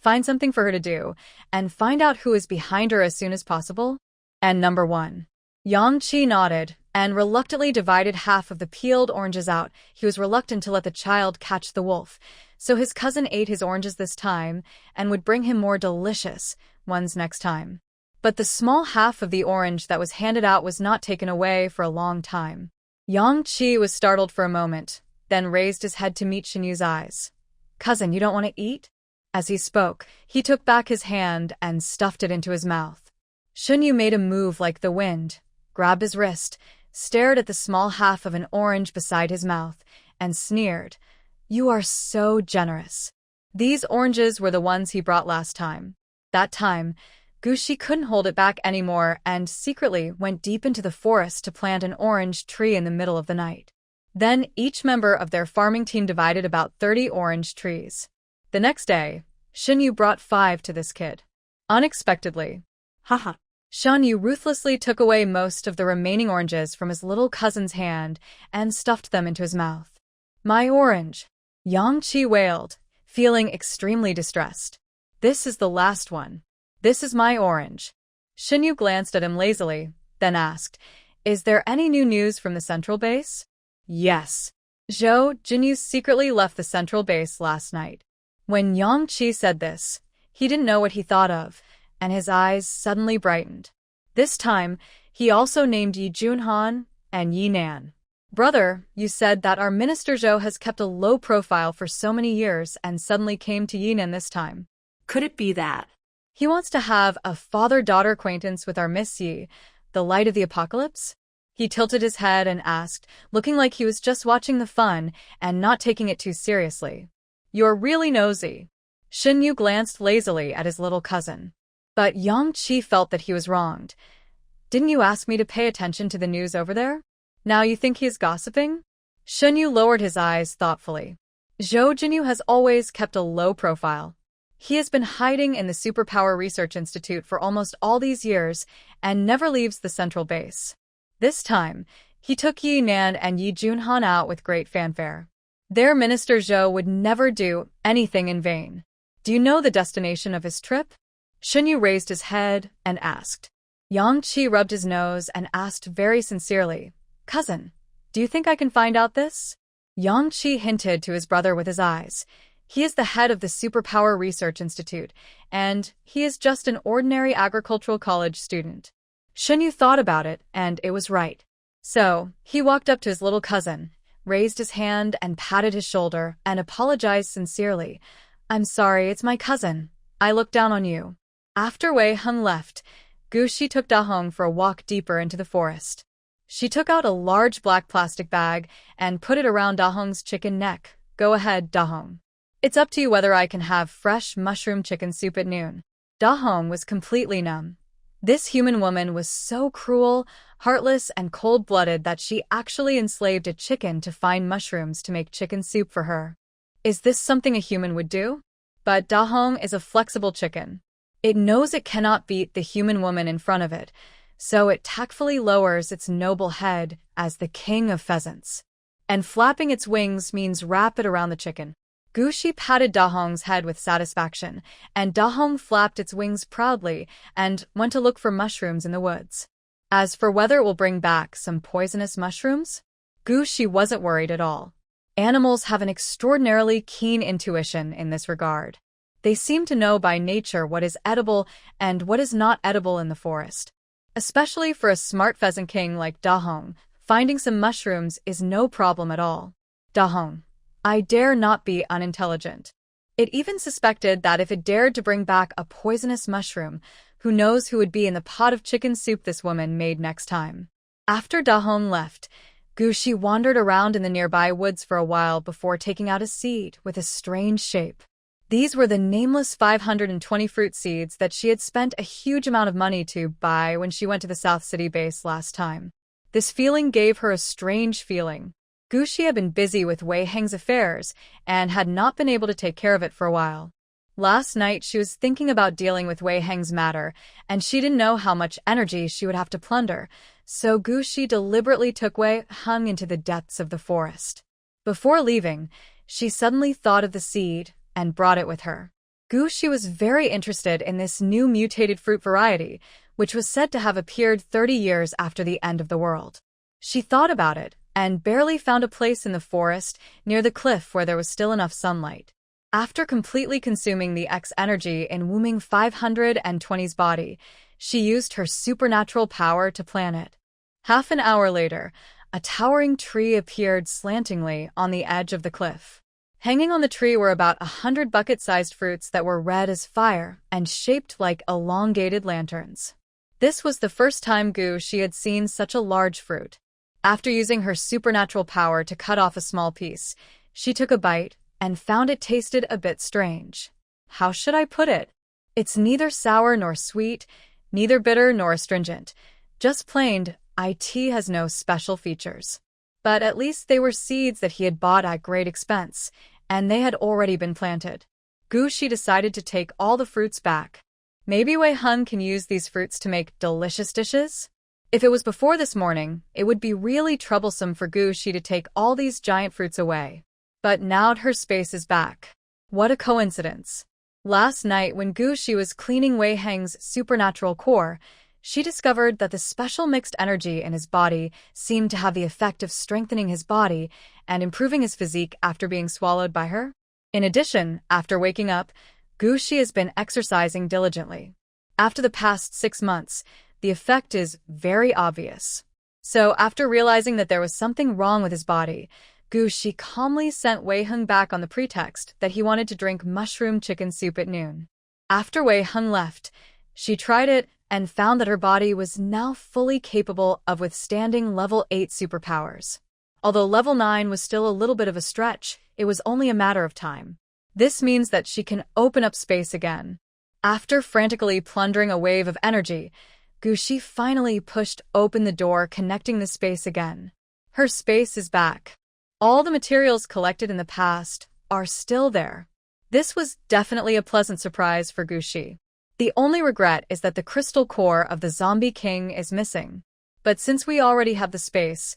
Find something for her to do, and find out who is behind her as soon as possible. And number 1. Yang Qi nodded, and reluctantly divided half of the peeled oranges out. He was reluctant to let the child catch the wolf, so his cousin ate his oranges this time, and would bring him more delicious ones next time. But the small half of the orange that was handed out was not taken away for a long time. Yang Qi was startled for a moment, then raised his head to meet Shinyu's eyes. Cousin, you don't want to eat? As he spoke, he took back his hand and stuffed it into his mouth. Shunyu made a move like the wind, grabbed his wrist, stared at the small half of an orange beside his mouth, and sneered. You are so generous. These oranges were the ones he brought last time. That time, Gushi couldn't hold it back anymore and secretly went deep into the forest to plant an orange tree in the middle of the night. Then each member of their farming team divided about 30 orange trees. The next day, Shunyu brought 5 to this kid. Unexpectedly, Haha. Shunyu ruthlessly took away most of the remaining oranges from his little cousin's hand and stuffed them into his mouth. My orange, Yang Qi wailed, feeling extremely distressed. This is the last one. This is my orange. Shunyu glanced at him lazily, then asked, Is there any new news from the central base? Yes. Zhou Jinyu secretly left the central base last night. When Yang Qi said this, he didn't know what he thought of, and his eyes suddenly brightened. This time, he also named Yi Junhan and Yi Nan. Brother, you said that our Minister Zhou has kept a low profile for so many years and suddenly came to Yi Nan this time. Could it be that? He wants to have a father-daughter acquaintance with our Miss Yi, the light of the apocalypse? He tilted his head and asked, looking like he was just watching the fun and not taking it too seriously. You're really nosy. Shunyu glanced lazily at his little cousin. But Yang Qi felt that he was wronged. Didn't you ask me to pay attention to the news over there? Now you think he is gossiping? Shunyu lowered his eyes thoughtfully. Zhou Jinyu has always kept a low profile. He has been hiding in the Superpower Research Institute for almost all these years and never leaves the central base. This time, he took Yi Nan and Yi Junhan out with great fanfare. Their Minister Zhou would never do anything in vain. Do you know the destination of his trip? Shunyu raised his head and asked. Yang Qi rubbed his nose and asked very sincerely, Cousin, do you think I can find out this? Yang Qi hinted to his brother with his eyes. He is the head of the Superpower Research Institute, and he is just an ordinary agricultural college student. Shunyu thought about it, and it was right. So, he walked up to his little cousin, raised his hand and patted his shoulder, and apologized sincerely. I'm sorry, it's my cousin. I looked down on you. After Wei Heng left, Gushi took Dahong for a walk deeper into the forest. She took out a large black plastic bag and put it around Dahong's chicken neck. Go ahead, Dahong. It's up to you whether I can have fresh mushroom chicken soup at noon. Dahong was completely numb. This human woman was so cruel, heartless, and cold-blooded that she actually enslaved a chicken to find mushrooms to make chicken soup for her. Is this something a human would do? But Dahong is a flexible chicken. It knows it cannot beat the human woman in front of it, so it tactfully lowers its noble head as the king of pheasants. And flapping its wings means wrap it around the chicken. Gushi patted Dahong's head with satisfaction, and Dahong flapped its wings proudly and went to look for mushrooms in the woods. As for whether it will bring back some poisonous mushrooms, Gushi wasn't worried at all. Animals have an extraordinarily keen intuition in this regard. They seem to know by nature what is edible and what is not edible in the forest. Especially for a smart pheasant king like Dahong, finding some mushrooms is no problem at all. Dahong, I dare not be unintelligent. It even suspected that if it dared to bring back a poisonous mushroom, who knows who would be in the pot of chicken soup this woman made next time. After Dahong left, Gushi wandered around in the nearby woods for a while before taking out a seed with a strange shape. These were the nameless 520 fruit seeds that she had spent a huge amount of money to buy when she went to the South City base last time. This feeling gave her a strange feeling. Gushi had been busy with Wei Heng's affairs and had not been able to take care of it for a while. Last night she was thinking about dealing with Wei Heng's matter, and she didn't know how much energy she would have to plunder, so Gushi deliberately took Wei Heng into the depths of the forest. Before leaving, She suddenly thought of the seed and brought it with her. Gushi was very interested in this new mutated fruit variety, which was said to have appeared 30 years after the end of the world. She thought about it and barely found a place in the forest near the cliff where there was still enough sunlight. After completely consuming the X energy in Wuming 520's body, she used her supernatural power to plant it. Half an hour later, a towering tree appeared slantingly on the edge of the cliff. Hanging on the tree were about 100 bucket-sized fruits that were red as fire and shaped like elongated lanterns. This was the first time Gushi had seen such a large fruit. After using her supernatural power to cut off a small piece, she took a bite and found it tasted a bit strange. How should I put it? It's neither sour nor sweet, neither bitter nor astringent. Just plain, it has no special features. But at least they were seeds that he had bought at great expense, and they had already been planted. Gushi decided to take all the fruits back. Maybe Wei Hung can use these fruits to make delicious dishes? If it was before this morning, it would be really troublesome for Gushi to take all these giant fruits away. But now her space is back. What a coincidence. Last night, when Gushi was cleaning Wei Heng's supernatural core, she discovered that the special mixed energy in his body seemed to have the effect of strengthening his body and improving his physique after being swallowed by her. In addition, after waking up, Gushi has been exercising diligently. After the past 6 months, the effect is very obvious. So, after realizing that there was something wrong with his body, Gushi calmly sent Wei Hung back on the pretext that he wanted to drink mushroom chicken soup at noon. After Wei Hung left, she tried it and found that her body was now fully capable of withstanding level 8 superpowers. Although level 9 was still a little bit of a stretch, it was only a matter of time. This means that she can open up space again. After frantically plundering a wave of energy, Gushi finally pushed open the door connecting the space again. Her space is back. All the materials collected in the past are still there. This was definitely a pleasant surprise for Gushi. The only regret is that the crystal core of the Zombie King is missing. But since we already have the space,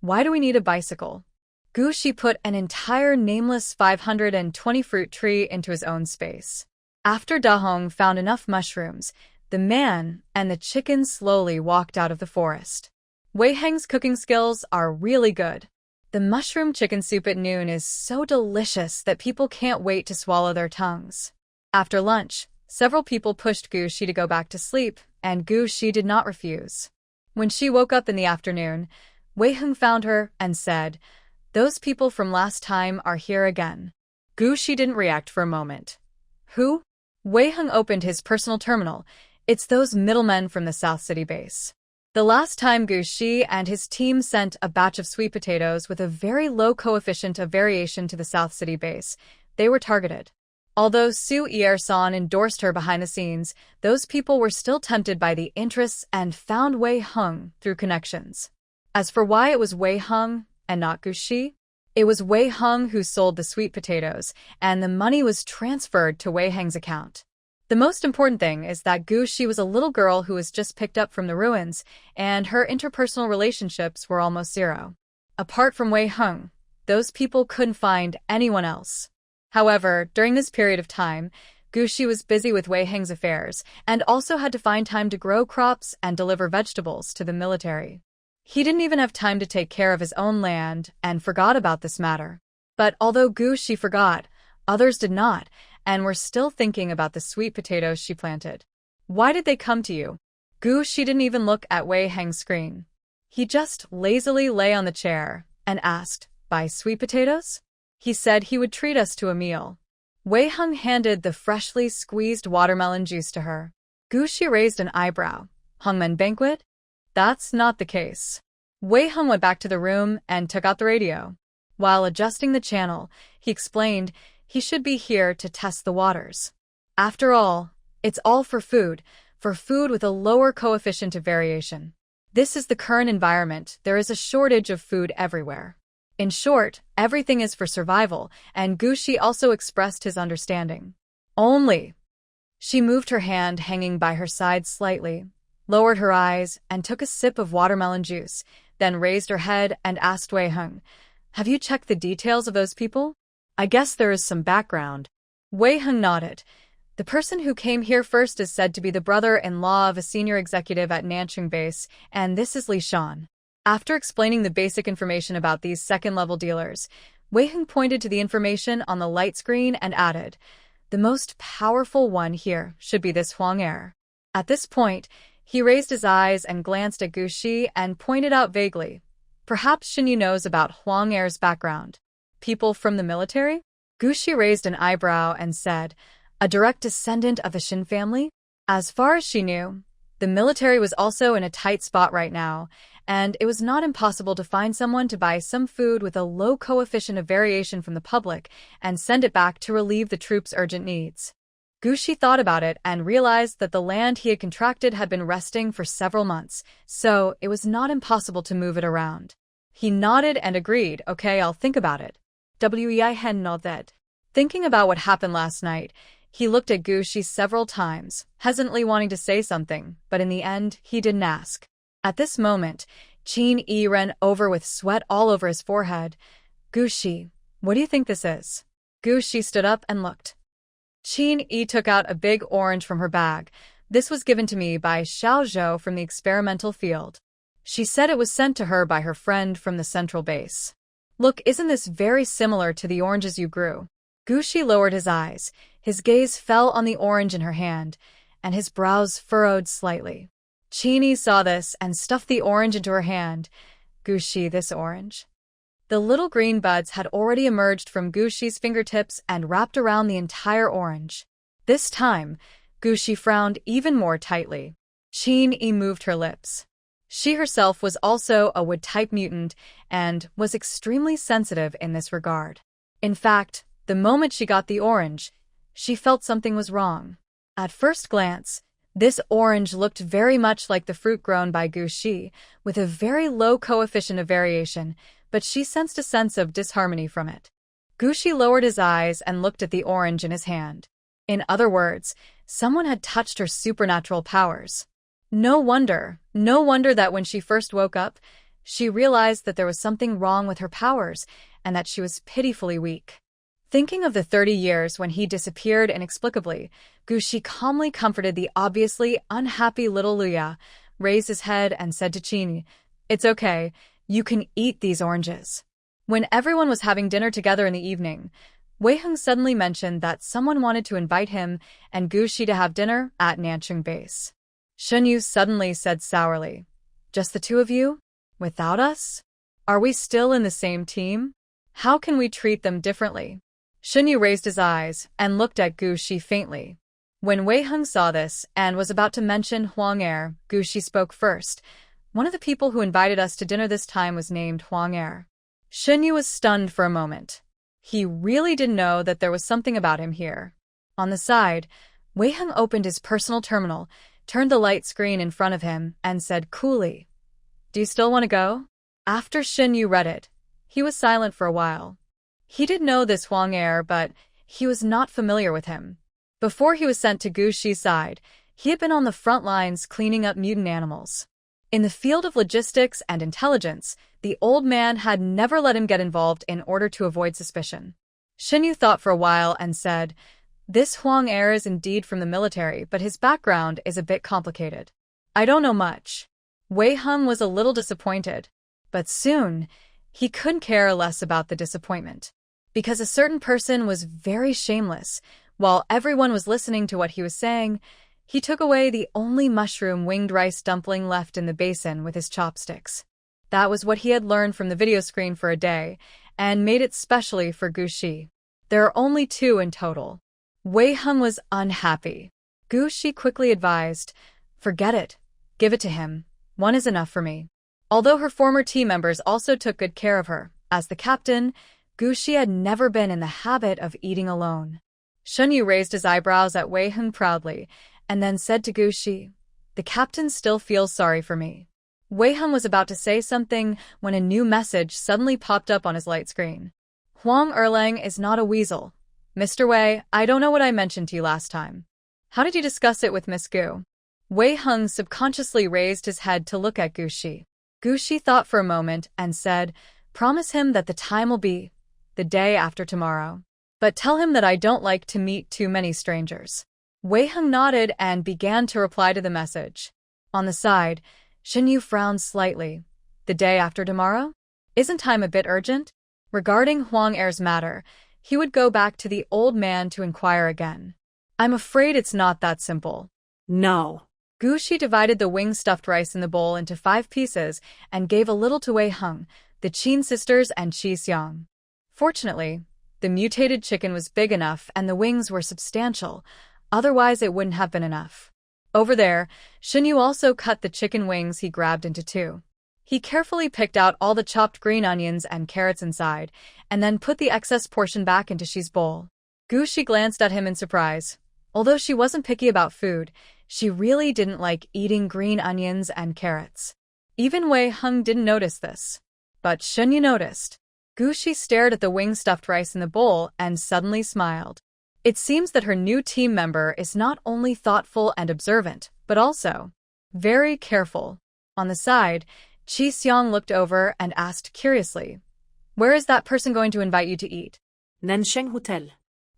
why do we need a bicycle? Gushi put an entire nameless 520 fruit tree into his own space. After Dahong found enough mushrooms, the man and the chicken slowly walked out of the forest. Wei Heng's cooking skills are really good. The mushroom chicken soup at noon is so delicious that people can't wait to swallow their tongues. After lunch, several people pushed Gushi to go back to sleep, and Gushi did not refuse. When she woke up in the afternoon, Wei Hung found her and said, "Those people from last time are here again." Gushi didn't react for a moment. Who? Wei Hung opened his personal terminal. It's those middlemen from the South City base. The last time Gushi and his team sent a batch of sweet potatoes with a very low coefficient of variation to the South City base, they were targeted. Although Su Yer-san endorsed her behind the scenes, those people were still tempted by the interests and found Wei Hung through connections. As for why it was Wei Hung and not Gushi, it was Wei Hung who sold the sweet potatoes, and the money was transferred to Wei Heng's account. The most important thing is that Gushi was a little girl who was just picked up from the ruins, and her interpersonal relationships were almost zero. Apart from Wei Hung, those people couldn't find anyone else. However, during this period of time, Gushi was busy with Wei Heng's affairs and also had to find time to grow crops and deliver vegetables to the military. He didn't even have time to take care of his own land and forgot about this matter. But although Gushi forgot, others did not, and were still thinking about the sweet potatoes she planted. Why did they come to you? Gushi didn't even look at Wei Heng's screen. He just lazily lay on the chair and asked, "Buy sweet potatoes?" He said he would treat us to a meal. Wei Hung handed the freshly squeezed watermelon juice to her. Gushi raised an eyebrow. Hungmen banquet? That's not the case. Wei Hung went back to the room and took out the radio. While adjusting the channel, he explained he should be here to test the waters. After all, it's all for food with a lower coefficient of variation. This is the current environment. There is a shortage of food everywhere. In short, everything is for survival, and Gushi also expressed his understanding. Only. She moved her hand hanging by her side slightly, lowered her eyes, and took a sip of watermelon juice, then raised her head and asked Wei Hung, "Have you checked the details of those people?" I guess there is some background. Wei Heng nodded. The person who came here first is said to be the brother-in-law of a senior executive at Nanchung Base, and this is Li Shan. After explaining the basic information about these second-level dealers, Wei Heng pointed to the information on the light screen and added, "The most powerful one here should be this Huang Er." At this point, he raised his eyes and glanced at Gu Shi and pointed out vaguely, "Perhaps Xinyu knows about Huang Er's background. People from the military?" Gu Shi raised an eyebrow and said, "A direct descendant of the Xin family?" As far as she knew, the military was also in a tight spot right now, and it was not impossible to find someone to buy some food with a low coefficient of variation from the public and send it back to relieve the troops' urgent needs. Gu Shi thought about it and realized that the land he had contracted had been resting for several months, so it was not impossible to move it around. He nodded and agreed, "Okay, I'll think about it." Wei Hen nodded. Thinking about what happened last night, he looked at Gu Shi several times, hesitantly wanting to say something, but in the end, he didn't ask. At this moment, Qin Yi ran over with sweat all over his forehead. "Gu Shi, what do you think this is?" Gu Shi stood up and looked. Qin Yi took out a big orange from her bag. "This was given to me by Xiao Zhou from the experimental field. She said it was sent to her by her friend from the central base. Look, isn't this very similar to the oranges you grew?" Gu Shi lowered his eyes. His gaze fell on the orange in her hand, and his brows furrowed slightly. Qin Yi saw this and stuffed the orange into her hand. "Gu Shi, this orange?" The little green buds had already emerged from Gu Shi's fingertips and wrapped around the entire orange. This time, Gu Shi frowned even more tightly. Qin Yi moved her lips. She herself was also a wood-type mutant and was extremely sensitive in this regard. In fact, the moment she got the orange, she felt something was wrong. At first glance, this orange looked very much like the fruit grown by Gu Shi, with a very low coefficient of variation, but she sensed a sense of disharmony from it. Gu Shi lowered his eyes and looked at the orange in his hand. In other words, someone had touched her supernatural powers. No wonder that when she first woke up, she realized that there was something wrong with her powers and that she was pitifully weak. Thinking of the 30 years when he disappeared inexplicably, Gu Shi calmly comforted the obviously unhappy little Luya, raised his head and said to Qin, "It's okay, you can eat these oranges." When everyone was having dinner together in the evening, Wei Heng suddenly mentioned that someone wanted to invite him and Gu Shi to have dinner at Nanchung Base. Xinyu suddenly said sourly, "Just the two of you? Without us? Are we still in the same team? How can we treat them differently?" Xinyu raised his eyes and looked at Gu Shi faintly. When Wei Heng saw this and was about to mention Huang Er, Gu Shi spoke first. "One of the people who invited us to dinner this time was named Huang Er." Xinyu was stunned for a moment. He really didn't know that there was something about him here. On the side, Wei Heng opened his personal terminal, turned the light screen in front of him, and said coolly, "Do you still want to go?" After Xinyu read it, he was silent for a while. He did know this Huang Er, but he was not familiar with him. Before he was sent to Gu Shi's side, he had been on the front lines cleaning up mutant animals. In the field of logistics and intelligence, the old man had never let him get involved in order to avoid suspicion. Xinyu thought for a while and said, "This Huang Er is indeed from the military, but his background is a bit complicated. I don't know much." Wei Heng was a little disappointed, but soon he couldn't care less about the disappointment. Because a certain person was very shameless, while everyone was listening to what he was saying, he took away the only mushroom winged rice dumpling left in the basin with his chopsticks. That was what he had learned from the video screen for a day, and made it specially for Gu Shi. There are only 2 in total. Wei Heng was unhappy. Gu Shi quickly advised, "Forget it. Give it to him. 1 is enough for me." Although her former team members also took good care of her, as the captain, Gu Shi had never been in the habit of eating alone. Xinyu raised his eyebrows at Wei Heng proudly, and then said to Gu Shi, "The captain still feels sorry for me." Wei Heng was about to say something when a new message suddenly popped up on his light screen. "Huang Erlang is not a weasel. Mr. Wei, I don't know what I mentioned to you last time. How did you discuss it with Miss Gu?" Wei Heng subconsciously raised his head to look at Gu Shi. Gu Shi thought for a moment and said, "Promise him that the time will be the day after tomorrow." But tell him that I don't like to meet too many strangers. Wei Heng nodded and began to reply to the message. On the side, Shen Yu frowned slightly. The day after tomorrow? Isn't time a bit urgent? Regarding Huang Er's matter, he would go back to the old man to inquire again. I'm afraid it's not that simple. No. Gu Shi divided the wing-stuffed rice in the bowl into 5 pieces and gave a little to Wei Heng, the Qin sisters, and Qi Xiang. Fortunately, the mutated chicken was big enough and the wings were substantial, otherwise it wouldn't have been enough. Over there, Shen Yu also cut the chicken wings he grabbed into 2. He carefully picked out all the chopped green onions and carrots inside, and then put the excess portion back into Xi's bowl. Gu Shi glanced at him in surprise. Although she wasn't picky about food, she really didn't like eating green onions and carrots. Even Wei Heng didn't notice this. But Shen Yu noticed. Gu Shi stared at the wing-stuffed rice in the bowl and suddenly smiled. It seems that her new team member is not only thoughtful and observant, but also very careful. On the side, Qi Xiang looked over and asked curiously, "Where is that person going to invite you to eat?" Nansheng Hotel.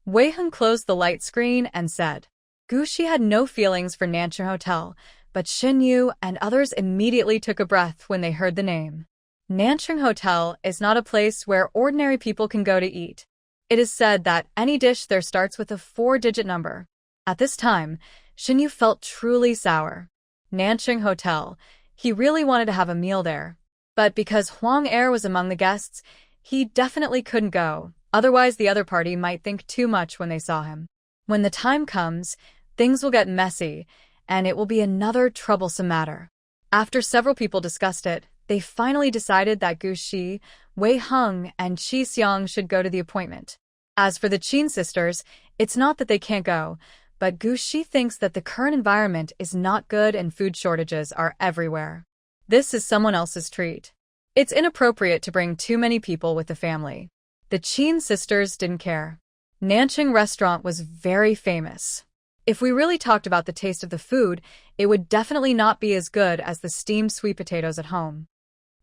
Wei Heng closed the light screen and said. Gu Shi had no feelings for Nancheng Hotel, but Shen Yu and others immediately took a breath when they heard the name. Nancheng Hotel is not a place where ordinary people can go to eat. It is said that any dish there starts with a 4-digit number. At this time, Shen Yu felt truly sour. Nancheng Hotel. He really wanted to have a meal there. But because Huang Er was among the guests, he definitely couldn't go. Otherwise, the other party might think too much when they saw him. When the time comes, things will get messy, and it will be another troublesome matter. After several people discussed it, they finally decided that Gu Shi, Wei Heng, and Qi Xiang should go to the appointment. As for the Qin sisters, it's not that they can't go, but Gu Shi thinks that the current environment is not good and food shortages are everywhere. This is someone else's treat. It's inappropriate to bring too many people with the family. The Qin sisters didn't care. Nancheng restaurant was very famous. If we really talked about the taste of the food, it would definitely not be as good as the steamed sweet potatoes at home.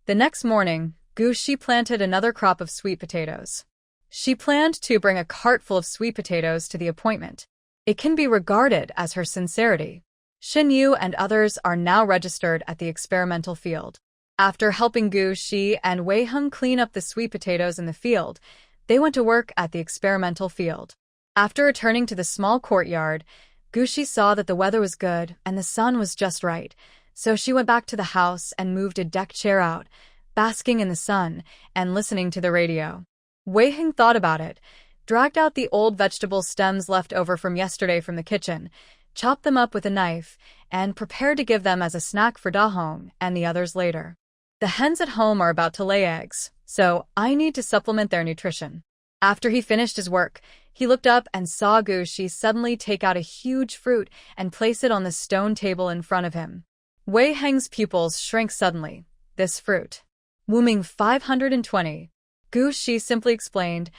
The next morning, Gu Shi planted another crop of sweet potatoes. She planned to bring a cart full of sweet potatoes to the appointment. It can be regarded as her sincerity. Shen Yu and others are now registered at the experimental field. After helping Gu Shi and Wei Heng clean up the sweet potatoes in the field, they went to work at the experimental field. After returning to the small courtyard, Gu Shi saw that the weather was good and the sun was just right, so she went back to the house and moved a deck chair out, basking in the sun and listening to the radio. Wei Heng thought about it, dragged out the old vegetable stems left over from yesterday from the kitchen, chopped them up with a knife, and prepared to give them as a snack for Da Hong and the others later. The hens at home are about to lay eggs, so I need to supplement their nutrition. After he finished his work, he looked up and saw Gu Shi suddenly take out a huge fruit and place it on the stone table in front of him. Wei Heng's pupils shrank suddenly. This fruit. Wooming 520. Gu Shi simply explained,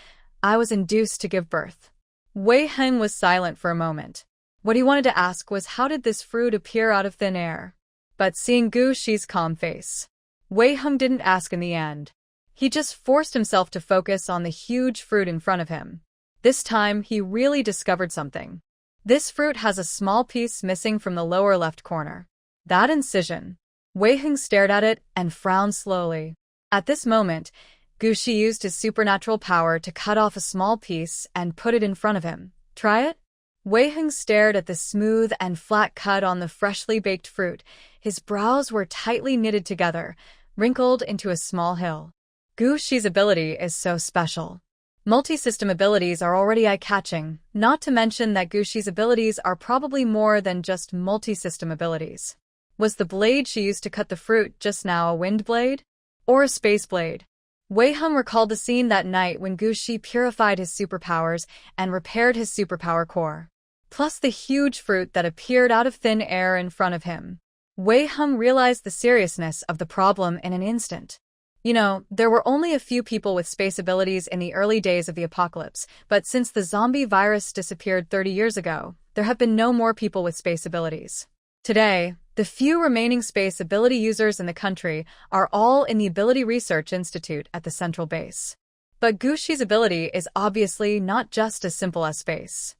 I was induced to give birth. Wei Heng was silent for a moment. What he wanted to ask was how did this fruit appear out of thin air? But seeing Gu Shi's calm face, Wei Heng didn't ask in the end. He just forced himself to focus on the huge fruit in front of him. This time, he really discovered something. This fruit has a small piece missing from the lower left corner. That incision. Wei Heng stared at it and frowned slowly. At this moment, Gu Shi used his supernatural power to cut off a small piece and put it in front of him. Try it? Wei Heng stared at the smooth and flat cut on the freshly baked fruit. His brows were tightly knitted together, wrinkled into a small hill. Gu Shi's ability is so special. Multi-system abilities are already eye-catching, not to mention that Gu Shi's abilities are probably more than just multi-system abilities. Was the blade she used to cut the fruit just now a wind blade? Or a space blade? Wei Heng recalled the scene that night when Gu Shi purified his superpowers and repaired his superpower core. Plus the huge fruit that appeared out of thin air in front of him. Wei Heng realized the seriousness of the problem in an instant. You know, there were only a few people with space abilities in the early days of the apocalypse, but since the zombie virus disappeared 30 years ago, there have been no more people with space abilities. Today, the few remaining space ability users in the country are all in the Ability Research Institute at the central base. But Guxi's ability is obviously not just as simple as space.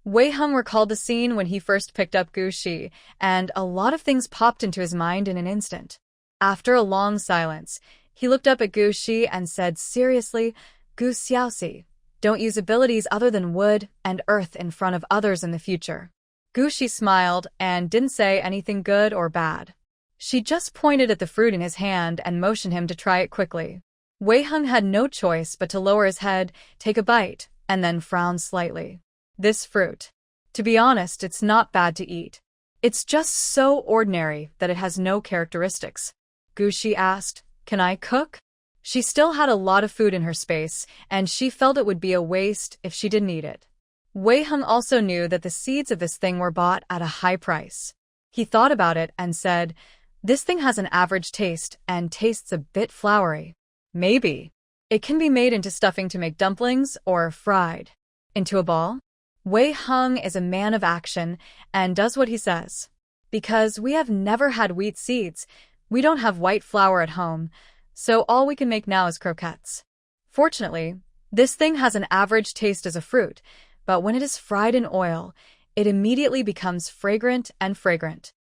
Wei Heng recalled the scene when he first picked up Guxi, and a lot of things popped into his mind in an instant. After a long silence, he looked up at Guxi and said seriously, "Gu Xiaoxi, don't use abilities other than wood and earth in front of others in the future." Guxi smiled and didn't say anything good or bad. She just pointed at the fruit in his hand and motioned him to try it quickly. Wei Heng had no choice but to lower his head, take a bite, and then frown slightly. This fruit. To be honest, it's not bad to eat. It's just so ordinary that it has no characteristics. Guxi asked, "Can I cook?" She still had a lot of food in her space, and she felt it would be a waste if she didn't eat it. Wei Heng also knew that the seeds of this thing were bought at a high price. He thought about it and said, "This thing has an average taste and tastes a bit floury. Maybe it can be made into stuffing to make dumplings or fried into a ball." Wei Heng is a man of action and does what he says. "Because we have never had wheat seeds, we don't have white flour at home, so all we can make now is croquettes. Fortunately, this thing has an average taste as a fruit, but when it is fried in oil, it immediately becomes fragrant and fragrant.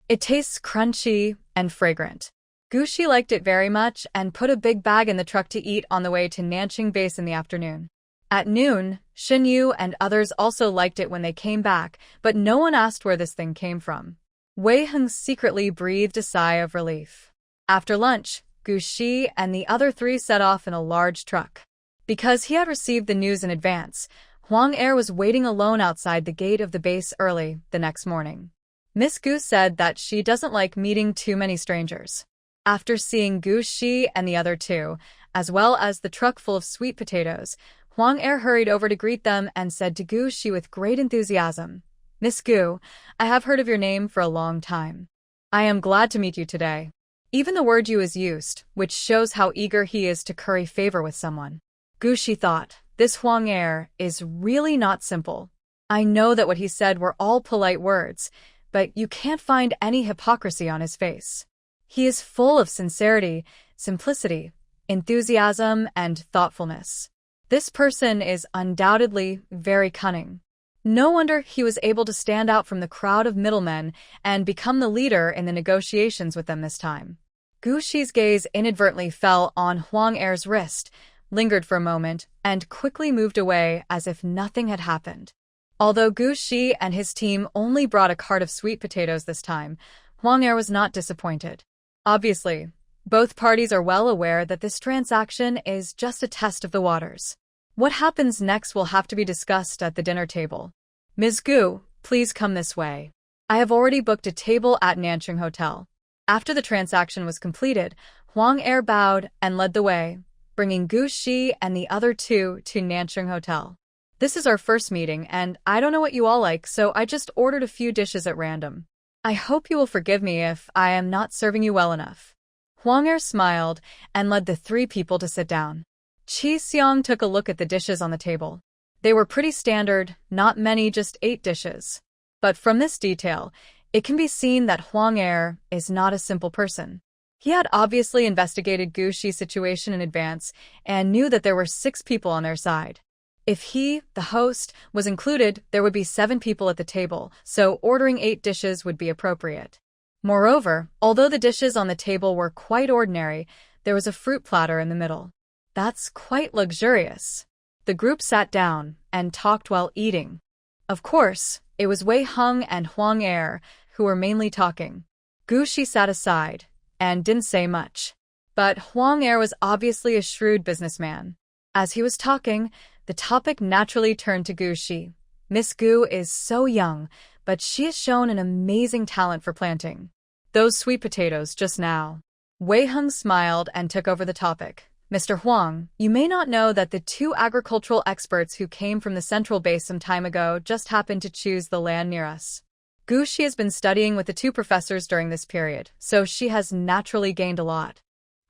It tastes crunchy and fragrant." Guxi liked it very much and put a big bag in the truck to eat on the way to Nanqing Base in the afternoon. At noon, Xin Yu and others also liked it when they came back, but no one asked where this thing came from. Wei Heng secretly breathed a sigh of relief. After lunch, Guxi and the other three set off in a large truck. Because he had received the news in advance, Huang Er was waiting alone outside the gate of the base early the next morning. Miss Gu said that she doesn't like meeting too many strangers. After seeing Guxi and the other two, as well as the truck full of sweet potatoes, Huang Er hurried over to greet them and said to Guxi with great enthusiasm, "Miss Gu, I have heard of your name for a long time. I am glad to meet you today." Even the word "you" is used, which shows how eager he is to curry favor with someone. Guxi thought, this Huang Er is really not simple. I know that what he said were all polite words, but you can't find any hypocrisy on his face. He is full of sincerity, simplicity, enthusiasm, and thoughtfulness. This person is undoubtedly very cunning. No wonder he was able to stand out from the crowd of middlemen and become the leader in the negotiations with them this time. Guxi's gaze inadvertently fell on Huang Er's wrist, lingered for a moment, and quickly moved away as if nothing had happened. Although Guxi and his team only brought a cart of sweet potatoes this time, Huang Er was not disappointed. Obviously, both parties are well aware that this transaction is just a test of the waters. What happens next will have to be discussed at the dinner table. "Ms. Gu, please come this way. I have already booked a table at Nanqing Hotel." After the transaction was completed, Huang Er bowed and led the way, bringing Guxi and the other two to Nanqing Hotel. "This is our first meeting, and I don't know what you all like, so I just ordered a few dishes at random. I hope you will forgive me if I am not serving you well enough." Huang Er smiled and led the three people to sit down. Qi Xiang took a look at the dishes on the table. They were pretty standard, not many, just 8 dishes. But from this detail, it can be seen that Huang Er is not a simple person. He had obviously investigated Guxi's situation in advance and knew that there were 6 people on their side. If he, the host, was included, there would be 7 people at the table, so ordering 8 dishes would be appropriate. Moreover, although the dishes on the table were quite ordinary, there was a fruit platter in the middle. That's quite luxurious. The group sat down and talked while eating. Of course, it was Wei Heng and Huang Er who were mainly talking. Guxi sat aside and didn't say much. But Huang Er was obviously a shrewd businessman. As he was talking, the topic naturally turned to Guxi. Miss Gu is so young, but she has shown an amazing talent for planting those sweet potatoes just now. Wei Heng smiled and took over the topic. "Mr. Huang, you may not know that the 2 agricultural experts who came from the central base some time ago just happened to choose the land near us. Guxi has been studying with the 2 professors during this period, so she has naturally gained a lot."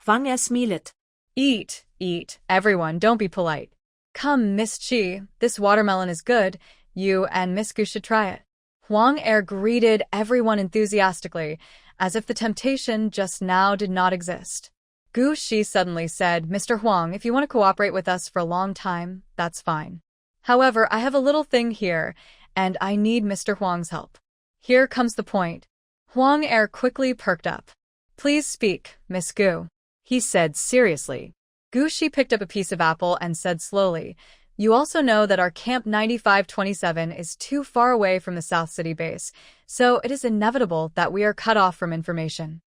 Wang Er smiled. Eat, everyone, don't be polite. "Come, Miss Qi, this watermelon is good. You and Miss Gu should try it." Huang Er greeted everyone enthusiastically, as if the temptation just now did not exist. Gu Shi suddenly said, Mr. Huang, if you want to cooperate with us for a long time, that's fine. However, I have a little thing here, and I need Mr. Huang's help. Here comes the point. Huang Er quickly perked up. Please speak, Miss Gu, he said seriously. Gu Shi picked up a piece of apple and said slowly, You also know that our Camp 9527 is too far away from the South City base, so it is inevitable that we are cut off from information.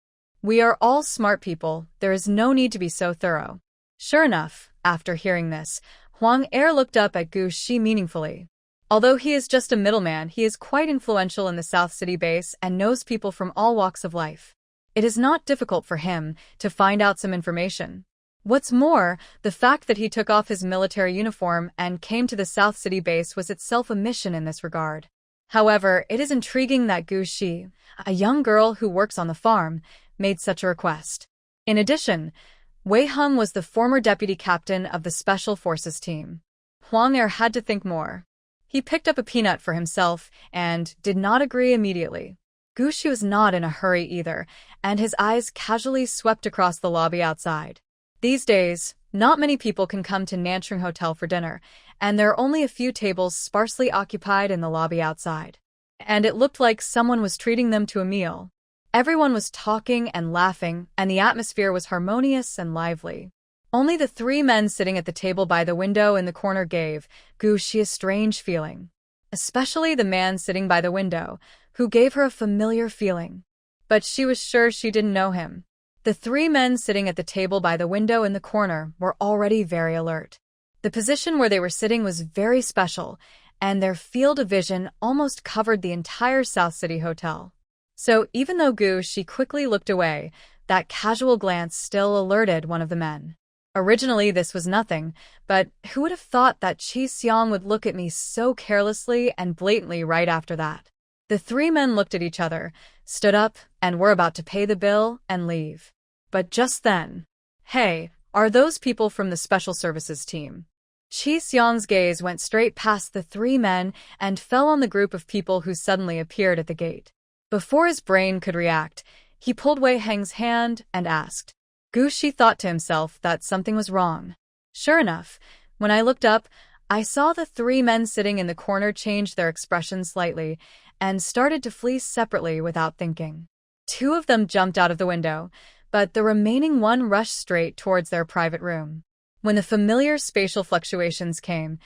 We are all smart people, there is no need to be so thorough. Sure enough, after hearing this, Huang Er looked up at Gu Shi meaningfully. Although he is just a middleman, he is quite influential in the South City base and knows people from all walks of life. It is not difficult for him to find out some information. What's more, the fact that he took off his military uniform and came to the South City base was itself a mission in this regard. However, it is intriguing that Gu Shi, a young girl who works on the farm, made such a request. In addition, Wei Hung was the former deputy captain of the Special Forces team. Huang Er had to think more. He picked up a peanut for himself and did not agree immediately. Gu Shi was not in a hurry either, and his eyes casually swept across the lobby outside. These days, not many people can come to Nanchung Hotel for dinner, and there are only a few tables sparsely occupied in the lobby outside. And it looked like someone was treating them to a meal. Everyone was talking and laughing, and the atmosphere was harmonious and lively. Only the three men sitting at the table by the window in the corner gave Gu Shi a strange feeling. Especially the man sitting by the window, who gave her a familiar feeling. But she was sure she didn't know him. The three men sitting at the table by the window in the corner were already very alert. The position where they were sitting was very special, and their field of vision almost covered the entire South City Hotel. So even though Gu Shi quickly looked away, that casual glance still alerted one of the men. Originally this was nothing, but who would have thought that Chi Xiong would look at me so carelessly and blatantly right after that? The three men looked at each other, stood up, and were about to pay the bill and leave. But just then, hey, are those people from the Special Services team? Chi Xiong's gaze went straight past the three men and fell on the group of people who suddenly appeared at the gate. Before his brain could react, he pulled Wei Heng's hand and asked. Gu Shi thought to himself that something was wrong. Sure enough, when I looked up, I saw the three men sitting in the corner change their expression slightly and started to flee separately without thinking. Two of them jumped out of the window, but the remaining one rushed straight towards their private room. When the familiar spatial fluctuations came,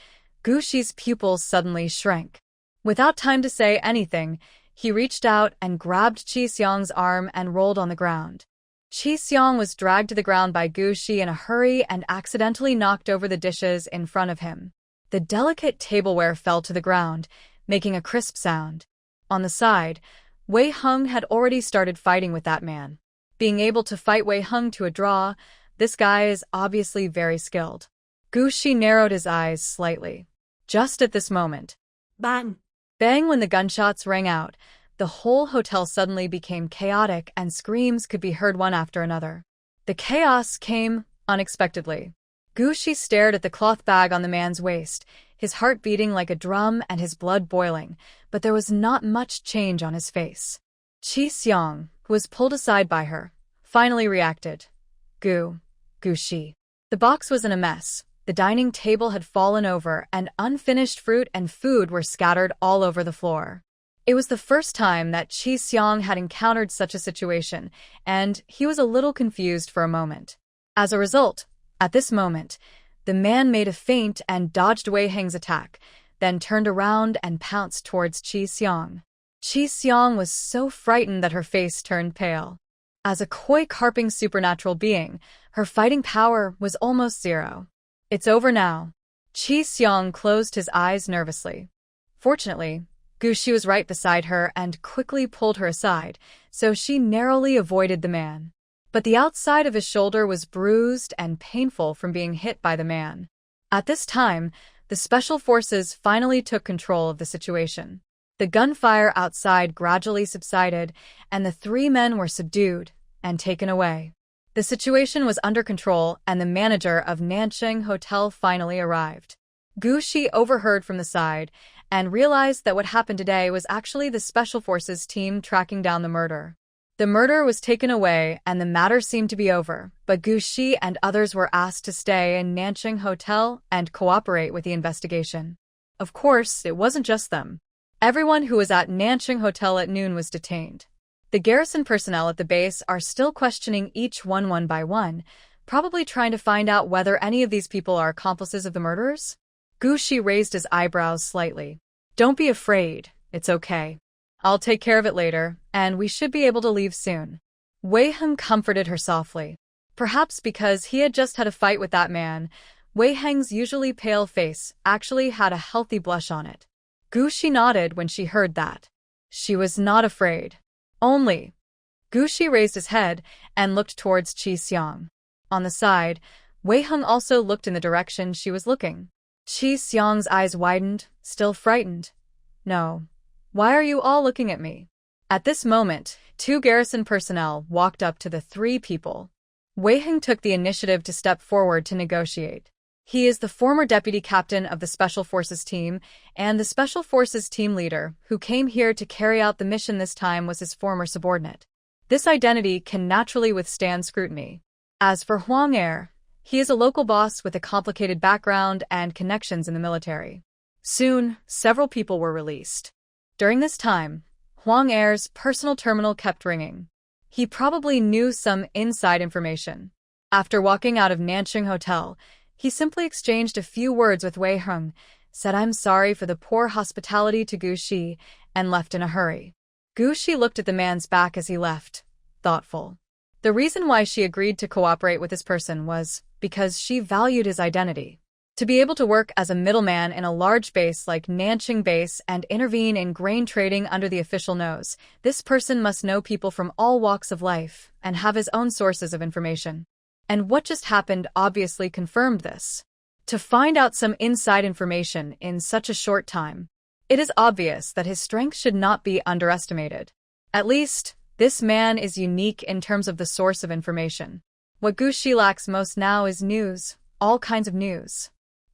Gu Shi's pupils suddenly shrank. Without time to say anything, he reached out and grabbed Chi Xiong's arm and rolled on the ground. Chi Xiong was dragged to the ground by Gu Shi in a hurry and accidentally knocked over the dishes in front of him. The delicate tableware fell to the ground, making a crisp sound. On the side, Wei Hung had already started fighting with that man. Being able to fight Wei Hung to a draw, this guy is obviously very skilled. Gu Shi narrowed his eyes slightly. Just at this moment, Bang! bang, when the gunshots rang out, the whole hotel suddenly became chaotic and screams could be heard one after another. The chaos came unexpectedly. Gu Shi stared at the cloth bag on the man's waist, his heart beating like a drum and his blood boiling, but there was not much change on his face. Chi Xiong, who was pulled aside by her, finally reacted. Gu Shi. The box was in a mess. The dining table had fallen over and unfinished fruit and food were scattered all over the floor. It was the first time that Chi Xiong had encountered such a situation, and he was a little confused for a moment. As a result, at this moment, the man made a feint and dodged Wei Heng's attack, then turned around and pounced towards Chi Xiong. Chi Xiong was so frightened that her face turned pale. As a koi carping supernatural being, her fighting power was almost zero. It's over now. Chi Xiong closed his eyes nervously. Fortunately, Gu Shi was right beside her and quickly pulled her aside, so she narrowly avoided the man. But the outside of his shoulder was bruised and painful from being hit by the man. At this time, the Special Forces finally took control of the situation. The gunfire outside gradually subsided, and the three men were subdued and taken away. The situation was under control, and the manager of Nanchung Hotel finally arrived. Gu Shi overheard from the side and realized that what happened today was actually the Special Forces team tracking down the murder. The murder was taken away and the matter seemed to be over, but Gu Shi and others were asked to stay in Nanching Hotel and cooperate with the investigation. Of course, it wasn't just them. Everyone who was at Nanching Hotel at noon was detained. The garrison personnel at the base are still questioning each one by one, probably trying to find out whether any of these people are accomplices of the murderers. Gu Shi raised his eyebrows slightly. Don't be afraid, it's okay. I'll take care of it later, and we should be able to leave soon. Wei Heng comforted her softly. Perhaps because he had just had a fight with that man, Wei Heng's usually pale face actually had a healthy blush on it. Gu Shi nodded when she heard that. She was not afraid. Only. Gu Shi raised his head and looked towards Qi Xiang. On the side, Wei Heng also looked in the direction she was looking. Qi Xiang's eyes widened, still frightened. No. Why are you all looking at me? At this moment, 2 garrison personnel walked up to the 3 people. Wei Heng took the initiative to step forward to negotiate. He is the former deputy captain of the Special Forces team, and the Special Forces team leader, who came here to carry out the mission this time, was his former subordinate. This identity can naturally withstand scrutiny. As for Huang Er, he is a local boss with a complicated background and connections in the military. Soon, several people were released. During this time, Huang Er's personal terminal kept ringing. He probably knew some inside information. After walking out of Nanching Hotel, he simply exchanged a few words with Wei Heng, said I'm sorry for the poor hospitality to Gu Shi, and left in a hurry. Gu Shi looked at the man's back as he left, thoughtful. The reason why she agreed to cooperate with this person was because she valued his identity. To be able to work as a middleman in a large base like Nanching Base and intervene in grain trading under the official nose, this person must know people from all walks of life and have his own sources of information. And what just happened obviously confirmed this. To find out some inside information in such a short time, it is obvious that his strength should not be underestimated. At least, this man is unique in terms of the source of information. What Gu Shi lacks most now is news, all kinds of news.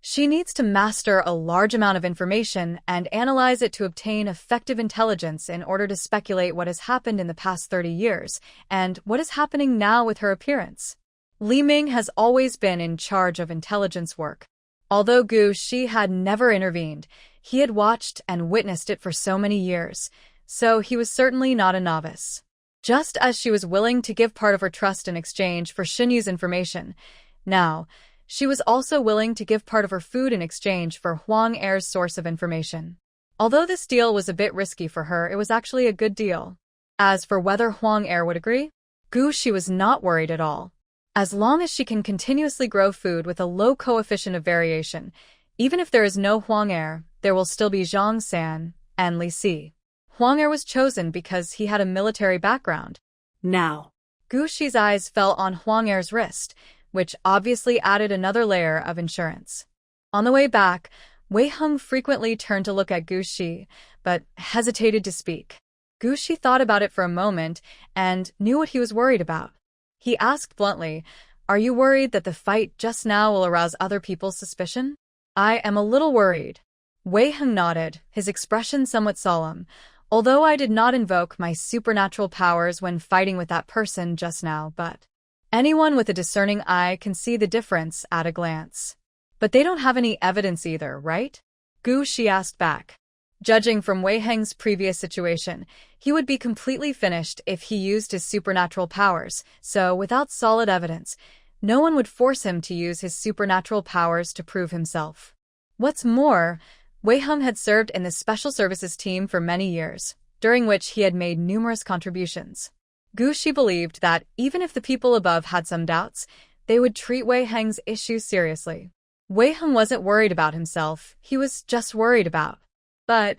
She needs to master a large amount of information and analyze it to obtain effective intelligence in order to speculate what has happened in the past 30 years and what is happening now with her appearance. Li Ming has always been in charge of intelligence work. Although Gu Shi had never intervened, he had watched and witnessed it for so many years, so he was certainly not a novice. Just as she was willing to give part of her trust in exchange for Xinyu's information, now, she was also willing to give part of her food in exchange for Huang Er's source of information. Although this deal was a bit risky for her, it was actually a good deal. As for whether Huang Er would agree, Gu Shi was not worried at all. As long as she can continuously grow food with a low coefficient of variation, even if there is no Huang Er, there will still be Zhang San and Li Si. Huang Er was chosen because he had a military background. Now. Gu Shi's eyes fell on Huang Er's wrist, which obviously added another layer of insurance. On the way back, Wei Heng frequently turned to look at Gu Shi, but hesitated to speak. Gu Shi thought about it for a moment and knew what he was worried about. He asked bluntly, "Are you worried that the fight just now will arouse other people's suspicion?" "I am a little worried." Wei Heng nodded, his expression somewhat solemn. "Although I did not invoke my supernatural powers when fighting with that person just now, but anyone with a discerning eye can see the difference at a glance." "But they don't have any evidence either, right?" Gu Shi asked back. Judging from Wei Heng's previous situation, he would be completely finished if he used his supernatural powers, so without solid evidence, no one would force him to use his supernatural powers to prove himself. What's more, Wei Heng had served in the Special Services team for many years, during which he had made numerous contributions. Gu Shi believed that even if the people above had some doubts, they would treat Wei Heng's issues seriously. Wei Heng wasn't worried about himself, he was just worried about. But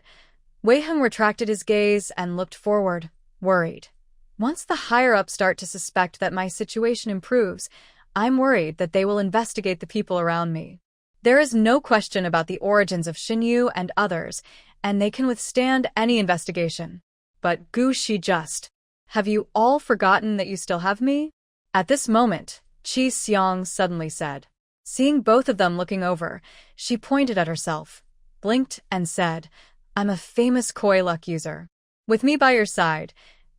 Wei Heng retracted his gaze and looked forward, worried. Once the higher-ups start to suspect that my situation improves, I'm worried that they will investigate the people around me. There is no question about the origins of Xinyu and others, and they can withstand any investigation. But Gu Shi just, have you all forgotten that you still have me? At this moment, Qi Xiang suddenly said. Seeing both of them looking over, she pointed at herself, blinked, and said, I'm a famous koi luck user. With me by your side,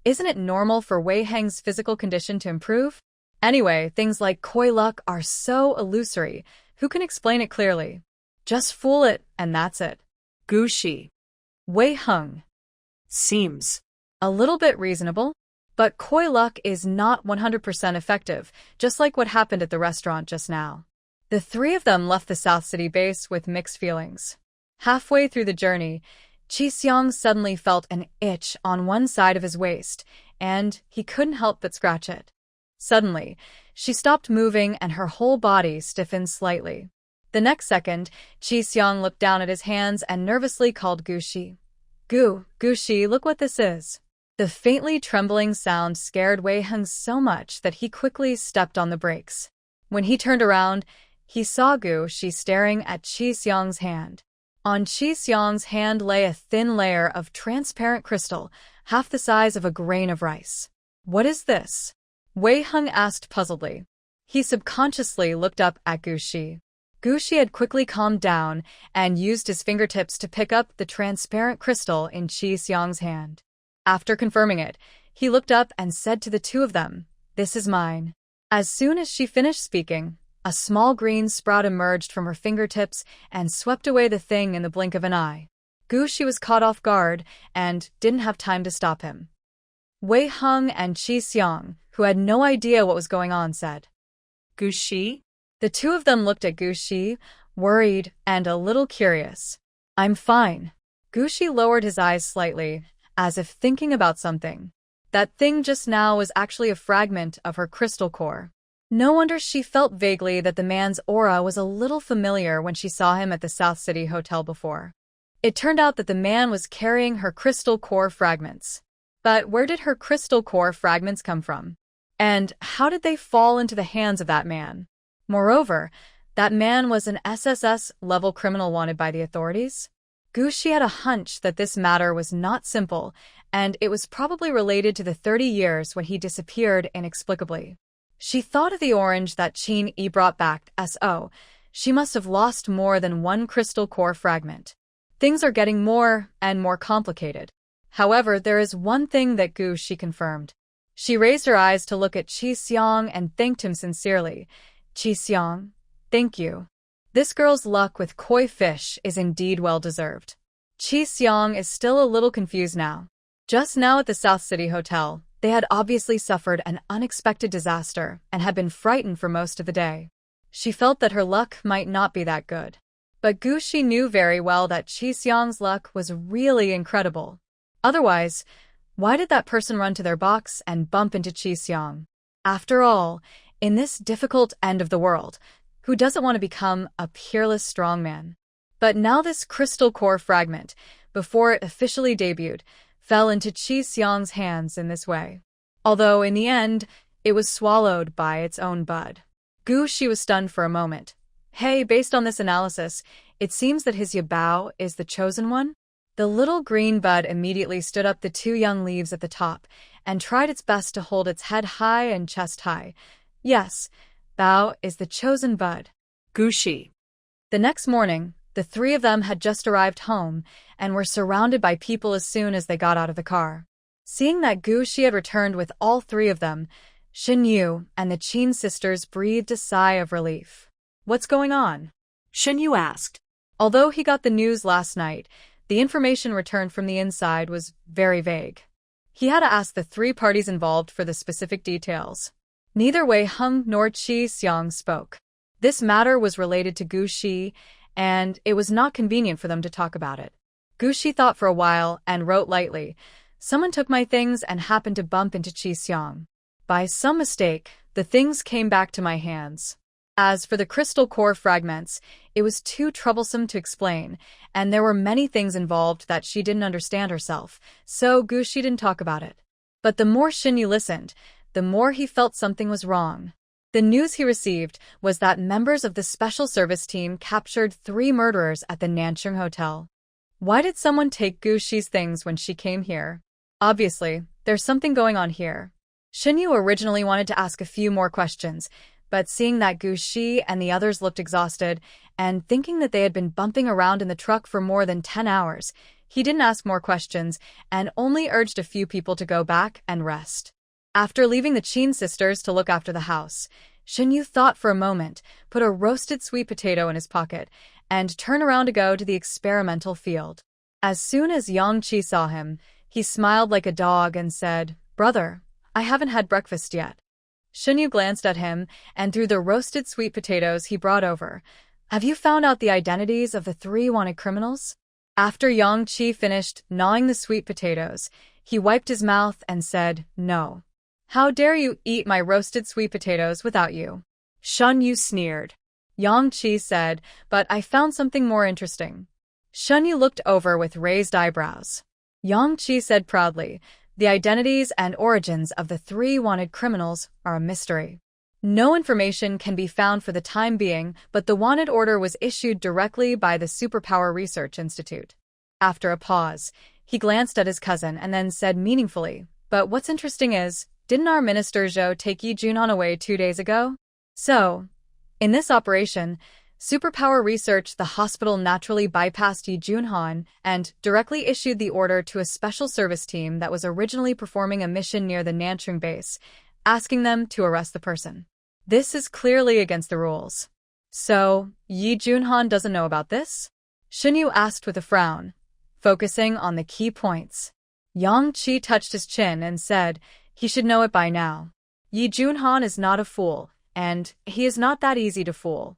Isn't it normal for Wei Heng's physical condition to improve? Anyway, things like koi luck are so illusory. Who can explain it clearly? Just fool it, and that's it. Gushi. Wei Heng. Seems. A little bit reasonable, but koi luck is not 100% effective, just like what happened at the restaurant just now. The three of them left the South City base with mixed feelings. Halfway through the journey, Chi Xiang suddenly felt an itch on one side of his waist, and he couldn't help but scratch it. Suddenly, she stopped moving and her whole body stiffened slightly. The next second, Chi Xiang looked down at his hands and nervously called Gushi. Gushi, look what this is. The faintly trembling sound scared Wei Heng so much that he quickly stepped on the brakes. When he turned around, he saw Gushi staring at Chi Xiang's hand. On Chi Xiang's hand lay a thin layer of transparent crystal, half the size of a grain of rice. What is this? Wei Heng asked puzzledly. He subconsciously looked up at Gushi. Gushi had quickly calmed down and used his fingertips to pick up the transparent crystal in Chi Xiang's hand. After confirming it, he looked up and said to the two of them, "This is mine." As soon as she finished speaking, a small green sprout emerged from her fingertips and swept away the thing in the blink of an eye. Gushi was caught off guard and didn't have time to stop him. Wei Heng and Chi Xiang, who had no idea what was going on, said, Gushi? The two of them looked at Gushi, worried and a little curious. "I'm fine." Gushi lowered his eyes slightly, as if thinking about something. That thing just now was actually a fragment of her crystal core. No wonder she felt vaguely that the man's aura was a little familiar when she saw him at the South City Hotel before. It turned out that the man was carrying her crystal core fragments. But where did her crystal core fragments come from? And how did they fall into the hands of that man? Moreover, that man was an SSS-level criminal wanted by the authorities. Gushi had a hunch that this matter was not simple, and it was probably related to the 30 years when he disappeared inexplicably. She thought of the orange that Qin Yi brought back, so she must have lost more than one crystal core fragment. Things are getting more and more complicated. However, there is one thing that Gushi confirmed. She raised her eyes to look at Chi Xiang and thanked him sincerely. "Chi Xiang, thank you. This girl's luck with koi fish is indeed well-deserved." Chi Xiang is still a little confused now. Just now at the South City Hotel, they had obviously suffered an unexpected disaster and had been frightened for most of the day. She felt that her luck might not be that good. But Gushi knew very well that Chi Xiang's luck was really incredible. Otherwise, why did that person run to their box and bump into Chi Xiang? After all, in this difficult end of the world, who doesn't want to become a peerless strongman? But now this crystal core fragment, before it officially debuted, fell into Chi Xiang's hands in this way. Although in the end, it was swallowed by its own bud. Gushi was stunned for a moment. Hey, based on this analysis, it seems that his Yabao is the chosen one? The little green bud immediately stood up the two young leaves at the top and tried its best to hold its head high and chest high. Yes, Bao is the chosen bud. Gushi. The next morning, the three of them had just arrived home and were surrounded by people as soon as they got out of the car. Seeing that Gushi had returned with all three of them, Shin Yu and the Qin sisters breathed a sigh of relief. "What's going on?" Shin Yu asked. Although he got the news last night, the information returned from the inside was very vague. He had to ask the three parties involved for the specific details. Neither Wei Heng nor Chi Xiang spoke. This matter was related to Gushi, and it was not convenient for them to talk about it. Gushi thought for a while and wrote lightly, "Someone took my things and happened to bump into Chi Xiang. By some mistake, the things came back to my hands." As for the crystal core fragments, it was too troublesome to explain, and there were many things involved that she didn't understand herself, so Gushi didn't talk about it. But the more Shinyu listened, the more he felt something was wrong. The news he received was that members of the special service team captured 3 murderers at the Nanchung Hotel. Why did someone take Gushi's things when she came here? Obviously, there's something going on here. Shinyu originally wanted to ask a few more questions, but seeing that Gushi and the others looked exhausted, and thinking that they had been bumping around in the truck for more than 10 hours, He didn't ask more questions and only urged a few people to go back and rest. After leaving the Chin sisters to look after the house, Shinyu thought for a moment, put a roasted sweet potato in his pocket, and turned around to go to the experimental field. As soon as Yang Qi saw him, he smiled like a dog and said, "Brother, I haven't had breakfast yet." Shinyu glanced at him and threw the roasted sweet potatoes he brought over. "Have you found out the identities of the 3 wanted criminals?" After Yang Qi finished gnawing the sweet potatoes, he wiped his mouth and said, "No. How dare you eat my roasted sweet potatoes without you?" Shinyu sneered. Yang Qi said, "But I found something more interesting." Shinyu looked over with raised eyebrows. Yang Qi said proudly, "The identities and origins of the 3 wanted criminals are a mystery. No information can be found for the time being, but the wanted order was issued directly by the Superpower Research Institute." After a pause, he glanced at his cousin and then said meaningfully, "But what's interesting is, didn't our Minister Zhou take Yi Junhan away 2 days ago? So, in this operation, Superpower Research, the hospital naturally bypassed Yi Junhan and directly issued the order to a special service team that was originally performing a mission near the Nanchung base, asking them to arrest the person. This is clearly against the rules." "So, Yi Junhan doesn't know about this?" Shinyu asked with a frown, focusing on the key points. Yang Qi touched his chin and said, "He should know it by now. Yi Junhan is not a fool, and he is not that easy to fool.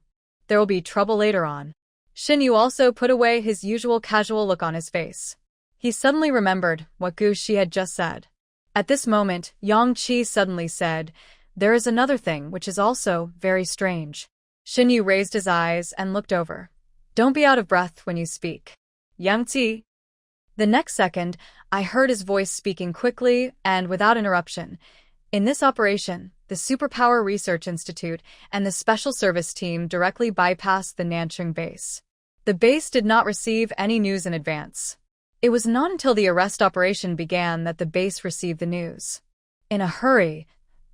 There will be trouble later on." Shinyu also put away his usual casual look on his face. He suddenly remembered what Gu Shi had just said. At this moment, Yang Qi suddenly said, "There is another thing which is also very strange." Shinyu raised his eyes and looked over. "Don't be out of breath when you speak. Yang Qi." The next second, I heard his voice speaking quickly and without interruption. "In this operation, the Superpower Research Institute and the Special Service Team directly bypassed the Nanchung base. The base did not receive any news in advance. It was not until the arrest operation began that the base received the news. In a hurry,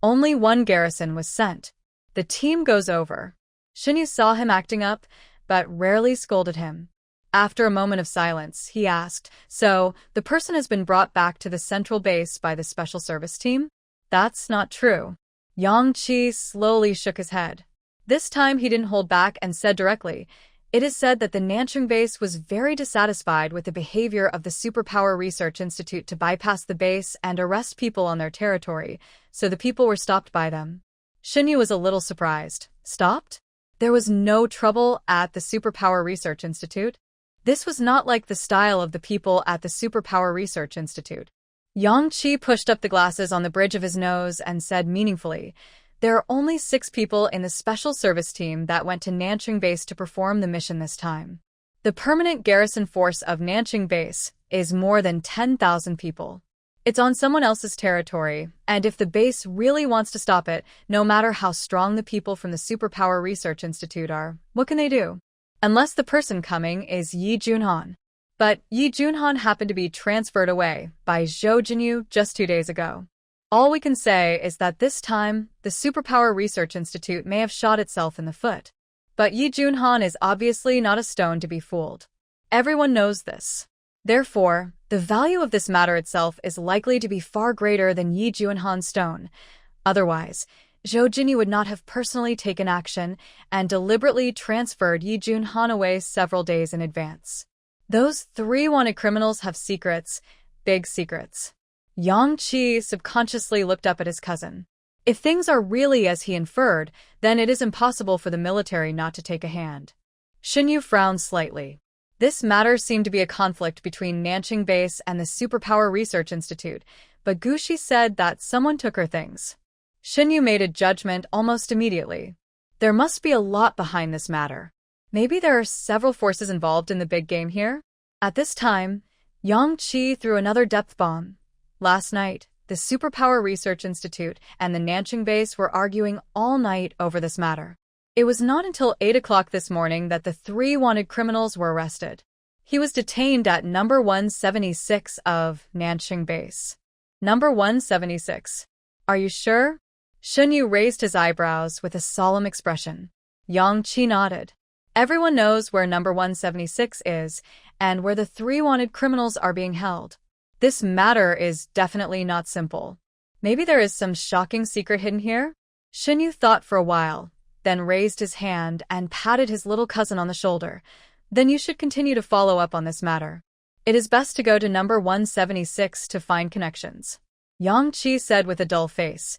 only one garrison was sent. The team goes over." Shinyu saw him acting up, but rarely scolded him. After a moment of silence, he asked, "So, the person has been brought back to the central base by the Special Service Team?" "That's not true." Yang Qi slowly shook his head. This time he didn't hold back and said directly, "It is said that the Nanchung base was very dissatisfied with the behavior of the Superpower Research Institute to bypass the base and arrest people on their territory, so the people were stopped by them." Shinyu was a little surprised. Stopped? There was no trouble at the Superpower Research Institute? This was not like the style of the people at the Superpower Research Institute. Yang Qi pushed up the glasses on the bridge of his nose and said meaningfully, "There are only 6 people in the special service team that went to Nanchung base to perform the mission this time. The permanent garrison force of Nanchung base is more than 10,000 people. It's on someone else's territory, and if the base really wants to stop it, no matter how strong the people from the Superpower Research Institute are, what can they do? Unless the person coming is Yi Junhan." But Yi Junhan happened to be transferred away by Zhou Jinyu just 2 days ago. All we can say is that this time, the Superpower Research Institute may have shot itself in the foot. But Yi Junhan is obviously not a stone to be fooled. Everyone knows this. Therefore, the value of this matter itself is likely to be far greater than Yi Junhan's stone. Otherwise, Zhou Jinyu would not have personally taken action and deliberately transferred Yi Junhan away several days in advance. Those 3 wanted criminals have secrets, big secrets. Yang Qi subconsciously looked up at his cousin. If things are really as he inferred, then it is impossible for the military not to take a hand. Shinyu frowned slightly. This matter seemed to be a conflict between Nanchung base and the Superpower Research Institute, but Gu Shi said that someone took her things. Shinyu made a judgment almost immediately. There must be a lot behind this matter. Maybe there are several forces involved in the big game here? At this time, Yang Qi threw another depth bomb. Last night, the Superpower Research Institute and the Nanchung base were arguing all night over this matter. It was not until 8 o'clock this morning that the 3 wanted criminals were arrested. He was detained at number 176 of Nanchung base. Number 176. Are you sure? Shinyu raised his eyebrows with a solemn expression. Yang Qi nodded. Everyone knows where number 176 is, and where the three wanted criminals are being held. This matter is definitely not simple. Maybe there is some shocking secret hidden here? Shinyu thought for a while, then raised his hand and patted his little cousin on the shoulder. Then you should continue to follow up on this matter. It is best to go to number 176 to find connections. Yang Qi said with a dull face.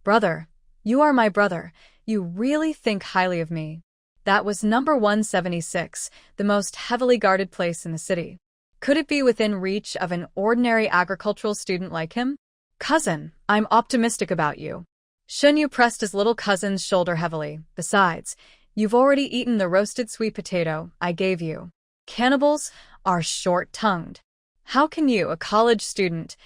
Brother, you are my brother. You really think highly of me. That was number 176, the most heavily guarded place in the city. Could it be within reach of an ordinary agricultural student like him? Cousin, I'm optimistic about you. Shinyu pressed his little cousin's shoulder heavily. Besides, you've already eaten the roasted sweet potato I gave you. Cannibals are short-tongued. How can you, a college student,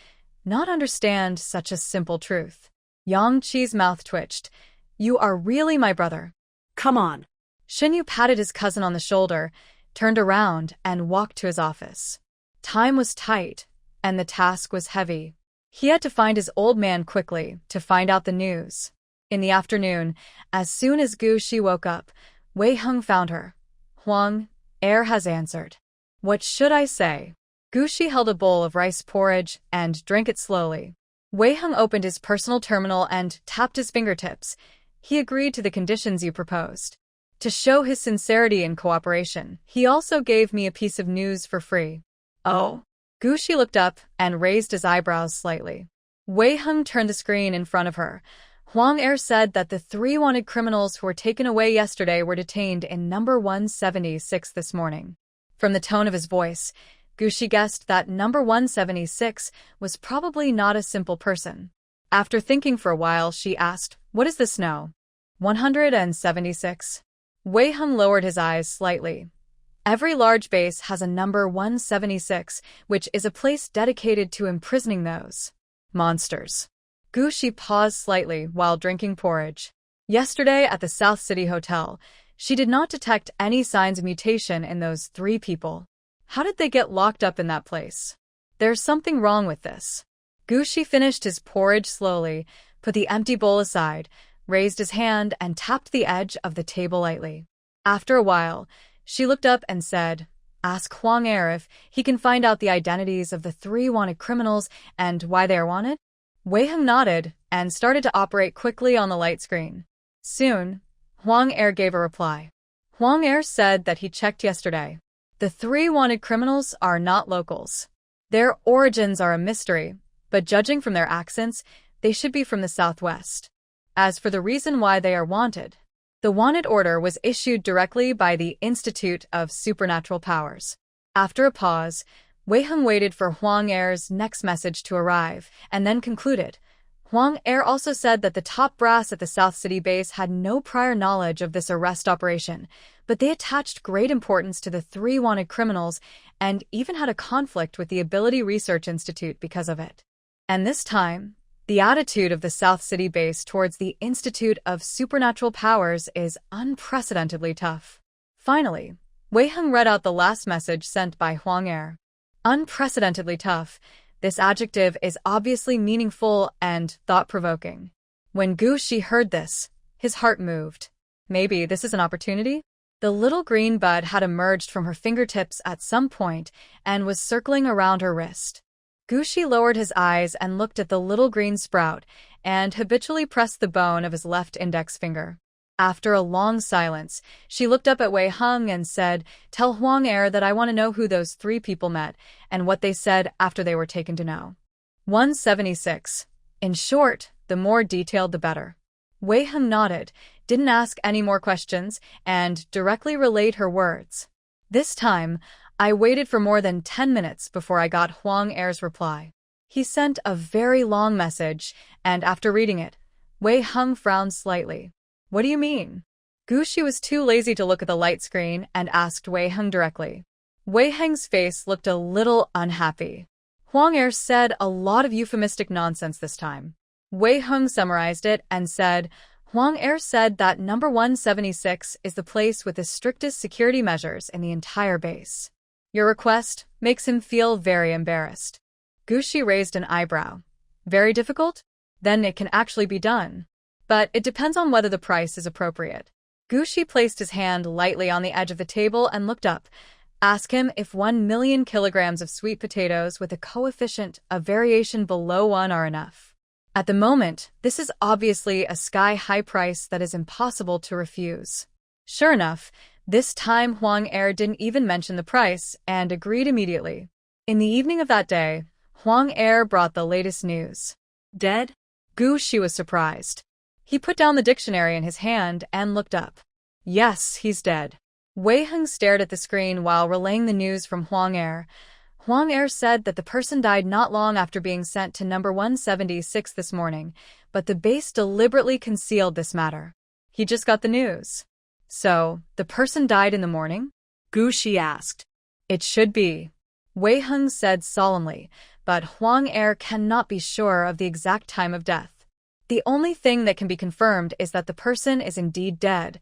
not understand such a simple truth? Yang Qi's mouth twitched. You are really my brother. Come on. Shinyu patted his cousin on the shoulder, turned around, and walked to his office. Time was tight, and the task was heavy. He had to find his old man quickly to find out the news. In the afternoon, as soon as Gu Shi woke up, Wei Heng found her. Huang, heir has answered. What should I say? Gu Shi held a bowl of rice porridge and drank it slowly. Wei Heng opened his personal terminal and tapped his fingertips. He agreed to the conditions you proposed. To show his sincerity and cooperation, he also gave me a piece of news for free. Oh? Gu Shi looked up and raised his eyebrows slightly. Wei Heng turned the screen in front of her. Huang Er said that the three wanted criminals who were taken away yesterday were detained in number 176 this morning. From the tone of his voice, Gu Shi guessed that number 176 was probably not a simple person. After thinking for a while, she asked, What is this now? 176? Wei Heng lowered his eyes slightly. Every large base has a number 176, which is a place dedicated to imprisoning those monsters. Gu Shi paused slightly while drinking porridge. Yesterday at the South City Hotel, she did not detect any signs of mutation in those three people. How did they get locked up in that place? There's something wrong with this. Gu Shi finished his porridge slowly, put the empty bowl aside, raised his hand, and tapped the edge of the table lightly. After a while, she looked up and said, Ask Huang Er if he can find out the identities of the three wanted criminals and why they are wanted. Wei Heng nodded and started to operate quickly on the light screen. Soon, Huang Er gave a reply. Huang Er said that he checked yesterday. The three wanted criminals are not locals. Their origins are a mystery, but judging from their accents, they should be from the southwest. As for the reason why they are wanted, the wanted order was issued directly by the Institute of Supernatural Powers. After a pause, Wei Heng waited for Huang Er's next message to arrive, and then concluded. Huang Er also said that the top brass at the South City base had no prior knowledge of this arrest operation, but they attached great importance to the three wanted criminals and even had a conflict with the Ability Research Institute because of it. And this time, the attitude of the South City base towards the Institute of Supernatural Powers is unprecedentedly tough. Finally, Wei Heng read out the last message sent by Huang Er. Unprecedentedly tough. This adjective is obviously meaningful and thought-provoking. When Gu Shi heard this, his heart moved. Maybe this is an opportunity? The little green bud had emerged from her fingertips at some point and was circling around her wrist. Gu Shi lowered his eyes and looked at the little green sprout and habitually pressed the bone of his left index finger. After a long silence, she looked up at Wei Heng and said, Tell Huang Er that I want to know who those three people met and what they said after they were taken to know. 176. In short, the more detailed the better. Wei Heng nodded, didn't ask any more questions, and directly relayed her words. This time, I waited for more than 10 minutes before I got Huang Er's reply. He sent a very long message, and after reading it, Wei Heng frowned slightly. What do you mean? Gu Shi was too lazy to look at the light screen and asked Wei Heng directly. Wei Heng's face looked a little unhappy. Huang Er said a lot of euphemistic nonsense this time. Wei Heng summarized it and said, Huang Er said that number 176 is the place with the strictest security measures in the entire base. Your request makes him feel very embarrassed. Gu Shi raised an eyebrow. Very difficult? Then it can actually be done. But it depends on whether the price is appropriate. Gu Shi placed his hand lightly on the edge of the table and looked up. Ask him if 1 million kilograms of sweet potatoes with a coefficient of variation below 1 are enough. At the moment, this is obviously a sky-high price that is impossible to refuse. Sure enough, this time Huang Er didn't even mention the price and agreed immediately. In the evening of that day, Huang Er brought the latest news. Dead? Gu Shi was surprised. He put down the dictionary in his hand and looked up. Yes, he's dead. Wei Heng stared at the screen while relaying the news from Huang Er. Huang Er said that the person died not long after being sent to number 176 this morning, but the base deliberately concealed this matter. He just got the news. So, the person died in the morning? Gu Shi asked. It should be. Wei Heng said solemnly, but Huang Er cannot be sure of the exact time of death. The only thing that can be confirmed is that the person is indeed dead,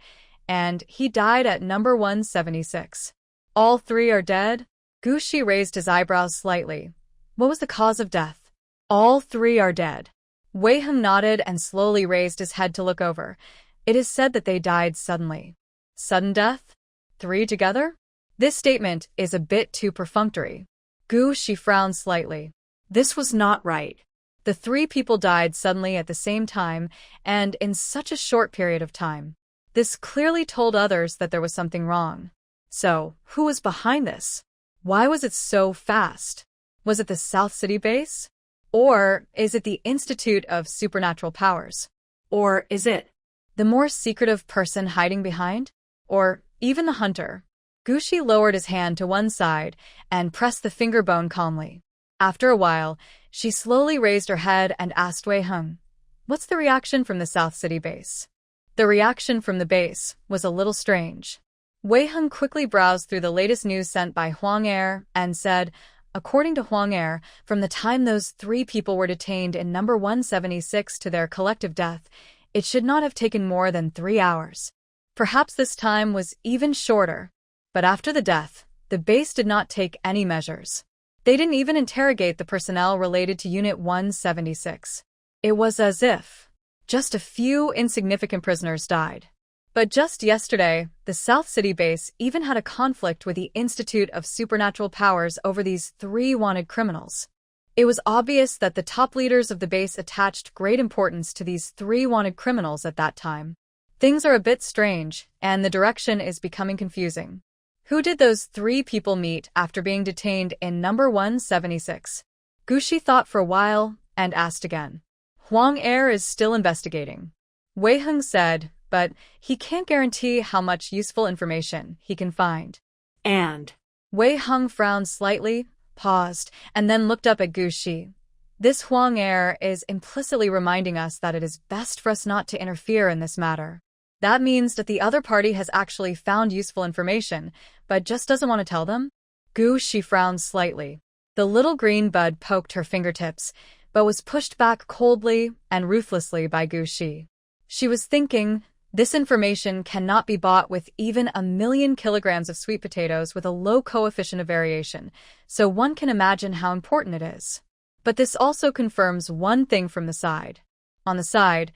and he died at number 176. All three are dead? Gu Shi raised his eyebrows slightly. What was the cause of death? All three are dead. Wei Heng nodded and slowly raised his head to look over. It is said that they died suddenly. Sudden death? Three together? This statement is a bit too perfunctory. Gu Shi frowned slightly. This was not right. The three people died suddenly at the same time and in such a short period of time. This clearly told others that there was something wrong. So, who was behind this? Why was it so fast? Was it the South City base? Or is it the Institute of Supernatural Powers? Or is it the more secretive person hiding behind? Or even the hunter? Gu Shi lowered his hand to one side and pressed the finger bone calmly. After a while, she slowly raised her head and asked Wei Heng, "What's the reaction from the South City base?" The reaction from the base was a little strange. Wei Heng quickly browsed through the latest news sent by Huang Er and said, according to Huang Er, from the time those three people were detained in number 176 to their collective death, it should not have taken more than 3 hours. Perhaps this time was even shorter. But after the death, the base did not take any measures. They didn't even interrogate the personnel related to Unit 176. It was as if just a few insignificant prisoners died. But just yesterday, the South City base even had a conflict with the Institute of Supernatural Powers over these 3 wanted criminals. It was obvious that the top leaders of the base attached great importance to these 3 wanted criminals at that time. Things are a bit strange, and the direction is becoming confusing. Who did those 3 people meet after being detained in number 176? Gu Shi thought for a while and asked again. Huang Er is still investigating. Wei Heng said, but he can't guarantee how much useful information he can find. And Wei Heng frowned slightly, paused, and then looked up at Gu Shi. This Huang Er is implicitly reminding us that it is best for us not to interfere in this matter. That means that the other party has actually found useful information, but just doesn't want to tell them? Gu Shi frowned slightly. The little green bud poked her fingertips, but was pushed back coldly and ruthlessly by Gu Shi. She was thinking, this information cannot be bought with even 1 million kilograms of sweet potatoes with a low coefficient of variation, so one can imagine how important it is. But this also confirms one thing from the side. On the side,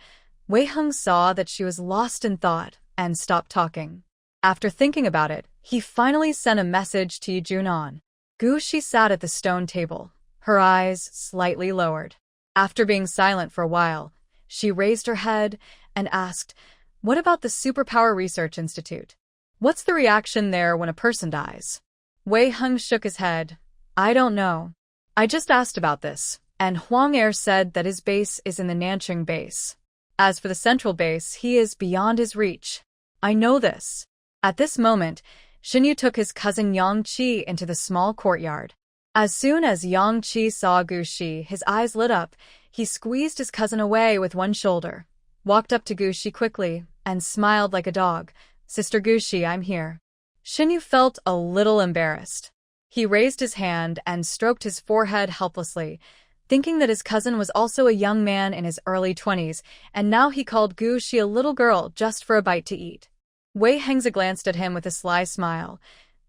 Wei Heng saw that she was lost in thought and stopped talking. After thinking about it, he finally sent a message to Yi Junan. Gu Shi sat at the stone table, her eyes slightly lowered. After being silent for a while, she raised her head and asked, "What about the Superpower Research Institute? What's the reaction there when a person dies?" Wei Heng shook his head. "I don't know. I just asked about this, and Huang Er said that his base is in the Nanching base. As for the central base, he is beyond his reach. I know this." At this moment, Xinyu took his cousin Yang Qi into the small courtyard. As soon as Yang Qi saw Gu Shi, his eyes lit up. He squeezed his cousin away with one shoulder, walked up to Gu Shi quickly, and smiled like a dog. "Sister Gu Shi, I'm here." Xinyu felt a little embarrassed. He raised his hand and stroked his forehead helplessly, thinking that his cousin was also a young man in his early 20s, and now he called Gu Shi a little girl just for a bite to eat. Wei Hengzi glanced at him with a sly smile.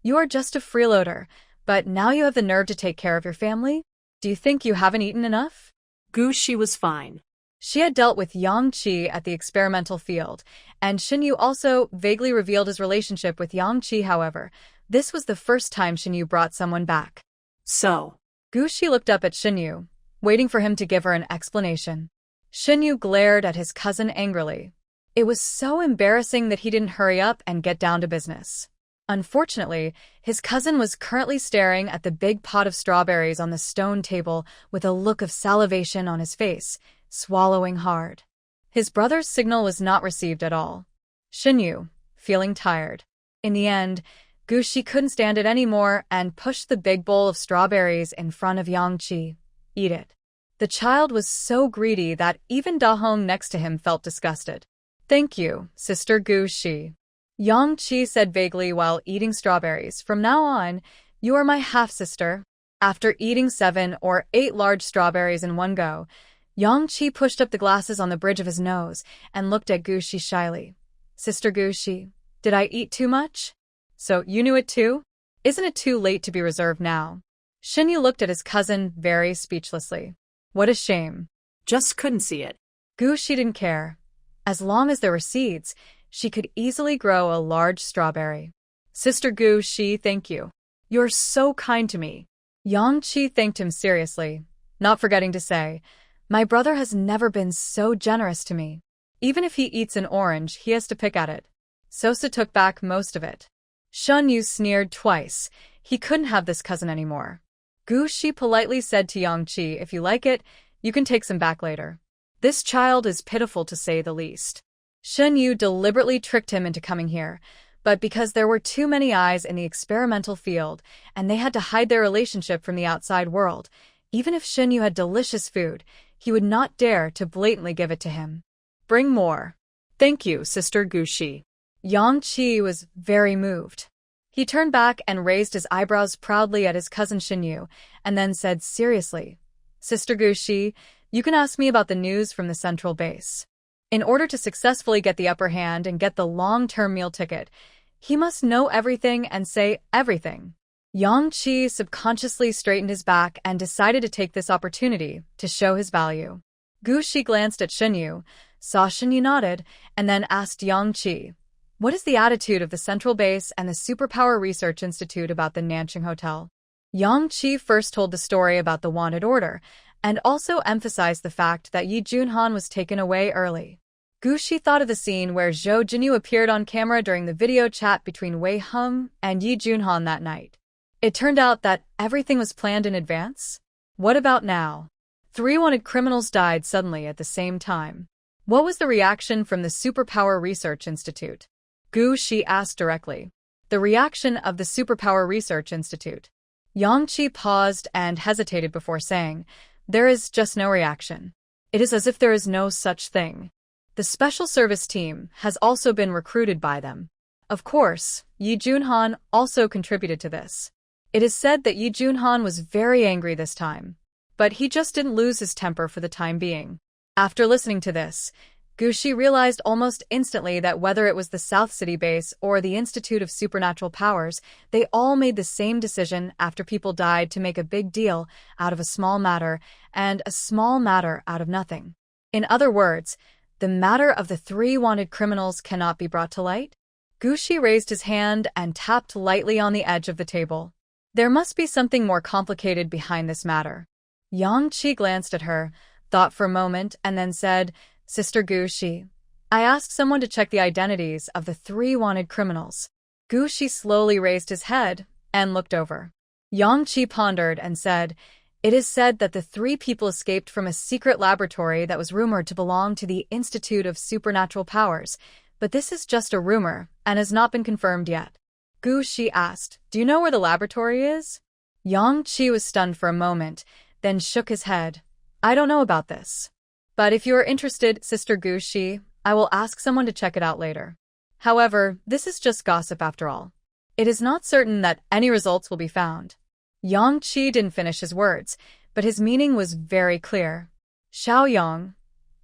"You are just a freeloader, but now you have the nerve to take care of your family? Do you think you haven't eaten enough?" Gu Shi was fine. She had dealt with Yang Qi at the experimental field, and Xinyu also vaguely revealed his relationship with Yang Qi. However, This was the first time Shinyu brought someone back. So, Gushi looked up at Shinyu, waiting for him to give her an explanation. Shinyu glared at his cousin angrily. It was so embarrassing that he didn't hurry up and get down to business. Unfortunately, his cousin was currently staring at the big pot of strawberries on the stone table with a look of salivation on his face, swallowing hard. His brother's signal was not received at all. Shinyu, feeling tired. In the end, Gushi couldn't stand it anymore and pushed the big bowl of strawberries in front of Yang-chi. Eat it. The child was so greedy that even Da-hong next to him felt disgusted. Thank you, Sister Gushi. Yang-chi said vaguely while eating strawberries. From now on, you are my half-sister. After eating 7 or 8 large strawberries in one go, Yang-chi pushed up the glasses on the bridge of his nose and looked at Gushi shyly. Sister Gushi, did I eat too much? So you knew it too? Isn't it too late to be reserved now? Shinyu looked at his cousin very speechlessly. What a shame. just couldn't see it. Gushi didn't care. As long as there were seeds, she could easily grow a large strawberry. Sister Gushi, thank you. You're so kind to me. Yang-chi thanked him seriously, not forgetting to say, my brother has never been so generous to me. Even if he eats an orange, he has to pick at it. Sosa took back most of it. Shun Yu sneered twice. He couldn't have this cousin anymore. Gushi politely said to Yang-chi, if you like it, you can take some back later. This child is pitiful to say the least. Shun Yu deliberately tricked him into coming here, but because there were too many eyes in the experimental field and they had to hide their relationship from the outside world, even if Shun Yu had delicious food, he would not dare to blatantly give it to him. Bring more. Thank you, Sister Gushi. Yang-chi was very moved. He turned back and raised his eyebrows proudly at his cousin Shinyu, and then said seriously, Sister Gushi, you can ask me about the news from the central base. In order to successfully get the upper hand and get the long-term meal ticket, he must know everything and say everything. Yang-chi subconsciously straightened his back and decided to take this opportunity to show his value. Gushi glanced at Shinyu, saw Shinyu nodded, and then asked Yang-chi, what is the attitude of the Central Base and the Superpower Research Institute about the Nanching Hotel? Yang-chi first told the story about the wanted order, and also emphasized the fact that Yi Junhan was taken away early. Gushi thought of the scene where Zhou Jinyu appeared on camera during the video chat between Wei Hung and Yi Junhan that night. It turned out that everything was planned in advance? What about now? 3 wanted criminals died suddenly at the same time. What was the reaction from the Superpower Research Institute? Gushi asked directly. The reaction of the Superpower Research Institute. Yang-chi paused and hesitated before saying, there is just no reaction. It is as if there is no such thing. The special service team has also been recruited by them. Of course, Yi Junhan also contributed to this. It is said that Yi Junhan was very angry this time, but he just didn't lose his temper for the time being. After listening to this, Gushi realized almost instantly that whether it was the South City base or the Institute of Supernatural Powers, they all made the same decision after people died to make a big deal out of a small matter and a small matter out of nothing. In other words, the matter of the 3 wanted criminals cannot be brought to light? Gushi raised his hand and tapped lightly on the edge of the table. There must be something more complicated behind this matter. Yang-chi glanced at her, thought for a moment, and then said, Sister Gushi, I asked someone to check the identities of the 3 wanted criminals. Gushi slowly raised his head and looked over. Yang-chi pondered and said, it is said that the 3 people escaped from a secret laboratory that was rumored to belong to the Institute of Supernatural Powers, but this is just a rumor and has not been confirmed yet. Gushi asked, do you know where the laboratory is? Yang-chi was stunned for a moment, then shook his head. I don't know about this. But if you are interested, Sister Gushi, I will ask someone to check it out later. However, this is just gossip after all. It is not certain that any results will be found. Yang-chi didn't finish his words, but his meaning was very clear. Xiaoyang,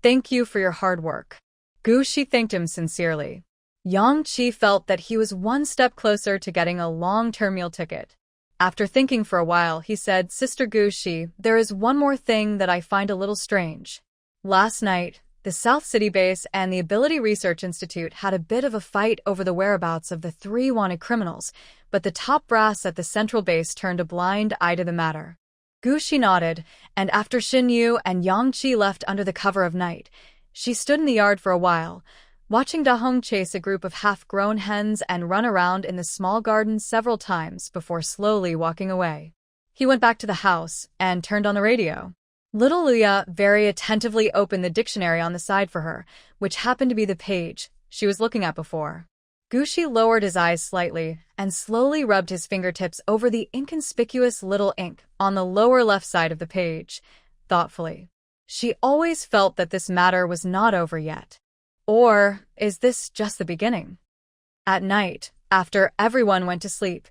thank you for your hard work. Gushi thanked him sincerely. Yang-chi felt that he was one step closer to getting a long-term meal ticket. After thinking for a while, he said, Sister Gushi, there is one more thing that I find a little strange. Last night, The South City base and the Ability Research Institute had a bit of a fight over the whereabouts of the three wanted criminals, but the top brass at the central base turned a blind eye to the matter. Gu Shi nodded, and after Xin Yu and Yang Qi left under the cover of night, she stood in the yard for a while, watching Da Hong chase a group of half-grown hens and run around in the small garden several times before slowly walking away. He went back to the house and turned on the radio. Little Leah very attentively opened the dictionary on the side for her, which happened to be the page she was looking at before. Gu Shi lowered his eyes slightly and slowly rubbed his fingertips over the inconspicuous little ink on the lower left side of the page, thoughtfully. She always felt that this matter was not over yet. Or is this just the beginning? At night, after everyone went to sleep,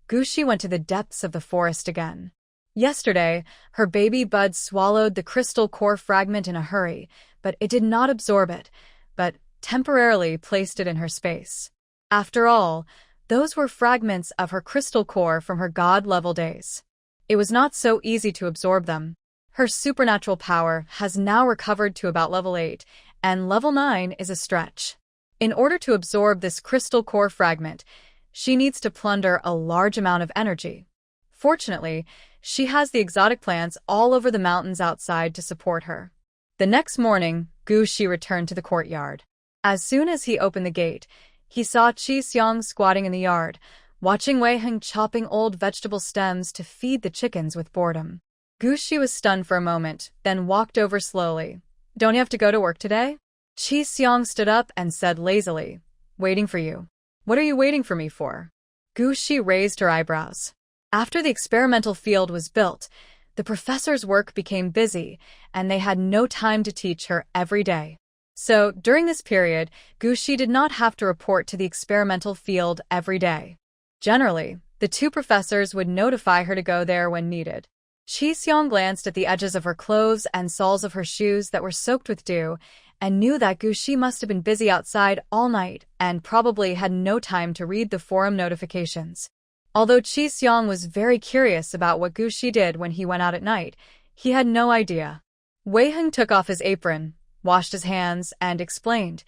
Gu Shi went to the depths of the forest again. Yesterday, her baby bud swallowed the crystal core fragment in a hurry, but it did not absorb it, but temporarily placed it in her space. After all, those were fragments of her crystal core from her god-level days. It was not so easy to absorb them. Her supernatural power has now recovered to about level 8, and level 9 is a stretch. In order to absorb this crystal core fragment, she needs to plunder a large amount of energy. Fortunately, she has the exotic plants all over the mountains outside to support her. The next morning, Gu Shi returned to the courtyard. As soon as he opened the gate, he saw Qi Xiang squatting in the yard, watching Wei Heng chopping old vegetable stems to feed the chickens with boredom. Gu Shi was stunned for a moment, then walked over slowly. "Don't you have to go to work today?" Qi Xiang stood up and said lazily, "Waiting for you." "What are you waiting for me for?" Gu Shi raised her eyebrows. After the experimental field was built, the professor's work became busy, and they had no time to teach her every day. So, during this period, Gu Shi did not have to report to the experimental field every day. Generally, the two professors would notify her to go there when needed. Qi Xiang glanced at the edges of her clothes and soles of her shoes that were soaked with dew, and knew that Gu Shi must have been busy outside all night and probably had no time to read the forum notifications. Although Qi Xiang was very curious about what Gu Shi did when he went out at night, he had no idea. Wei Heng took off his apron, washed his hands, and explained,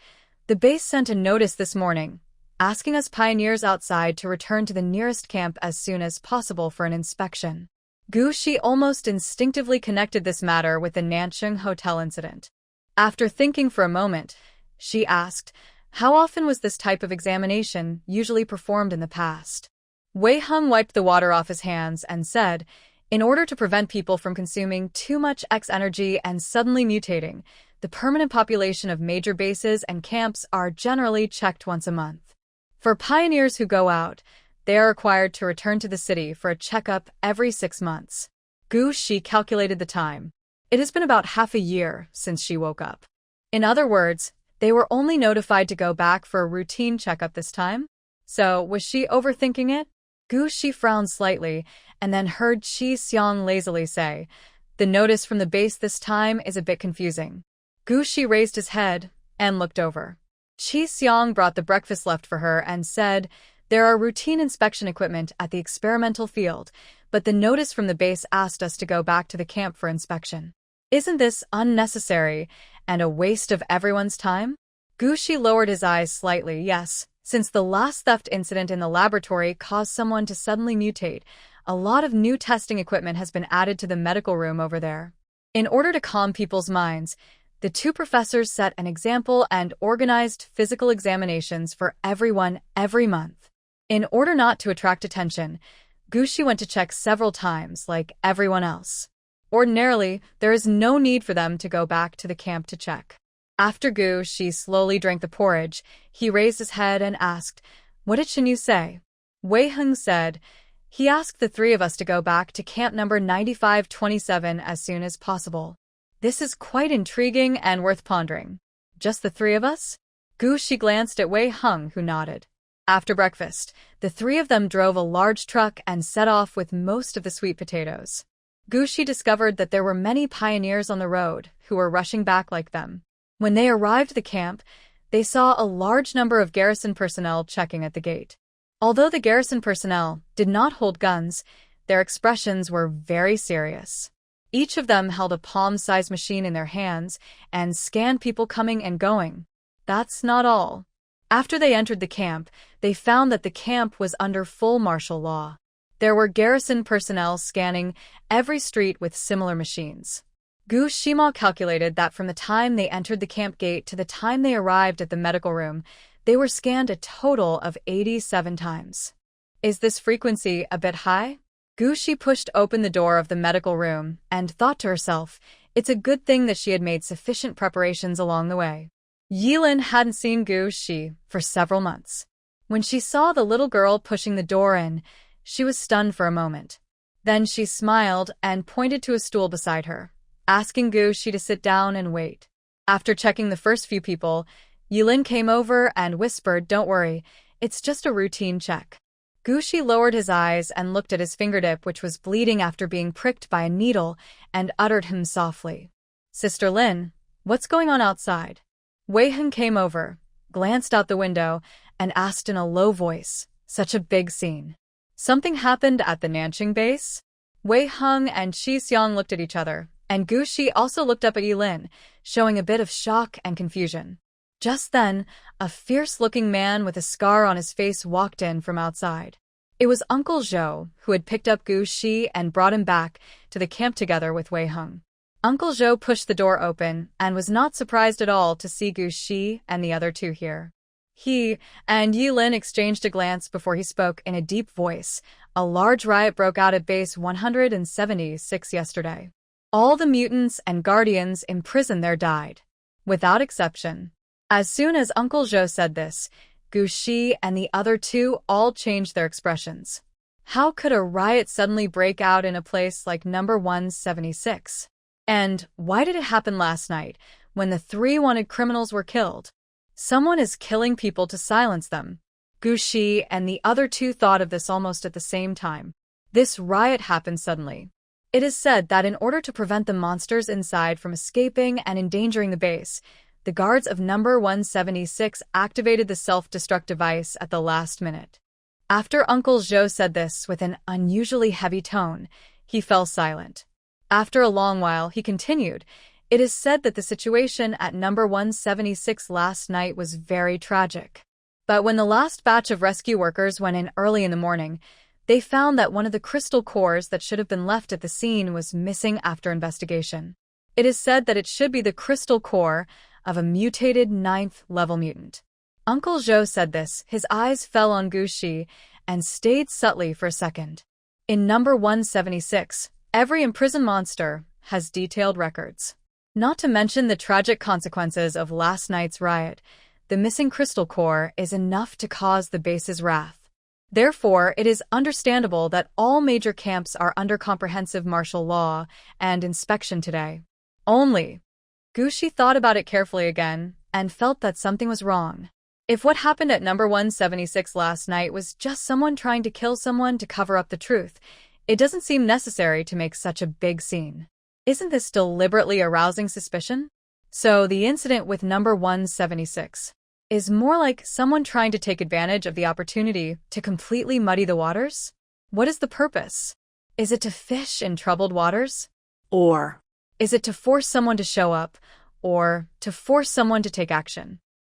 "The base sent a notice this morning, asking us pioneers outside to return to the nearest camp as soon as possible for an inspection." Gu Shi almost instinctively connected this matter with the Nancheng Hotel incident. After thinking for a moment, she asked, how often was this type of examination usually performed in the past? Wei Heng wiped the water off his hands and said, "In order to prevent people from consuming too much X energy and suddenly mutating, the permanent population of major bases and camps are generally checked once a month. For pioneers who go out, they are required to return to the city for a checkup every 6 months." Gu Shi calculated the time. It has been about half a year since she woke up. In other words, they were only notified to go back for a routine checkup this time? So, was she overthinking it? Gu Shi frowned slightly and then heard Qi Xiang lazily say, "The notice from the base this time is a bit confusing." Gu Shi raised his head and looked over. Qi Xiang brought the breakfast left for her and said, "There are routine inspection equipment at the experimental field, but the notice from the base asked us to go back to the camp for inspection. Isn't this unnecessary and a waste of everyone's time?" Gu Shi lowered his eyes slightly. Yes, since the last theft incident in the laboratory caused someone to suddenly mutate, a lot of new testing equipment has been added to the medical room over there. In order to calm people's minds, the two professors set an example and organized physical examinations for everyone every month. In order not to attract attention, Gu Shi went to check several times like everyone else. Ordinarily, there is no need for them to go back to the camp to check. After Gu Shi slowly drank the porridge, he raised his head and asked, "What did Shin Yu say?" Wei Heng said, "He asked the three of us to go back to camp number 9527 as soon as possible." This is quite intriguing and worth pondering. Just the three of us? Gu Shi glanced at Wei Heng, who nodded. After breakfast, the three of them drove a large truck and set off with most of the sweet potatoes. Gu Shi discovered that there were many pioneers on the road who were rushing back like them. When they arrived at the camp, they saw a large number of garrison personnel checking at the gate. Although the garrison personnel did not hold guns, their expressions were very serious. Each of them held a palm-sized machine in their hands and scanned people coming and going. That's not all. After they entered the camp, they found that the camp was under full martial law. There were garrison personnel scanning every street with similar machines. Gu Shima calculated that from the time they entered the camp gate to the time they arrived at the medical room, they were scanned a total of 87 times. Is this frequency a bit high? Gu Shi pushed open the door of the medical room and thought to herself, it's a good thing that she had made sufficient preparations along the way. Yilin hadn't seen Gu Shi for several months. When she saw the little girl pushing the door in, she was stunned for a moment. Then she smiled and pointed to a stool beside her, asking Gu Shi to sit down and wait. After checking the first few people, Yilin came over and whispered, "Don't worry, it's just a routine check." Gu Shi lowered his eyes and looked at his fingertip, which was bleeding after being pricked by a needle, and uttered him softly, "Sister Lin, what's going on outside?" Wei Heng came over, glanced out the window, and asked in a low voice, "Such a big scene. Something happened at the Nanqing base?" Wei Heng and Qi Xiang looked at each other, and Gu Shi also looked up at Yilin, showing a bit of shock and confusion. Just then, a fierce-looking man with a scar on his face walked in from outside. It was Uncle Zhou, who had picked up Gu Shi and brought him back to the camp together with Wei Heng. Uncle Zhou pushed the door open and was not surprised at all to see Gu Shi and the other two here. He and Yilin exchanged a glance before he spoke in a deep voice. "A large riot broke out at base 176 yesterday. All the mutants and guardians imprisoned there died, without exception." As soon as Uncle Zhou said this, Gu Shi and the other two all changed their expressions. How could a riot suddenly break out in a place like number 176? And why did it happen last night, when the 3 wanted criminals were killed? Someone is killing people to silence them. Gu Shi and the other two thought of this almost at the same time. This riot happened suddenly. It is said that in order to prevent the monsters inside from escaping and endangering the base, the guards of number 176 activated the self-destruct device at the last minute. After Uncle Zhou said this with an unusually heavy tone, he fell silent. After a long while, he continued, "It is said that the situation at number 176 last night was very tragic. But when the last batch of rescue workers went in early in the morning, they found that one of the crystal cores that should have been left at the scene was missing after investigation. It is said that it should be the crystal core of a mutated 9th-level mutant." Uncle Zhou said this, his eyes fell on Gu Shi, and stayed subtly for a second. In number 176, every imprisoned monster has detailed records. Not to mention the tragic consequences of last night's riot, the missing crystal core is enough to cause the base's wrath. Therefore, it is understandable that all major camps are under comprehensive martial law and inspection today. Only, Gu Shi thought about it carefully again and felt that something was wrong. If what happened at number 176 last night was just someone trying to kill someone to cover up the truth, it doesn't seem necessary to make such a big scene. Isn't this deliberately arousing suspicion? So the incident with number 176 is more like someone trying to take advantage of the opportunity to completely muddy the waters? What is the purpose? Is it to fish in troubled waters? Or is it to force someone to show up, or to force someone to take action?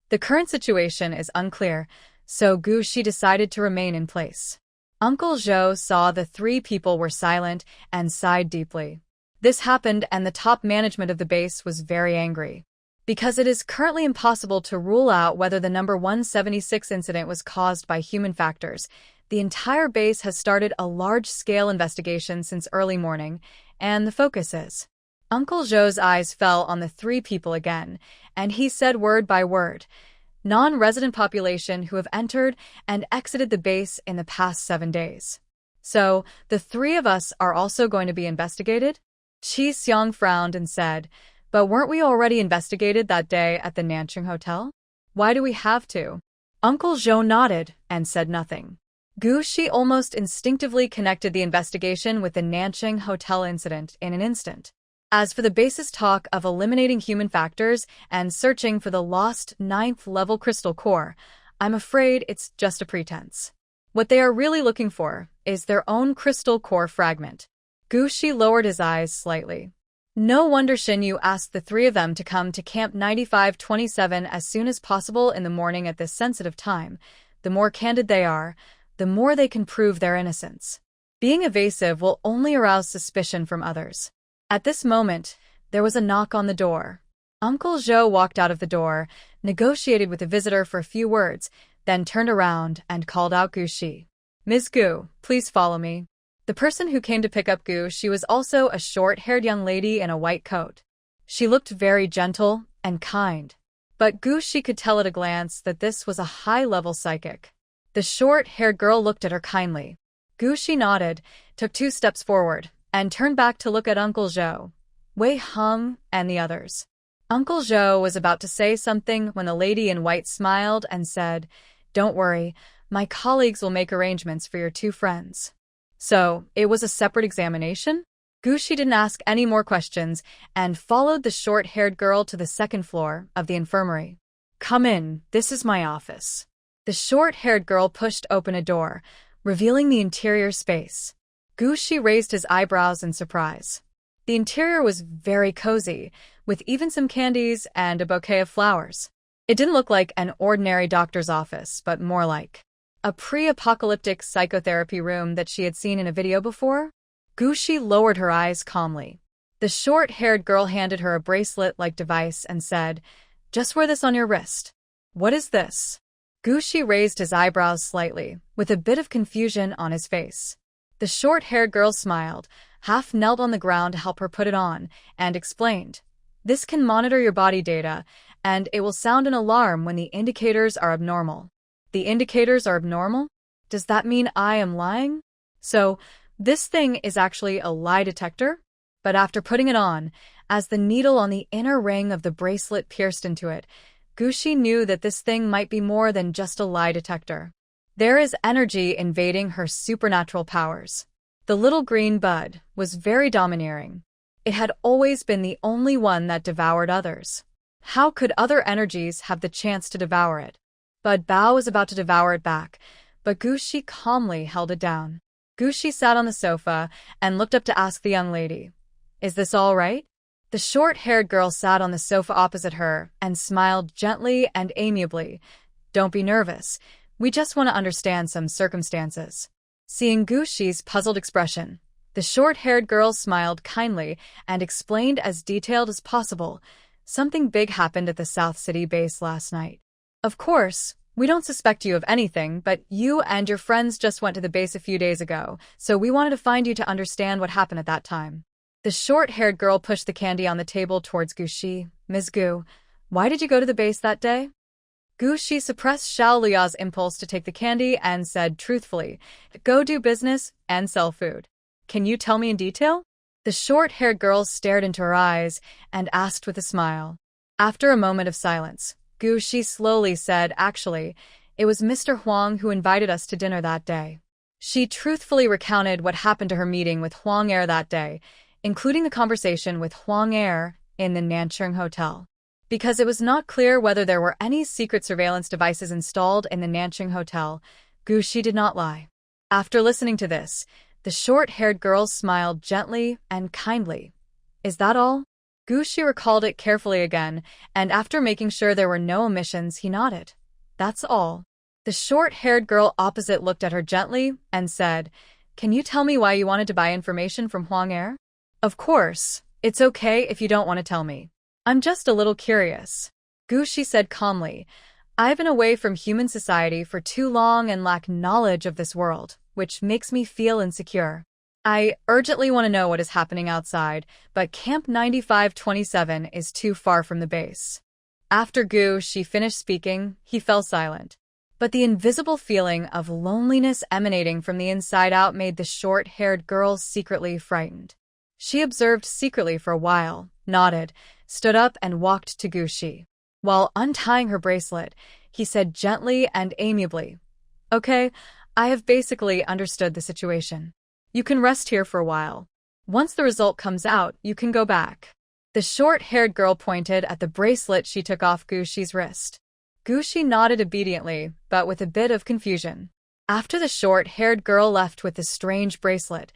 The current situation is unclear, so Gu Shi decided to remain in place. Uncle Zhou saw the 3 people were silent and sighed deeply. This happened and the top management of the base was very angry. Because it is currently impossible to rule out whether the number 176 incident was caused by human factors, the entire base has started a large-scale investigation since early morning, and the focus is. Uncle Zhou's eyes fell on the 3 people again, and he said word by word, "Non-resident population who have entered and exited the base in the past 7 days. So, the 3 of us are also going to be investigated?" Qi Xiang frowned and said, "But weren't we already investigated that day at the Nanqing Hotel? Why do we have to?" Uncle Zhou nodded and said nothing. Gu Shi almost instinctively connected the investigation with the Nanqing Hotel incident in an instant. As for the base's talk of eliminating human factors and searching for the lost 9th-level crystal core, I'm afraid it's just a pretense. What they are really looking for is their own crystal core fragment. Gushi lowered his eyes slightly. No wonder Shinyu asked the three of them to come to Camp 9527 as soon as possible in the morning at this sensitive time. The more candid they are, the more they can prove their innocence. Being evasive will only arouse suspicion from others. At this moment, there was a knock on the door. Uncle Zhou walked out of the door, negotiated with the visitor for a few words, then turned around and called out Gushi. "Ms. Gu, please follow me." The person who came to pick up Gushi was also a short-haired young lady in a white coat. She looked very gentle and kind, but Gushi could tell at a glance that this was a high-level psychic. The short-haired girl looked at her kindly. Gushi nodded, took 2 steps forward, and turned back to look at Uncle Zhou, Wei Heng, and the others. Uncle Zhou was about to say something when the lady in white smiled and said, "Don't worry, my colleagues will make arrangements for your 2 friends." So, it was a separate examination? Gushi didn't ask any more questions and followed the short-haired girl to the 2nd floor of the infirmary. "Come in, this is my office." The short-haired girl pushed open a door, revealing the interior space. Gushi raised his eyebrows in surprise. The interior was very cozy, with even some candies and a bouquet of flowers. It didn't look like an ordinary doctor's office, but more like a pre-apocalyptic psychotherapy room that she had seen in a video before. Gushi lowered her eyes calmly. The short-haired girl handed her a bracelet-like device and said, "Just wear this on your wrist." "What is this?" Gushi raised his eyebrows slightly, with a bit of confusion on his face. The short-haired girl smiled, half knelt on the ground to help her put it on, and explained, "This can monitor your body data, and it will sound an alarm when the indicators are abnormal." The indicators are abnormal? Does that mean I am lying? So, this thing is actually a lie detector? But after putting it on, as the needle on the inner ring of the bracelet pierced into it, Gushi knew that this thing might be more than just a lie detector. There is energy invading her supernatural powers. The little green bud was very domineering. It had always been the only one that devoured others. How could other energies have the chance to devour it? Bud Bao was about to devour it back, but Gushi calmly held it down. Gushi sat on the sofa and looked up to ask the young lady, "Is this all right?" The short-haired girl sat on the sofa opposite her and smiled gently and amiably. "Don't be nervous. We just want to understand some circumstances." Seeing Gushi's puzzled expression, the short-haired girl smiled kindly and explained as detailed as possible. "Something big happened at the South City base last night. Of course, we don't suspect you of anything, but you and your friends just went to the base a few days ago, so we wanted to find you to understand what happened at that time." The short-haired girl pushed the candy on the table towards Gushi. "Ms. Gu, why did you go to the base that day?" Gushi suppressed Xiao Lia's impulse to take the candy and said truthfully, "Go do business and sell food." "Can you tell me in detail?" The short-haired girl stared into her eyes and asked with a smile. After a moment of silence, Gushi slowly said, "Actually, it was Mr. Huang who invited us to dinner that day." She truthfully recounted what happened to her meeting with Huang Er that day, including the conversation with Huang Er in the Nancheng Hotel. Because it was not clear whether there were any secret surveillance devices installed in the Nancheng Hotel, Gushi did not lie. After listening to this, the short-haired girl smiled gently and kindly. "Is that all?" Gushi recalled it carefully again, and after making sure there were no omissions, he nodded. "That's all." The short-haired girl opposite looked at her gently and said, "Can you tell me why you wanted to buy information from Huang Er?" "Of course, it's okay if you don't want to tell me. I'm just a little curious." Gushi said calmly, "I've been away from human society for too long and lack knowledge of this world, which makes me feel insecure. I urgently want to know what is happening outside, but Camp 9527 is too far from the base." After Gushi finished speaking, he fell silent. But the invisible feeling of loneliness emanating from the inside out made the short-haired girl secretly frightened. She observed secretly for a while, nodded, stood up and walked to Gushi. While untying her bracelet, he said gently and amiably, "Okay, I have basically understood the situation. You can rest here for a while. Once the result comes out, you can go back." The short-haired girl pointed at the bracelet she took off Gushi's wrist. Gushi nodded obediently, but with a bit of confusion. After the short-haired girl left with the strange bracelet,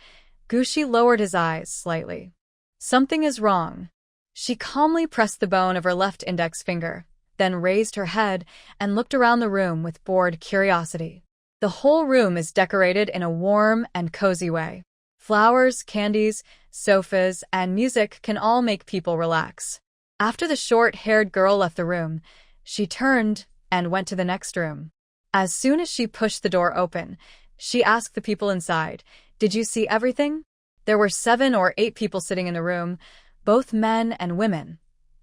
Gushi lowered his eyes slightly. Something is wrong. She calmly pressed the bone of her left index finger, then raised her head and looked around the room with bored curiosity. The whole room is decorated in a warm and cozy way. Flowers, candies, sofas, and music can all make people relax. After the short-haired girl left the room, she turned and went to the next room. As soon as she pushed the door open, she asked the people inside, "Did you see everything?" There were 7 or 8 people sitting in the room, both men and women,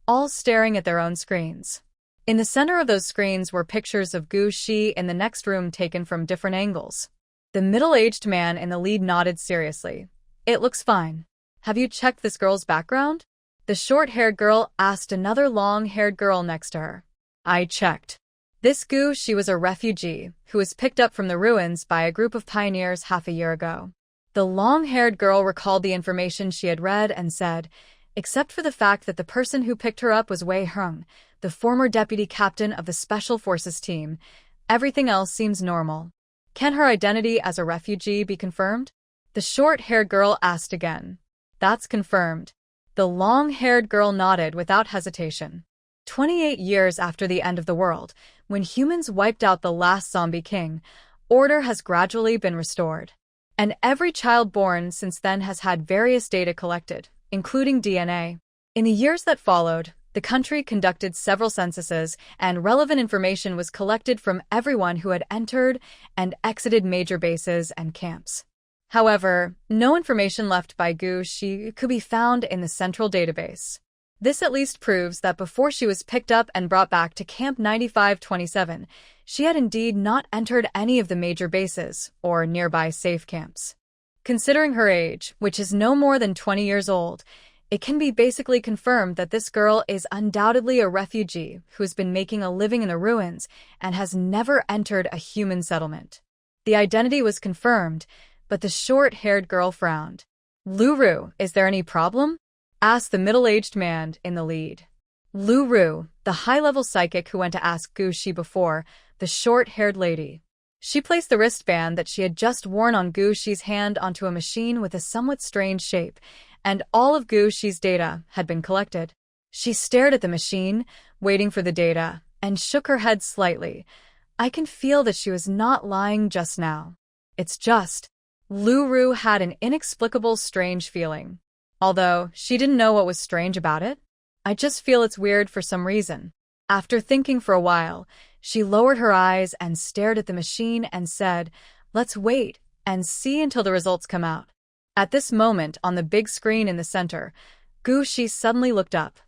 all staring at their own screens. In the center of those screens were pictures of Gu Shi in the next room taken from different angles. The middle-aged man in the lead nodded seriously. "It looks fine. Have you checked this girl's background?" The short-haired girl asked another long-haired girl next to her. "I checked. This Gu Shi was a refugee who was picked up from the ruins by a group of pioneers half a year ago." The long-haired girl recalled the information she had read and said, "Except for the fact that the person who picked her up was Wei Heng, the former deputy captain of the Special Forces team, everything else seems normal. Can her identity as a refugee be confirmed?" The short-haired girl asked again. "That's confirmed." The long-haired girl nodded without hesitation. 28 years after the end of the world, when humans wiped out the last zombie king, order has gradually been restored. And every child born since then has had various data collected, including DNA. In the years that followed, the country conducted several censuses, and relevant information was collected from everyone who had entered and exited major bases and camps. However, no information left by Gu Shi could be found in the central database. This at least proves that before she was picked up and brought back to Camp 9527, she had indeed not entered any of the major bases or nearby safe camps. Considering her age, which is no more than 20 years old, it can be basically confirmed that this girl is undoubtedly a refugee who has been making a living in the ruins and has never entered a human settlement. The identity was confirmed, but the short-haired girl frowned. "Luru, is there any problem?" asked the middle-aged man in the lead. Luru, the high-level psychic who went to ask Gu Shi before, the short-haired lady. She placed the wristband that she had just worn on Gu Shi's hand onto a machine with a somewhat strange shape, and all of Gu Shi's data had been collected. She stared at the machine, waiting for the data, and shook her head slightly. I can feel that she was not lying just now. It's just... Luru had an inexplicable strange feeling. Although she didn't know what was strange about it. I just feel it's weird for some reason. After thinking for a while, she lowered her eyes and stared at the machine and said, "Let's wait and see until the results come out." At this moment, on the big screen in the center, Gu Shi suddenly looked up.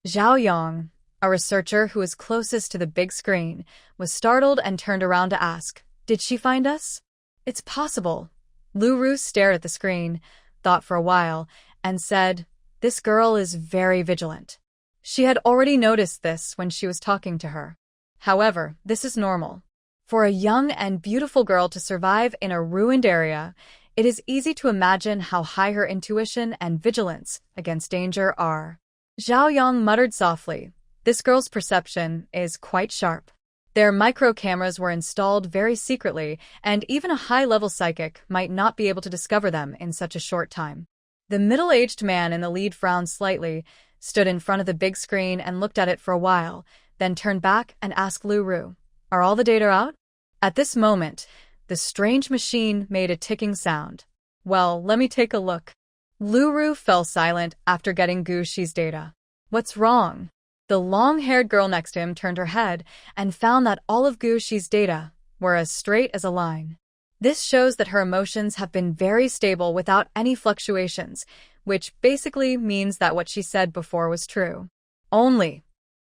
Zhao Yang, a researcher who was closest to the big screen, was startled and turned around to ask, "Did she find us?" "It's possible." Luru stared at the screen, thought for a while, and said, "This girl is very vigilant." She had already noticed this when she was talking to her. However, this is normal. For a young and beautiful girl to survive in a ruined area, it is easy to imagine how high her intuition and vigilance against danger are. Zhao Yang muttered softly, "This girl's perception is quite sharp." Their micro-cameras were installed very secretly, and even a high-level psychic might not be able to discover them in such a short time. The middle-aged man in the lead frowned slightly, stood in front of the big screen and looked at it for a while, then turned back and asked Luru, "Are all the data out?" At this moment, the strange machine made a ticking sound. "Well, let me take a look." Luru fell silent after getting Gu Shi's data. "What's wrong?" The long-haired girl next to him turned her head and found that all of Gu Shi's data were as straight as a line. This shows that her emotions have been very stable without any fluctuations, which basically means that what she said before was true. Only.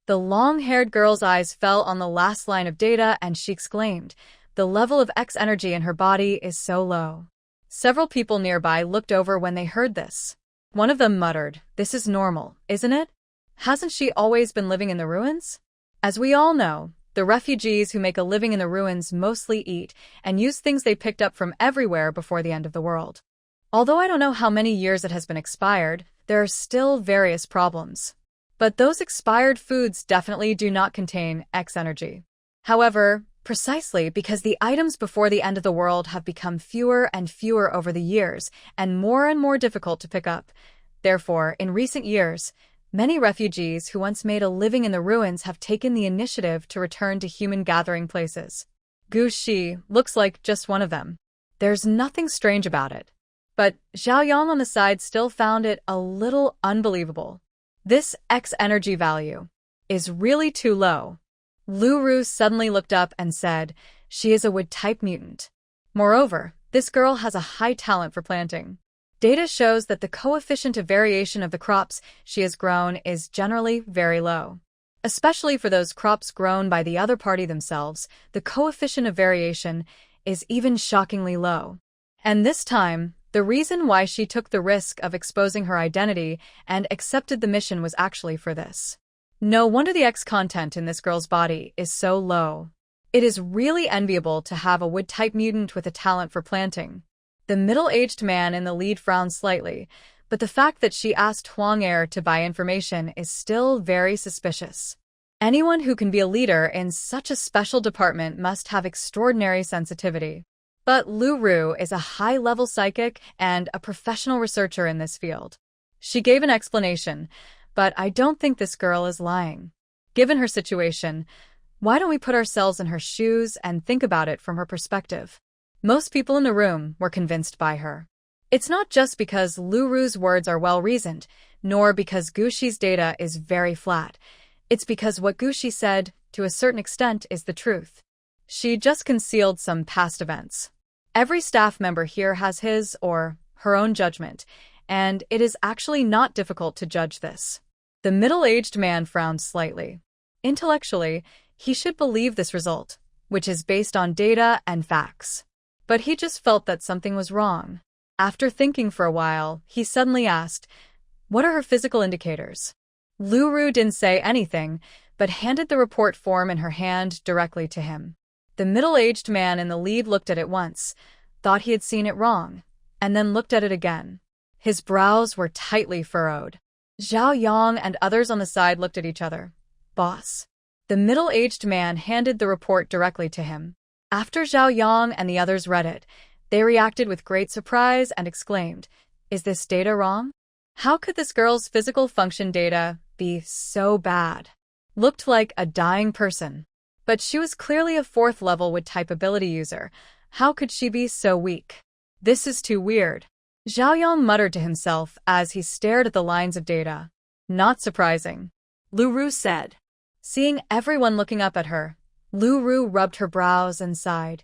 The long-haired girl's eyes fell on the last line of data and she exclaimed, "The level of X energy in her body is so low." Several people nearby looked over when they heard this. One of them muttered, "This is normal, isn't it? Hasn't she always been living in the ruins?" As we all know, the refugees who make a living in the ruins mostly eat and use things they picked up from everywhere before the end of the world. Although I don't know how many years it has been expired, there are still various problems. But those expired foods definitely do not contain X energy. However, Precisely because the items before the end of the world have become fewer and fewer over the years and more difficult to pick up. Therefore, in recent years, many refugees who once made a living in the ruins have taken the initiative to return to human gathering places. Gushi looks like just one of them. There's nothing strange about it. But Zhao Yang on the side still found it a little unbelievable. This X energy value is really too low. Lu Ru suddenly looked up and said, she is a wood-type mutant. Moreover, this girl has a high talent for planting. Data shows that the coefficient of variation of the crops she has grown is generally very low. Especially for those crops grown by the other party themselves, the coefficient of variation is even shockingly low. And this time, the reason why she took the risk of exposing her identity and accepted the mission was actually for this. No wonder the X content in this girl's body is so low. It is really enviable to have a wood-type mutant with a talent for planting. The middle-aged man in the lead frowned slightly, but the fact that she asked Huang Er to buy information is still very suspicious. Anyone who can be a leader in such a special department must have extraordinary sensitivity. But Lu Ru is a high-level psychic and a professional researcher in this field. She gave an explanation, but I don't think this girl is lying. Given her situation, why don't we put ourselves in her shoes and think about it from her perspective? Most people in the room were convinced by her. It's not just because Lu Ru's words are well-reasoned, nor because Gushi's data is very flat. It's because what Gushi said, to a certain extent, is the truth. She just concealed some past events. Every staff member here has his or her own judgment, and it is actually not difficult to judge this. The middle-aged man frowned slightly. Intellectually, he should believe this result, which is based on data and facts. But he just felt that something was wrong. After thinking for a while, he suddenly asked, "What are her physical indicators?" Lu Ru didn't say anything, but handed the report form in her hand directly to him. The middle-aged man in the lead looked at it once, thought he had seen it wrong, and then looked at it again. His brows were tightly furrowed. Zhao Yang and others on the side looked at each other. "Boss." The middle-aged man handed the report directly to him. After Zhao Yang and the others read it, they reacted with great surprise and exclaimed, "Is this data wrong? How could this girl's physical function data be so bad? Looked like a dying person. But she was clearly a 4th level wood-type ability user. How could she be so weak? This is too weird." Zhao Yang muttered to himself as he stared at the lines of data. "Not surprising," Lu Ru said. Seeing everyone looking up at her, Lu Ru rubbed her brows and sighed.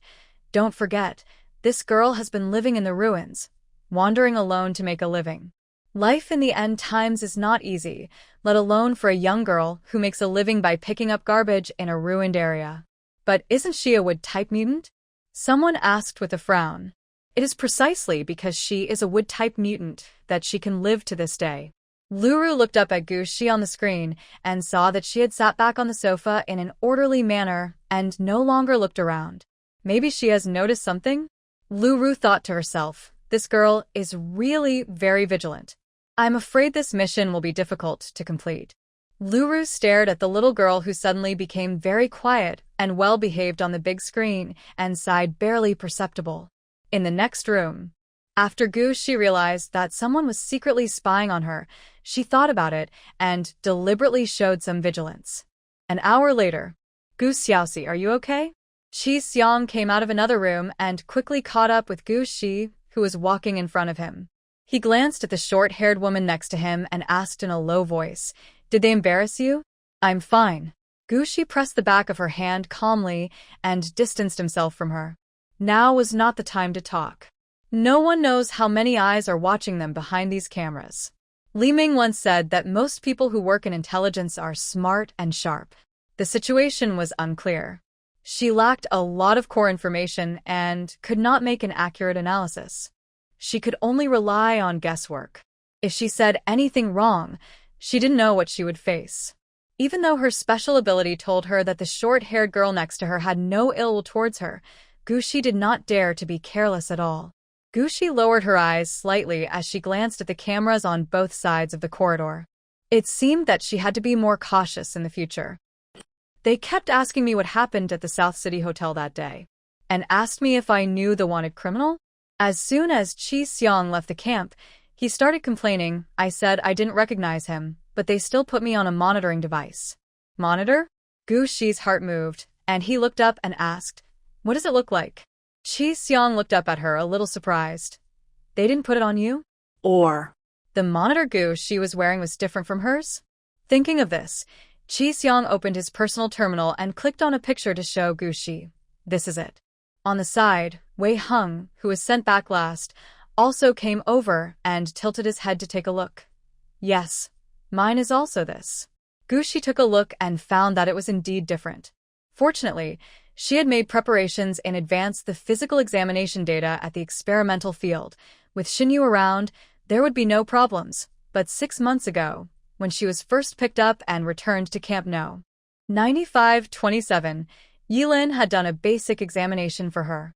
"Don't forget, this girl has been living in the ruins, wandering alone to make a living. Life in the end times is not easy, let alone for a young girl who makes a living by picking up garbage in a ruined area." "But isn't she a wood-type mutant?" someone asked with a frown. "It is precisely because she is a wood-type mutant that she can live to this day." Lu Ru looked up at Gushi on the screen and saw that she had sat back on the sofa in an orderly manner and no longer looked around. Maybe she has noticed something? Lu Ru thought to herself, this girl is really very vigilant. I'm afraid this mission will be difficult to complete. Lu Ru stared at the little girl who suddenly became very quiet and well-behaved on the big screen and sighed barely perceptible. In the next room, after she realized that someone was secretly spying on her, she thought about it and deliberately showed some vigilance. An hour later, Gu Xiaoxi, are you okay? Qi Xiang came out of another room and quickly caught up with Gu Shi, who was walking in front of him. He glanced at the short-haired woman next to him and asked in a low voice, "Did they embarrass you?" "I'm fine." Gu Shi pressed the back of her hand calmly and distanced himself from her. Now was not the time to talk. No one knows how many eyes are watching them behind these cameras. Li Ming once said that most people who work in intelligence are smart and sharp. The situation was unclear. She lacked a lot of core information and could not make an accurate analysis. She could only rely on guesswork. If she said anything wrong, she didn't know what she would face. Even though her special ability told her that the short-haired girl next to her had no ill will towards her, Gushi did not dare to be careless at all. Gushi lowered her eyes slightly as she glanced at the cameras on both sides of the corridor. It seemed that she had to be more cautious in the future. They kept asking me what happened at the South City Hotel that day, and asked me if I knew the wanted criminal. As soon as Chi Xiang left the camp, he started complaining. I said I didn't recognize him, but they still put me on a monitoring device. Monitor? Gu Shi's heart moved, and he looked up and asked, "What does it look like?" Chi Xiang looked up at her, a little surprised. "They didn't put it on you?" Or, The monitor Gu Shi was wearing was different from hers? Thinking of this, Chi Xiang opened his personal terminal and clicked on a picture to show Gu Shi. This is it. On the side, Wei Hung, who was sent back last, also came over and tilted his head to take a look. "Yes, mine is also this." Gu Shi took a look and found that it was indeed different. Fortunately, she had made preparations in advance the physical examination data at the experimental field. With Xinyu around, there would be no problems, but 6 months ago, when she was first picked up and returned to Camp No. 9527, Yilin had done a basic examination for her.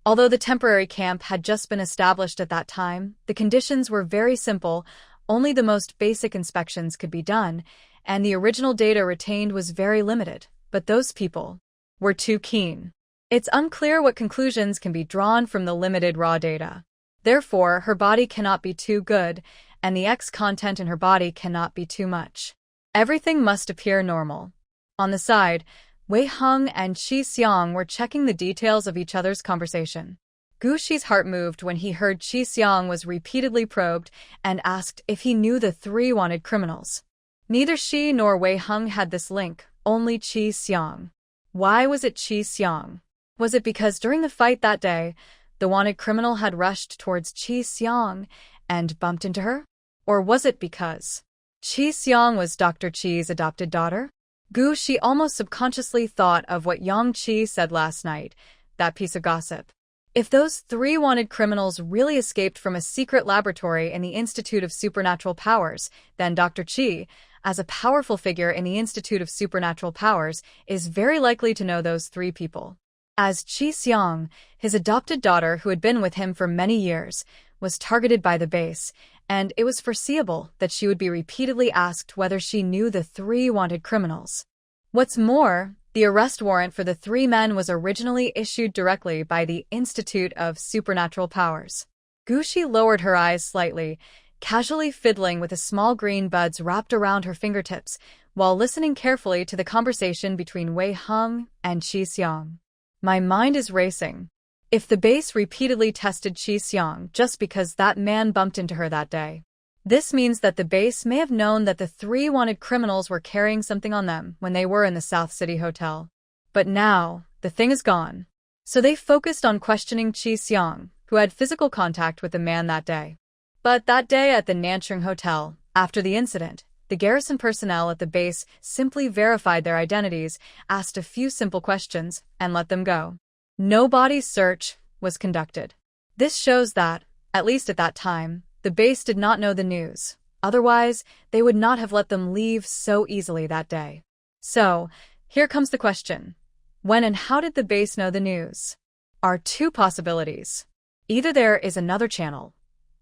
Although the temporary camp had just been established at that time, the conditions were very simple, only the most basic inspections could be done, and the original data retained was very limited, but those people were too keen. It's unclear what conclusions can be drawn from the limited raw data. Therefore, her body cannot be too good, and the X content in her body cannot be too much. Everything must appear normal. On the side, Wei Hung and Chi Xiang were checking the details of each other's conversation. Gu Shi's heart moved when he heard Chi Xiang was repeatedly probed and asked if he knew the 3 wanted criminals. Neither she nor Wei Hung had this link, only Chi Xiang. Why was it Chi Xiang? Was it because during the fight that day, the wanted criminal had rushed towards Chi Xiang and bumped into her? Or was it because Chi Xiang was Dr. Chi's adopted daughter? Gu Shi almost subconsciously thought of what Yang Chi said last night, that piece of gossip. If those 3 wanted criminals really escaped from a secret laboratory in the Institute of Supernatural Powers, then Dr. Chi, as a powerful figure in the Institute of Supernatural Powers, is very likely to know those 3 people. As Chi Xiang, his adopted daughter who had been with him for many years, was targeted by the base, and it was foreseeable that she would be repeatedly asked whether she knew the 3 wanted criminals. What's more, the arrest warrant for the 3 men was originally issued directly by the Institute of Supernatural Powers. Gu Shi lowered her eyes slightly, casually fiddling with the small green buds wrapped around her fingertips, while listening carefully to the conversation between Wei Hung and Chi Xiang. My mind is racing. If the base repeatedly tested Chi Xiang just because that man bumped into her that day, this means that the base may have known that the 3 wanted criminals were carrying something on them when they were in the South City Hotel. But now, the thing is gone. So they focused on questioning Chi Xiang, who had physical contact with the man that day. But that day at the Nanchung Hotel, after the incident, the garrison personnel at the base simply verified their identities, asked a few simple questions, and let them go. No body search was conducted. This shows that, at least at that time, the base did not know the news. Otherwise, they would not have let them leave so easily that day. So, here comes the question. When and how did the base know the news? Are 2 possibilities. Either there is another channel,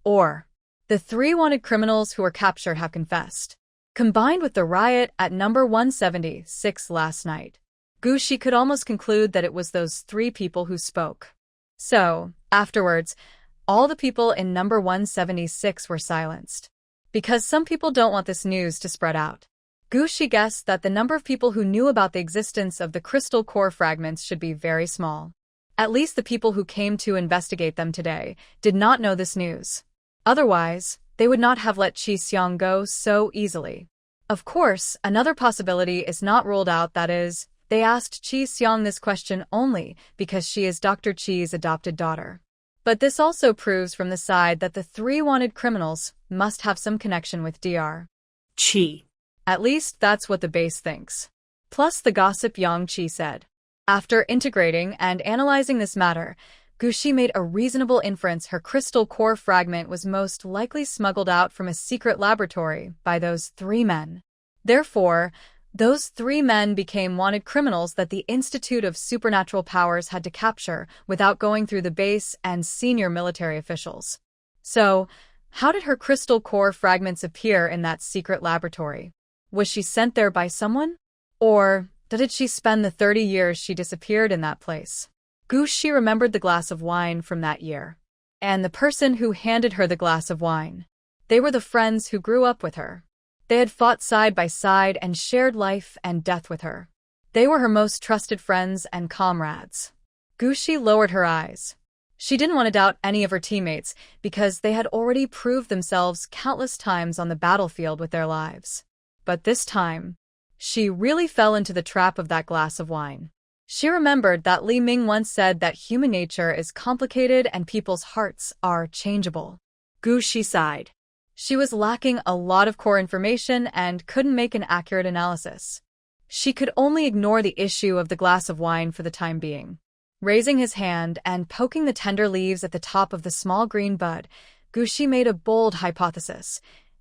or the 3 wanted criminals who were captured have confessed. Combined with the riot at number 176 last night, Gu Shi could almost conclude that it was those 3 people who spoke. So, afterwards, all the people in number 176 were silenced. Because some people don't want this news to spread out. Gu Shi guessed that the number of people who knew about the existence of the crystal core fragments should be very small. At least the people who came to investigate them today did not know this news. Otherwise, they would not have let Chi Xiang go so easily. Of course, another possibility is not ruled out, that is, they asked Chi Xiang this question only because she is Dr. Chi's adopted daughter. But this also proves from the side that the 3 wanted criminals must have some connection with Dr. Chi. At least that's what the base thinks. Plus the gossip Yang Chi said. After integrating and analyzing this matter, Gu Shi made a reasonable inference her crystal core fragment was most likely smuggled out from a secret laboratory by those 3 men. Therefore, those 3 men became wanted criminals that the Institute of Supernatural Powers had to capture without going through the base and senior military officials. So, how did her crystal core fragments appear in that secret laboratory? Was she sent there by someone? Or did she spend the 30 years she disappeared in that place? Gushi remembered the glass of wine from that year. And the person who handed her the glass of wine. They were the friends who grew up with her. They had fought side by side and shared life and death with her. They were her most trusted friends and comrades. Gushi lowered her eyes. She didn't want to doubt any of her teammates because they had already proved themselves countless times on the battlefield with their lives. But this time, she really fell into the trap of that glass of wine. She remembered that Li Ming once said that human nature is complicated and people's hearts are changeable. Gushi sighed. She was lacking a lot of core information and couldn't make an accurate analysis. She could only ignore the issue of the glass of wine for the time being. Raising his hand and poking the tender leaves at the top of the small green bud, Gushi made a bold hypothesis.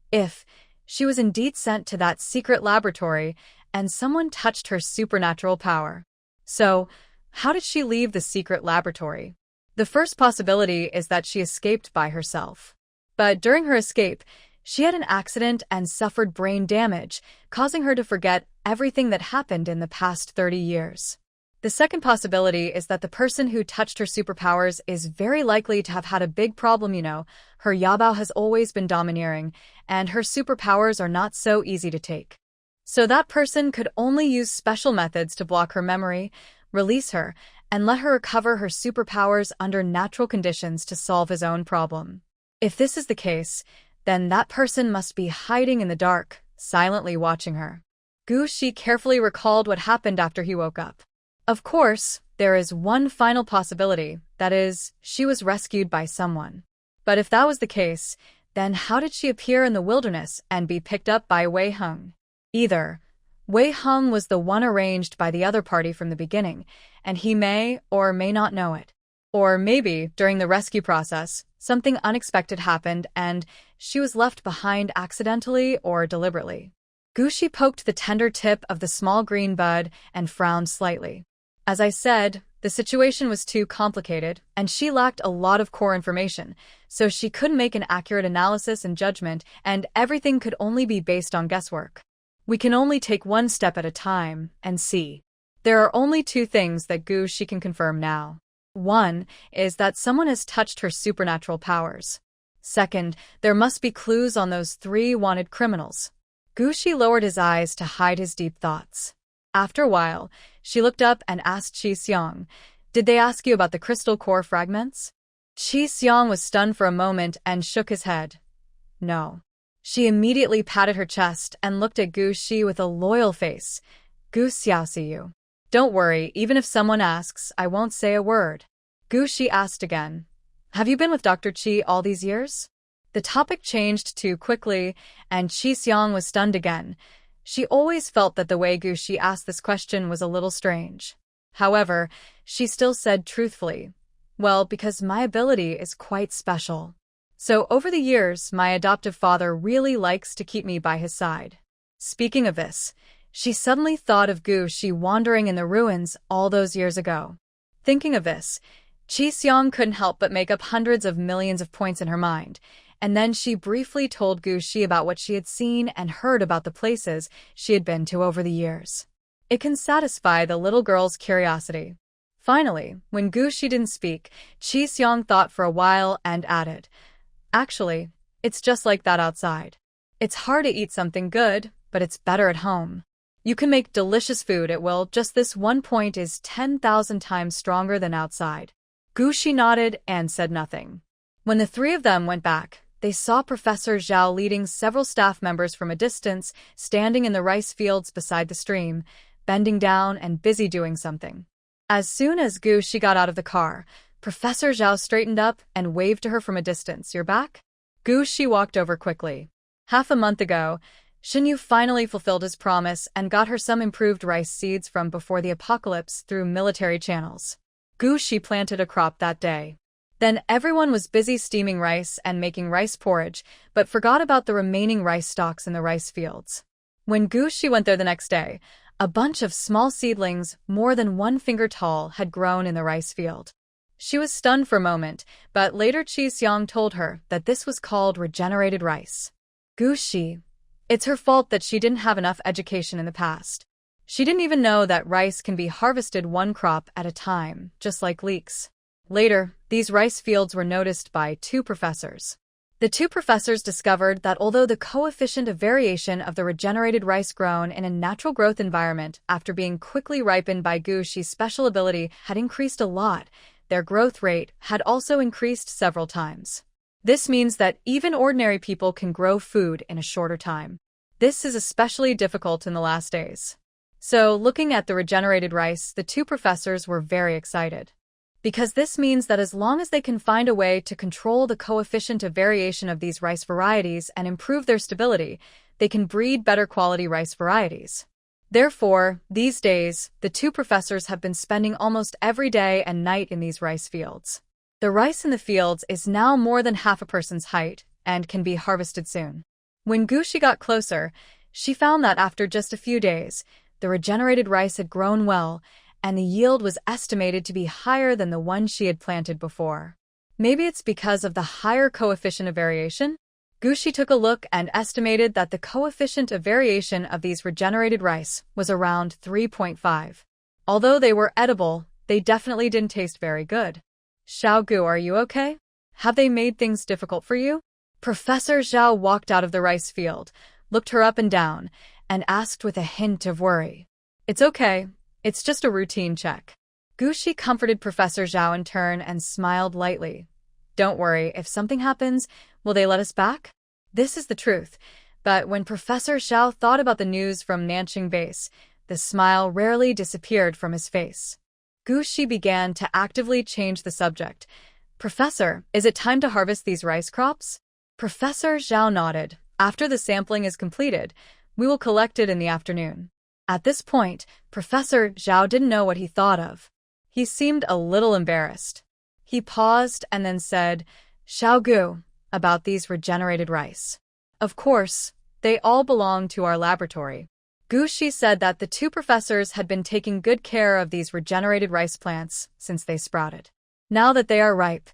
If she was indeed sent to that secret laboratory and someone touched her supernatural power. So, how did she leave the secret laboratory? The first possibility is that she escaped by herself. But during her escape, she had an accident and suffered brain damage, causing her to forget everything that happened in the past 30 years. The second possibility is that the person who touched her superpowers is very likely to have had a big problem, Her yabao has always been domineering, and her superpowers are not so easy to take. So that person could only use special methods to block her memory, release her, and let her recover her superpowers under natural conditions to solve his own problem. If this is the case, then that person must be hiding in the dark, silently watching her. Gushi carefully recalled what happened after he woke up. Of course, there is one final possibility, that is, she was rescued by someone. But if that was the case, then how did she appear in the wilderness and be picked up by Wei Heng? Either Wei Heng was the one arranged by the other party from the beginning, and he may or may not know it. Or maybe, during the rescue process, something unexpected happened and she was left behind accidentally or deliberately. Gushi poked the tender tip of the small green bud and frowned slightly. As I said, the situation was too complicated, and she lacked a lot of core information, so she couldn't make an accurate analysis and judgment, and everything could only be based on guesswork. We can only take one step at a time and see. There are only two things that Gushi can confirm now. One is that someone has touched her supernatural powers. Second, there must be clues on those 3 wanted criminals. Gushi lowered his eyes to hide his deep thoughts. After a while, she looked up and asked Qi Xiong, "Did they ask you about the crystal core fragments?" Qi Xiong was stunned for a moment and shook his head. No. She immediately patted her chest and looked at Gu Shi with a loyal face. Gu Xiaoxiu. Don't worry, even if someone asks, I won't say a word. Gu Shi asked again. Have you been with Dr. Qi all these years? The topic changed too quickly, and Qi Xiong was stunned again. She always felt that the way Gu Shi asked this question was a little strange. However, she still said truthfully, well, because my ability is quite special. So over the years, my adoptive father really likes to keep me by his side. Speaking of this, she suddenly thought of Gu Shi wandering in the ruins all those years ago. Thinking of this, Qi Xiong couldn't help but make up hundreds of millions of points in her mind, and then she briefly told Gu Shi about what she had seen and heard about the places she had been to over the years. It can satisfy the little girl's curiosity. Finally, when Gu Shi didn't speak, Qi Xiong thought for a while and added, Actually, it's just like that outside. It's hard to eat something good, but it's better at home. You can make delicious food at will, just this one point is 10,000 times stronger than outside. Gu Shi nodded and said nothing. When the three of them went back, they saw Professor Zhao leading several staff members from a distance, standing in the rice fields beside the stream, bending down and busy doing something. As soon as Gu Shi got out of the car, Professor Zhao straightened up and waved to her from a distance. You're back? Gu Shi walked over quickly. Half a month ago, Xinyu finally fulfilled his promise and got her some improved rice seeds from before the apocalypse through military channels. Gu Shi planted a crop that day. Then everyone was busy steaming rice and making rice porridge, but forgot about the remaining rice stalks in the rice fields. When Gu Shi went there the next day, a bunch of small seedlings, more than 1 finger tall, had grown in the rice field. She was stunned for a moment, but later Qi Xiong told her that this was called regenerated rice. Gu Shi. It's her fault that she didn't have enough education in the past. She didn't even know that rice can be harvested one crop at a time, just like leeks. Later, these rice fields were noticed by two professors. The two professors discovered that although the coefficient of variation of the regenerated rice grown in a natural growth environment after being quickly ripened by Gu Shi's special ability had increased a lot, their growth rate had also increased several times. This means that even ordinary people can grow food in a shorter time. This is especially difficult in the last days. So, looking at the regenerated rice, the two professors were very excited. Because this means that as long as they can find a way to control the coefficient of variation of these rice varieties and improve their stability, they can breed better quality rice varieties. Therefore, these days, the two professors have been spending almost every day and night in these rice fields. The rice in the fields is now more than half a person's height and can be harvested soon. When Gu Shi got closer, she found that after just a few days, the regenerated rice had grown well, and the yield was estimated to be higher than the one she had planted before. Maybe it's because of the higher coefficient of variation? Gu Shi took a look and estimated that the coefficient of variation of these regenerated rice was around 3.5. Although they were edible, they definitely didn't taste very good. Xiao Gu, are you okay? Have they made things difficult for you? Professor Zhao walked out of the rice field, looked her up and down, and asked with a hint of worry. It's okay. It's just a routine check. Gu Shi comforted Professor Zhao in turn and smiled lightly. Don't worry, if something happens, will they let us back? This is the truth. But when Professor Zhao thought about the news from Nanqing Base, the smile rarely disappeared from his face. Gu Shi began to actively change the subject. Professor, is it time to harvest these rice crops? Professor Zhao nodded. After the sampling is completed, we will collect it in the afternoon. At this point, Professor Zhao didn't know what he thought of. He seemed a little embarrassed. He paused and then said, Xiao Gu, about these regenerated rice. Of course, they all belong to our laboratory. Gu Shi said that the two professors had been taking good care of these regenerated rice plants since they sprouted. Now that they are ripe,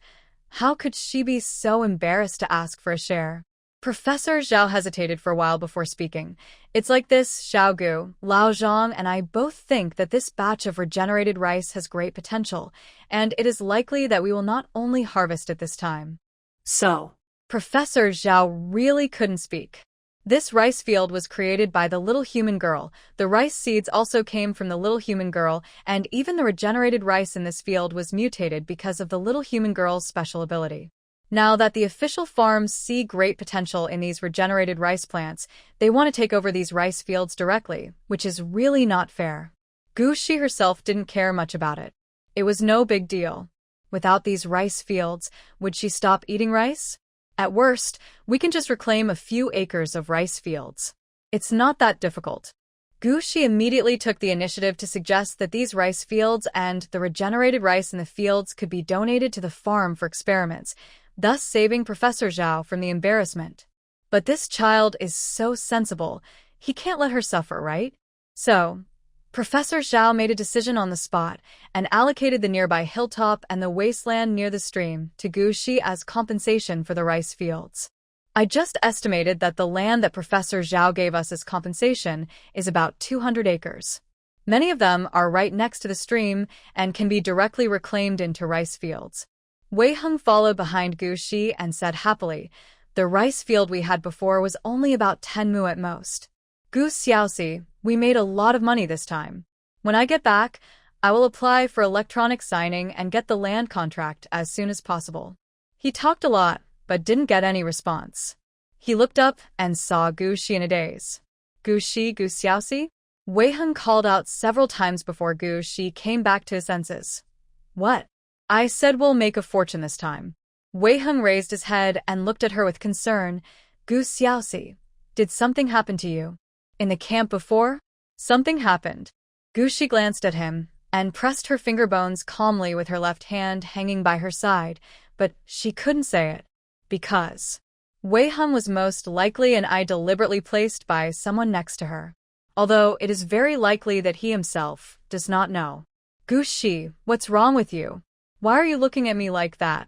how could she be so embarrassed to ask for a share? Professor Zhao hesitated for a while before speaking. It's like this, Xiao Gu, Lao Zhang and I both think that this batch of regenerated rice has great potential, and it is likely that we will not only harvest it this time. So, Professor Zhao really couldn't speak. This rice field was created by the little human girl. The rice seeds also came from the little human girl, and even the regenerated rice in this field was mutated because of the little human girl's special ability. Now that the official farms see great potential in these regenerated rice plants, they want to take over these rice fields directly, which is really not fair. Gu Shi herself didn't care much about it. It was no big deal. Without these rice fields, would she stop eating rice? At worst, we can just reclaim a few acres of rice fields. It's not that difficult. Gu Shi immediately took the initiative to suggest that these rice fields and the regenerated rice in the fields could be donated to the farm for experiments, thus saving Professor Zhao from the embarrassment. But this child is so sensible, he can't let her suffer, right? So, Professor Zhao made a decision on the spot and allocated the nearby hilltop and the wasteland near the stream to Gu Shi as compensation for the rice fields. I just estimated that the land that Professor Zhao gave us as compensation is about 200 acres. Many of them are right next to the stream and can be directly reclaimed into rice fields. Wei Heng followed behind Gu Shi and said happily, the rice field we had before was only about 10 mu at most. Gu Xiaoxi, we made a lot of money this time. When I get back, I will apply for electronic signing and get the land contract as soon as possible. He talked a lot, but didn't get any response. He looked up and saw Gu Shi in a daze. Gu Shi, Gu Xiaoxi? Wei Heng called out several times before Gu Shi came back to his senses. What? I said we'll make a fortune this time. Wei Heng raised his head and looked at her with concern. Gu Xiaoxi, did something happen to you? In the camp before? Something happened. Gu Shi glanced at him and pressed her finger bones calmly with her left hand hanging by her side, but she couldn't say it. Because Wei Heng was most likely an eye deliberately placed by someone next to her. Although it is very likely that he himself does not know. Gu Shi, what's wrong with you? Why are you looking at me like that?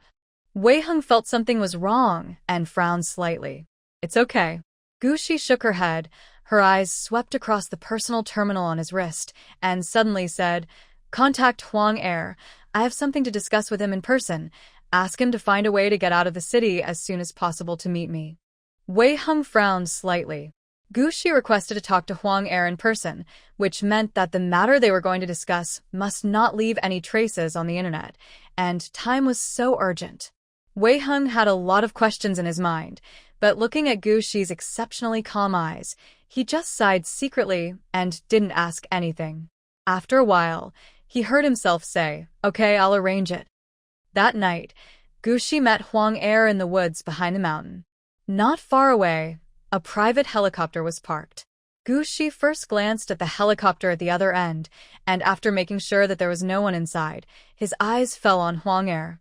Wei Heng felt something was wrong and frowned slightly. It's okay. Gu Shi shook her head. Her eyes swept across the personal terminal on his wrist and suddenly said, "Contact Huang Er. I have something to discuss with him in person. Ask him to find a way to get out of the city as soon as possible to meet me." Wei Heng frowned slightly. Gu Shi requested to talk to Huang Er in person, which meant that the matter they were going to discuss must not leave any traces on the internet, and time was so urgent. Wei Heng had a lot of questions in his mind, but looking at Gu Shi's exceptionally calm eyes, he just sighed secretly and didn't ask anything. After a while, he heard himself say, "Okay, I'll arrange it." That night, Gu Shi met Huang Er in the woods behind the mountain. Not far away, a private helicopter was parked. Gu Shi first glanced at the helicopter at the other end, and after making sure that there was no one inside, his eyes fell on Huang Er.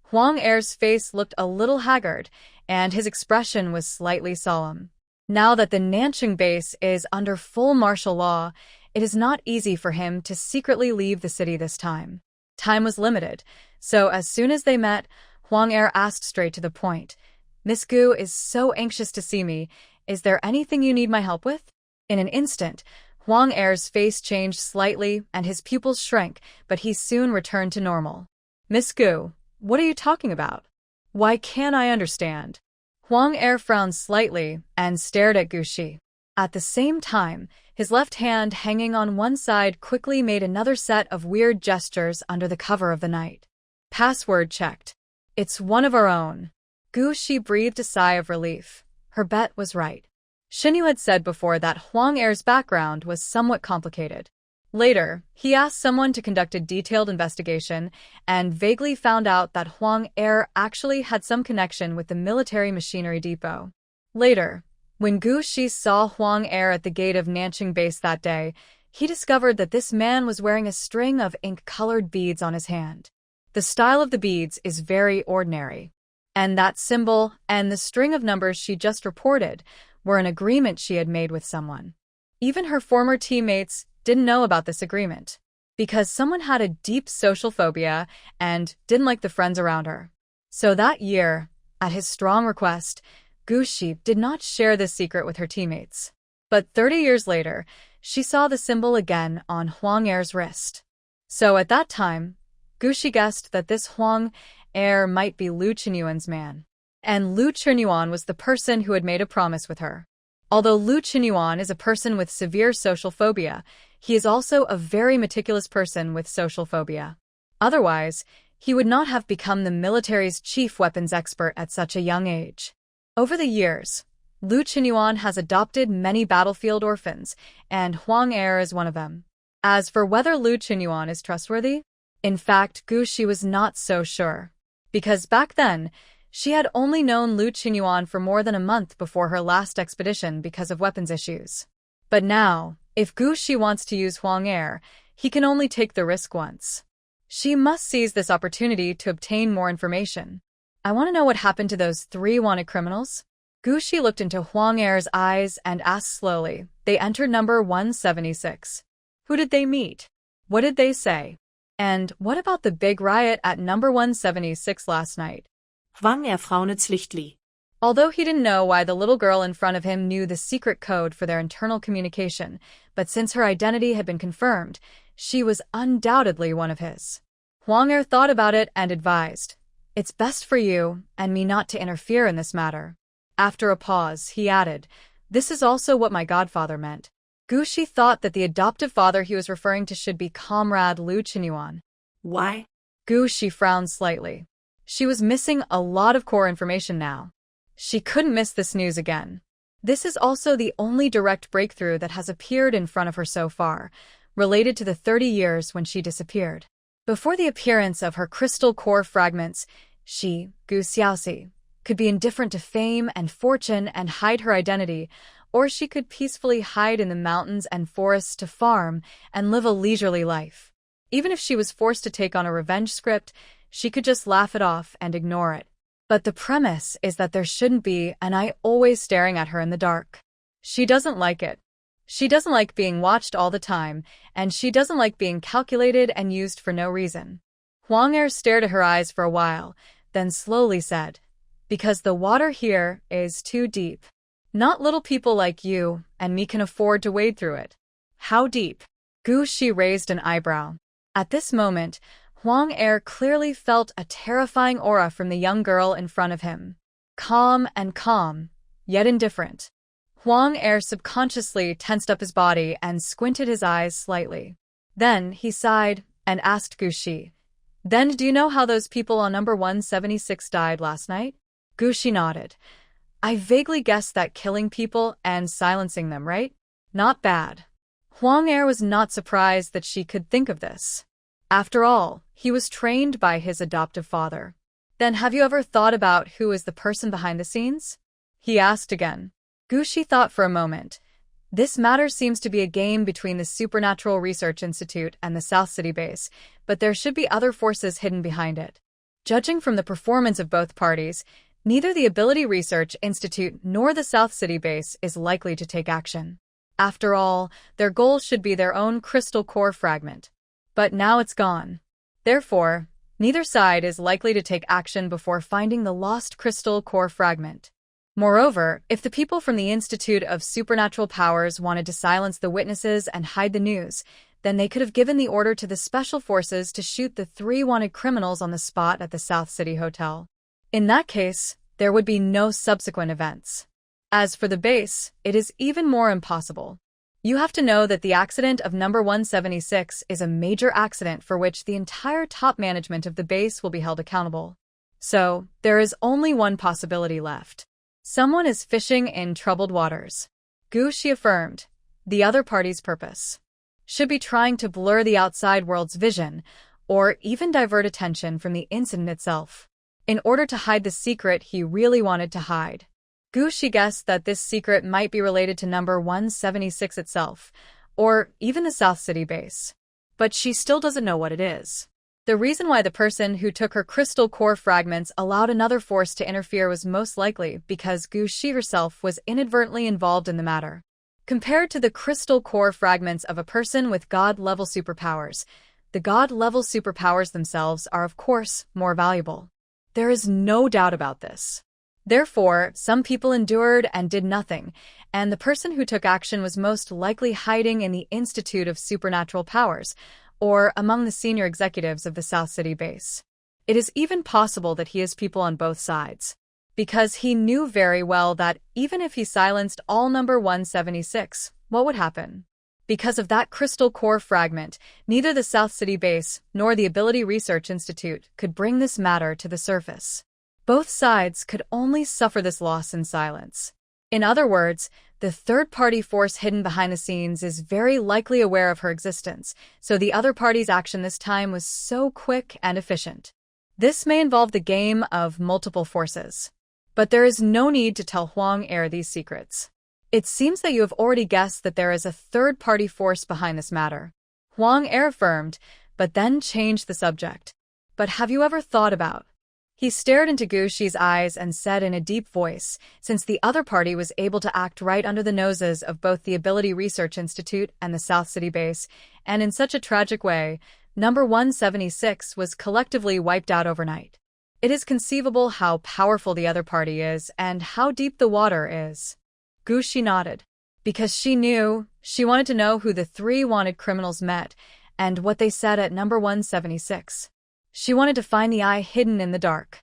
Huang Er's face looked a little haggard, and his expression was slightly solemn. Now that the Nanching base is under full martial law, it is not easy for him to secretly leave the city this time. Time was limited, so as soon as they met, Huang Er asked straight to the point, "Miss Gu is so anxious to see me. Is there anything you need my help with?" In an instant, Huang Er's face changed slightly and his pupils shrank, but he soon returned to normal. "Miss Gu, what are you talking about? Why can't I understand?" Huang Er frowned slightly and stared at Gu Shi. At the same time, his left hand hanging on one side quickly made another set of weird gestures under the cover of the night. "Password checked. It's one of our own." Gu Shi breathed a sigh of relief. Her bet was right. Xinyu had said before that Huang Er's background was somewhat complicated. Later, he asked someone to conduct a detailed investigation and vaguely found out that Huang Er actually had some connection with the military machinery depot. Later, when Gu Shi saw Huang Er at the gate of Nanching base that day, he discovered that this man was wearing a string of ink-colored beads on his hand. The style of the beads is very ordinary. And that symbol and the string of numbers she just reported were an agreement she had made with someone. Even her former teammates didn't know about this agreement, because someone had a deep social phobia and didn't like the friends around her. So that year, at his strong request, Gu Shi did not share this secret with her teammates. But 30 years later, she saw the symbol again on Huang Er's wrist. So at that time, Gu Shi guessed that this Huang Er might be Lu Qinyuan's man. And Lu Qinyuan was the person who had made a promise with her. Although Lu Qinyuan is a person with severe social phobia, he is also a very meticulous person with social phobia. Otherwise, he would not have become the military's chief weapons expert at such a young age. Over the years, Lu Qinyuan has adopted many battlefield orphans, and Huang Er is one of them. As for whether Lu Qinyuan is trustworthy, in fact, Gu Shi was not so sure. Because back then, she had only known Lu Qinyuan for more than a month before her last expedition because of weapons issues. But now, if Gu Shi wants to use Huang Er, he can only take the risk once. She must seize this opportunity to obtain more information. "I want to know what happened to those 3 wanted criminals." Gu Shi looked into Huang Er's eyes and asked slowly. "They entered number 176. Who did they meet? What did they say? And what about the big riot at number 176 last night?" Huang Er frownete lichtly. Although he didn't know why the little girl in front of him knew the secret code for their internal communication, but since her identity had been confirmed, she was undoubtedly one of his. Huang Er thought about it and advised, "It's best for you and me not to interfere in this matter." After a pause, he added, "This is also what my godfather meant." Gu Shi thought that the adoptive father he was referring to should be Comrade Lu Qinyuan. Why? Gu Shi frowned slightly. She was missing a lot of core information now. She couldn't miss this news again. This is also the only direct breakthrough that has appeared in front of her so far, related to the 30 years when she disappeared. Before the appearance of her crystal core fragments, she, Gu Xiaoxi, could be indifferent to fame and fortune and hide her identity, or she could peacefully hide in the mountains and forests to farm and live a leisurely life. Even if she was forced to take on a revenge script, she could just laugh it off and ignore it. But the premise is that there shouldn't be an eye always staring at her in the dark. She doesn't like it. She doesn't like being watched all the time, and she doesn't like being calculated and used for no reason. Huang Er stared at her eyes for a while, then slowly said, "Because the water here is too deep." Not little people like you and me can afford to wade through it. How deep? Gu Shi raised an eyebrow. At this moment, Huang Er clearly felt a terrifying aura from the young girl in front of him. Calm, yet indifferent. Huang Er subconsciously tensed up his body and squinted his eyes slightly. Then he sighed and asked Gu Shi, "Then do you know how those people on number 176 died last night?" Gu Shi nodded. "I vaguely guessed that killing people and silencing them, right? Not bad." Huang Er was not surprised that she could think of this. After all, he was trained by his adoptive father. "Then have you ever thought about who is the person behind the scenes?" he asked again. Gu Shi thought for a moment. This matter seems to be a game between the Supernatural Research Institute and the South City base, but there should be other forces hidden behind it. Judging from the performance of both parties, neither the Ability Research Institute nor the South City base is likely to take action. After all, their goal should be their own crystal core fragment. But now it's gone. Therefore, neither side is likely to take action before finding the lost crystal core fragment. Moreover, if the people from the Institute of Supernatural Powers wanted to silence the witnesses and hide the news, then they could have given the order to the special forces to shoot the 3 wanted criminals on the spot at the South City Hotel. In that case, there would be no subsequent events. As for the base, it is even more impossible. You have to know that the accident of number 176 is a major accident for which the entire top management of the base will be held accountable. So, there is only one possibility left. Someone is fishing in troubled waters. Gu Shi affirmed. The other party's purpose should be trying to blur the outside world's vision, or even divert attention from the incident itself, in order to hide the secret he really wanted to hide. Gu Shi guessed that this secret might be related to number 176 itself, or even the South City base. But she still doesn't know what it is. The reason why the person who took her crystal core fragments allowed another force to interfere was most likely because Gu Shi herself was inadvertently involved in the matter. Compared to the crystal core fragments of a person with god-level superpowers, the god-level superpowers themselves are of course more valuable. There is no doubt about this. Therefore, some people endured and did nothing, and the person who took action was most likely hiding in the Institute of Supernatural Powers, or among the senior executives of the South City base. It is even possible that he has people on both sides, because he knew very well that even if he silenced all number 176, what would happen? Because of that crystal core fragment, neither the South City base nor the Ability Research Institute could bring this matter to the surface. Both sides could only suffer this loss in silence. In other words, the third-party force hidden behind the scenes is very likely aware of her existence, so the other party's action this time was so quick and efficient. This may involve the game of multiple forces. But there is no need to tell Huang Er these secrets. It seems that you have already guessed that there is a third-party force behind this matter. Huang Er affirmed, but then changed the subject. But have you ever thought about? He stared into Gu Shi's eyes and said in a deep voice, since the other party was able to act right under the noses of both the Ability Research Institute and the South City base, and in such a tragic way, number 176 was collectively wiped out overnight. It is conceivable how powerful the other party is and how deep the water is. Gu Shi nodded. Because she wanted to know who the 3 wanted criminals met and what they said at number 176. She wanted to find the eye hidden in the dark.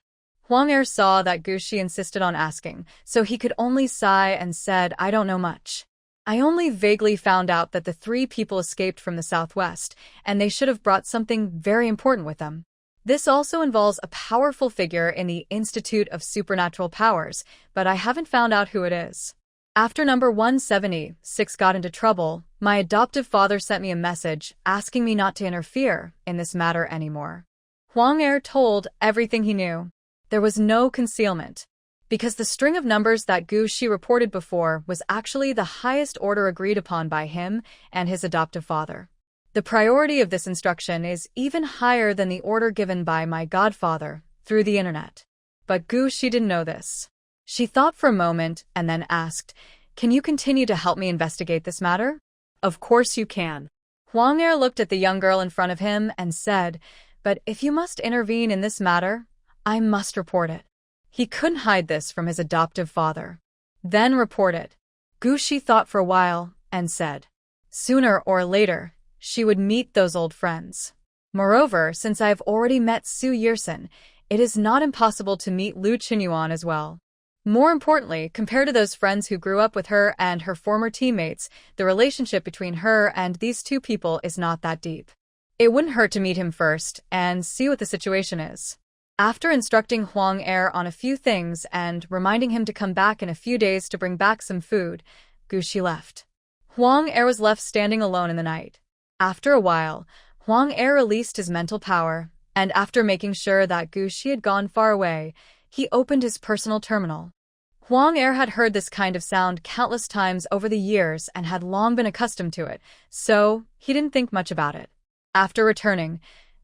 Huang Er saw that Gu Shi insisted on asking, so he could only sigh and said, I don't know much. I only vaguely found out that the 3 people escaped from the southwest, and they should have brought something very important with them. This also involves a powerful figure in the Institute of Supernatural Powers, but I haven't found out who it is. After number 176 got into trouble, my adoptive father sent me a message asking me not to interfere in this matter anymore. Huang Er told everything he knew. There was no concealment. Because the string of numbers that Gu Shi reported before was actually the highest order agreed upon by him and his adoptive father. The priority of this instruction is even higher than the order given by my godfather through the internet. But Gu Shi didn't know this. She thought for a moment and then asked, Can you continue to help me investigate this matter? Of course you can. Huang Er looked at the young girl in front of him and said, But if you must intervene in this matter, I must report it. He couldn't hide this from his adoptive father. then report it. Gushi thought for a while and said, sooner or later, she would meet those old friends. Moreover, since I have already met Su Yirsen, it is not impossible to meet Lu Qinyuan as well. More importantly, compared to those friends who grew up with her and her former teammates, the relationship between her and these two people is not that deep. It wouldn't hurt to meet him first and see what the situation is. After instructing Huang Er on a few things and reminding him to come back in a few days to bring back some food, Gushi left. Huang Er was left standing alone in the night. After a while, Huang Er released his mental power, and after making sure that Gushi had gone far away, he opened his personal terminal. Huang Er had heard this kind of sound countless times over the years and had long been accustomed to it, so he didn't think much about it. After returning,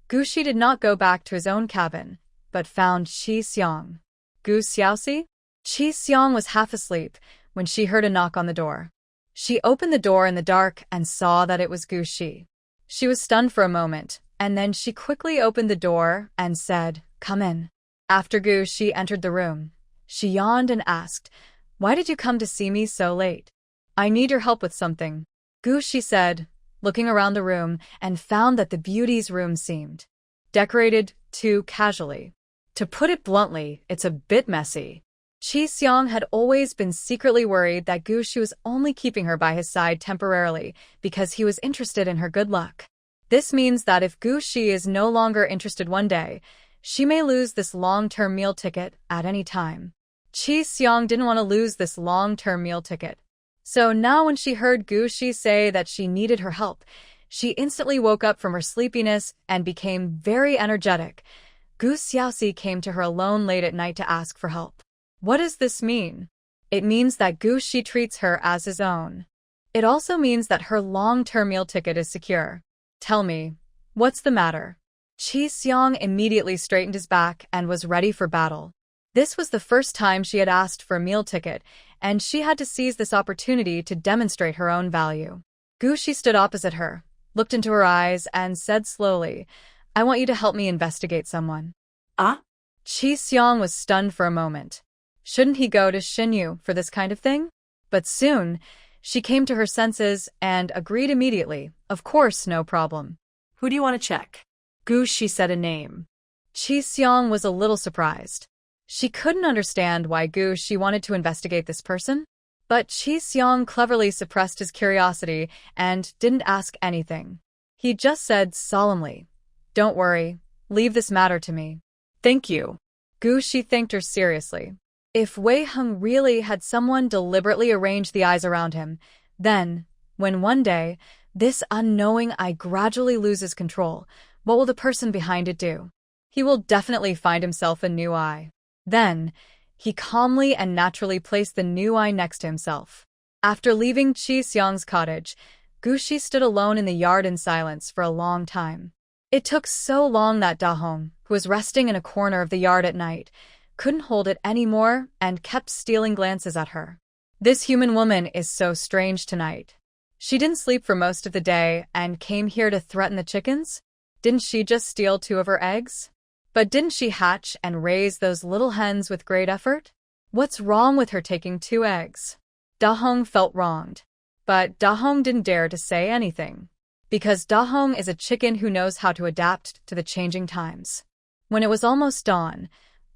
Gushi did not go back to his own cabin, but found Qi Xiang. Gu Xiaoxi? Qi Xiang was half asleep when she heard a knock on the door. She opened the door in the dark and saw that it was Gushi. She was stunned for a moment, and then she quickly opened the door and said, "Come in." After Gushi entered the room, she yawned and asked, "Why did you come to see me so late?" "I need your help with something," Gushi said, looking around the room and found that the beauty's room seemed decorated too casually. To put it bluntly, it's a bit messy. Qi Xiang had always been secretly worried that Gushi was only keeping her by his side temporarily because he was interested in her good luck. This means that if Gushi is no longer interested one day, she may lose this long-term meal ticket at any time. Qi Xiang didn't want to lose this long-term meal ticket. So now when she heard Gushi say that she needed her help, she instantly woke up from her sleepiness and became very energetic. Gu Xiaoxi came to her alone late at night to ask for help. What does this mean? It means that Gushi treats her as his own. It also means that her long-term meal ticket is secure. Tell me, what's the matter? Qi Xiang immediately straightened his back and was ready for battle. This was the first time she had asked for a meal ticket, and she had to seize this opportunity to demonstrate her own value. Gushi stood opposite her, looked into her eyes, and said slowly, "I want you to help me investigate someone." Ah? Qi Xiang was stunned for a moment. Shouldn't he go to Xinyu for this kind of thing? But soon, she came to her senses and agreed immediately. Of course, no problem. Who do you want to check? Gushi said a name. Qi Xiang was a little surprised. She couldn't understand why Gushi wanted to investigate this person, but Qi Xiang cleverly suppressed his curiosity and didn't ask anything. He just said solemnly, "Don't worry, leave this matter to me." "Thank you." Gushi thanked her seriously. If Wei Heng really had someone deliberately arrange the eyes around him, then, when one day, this unknowing eye gradually loses control, what will the person behind it do? He will definitely find himself a new eye. Then, he calmly and naturally placed the new eye next to himself. After leaving Qi Xiang's cottage, Gushi stood alone in the yard in silence for a long time. It took so long that Dahong, who was resting in a corner of the yard at night, couldn't hold it anymore and kept stealing glances at her. This human woman is so strange tonight. She didn't sleep for most of the day and came here to threaten the chickens? Didn't she just steal 2 of her eggs? But didn't she hatch and raise those little hens with great effort? What's wrong with her taking 2 eggs? Dahong felt wronged. But Dahong didn't dare to say anything. Because Dahong is a chicken who knows how to adapt to the changing times. When it was almost dawn,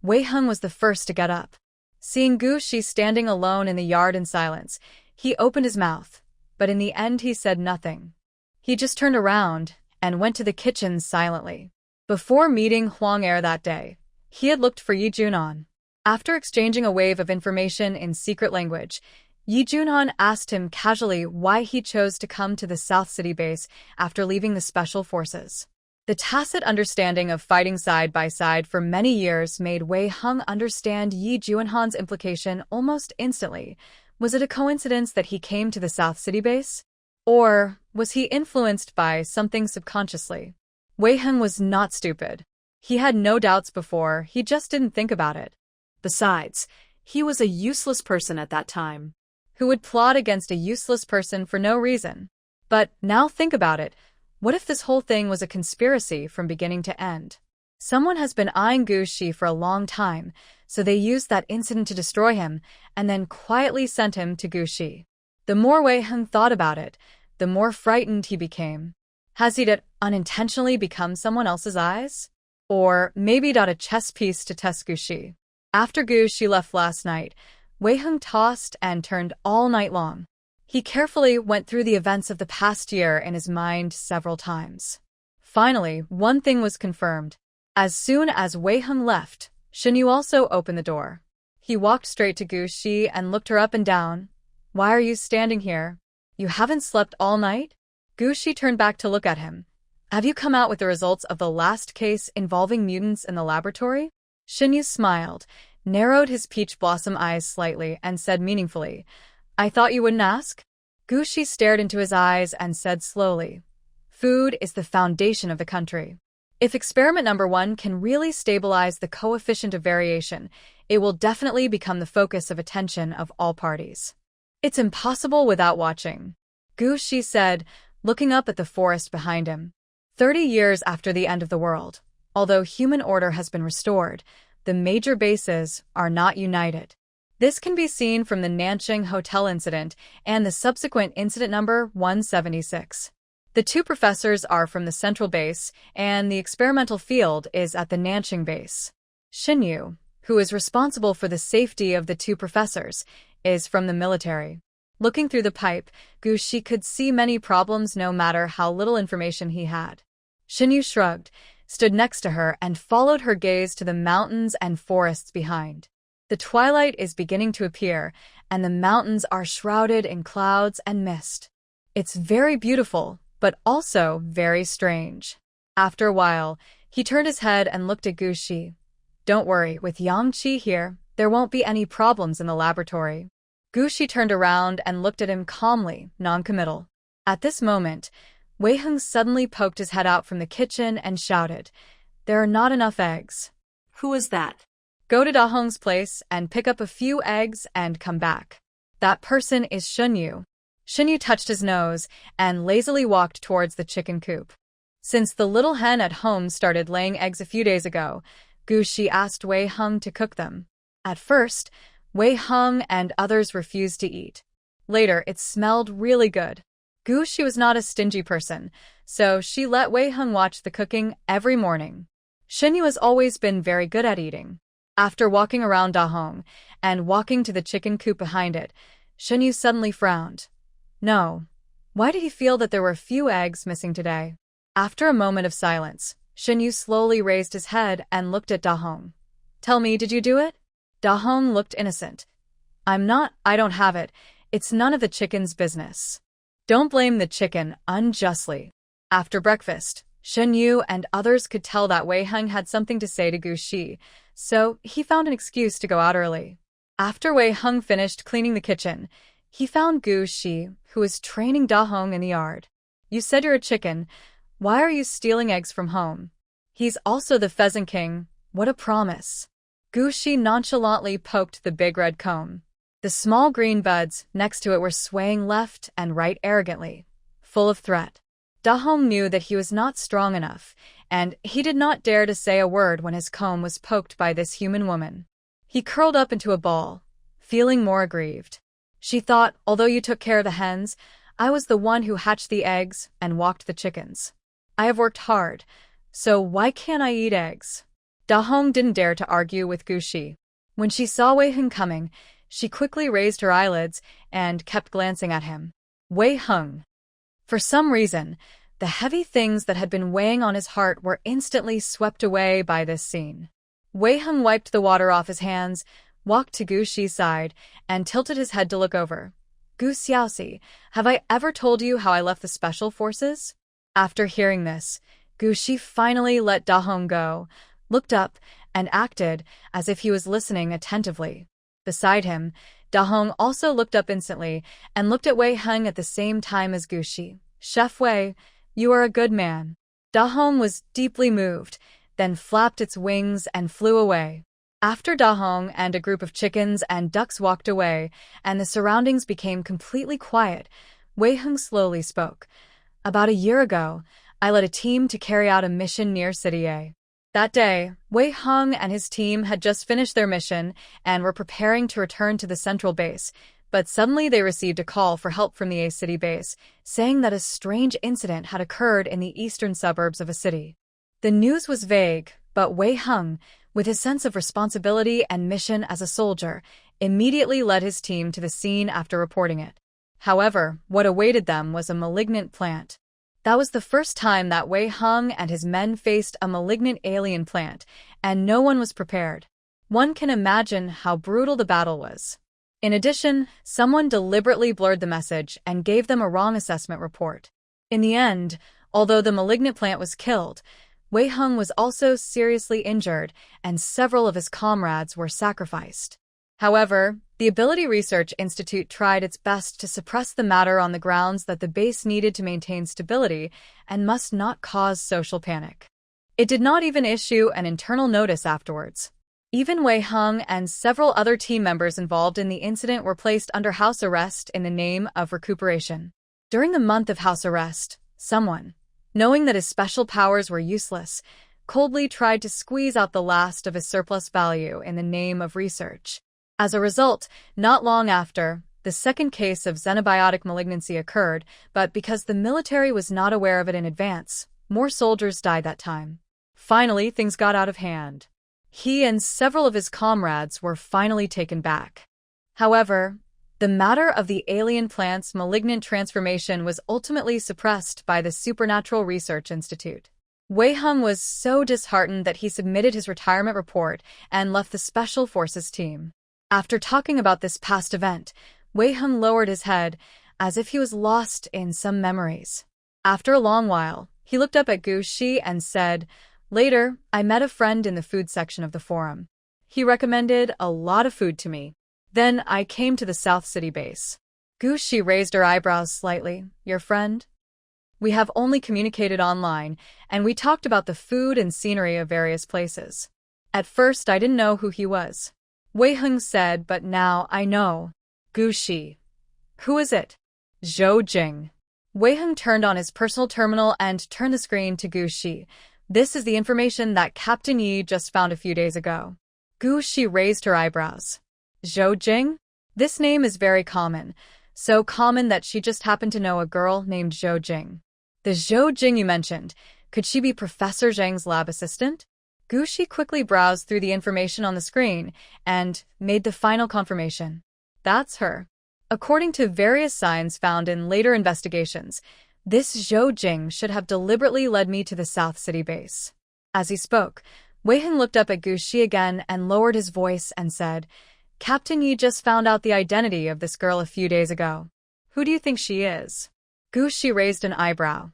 Wei Heng was the first to get up. Seeing Gushi standing alone in the yard in silence, he opened his mouth, but in the end he said nothing. He just turned around and went to the kitchen silently. Before meeting Huang Er that day, he had looked for Yi Junan. After exchanging a wave of information in secret language, Yi Junan asked him casually why he chose to come to the South City base after leaving the Special Forces. The tacit understanding of fighting side by side for many years made Wei Heng understand Yi Juanhan's implication almost instantly. Was it a coincidence that he came to the South City base? Or was he influenced by something subconsciously? Wei Heng was not stupid. He had no doubts before, he just didn't think about it. Besides, he was a useless person at that time. Who would plot against a useless person for no reason? But now think about it. What if this whole thing was a conspiracy from beginning to end? Someone has been eyeing Gu Shi for a long time, so they used that incident to destroy him, and then quietly sent him to Gu Shi. The more Wei Heng thought about it, the more frightened he became. Has he unintentionally become someone else's eyes? Or maybe a chess piece to test Gu Shi? After Gu Shi left last night, Wei Heng tossed and turned all night long. He carefully went through the events of the past year in his mind several times. Finally, one thing was confirmed. As soon as Wei Heng left, Shinyu also opened the door. He walked straight to Gu Shi and looked her up and down. Why are you standing here? You haven't slept all night? Gu Shi turned back to look at him. Have you come out with the results of the last case involving mutants in the laboratory? Shinyu smiled, narrowed his peach blossom eyes slightly, and said meaningfully, I thought you wouldn't ask? Gu Shi stared into his eyes and said slowly, Food is the foundation of the country. If experiment number 1 can really stabilize the coefficient of variation, it will definitely become the focus of attention of all parties. It's impossible without watching, Gu Shi said, looking up at the forest behind him. 30 years after the end of the world, although human order has been restored, the major bases are not united. This can be seen from the Nanjing Hotel incident and the subsequent incident number 176. The 2 professors are from the central base, and the experimental field is at the Nanjing base. Shinyu, who is responsible for the safety of the 2 professors, is from the military. Looking through the pipe, Gu Shi could see many problems no matter how little information he had. Shinyu shrugged, stood next to her, and followed her gaze to the mountains and forests behind. The twilight is beginning to appear, and the mountains are shrouded in clouds and mist. It's very beautiful, but also very strange. After a while, he turned his head and looked at Gu Shi. Don't worry, with Yang Qi here, there won't be any problems in the laboratory. Gu Shi turned around and looked at him calmly, non-committal. At this moment, Wei Heng suddenly poked his head out from the kitchen and shouted, There are not enough eggs. Who is that? Go to Da Hong's place and pick up a few eggs and come back. That person is Shinyu. Shinyu touched his nose and lazily walked towards the chicken coop. Since the little hen at home started laying eggs a few days ago, Gu Shi asked Wei Heng to cook them. At first, Wei Heng and others refused to eat. Later, it smelled really good. Gu Shi was not a stingy person, so she let Wei Heng watch the cooking every morning. Shinyu has always been very good at eating. After walking around Da Hong and walking to the chicken coop behind it, Shinyu suddenly frowned. No. Why did he feel that there were a few eggs missing today? After a moment of silence, Shinyu slowly raised his head and looked at Da Hong. Tell me, did you do it? Da Hong looked innocent. I don't have it. It's none of the chicken's business. Don't blame the chicken unjustly. After breakfast, Shinyu and others could tell that Wei Heng had something to say to Gu Shi, so he found an excuse to go out early. After Wei Heng finished cleaning the kitchen, he found Gu Shi, who was training Da Hong in the yard. You said you're a chicken. Why are you stealing eggs from home? He's also the pheasant king. What a promise. Gu Shi nonchalantly poked the big red comb. The small green buds next to it were swaying left and right arrogantly, full of threat. Da Hong knew that he was not strong enough, and he did not dare to say a word when his comb was poked by this human woman. He curled up into a ball, feeling more aggrieved. She thought, although you took care of the hens, I was the one who hatched the eggs and walked the chickens. I have worked hard, so why can't I eat eggs? Da Hong didn't dare to argue with Gu Shi. When she saw Wei Heng coming, she quickly raised her eyelids and kept glancing at him. Wei Heng. For some reason, the heavy things that had been weighing on his heart were instantly swept away by this scene. Wei Heng wiped the water off his hands, walked to Gu Shi's side, and tilted his head to look over. Gu Xiaoxi, have I ever told you how I left the special forces? After hearing this, Gu Shi finally let Da Hong go, looked up, and acted as if he was listening attentively. Beside him, Da Hong also looked up instantly and looked at Wei Heng at the same time as Gu Shi. Chef Wei, you are a good man. Da Hong was deeply moved, then flapped its wings and flew away. After Da Hong and a group of chickens and ducks walked away, and the surroundings became completely quiet, Wei Heng slowly spoke. About a year ago, I led a team to carry out a mission near City A. That day, Wei Hung and his team had just finished their mission and were preparing to return to the central base, but suddenly they received a call for help from the A City base, saying that a strange incident had occurred in the eastern suburbs of a city. The news was vague, but Wei Hung, with his sense of responsibility and mission as a soldier, immediately led his team to the scene after reporting it. However, what awaited them was a malignant plant. That was the first time that Wei Hung and his men faced a malignant alien plant, and no one was prepared. One can imagine how brutal the battle was. In addition, someone deliberately blurred the message and gave them a wrong assessment report. In the end, although the malignant plant was killed, Wei Hung was also seriously injured, and several of his comrades were sacrificed. However, the Ability Research Institute tried its best to suppress the matter on the grounds that the base needed to maintain stability and must not cause social panic. It did not even issue an internal notice afterwards. Even Wei Hung and several other team members involved in the incident were placed under house arrest in the name of recuperation. During the month of house arrest, someone, knowing that his special powers were useless, coldly tried to squeeze out the last of his surplus value in the name of research. As a result, not long after, the second case of xenobiotic malignancy occurred, but because the military was not aware of it in advance, more soldiers died that time. Finally, things got out of hand. He and several of his comrades were finally taken back. However, the matter of the alien plant's malignant transformation was ultimately suppressed by the Supernatural Research Institute. Wei Hung was so disheartened that he submitted his retirement report and left the Special Forces team. After talking about this past event, Wei Hung lowered his head, as if he was lost in some memories. After a long while, he looked up at Gu Shi and said, "Later, I met a friend in the food section of the forum. He recommended a lot of food to me. Then I came to the South City base." Gu Shi raised her eyebrows slightly. "Your friend?" "We have only communicated online, and we talked about the food and scenery of various places. At first, I didn't know who he was." Wei Hung said, "But now I know." "Gu Shi. Who is it?" "Zhou Jing." Wei Hung turned on his personal terminal and turned the screen to Gu Shi. "This is the information that Captain Yi just found a few days ago." Gu Shi raised her eyebrows. "Zhou Jing? This name is very common, so common that she just happened to know a girl named Zhou Jing." "The Zhou Jing you mentioned, could she be Professor Zhang's lab assistant?" Gu Shi quickly browsed through the information on the screen and made the final confirmation. "That's her. According to various signs found in later investigations, this Zhou Jing should have deliberately led me to the South City base." As he spoke, Wei Hung looked up at Gu Shi again and lowered his voice and said, "Captain Yi just found out the identity of this girl a few days ago. Who do you think she is?" Gu Shi raised an eyebrow.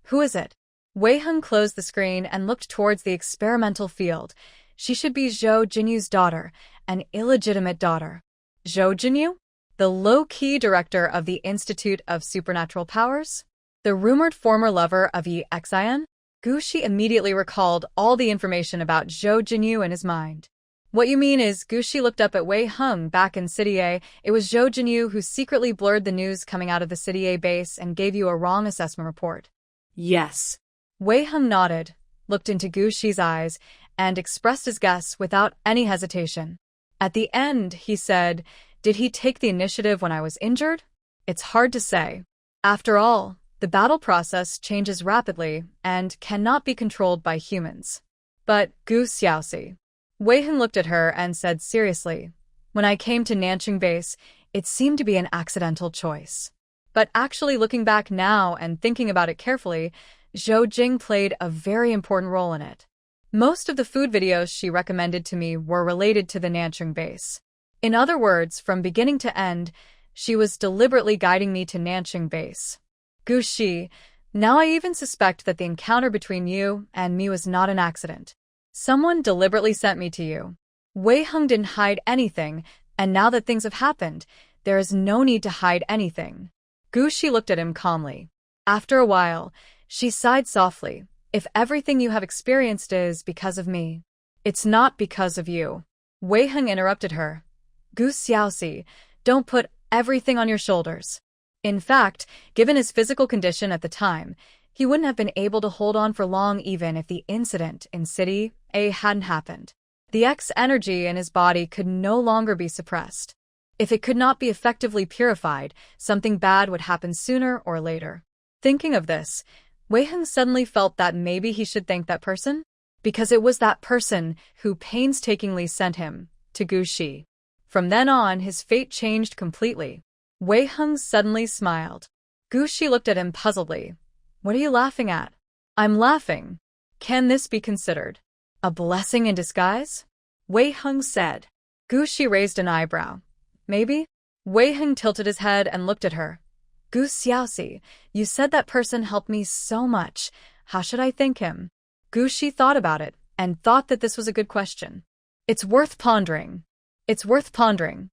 "Who is it?" Wei Hung closed the screen and looked towards the experimental field. "She should be Zhou Jinyu's daughter, an illegitimate daughter." "Zhou Jinyu? The low-key director of the Institute of Supernatural Powers? The rumored former lover of Yi Xian?" Gu Shi immediately recalled all the information about Zhou Jinyu in his mind. "What you mean is," Gu Shi looked up at Wei Hung back in City A, "it was Zhou Jinyu who secretly blurred the news coming out of the City A base and gave you a wrong assessment report." Yes. Wei Hung nodded, looked into Gu Shi's eyes, and expressed his guess without any hesitation. At the end, he said, "Did he take the initiative when I was injured? It's hard to say. After all, the battle process changes rapidly and cannot be controlled by humans." "But, Gu Xiaoxi." Wei Hung looked at her and said seriously, "When I came to Nanqing base, it seemed to be an accidental choice. But actually looking back now and thinking about it carefully, Zhou Jing played a very important role in it. Most of the food videos she recommended to me were related to the Nanqing base. In other words, from beginning to end, she was deliberately guiding me to Nanqing base. Gu Shi, now I even suspect that the encounter between you and me was not an accident. Someone deliberately sent me to you. Wei Hung didn't hide anything, and now that things have happened, there is no need to hide anything." Gu Shi looked at him calmly. After a while, she sighed softly. "If everything you have experienced is because of me, it's not because of you." Wei Hung interrupted her. "Gu Xiaoxi, don't put everything on your shoulders." In fact, given his physical condition at the time, He wouldn't have been able to hold on for long even if the incident in City A hadn't happened. The X energy in his body could no longer be suppressed. If it could not be effectively purified, something bad would happen sooner or later. Thinking of this, Wei Heng suddenly felt that maybe he should thank that person, because it was that person who painstakingly sent him to Gu Shi. From then on, his fate changed completely. Wei Heng suddenly smiled. Gu Shi looked at him puzzledly. What are you laughing at? I'm laughing. Can this be considered a blessing in disguise? Wei Heng said. Gu Shi raised an eyebrow. Maybe? Wei Heng tilted his head and looked at her. Gu Xiaoxi, you said that person helped me so much. How should I thank him? Gu Shi thought about it and thought that this was a good question. It's worth pondering. It's worth pondering.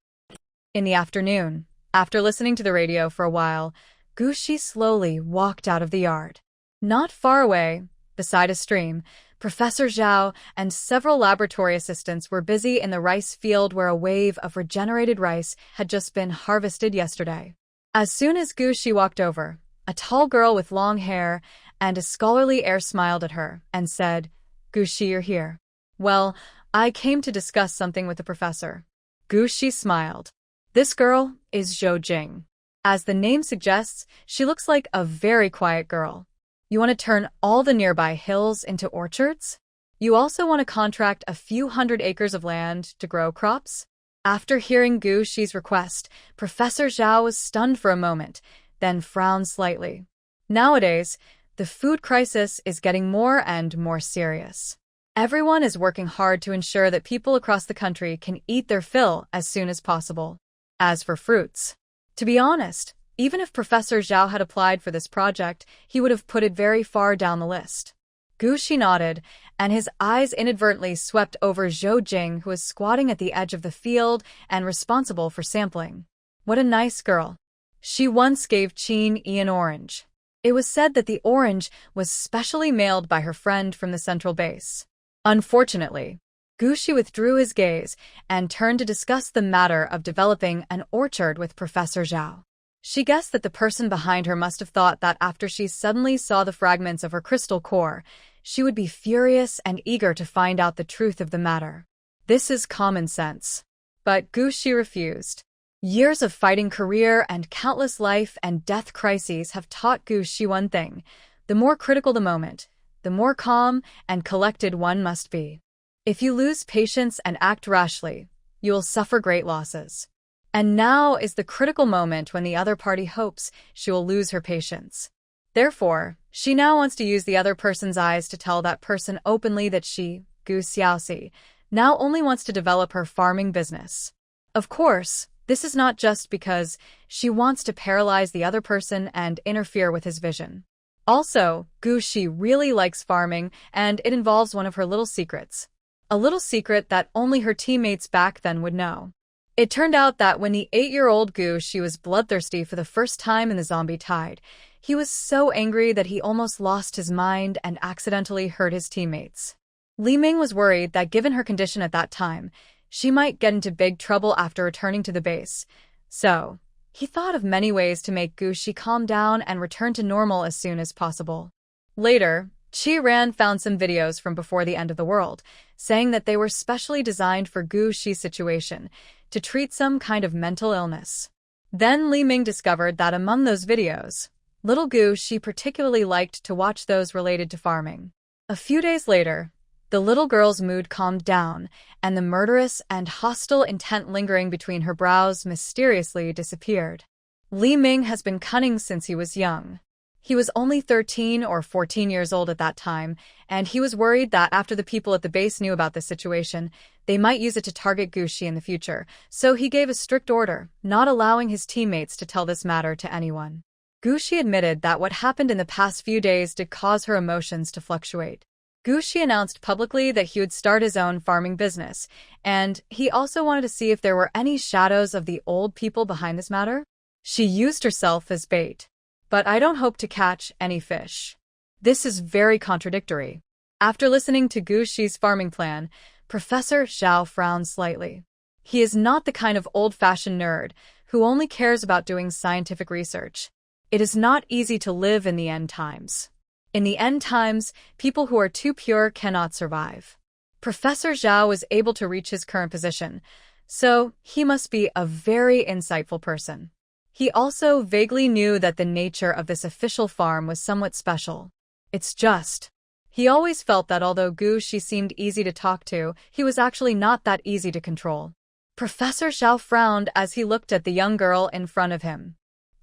In the afternoon, after listening to the radio for a while, Gu Shi slowly walked out of the yard. Not far away, beside a stream, Professor Zhao and several laboratory assistants were busy in the rice field where a wave of regenerated rice had just been harvested yesterday. As soon as Gu Shi walked over, a tall girl with long hair and a scholarly air smiled at her and said, Gu Shi, you're here. Well, I came to discuss something with the professor. Gu Shi smiled. This girl is Zhou Jing. As the name suggests, she looks like a very quiet girl. You want to turn all the nearby hills into orchards? You also want to contract a few hundred acres of land to grow crops? After hearing Gu Shi's request, Professor Zhao was stunned for a moment, then frowned slightly. Nowadays, the food crisis is getting more and more serious. Everyone is working hard to ensure that people across the country can eat their fill as soon as possible. As for fruits, to be honest, even if Professor Zhao had applied for this project, he would have put it very far down the list. Gu Shi nodded, and his eyes inadvertently swept over Zhou Jing, who was squatting at the edge of the field and responsible for sampling. What a nice girl. She once gave Qin Yi an orange. It was said that the orange was specially mailed by her friend from the central base. Unfortunately, Gu Shi withdrew his gaze and turned to discuss the matter of developing an orchard with Professor Zhao. She guessed that the person behind her must have thought that after she suddenly saw the fragments of her crystal core, she would be furious and eager to find out the truth of the matter. This is common sense. But Gu Shi refused. Years of fighting career and countless life and death crises have taught Gu Shi one thing. The more critical the moment, the more calm and collected one must be. If you lose patience and act rashly, you will suffer great losses. And now is the critical moment when the other party hopes she will lose her patience. Therefore, she now wants to use the other person's eyes to tell that person openly that she, Gu Xiaoxi, now only wants to develop her farming business. Of course, this is not just because she wants to paralyze the other person and interfere with his vision. Also, Gu Shi really likes farming, and it involves one of her little secrets. A little secret that only her teammates back then would know. It turned out that when the 8-year-old Gu Shi was bloodthirsty for the first time in the zombie tide, he was so angry that he almost lost his mind and accidentally hurt his teammates. Li Ming was worried that given her condition at that time, she might get into big trouble after returning to the base. So, he thought of many ways to make Gu Shi calm down and return to normal as soon as possible. Later, Qi Ran found some videos from before the end of the world, saying that they were specially designed for Gu Shi's situation, to treat some kind of mental illness. Then Li Ming discovered that among those videos, little Gu Shi particularly liked to watch those related to farming. A few days later, the little girl's mood calmed down, and the murderous and hostile intent lingering between her brows mysteriously disappeared. Li Ming has been cunning since he was young. He was only 13 or 14 years old at that time, and he was worried that after the people at the base knew about this situation, they might use it to target Gu Shi in the future, so he gave a strict order, not allowing his teammates to tell this matter to anyone. Gu Shi admitted that what happened in the past few days did cause her emotions to fluctuate. Gu Shi announced publicly that he would start his own farming business, and he also wanted to see if there were any shadows of the old people behind this matter. She used herself as bait. But I don't hope to catch any fish. This is very contradictory. After listening to Gu Shi's farming plan, Professor Zhao frowned slightly. He is not the kind of old-fashioned nerd who only cares about doing scientific research. It is not easy to live in the end times. In the end times, people who are too pure cannot survive. Professor Zhao was able to reach his current position, so he must be a very insightful person. He also vaguely knew that the nature of this official farm was somewhat special. It's just. He always felt that although Gu Shi seemed easy to talk to, he was actually not that easy to control. Professor Zhao frowned as he looked at the young girl in front of him.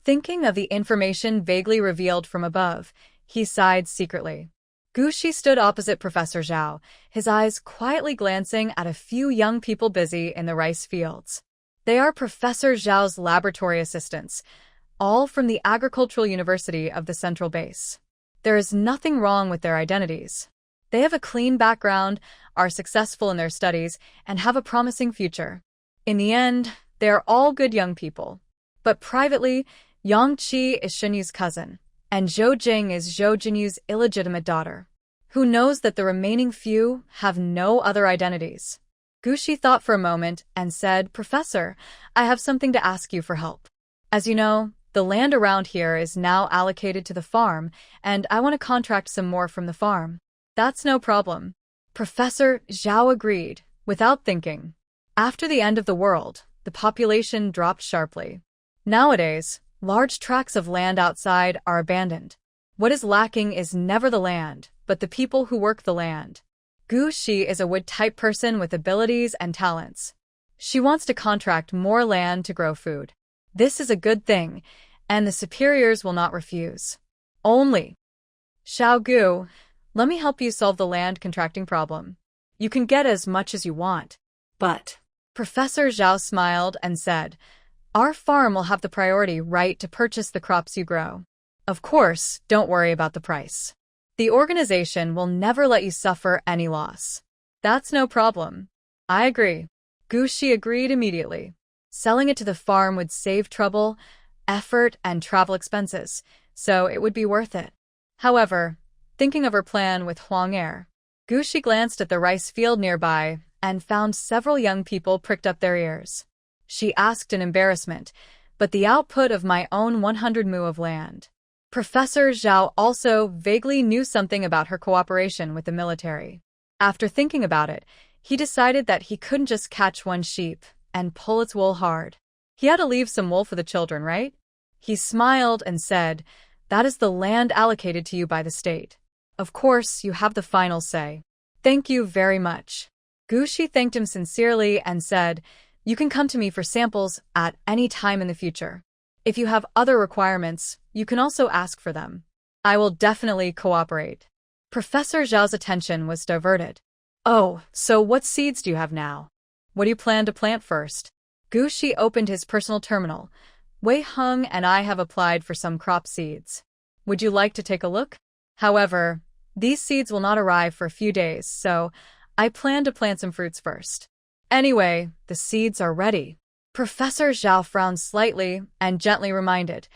Thinking of the information vaguely revealed from above, he sighed secretly. Gu Shi stood opposite Professor Zhao, his eyes quietly glancing at a few young people busy in the rice fields. They are Professor Zhao's laboratory assistants, all from the Agricultural University of the Central Base. There is nothing wrong with their identities. They have a clean background, are successful in their studies, and have a promising future. In the end, they are all good young people. But privately, Yang Qi is Shinyu's cousin, and Zhou Jing is Zhou Jinyu's illegitimate daughter. Who knows that the remaining few have no other identities? Gu Shi thought for a moment and said, Professor, I have something to ask you for help. As you know, the land around here is now allocated to the farm, and I want to contract some more from the farm. That's no problem. Professor Zhao agreed, without thinking. After the end of the world, the population dropped sharply. Nowadays, large tracts of land outside are abandoned. What is lacking is never the land, but the people who work the land. Gu Shi is a wood-type person with abilities and talents. She wants to contract more land to grow food. This is a good thing, and the superiors will not refuse. Only. Xiao Gu, let me help you solve the land contracting problem. You can get as much as you want. But Professor Zhao smiled and said, Our farm will have the priority right to purchase the crops you grow. Of course, don't worry about the price. The organization will never let you suffer any loss. That's no problem. I agree. Gu Shi agreed immediately. Selling it to the farm would save trouble, effort, and travel expenses, so it would be worth it. However, thinking of her plan with Huang Er, Gu Shi glanced at the rice field nearby and found several young people pricked up their ears. She asked in embarrassment, but the output of my own 100 mu of land. Professor Zhao also vaguely knew something about her cooperation with the military. After thinking about it, he decided that he couldn't just catch one sheep and pull its wool hard. He had to leave some wool for the children, right? He smiled and said, That is the land allocated to you by the state. Of course, you have the final say. Thank you very much. Gu Shi thanked him sincerely and said, You can come to me for samples at any time in the future. If you have other requirements, you can also ask for them. I will definitely cooperate. Professor Zhao's attention was diverted. Oh, so what seeds do you have now? What do you plan to plant first? Gu Shi opened his personal terminal. Wei Heng and I have applied for some crop seeds. Would you like to take a look? However, these seeds will not arrive for a few days, so I plan to plant some fruits first. Anyway, the seeds are ready. Professor Zhao frowned slightly and gently reminded,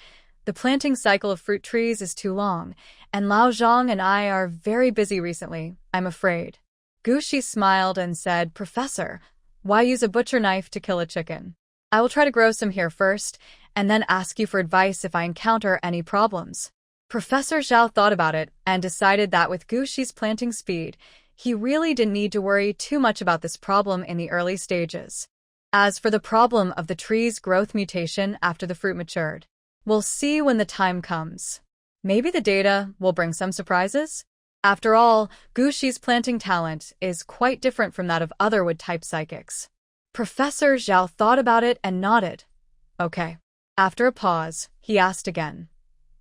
The planting cycle of fruit trees is too long, and Lao Zhang and I are very busy recently, I'm afraid. Gu Shi smiled and said, Professor, why use a butcher knife to kill a chicken? I will try to grow some here first, and then ask you for advice if I encounter any problems. Professor Zhao thought about it and decided that with Gu Shi's planting speed, he really didn't need to worry too much about this problem in the early stages. As for the problem of the tree's growth mutation after the fruit matured, we'll see when the time comes. Maybe the data will bring some surprises? After all, Gu Shi's planting talent is quite different from that of other wood-type psychics. Professor Zhao thought about it and nodded. Okay. After a pause, he asked again.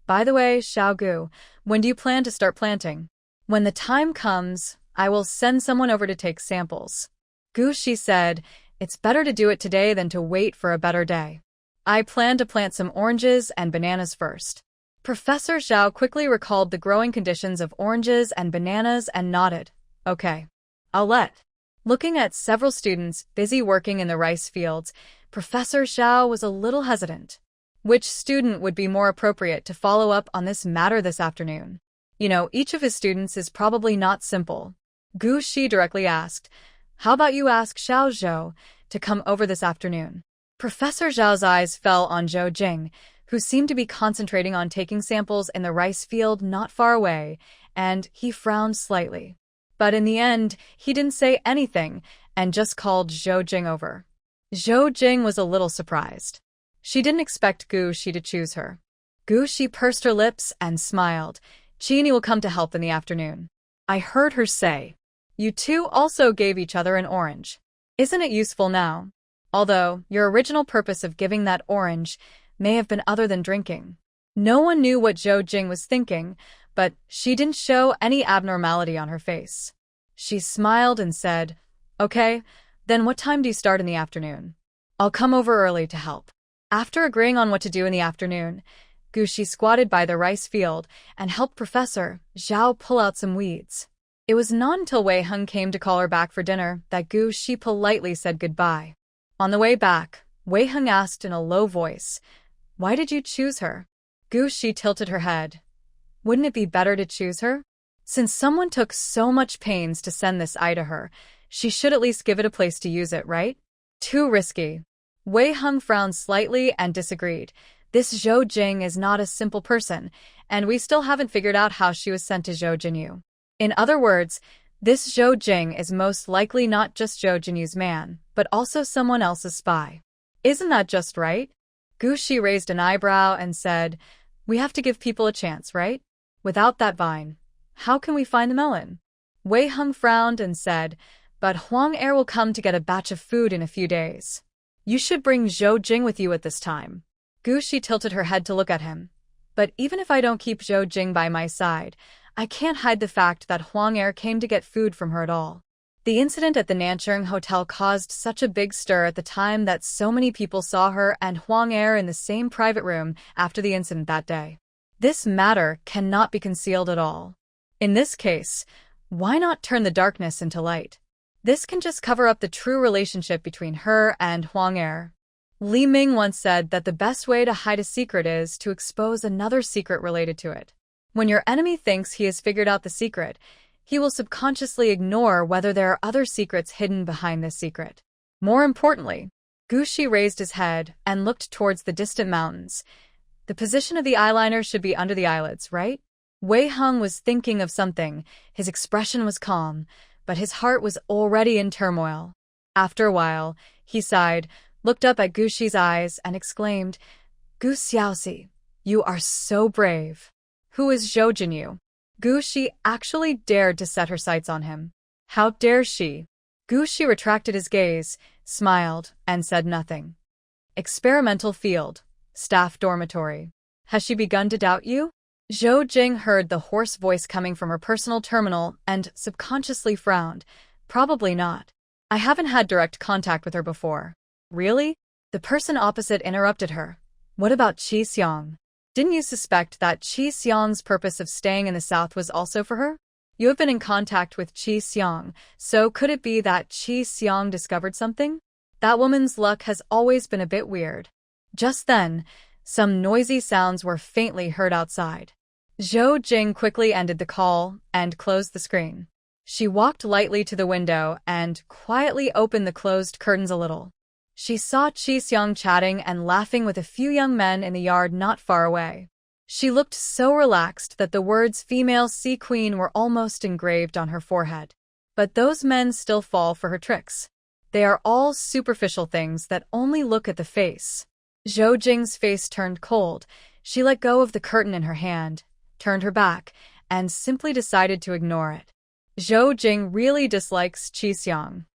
By the way, Xiao Gu, when do you plan to start planting? When the time comes, I will send someone over to take samples. Gu Shi said, It's better to do it today than to wait for a better day. I plan to plant some oranges and bananas first. Professor Zhao quickly recalled the growing conditions of oranges and bananas and nodded. Okay. I'll let. Looking at several students busy working in the rice fields, Professor Zhao was a little hesitant. Which student would be more appropriate to follow up on this matter this afternoon? Each of his students is probably not simple. Gu Shi directly asked, How about you ask Xiao Zhou to come over this afternoon? Professor Zhao's eyes fell on Zhou Jing, who seemed to be concentrating on taking samples in the rice field not far away, and he frowned slightly. But in the end, he didn't say anything and just called Zhou Jing over. Zhou Jing was a little surprised. She didn't expect Gu Shi to choose her. Gu Shi pursed her lips and smiled. Chini will come to help in the afternoon. I heard her say. You two also gave each other an orange. Isn't it useful now? Although, your original purpose of giving that orange may have been other than drinking. No one knew what Zhou Jing was thinking, but she didn't show any abnormality on her face. She smiled and said, Okay, then what time do you start in the afternoon? I'll come over early to help. After agreeing on what to do in the afternoon, Gu Shi squatted by the rice field and helped Professor Zhao pull out some weeds. It was not until Wei Hung came to call her back for dinner that Gu Shi politely said goodbye. On the way back, Wei Hung asked in a low voice, Why did you choose her? Gu Shi tilted her head. Wouldn't it be better to choose her? Since someone took so much pains to send this eye to her, she should at least give it a place to use it, right? Too risky. Wei Hung frowned slightly and disagreed. This Zhou Jing is not a simple person, and we still haven't figured out how she was sent to Zhou Jinyu. In other words, this Zhou Jing is most likely not just Zhou Jinyu's man, but also someone else's spy. Isn't that just right? Gu Shi raised an eyebrow and said, We have to give people a chance, right? Without that vine, how can we find the melon? Wei Hung frowned and said, But Huang Er will come to get a batch of food in a few days. You should bring Zhou Jing with you at this time. Gu Shi tilted her head to look at him. But even if I don't keep Zhou Jing by my side, I can't hide the fact that Huang Er came to get food from her at all. The incident at the Nanchang Hotel caused such a big stir at the time that so many people saw her and Huang Er in the same private room after the incident that day. This matter cannot be concealed at all. In this case, why not turn the darkness into light? This can just cover up the true relationship between her and Huang Er. Li Ming once said that the best way to hide a secret is to expose another secret related to it. When your enemy thinks he has figured out the secret, he will subconsciously ignore whether there are other secrets hidden behind this secret. More importantly, Gu Shi raised his head and looked towards the distant mountains. The position of the eyeliner should be under the eyelids, right? Wei Hung was thinking of something. His expression was calm, but his heart was already in turmoil. After a while, he sighed, looked up at Gu Shi's eyes, and exclaimed, Gu Xiaoxi, you are so brave. Who is Zhou Jinyu? Gu Shi actually dared to set her sights on him. How dare she? Gu Shi retracted his gaze, smiled, and said nothing. Experimental field. Staff dormitory. Has she begun to doubt you? Zhou Jing heard the hoarse voice coming from her personal terminal and subconsciously frowned. Probably not. I haven't had direct contact with her before. Really? The person opposite interrupted her. What about Qi Xiang? Didn't you suspect that Qi Xiang's purpose of staying in the south was also for her? You have been in contact with Qi Xiang, so could it be that Qi Xiang discovered something? That woman's luck has always been a bit weird. Just then, some noisy sounds were faintly heard outside. Zhou Jing quickly ended the call and closed the screen. She walked lightly to the window and quietly opened the closed curtains a little. She saw Qi Xiang chatting and laughing with a few young men in the yard not far away. She looked so relaxed that the words female sea queen were almost engraved on her forehead. But those men still fall for her tricks. They are all superficial things that only look at the face. Zhou Jing's face turned cold. She let go of the curtain in her hand, turned her back, and simply decided to ignore it. Zhou Jing really dislikes Qi Xiang.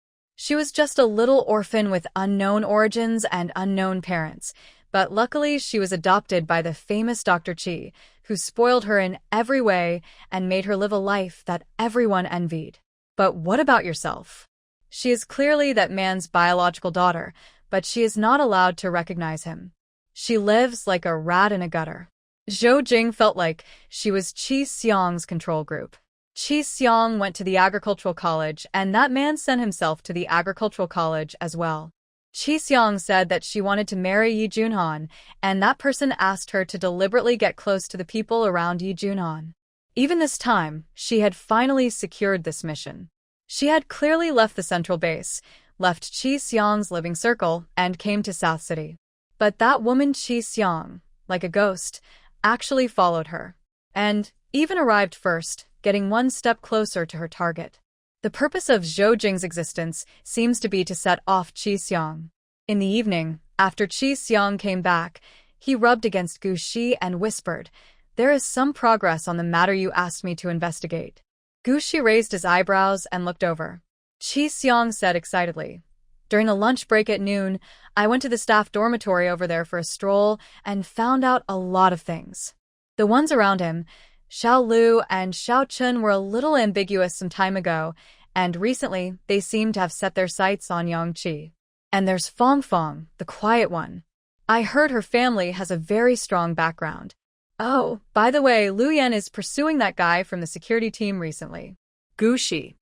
She was just a little orphan with unknown origins and unknown parents, but luckily she was adopted by the famous Dr. Qi, who spoiled her in every way and made her live a life that everyone envied. But what about yourself? She is clearly that man's biological daughter, but she is not allowed to recognize him. She lives like a rat in a gutter. Zhou Jing felt like she was Qi Xiang's control group. Qi Xiang went to the agricultural college, and that man sent himself to the agricultural college as well. Qi Xiang said that she wanted to marry Yi Junhan, and that person asked her to deliberately get close to the people around Yi Junhan. Even this time, she had finally secured this mission. She had clearly left the central base, left Qi Xiang's living circle, and came to South City. But that woman Qi Xiang, like a ghost, actually followed her. And even arrived first, getting one step closer to her target. The purpose of Zhou Jing's existence seems to be to set off Qi Xiang. In the evening, after Qi Xiang came back, he rubbed against Gu Shi and whispered, "There is some progress on the matter you asked me to investigate." Gu Shi raised his eyebrows and looked over. Qi Xiang said excitedly, "During the lunch break at noon, I went to the staff dormitory over there for a stroll and found out a lot of things. The ones around him, Xiao Lu and Xiao Chun, were a little ambiguous some time ago, and recently they seem to have set their sights on Yang Qi. And there's Fong Fong, the quiet one. I heard her family has a very strong background. Oh, by the way, Lu Yan is pursuing that guy from the security team recently." Gu Shi.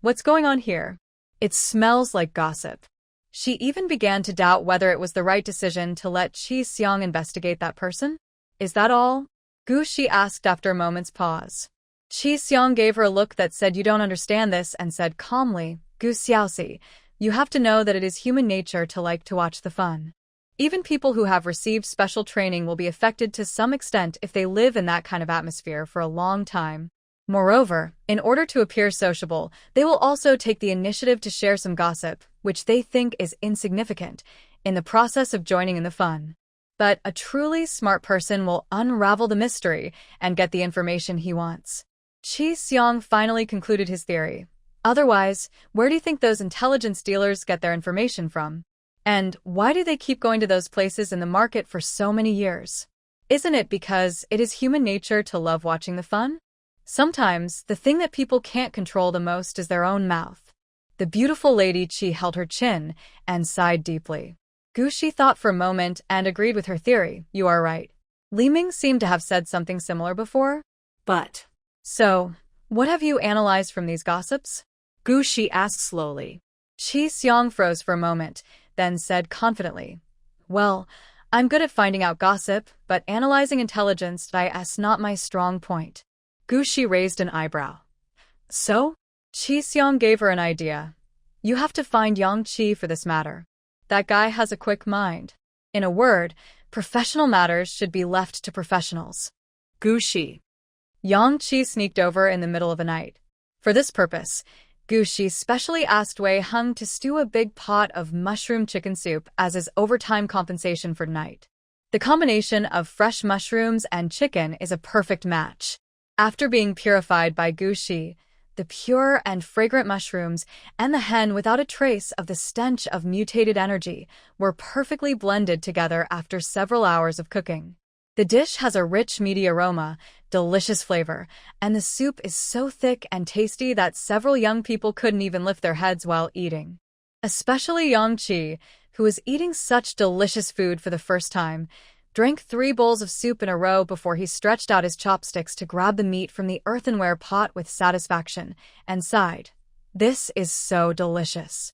"What's going on here? It smells like gossip." She even began to doubt whether it was the right decision to let Qi Xiang investigate that person. "Is that all?" Gu Shi asked after a moment's pause. Qi Xiang gave her a look that said, "You don't understand this," and said calmly, "Gu Xiaoxi, you have to know that it is human nature to like to watch the fun. Even people who have received special training will be affected to some extent if they live in that kind of atmosphere for a long time. Moreover, in order to appear sociable, they will also take the initiative to share some gossip, which they think is insignificant, in the process of joining in the fun. But a truly smart person will unravel the mystery and get the information he wants." Qi Xiang finally concluded his theory. "Otherwise, where do you think those intelligence dealers get their information from? And why do they keep going to those places in the market for so many years? Isn't it because it is human nature to love watching the fun? Sometimes, the thing that people can't control the most is their own mouth." The beautiful Lady Qi held her chin and sighed deeply. Gu Shi thought for a moment and agreed with her theory. "You are right. Li Ming seemed to have said something similar before. But, so, what have you analyzed from these gossips?" Gu Shi asked slowly. Qi Xiang froze for a moment, then said confidently, "Well, I'm good at finding out gossip, but analyzing intelligence is not my strong point." Gu Shi raised an eyebrow. "So?" Qi Xiang gave her an idea. "You have to find Yang Qi for this matter. That guy has a quick mind. In a word, professional matters should be left to professionals." Gu Shi. Yang Qi sneaked over in the middle of the night. For this purpose, Gu Shi specially asked Wei Heng to stew a big pot of mushroom chicken soup as his overtime compensation for tonight. The combination of fresh mushrooms and chicken is a perfect match. After being purified by Gu Shi, the pure and fragrant mushrooms and the hen without a trace of the stench of mutated energy were perfectly blended together after several hours of cooking. The dish has a rich, meaty aroma, delicious flavor, and the soup is so thick and tasty that several young people couldn't even lift their heads while eating. Especially Yang Qi, who was eating such delicious food for the first time, drank 3 bowls of soup in a row before he stretched out his chopsticks to grab the meat from the earthenware pot with satisfaction, and sighed, "This is so delicious.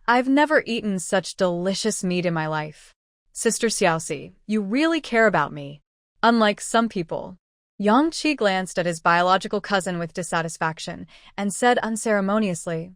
I've never eaten such delicious meat in my life. Sister Xiaoxi, you really care about me. Unlike some people." Yang Qi glanced at his biological cousin with dissatisfaction and said unceremoniously,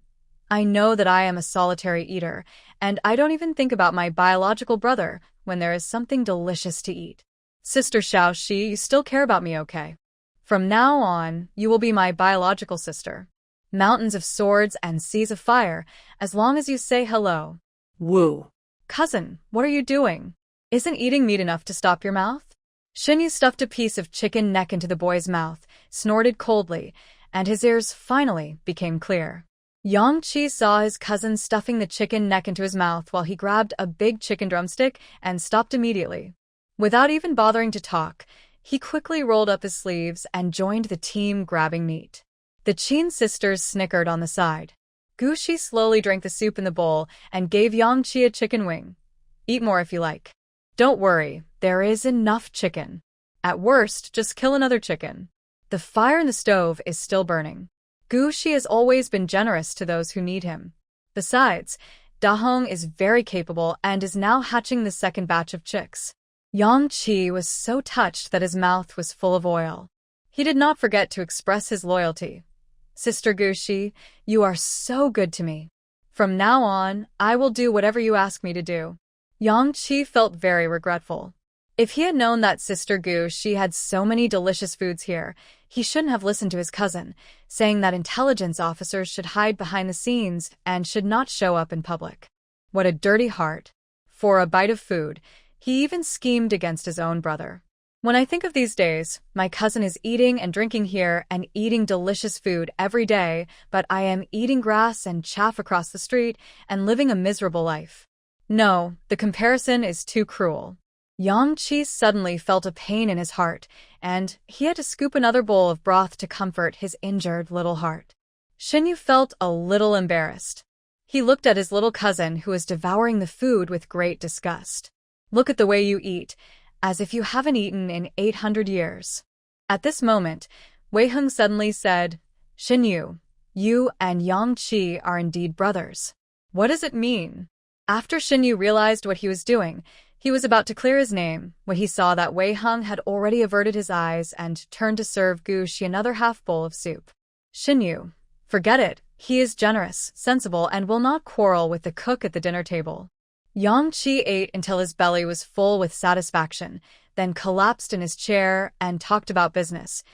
"I know that I am a solitary eater, and I don't even think about my biological brother when there is something delicious to eat. Sister Xiaoxi, you still care about me, okay? From now on, you will be my biological sister. Mountains of swords and seas of fire, as long as you say hello." "Woo." "Cousin, what are you doing? Isn't eating meat enough to stop your mouth?" Shinyu stuffed a piece of chicken neck into the boy's mouth, snorted coldly, and his ears finally became clear. Yang Qi saw his cousin stuffing the chicken neck into his mouth while he grabbed a big chicken drumstick and stopped immediately. Without even bothering to talk, he quickly rolled up his sleeves and joined the team grabbing meat. The Qin sisters snickered on the side. Gu Shi slowly drank the soup in the bowl and gave Yang Qi a chicken wing. "Eat more if you like. Don't worry, there is enough chicken. At worst, just kill another chicken. The fire in the stove is still burning." Gu Shi has always been generous to those who need him. Besides, Da Hong is very capable and is now hatching the second batch of chicks. Yang Qi was so touched that his mouth was full of oil. He did not forget to express his loyalty. "Sister Gu Shi, you are so good to me. From now on, I will do whatever you ask me to do." Yang Qi felt very regretful. If he had known that Sister Gu she had so many delicious foods here, he shouldn't have listened to his cousin, saying that intelligence officers should hide behind the scenes and should not show up in public. What a dirty heart. For a bite of food, he even schemed against his own brother. When I think of these days, my cousin is eating and drinking here and eating delicious food every day, but I am eating grass and chaff across the street and living a miserable life. No, the comparison is too cruel. Yang Qi suddenly felt a pain in his heart, and he had to scoop another bowl of broth to comfort his injured little heart. Xinyu felt a little embarrassed. He looked at his little cousin who was devouring the food with great disgust. Look at the way you eat, as if you haven't eaten in 800 years. At this moment, Wei Heng suddenly said, Xinyu, you and Yang Qi are indeed brothers. What does it mean? After Xinyu realized what he was doing, he was about to clear his name when he saw that Wei Heng had already averted his eyes and turned to serve Gu Shi another half bowl of soup. Xinyu, forget it, he is generous, sensible, and will not quarrel with the cook at the dinner table. Yang Qi ate until his belly was full with satisfaction, then collapsed in his chair and talked about business.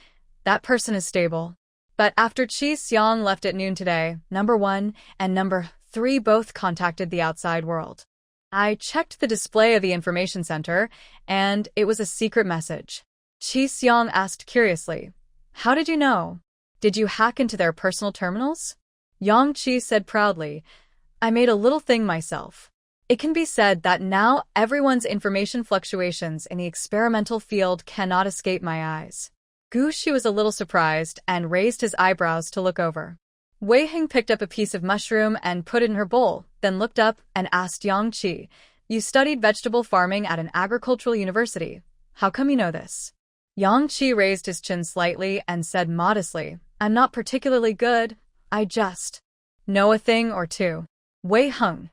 That person is stable. But after Qi Xiang left at noon today, number 1 and number 3 both contacted the outside world. I checked the display of the information center, and it was a secret message. Qi Xiang asked curiously, how did you know? Did you hack into their personal terminals? Yang Qi said proudly, I made a little thing myself. It can be said that now everyone's information fluctuations in the experimental field cannot escape my eyes. Gu Shi was a little surprised and raised his eyebrows to look over. Wei Heng picked up a piece of mushroom and put it in her bowl, then looked up and asked Yang Qi, you studied vegetable farming at an agricultural university. How come you know this? Yang Qi raised his chin slightly and said modestly, I'm not particularly good, I just know a thing or two. Wei Heng.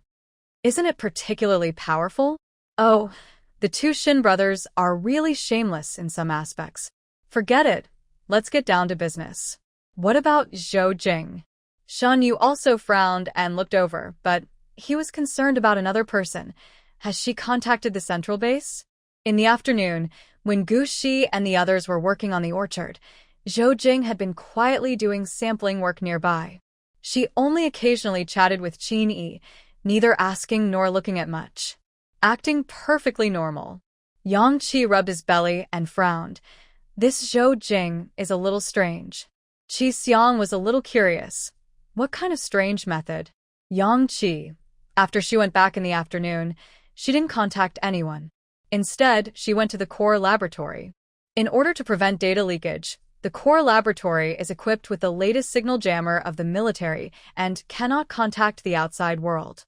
Isn't it particularly powerful? Oh, the two Shin brothers are really shameless in some aspects. Forget it. Let's get down to business. What about Zhou Jing? Shan Yu also frowned and looked over, but he was concerned about another person. Has she contacted the central base? In the afternoon, when Gu Shi and the others were working on the orchard, Zhou Jing had been quietly doing sampling work nearby. She only occasionally chatted with Qin Yi, neither asking nor looking at much. Acting perfectly normal. Yang Qi rubbed his belly and frowned. This Zhou Jing is a little strange. Qi Xiang was a little curious. What kind of strange method? Yang Qi. After she went back in the afternoon, she didn't contact anyone. Instead, she went to the core laboratory. In order to prevent data leakage, the core laboratory is equipped with the latest signal jammer of the military and cannot contact the outside world.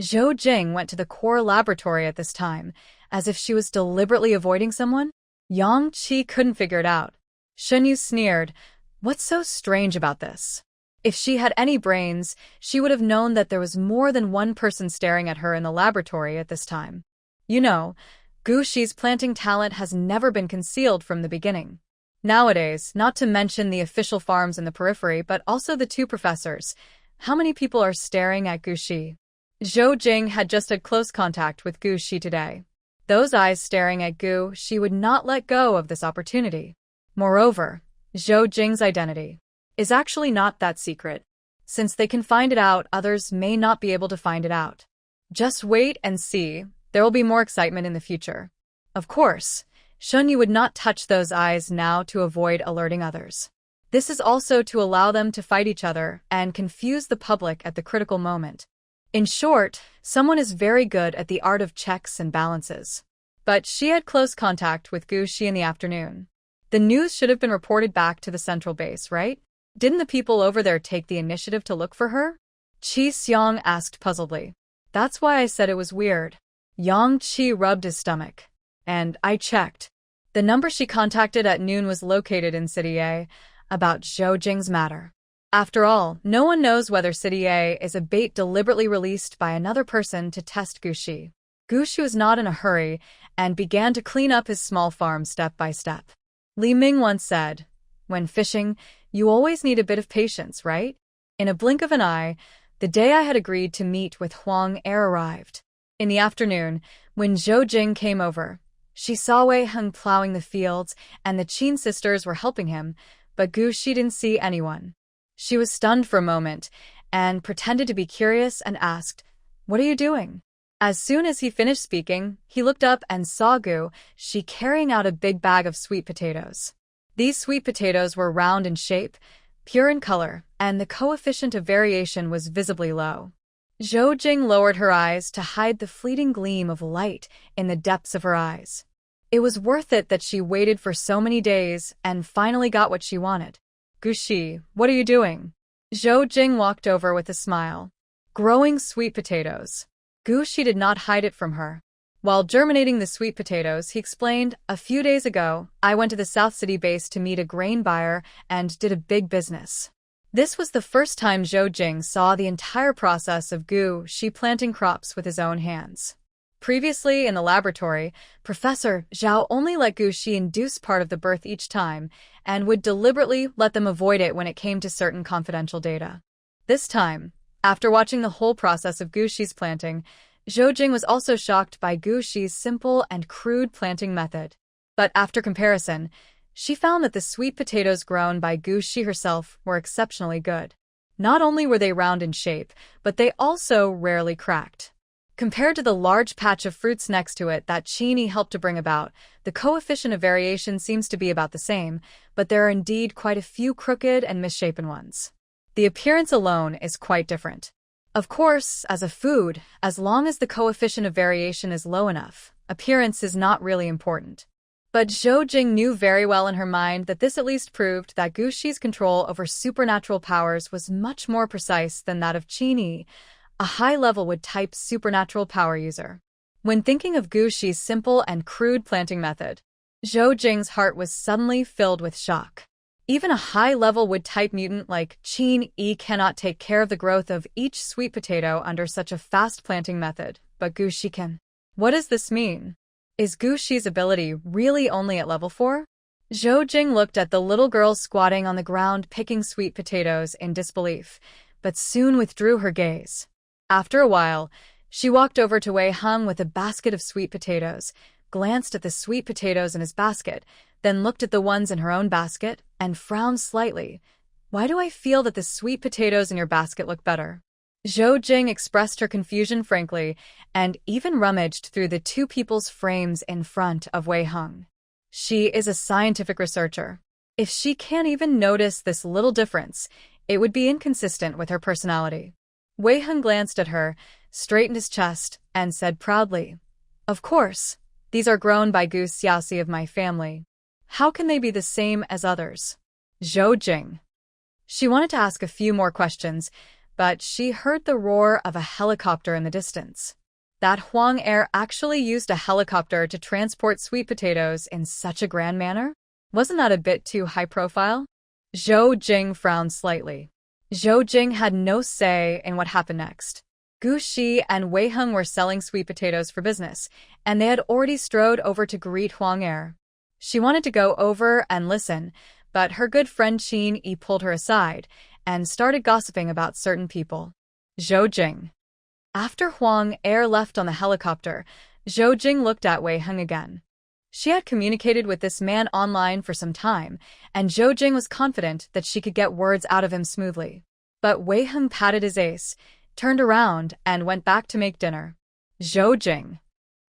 Zhou Jing went to the core laboratory at this time, as if she was deliberately avoiding someone. Yang Qi couldn't figure it out. Shen Yu sneered, what's so strange about this? If she had any brains, she would have known that there was more than one person staring at her in the laboratory at this time. You know, Gu Shi's planting talent has never been concealed from the beginning. Nowadays, not to mention the official farms in the periphery, but also the two professors, how many people are staring at Gu Shi? Zhou Jing had just had close contact with Gu Shi today. Those eyes staring at Gu Shi would not let go of this opportunity. Moreover, Zhou Jing's identity is actually not that secret. Since they can find it out, others may not be able to find it out. Just wait and see, there will be more excitement in the future. Of course, Shen Yu would not touch those eyes now to avoid alerting others. This is also to allow them to fight each other and confuse the public at the critical moment. In short, someone is very good at the art of checks and balances. But she had close contact with Gu Shi in the afternoon. The news should have been reported back to the central base, right? Didn't the people over there take the initiative to look for her? Qi Xiang asked puzzledly. That's why I said it was weird. Yang Qi rubbed his stomach. And I checked. The number she contacted at noon was located in City A, about Zhou Jing's matter. After all, no one knows whether City A is a bait deliberately released by another person to test Gu Shi. Gu Shi was not in a hurry and began to clean up his small farm step by step. Li Ming once said, when fishing, you always need a bit of patience, right? In a blink of an eye, the day I had agreed to meet with Huang Er arrived. In the afternoon, when Zhou Jing came over, She saw Wei Heng plowing the fields, and the Qin sisters were helping him, but Gu Shi didn't see anyone. She was stunned for a moment, and pretended to be curious and asked, "What are you doing?" As soon as he finished speaking, he looked up and saw Gu Shi carrying out a big bag of sweet potatoes. These sweet potatoes were round in shape, pure in color, and the coefficient of variation was visibly low. Zhou Jing lowered her eyes to hide the fleeting gleam of light in the depths of her eyes. It was worth it that she waited for so many days and finally got what she wanted. "Gu Shi, what are you doing?" Zhou Jing walked over with a smile. "Growing sweet potatoes." Gu Shi did not hide it from her. While germinating the sweet potatoes, he explained, "A few days ago, I went to the South City base to meet a grain buyer and did a big business." This was the first time Zhou Jing saw the entire process of Gu Shi planting crops with his own hands. Previously, in the laboratory, Professor Zhao only let Gu Shi induce part of the birth each time and would deliberately let them avoid it when it came to certain confidential data. This time, after watching the whole process of Gu Shi's planting, Zhou Jing was also shocked by Gu Shi's simple and crude planting method. But after comparison, she found that the sweet potatoes grown by Gu Shi herself were exceptionally good. Not only were they round in shape, but they also rarely cracked. Compared to the large patch of fruits next to it that Qin helped to bring about, the coefficient of variation seems to be about the same, but there are indeed quite a few crooked and misshapen ones. The appearance alone is quite different. Of course, as a food, as long as the coefficient of variation is low enough, appearance is not really important. But Zhou Jing knew very well in her mind that this at least proved that Gu Shi's control over supernatural powers was much more precise than that of Qin, a high-level wood-type supernatural power user. When thinking of Gu Shi's simple and crude planting method, Zhou Jing's heart was suddenly filled with shock. Even a high-level wood-type mutant like Qin cannot take care of the growth of each sweet potato under such a fast planting method, but Gu Shi can. What does this mean? Is Gu Shi's ability really only at level 4? Zhou Jing looked at the little girl squatting on the ground picking sweet potatoes in disbelief, but soon withdrew her gaze. After a while, she walked over to Wei Heng with a basket of sweet potatoes, glanced at the sweet potatoes in his basket, then looked at the ones in her own basket, and frowned slightly. "Why do I feel that the sweet potatoes in your basket look better?" Zhou Jing expressed her confusion frankly, and even rummaged through the two people's frames in front of Wei Heng. She is a scientific researcher. If she can't even notice this little difference, it would be inconsistent with her personality. Wei Heng glanced at her, straightened his chest, and said proudly, "Of course, these are grown by Gu Xiaoxi of my family. How can they be the same as others?" Zhou Jing. She wanted to ask a few more questions, but she heard the roar of a helicopter in the distance. That Huang Heir actually used a helicopter to transport sweet potatoes in such a grand manner? Wasn't that a bit too high profile? Zhou Jing frowned slightly. Zhou Jing had no say in what happened next. Gu Shi and Wei Heng were selling sweet potatoes for business, and they had already strode over to greet Huang Heir. She wanted to go over and listen, but her good friend Qin pulled her aside and started gossiping about certain people. Zhou Jing. After Huang Heir left on the helicopter, Zhou Jing looked at Wei Heng again. She had communicated with this man online for some time, and Zhou Jing was confident that she could get words out of him smoothly. But Wei Heng patted his ace, turned around, and went back to make dinner. Zhou Jing.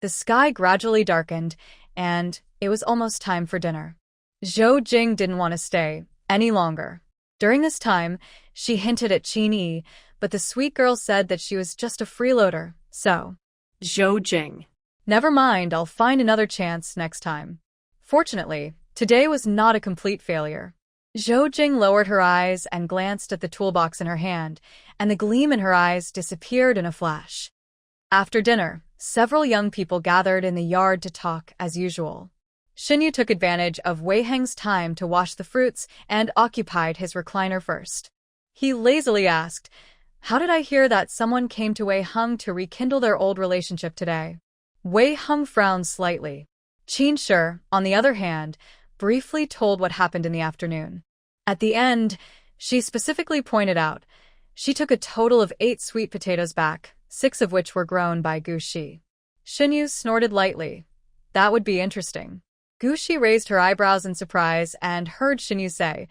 The sky gradually darkened, and it was almost time for dinner. Zhou Jing didn't want to stay any longer. During this time, she hinted at Qin, but the sweet girl said that she was just a freeloader, so. Zhou Jing. Never mind, I'll find another chance next time. Fortunately, today was not a complete failure. Zhou Jing lowered her eyes and glanced at the toolbox in her hand, and the gleam in her eyes disappeared in a flash. After dinner, several young people gathered in the yard to talk as usual. Xinyu took advantage of Wei Heng's time to wash the fruits and occupied his recliner first. He lazily asked, "How did I hear that someone came to Wei Heng to rekindle their old relationship today?" Wei Heng frowned slightly. Qin Shi, on the other hand, briefly told what happened in the afternoon. At the end, she specifically pointed out, she took a total of 8 sweet potatoes back, 6 of which were grown by Gu Shi. Xinyu snorted lightly. That would be interesting. Gushi raised her eyebrows in surprise and heard Shinyu say,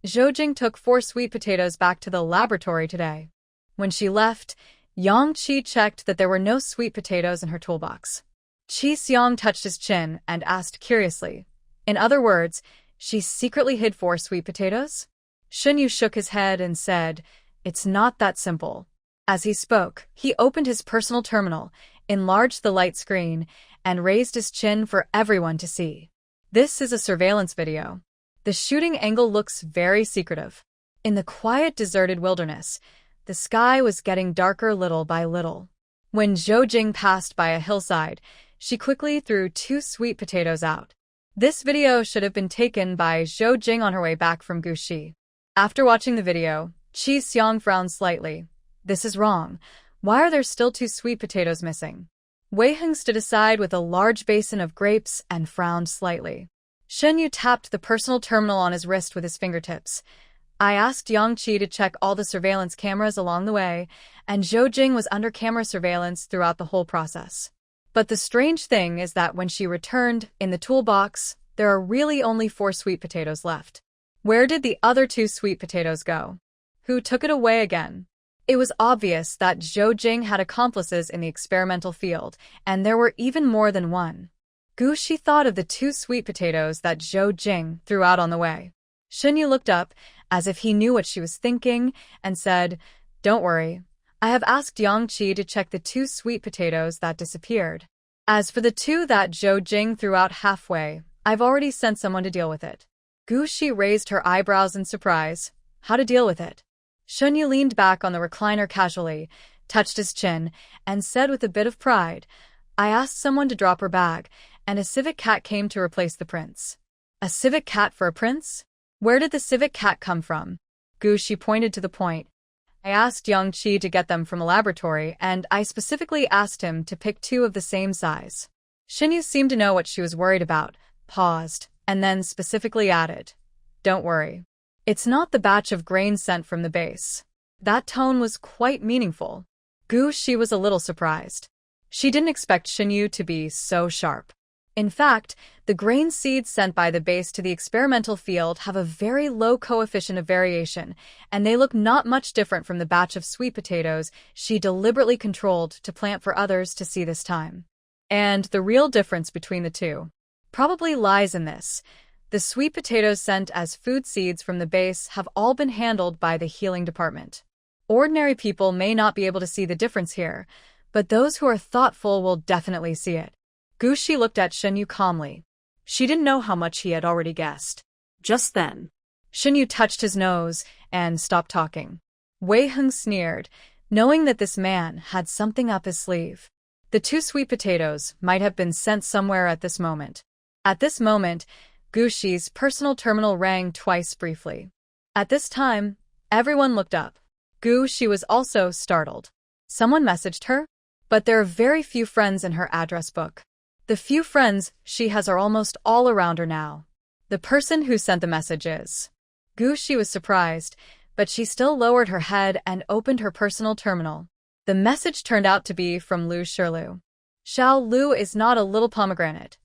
Zhou took 4 sweet potatoes back to the laboratory today. When she left, Yang Qi checked that there were no sweet potatoes in her toolbox. Qi Xiang touched his chin and asked curiously, in other words, she secretly hid 4 sweet potatoes? Shinyu shook his head and said, it's not that simple. As he spoke, he opened his personal terminal, enlarged the light screen, and raised his chin for everyone to see. This is a surveillance video. The shooting angle looks very secretive. In the quiet, deserted wilderness, the sky was getting darker little by little. When Zhou passed by a hillside, she quickly threw 2 sweet potatoes out. This video should have been taken by Zhou on her way back from Gushi. After watching the video, Qi Xiang frowned slightly. This is wrong. Why are there still 2 sweet potatoes missing? Wei Heng stood aside with a large basin of grapes and frowned slightly. Shinyu tapped the personal terminal on his wrist with his fingertips. I asked Yang Qi to check all the surveillance cameras along the way, and Zhou was under camera surveillance throughout the whole process. But the strange thing is that when she returned, in the toolbox, there are really only 4 sweet potatoes left. Where did the other 2 sweet potatoes go? Who took it away again? It was obvious that Zhou had accomplices in the experimental field, and there were even more than one. Gushi thought of the 2 sweet potatoes that Zhou threw out on the way. Shinyu looked up, as if he knew what she was thinking, and said, don't worry. I have asked Yang Qi to check the 2 sweet potatoes that disappeared. As for the 2 that Zhou threw out halfway, I've already sent someone to deal with it. Gushi raised her eyebrows in surprise. How to deal with it? Shinyu leaned back on the recliner casually, touched his chin, and said with a bit of pride, I asked someone to drop her bag, and a civet cat came to replace the prince. A civet cat for a prince? Where did the civet cat come from? Gushi pointed to the point. I asked Yang Qi to get them from a laboratory, and I specifically asked him to pick 2 of the same size. Shinyu seemed to know what she was worried about, paused, and then specifically added, don't worry. It's not the batch of grain sent from the base. That tone was quite meaningful. Gushi was a little surprised. She didn't expect Shinyu to be so sharp. In fact, the grain seeds sent by the base to the experimental field have a very low coefficient of variation, and they look not much different from the batch of sweet potatoes she deliberately controlled to plant for others to see this time. And the real difference between the 2 probably lies in this. The sweet potatoes sent as food seeds from the base have all been handled by the healing department. Ordinary people may not be able to see the difference here, but those who are thoughtful will definitely see it. Gushi looked at Shinyu calmly. She didn't know how much he had already guessed. Just then, Shinyu touched his nose and stopped talking. Wei Heng sneered, knowing that this man had something up his sleeve. The 2 sweet potatoes might have been sent somewhere at this moment. At this moment, Gushi's personal terminal rang twice briefly. At this time, everyone looked up. Gushi was also startled. Someone messaged her? But there are very few friends in her address book. The few friends she has are almost all around her now. The person who sent the message is. Gushi was surprised, but she still lowered her head and opened her personal terminal. The message turned out to be from Lu Shilu. Xiao Lu is not a little pomegranate.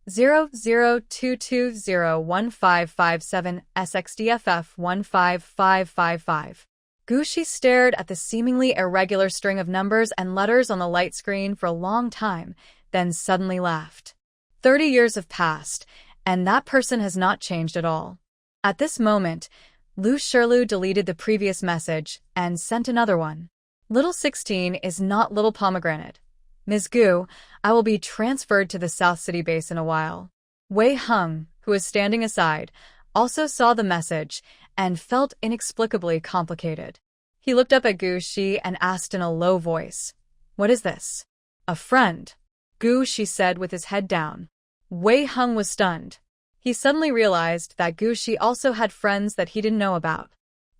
0022015557 SXDFF 15555. Gushi stared at the seemingly irregular string of numbers and letters on the light screen for a long time, then suddenly laughed. 30 years have passed, and that person has not changed at all. At this moment, Lu Shilu deleted the previous message and sent another one. Little 16 is not little pomegranate. Ms. Gu, I will be transferred to the South City base in a while. Wei Heng, who was standing aside, also saw the message and felt inexplicably complicated. He looked up at Gushi and asked in a low voice, What is this? A friend. Gushi said with his head down. Wei Heng was stunned. He suddenly realized that Gushi also had friends that he didn't know about.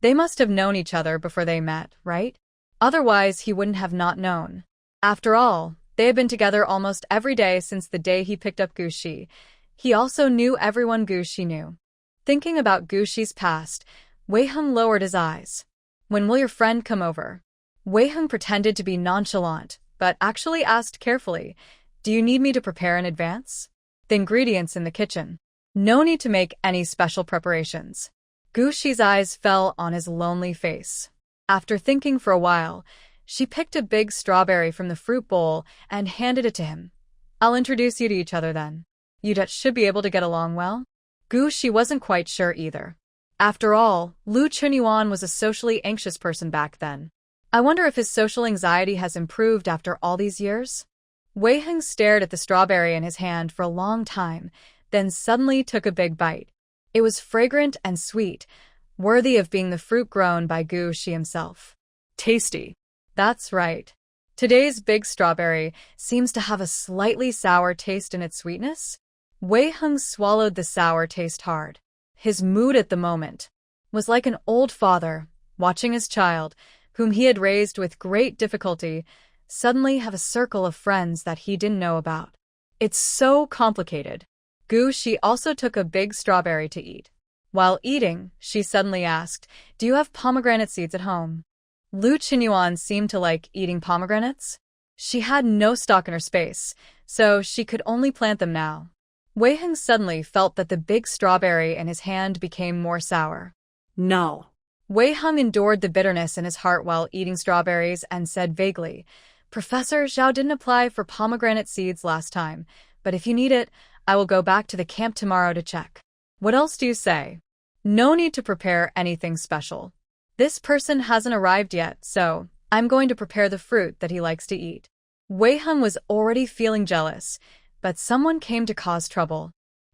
They must have known each other before they met, right? Otherwise, he wouldn't have not known. After all, they had been together almost every day since the day he picked up Gushi. He also knew everyone Gushi knew. Thinking about Gushi's past, Wei Heng lowered his eyes. When will your friend come over? Wei Heng pretended to be nonchalant, but actually asked carefully, Do you need me to prepare in advance? the ingredients in the kitchen. No need to make any special preparations. Gu Shi's eyes fell on his lonely face. After thinking for a while, she picked a big strawberry from the fruit bowl and handed it to him. I'll introduce you to each other then. You should be able to get along well. Gu Shi wasn't quite sure either. After all, Lu Chunyuan was a socially anxious person back then. I wonder if his social anxiety has improved after all these years? Wei Heng stared at the strawberry in his hand for a long time, then suddenly took a big bite. It was fragrant and sweet, worthy of being the fruit grown by Gu Shi himself. Tasty. That's right. Today's big strawberry seems to have a slightly sour taste in its sweetness. Wei Heng swallowed the sour taste hard. His mood at the moment was like an old father watching his child, whom he had raised with great difficulty, suddenly have a circle of friends that he didn't know about. It's so complicated. Gu Shi also took a big strawberry to eat. While eating, she suddenly asked, "Do you have pomegranate seeds at home?" Lu Chunyuan seemed to like eating pomegranates. She had no stock in her space, so she could only plant them now. Wei Heng suddenly felt that the big strawberry in his hand became more sour. No. Wei Heng endured the bitterness in his heart while eating strawberries and said vaguely, "Professor Zhao didn't apply for pomegranate seeds last time, but if you need it, I will go back to the camp tomorrow to check. What else do you say? No need to prepare anything special. This person hasn't arrived yet, so I'm going to prepare the fruit that he likes to eat." Wei Heng was already feeling jealous, but someone came to cause trouble.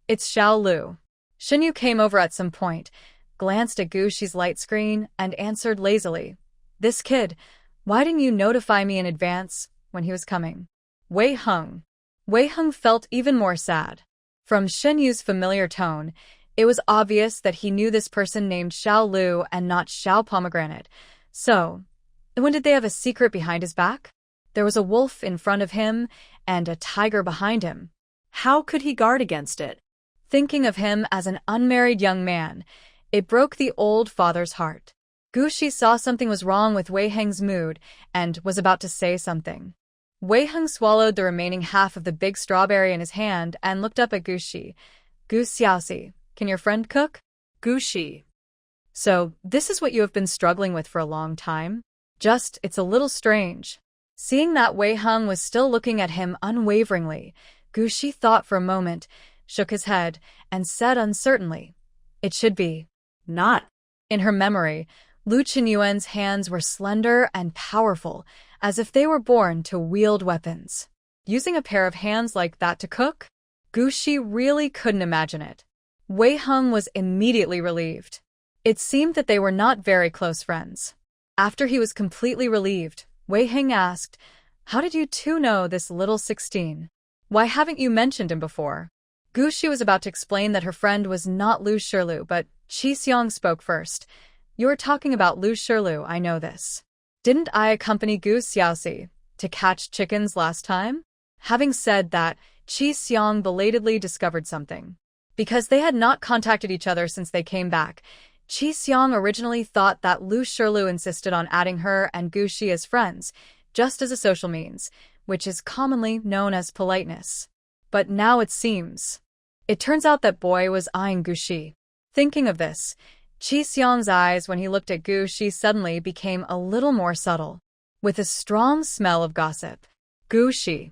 It's Xiao Lu. Shinyu came over at some point, glanced at Gu Shi's light screen, and answered lazily, "This kid, why didn't you notify me in advance when he was coming?" Wei Heng. Wei Heng felt even more sad. From Shinyu's familiar tone, it was obvious that he knew this person named Xiao Lu and not Xiao Pomegranate. So, when did they have a secret behind his back? There was a wolf in front of him and a tiger behind him. How could he guard against it? Thinking of him as an unmarried young man, it broke the old father's heart. Gu Shi saw something was wrong with Wei Heng's mood and was about to say something. Wei Heng swallowed the remaining half of the big strawberry in his hand and looked up at Gu Shi. "Gu Xiaoxi, can your friend cook?" Gu Shi. "So, this is what you have been struggling with for a long time? It's a little strange." Seeing that Wei Heng was still looking at him unwaveringly, Gu Shi thought for a moment, shook his head, and said uncertainly, "It should be." Not. In her memory, Lu Chunyuan's hands were slender and powerful, as if they were born to wield weapons. Using a pair of hands like that to cook? Gu Shi really couldn't imagine it. Wei Heng was immediately relieved. It seemed that they were not very close friends. After he was completely relieved, Wei Heng asked, "How did you two know this little 16? Why haven't you mentioned him before?" Gu Shi was about to explain that her friend was not Lu Shilu, but Qi Xiong spoke first. "You're talking about Lu Shilu, I know this. Didn't I accompany Gu Xiaoxi to catch chickens last time?" Having said that, Qi Xiong belatedly discovered something. Because they had not contacted each other since they came back, Qi Xiong originally thought that Lu Shilu insisted on adding her and Gu Shi as friends, just as a social means, which is commonly known as politeness. But now it seems. It turns out that boy was eyeing Gu Shi. Thinking of this, Qi Xiong's eyes when he looked at Gu Shi suddenly became a little more subtle, with a strong smell of gossip. Gu Shi.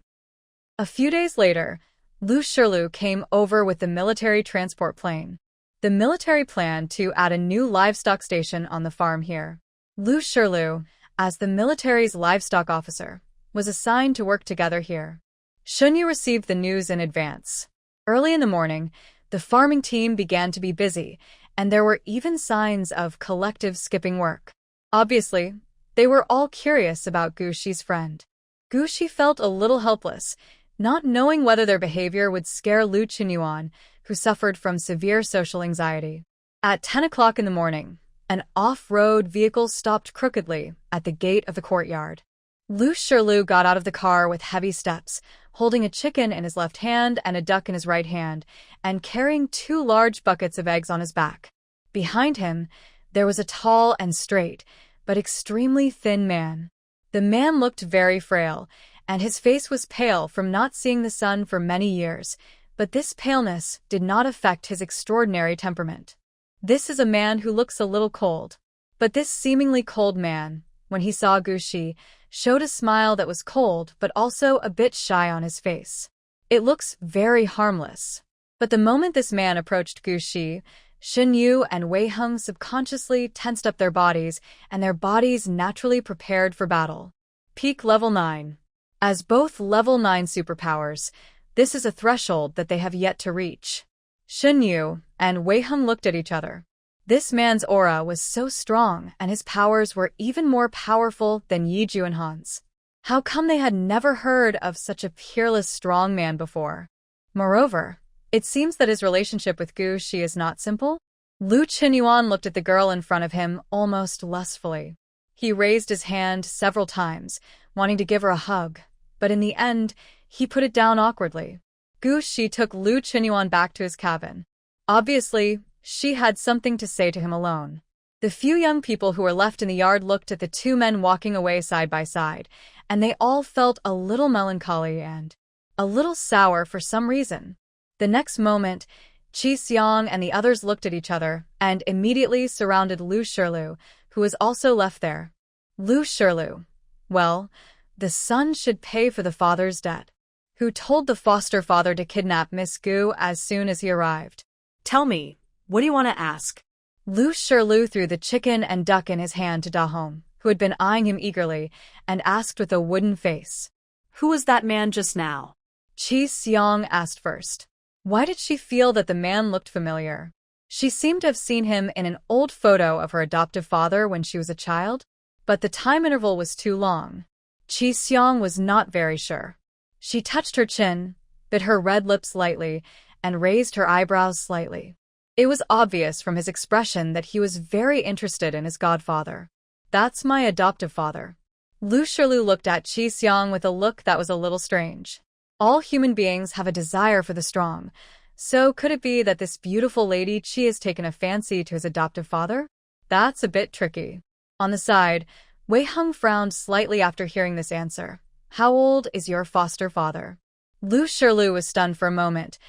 A few days later, Lu Shilu came over with the military transport plane. The military planned to add a new livestock station on the farm here. Lu Shilu, as the military's livestock officer, was assigned to work together here. Shunyu received the news in advance. Early in the morning, the farming team began to be busy, and there were even signs of collective skipping work. Obviously, they were all curious about Gu Shi's friend. Gu Shi felt a little helpless, not knowing whether their behavior would scare Lu Chunyuan, who suffered from severe social anxiety. At 10 o'clock in the morning, an off-road vehicle stopped crookedly at the gate of the courtyard. Lu Shilu got out of the car with heavy steps, holding a chicken in his left hand and a duck in his right hand, and carrying 2 large buckets of eggs on his back. Behind him, there was a tall and straight, but extremely thin man. The man looked very frail, and his face was pale from not seeing the sun for many years, But this paleness did not affect his extraordinary temperament. This is a man who looks a little cold. But this seemingly cold man, when he saw Gushi, showed a smile that was cold but also a bit shy on his face. It looks very harmless. But the moment this man approached Gushi, Shin Yu and Wei Heng subconsciously tensed up their bodies, and their bodies naturally prepared for battle. Peak Level 9. As both Level 9 superpowers, this is a threshold that they have yet to reach. Shin Yu and Wei Heng looked at each other. This man's aura was so strong, and his powers were even more powerful than Yi Ju and Han's. How come they had never heard of such a peerless strong man before? Moreover, it seems that his relationship with Gu Shi is not simple. Lu Qinyuan looked at the girl in front of him almost lustfully. He raised his hand several times, wanting to give her a hug, but in the end, he put it down awkwardly. Gu Shi took Lu Qinyuan back to his cabin. Obviously, she had something to say to him alone. The few young people who were left in the yard looked at the two men walking away side by side, and they all felt a little melancholy and a little sour for some reason. The next moment, Qi Xiang and the others looked at each other and immediately surrounded Lu Shirlu, who was also left there. Lu Shirlu. Well, the son should pay for the father's debt. Who told the foster father to kidnap Miss Gu as soon as he arrived? Tell me, what do you want to ask? Lu Shirlu threw the chicken and duck in his hand to Dahong, who had been eyeing him eagerly, and asked with a wooden face. Who was that man just now? Qi Xiang asked first. Why did she feel that the man looked familiar? She seemed to have seen him in an old photo of her adoptive father when she was a child, but the time interval was too long. Qi Xiang was not very sure. She touched her chin, bit her red lips lightly, and raised her eyebrows slightly. It was obvious from his expression that he was very interested in his godfather. That's my adoptive father. Lu Shirlu looked at Qi Xiang with a look that was a little strange. All human beings have a desire for the strong, so could it be that this beautiful lady Qi has taken a fancy to his adoptive father? That's a bit tricky. On the side, Wei Heng frowned slightly after hearing this answer. How old is your foster father? Lu Shirlu was stunned for a moment,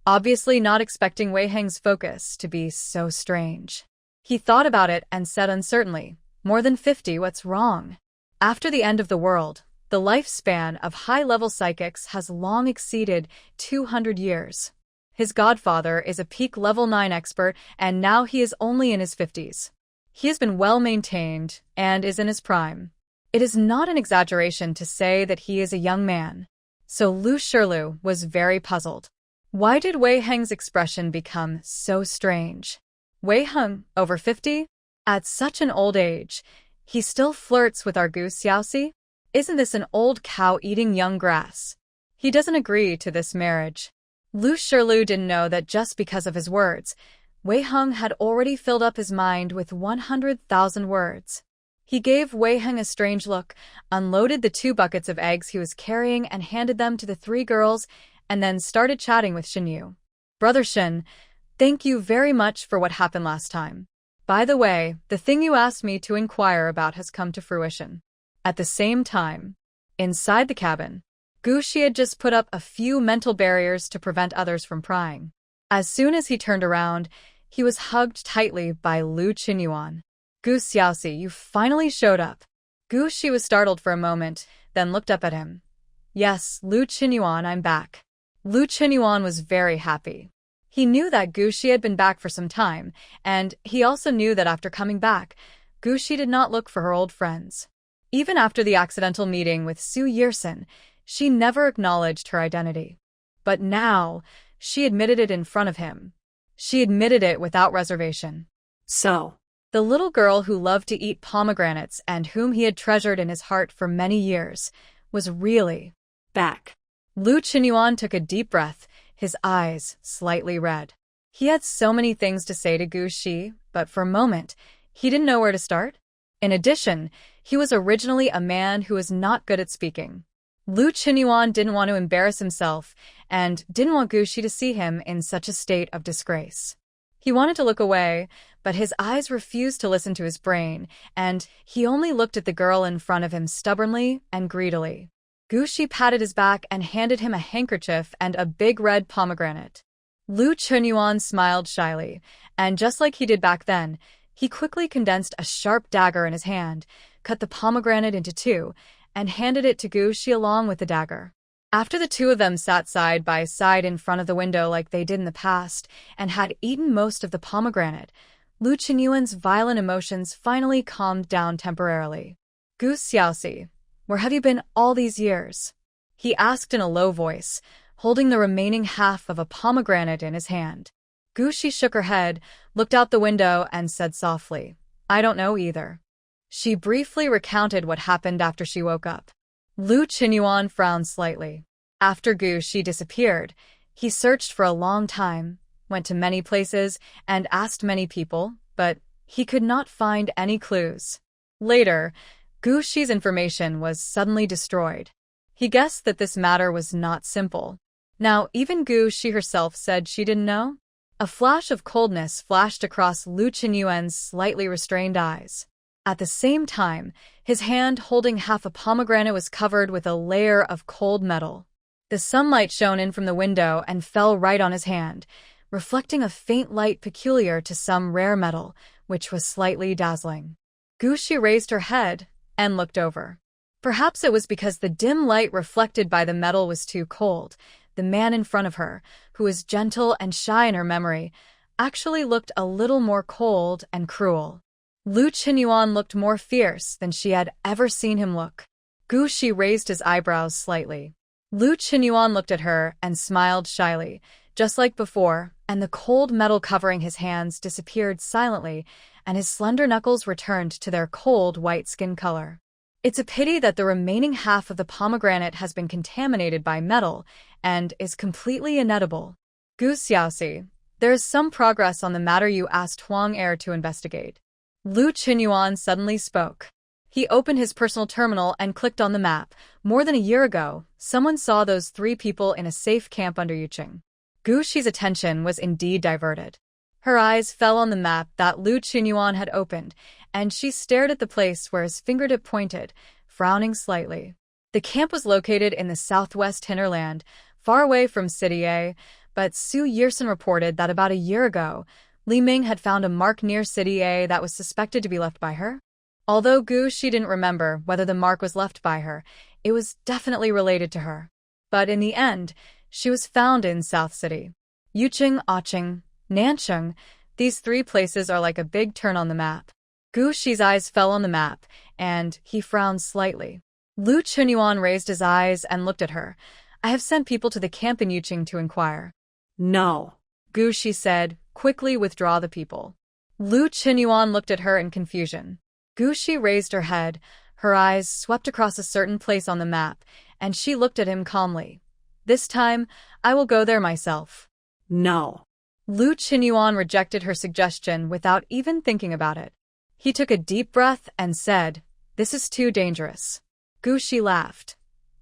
obviously not expecting Wei Heng's focus to be so strange. He thought about it and said uncertainly, more than 50, what's wrong? After the end of the world, the lifespan of high-level psychics has long exceeded 200 years. His godfather is a peak level 9 expert, and now he is only in his 50s. He has been well-maintained and is in his prime. It is not an exaggeration to say that he is a young man. So Lu Shirlu was very puzzled. Why did Wei Heng's expression become so strange? Wei Heng, over 50? At such an old age, he still flirts with our goose Xiaoxi? Isn't this an old cow eating young grass? He doesn't agree to this marriage. Lu Shirlu didn't know that just because of his words, Wei Heng had already filled up his mind with 100,000 words. He gave Wei Heng a strange look, unloaded the 2 buckets of eggs he was carrying and handed them to the 3 girls, and then started chatting with Shin Yu. Brother Shin, thank you very much for what happened last time. By the way, the thing you asked me to inquire about has come to fruition. At the same time, inside the cabin, Gu Shi had just put up a few mental barriers to prevent others from prying. As soon as he turned around, he was hugged tightly by Lu Qinyuan. Gu Xiaoxi, you finally showed up. Gu Shi was startled for a moment, then looked up at him. Yes, Lu Qinyuan, I'm back. Lu Qinyuan was very happy. He knew that Gu Shi had been back for some time, and he also knew that after coming back, Gu Shi did not look for her old friends. Even after the accidental meeting with Su Yersin, she never acknowledged her identity. But now, she admitted it in front of him. She admitted it without reservation. So, the little girl who loved to eat pomegranates and whom he had treasured in his heart for many years was really back. Lu Qinyuan took a deep breath, his eyes slightly red. He had so many things to say to Gu Shi, but for a moment, he didn't know where to start. In addition, he was originally a man who was not good at speaking. Lu Qinyuan didn't want to embarrass himself and didn't want Gu Shi to see him in such a state of disgrace. He wanted to look away, but his eyes refused to listen to his brain, and he only looked at the girl in front of him stubbornly and greedily. Gu Shi patted his back and handed him a handkerchief and a big red pomegranate. Lu Chunyuan smiled shyly, and just like he did back then, he quickly condensed a sharp dagger in his hand, cut the pomegranate into two, and handed it to Gu Shi along with the dagger. After the two of them sat side by side in front of the window like they did in the past and had eaten most of the pomegranate, Lu Chunyuan's violent emotions finally calmed down temporarily. Gu Xiaoxi, where have you been all these years? He asked in a low voice, holding the remaining half of a pomegranate in his hand. Gu Shi shook her head, looked out the window, and said softly, I don't know either. She briefly recounted what happened after she woke up. Lu Chunyuan frowned slightly. After Gu Shi disappeared, he searched for a long time, went to many places, and asked many people, but he could not find any clues. Later, Gu Shi's information was suddenly destroyed. He guessed that this matter was not simple. Now, even Gu Shi herself said she didn't know. A flash of coldness flashed across Lu Chunyuan's slightly restrained eyes. At the same time, his hand holding half a pomegranate was covered with a layer of cold metal. The sunlight shone in from the window and fell right on his hand, reflecting a faint light peculiar to some rare metal, which was slightly dazzling. Gu Shi raised her head and looked over. Perhaps it was because the dim light reflected by the metal was too cold. The man in front of her, who was gentle and shy in her memory, actually looked a little more cold and cruel. Lu Chunyuan looked more fierce than she had ever seen him look. Gu Shi raised his eyebrows slightly. Lu Chunyuan looked at her and smiled shyly, just like before, and the cold metal covering his hands disappeared silently, and his slender knuckles returned to their cold white skin color. It's a pity that the remaining half of the pomegranate has been contaminated by metal and is completely inedible. Gu Xiaoxi, there is some progress on the matter you asked Huang Er to investigate. Lu Chunyuan suddenly spoke. He opened his personal terminal and clicked on the map. More than a year ago, someone saw those 3 people in a safe camp under Yuqing. Gu Shi's attention was indeed diverted. Her eyes fell on the map that Lu Chunyuan had opened, and she stared at the place where his fingertip pointed, frowning slightly. The camp was located in the southwest hinterland, far away from City A, but Su Yerson reported that about a year ago, Li Ming had found a mark near City A that was suspected to be left by her. Although Gu Shi didn't remember whether the mark was left by her, it was definitely related to her. But in the end, she was found in South City. Yuqing, Aching, Nancheng, these 3 places are like a big turn on the map. Gu Shi's eyes fell on the map, and he frowned slightly. Lu Chunyuan raised his eyes and looked at her. I have sent people to the camp in Yuqing to inquire. No. Gu Shi said, quickly withdraw the people. Lu Chunyuan looked at her in confusion. Gu Shi raised her head, her eyes swept across a certain place on the map, and she looked at him calmly. This time, I will go there myself. No. Lu Chunyuan rejected her suggestion without even thinking about it. He took a deep breath and said, this is too dangerous. Gu Shi laughed.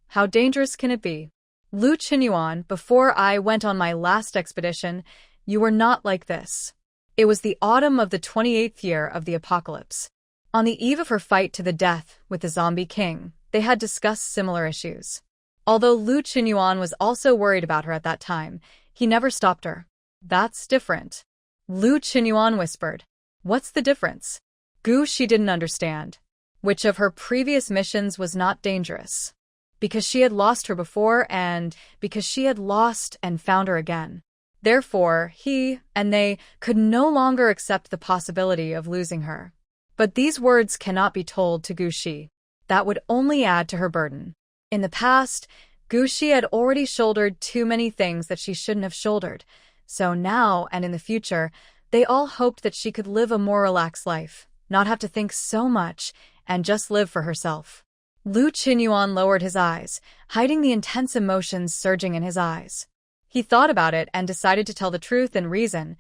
How dangerous can it be? Lu Chunyuan, before I went on my last expedition, you were not like this. It was the autumn of the 28th year of the apocalypse. On the eve of her fight to the death with the zombie king, they had discussed similar issues. Although Lu Chunyuan was also worried about her at that time, he never stopped her. That's different. Lu Chunyuan whispered. What's the difference? Gu Shi didn't understand. Which of her previous missions was not dangerous? Because she had lost her before and because she had lost and found her again. Therefore, he and they could no longer accept the possibility of losing her. But these words cannot be told to Gu Shi. That would only add to her burden. In the past, Gu Shi had already shouldered too many things that she shouldn't have shouldered. So now and in the future, they all hoped that she could live a more relaxed life, not have to think so much, and just live for herself. Lu Chunyuan lowered his eyes, hiding the intense emotions surging in his eyes. He thought about it and decided to tell the truth and reason.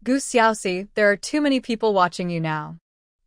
Gu Xiaoxi, there are too many people watching you now.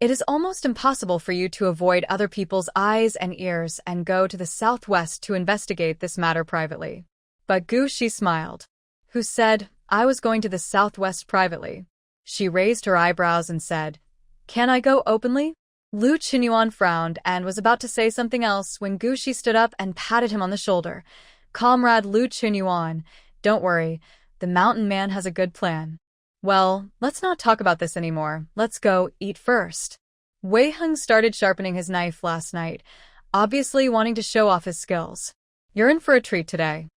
It is almost impossible for you to avoid other people's eyes and ears and go to the southwest to investigate this matter privately. But Gu Shi smiled. Who said, I was going to the southwest privately? She raised her eyebrows and said, Can I go openly? Lu Qinyuan frowned and was about to say something else when Gu Shi stood up and patted him on the shoulder. Comrade Lu Qinyuan, don't worry, the mountain man has a good plan. Well, let's not talk about this anymore. Let's go eat first. Wei Heng started sharpening his knife last night, obviously wanting to show off his skills. You're in for a treat today.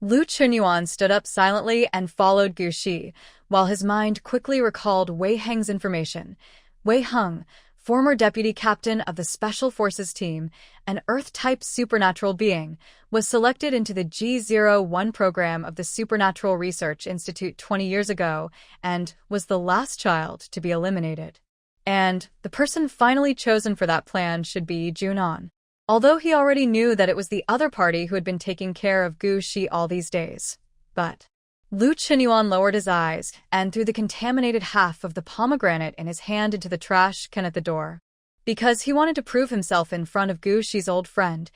Lu Qinyuan stood up silently and followed Gu Shi, while his mind quickly recalled Wei Heng's information. Wei Heng, former deputy captain of the Special Forces team, an Earth-type supernatural being, was selected into the G01 program of the Supernatural Research Institute 20 years ago and was the last child to be eliminated. And the person finally chosen for that plan should be Junon. Although he already knew that it was the other party who had been taking care of Gu Shi all these days. But Lu Qinyuan lowered his eyes and threw the contaminated half of the pomegranate in his hand into the trash can at the door. Because he wanted to prove himself in front of Gu Shi's old friend,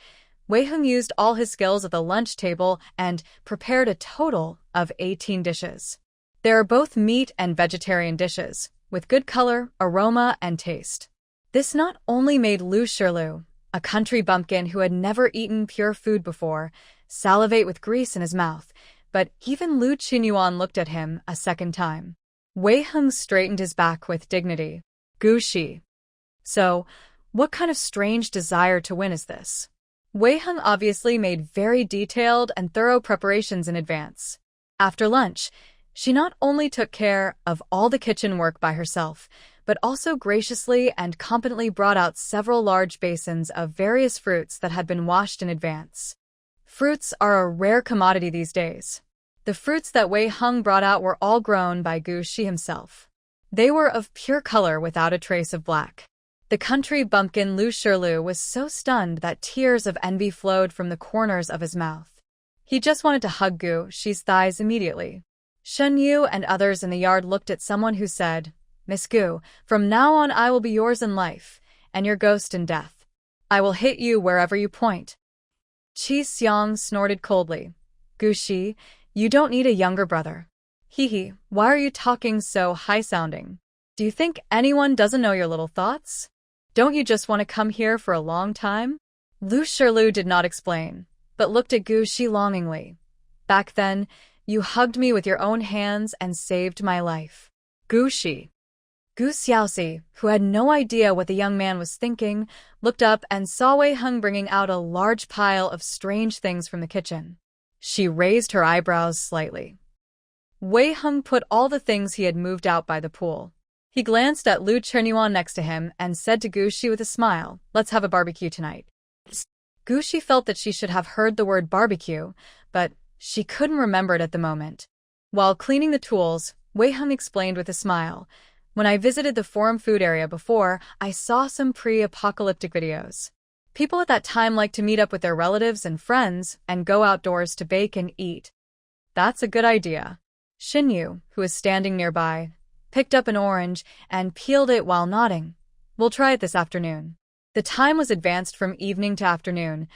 Wei Heng used all his skills at the lunch table and prepared a total of 18 dishes. There are both meat and vegetarian dishes, with good color, aroma, and taste. This not only made Lu Shirlu, a country bumpkin who had never eaten pure food before, salivate with grease in his mouth, but even Lu Qinyuan looked at him a second time. Wei Heng straightened his back with dignity. Gu Shi. So, what kind of strange desire to win is this? Wei Heng obviously made very detailed and thorough preparations in advance. After lunch, she not only took care of all the kitchen work by herself, but also graciously and competently brought out several large basins of various fruits that had been washed in advance. Fruits are a rare commodity these days. The fruits that Wei Heng brought out were all grown by Gu Shi himself. They were of pure color without a trace of black. The country bumpkin Lu Shirlu was so stunned that tears of envy flowed from the corners of his mouth. He just wanted to hug Gu Shi's thighs immediately. Shen Yu and others in the yard looked at someone who said, Miss Gu, from now on I will be yours in life, and your ghost in death. I will hit you wherever you point. Qi Xiang snorted coldly. Gu Shi, you don't need a younger brother. Hee, why are you talking so high-sounding? Do you think anyone doesn't know your little thoughts? Don't you just want to come here for a long time? Lu Shirlu did not explain, but looked at Gu Shi longingly. Back then, you hugged me with your own hands and saved my life. Gu Shi. Gu Xiaoxi, who had no idea what the young man was thinking, looked up and saw Wei Heng bringing out a large pile of strange things from the kitchen. She raised her eyebrows slightly. Wei Heng put all the things he had moved out by the pool. He glanced at Lu Qinyuan next to him and said to Gu Shi with a smile, Let's have a barbecue tonight. Gu Shi felt that she should have heard the word barbecue, but she couldn't remember it at the moment. While cleaning the tools, Wei Heng explained with a smile, When I visited the forum food area before, I saw some pre-apocalyptic videos. People at that time liked to meet up with their relatives and friends and go outdoors to bake and eat. That's a good idea. Shin Yu, who was standing nearby, picked up an orange and peeled it while nodding. We'll try it this afternoon. The time was advanced from evening to afternoon.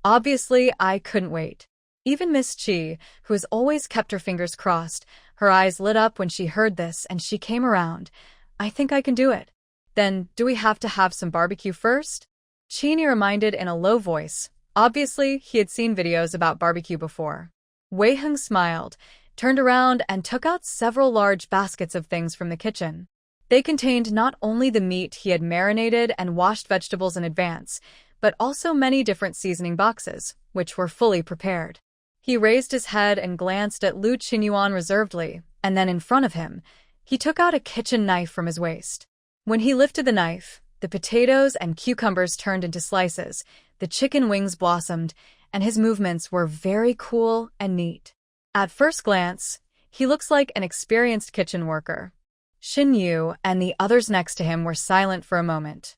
Obviously, I couldn't wait. Even Miss Qi, who has always kept her fingers crossed, her eyes lit up when she heard this and she came around. I think I can do it. Then, do we have to have some barbecue first? Qini reminded in a low voice. Obviously, he had seen videos about barbecue before. Wei Heng smiled, turned around and took out several large baskets of things from the kitchen. They contained not only the meat he had marinated and washed vegetables in advance, but also many different seasoning boxes, which were fully prepared. He raised his head and glanced at Lu Qinyuan reservedly, and then in front of him, he took out a kitchen knife from his waist. When he lifted the knife, the potatoes and cucumbers turned into slices, the chicken wings blossomed, and his movements were very cool and neat. At first glance, he looks like an experienced kitchen worker. Shin Yu and the others next to him were silent for a moment.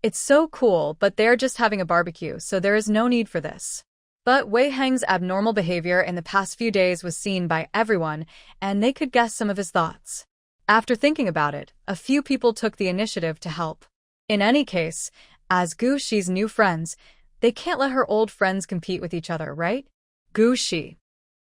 It's so cool, but they're just having a barbecue, so there is no need for this. But Wei Heng's abnormal behavior in the past few days was seen by everyone, and they could guess some of his thoughts. After thinking about it, a few people took the initiative to help. In any case, as Gu Shi's new friends, they can't let her old friends compete with each other, right? Gu Shi.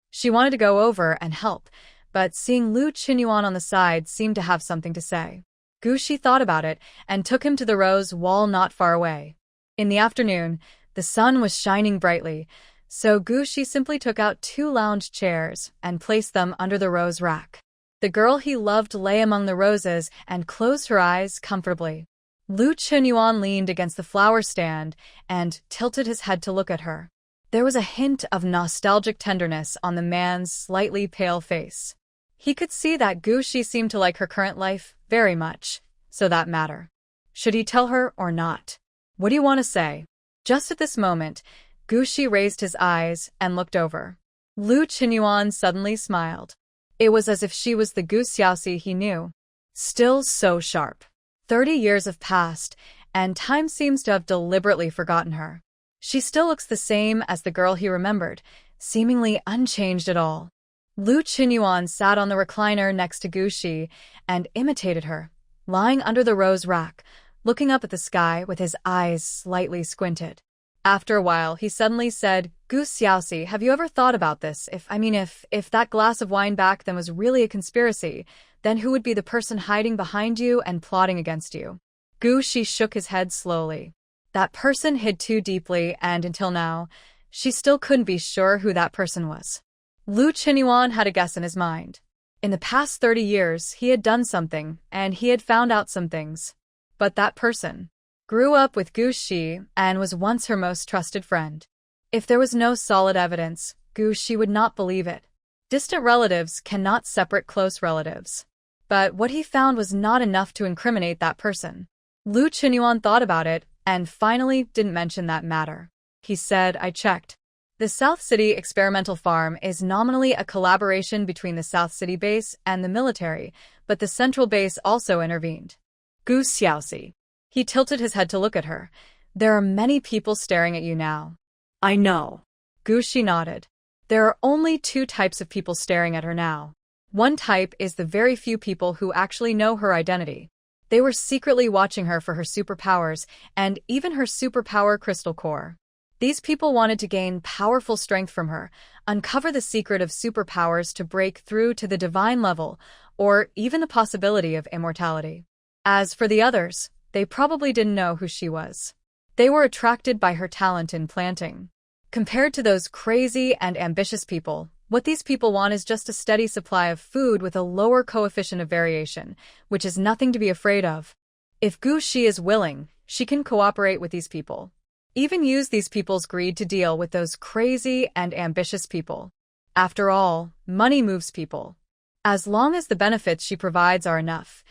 She wanted to go over and help, but seeing Lu Qinyuan on the side seemed to have something to say. Gushi thought about it and took him to the rose wall not far away. In the afternoon, the sun was shining brightly, so Gushi simply took out 2 lounge chairs and placed them under the rose rack. The girl he loved lay among the roses and closed her eyes comfortably. Lu Chunyuan leaned against the flower stand and tilted his head to look at her. There was a hint of nostalgic tenderness on the man's slightly pale face. He could see that Gushi seemed to like her current life very much, so that mattered. Should he tell her or not? What do you want to say? Just at this moment, Gushi raised his eyes and looked over. Lu Chunyuan suddenly smiled. It was as if she was the Gu Xiaoxi he knew. Still so sharp. 30 years have passed, and time seems to have deliberately forgotten her. She still looks the same as the girl he remembered, seemingly unchanged at all. Lu Chunyuan sat on the recliner next to Gushi and imitated her, lying under the rose rack, looking up at the sky with his eyes slightly squinted. After a while, he suddenly said, Gu Xiaoxi, have you ever thought about this? If that glass of wine back then was really a conspiracy, then who would be the person hiding behind you and plotting against you? Gushi shook his head slowly. That person hid too deeply, and until now, she still couldn't be sure who that person was. Lu Chunyuan had a guess in his mind. In the past 30 years, he had done something, and he had found out some things. But that person grew up with Gushi and was once her most trusted friend. If there was no solid evidence, Gushi would not believe it. Distant relatives cannot separate close relatives. But what he found was not enough to incriminate that person. Lu Chunyuan thought about it and finally didn't mention that matter. He said, I checked. The South City Experimental Farm is nominally a collaboration between the South City base and the military, but the central base also intervened. Gu Xiaoxi. He tilted his head to look at her. There are many people staring at you now. I know. Gushi nodded. There are only 2 types of people staring at her now. One type is the very few people who actually know her identity. They were secretly watching her for her superpowers and even her superpower crystal core. These people wanted to gain powerful strength from her, uncover the secret of superpowers to break through to the divine level, or even the possibility of immortality. As for the others, they probably didn't know who she was. They were attracted by her talent in planting. Compared to those crazy and ambitious people, what these people want is just a steady supply of food with a lower coefficient of variation, which is nothing to be afraid of. If Gushi is willing, she can cooperate with these people. Even use these people's greed to deal with those crazy and ambitious people. After all, money moves people. As long as the benefits she provides are enough,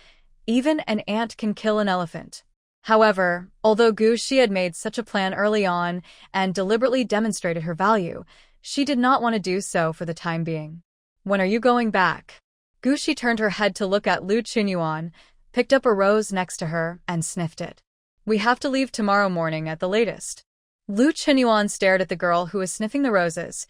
even an ant can kill an elephant. However, although Gushi had made such a plan early on and deliberately demonstrated her value, she did not want to do so for the time being. When are you going back? Gushi turned her head to look at Lu Chunyuan, picked up a rose next to her, and sniffed it. We have to leave tomorrow morning at the latest. Lu Chunyuan stared at the girl who was sniffing the roses.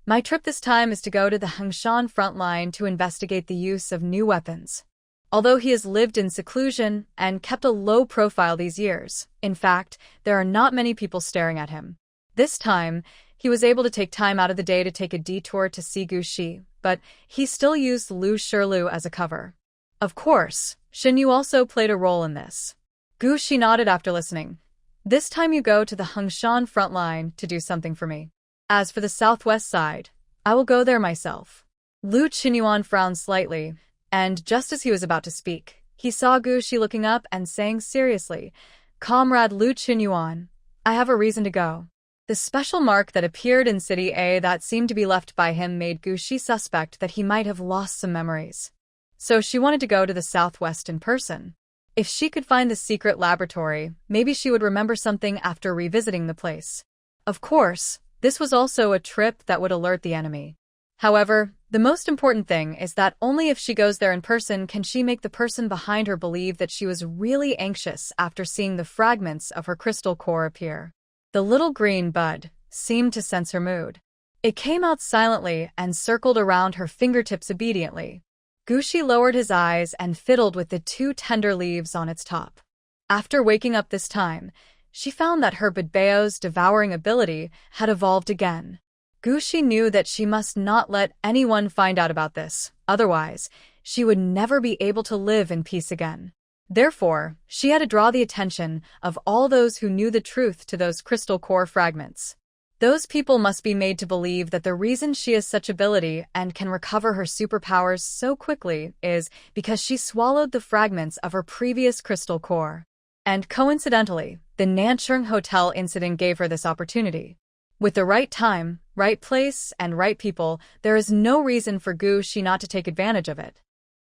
My trip this time is to go to the Hengshan front line to investigate the use of new weapons. Although he has lived in seclusion and kept a low profile these years, in fact, there are not many people staring at him. This time, he was able to take time out of the day to take a detour to see Gushi, but he still used Lu Shirlu as a cover. Of course, Shinyu also played a role in this. Gushi nodded after listening. This time you go to the Hengshan front line to do something for me. As for the southwest side, I will go there myself. Lu Chunyuan frowned slightly, and just as he was about to speak, he saw Gushi looking up and saying seriously, Comrade Lu Chunyuan, I have a reason to go. The special mark that appeared in City A that seemed to be left by him made Gushi suspect that he might have lost some memories. So she wanted to go to the southwest in person. If she could find the secret laboratory, maybe she would remember something after revisiting the place. Of course, this was also a trip that would alert the enemy. However, the most important thing is that only if she goes there in person can she make the person behind her believe that she was really anxious after seeing the fragments of her crystal core appear. The little green bud seemed to sense her mood. It came out silently and circled around her fingertips obediently. Gushi lowered his eyes and fiddled with the 2 tender leaves on its top. After waking up this time, she found that her Budbeo's devouring ability had evolved again. Gushi knew that she must not let anyone find out about this, otherwise, she would never be able to live in peace again. Therefore, she had to draw the attention of all those who knew the truth to those crystal core fragments. Those people must be made to believe that the reason she has such ability and can recover her superpowers so quickly is because she swallowed the fragments of her previous crystal core. And coincidentally, the Nanchung Hotel incident gave her this opportunity. With the right time, right place, and right people, there is no reason for Gu Shi not to take advantage of it.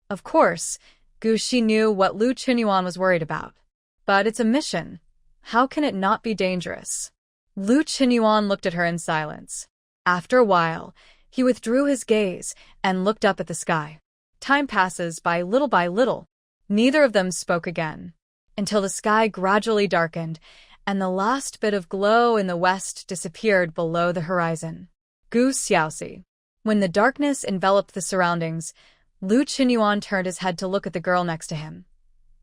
Of course, Gu Shi knew what Lu Qinyuan was worried about. But it's a mission. How can it not be dangerous? Lu Qinyuan looked at her in silence. After a while, he withdrew his gaze and looked up at the sky. Time passes by little. Neither of them spoke again, until the sky gradually darkened, and the last bit of glow in the west disappeared below the horizon. Gu Xiaoxi. When the darkness enveloped the surroundings, Lu Qinyuan turned his head to look at the girl next to him.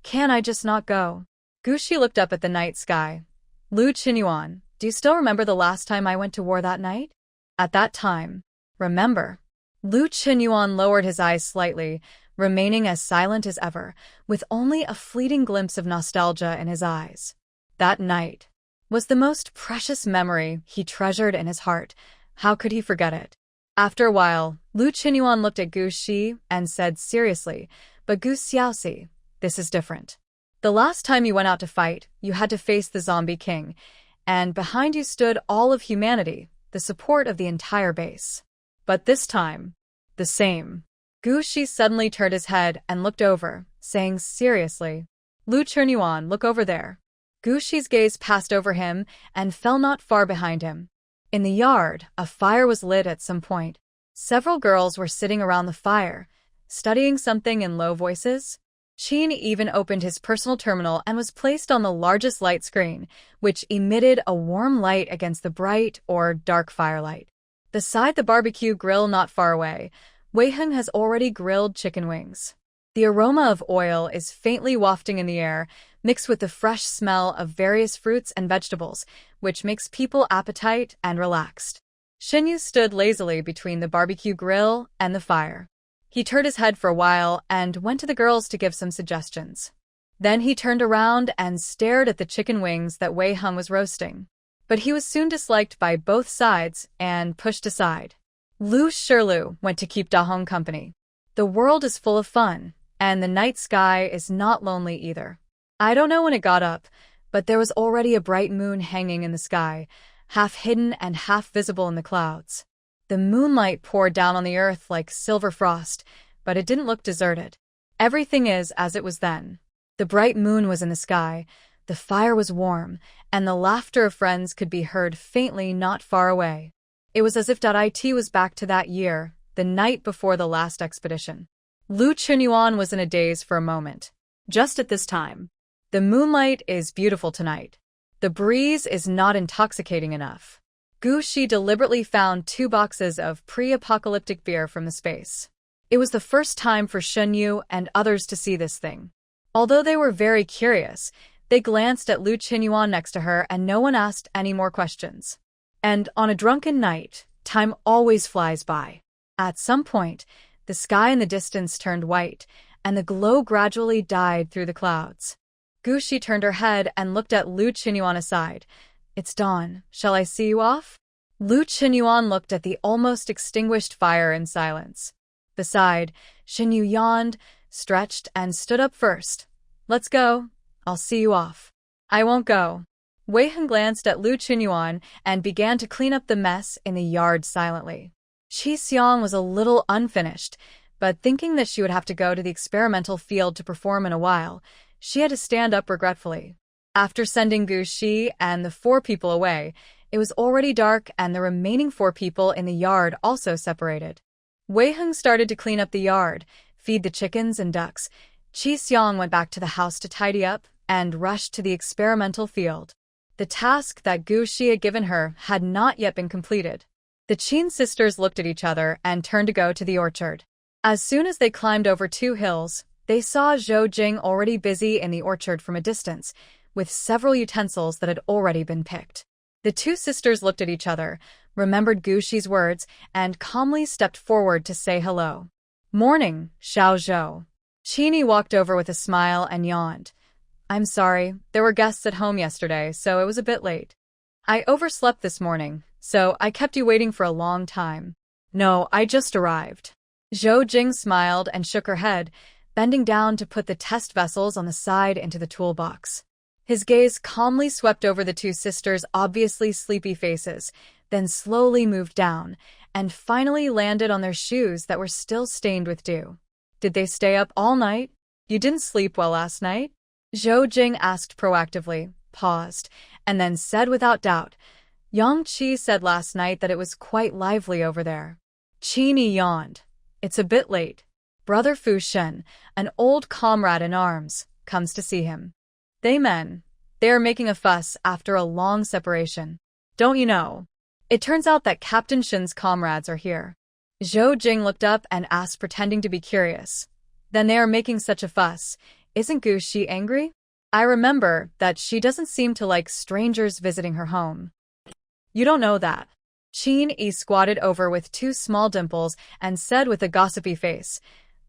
Can I just not go? Gu Xi looked up at the night sky. Lu Qinyuan, do you still remember the last time I went to war that night? At that time, remember? Lu Qinyuan lowered his eyes slightly, remaining as silent as ever, with only a fleeting glimpse of nostalgia in his eyes. That night was the most precious memory he treasured in his heart. How could he forget it? After a while, Lu Qinyuan looked at Gu Shi and said seriously, but Gu Xiaoxi, this is different. The last time you went out to fight, you had to face the zombie king, and behind you stood all of humanity, the support of the entire base. But this time, the same. Gu Shi suddenly turned his head and looked over, saying seriously, Lu Qinyuan, look over there. Gu Shi's gaze passed over him and fell not far behind him. In the yard, a fire was lit at some point. Several girls were sitting around the fire, studying something in low voices. Qin even opened his personal terminal and was placed on the largest light screen, which emitted a warm light against the bright or dark firelight. Beside the barbecue grill not far away, Wei Heng has already grilled chicken wings. The aroma of oil is faintly wafting in the air, mixed with the fresh smell of various fruits and vegetables, which makes people appetite and relaxed. Shenyu stood lazily between the barbecue grill and the fire. He turned his head for a while and went to the girls to give some suggestions. Then he turned around and stared at the chicken wings that Wei Heng was roasting. But he was soon disliked by both sides and pushed aside. Lu Shirlu went to keep Da Hong company. The world is full of fun, and the night sky is not lonely either. I don't know when it got up, but there was already a bright moon hanging in the sky, half hidden and half visible in the clouds. The moonlight poured down on the earth like silver frost, but it didn't look deserted. Everything is as it was then. The bright moon was in the sky, the fire was warm, and the laughter of friends could be heard faintly not far away. It was as if .it was back to that year, the night before the last expedition. Lu Qinyuan was in a daze for a moment. Just at this time, the moonlight is beautiful tonight. The breeze is not intoxicating enough. Gu Shi deliberately found 2 boxes of pre-apocalyptic beer from the space. It was the first time for Shenyu and others to see this thing. Although they were very curious, they glanced at Lu Qinyuan next to her and no one asked any more questions. And on a drunken night, time always flies by. At some point, the sky in the distance turned white, and the glow gradually died through the clouds. Gu Shi turned her head and looked at Lu Qinyuan aside. It's dawn. Shall I see you off? Lu Qinyuan looked at the almost extinguished fire in silence. Beside, Shenyu yawned, stretched, and stood up first. Let's go. I'll see you off. I won't go. Wei Heng glanced at Lu Qinyuan and began to clean up the mess in the yard silently. Qi Xiang was a little unfinished, but thinking that she would have to go to the experimental field to perform in a while, she had to stand up regretfully. After sending Gu Shi and the 4 people away, it was already dark and the remaining 4 people in the yard also separated. Wei Heng started to clean up the yard, feed the chickens and ducks. Qi Xiang went back to the house to tidy up and rushed to the experimental field. The task that Gu Shi had given her had not yet been completed. The Qin sisters looked at each other and turned to go to the orchard. As soon as they climbed over 2 hills, they saw Zhou Jing already busy in the orchard from a distance, with several utensils that had already been picked. The 2 sisters looked at each other, remembered Gu Shi's words, and calmly stepped forward to say hello. Morning, Xiao Zhou. Chini walked over with a smile and yawned. I'm sorry, there were guests at home yesterday, so it was a bit late. I overslept this morning, so I kept you waiting for a long time. No, I just arrived. Zhou Jing smiled and shook her head, bending down to put the test vessels on the side into the toolbox. His gaze calmly swept over the two sisters' obviously sleepy faces, then slowly moved down, and finally landed on their shoes that were still stained with dew. Did they stay up all night? You didn't sleep well last night? Zhou Jing asked proactively, paused, and then said without doubt, Yang Qi said last night that it was quite lively over there. Qini yawned. It's a bit late. Brother Fu Shen, an old comrade in arms, comes to see him. They are making a fuss after a long separation. Don't you know? It turns out that Captain Shen's comrades are here. Zhou Jing looked up and asked, pretending to be curious. Then they are making such a fuss. Isn't Gu Shi angry? I remember that she doesn't seem to like strangers visiting her home. You don't know that. Qin Yi squatted over with two small dimples and said with a gossipy face,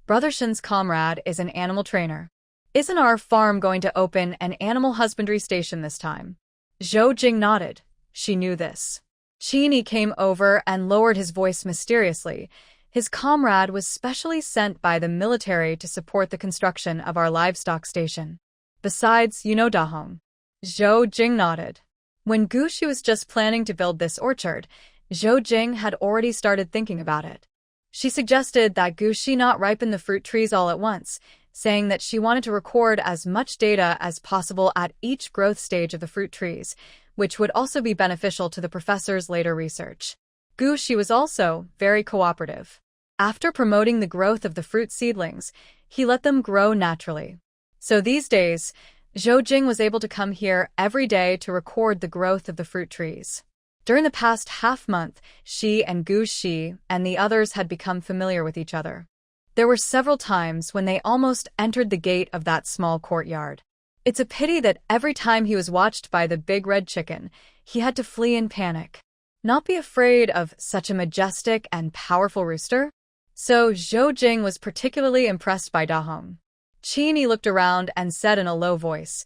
Brother Shen's comrade is an animal trainer. Isn't our farm going to open an animal husbandry station this time? Zhou Jing nodded. She knew this. Qin Yi came over and lowered his voice mysteriously. His comrade was specially sent by the military to support the construction of our livestock station. Besides, you know Dahong. Zhou Jing nodded. When Gu Shi was just planning to build this orchard, Zhou Jing had already started thinking about it. She suggested that Gu Shi not ripen the fruit trees all at once, saying that she wanted to record as much data as possible at each growth stage of the fruit trees, which would also be beneficial to the professor's later research. Gu Shi was also very cooperative. After promoting the growth of the fruit seedlings, he let them grow naturally. So these days, Zhou Jing was able to come here every day to record the growth of the fruit trees. During the past half-month, she and Gu Shi and the others had become familiar with each other. There were several times when they almost entered the gate of that small courtyard. It's a pity that every time he was watched by the big red chicken, he had to flee in panic. Not be afraid of such a majestic and powerful rooster? So Zhou Jing was particularly impressed by Dahong. Qin Yi looked around and said in a low voice,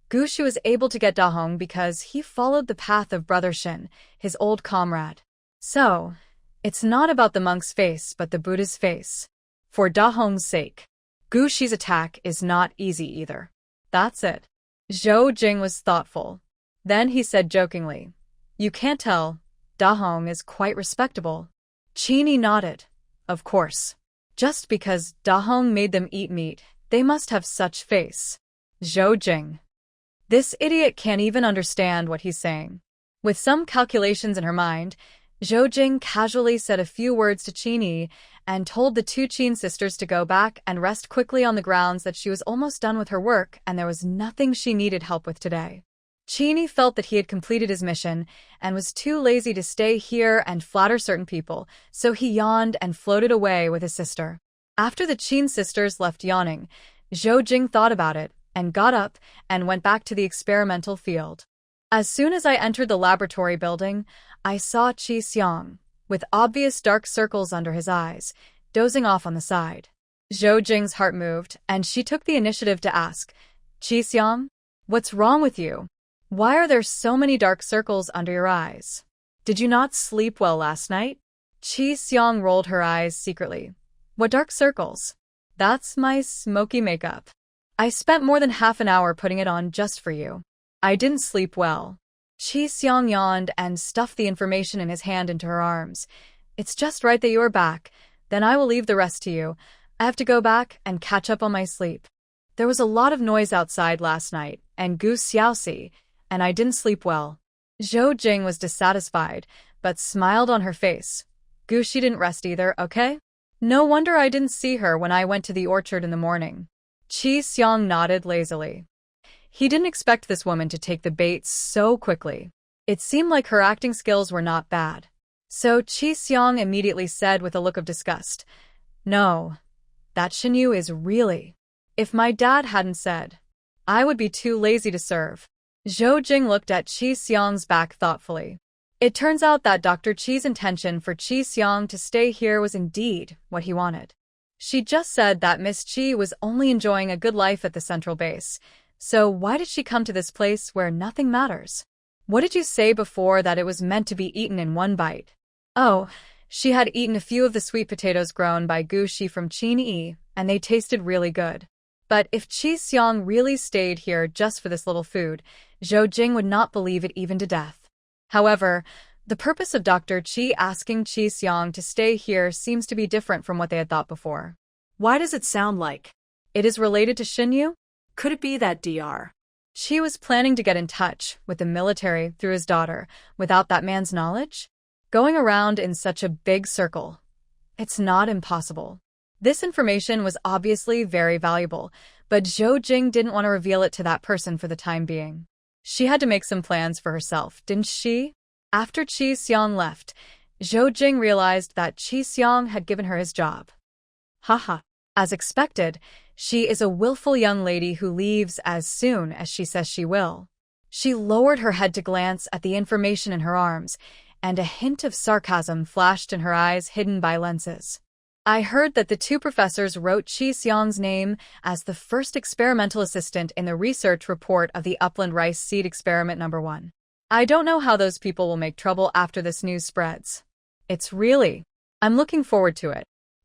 Gu Shi was able to get Dahong because he followed the path of Brother Shen, his old comrade. So, it's not about the monk's face but the Buddha's face. For Dahong's sake. Gu Shi's attack is not easy either. That's it. Zhou Jing was thoughtful. Then he said jokingly, You can't tell. Dahong is quite respectable. Qin Yi nodded. Of course. Just because Dahong made them eat meat, they must have such face. Zhou Jing. This idiot can't even understand what he's saying. With some calculations in her mind, Zhou Jing casually said a few words to Qin Yi and told the two Qin sisters to go back and rest quickly on the grounds that she was almost done with her work and there was nothing she needed help with today. Qin Yi felt that he had completed his mission and was too lazy to stay here and flatter certain people, so he yawned and floated away with his sister. After the Qin sisters left yawning, Zhou Jing thought about it and got up and went back to the experimental field. As soon as I entered the laboratory building, I saw Qi Xiang, with obvious dark circles under his eyes, dozing off on the side. Zhou Jing's heart moved, and she took the initiative to ask, Qi Xiang, what's wrong with you? Why are there so many dark circles under your eyes? Did you not sleep well last night? Qi Xiang rolled her eyes secretly. What dark circles? That's my smoky makeup. I spent more than half an hour putting it on just for you. I didn't sleep well. Qi Xiang yawned and stuffed the information in his hand into her arms. It's just right that you are back. Then I will leave the rest to you. I have to go back and catch up on my sleep. There was a lot of noise outside last night, and Gu Xiaoxi, and I didn't sleep well. Zhou Jing was dissatisfied, but smiled on her face. Gu Shi didn't rest either, okay? No wonder I didn't see her when I went to the orchard in the morning. Qi Xiang nodded lazily. He didn't expect this woman to take the bait so quickly. It seemed like her acting skills were not bad. So Qi Xiang immediately said with a look of disgust, No, that Shinyu is really. If my dad hadn't said, I would be too lazy to serve. Zhou Jing looked at Qi Xiang's back thoughtfully. It turns out that Dr. Qi's intention for Qi Xiang to stay here was indeed what he wanted. She just said that Miss Chi was only enjoying a good life at the central base. So why did she come to this place where nothing matters? What did you say before that it was meant to be eaten in one bite? Oh, she had eaten a few of the sweet potatoes grown by Gu Shi from Qin Yi, and they tasted really good. But if Qi Xiang really stayed here just for this little food, Zhou Jing would not believe it even to death. However, the purpose of Dr. Qi asking Qi Xiang to stay here seems to be different from what they had thought before. Why does it sound like? It is related to Xinyu? Could it be that Dr. Qi was planning to get in touch with the military through his daughter without that man's knowledge? Going around in such a big circle. It's not impossible. This information was obviously very valuable, but Zhou Jing didn't want to reveal it to that person for the time being. She had to make some plans for herself, didn't she? After Qi Xiang left, Zhou Jing realized that Qi Xiang had given her his job. Haha. As expected, she is a willful young lady who leaves as soon as she says she will. She lowered her head to glance at the information in her arms, and a hint of sarcasm flashed in her eyes hidden by lenses. I heard that the two professors wrote Qi Xiang's name as the first experimental assistant in the research report of the Upland Rice Seed Experiment No. 1. I don't know how those people will make trouble after this news spreads. I'm looking forward to it.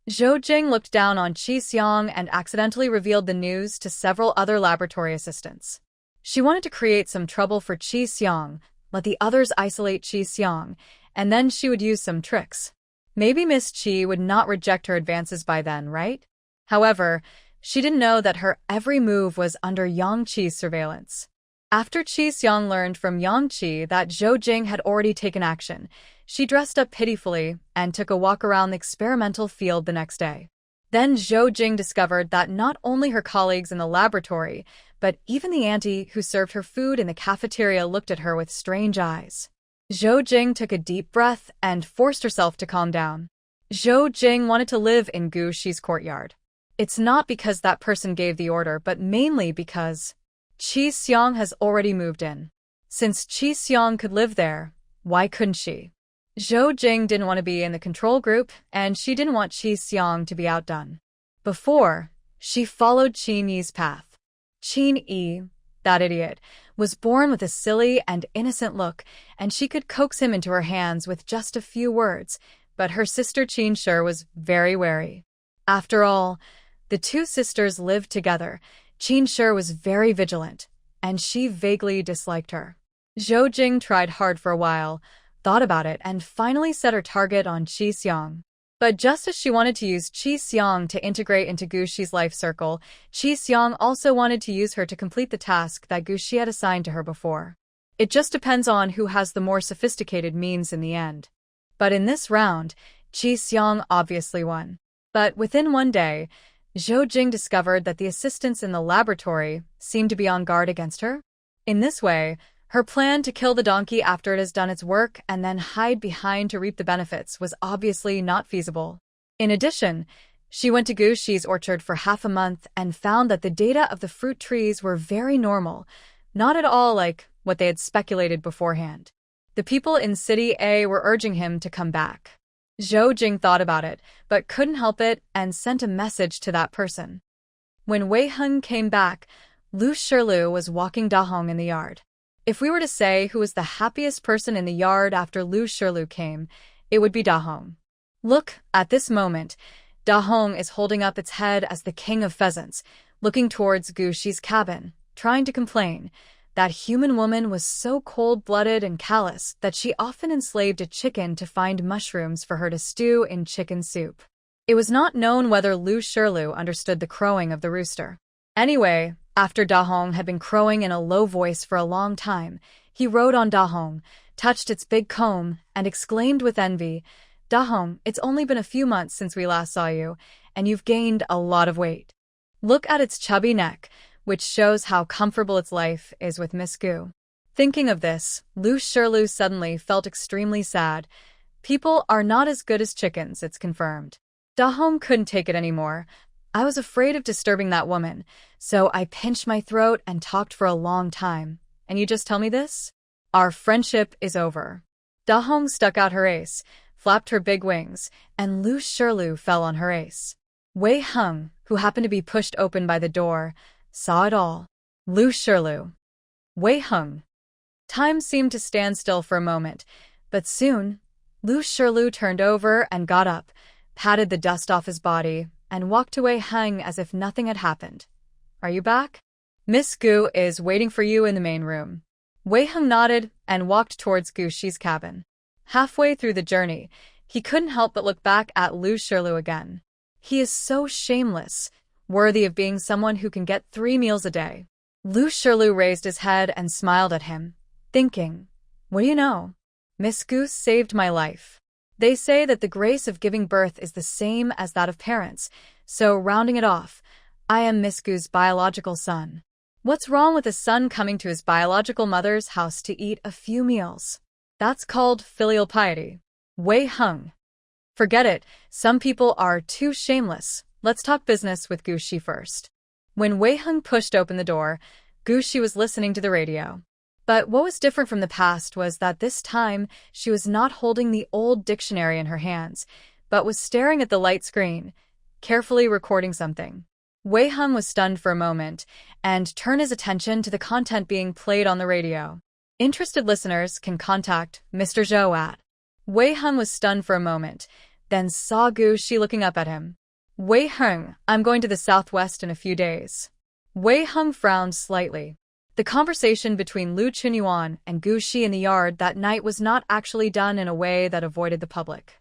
Zhou Jing looked down on Qi Xiang and accidentally revealed the news to several other laboratory assistants. She wanted to create some trouble for Qi Xiang, let the others isolate Qi Xiang, and then she would use some tricks. Maybe Miss Qi would not reject her advances by then, right? However, she didn't know that her every move was under Yang Qi's surveillance. After Qi Xiang learned from Yang Qi that Zhou Jing had already taken action, she dressed up pitifully and took a walk around the experimental field the next day. Then Zhou Jing discovered that not only her colleagues in the laboratory, but even the auntie who served her food in the cafeteria looked at her with strange eyes. Zhou Jing took a deep breath and forced herself to calm down. Zhou Jing wanted to live in Gu Shi's courtyard. It's not because that person gave the order, but mainly because Qi Xiang has already moved in. Since Qi Xiang could live there, why couldn't she? Zhou Jing didn't want to be in the control group, and she didn't want Qi Xiang to be outdone. Before, she followed Qin Yi's path. Qin Yi, that idiot, was born with a silly and innocent look, and she could coax him into her hands with just a few words, but her sister Qin Shi was very wary. After all, the two sisters lived together. Qin Shi was very vigilant, and she vaguely disliked her. Zhou Jing tried hard for a while, thought about it, and finally set her target on Qi Xiang. But just as she wanted to use Qi Xiang to integrate into Gu Shi's life circle, Qi Xiang also wanted to use her to complete the task that Gu Shi had assigned to her before. It just depends on who has the more sophisticated means in the end. But in this round, Qi Xiang obviously won. But within one day, Zhou Jing discovered that the assistants in the laboratory seemed to be on guard against her. In this way, her plan to kill the donkey after it has done its work and then hide behind to reap the benefits was obviously not feasible. In addition, she went to Gu Shi's orchard for half a month and found that the data of the fruit trees were very normal, not at all like what they had speculated beforehand. The people in City A were urging him to come back. Zhou Jing thought about it, but couldn't help it and sent a message to that person. When Wei Heng came back, Lu Shilu was walking Da Hong in the yard. If we were to say who was the happiest person in the yard after Lu Shilu came, it would be Da Hong. Look, at this moment, Da Hong is holding up its head as the king of pheasants, looking towards Gu Shi's cabin, trying to complain. That human woman was so cold-blooded and callous that she often enslaved a chicken to find mushrooms for her to stew in chicken soup. It was not known whether Lu Shilu understood the crowing of the rooster. Anyway, after Da Hong had been crowing in a low voice for a long time, he rode on Da Hong, touched its big comb, and exclaimed with envy, "Da Hong, it's only been a few months since we last saw you, and you've gained a lot of weight. Look at its chubby neck, which shows how comfortable its life is with Miss Gu." Thinking of this, Lu Shilu suddenly felt extremely sad. People are not as good as chickens, it's confirmed. Da Hong couldn't take it anymore. I was afraid of disturbing that woman, so I pinched my throat and talked for a long time. And you just tell me this? Our friendship is over. Da Hong stuck out her ace, flapped her big wings, and Lu Shilu fell on her ace. Wei Heng, who happened to be pushed open by the door, saw it all. Lu Shirlu. Wei Heng. Time seemed to stand still for a moment, but soon, Lu Shirlu turned over and got up, patted the dust off his body, and walked to Wei Heng as if nothing had happened. Are you back? Miss Gu is waiting for you in the main room. Wei Heng nodded and walked towards Gu Shi's cabin. Halfway through the journey, he couldn't help but look back at Lu Shirlu again. He is so shameless, worthy of being someone who can get 3 meals a day. Lu Shirlu raised his head and smiled at him, thinking, what do you know? Miss Gu saved my life. They say that the grace of giving birth is the same as that of parents, so rounding it off, I am Miss Gu's biological son. What's wrong with a son coming to his biological mother's house to eat a few meals? That's called filial piety. Wei Heng. Forget it, some people are too shameless. Let's talk business with Gu Shi first. When Wei Heng pushed open the door, Gu Shi was listening to the radio. But what was different from the past was that this time she was not holding the old dictionary in her hands, but was staring at the light screen, carefully recording something. Wei Heng was stunned for a moment and turned his attention to the content being played on the radio. Interested listeners can contact Mr. Zhou at. Wei Heng was stunned for a moment, then saw Gu Shi looking up at him. Wei Heng, I'm going to the southwest in a few days. Wei Heng frowned slightly. The conversation between Lu Chunyuan and Gu Shi in the yard that night was not actually done in a way that avoided the public.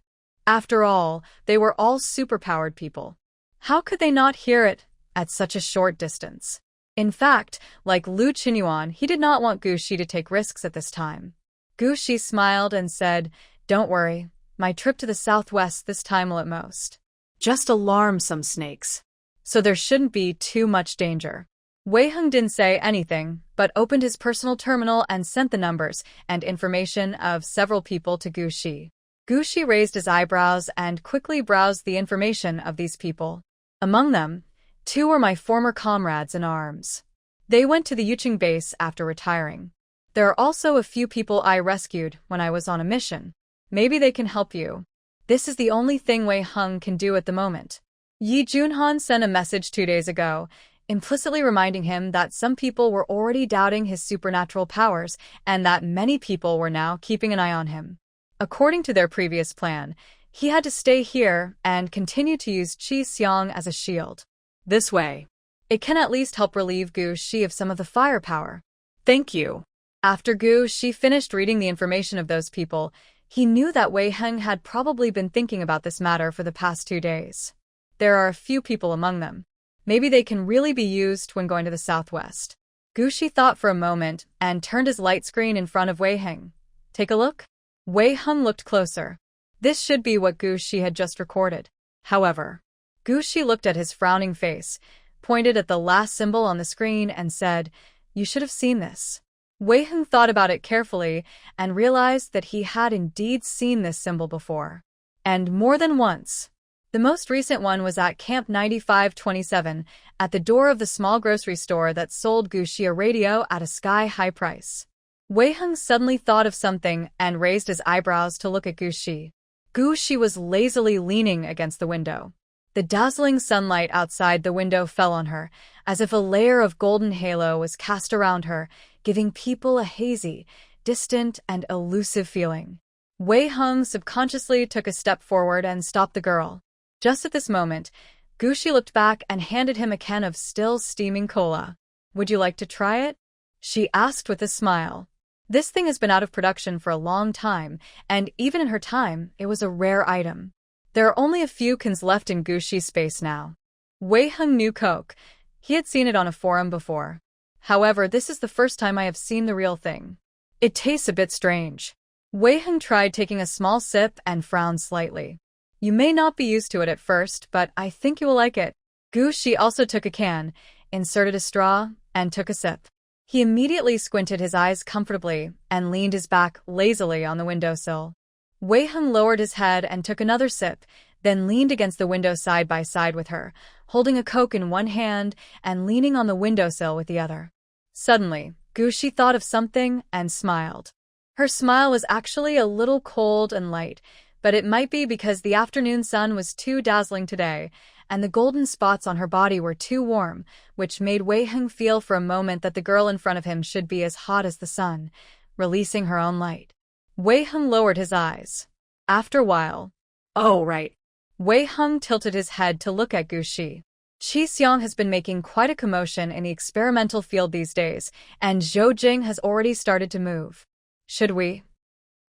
After all, they were all superpowered people. How could they not hear it at such a short distance? In fact, like Lu Chunyuan, he did not want Gu Shi to take risks at this time. Gu Shi smiled and said, don't worry, my trip to the southwest this time will at most just alarm some snakes. So there shouldn't be too much danger. Wei Heng didn't say anything, but opened his personal terminal and sent the numbers and information of several people to Gu Shi. Gu Shi raised his eyebrows and quickly browsed the information of these people. Among them, 2 were my former comrades in arms. They went to the Yuqing base after retiring. There are also a few people I rescued when I was on a mission. Maybe they can help you. This is the only thing Wei Heng can do at the moment. Yi Junhan sent a message 2 days ago, implicitly reminding him that some people were already doubting his supernatural powers and that many people were now keeping an eye on him. According to their previous plan, he had to stay here and continue to use Qi Xiang as a shield. This way, it can at least help relieve Gu Shi of some of the firepower. Thank you. After Gu Shi finished reading the information of those people, he knew that Wei Heng had probably been thinking about this matter for the past 2 days. There are a few people among them. Maybe they can really be used when going to the southwest. Gu Shi thought for a moment and turned his light screen in front of Wei Heng. Take a look. Wei Heng looked closer. This should be what Gu Shi had just recorded. However, Gu Shi looked at his frowning face, pointed at the last symbol on the screen and said, you should have seen this. Wei Heng thought about it carefully and realized that he had indeed seen this symbol before. And more than once. The most recent one was at Camp 9527, at the door of the small grocery store that sold Gu Shi a radio at a sky-high price. Wei Heng suddenly thought of something and raised his eyebrows to look at Gu Shi. Gu Shi was lazily leaning against the window. The dazzling sunlight outside the window fell on her, as if a layer of golden halo was cast around her, giving people a hazy, distant, and elusive feeling. Wei Heng subconsciously took a step forward and stopped the girl. Just at this moment, Gu Shi looked back and handed him a can of still steaming cola. Would you like to try it? She asked with a smile. This thing has been out of production for a long time, and even in her time, it was a rare item. There are only a few cans left in Gu Shi's space now. Wei Heng knew Coke. He had seen it on a forum before. However, this is the first time I have seen the real thing. It tastes a bit strange. Wei Heng tried taking a small sip and frowned slightly. You may not be used to it at first, but I think you will like it. Gu Shi also took a can, inserted a straw, and took a sip. He immediately squinted his eyes comfortably and leaned his back lazily on the windowsill. Wei Heng lowered his head and took another sip, then leaned against the window side by side with her, holding a Coke in one hand and leaning on the windowsill with the other. Suddenly, Gu Shi thought of something and smiled. Her smile was actually a little cold and light, but it might be because the afternoon sun was too dazzling today, and the golden spots on her body were too warm, which made Wei Heng feel for a moment that the girl in front of him should be as hot as the sun, releasing her own light. Wei Heng lowered his eyes. After a while, Oh, right. Wei Heng tilted his head to look at Gu Shi. Qi Xiang has been making quite a commotion in the experimental field these days, and Zhou Jing has already started to move. Should we?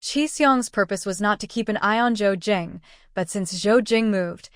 Qi Xiang's purpose was not to keep an eye on Zhou Jing, but since Zhou Jing moved,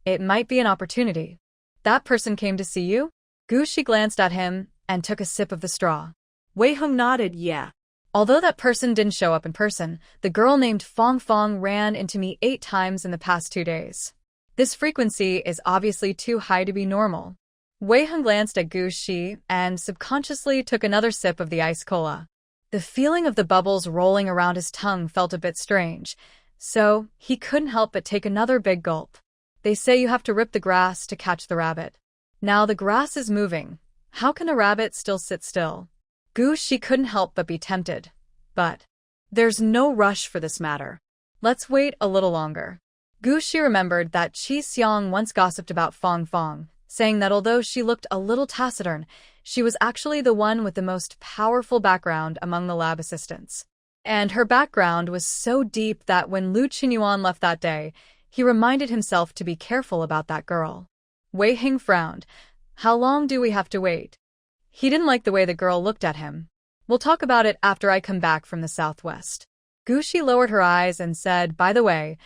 it might be an opportunity. That person came to see you? Gu Shi glanced at him and took a sip of the straw. Wei Heng nodded, yeah. Although that person didn't show up in person, the girl named Fong Fong ran into me 8 times in the past 2 days. This frequency is obviously too high to be normal. Wei Heng glanced at Gu Shi and subconsciously took another sip of the ice cola. The feeling of the bubbles rolling around his tongue felt a bit strange, so he couldn't help but take another big gulp. They say you have to rip the grass to catch the rabbit. Now the grass is moving. How can a rabbit still sit still? Gu Shi couldn't help but be tempted. But there's no rush for this matter. Let's wait a little longer. Gu Shi remembered that Qi Xiang once gossiped about Fong Fong, saying that although she looked a little taciturn, she was actually the one with the most powerful background among the lab assistants. And her background was so deep that when Lu Qinyuan left that day, he reminded himself to be careful about that girl. Wei Heng frowned. How long do we have to wait? He didn't like the way the girl looked at him. We'll talk about it after I come back from the southwest. Gu Shi lowered her eyes and said, by the way,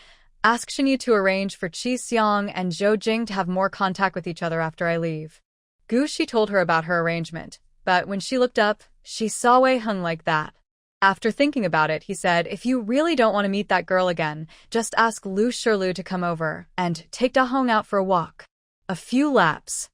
ask Shinyi to arrange for Qi Xiang and Zhou Jing to have more contact with each other after I leave. Gu Shi told her about her arrangement, but when she looked up, she saw Wei Heng like that. After thinking about it, he said, if you really don't want to meet that girl again, just ask Lu Shirlu to come over and take Da Hong out for a walk. A few laps.